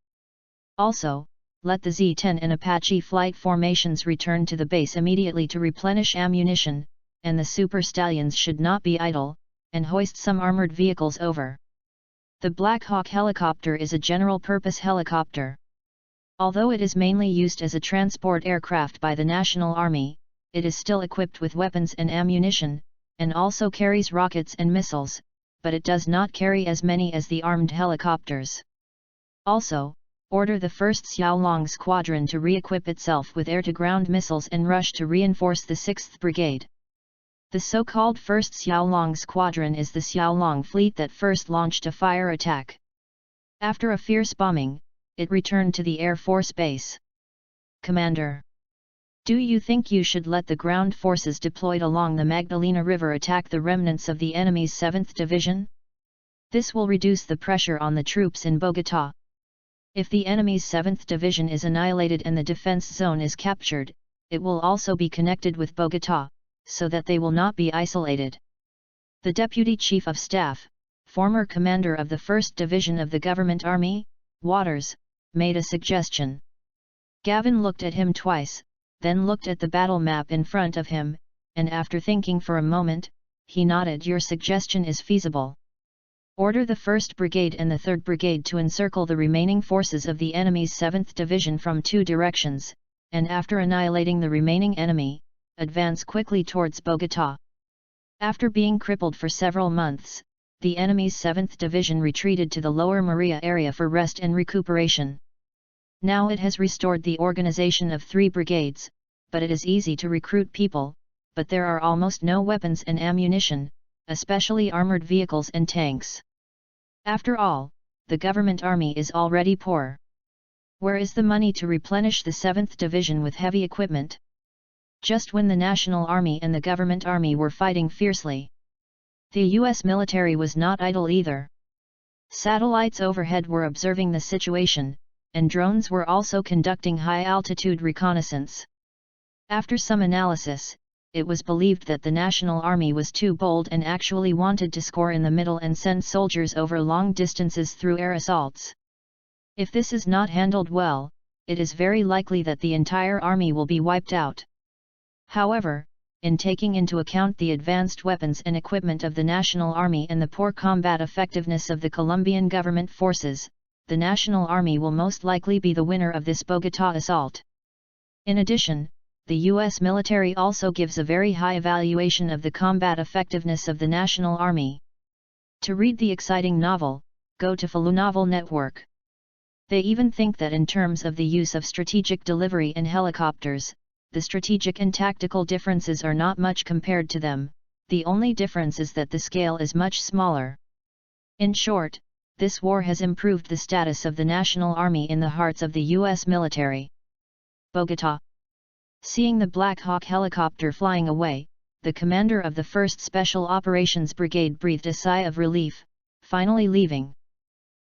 Also, let the Z-10 and Apache flight formations return to the base immediately to replenish ammunition, and the Super Stallions should not be idle, and hoist some armored vehicles over. The Black Hawk helicopter is a general-purpose helicopter. Although it is mainly used as a transport aircraft by the National Army, it is still equipped with weapons and ammunition, and also carries rockets and missiles, but it does not carry as many as the armed helicopters. Also, Order the 1st Xiaolong Squadron to re-equip itself with air-to-ground missiles and rush to reinforce the 6th Brigade. The so-called 1st Xiaolong Squadron is the Xiaolong fleet that first launched a fire attack. After a fierce bombing, it returned to the Air Force Base. Commander, do you think you should let the ground forces deployed along the Magdalena River attack the remnants of the enemy's 7th Division? This will reduce the pressure on the troops in Bogotá. If the enemy's 7th Division is annihilated and the defense zone is captured, it will also be connected with Bogotá, so that they will not be isolated. The Deputy Chief of Staff, former commander of the 1st Division of the Government Army, Waters, made a suggestion. Gavin looked at him twice, then looked at the battle map in front of him, and after thinking for a moment, he nodded. Your suggestion is feasible. Order the 1st Brigade and the 3rd Brigade to encircle the remaining forces of the enemy's 7th Division from 2 directions, and after annihilating the remaining enemy, advance quickly towards Bogotá. After being crippled for several months, the enemy's 7th Division retreated to the Lower Maria area for rest and recuperation. Now it has restored the organization of 3 brigades, but it is easy to recruit people, but there are almost no weapons and ammunition, especially armored vehicles and tanks. After all, the government army is already poor. Where is the money to replenish the 7th Division with heavy equipment? Just when the National Army and the government army were fighting fiercely. The US military was not idle either. Satellites overhead were observing the situation, and drones were also conducting high-altitude reconnaissance. After some analysis, it was believed that the National Army was too bold and actually wanted to score in the middle and send soldiers over long distances through air assaults. If this is not handled well, it is very likely that the entire army will be wiped out. However, in taking into account the advanced weapons and equipment of the National Army and the poor combat effectiveness of the Colombian government forces, the National Army will most likely be the winner of this Bogotá assault. In addition, the US military also gives a very high evaluation of the combat effectiveness of the National Army. To read the exciting novel, go to Falu Novel Network. They even think that in terms of the use of strategic delivery and helicopters, the strategic and tactical differences are not much compared to them, the only difference is that the scale is much smaller. In short, this war has improved the status of the National Army in the hearts of the US military. Bogotá. Seeing the Black Hawk helicopter flying away, the commander of the 1st Special Operations Brigade breathed a sigh of relief, finally leaving.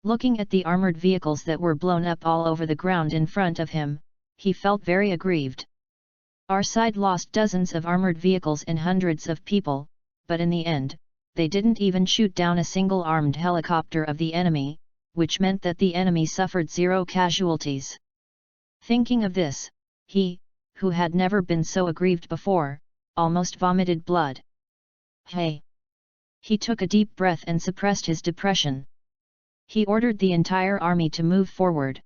Looking at the armored vehicles that were blown up all over the ground in front of him, he felt very aggrieved. Our side lost dozens of armored vehicles and hundreds of people, but in the end, they didn't even shoot down a single armed helicopter of the enemy, which meant that the enemy suffered 0 casualties. Thinking of this, he, who had never been so aggrieved before, almost vomited blood. Hey! He took a deep breath and suppressed his depression. He ordered the entire army to move forward.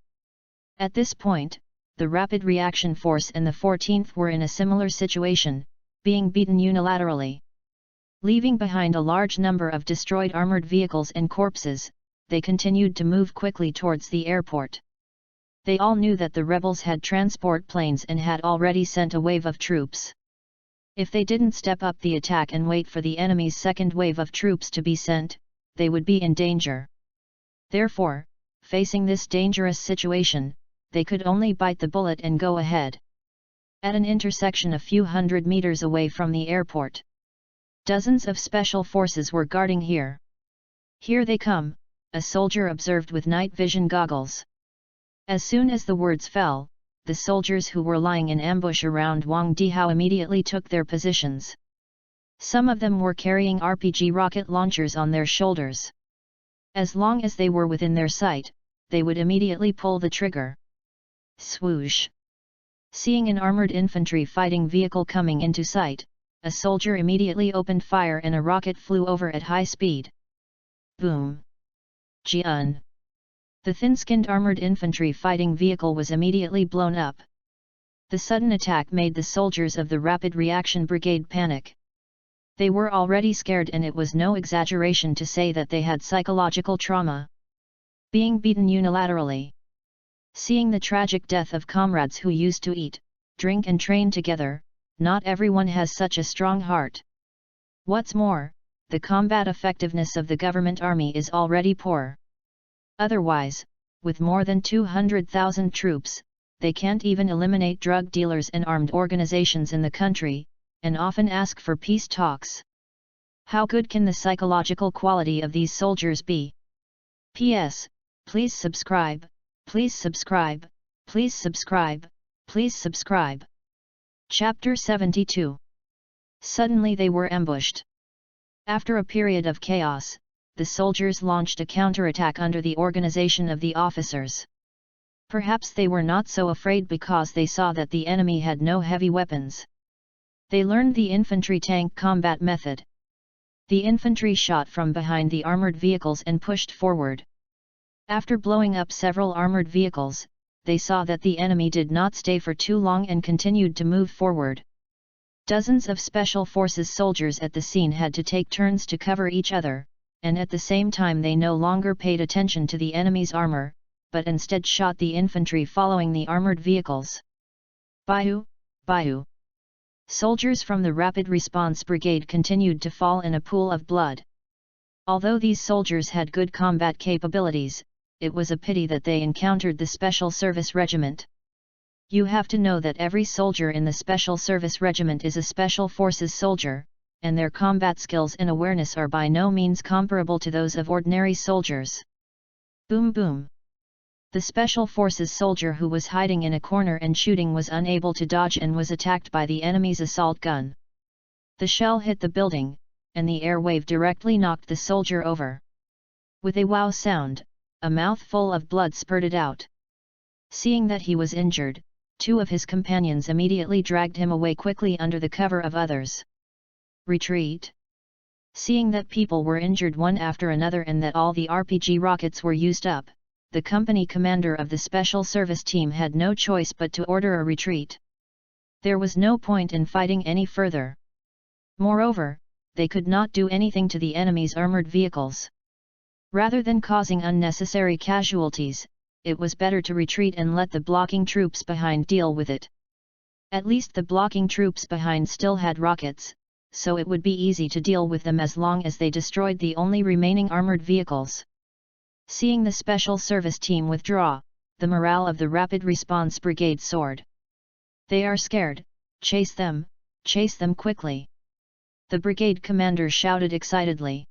At this point, the Rapid Reaction Force and the 14th were in a similar situation, being beaten unilaterally. Leaving behind a large number of destroyed armored vehicles and corpses, they continued to move quickly towards the airport. They all knew that the rebels had transport planes and had already sent a wave of troops. If they didn't step up the attack and wait for the enemy's second wave of troops to be sent, they would be in danger. Therefore, facing this dangerous situation, they could only bite the bullet and go ahead. At an intersection a few hundred meters away from the airport, dozens of special forces were guarding here. Here they come, a soldier observed with night vision goggles. As soon as the words fell, the soldiers who were lying in ambush around Wang Dihao immediately took their positions. Some of them were carrying RPG rocket launchers on their shoulders. As long as they were within their sight, they would immediately pull the trigger. Swoosh! Seeing an armored infantry fighting vehicle coming into sight, a soldier immediately opened fire and a rocket flew over at high speed. Boom! Jian! The thin-skinned armored infantry fighting vehicle was immediately blown up. The sudden attack made the soldiers of the Rapid Reaction Brigade panic. They were already scared, and it was no exaggeration to say that they had psychological trauma. Being beaten unilaterally. Seeing the tragic death of comrades who used to eat, drink and train together, not everyone has such a strong heart. What's more, the combat effectiveness of the government army is already poor. Otherwise, with more than 200,000 troops, they can't even eliminate drug dealers and armed organizations in the country, and often ask for peace talks. How good can the psychological quality of these soldiers be? P.S. Please subscribe, please subscribe, please subscribe, please subscribe. Chapter 72. Suddenly they were ambushed. After a period of chaos, the soldiers launched a counterattack under the organization of the officers. Perhaps they were not so afraid because they saw that the enemy had no heavy weapons. They learned the infantry tank combat method. The infantry shot from behind the armored vehicles and pushed forward. After blowing up several armored vehicles, they saw that the enemy did not stay for too long and continued to move forward. Dozens of special forces soldiers at the scene had to take turns to cover each other, and at the same time they no longer paid attention to the enemy's armor, but instead shot the infantry following the armored vehicles. Bayou, bayou. Soldiers from the Rapid Response Brigade continued to fall in a pool of blood. Although these soldiers had good combat capabilities, it was a pity that they encountered the Special Service Regiment. You have to know that every soldier in the Special Service Regiment is a Special Forces soldier, and their combat skills and awareness are by no means comparable to those of ordinary soldiers. Boom boom. The Special Forces soldier who was hiding in a corner and shooting was unable to dodge and was attacked by the enemy's assault gun. The shell hit the building, and the air wave directly knocked the soldier over. With a wow sound, a mouthful of blood spurted out. Seeing that he was injured, two of his companions immediately dragged him away quickly under the cover of others. Retreat. Seeing that people were injured one after another and that all the RPG rockets were used up, the company commander of the special service team had no choice but to order a retreat. There was no point in fighting any further. Moreover, they could not do anything to the enemy's armored vehicles. Rather than causing unnecessary casualties, it was better to retreat and let the blocking troops behind deal with it. At least the blocking troops behind still had rockets, so it would be easy to deal with them as long as they destroyed the only remaining armored vehicles. Seeing the special service team withdraw, the morale of the Rapid Response Brigade soared. They are scared, chase them quickly. The brigade commander shouted excitedly.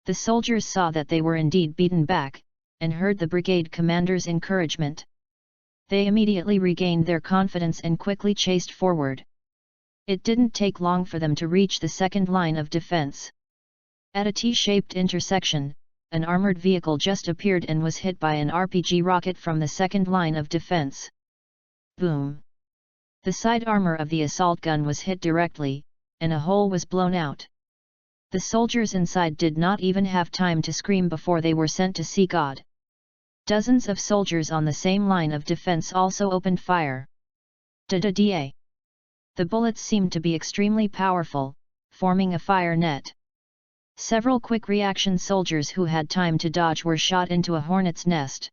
The soldiers saw that they were indeed beaten back, and heard the brigade commander's encouragement. They immediately regained their confidence and quickly chased forward. It didn't take long for them to reach the second line of defense. At a T-shaped intersection, an armored vehicle just appeared and was hit by an RPG rocket from the second line of defense. Boom! The side armor of the assault gun was hit directly, and a hole was blown out. The soldiers inside did not even have time to scream before they were sent to see God. Dozens of soldiers on the same line of defense also opened fire. Da-da-da! The bullets seemed to be extremely powerful, forming a fire net. Several quick reaction soldiers who had time to dodge were shot into a hornet's nest.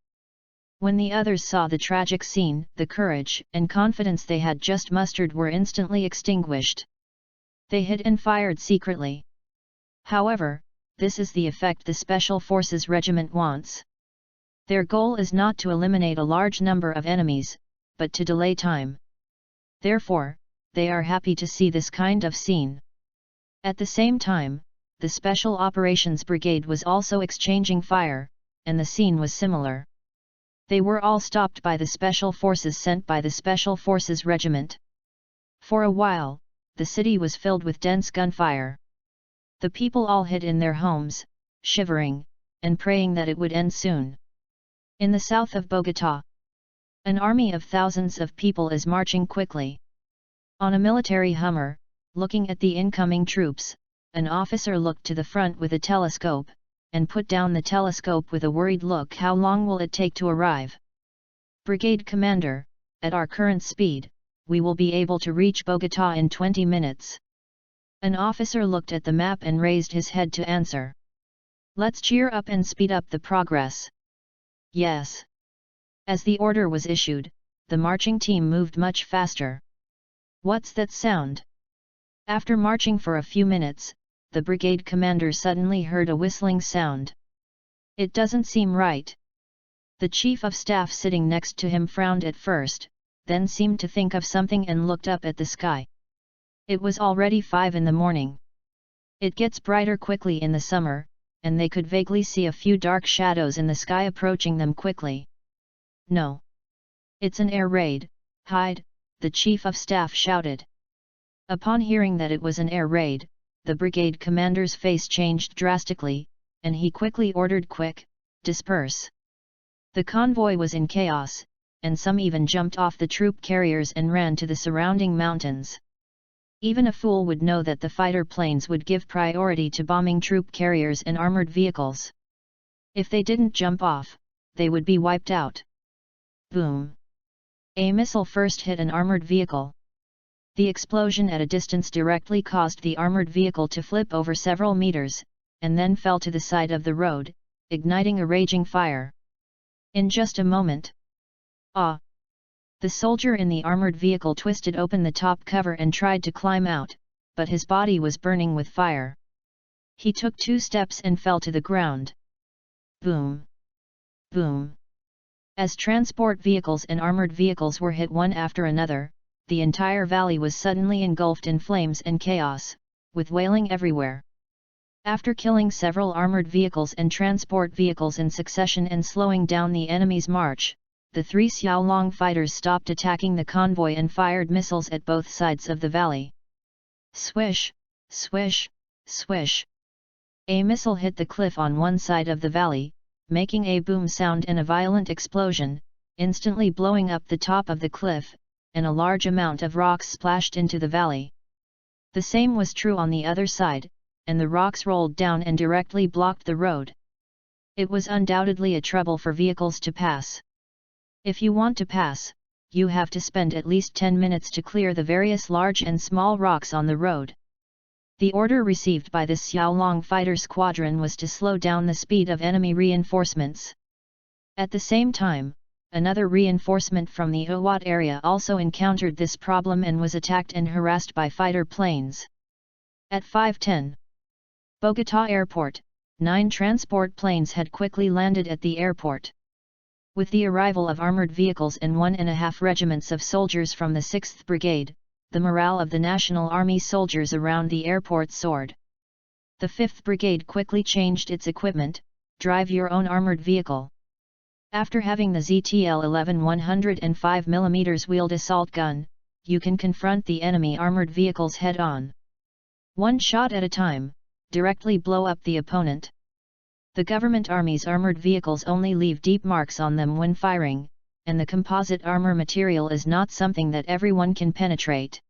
When the others saw the tragic scene, the courage and confidence they had just mustered were instantly extinguished. They hid and fired secretly. However, this is the effect the Special Forces Regiment wants. Their goal is not to eliminate a large number of enemies, but to delay time. Therefore, they are happy to see this kind of scene. At the same time, the Special Operations Brigade was also exchanging fire, and the scene was similar. They were all stopped by the special forces sent by the Special Forces Regiment. For a while, the city was filled with dense gunfire. The people all hid in their homes, shivering, and praying that it would end soon. In the south of Bogotá, an army of thousands of people is marching quickly. On a military Hummer, looking at the incoming troops, an officer looked to the front with a telescope, and put down the telescope with a worried look. How long will it take to arrive? Brigade Commander, at our current speed, we will be able to reach Bogotá in 20 minutes. An officer looked at the map and raised his head to answer. Let's cheer up and speed up the progress. Yes. As the order was issued, the marching team moved much faster. "What's that sound?" After marching for a few minutes, the brigade commander suddenly heard a whistling sound. "It doesn't seem right." The chief of staff sitting next to him frowned at first, then seemed to think of something and looked up at the sky. It was already 5 in the morning. It gets brighter quickly in the summer, and they could vaguely see a few dark shadows in the sky approaching them quickly. "No. It's an air raid, hide," the chief of staff shouted. Upon hearing that it was an air raid, the brigade commander's face changed drastically, and he quickly ordered, "Quick, disperse." The convoy was in chaos, and some even jumped off the troop carriers and ran to the surrounding mountains. Even a fool would know that the fighter planes would give priority to bombing troop carriers and armored vehicles. If they didn't jump off, they would be wiped out. Boom! A missile first hit an armored vehicle. The explosion at a distance directly caused the armored vehicle to flip over several meters, and then fell to the side of the road, igniting a raging fire. In just a moment. "Ah!" The soldier in the armored vehicle twisted open the top cover and tried to climb out, but his body was burning with fire. He took 2 steps and fell to the ground. Boom! Boom! As transport vehicles and armored vehicles were hit one after another, the entire valley was suddenly engulfed in flames and chaos, with wailing everywhere. After killing several armored vehicles and transport vehicles in succession and slowing down the enemy's march, the 3 Xiaolong fighters stopped attacking the convoy and fired missiles at both sides of the valley. Swish, swish, swish. A missile hit the cliff on one side of the valley, making a boom sound and a violent explosion, instantly blowing up the top of the cliff, and a large amount of rocks splashed into the valley. The same was true on the other side, and the rocks rolled down and directly blocked the road. It was undoubtedly a trouble for vehicles to pass. If you want to pass, you have to spend at least 10 minutes to clear the various large and small rocks on the road. The order received by the Xiaolong fighter squadron was to slow down the speed of enemy reinforcements. At the same time, another reinforcement from the Owat area also encountered this problem and was attacked and harassed by fighter planes. At 5:10 Bogota Airport, 9 transport planes had quickly landed at the airport. With the arrival of armored vehicles and 1.5 regiments of soldiers from the 6th Brigade, the morale of the National Army soldiers around the airport soared. The 5th Brigade quickly changed its equipment, drive your own armored vehicle. After having the ZTL-11 105mm wheeled assault gun, you can confront the enemy armored vehicles head-on. One shot at a time, directly blow up the opponent. The government army's armored vehicles only leave deep marks on them when firing, and the composite armor material is not something that everyone can penetrate.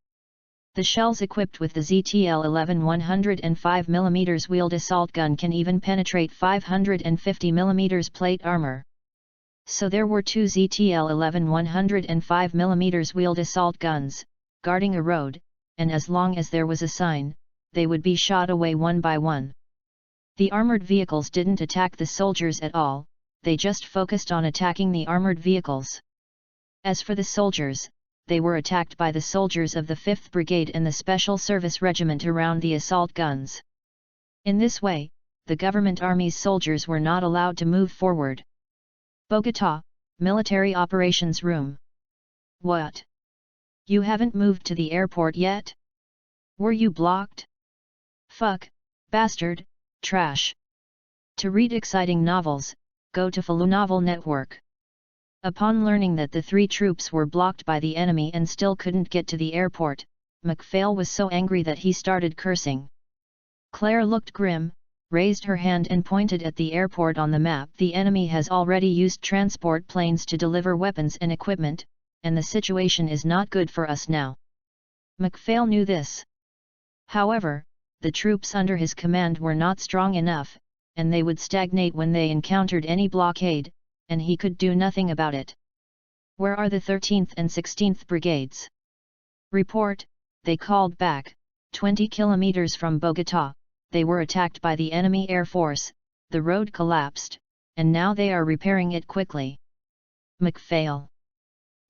The shells equipped with the ZTL-11 105mm wheeled assault gun can even penetrate 550mm plate armor. So there were 2 ZTL-11 105mm wheeled assault guns, guarding a road, and as long as there was a sign, they would be shot away one by one. The armored vehicles didn't attack the soldiers at all, they just focused on attacking the armored vehicles. As for the soldiers, they were attacked by the soldiers of the 5th Brigade and the Special Service Regiment around the assault guns. In this way, the government army's soldiers were not allowed to move forward. Bogota, Military Operations Room. What? You haven't moved to the airport yet? Were you blocked? Fuck, bastard, trash. To read exciting novels, go to Follow Novel Network. Upon learning that the 3 troops were blocked by the enemy and still couldn't get to the airport, MacPhail was so angry that he started cursing. Claire looked grim, raised her hand and pointed at the airport on the map. The enemy has already used transport planes to deliver weapons and equipment, and the situation is not good for us now. MacPhail knew this. However, the troops under his command were not strong enough, and they would stagnate when they encountered any blockade, and he could do nothing about it. Where are the 13th and 16th Brigades? Report, they called back, 20 kilometers from Bogota, they were attacked by the enemy air force, the road collapsed, and now they are repairing it quickly. McPhail.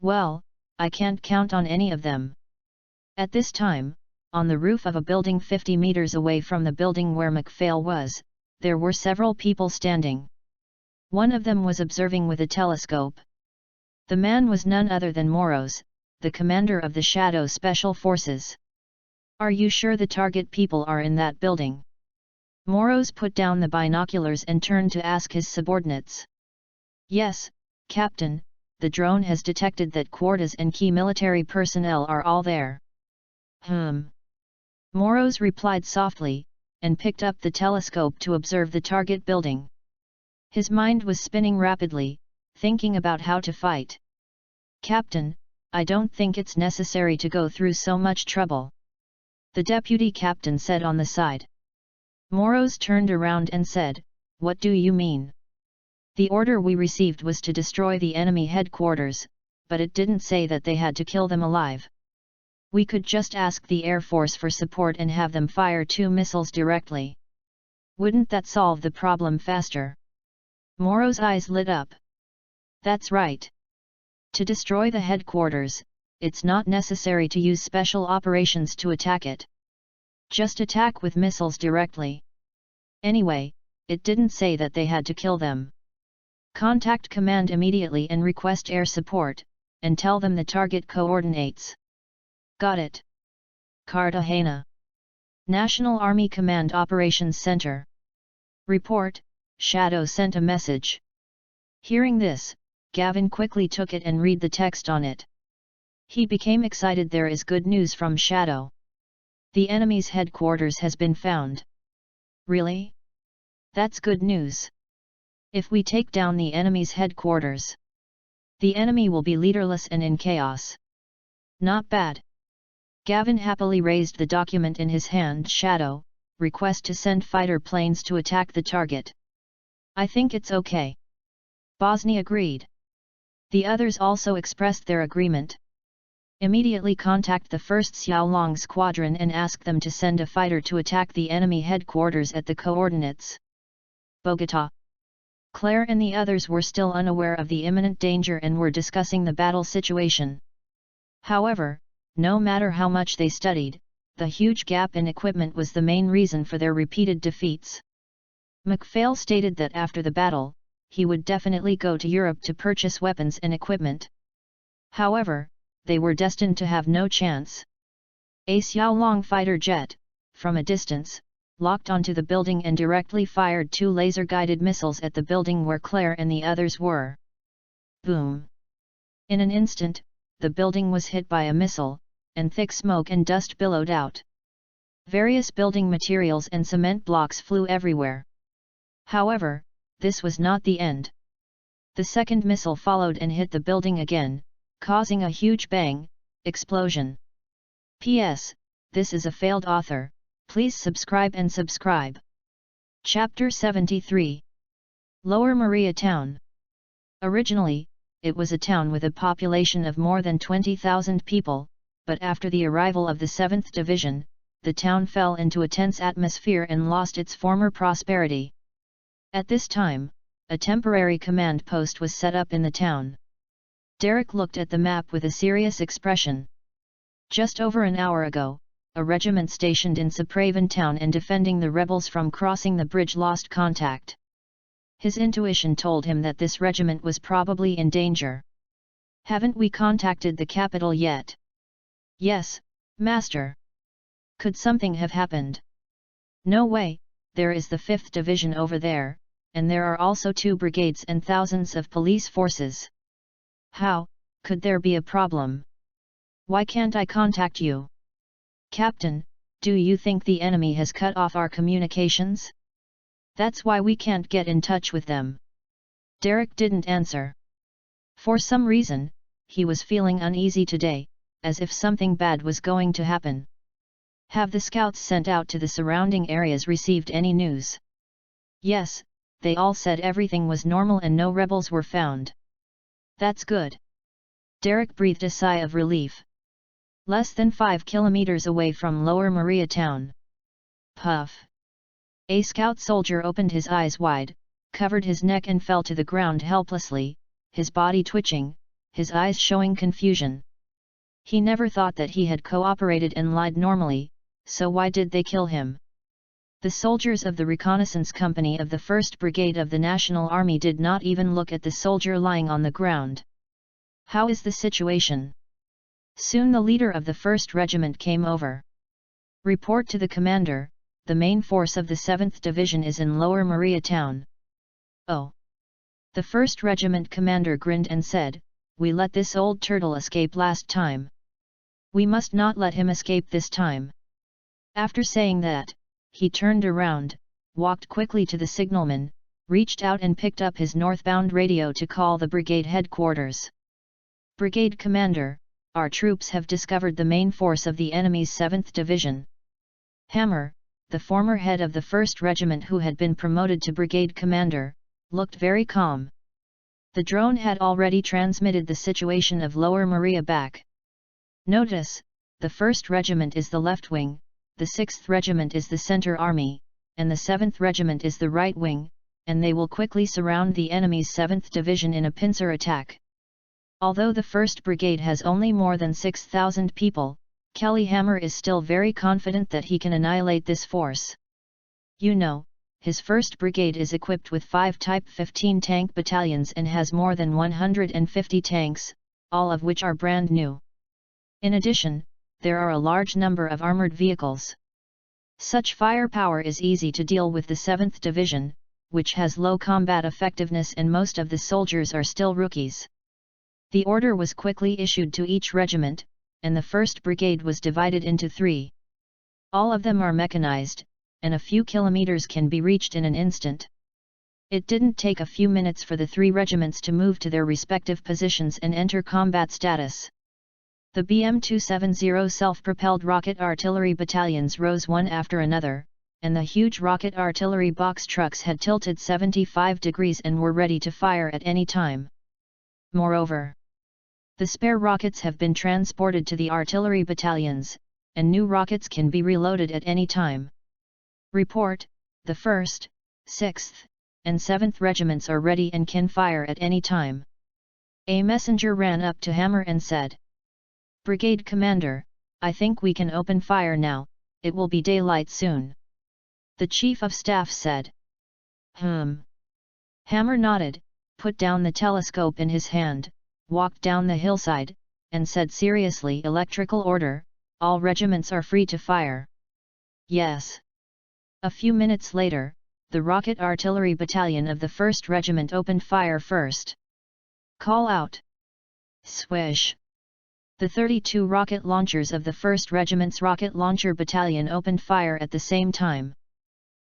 Well, I can't count on any of them. At this time, on the roof of a building 50 meters away from the building where McPhail was, there were several people standing. One of them was observing with a telescope. The man was none other than Moros, the commander of the Shadow Special Forces. Are you sure the target people are in that building? Moros put down the binoculars and turned to ask his subordinates. Yes, Captain, the drone has detected that Quartas and key military personnel are all there. Moros replied softly, and picked up the telescope to observe the target building. His mind was spinning rapidly, thinking about how to fight. Captain, I don't think it's necessary to go through so much trouble, the deputy captain said on the side. Moros turned around and said, What do you mean? The order we received was to destroy the enemy headquarters, but it didn't say that they had to kill them alive. We could just ask the Air Force for support and have them fire 2 missiles directly. Wouldn't that solve the problem faster? Moro's eyes lit up. That's right. To destroy the headquarters, it's not necessary to use special operations to attack it. Just attack with missiles directly. Anyway, it didn't say that they had to kill them. Contact command immediately and request air support, and tell them the target coordinates. Got it. Cartagena. National Army Command Operations Center. Report, Shadow sent a message. Hearing this, Gavin quickly took it and read the text on it. He became excited. There is good news from Shadow. The enemy's headquarters has been found. Really? That's good news. If we take down the enemy's headquarters, the enemy will be leaderless and in chaos. Not bad. Gavin happily raised the document in his hand. Shadow, request to send fighter planes to attack the target. I think it's okay. Bosnia agreed. The others also expressed their agreement. Immediately contact the 1st Xiaolong Squadron and ask them to send a fighter to attack the enemy headquarters at the coordinates. Bogota. Claire and the others were still unaware of the imminent danger and were discussing the battle situation. However, no matter how much they studied, the huge gap in equipment was the main reason for their repeated defeats. McPhail stated that after the battle, he would definitely go to Europe to purchase weapons and equipment. However, they were destined to have no chance. A Xiaolong fighter jet, from a distance, locked onto the building and directly fired 2 laser-guided missiles at the building where Claire and the others were. Boom! In an instant, the building was hit by a missile, and thick smoke and dust billowed out. Various building materials and cement blocks flew everywhere. However, this was not the end. The second missile followed and hit the building again, causing a huge bang, explosion. P.S. This is a failed author, please subscribe and subscribe. Chapter 73. Lower Maria Town. Originally, it was a town with a population of more than 20,000 people, but after the arrival of the 7th Division, the town fell into a tense atmosphere and lost its former prosperity. At this time, a temporary command post was set up in the town. Derek looked at the map with a serious expression. Just over an hour ago, a regiment stationed in Sapraven town and defending the rebels from crossing the bridge lost contact. His intuition told him that this regiment was probably in danger. Haven't we contacted the capital yet? Yes, Master. Could something have happened? No way, there is the 5th Division over there, and there are also 2 brigades and thousands of police forces. How could there be a problem? Why can't I contact you? Captain, do you think the enemy has cut off our communications? That's why we can't get in touch with them. Derek didn't answer. For some reason, he was feeling uneasy today, as if something bad was going to happen. Have the scouts sent out to the surrounding areas received any news? Yes, they all said everything was normal and no rebels were found. That's good. Derek breathed a sigh of relief. Less than 5 kilometers away from Lower Maria Town. Puff! A scout soldier opened his eyes wide, covered his neck and fell to the ground helplessly, his body twitching, his eyes showing confusion. He never thought that he had cooperated and lied normally, so why did they kill him? The soldiers of the reconnaissance company of the 1st Brigade of the National Army did not even look at the soldier lying on the ground. How is the situation? Soon the leader of the 1st Regiment came over. Report to the commander, the main force of the 7th Division is in Lower Maria town. Oh! The 1st Regiment commander grinned and said, "We let this old turtle escape last time. We must not let him escape this time." After saying that, he turned around, walked quickly to the signalman, reached out and picked up his northbound radio to call the brigade headquarters. "Brigade commander, our troops have discovered the main force of the enemy's 7th Division." Hammer, the former head of the 1st Regiment who had been promoted to brigade commander, looked very calm. The drone had already transmitted the situation of Lower Maria back. Notice, the 1st Regiment is the left wing, the 6th Regiment is the center army, and the 7th Regiment is the right wing, and they will quickly surround the enemy's 7th Division in a pincer attack. Although the 1st Brigade has only more than 6,000 people, Kelly Hammer is still very confident that he can annihilate this force. You know, his 1st Brigade is equipped with 5 Type 15 tank battalions and has more than 150 tanks, all of which are brand new. In addition, there are a large number of armored vehicles. Such firepower is easy to deal with the 7th Division, which has low combat effectiveness and most of the soldiers are still rookies. The order was quickly issued to each regiment, and the 1st Brigade was divided into 3. All of them are mechanized, and a few kilometers can be reached in an instant. It didn't take a few minutes for the 3 regiments to move to their respective positions and enter combat status. The BM-270 self-propelled rocket artillery battalions rose one after another, and the huge rocket artillery box trucks had tilted 75 degrees and were ready to fire at any time. Moreover, the spare rockets have been transported to the artillery battalions, and new rockets can be reloaded at any time. Report, the 1st, 6th, and 7th Regiments are ready and can fire at any time. A messenger ran up to Hammer and said, "Brigade Commander, I think we can open fire now, it will be daylight soon." The Chief of Staff said. Hammer nodded, put down the telescope in his hand, walked down the hillside, and said seriously, "Electrical order, all regiments are free to fire." Yes. A few minutes later, the Rocket Artillery Battalion of the 1st Regiment opened fire first. Call out. Swish. The 32 rocket launchers of the 1st Regiment's Rocket Launcher Battalion opened fire at the same time.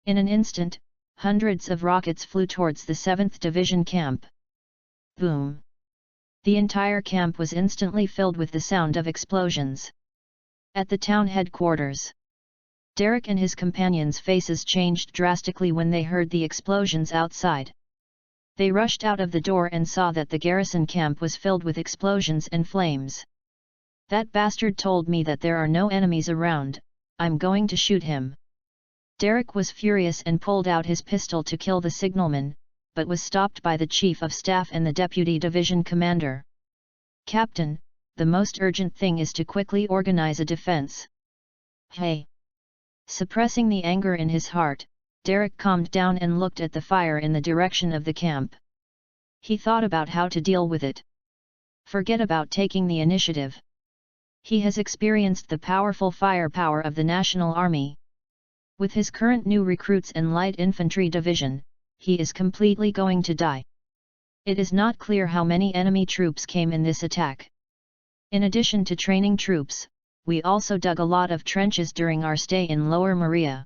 In an instant, hundreds of rockets flew towards the 7th Division camp. Boom! The entire camp was instantly filled with the sound of explosions. At the town headquarters, Derek and his companions' faces changed drastically when they heard the explosions outside. They rushed out of the door and saw that the garrison camp was filled with explosions and flames. "That bastard told me that there are no enemies around, I'm going to shoot him." Derek was furious and pulled out his pistol to kill the signalman, but was stopped by the Chief of Staff and the Deputy Division Commander. "Captain, the most urgent thing is to quickly organize a defense." "Hey!" Suppressing the anger in his heart, Derek calmed down and looked at the fire in the direction of the camp. He thought about how to deal with it. Forget about taking the initiative. He has experienced the powerful firepower of the National Army. With his current new recruits and light infantry division, he is completely going to die. It is not clear how many enemy troops came in this attack. In addition to training troops, we also dug a lot of trenches during our stay in Lower Maria.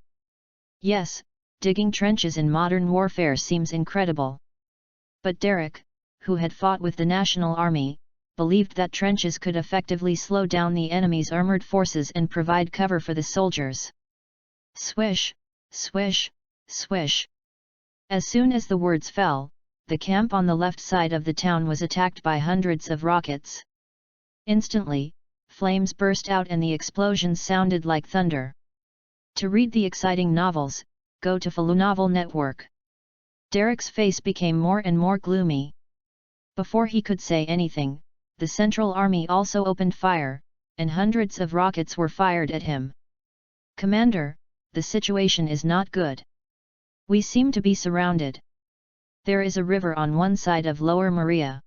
Yes, digging trenches in modern warfare seems incredible. But Derek, who had fought with the National Army, believed that trenches could effectively slow down the enemy's armored forces and provide cover for the soldiers. Swish, swish, swish. As soon as the words fell, the camp on the left side of the town was attacked by hundreds of rockets. Instantly, flames burst out and the explosions sounded like thunder. To read the exciting novels, go to Falu Novel Network. Derek's face became more and more gloomy. Before he could say anything, the Central Army also opened fire, and hundreds of rockets were fired at him. "Commander, the situation is not good. We seem to be surrounded. There is a river on one side of Lower Maria.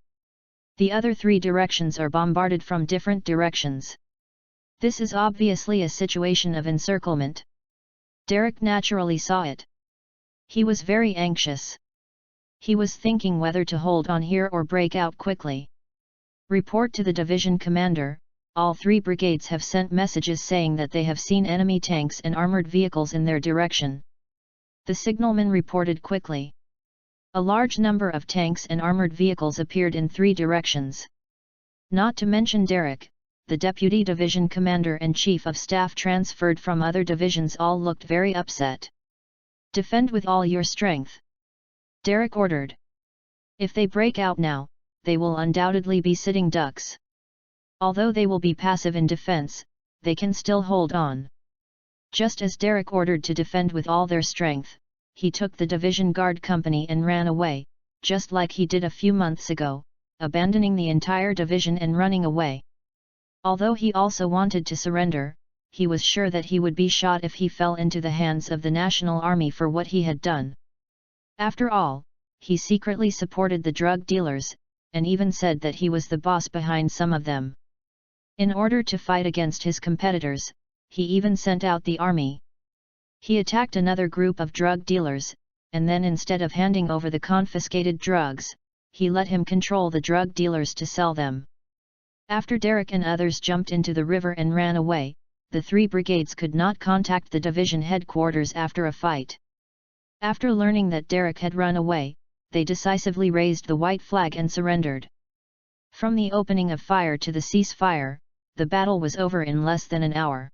The other 3 directions are bombarded from different directions. This is obviously a situation of encirclement." Derek naturally saw it. He was very anxious. He was thinking whether to hold on here or break out quickly. "Report to the division commander, all 3 brigades have sent messages saying that they have seen enemy tanks and armored vehicles in their direction." The signalman reported quickly. A large number of tanks and armored vehicles appeared in 3 directions. Not to mention Derek, the deputy division commander and chief of staff transferred from other divisions all looked very upset. "Defend with all your strength," Derek ordered. "If they break out now, they will undoubtedly be sitting ducks. Although they will be passive in defense, they can still hold on." Just as Derek ordered to defend with all their strength, he took the division guard company and ran away, just like he did a few months ago, abandoning the entire division and running away. Although he also wanted to surrender, he was sure that he would be shot if he fell into the hands of the National Army for what he had done. After all, he secretly supported the drug dealers, and even said that he was the boss behind some of them. In order to fight against his competitors, he even sent out the army. He attacked another group of drug dealers, and then instead of handing over the confiscated drugs, he let him control the drug dealers to sell them. After Derek and others jumped into the river and ran away, the 3 brigades could not contact the division headquarters after a fight. After learning that Derek had run away, they decisively raised the white flag and surrendered. From the opening of fire to the ceasefire, the battle was over in less than an hour.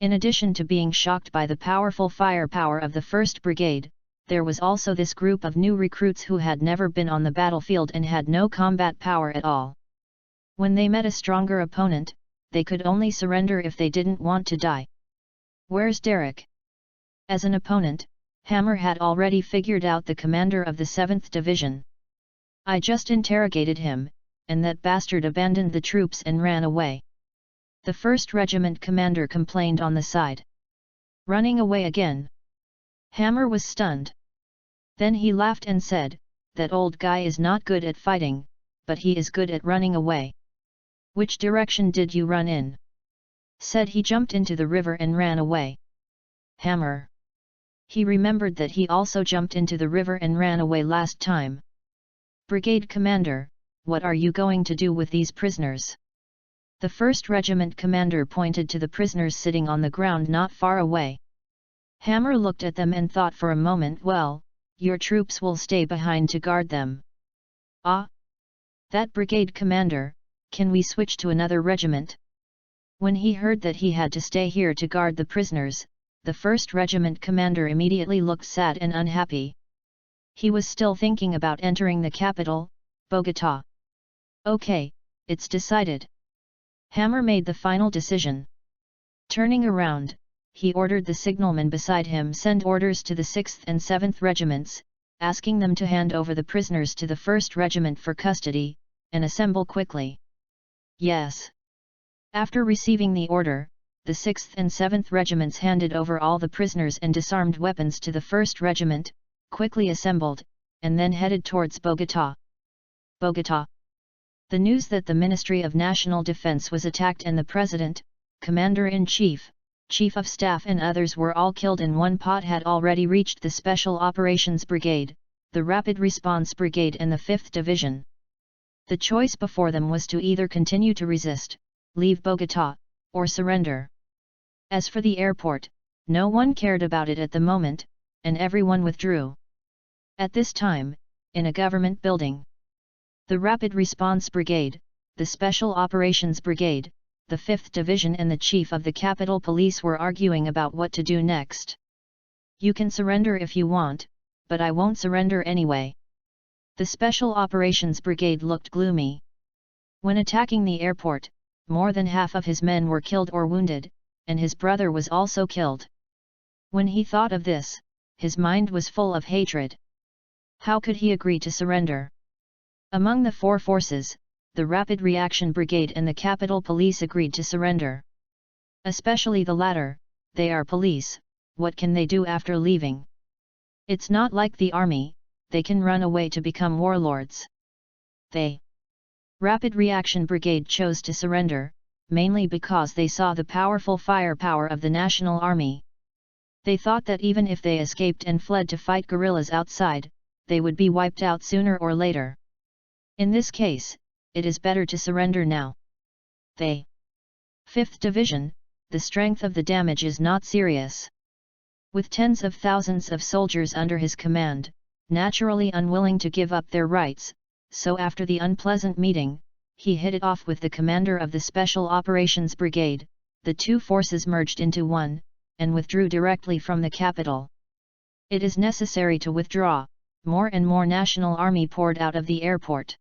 In addition to being shocked by the powerful firepower of the 1st Brigade, there was also this group of new recruits who had never been on the battlefield and had no combat power at all. When they met a stronger opponent, they could only surrender if they didn't want to die. "Where's Derek?" As an opponent, Hammer had already figured out the commander of the 7th Division. "I just interrogated him, and that bastard abandoned the troops and ran away." The 1st Regiment commander complained on the side. "Running away again?" Hammer was stunned. Then he laughed and said, "That old guy is not good at fighting, but he is good at running away." "Which direction did you run in?" Said he jumped into the river and ran away. Hammer. He remembered that he also jumped into the river and ran away last time. "Brigade commander, what are you going to do with these prisoners?" The 1st Regiment commander pointed to the prisoners sitting on the ground not far away. Hammer looked at them and thought for a moment, "Well, your troops will stay behind to guard them." "Ah? That brigade commander, can we switch to another regiment?" When he heard that he had to stay here to guard the prisoners, the 1st Regiment commander immediately looked sad and unhappy. He was still thinking about entering the capital, Bogotá. "Okay, it's decided." Hammer made the final decision. Turning around, he ordered the signalman beside him send orders to the 6th and 7th Regiments, asking them to hand over the prisoners to the 1st Regiment for custody, and assemble quickly. "Yes." After receiving the order, the 6th and 7th Regiments handed over all the prisoners and disarmed weapons to the 1st Regiment, quickly assembled, and then headed towards Bogotá. Bogotá. The news that the Ministry of National Defense was attacked and the President, Commander-in-Chief, Chief of Staff and others were all killed in one pot had already reached the Special Operations Brigade, the Rapid Response Brigade and the 5th Division. The choice before them was to either continue to resist, leave Bogotá, or surrender. As for the airport, no one cared about it at the moment, and everyone withdrew. At this time, in a government building, the Rapid Response Brigade, the Special Operations Brigade, the 5th Division and the Chief of the Capitol Police were arguing about what to do next. "You can surrender if you want, but I won't surrender anyway." The Special Operations Brigade looked gloomy. When attacking the airport, more than half of his men were killed or wounded, and his brother was also killed. When he thought of this, his mind was full of hatred. How could he agree to surrender? Among the four forces, the Rapid Reaction Brigade and the Capitol Police agreed to surrender. Especially the latter, they are police, what can they do after leaving? It's not like the army, they can run away to become warlords. The Rapid Reaction Brigade chose to surrender, mainly because they saw the powerful firepower of the National Army. They thought that even if they escaped and fled to fight guerrillas outside, they would be wiped out sooner or later. In this case, it is better to surrender now. The 5th Division, the strength of the damage is not serious. With tens of thousands of soldiers under his command, naturally unwilling to give up their rights, so after the unpleasant meeting, he hit it off with the commander of the Special Operations Brigade. The two forces merged into one, and withdrew directly from the capital. It is necessary to withdraw, more and more National Army poured out of the airport.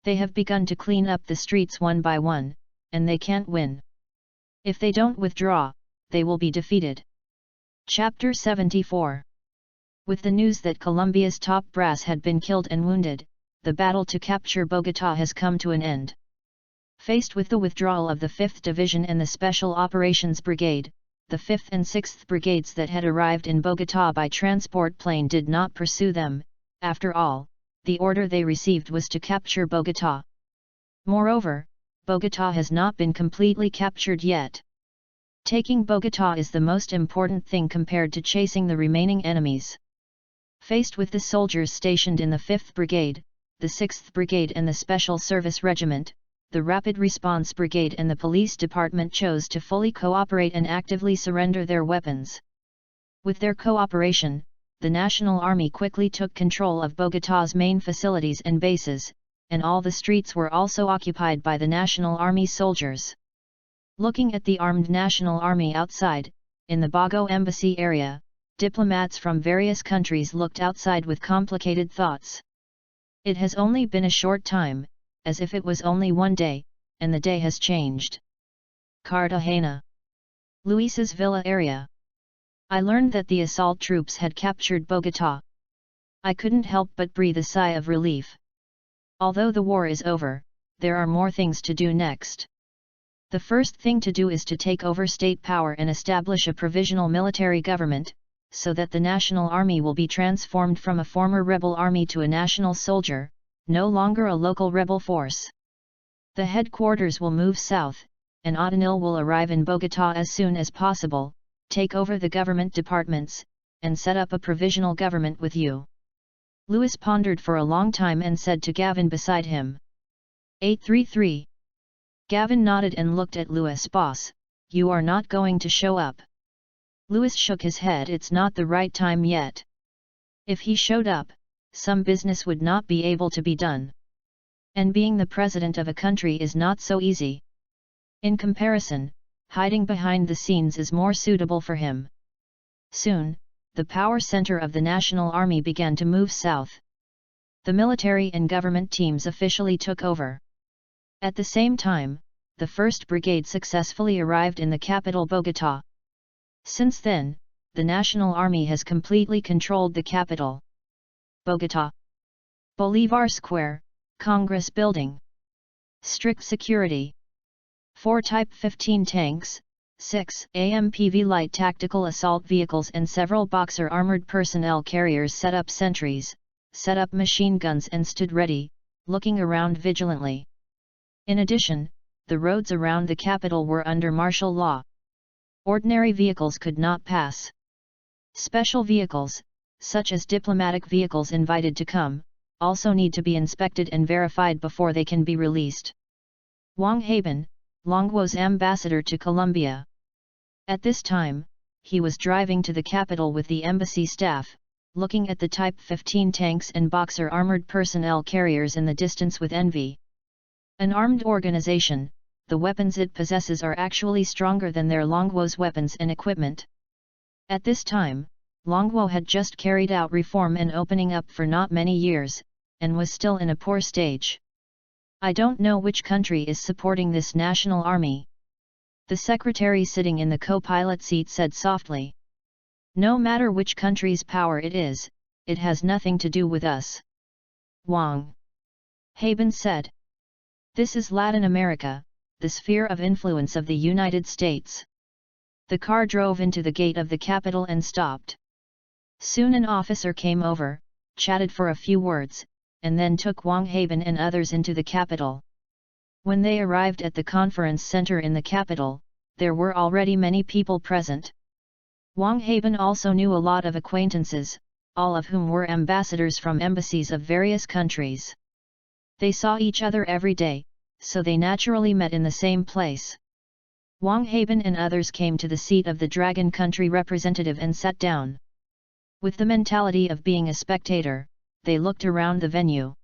They have begun to clean up the streets one by one, and they can't win. If they don't withdraw, they will be defeated. Chapter 74. With the news that Colombia's top brass had been killed and wounded, the battle to capture Bogotá has come to an end. Faced with the withdrawal of the 5th Division and the Special Operations Brigade, the 5th and 6th Brigades that had arrived in Bogotá by transport plane did not pursue them. After all, the order they received was to capture Bogotá. Moreover, Bogotá has not been completely captured yet. Taking Bogotá is the most important thing compared to chasing the remaining enemies. Faced with the soldiers stationed in the 5th Brigade, the 6th Brigade and the Special Service Regiment, the Rapid Response Brigade and the Police Department chose to fully cooperate and actively surrender their weapons. With their cooperation, the National Army quickly took control of Bogotá's main facilities and bases, and all the streets were also occupied by the National Army soldiers. Looking at the armed National Army outside, in the Bago Embassy area, diplomats from various countries looked outside with complicated thoughts. It has only been a short time, as if it was only one day, and the day has changed. Cartagena. Luis's villa area. I learned that the assault troops had captured Bogotá. I couldn't help but breathe a sigh of relief. Although the war is over, there are more things to do next. The first thing to do is to take over state power and establish a provisional military government, so that the National Army will be transformed from a former rebel army to a national soldier, no longer a local rebel force. The headquarters will move south, and O'Donnell will arrive in Bogotá as soon as possible, take over the government departments, and set up a provisional government with you. Louis pondered for a long time and said to Gavin beside him. 833. Gavin nodded and looked at Louis. Boss, you are not going to show up. Louis shook his head. It's not the right time yet. If he showed up, some business would not be able to be done. And being the president of a country is not so easy. In comparison, hiding behind the scenes is more suitable for him. Soon, the power center of the National Army began to move south. The military and government teams officially took over. At the same time, the 1st Brigade successfully arrived in the capital Bogotá. Since then, the National Army has completely controlled the capital. Bogotá. Bolivar Square, Congress Building. Strict security. 4 Type 15 tanks, 6 AMPV light tactical assault vehicles and several Boxer armored personnel carriers set up sentries, set up machine guns and stood ready, looking around vigilantly. In addition, the roads around the capital were under martial law. Ordinary vehicles could not pass. Special vehicles, such as diplomatic vehicles invited to come, also need to be inspected and verified before they can be released. Wang Haben, Longwo's ambassador to Colombia. At this time, he was driving to the capital with the embassy staff, looking at the Type 15 tanks and Boxer armored personnel carriers in the distance with envy. An armed organization, the weapons it possesses are actually stronger than their Longwo's weapons and equipment. At this time, Longwo had just carried out reform and opening up for not many years, and was still in a poor stage. I don't know which country is supporting this national army. The secretary sitting in the co-pilot seat said softly. No matter which country's power it is, it has nothing to do with us. Wang Haben said. This is Latin America, the sphere of influence of the United States. The car drove into the gate of the capital and stopped. Soon an officer came over, chatted for a few words, and then took Wang Haben and others into the capital. When they arrived at the conference center in the capital, there were already many people present. Wang Haben also knew a lot of acquaintances, all of whom were ambassadors from embassies of various countries. They saw each other every day, so they naturally met in the same place. Wang Haben and others came to the seat of the Dragon Country representative and sat down. With the mentality of being a spectator, they looked around the venue.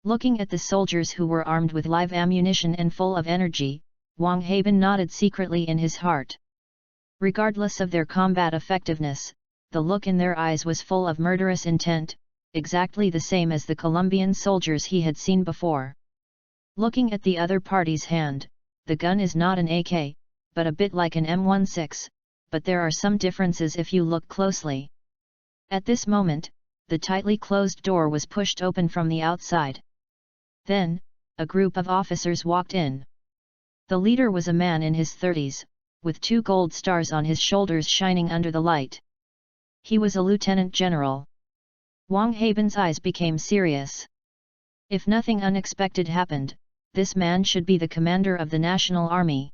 Looking at the soldiers who were armed with live ammunition and full of energy, Wang Haben nodded secretly in his heart. Regardless of their combat effectiveness, the look in their eyes was full of murderous intent, exactly the same as the Colombian soldiers he had seen before. Looking at the other party's hand, the gun is not an AK, but a bit like an M16, but there are some differences if you look closely. At this moment, the tightly closed door was pushed open from the outside. Then, a group of officers walked in. The leader was a man in his 30s, with 2 gold stars on his shoulders shining under the light. He was a lieutenant general. Wang Haben's eyes became serious. If nothing unexpected happened, this man should be the commander of the national army.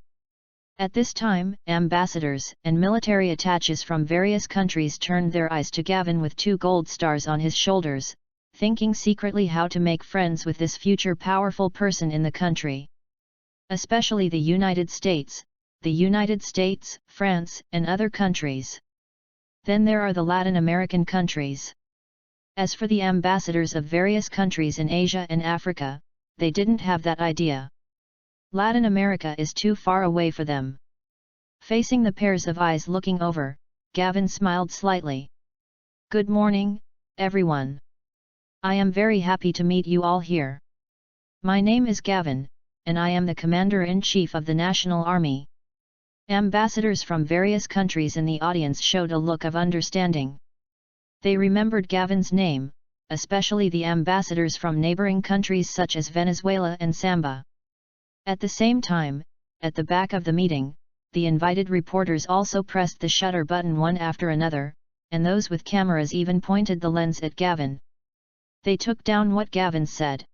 At this time, ambassadors and military attaches from various countries turned their eyes to Gavin with 2 gold stars on his shoulders, thinking secretly how to make friends with this future powerful person in the country. Especially the United States, France, and other countries. Then there are the Latin American countries. As for the ambassadors of various countries in Asia and Africa, they didn't have that idea. Latin America is too far away for them. Facing the pairs of eyes looking over, Gavin smiled slightly. Good morning, everyone. I am very happy to meet you all here. My name is Gavin, and I am the Commander-in-Chief of the National Army. Ambassadors from various countries in the audience showed a look of understanding. They remembered Gavin's name, especially the ambassadors from neighboring countries such as Venezuela and Samba. At the same time, at the back of the meeting, the invited reporters also pressed the shutter button one after another, and those with cameras even pointed the lens at Gavin. They took down what Gavin said.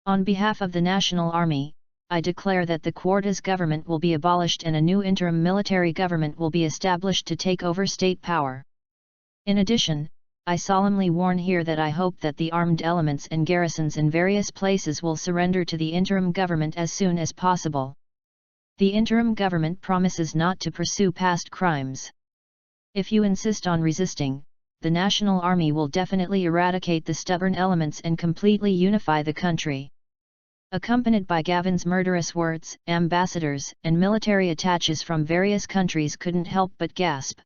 On behalf of the National Army, I declare that the Cuartas government will be abolished and a new interim military government will be established to take over state power. In addition, I solemnly warn here that I hope that the armed elements and garrisons in various places will surrender to the interim government as soon as possible. The interim government promises not to pursue past crimes. If you insist on resisting, the National Army will definitely eradicate the stubborn elements and completely unify the country. Accompanied by Gavin's murderous words, ambassadors and military attaches from various countries couldn't help but gasp.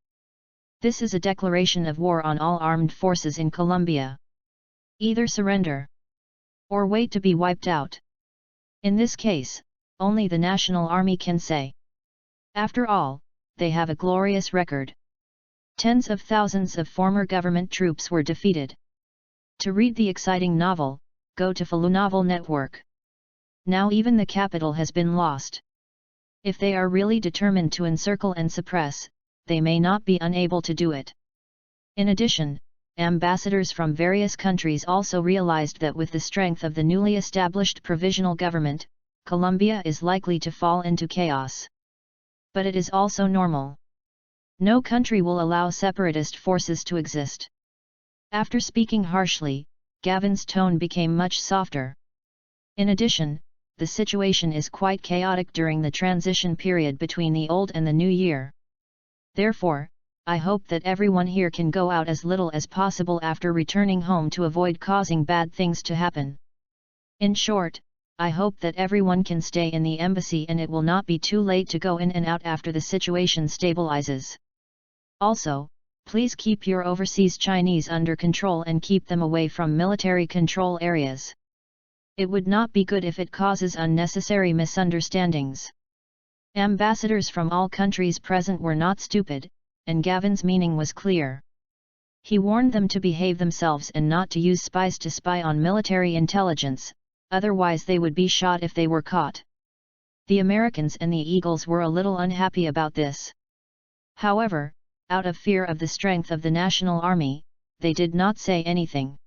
This is a declaration of war on all armed forces in Colombia. Either surrender or wait to be wiped out. In this case, only the National Army can say. After all, they have a glorious record. Tens of thousands of former government troops were defeated. To read the exciting novel, go to Falu Novel Network. Now even the capital has been lost. If they are really determined to encircle and suppress, they may not be unable to do it. In addition, ambassadors from various countries also realized that with the strength of the newly established provisional government, Colombia is likely to fall into chaos. But it is also normal. No country will allow separatist forces to exist. After speaking harshly, Gavin's tone became much softer. In addition, the situation is quite chaotic during the transition period between the old and the new year. Therefore, I hope that everyone here can go out as little as possible after returning home to avoid causing bad things to happen. In short, I hope that everyone can stay in the embassy and it will not be too late to go in and out after the situation stabilizes. Also, please keep your overseas Chinese under control and keep them away from military control areas. It would not be good if it causes unnecessary misunderstandings. Ambassadors from all countries present were not stupid, and Gavin's meaning was clear. He warned them to behave themselves and not to use spies to spy on military intelligence, otherwise they would be shot if they were caught. The Americans and the Eagles were a little unhappy about this. However, out of fear of the strength of the national army, they did not say anything.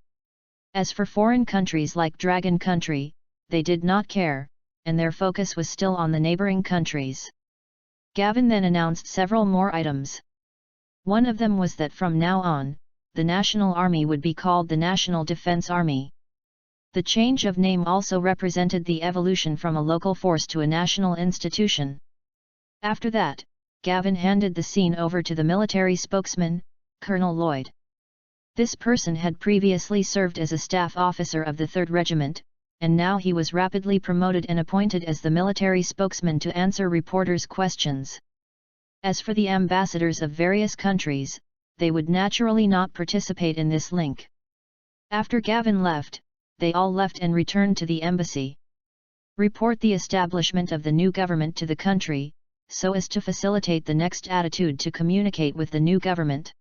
As for foreign countries like Dragon Country, they did not care, and their focus was still on the neighboring countries. Gavin then announced several more items. One of them was that from now on, the National Army would be called the National Defense Army. The change of name also represented the evolution from a local force to a national institution. After that, Gavin handed the scene over to the military spokesman, Colonel Lloyd. This person had previously served as a staff officer of the 3rd Regiment, and now he was rapidly promoted and appointed as the military spokesman to answer reporters' questions. As for the ambassadors of various countries, they would naturally not participate in this link. After Gavin left, they all left and returned to the embassy. Report the establishment of the new government to the country, so as to facilitate the next attitude to communicate with the new government.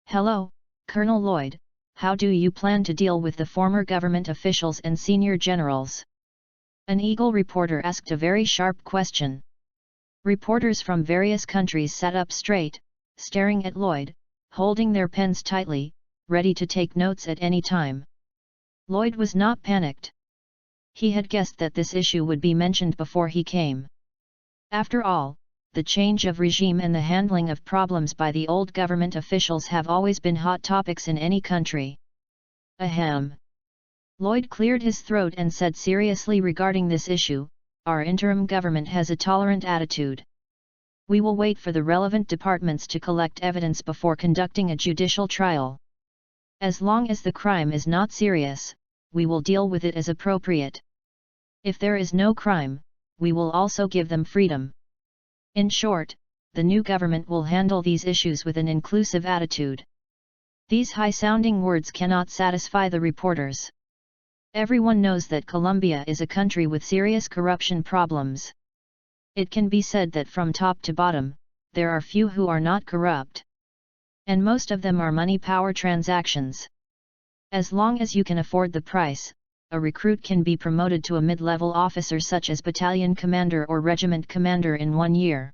Hello, Colonel Lloyd, how do you plan to deal with the former government officials and senior generals? An Eagle reporter asked a very sharp question. Reporters from various countries sat up straight, staring at Lloyd, holding their pens tightly, ready to take notes at any time. Lloyd was not panicked. He had guessed that this issue would be mentioned before he came. After all, the change of regime and the handling of problems by the old government officials have always been hot topics in any country. Ahem. Lloyd cleared his throat and said seriously regarding this issue, our interim government has a tolerant attitude. We will wait for the relevant departments to collect evidence before conducting a judicial trial. As long as the crime is not serious, we will deal with it as appropriate. If there is no crime, we will also give them freedom. In short, the new government will handle these issues with an inclusive attitude. These high-sounding words cannot satisfy the reporters. Everyone knows that Colombia is a country with serious corruption problems. It can be said that from top to bottom, there are few who are not corrupt. And most of them are money-power transactions. As long as you can afford the price, a recruit can be promoted to a mid-level officer such as battalion commander or regiment commander in 1 year.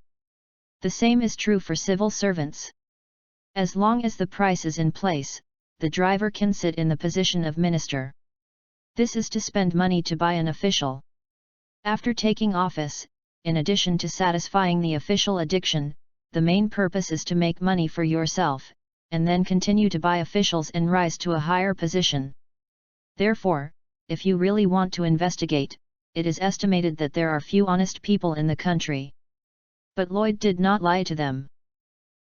The same is true for civil servants. As long as the price is in place, the driver can sit in the position of minister. This is to spend money to buy an official. After taking office, in addition to satisfying the official addiction, the main purpose is to make money for yourself, and then continue to buy officials and rise to a higher position. Therefore, if you really want to investigate, it is estimated that there are few honest people in the country. But Lloyd did not lie to them.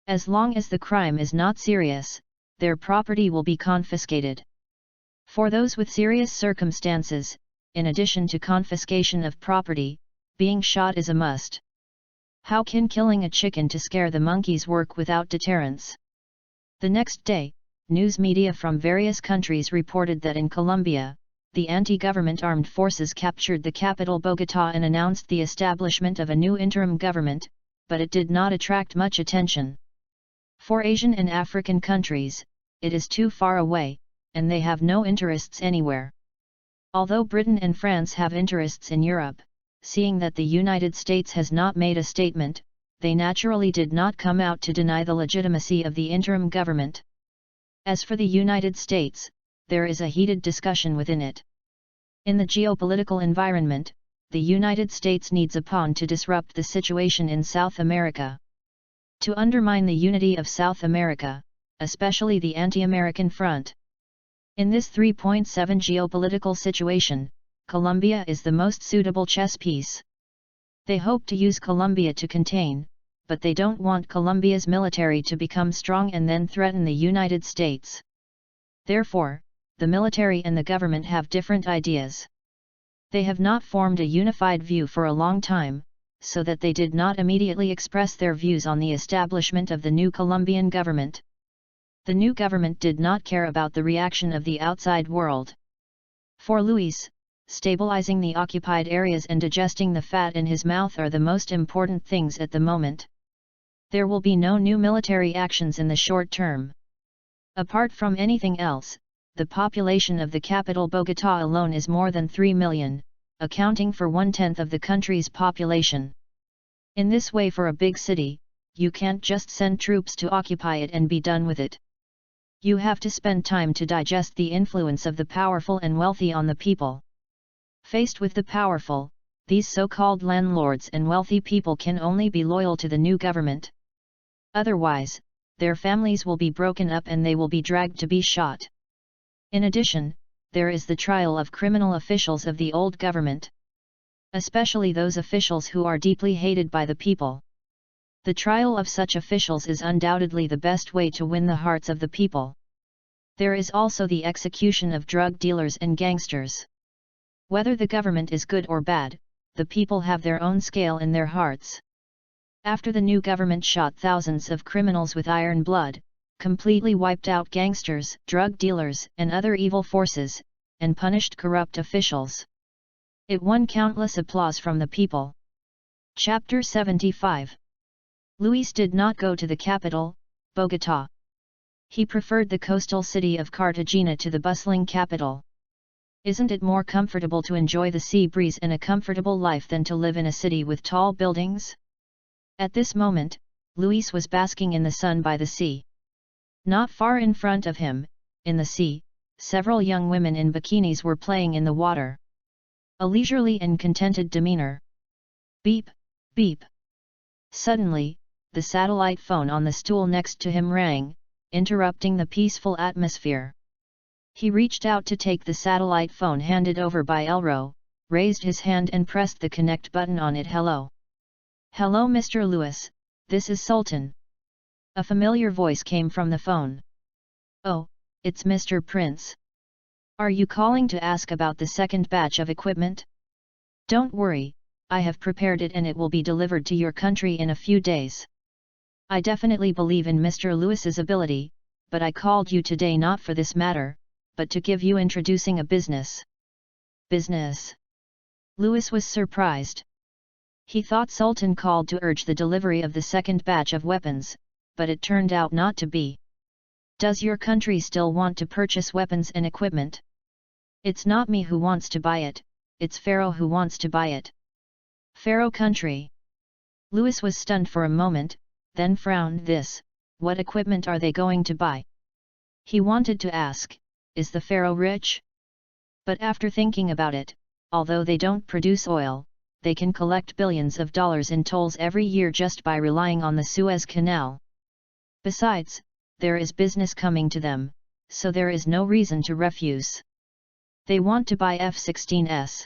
As long as the crime is not serious, their property will be confiscated. For those with serious circumstances, in addition to confiscation of property, being shot is a must. How can killing a chicken to scare the monkeys work without deterrence? The next day, news media from various countries reported that in Colombia, the anti-government armed forces captured the capital Bogotá and announced the establishment of a new interim government, but it did not attract much attention. For Asian and African countries, it is too far away, and they have no interests anywhere. Although Britain and France have interests in Europe, seeing that the United States has not made a statement, they naturally did not come out to deny the legitimacy of the interim government. As for the United States, there is a heated discussion within it. In the geopolitical environment, the United States needs a pawn to disrupt the situation in South America. To undermine the unity of South America, especially the anti-American front. In this 3.7 geopolitical situation, Colombia is the most suitable chess piece. They hope to use Colombia to contain, but they don't want Colombia's military to become strong and then threaten the United States. Therefore, the military and the government have different ideas. They have not formed a unified view for a long time, so that they did not immediately express their views on the establishment of the new Colombian government. The new government did not care about the reaction of the outside world. For Luis, stabilizing the occupied areas and digesting the fat in his mouth are the most important things at the moment. There will be no new military actions in the short term. Apart from anything else, the population of the capital Bogotá alone is more than 3 million, accounting for 1/10 of the country's population. In this way, for a big city, you can't just send troops to occupy it and be done with it. You have to spend time to digest the influence of the powerful and wealthy on the people. Faced with the powerful, these so-called landlords and wealthy people can only be loyal to the new government. Otherwise, their families will be broken up and they will be dragged to be shot. In addition, there is the trial of criminal officials of the old government. Especially those officials who are deeply hated by the people. The trial of such officials is undoubtedly the best way to win the hearts of the people. There is also the execution of drug dealers and gangsters. Whether the government is good or bad, the people have their own scale in their hearts. After the new government shot thousands of criminals with iron blood, completely wiped out gangsters, drug dealers, and other evil forces, and punished corrupt officials. It won countless applause from the people. Chapter 75. Luis did not go to the capital, Bogotá. He preferred the coastal city of Cartagena to the bustling capital. Isn't it more comfortable to enjoy the sea breeze and a comfortable life than to live in a city with tall buildings? At this moment, Luis was basking in the sun by the sea. Not far in front of him, in the sea, several young women in bikinis were playing in the water. A leisurely and contented demeanor. Beep, beep. Suddenly, the satellite phone on the stool next to him rang, interrupting the peaceful atmosphere. He reached out to take the satellite phone handed over by Elro, raised his hand and pressed the connect button on it. Hello. Hello Mr. Luis, this is Sultan. A familiar voice came from the phone. Oh, it's Mr. Prince. Are you calling to ask about the second batch of equipment? Don't worry, I have prepared it and it will be delivered to your country in a few days. I definitely believe in Mr. Luis's ability, but I called you today not for this matter, but to give you introducing a business. Business? Luis was surprised. He thought Sultan called to urge the delivery of the second batch of weapons, but it turned out not to be. Does your country still want to purchase weapons and equipment? It's not me who wants to buy it, it's Pharaoh who wants to buy it. Pharaoh country. Luis was stunned for a moment, then frowned. What equipment are they going to buy? He wanted to ask, is the Pharaoh rich? But after thinking about it, although they don't produce oil, they can collect billions of dollars in tolls every year just by relying on the Suez Canal. Besides, there is business coming to them, so there is no reason to refuse. They want to buy F-16s.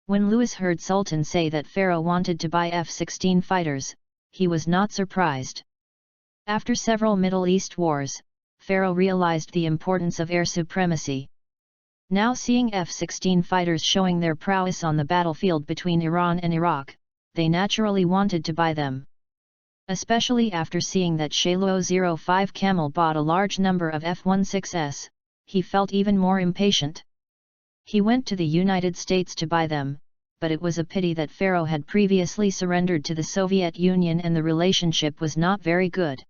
When Luis heard Sultan say that Pharaoh wanted to buy F-16 fighters, he was not surprised. After several Middle East wars, Pharaoh realized the importance of air supremacy. Now seeing F-16 fighters showing their prowess on the battlefield between Iran and Iraq, they naturally wanted to buy them. Especially after seeing that Shalo 05 Camel bought a large number of F-16s, he felt even more impatient. He went to the United States to buy them, but it was a pity that Pharaoh had previously surrendered to the Soviet Union and the relationship was not very good.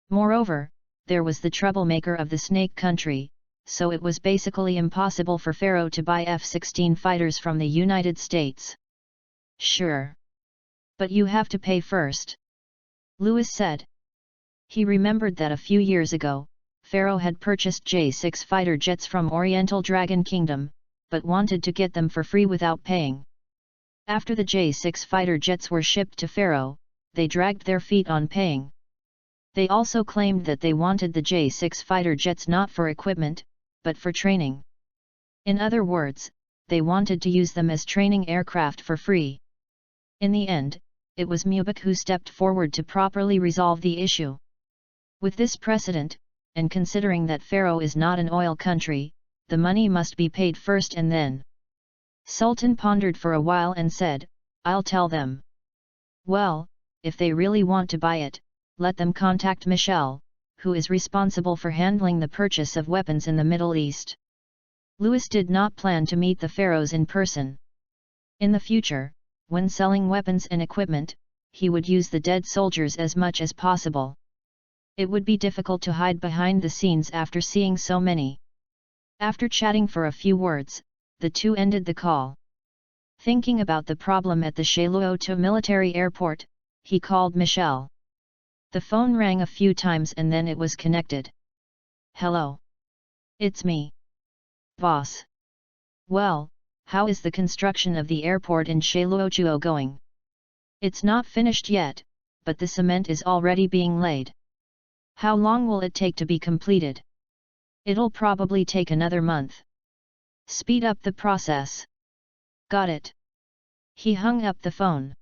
Moreover, there was the troublemaker of the Snake Country, so it was basically impossible for Pharaoh to buy F-16 fighters from the United States. Sure. But you have to pay first. Luis said. He remembered that a few years ago, Pharaoh had purchased J-6 fighter jets from Oriental Dragon Kingdom, but wanted to get them for free without paying. After the J-6 fighter jets were shipped to Pharaoh, they dragged their feet on paying. They also claimed that they wanted the J-6 fighter jets not for equipment, but for training. In other words, they wanted to use them as training aircraft for free. In the end, it was Mubak who stepped forward to properly resolve the issue. With this precedent, and considering that Pharaoh is not an oil country, the money must be paid first and then. Sultan pondered for a while and said, I'll tell them. Well, if they really want to buy it, let them contact Michel, who is responsible for handling the purchase of weapons in the Middle East. Luis did not plan to meet the pharaohs in person. In the future, when selling weapons and equipment, he would use the dead soldiers as much as possible. It would be difficult to hide behind the scenes after seeing so many. After chatting for a few words, the two ended the call. Thinking about the problem at the Shailuoto military airport, he called Michelle. The phone rang a few times and then it was connected. Hello. It's me. Boss. Well, how is the construction of the airport in Shailuoto going? It's not finished yet, but the cement is already being laid. How long will it take to be completed? It'll probably take another month. Speed up the process. Got it. He hung up the phone.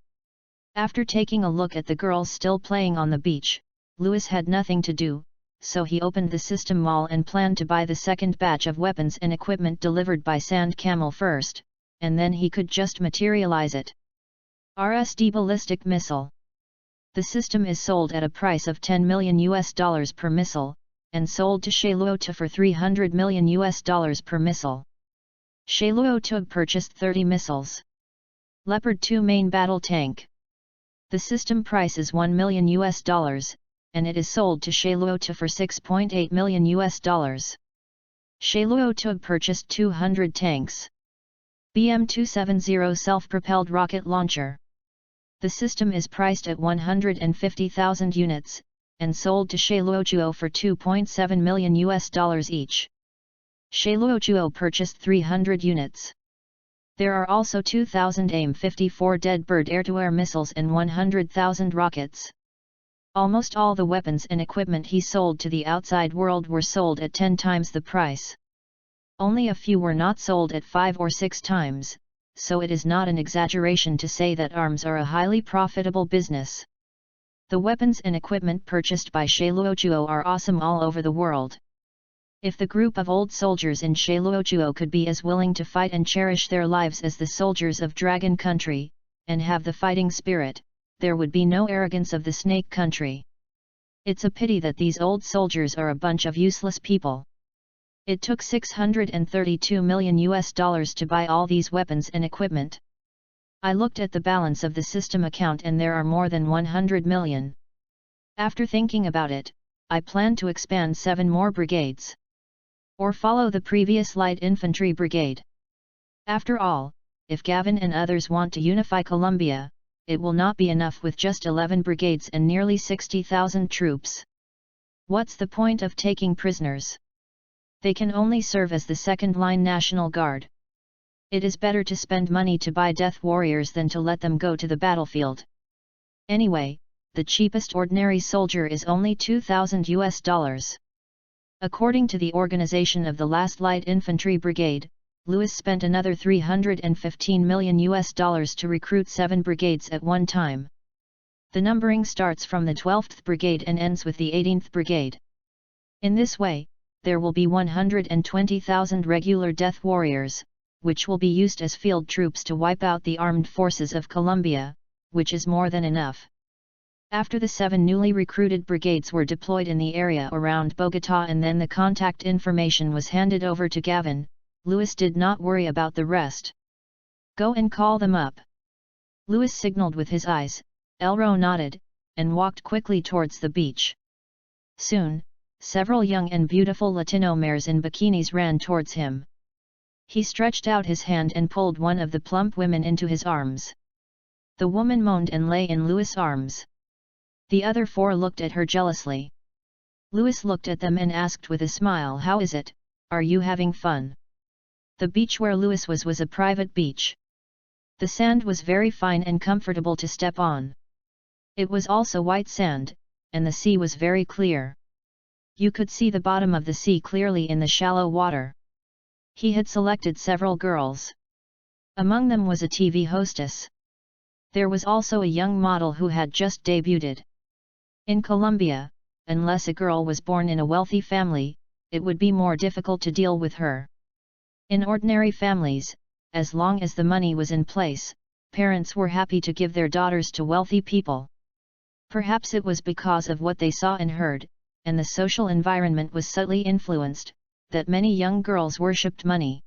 After taking a look at the girls still playing on the beach, Louis had nothing to do, so he opened the system mall and planned to buy the second batch of weapons and equipment delivered by Sand Camel first, and then he could just materialize it. RSD ballistic missile. The system is sold at a price of $10 million per missile, and sold to Shailuoto for $300 million per missile. Shailuoto purchased 30 missiles. Leopard 2 main battle tank. The system price is $1 million, and it is sold to Shailuoto for $6.8 million. Shailuoto purchased 200 tanks. BM-270 self-propelled rocket launcher. The system is priced at 150,000 units, and sold to Shailuoto for $2.7 million each. Shailuoto purchased 300 units. There are also 2,000 AIM-54 Dead-Bird air-to-air missiles and 100,000 rockets. Almost all the weapons and equipment he sold to the outside world were sold at 10 times the price. Only a few were not sold at 5 or 6 times, so it is not an exaggeration to say that arms are a highly profitable business. The weapons and equipment purchased by Shailuoto are awesome all over the world. If the group of old soldiers in Shailuoto could be as willing to fight and cherish their lives as the soldiers of Dragon Country, and have the fighting spirit, there would be no arrogance of the Snake Country. It's a pity that these old soldiers are a bunch of useless people. It took $632 million to buy all these weapons and equipment. I looked at the balance of the system account and there are more than 100 million. After thinking about it, I plan to expand 7 more brigades. Or follow the previous light infantry brigade. After all, if Gavin and others want to unify Colombia, it will not be enough with just 11 brigades and nearly 60,000 troops. What's the point of taking prisoners? They can only serve as the second-line National Guard. It is better to spend money to buy death warriors than to let them go to the battlefield. Anyway, the cheapest ordinary soldier is only $2,000. According to the organization of the last Light Infantry Brigade, Louis spent another $315 million to recruit 7 brigades at one time. The numbering starts from the 12th Brigade and ends with the 18th Brigade. In this way, there will be 120,000 regular death warriors, which will be used as field troops to wipe out the armed forces of Colombia, which is more than enough. After the 7 newly recruited brigades were deployed in the area around Bogotá and then the contact information was handed over to Gavin, Louis did not worry about the rest. Go and call them up. Louis signaled with his eyes, Elro nodded, and walked quickly towards the beach. Soon, several young and beautiful Latino mares in bikinis ran towards him. He stretched out his hand and pulled one of the plump women into his arms. The woman moaned and lay in Louis' arms. The other 4 looked at her jealously. Louis looked at them and asked with a smile, "How is it, are you having fun?" The beach where Louis was a private beach. The sand was very fine and comfortable to step on. It was also white sand, and the sea was very clear. You could see the bottom of the sea clearly in the shallow water. He had selected several girls. Among them was a TV hostess. There was also a young model who had just debuted. In Colombia, unless a girl was born in a wealthy family, it would be more difficult to deal with her. In ordinary families, as long as the money was in place, parents were happy to give their daughters to wealthy people. Perhaps it was because of what they saw and heard, and the social environment was subtly influenced, that many young girls worshipped money.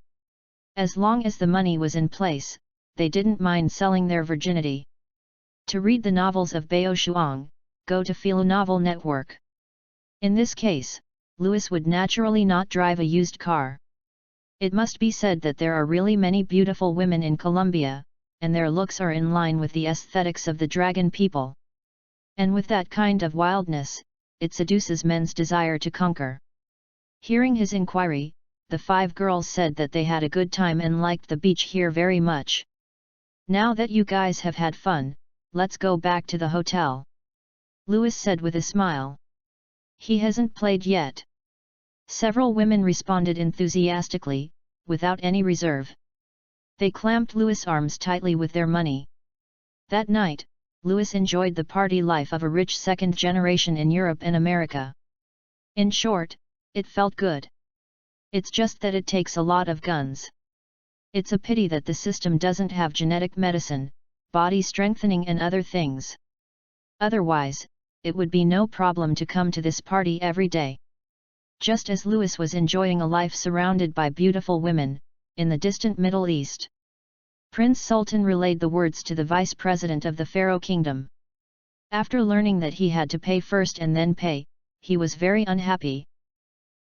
As long as the money was in place, they didn't mind selling their virginity. To read the novels of Bao Shuang, go to Philo Novel Network. In this case, Louis would naturally not drive a used car. It must be said that there are really many beautiful women in Colombia, and their looks are in line with the aesthetics of the dragon people. And with that kind of wildness, it seduces men's desire to conquer. Hearing his inquiry, the 5 girls said that they had a good time and liked the beach here very much. Now that you guys have had fun, let's go back to the hotel, Louis said with a smile. He hasn't played yet. Several women responded enthusiastically, without any reserve. They clamped Louis' arms tightly with their money. That night, Louis enjoyed the party life of a rich second generation in Europe and America. In short, it felt good. It's just that it takes a lot of guns. It's a pity that the system doesn't have genetic medicine, body strengthening and other things. Otherwise, it would be no problem to come to this party every day. Just as Louis was enjoying a life surrounded by beautiful women, in the distant Middle East, Prince Sultan relayed the words to the vice president of the Pharaoh Kingdom. After learning that he had to pay first and then pay, he was very unhappy.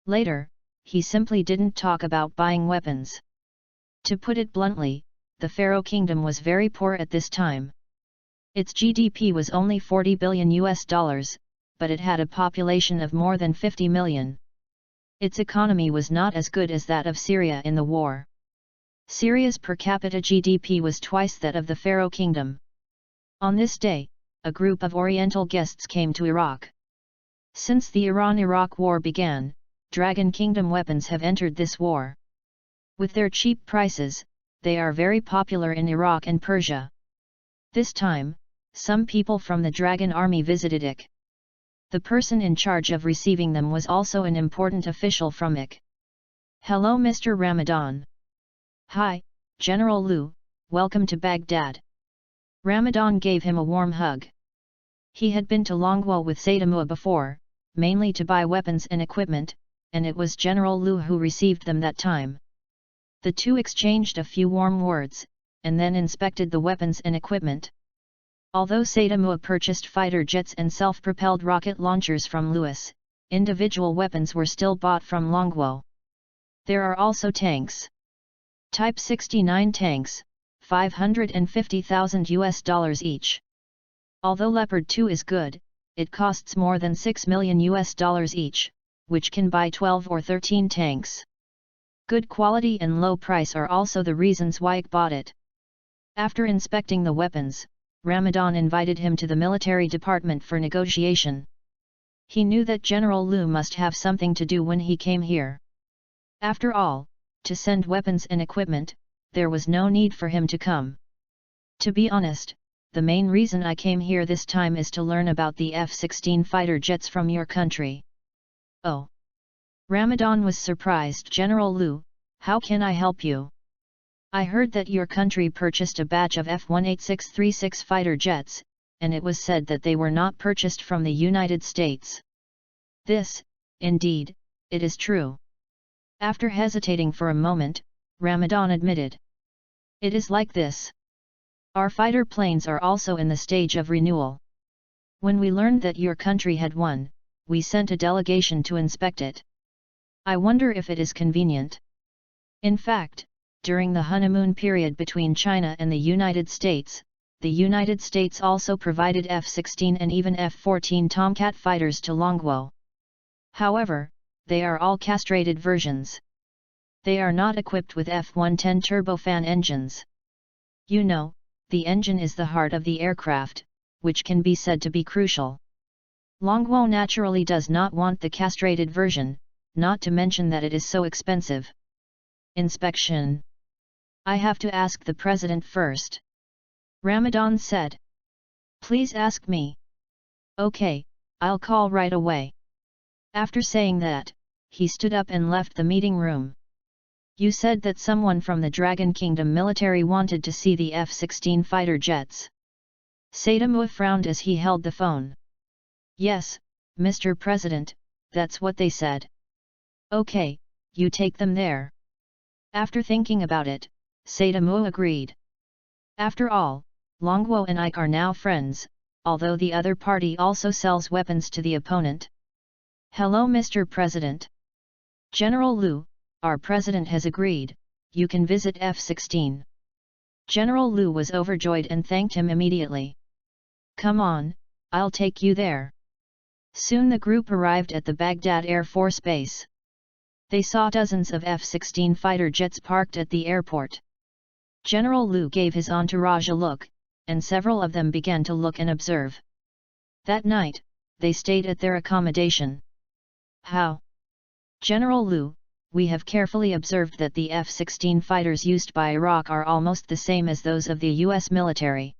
Later, he simply didn't talk about buying weapons. To put it bluntly, the Pharaoh Kingdom was very poor at this time. Its GDP was only $40 billion, but it had a population of more than 50 million. Its economy was not as good as that of Syria in the war. Syria's per capita GDP was twice that of the Pharaoh Kingdom. On this day, a group of Oriental guests came to Iraq. Since the Iran-Iraq War began, Dragon Kingdom weapons have entered this war. With their cheap prices, they are very popular in Iraq and Persia. This time, some people from the Dragon Army visited IC. The person in charge of receiving them was also an important official from IC. Hello Mr. Ramadan. Hi, General Liu, welcome to Baghdad. Ramadan gave him a warm hug. He had been to Longwo with Saidamua before, mainly to buy weapons and equipment, and it was General Liu who received them that time. The two exchanged a few warm words, and then inspected the weapons and equipment. Although Saidamua purchased fighter jets and self-propelled rocket launchers from Louis, individual weapons were still bought from Longwo. There are also tanks. Type 69 tanks, $550,000 each. Although Leopard 2 is good, it costs more than $6 million each, which can buy 12 or 13 tanks. Good quality and low price are also the reasons why IC bought it. After inspecting the weapons, Ramadan invited him to the military department for negotiation. He knew that General Liu must have something to do when he came here. After all, to send weapons and equipment, there was no need for him to come. To be honest, the main reason I came here this time is to learn about the F-16 fighter jets from your country. Oh! Ramadan was surprised. General Liu, how can I help you? I heard that your country purchased a batch of F-18636 fighter jets, and it was said that they were not purchased from the United States. This, indeed, it is true. After hesitating for a moment, Ramadan admitted. It is like this. Our fighter planes are also in the stage of renewal. When we learned that your country had one, we sent a delegation to inspect it. I wonder if it is convenient. In fact, during the honeymoon period between China and the United States also provided F-16 and even F-14 Tomcat fighters to Longwo. However, they are all castrated versions. They are not equipped with F-110 turbofan engines. You know, the engine is the heart of the aircraft, which can be said to be crucial. Longwo naturally does not want the castrated version, not to mention that it is so expensive. Inspection. I have to ask the president first. Ramadan said. Please ask me. Okay, I'll call right away. After saying that, he stood up and left the meeting room. You said that someone from the Dragon Kingdom military wanted to see the F-16 fighter jets. Saidamua frowned as he held the phone. Yes, Mr. President, that's what they said. Okay, you take them there. After thinking about it, Saidamua agreed. After all, Longwo and Ike are now friends, although the other party also sells weapons to the opponent. Hello Mr. President. General Liu, Our president has agreed, you can visit F-16. General Liu was overjoyed and thanked him immediately. Come on, I'll take you there. Soon the group arrived at the Baghdad Air Force Base. They saw dozens of F-16 fighter jets parked at the airport. General Liu gave his entourage a look, and several of them began to look and observe. That night, they stayed at their accommodation. How? General Liu, we have carefully observed that the F-16 fighters used by Iraq are almost the same as those of the US military.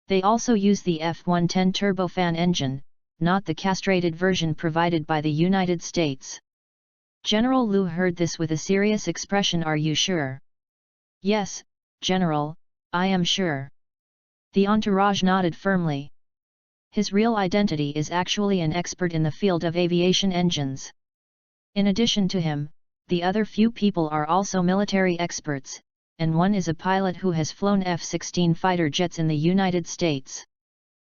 They also use the F-110 turbofan engine, not the castrated version provided by the United States. General Liu heard this with a serious expression. Are you sure? Yes, General, I am sure. The entourage nodded firmly. His real identity is actually an expert in the field of aviation engines. In addition to him, the other few people are also military experts, and one is a pilot who has flown F-16 fighter jets in the United States.